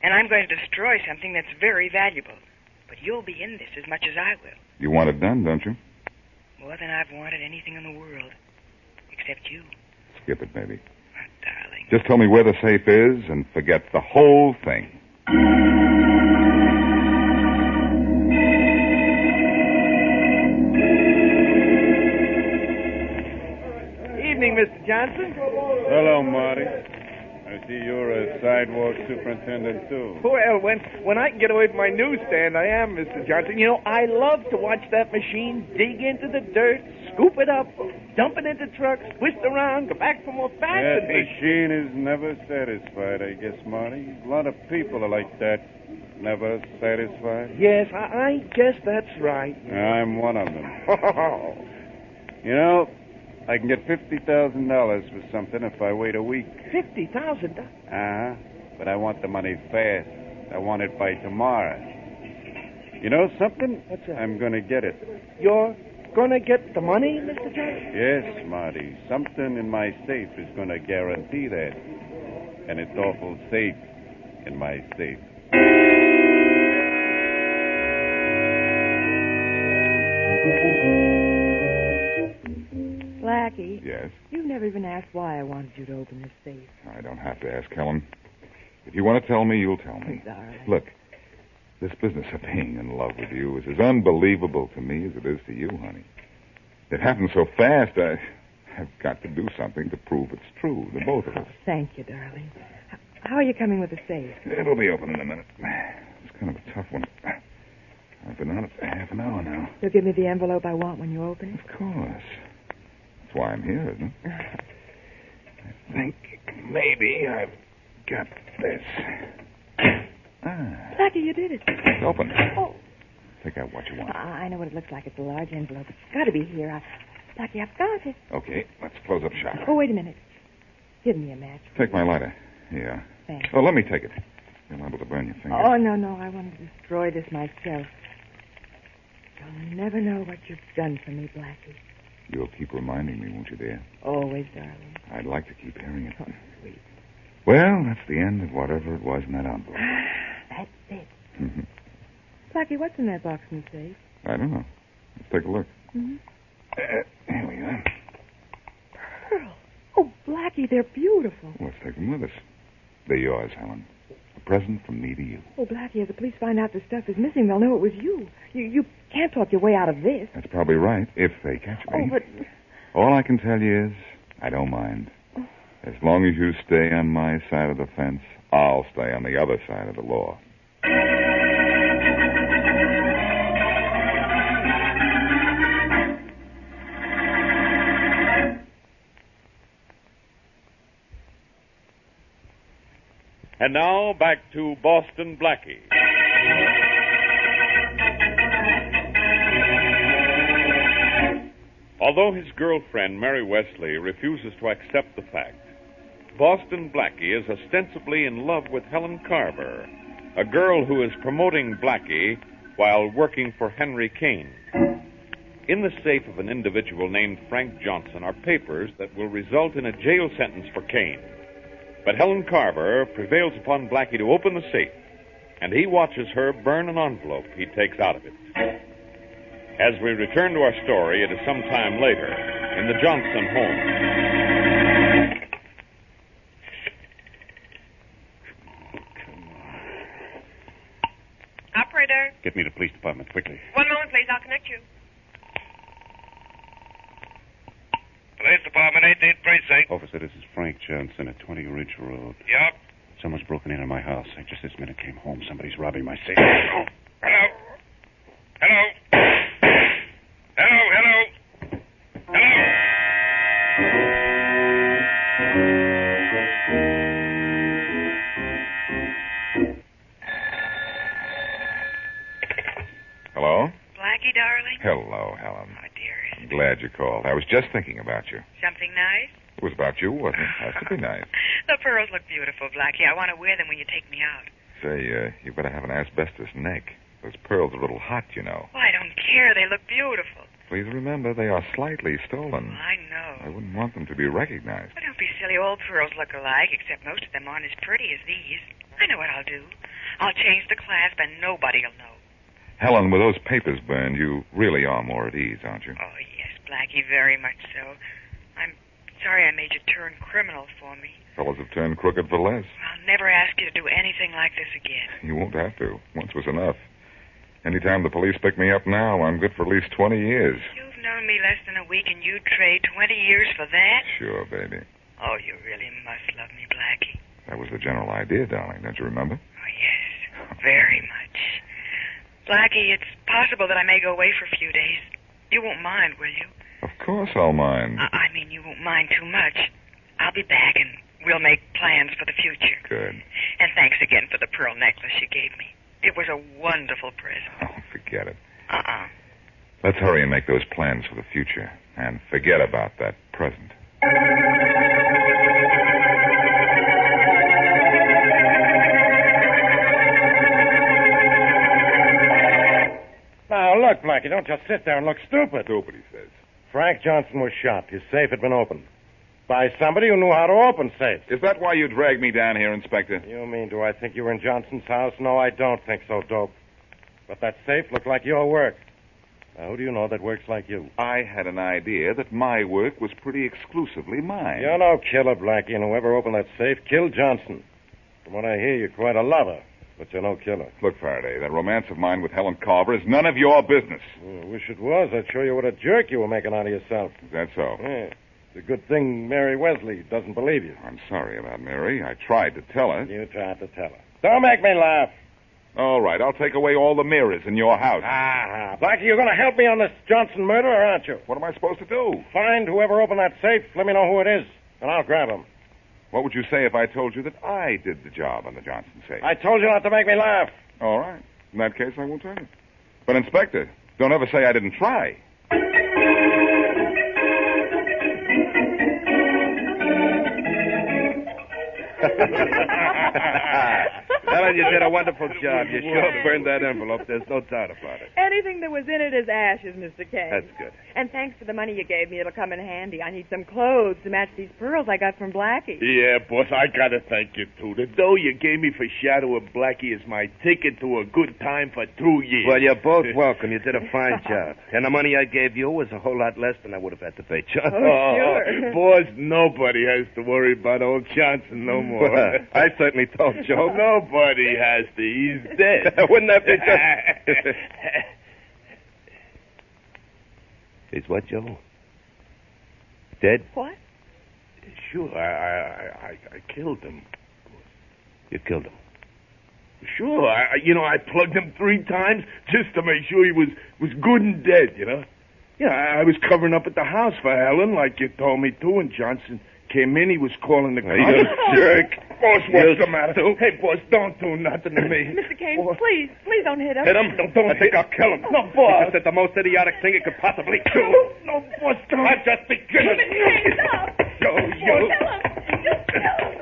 And I'm going to destroy something that's very valuable. But you'll be in this as much as I will. You want it done, don't you? More than I've wanted anything in the world. Except you. Skip it, baby. Oh, darling. Just tell me where the safe is and forget the whole thing. Evening, Mr. Johnson. Hello, Marty. I see you're a sidewalk superintendent, too. Well, when I can get away from my newsstand, I am, Mr. Johnson. You know, I love to watch that machine dig into the dirt, scoop it up, dump it into trucks, twist around, go back for more That fascinating. machine is never satisfied, I guess, Marty. A lot of people are like that. Never satisfied. Yes, I guess that's right. I'm one of them. You know, I can get $50,000 for something if I wait a week. $50,000? Uh-huh. But I want the money fast. I want it by tomorrow. You know something? What's that? I'm going to get it. You're going to get the money, Mr. Johnson? Yes, Marty. Something in my safe is going to guarantee that. And it's awful safe in my safe. Blackie. Yes? You've never even asked why I wanted you to open this safe. I don't have to ask, Helen. If you want to tell me, you'll tell me. Darling. Look, this business of being in love with you is as unbelievable to me as it is to you, honey. It happened so fast, I've got to do something to prove it's true to both of us. Thank you, darling. How are you coming with the safe? It'll be open in a minute. It's kind of a tough one. I've been on it for half an hour now. You'll give me the envelope I want when you open it? Of course. That's why I'm here, isn't it? I think maybe I've got this. Blackie, you did it. It's open. Oh. Take out what you want. I know what it looks like. It's a large envelope. It's got to be here. Blackie, I've got it. Okay, let's close up shop. Oh, wait a minute. Give me a match. Take my lighter. Yeah. Thanks. Oh, let me take it. You're liable to burn your fingers. Oh, no. I want to destroy this myself. You'll never know what you've done for me, Blackie. You'll keep reminding me, won't you, dear? Always, darling. I'd like to keep hearing it. Oh, sweet. Well, that's the end of whatever it was in that envelope. That's it. Mm-hmm. Blackie, what's in that box in the safe? I don't know. Let's take a look. Mm-hmm. Here we are. Pearls. Oh, Blackie, they're beautiful. Let's take them with us. They're yours, Helen. A present from me to you. Oh, Blackie, if the police find out this stuff is missing, they'll know it was you. You can't talk your way out of this. That's probably right, if they catch me. Oh, but... All I can tell you is, I don't mind. As long as you stay on my side of the fence, I'll stay on the other side of the law. And now, back to Boston Blackie. Although his girlfriend, Mary Wesley, refuses to accept the fact, Boston Blackie is ostensibly in love with Helen Carver, a girl who is promoting Blackie while working for Henry Crain. In the safe of an individual named Frank Johnson are papers that will result in a jail sentence for Crain. But Helen Carver prevails upon Blackie to open the safe, and he watches her burn an envelope he takes out of it. As we return to our story, it is some time later in the Johnson home. Operator. Get me to the police department, quickly. One moment, please. I'll connect you. Police Department, 18th Precinct. Officer, this is Frank Johnson at 20 Ridge Road. Yup. Someone's broken into my house. I just this minute came home. Somebody's robbing my safe. Hello. Hello. Hello, hello. Hello. Hello? Blackie, darling? Hello, Helen. Oh, dearest. I'm glad you called. I was just thinking about you. Something nice? It was about you, wasn't it? Has to be nice. The pearls look beautiful, Blackie. I want to wear them when you take me out. Say, you better have an asbestos neck. Those pearls are a little hot, you know. Oh, I don't care. They look beautiful. Please remember, they are slightly stolen. I know. I wouldn't want them to be recognized. Well, don't be silly. All pearls look alike, except most of them aren't as pretty as these. I know what I'll do. I'll change the clasp, and nobody'll know. Helen, with those papers burned, you really are more at ease, aren't you? Oh, yes, Blackie, very much so. I'm sorry I made you turn criminal for me. Fellows have turned crooked for less. I'll never ask you to do anything like this again. You won't have to. Once was enough. Anytime the police pick me up now, I'm good for at least 20 years. You've known me less than a week, and you'd trade 20 years for that? Sure, baby. Oh, you really must love me, Blackie. That was the general idea, darling. Don't you remember? Oh, yes, very much. Blackie, it's possible that I may go away for a few days. You won't mind, will you? Of course I'll mind. I mean, you won't mind too much. I'll be back, and we'll make plans for the future. Good. And thanks again for the pearl necklace you gave me. It was a wonderful present. Oh, forget it. Let's hurry and make those plans for the future. And forget about that present. Now, look, Blackie, don't just sit there and look stupid. Stupid, he says. Frank Johnson was shot. His safe had been opened. By somebody who knew how to open safes. Is that why you dragged me down here, Inspector? You mean, do I think you were in Johnson's house? No, I don't think so, Dope. But that safe looked like your work. Now, who do you know that works like you? I had an idea that my work was pretty exclusively mine. You're no killer, Blackie, and whoever opened that safe killed Johnson. From what I hear, you're quite a lover, but you're no killer. Look, Faraday, that romance of mine with Helen Carver is none of your business. I wish it was. I'd show you what a jerk you were making out of yourself. Is that so? Yeah. It's a good thing Mary Wesley doesn't believe you. I'm sorry about Mary. I tried to tell her. You tried to tell her. Don't make me laugh. All right, I'll take away all the mirrors in your house. Blackie, you're going to help me on this Johnson murder, or aren't you? What am I supposed to do? Find whoever opened that safe. Let me know who it is, and I'll grab him. What would you say if I told you that I did the job on the Johnson safe? I told you not to make me laugh. All right. In that case, I won't tell you. But, Inspector, don't ever say I didn't try. Helen, you did a wonderful job. You sure burned that envelope. There's no doubt about it. Anything that was in it is ashes, Mr. K. That's good. And thanks for the money you gave me. It'll come in handy. I need some clothes to match these pearls I got from Blackie. Yeah, boss, I gotta thank you, too. The dough you gave me for shadowing Blackie is my ticket to a good time for 2 years. Well, you're both welcome. You did a fine job. And the money I gave you was a whole lot less than I would have had to pay John. Oh, sure. Boss, nobody has to worry about old Johnson no more. I certainly told Joe. Nobody has to. He's dead. Wouldn't that be just... Is what, Joe? Dead? What? Sure, I killed him. You killed him? Sure, I plugged him 3 times just to make sure he was good and dead, you know? Yeah, I was covering up at the house for Helen like you told me to, and Johnson, came in, he was calling the cops. You jerk. Boss, what's the matter? Hey, boss, don't do nothing to me. Mr. Kane, please don't hit him. Hit him? Don't I think I'll kill him. No, boss. He said the most idiotic thing he could possibly do. No, boss, don't. I'm just beginning. Mr. Kane, stop. Yo. Kill him. Just kill him.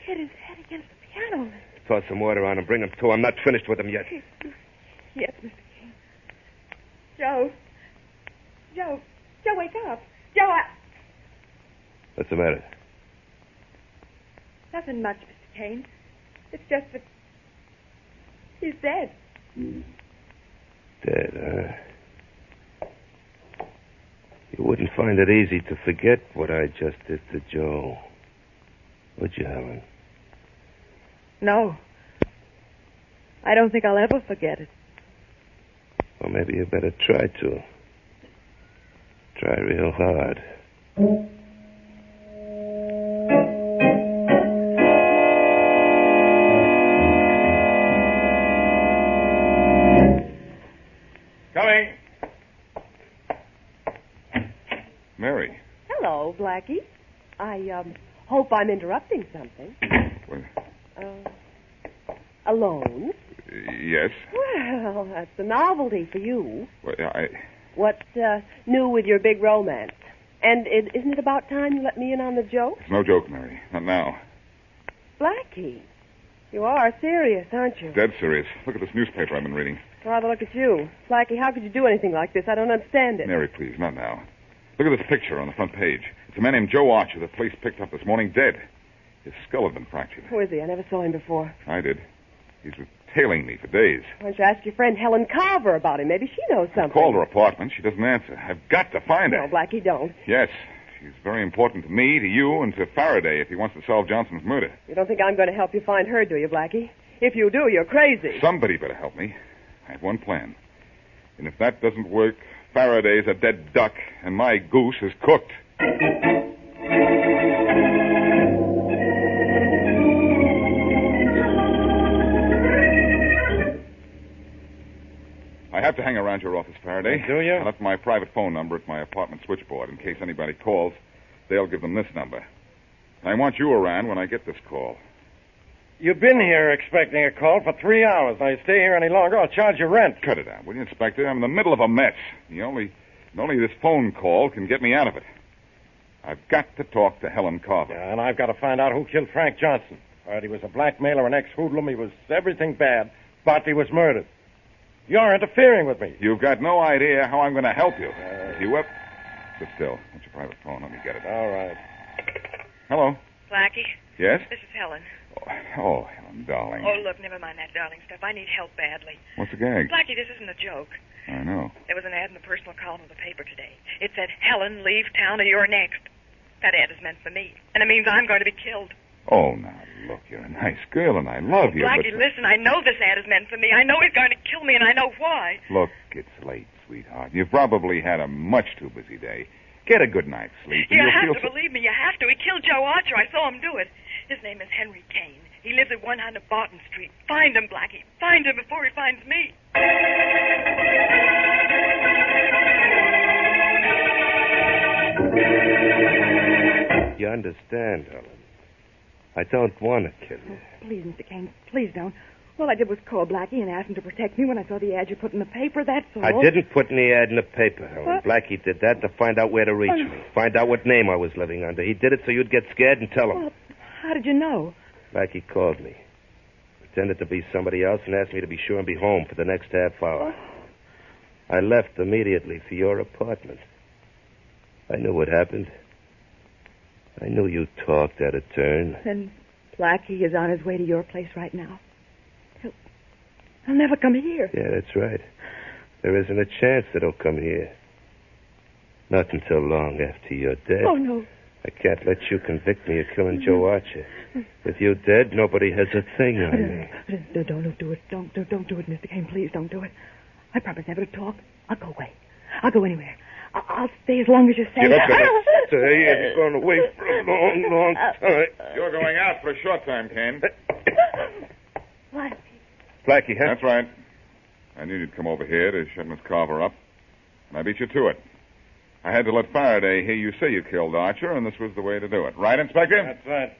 Hit his head against the piano. Toss some water on him. Bring him to. I'm not finished with him yet. Yes, Mr. Kane. Joe, wake up. Joe, What's the matter? Nothing much, Mr. Kane. It's just that he's dead. Dead, huh? You wouldn't find it easy to forget what I just did to Joe, would you, Helen? No. I don't think I'll ever forget it. Well, maybe you better try to. Try real hard. Coming. Mary. Hello, Blackie. I hope I'm interrupting something. Alone? Yes. Well, that's a novelty for you. Well, What's new with your big romance? And isn't it about time you let me in on the joke? It's no joke, Mary. Not now. Blackie, you are serious, aren't you? Dead serious. Look at this newspaper I've been reading. Rather look at you. Blackie, how could you do anything like this? I don't understand it. Mary, please, not now. Look at this picture on the front page. It's a man named Joe Archer the police picked up this morning dead. His skull had been fractured. Who is he? I never saw him before. I did. He's been tailing me for days. Why don't you ask your friend Helen Carver about him? Maybe she knows something. I called her apartment. She doesn't answer. I've got to find her. No, Blackie, don't. Yes. She's very important to me, to you, and to Faraday if he wants to solve Johnson's murder. You don't think I'm going to help you find her, do you, Blackie? If you do, you're crazy. Somebody better help me. I have one plan. And if that doesn't work, Faraday's a dead duck, and my goose is cooked. I have to hang around your office, Faraday. Do you? I left my private phone number at my apartment switchboard. In case anybody calls, they'll give them this number. I want you around when I get this call. You've been here expecting a call for 3 hours. Now, you stay here any longer, I'll charge you rent. Cut it out, will you, Inspector? I'm in the middle of a mess. Only this phone call can get me out of it. I've got to talk to Helen Carver. Yeah, and I've got to find out who killed Frank Johnson. All right, he was a blackmailer, an ex-hoodlum. He was everything bad, but he was murdered. You're interfering with me. You've got no idea how I'm going to help you. You up? Sit still. What's your private phone? Let me get it. All right. Hello? Blackie? Yes? This is Helen. Oh, Helen, darling. Oh, look, never mind that darling stuff. I need help badly. What's the gag? Blackie, this isn't a joke. I know. There was an ad in the personal column of the paper today. It said, Helen, leave town or you're next. That ad is meant for me, and it means I'm going to be killed. Oh, now, look, you're a nice girl, and I love you, Blackie, listen, I know this ad is meant for me. I know he's going to kill me, and I know why. Look, it's late, sweetheart. You've probably had a much too busy day. Get a good night's sleep. You have to believe me. You have to. He killed Joe Archer. I saw him do it. His name is Henry Kane. He lives at 100 Barton Street. Find him, Blackie. Find him before he finds me. You understand, Helen. I don't want to kill you. Please, Mr. Kane, please don't. All I did was call Blackie and ask him to protect me when I saw the ad you put in the paper, that's all. I didn't put any ad in the paper, Helen. What? Blackie did that to find out where to reach me. Find out what name I was living under. He did it so you'd get scared and tell him. Well, how did you know? Blackie called me. Pretended to be somebody else and asked me to be sure and be home for the next half hour. I left immediately for your apartment. I knew what happened. I knew you talked out of turn. Then Blackie is on his way to your place right now. He'll never come here. Yeah, that's right. There isn't a chance that he'll come here. Not until long after you're dead. Oh, no. I can't let you convict me of killing Joe Archer. With you dead, nobody has a thing on me. Don't do it. Don't do it, Mr. Kane. Please don't do it. I promise never to talk. I'll go away. I'll go anywhere. I'll stay as long as you say. You're not going to stay. You're going away for a long, long time. You're going out for a short time, Kane. What? Blackie, huh? That's right. I knew you'd come over here to shut Miss Carver up. And I beat you to it. I had to let Faraday hear you say you killed Archer, and this was the way to do it. Right, Inspector? That's right.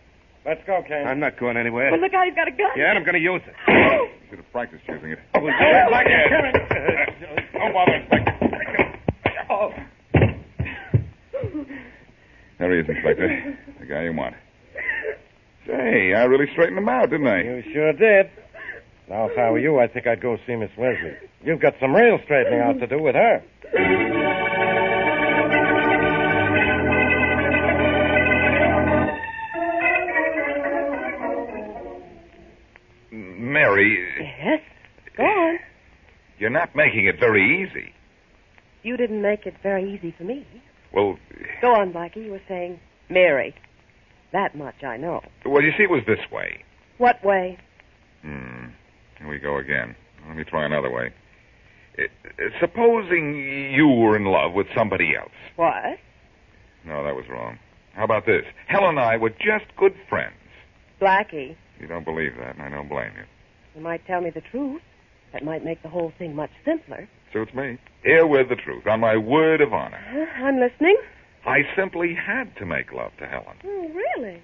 Let's go, Crain. I'm not going anywhere. Well, look out, he's got a gun. Yeah, and I'm going to use it. You should have practiced using it. Oh, Blackie, Don't bother, Inspector. There he is, Inspector. The guy you want. Say, I really straightened him out, didn't I? You sure did. Now, if I were you, I think I'd go see Miss Wesley. You've got some real straightening out to do with her. Mary. Yes? Go on. You're not making it very easy. You didn't make it very easy for me. Well, Go on, Blackie. You were saying Mary. That much I know. you see, it was this way. What way? Here we go again. Let me try another way. Supposing you were in love with somebody else. What? No, that was wrong. How about this? Helen and I were just good friends. Blackie, You don't believe that, and I don't blame you. you might tell me the truth. That might make the whole thing much simpler. Suits me. Here with the truth, on my word of honor. I'm listening. I simply had to make love to Helen. Oh, really?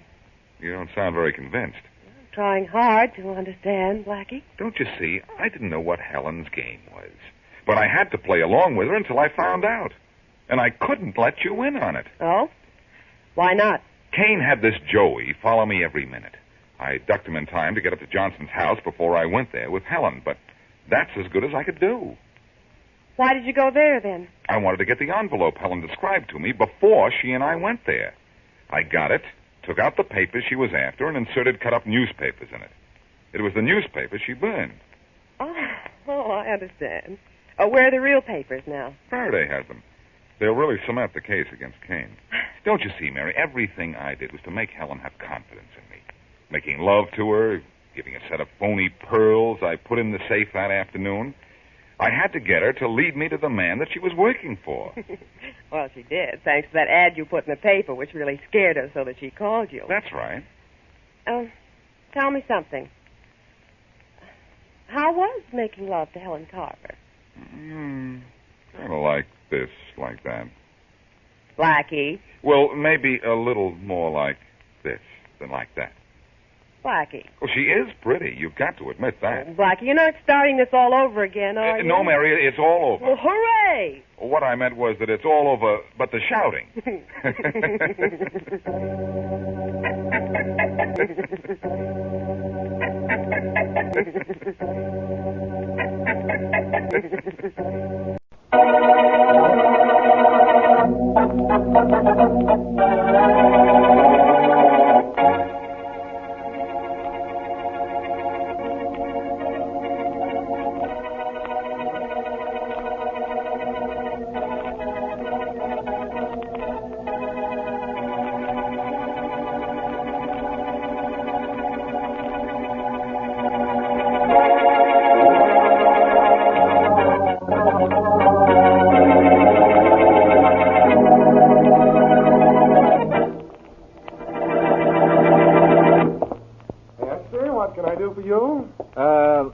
You don't sound very convinced. I'm trying hard to understand, Blackie. Don't you see? I didn't know what Helen's game was. But I had to play along with her until I found out. And I couldn't let you in on it. Oh? Why not? Kane had this Joey follow me every minute. I ducked him in time to get up to Johnson's house before I went there with Helen, but that's as good as I could do. Why did you go there, then? I wanted to get the envelope Helen described to me before she and I went there. I got it, took out the papers she was after, and inserted cut-up newspapers in it. It was the newspapers she burned. Oh, I understand. Where are the real papers now? Faraday has them. They'll really cement the case against Kane. Don't you see, Mary, everything I did was to make Helen have confidence in me. Making love to her, giving a set of phony pearls I put in the safe that afternoon. I had to get her to lead me to the man that she was working for. Well, she did, thanks to that ad you put in the paper, which really scared her so that she called you. That's right. Tell me something. How was making love to Helen Carver? Kind of like this, like that. Blackie. Well, maybe a little more like this than like that. Blackie. Well, she is pretty. You've got to admit that. Blackie, you're not starting this all over again, are you? No, Mary, it's all over. Well, hooray! What I meant was that it's all over, but the shouting.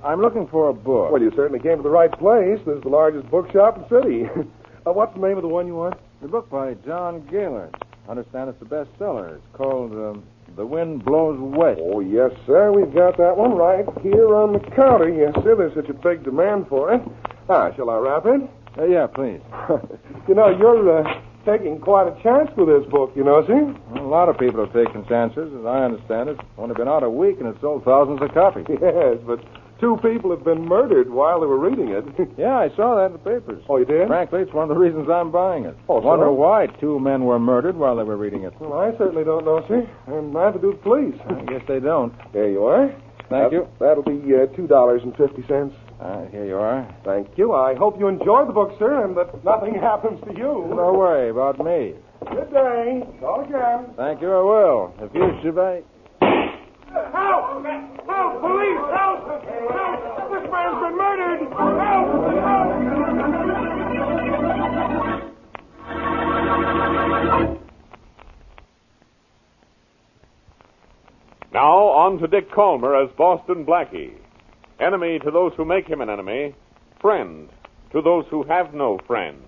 I'm looking for a book. Well, you certainly came to the right place. This is the largest bookshop in the city. What's the name of the one you want? The book by John Gaylord. I understand it's a bestseller. It's called The Wind Blows West. Oh, yes, sir. We've got that one right here on the counter. Yes, sir. There's such a big demand for it. Shall I wrap it? Yeah, please. You're taking quite a chance with this book, see? Well, a lot of people have taken chances. As I understand it, it's only been out a week and it's sold thousands of copies. Yes, but 2 people have been murdered while they were reading it. Yeah, I saw that in the papers. Oh, you did? Frankly, it's one of the reasons I'm buying it. Oh, so? Wonder why 2 men were murdered while they were reading it. Well, I certainly don't know, sir. And I have to do with the police. I guess they don't. There you are. Thank you. That'll be $2.50. Here you are. Thank you. I hope you enjoy the book, sir, and that nothing happens to you. Don't worry about me. Good day. Call again. Thank you, I will. If you should... Help! Help! Police! Help! Help! This man's been murdered! Help! Now, on to Dick Calmer as Boston Blackie. Enemy to those who make him an enemy. Friend to those who have no friends.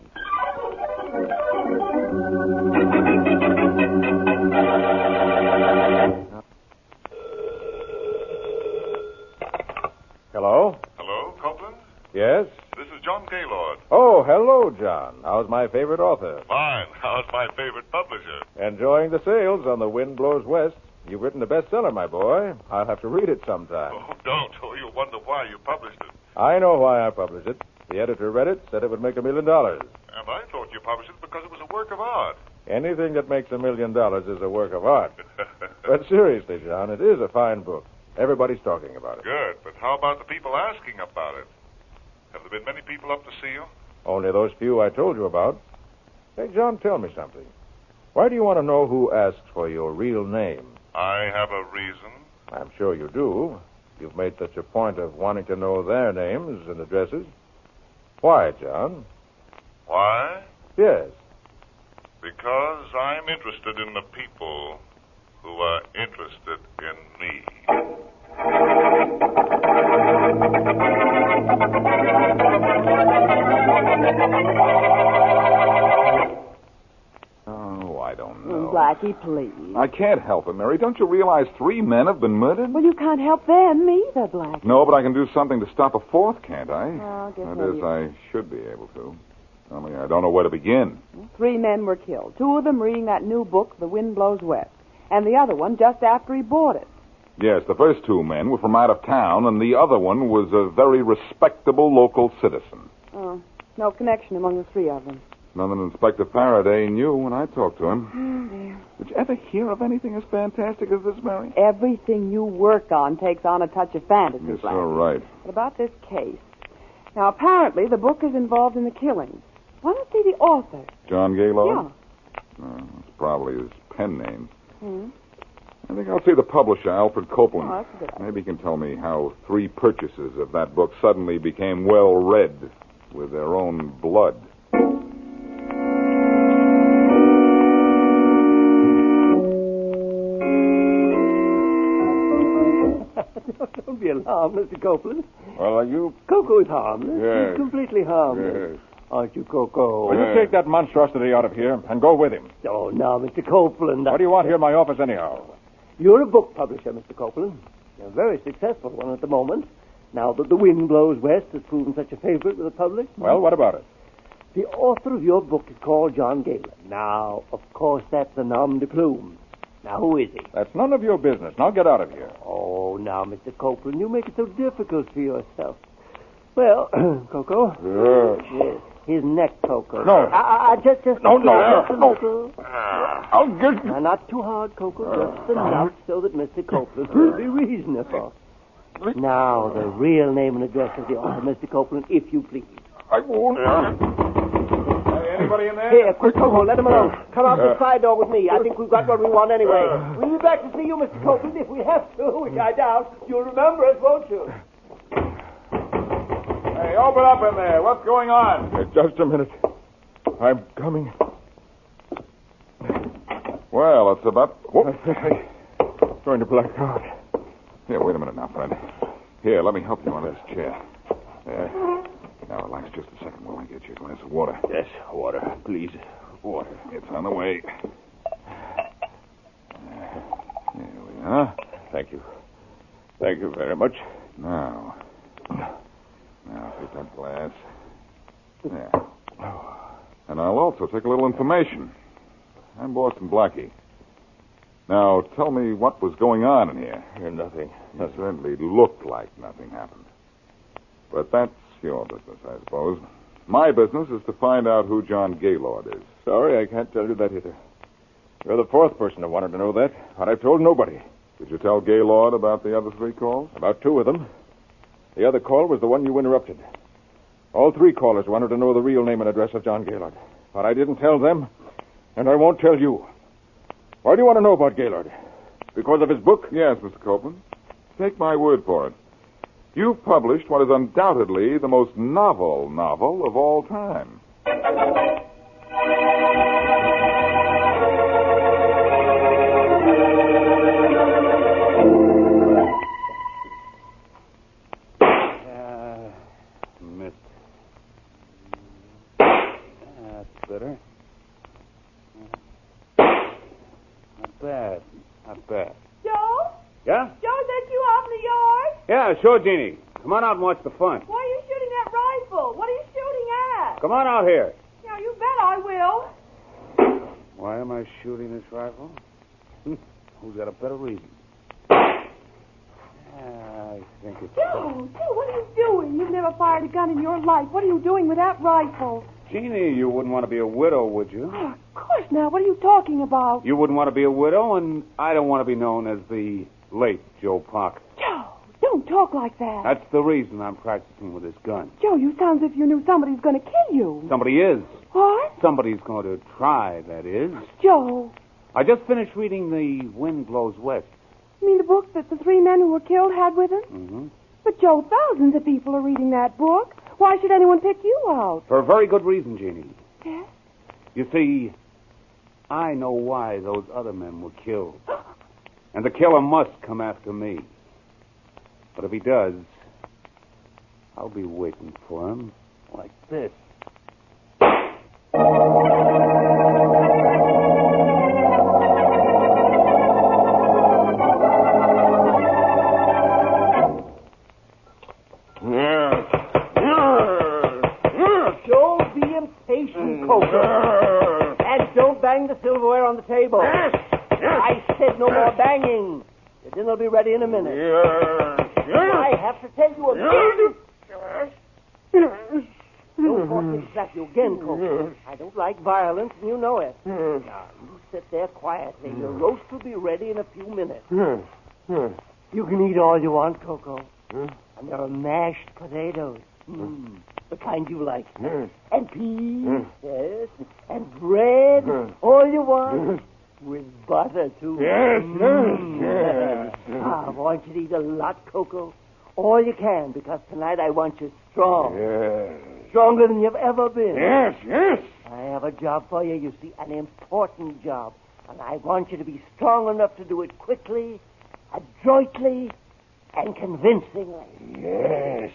Hello? Hello, Copeland? Yes? This is John Gaylord. Oh, hello, John. How's my favorite author? Fine. How's my favorite publisher? Enjoying the sales on The Wind Blows West. You've written a bestseller, my boy. I'll have to read it sometime. Oh, don't. Oh, you'll wonder why you published it. I know why I published it. The editor read it, said it would make $1 million. And I thought you published it because it was a work of art. Anything that makes $1 million is a work of art. But seriously, John, it is a fine book. Everybody's talking about it. Good, but how about the people asking about it? Have there been many people up to see you? Only those few I told you about. Hey, John, tell me something. Why do you want to know who asks for your real name? I have a reason. I'm sure you do. You've made such a point of wanting to know their names and addresses. Why, John? Why? Yes. Because I'm interested in the people who are interested in me. Oh, I don't know. Blackie, please. I can't help it, Mary. Don't you realize 3 men have been murdered? Well, you can't help them either, Blackie. No, but I can do something to stop a fourth, can't I? Oh, I guess That is, I should be able to. Only I don't know where to begin. 3 men were killed. 2 of them reading that new book, The Wind Blows West. And the other one just after he bought it. Yes, the first 2 men were from out of town, and the other one was a very respectable local citizen. Oh, no connection among the 3 of them. None that Inspector Faraday knew when I talked to him. Oh, dear. Did you ever hear of anything as fantastic as this, Mary? Everything you work on takes on a touch of fantasy, You're Blackie. so right. But about this case. Now, apparently, the book is involved in the killings. Why don't see the author? John Gaylord? Yeah. It's probably his pen name. Hmm. I think I'll see the publisher, Alfred Copeland. Oh, that's a good idea. Maybe he can tell me how 3 purchases of that book suddenly became well read with their own blood. Don't be alarmed, Mr. Copeland. Well, are you... Coco is harmless. Yes. He's completely harmless. Yes. Aren't you, Coco? Will you take that monstrosity out of here and go with him? Oh, now, Mr. Copeland. What do you want here in my office, anyhow? You're a book publisher, Mr. Copeland. You're a very successful one at the moment. Now that The Wind Blows West has proven such a favorite with the public. Well, what about it? The author of your book is called John Gaylord. Now, of course, that's a nom de plume. Now, who is he? That's none of your business. Now get out of here. Oh, now, Mr. Copeland, you make it so difficult for yourself. Well, Coco. Yes. His neck, Coco. No. Just No. just a little. I'll get you. Now, not too hard, Coco. Just enough so that Mr. Copeland will be reasonable. Now, the real name and address of the author, Mr. Copeland, if you please. I won't. Hey, anybody in there? Here, quick, Coco, let him alone. Come out the side door with me. I think we've got what we want anyway. We'll be back to see you, Mr. Copeland, if we have to, which I doubt. You'll remember us, won't you? Hey, open up in there. What's going on? Just a minute. I'm coming. Well, it's about... I'm going to black out. Here, wait a minute now, friend. Here, let me help you on this chair. There. Now, relax just a second while I get you a glass of water. Yes, water, please. Water. It's on the way. There we are. Thank you. Thank you very much. Now, take that glass. There. And I'll also take a little information. I'm Boston Blackie. Now, tell me what was going on in here. Nothing. It certainly looked like nothing happened. But that's your business, I suppose. My business is to find out who John Gaylord is. Sorry, I can't tell you that either. You're the 4th person who wanted to know that, but I've told nobody. Did you tell Gaylord about the other 3 calls? About 2 of them. The other call was the one you interrupted. All 3 callers wanted to know the real name and address of John Gaylord. But I didn't tell them, and I won't tell you. Why do you want to know about Gaylord? Because of his book? Yes, Mr. Copeland. Take my word for it. You've published what is undoubtedly the most novel of all time. Missed. That's better. bet. Joe? Yeah? Joe, is that you out in the yard? Yeah, sure, Jeannie. Come on out and watch the fun. Why are you shooting that rifle? What are you shooting at? Come on out here. Yeah, you bet I will. Why am I shooting this rifle? Who's got a better reason? I think it's... Joe, what are you doing? You've never fired a gun in your life. What are you doing with that rifle? Jeannie, you wouldn't want to be a widow, would you? Oh, of course not. What are you talking about? You wouldn't want to be a widow, and I don't want to be known as the late Joe Parker. Joe, don't talk like that. That's the reason I'm practicing with this gun. Joe, you sound as if you knew somebody's going to kill you. Somebody is. What? Somebody's going to try, that is. Joe. I just finished reading The Wind Blows West. You mean the book that the 3 men who were killed had with them? Mm-hmm. But, Joe, thousands of people are reading that book. Why should anyone pick you out? For a very good reason, Jeannie. Yes? You see, I know why those other men were killed. And the killer must come after me. But if he does, I'll be waiting for him like this. Don't be impatient, Coco. And don't bang the silverware on the table. I said no more banging. The dinner will be ready in a minute. I have to tell you again. Don't want me to slap you again, Coco. I don't like violence, and you know it. Now, you sit there quietly. Your roast will be ready in a few minutes. You can eat all you want, Coco. And there are mashed potatoes. The kind you like. And peas. Yes. And bread. All you want. With butter, too. Yes. I want you to eat a lot, Coco. All you can, because tonight I want you strong. Yes. Stronger than you've ever been. Yes. I have a job for you, you see, an important job. And I want you to be strong enough to do it quickly, adroitly, and convincingly. Yes.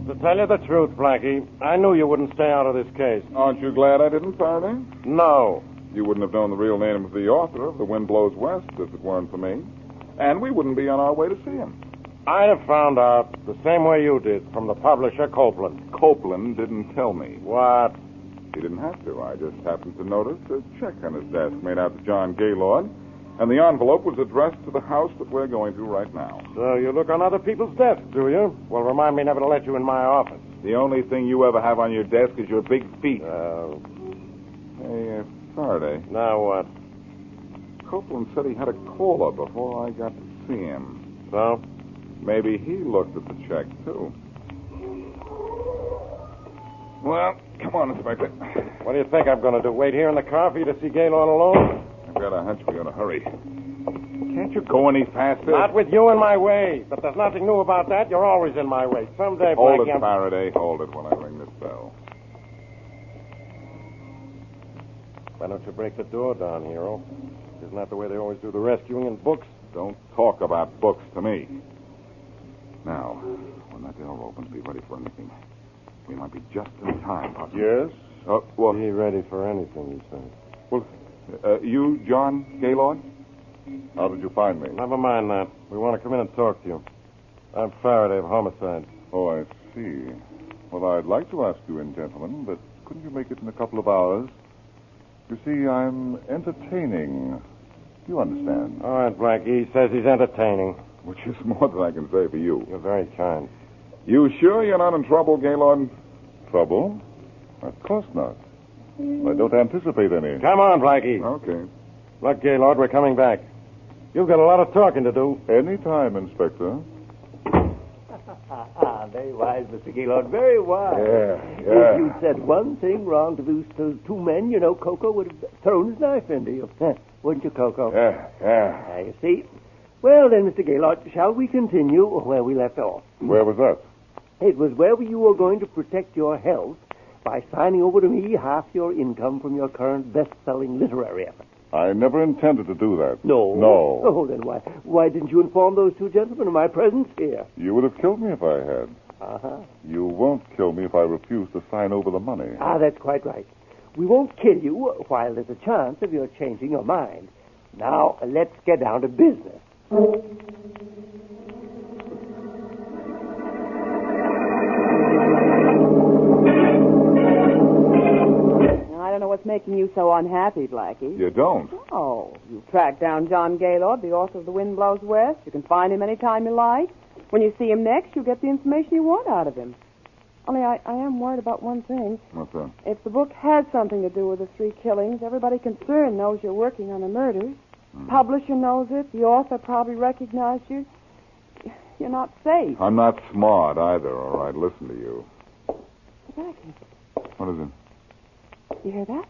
To tell you the truth, Blackie, I knew you wouldn't stay out of this case. Aren't you glad I didn't, Faraday? No. You wouldn't have known the real name of the author of The Wind Blows West if it weren't for me. And we wouldn't be on our way to see him. I'd have found out the same way you did from the publisher, Copeland. Copeland didn't tell me. What? He didn't have to. I just happened to notice a check on his desk made out to John Gaylord, and the envelope was addressed to the house that we're going to right now. So you look on other people's desks, do you? Well, remind me never to let you in my office. The only thing you ever have on your desk is your big feet. Hey, Faraday. Now what? Copeland said he had a caller before I got to see him. So? Maybe he looked at the check, too. Well, come on, Inspector. What do you think I'm going to do? Wait here in the car for you to see Gaylord alone? I've got a hunch we're in a hurry. Can't you go any faster? Not with you in my way. But there's nothing new about that. You're always in my way. Someday, Hold Blackie, it, Faraday. Hold it when I ring this bell. Why don't you break the door down, hero? Isn't that the way they always do the rescuing in books? Don't talk about books to me. Now, when that door opens, be ready for anything. We might be just in time, possibly. Yes? Well, be ready for anything, you say. Well, you, John Gaylord? How did you find me? Never mind that. We want to come in and talk to you. I'm Faraday of Homicide. Oh, I see. Well, I'd like to ask you in, gentlemen, but couldn't you make it in a couple of hours? You see, I'm entertaining. You understand? All right, Blackie. He says he's entertaining. Which is more than I can say for you. You're very kind. You sure you're not in trouble, Gaylord? Trouble? Of course not. I don't anticipate any. Come on, Blackie. Okay. Look, Gaylord, we're coming back. You've got a lot of talking to do. Any time, Inspector. Very wise, Mr. Gaylord. Very wise. Yeah. If you'd said one thing wrong to those two men, you know, Coco would have thrown his knife into you. Wouldn't you, Coco? Yeah. You see. Well, then, Mr. Gaylord, shall we continue where we left off? Where was that? It was where you were going to protect your health by signing over to me half your income from your current best-selling literary effort. I never intended to do that. No? No. Oh, then why didn't you inform those two gentlemen of my presence here? You would have killed me if I had. Uh-huh. You won't kill me if I refuse to sign over the money. Ah, that's quite right. We won't kill you while there's a chance of your changing your mind. Now, let's get down to business. I don't know what's making you so unhappy, Blackie. You don't? Oh, you tracked down John Gaylord, the author of The Wind Blows West. You can find him any time you like. When you see him next, you'll get the information you want out of him. Only I am worried about one thing. What's that? If the book has something to do with the 3 killings, everybody concerned knows you're working on the murders. Publisher knows it. The author probably recognized you. You're not safe. I'm not smart either, all right? Listen to you. Blackie, What is it? you hear that?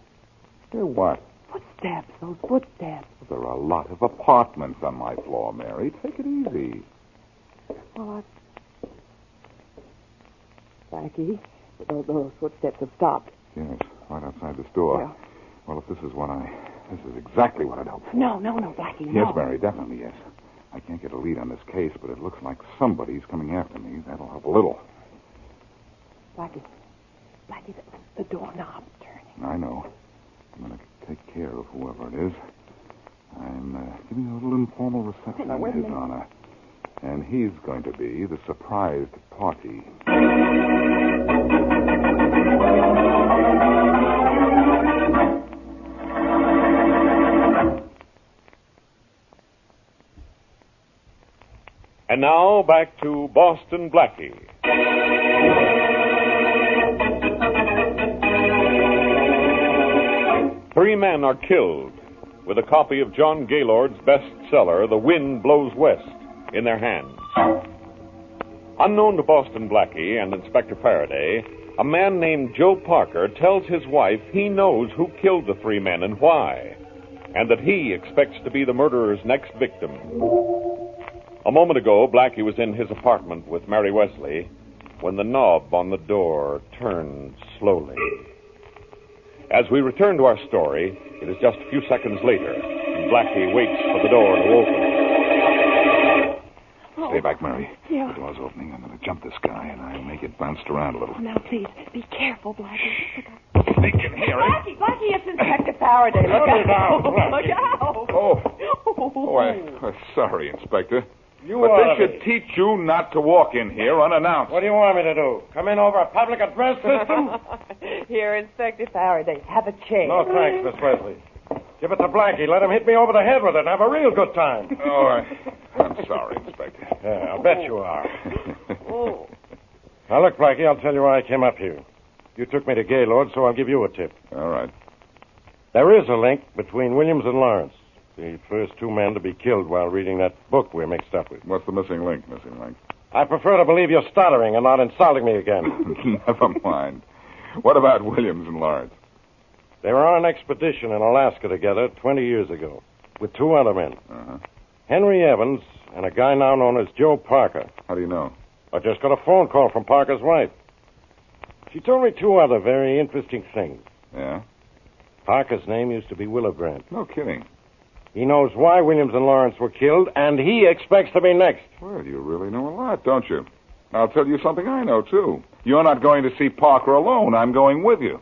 Hear what? Footsteps, those footsteps. There are a lot of apartments on my floor, Mary. Take it easy. Well, Blackie, those footsteps have stopped. Yes, right outside this door. Yeah. Well, if this is exactly what I'd hoped for. No, Blackie, no. Yes, Mary, definitely yes. I can't get a lead on this case, but it looks like somebody's coming after me. That'll help a little. Blackie, the doorknob's turning. I know. I'm going to take care of whoever it is. I'm giving a little informal reception Now, wait a in his minute. honor. And he's going to be the surprised party. And now back to Boston Blackie. Three men are killed with a copy of John Gaylord's bestseller, The Wind Blows West, in their hands. Unknown to Boston Blackie and Inspector Faraday, a man named Joe Parker tells his wife he knows who killed the 3 men and why, and that he expects to be the murderer's next victim. A moment ago, Blackie was in his apartment with Mary Wesley when the knob on the door turned slowly. As we return to our story, it is just a few seconds later, and Blackie waits for the door to open. Stay back, Mary. Yeah. The door's opening. I'm going to jump this guy, and I'll make it bounce around a little. Now, please, be careful, Blackie. They can hear it. Blackie, it's Inspector Faraday. Look out. Look out. I'm sorry, Inspector. You but ought they to should teach you not to walk in here unannounced. What do you want me to do? Come in over a public address system? Here, Inspector Faraday. Have a chair. No, thanks, Miss Wesley. Give it to Blackie. Let him hit me over the head with it and have a real good time. Oh, I'm sorry, Inspector. Yeah, I'll bet you are. Now, look, Blackie, I'll tell you why I came up here. You took me to Gaylord, so I'll give you a tip. All right. There is a link between Williams and Lawrence, the first 2 men to be killed while reading that book we're mixed up with. What's the missing link, I prefer to believe you're stuttering and not insulting me again. Never mind. What about Williams and Lawrence? They were on an expedition in Alaska together 20 years ago with 2 other men. Uh-huh. Henry Evans and a guy now known as Joe Parker. How do you know? I just got a phone call from Parker's wife. She told me 2 other very interesting things. Yeah? Parker's name used to be Willow Grant. No kidding. He knows why Williams and Lawrence were killed, and he expects to be next. Well, you really know a lot, don't you? I'll tell you something I know, too. You're not going to see Parker alone. I'm going with you.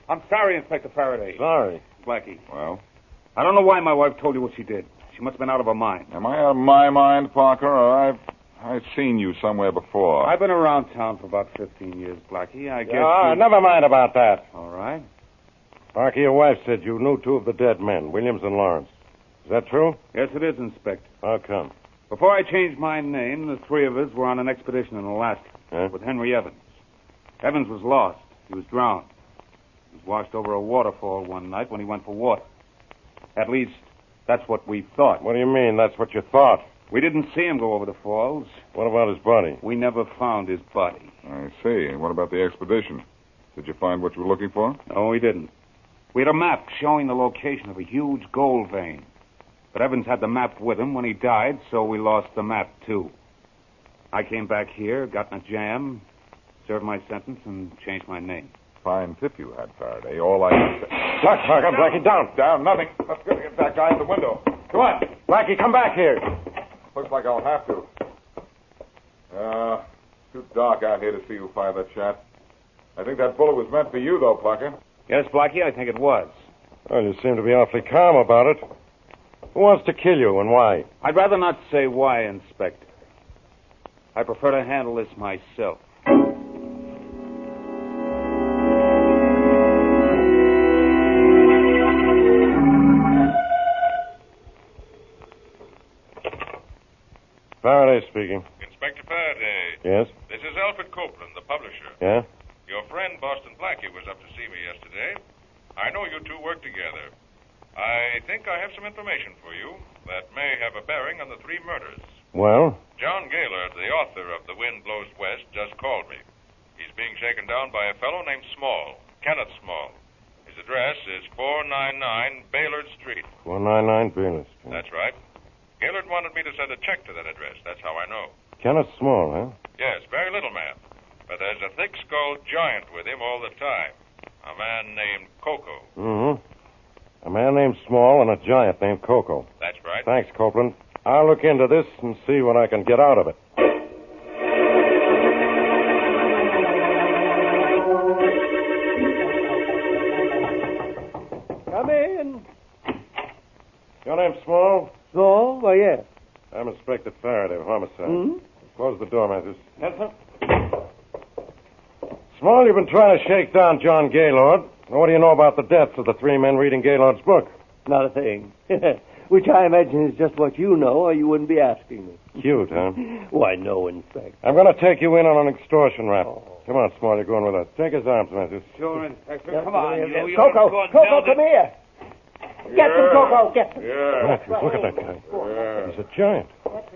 I'm sorry, Inspector Faraday. Sorry. Blackie. Well? I don't know why my wife told you what she did. She must have been out of her mind. Am I out of my mind, Parker, or I've seen you somewhere before? I've been around town for about 15 years, Blackie. I guess Never mind about that. All right. Parker, your wife said you knew 2 of the dead men, Williams and Lawrence. Is that true? Yes, it is, Inspector. How come? Before I changed my name, the 3 of us were on an expedition in Alaska with Henry Evans. Evans was lost. He was drowned. He was washed over a waterfall one night when he went for water. At least, that's what we thought. What do you mean, that's what you thought? We didn't see him go over the falls. What about his body? We never found his body. I see. What about the expedition? Did you find what you were looking for? No, we didn't. We had a map showing the location of a huge gold vein. But Evans had the map with him when he died, so we lost the map, too. I came back here, got in a jam, serve my sentence and change my name. Fine tip you had, Faraday. All I can say... Blackie, down. Down, nothing. Let's go get that guy in the window. Come on. Blackie, come back here. Looks like I'll have to. Too dark out here to see who fired that shot. I think that bullet was meant for you, though, Plucker. Yes, Blackie, I think it was. Well, you seem to be awfully calm about it. Who wants to kill you and why? I'd rather not say why, Inspector. I prefer to handle this myself. Faraday speaking. Inspector Faraday. Yes? This is Alfred Copeland, the publisher. Yeah? Your friend Boston Blackie was up to see me yesterday. I know you two work together. I think I have some information for you that may have a bearing on the 3 murders. Well? John Gaylord, the author of The Wind Blows West, just called me. He's being shaken down by a fellow named Small, Kenneth Small. His address is 499 Baylord Street. 499 Baylord Street. That's right. Gaylord wanted me to send a check to that address. That's how I know. Kenneth Small, huh? Yes, very little man. But there's a thick-skulled giant with him all the time. A man named Coco. Mm-hmm. A man named Small and a giant named Coco. That's right. Thanks, Copeland. I'll look into this and see what I can get out of it. Come in. Your name Small? Small? Why, yes. I'm Inspector Faraday of Homicide. Hmm? Close the door, Matthews. Yes, sir. Small, you've been trying to shake down John Gaylord. Now, what do you know about the deaths of the 3 men reading Gaylord's book? Not a thing. Which I imagine is just what you know, or you wouldn't be asking me. Cute, huh? Why, no, Inspector. I'm going to take you in on an extortion rap. Come on, Small, you're going with us. Take his arms, Matthews. Sure, Inspector. Yes, Come on, yes, you. Coco, Coco, come here. Get them, Coco, get them. Matthews, look at that guy. He's a giant.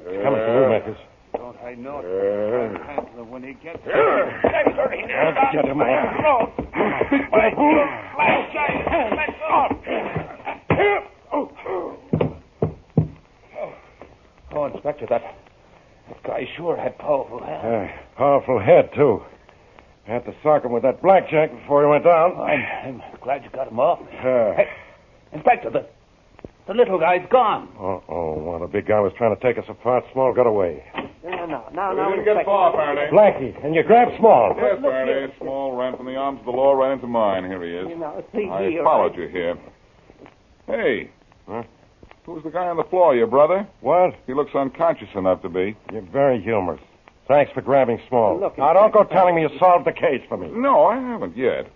He's coming for you, Matthews. Don't I know it? Handle when he gets I'll get him off. Oh, Inspector, that guy sure had powerful hands. Powerful head, too. I had to sock him with that blackjack before he went down. I'm glad you got him off. Hey, Inspector, the little guy's gone. Uh-oh, while the big guy was trying to take us apart, Small got away. No, We didn't get far, Faraday. Blackie, and you grabbed Small. Yes, Faraday. Small ran from the arms of the law right into mine. Here he is. I followed you here. Hey. Huh? Who's the guy on the floor, your brother? What? He looks unconscious enough to be. You're very humorous. Thanks for grabbing Small. Now, don't go telling me you solved the case for me. No, I haven't yet.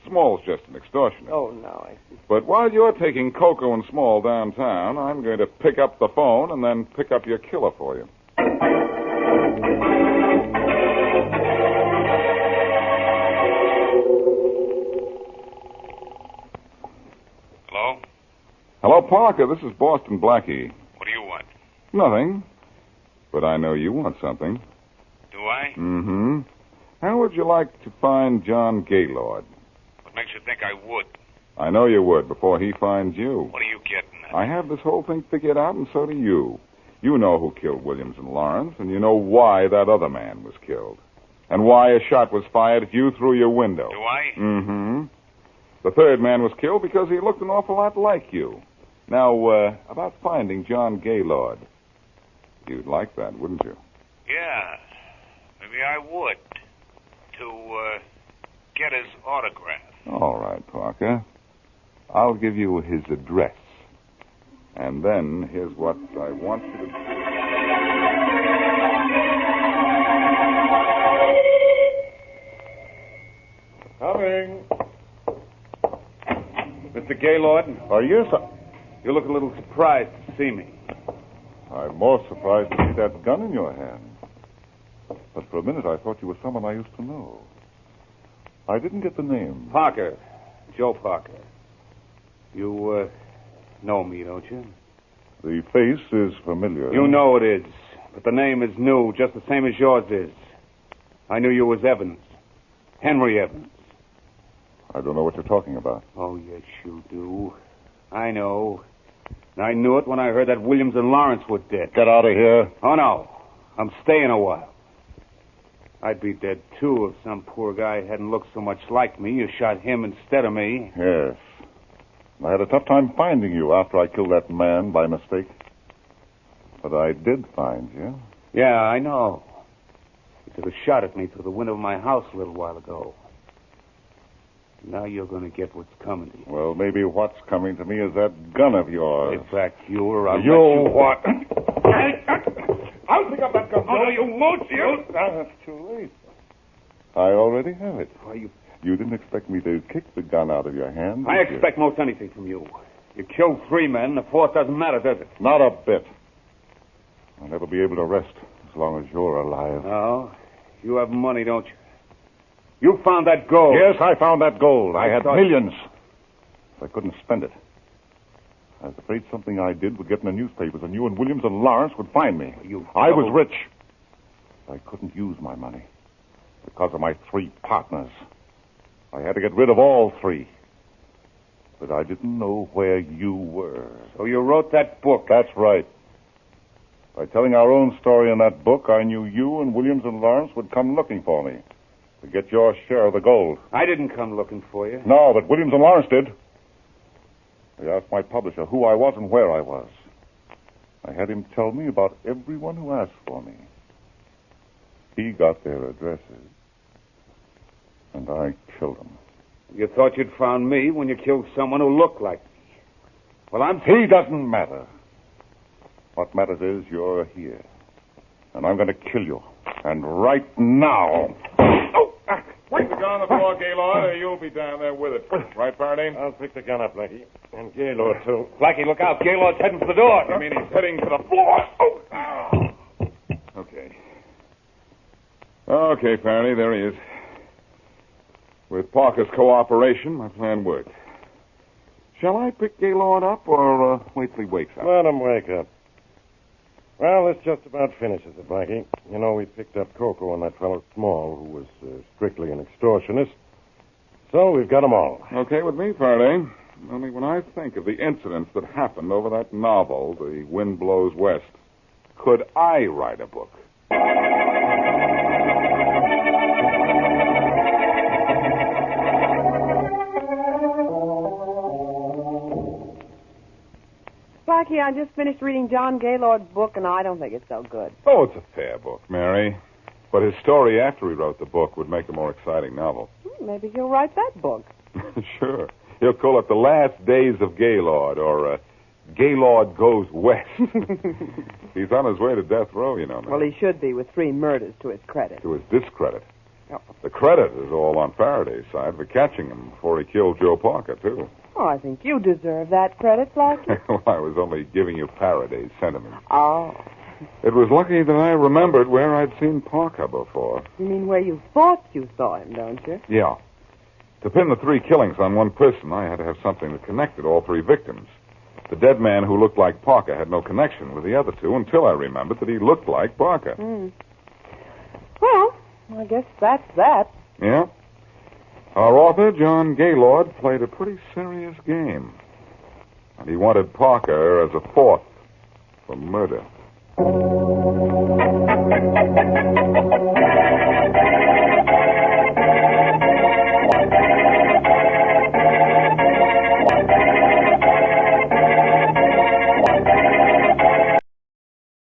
Small's just an extortioner. Oh, no, I see. But while you're taking Coco and Small downtown, I'm going to pick up the phone and then pick up your killer for you. Hello? Hello, Parker. This is Boston Blackie. What do you want? Nothing. But I know you want something. Do I? Mm-hmm. How would you like to find John Gaylord? What makes you think I would? I know you would before he finds you. What are you getting at? I have this whole thing figured out, and so do you. You know who killed Williams and Lawrence, and you know why that other man was killed. And why a shot was fired at you through your window. Do I? Mm-hmm. The third man was killed because he looked an awful lot like you. Now, about finding John Gaylord. You'd like that, wouldn't you? Yeah. Maybe I would. To, get his autograph. All right, Parker. I'll give you his address. And then here's what I want you to do. Coming. Mr. Gaylord? Oh, yes, sir. You look a little surprised to see me. I'm more surprised to see that gun in your hand. But for a minute, I thought you were someone I used to know. I didn't get the name. Parker. Joe Parker. You, know me, don't you? The face is familiar. You know it is. But the name is new, just the same as yours is. I knew you as Evans. Henry Evans. I don't know what you're talking about. Oh, yes, you do. I know. I knew it when I heard that Williams and Lawrence were dead. Get out of here. Oh, no. I'm staying a while. I'd be dead, too, if some poor guy hadn't looked so much like me. You shot him instead of me. Yes. I had a tough time finding you after I killed that man by mistake. But I did find you. Yeah, I know. You took a shot at me through the window of my house a little while ago. Now you're going to get what's coming to you. Well, maybe what's coming to me is that gun of yours. Get back, you, or I'll let you you... what? I'll pick up that gun. Oh, no, you won't, you. That's too late. I already have it. Why, you didn't expect me to kick the gun out of your hand, I expect most anything from you. You killed 3 men. The 4th doesn't matter, does it? Not a bit. I'll never be able to rest as long as you're alive. Oh? You have money, don't you? You found that gold. Yes, I found that gold. I had millions. I couldn't spend it. I was afraid something I did would get in the newspapers, and you and Williams and Lawrence would find me. I was rich. I couldn't use my money because of my 3 partners. I had to get rid of all 3. But I didn't know where you were. So you wrote that book? That's right. By telling our own story in that book, I knew you and Williams and Lawrence would come looking for me to get your share of the gold. I didn't come looking for you. No, but Williams and Lawrence did. They asked my publisher who I was and where I was. I had him tell me about everyone who asked for me. He got their addresses, and I killed them. You thought you'd found me when you killed someone who looked like me. Well, He doesn't matter. What matters is you're here. And I'm going to kill you. And right now. Put the gun on the floor, Gaylord, or you'll be down there with it. Right, Faraday? I'll pick the gun up, Blackie. And Gaylord, too. Blackie, look out. Gaylord's heading for the door. I mean, he's heading for the floor. Okay. Okay, Faraday, there he is. With Parker's cooperation, my plan worked. Shall I pick Gaylord up or wait till he wakes up? Let him wake up. Well, this just about finishes it, Blackie. You know, we picked up Coco and that fellow Small, who was strictly an extortionist. So we've got them all. Okay with me, Faraday. Only when I think of the incidents that happened over that novel, The Wind Blows West, could I write a book? Blackie, I just finished reading John Gaylord's book, and I don't think it's so good. Oh, it's a fair book, Mary. But his story after he wrote the book would make a more exciting novel. Maybe he'll write that book. Sure. He'll call it The Last Days of Gaylord, or Gaylord Goes West. He's on his way to death row, you know, Mary. Well, he should be, with 3 murders to his credit. To his discredit. The credit is all on Faraday's side for catching him before he killed Joe Parker, too. Oh, I think you deserve that credit, Blackie. Well, I was only giving you Faraday's sentiments. Oh. It was lucky that I remembered where I'd seen Parker before. You mean where you thought you saw him, don't you? Yeah. To pin the 3 killings on one person, I had to have something that connected all 3 victims. The dead man who looked like Parker had no connection with the other 2 until I remembered that he looked like Parker. Well, I guess that's that. Yeah. Our author, John Gaylord, played a pretty serious game. And he wanted Parker as a 4th for murder.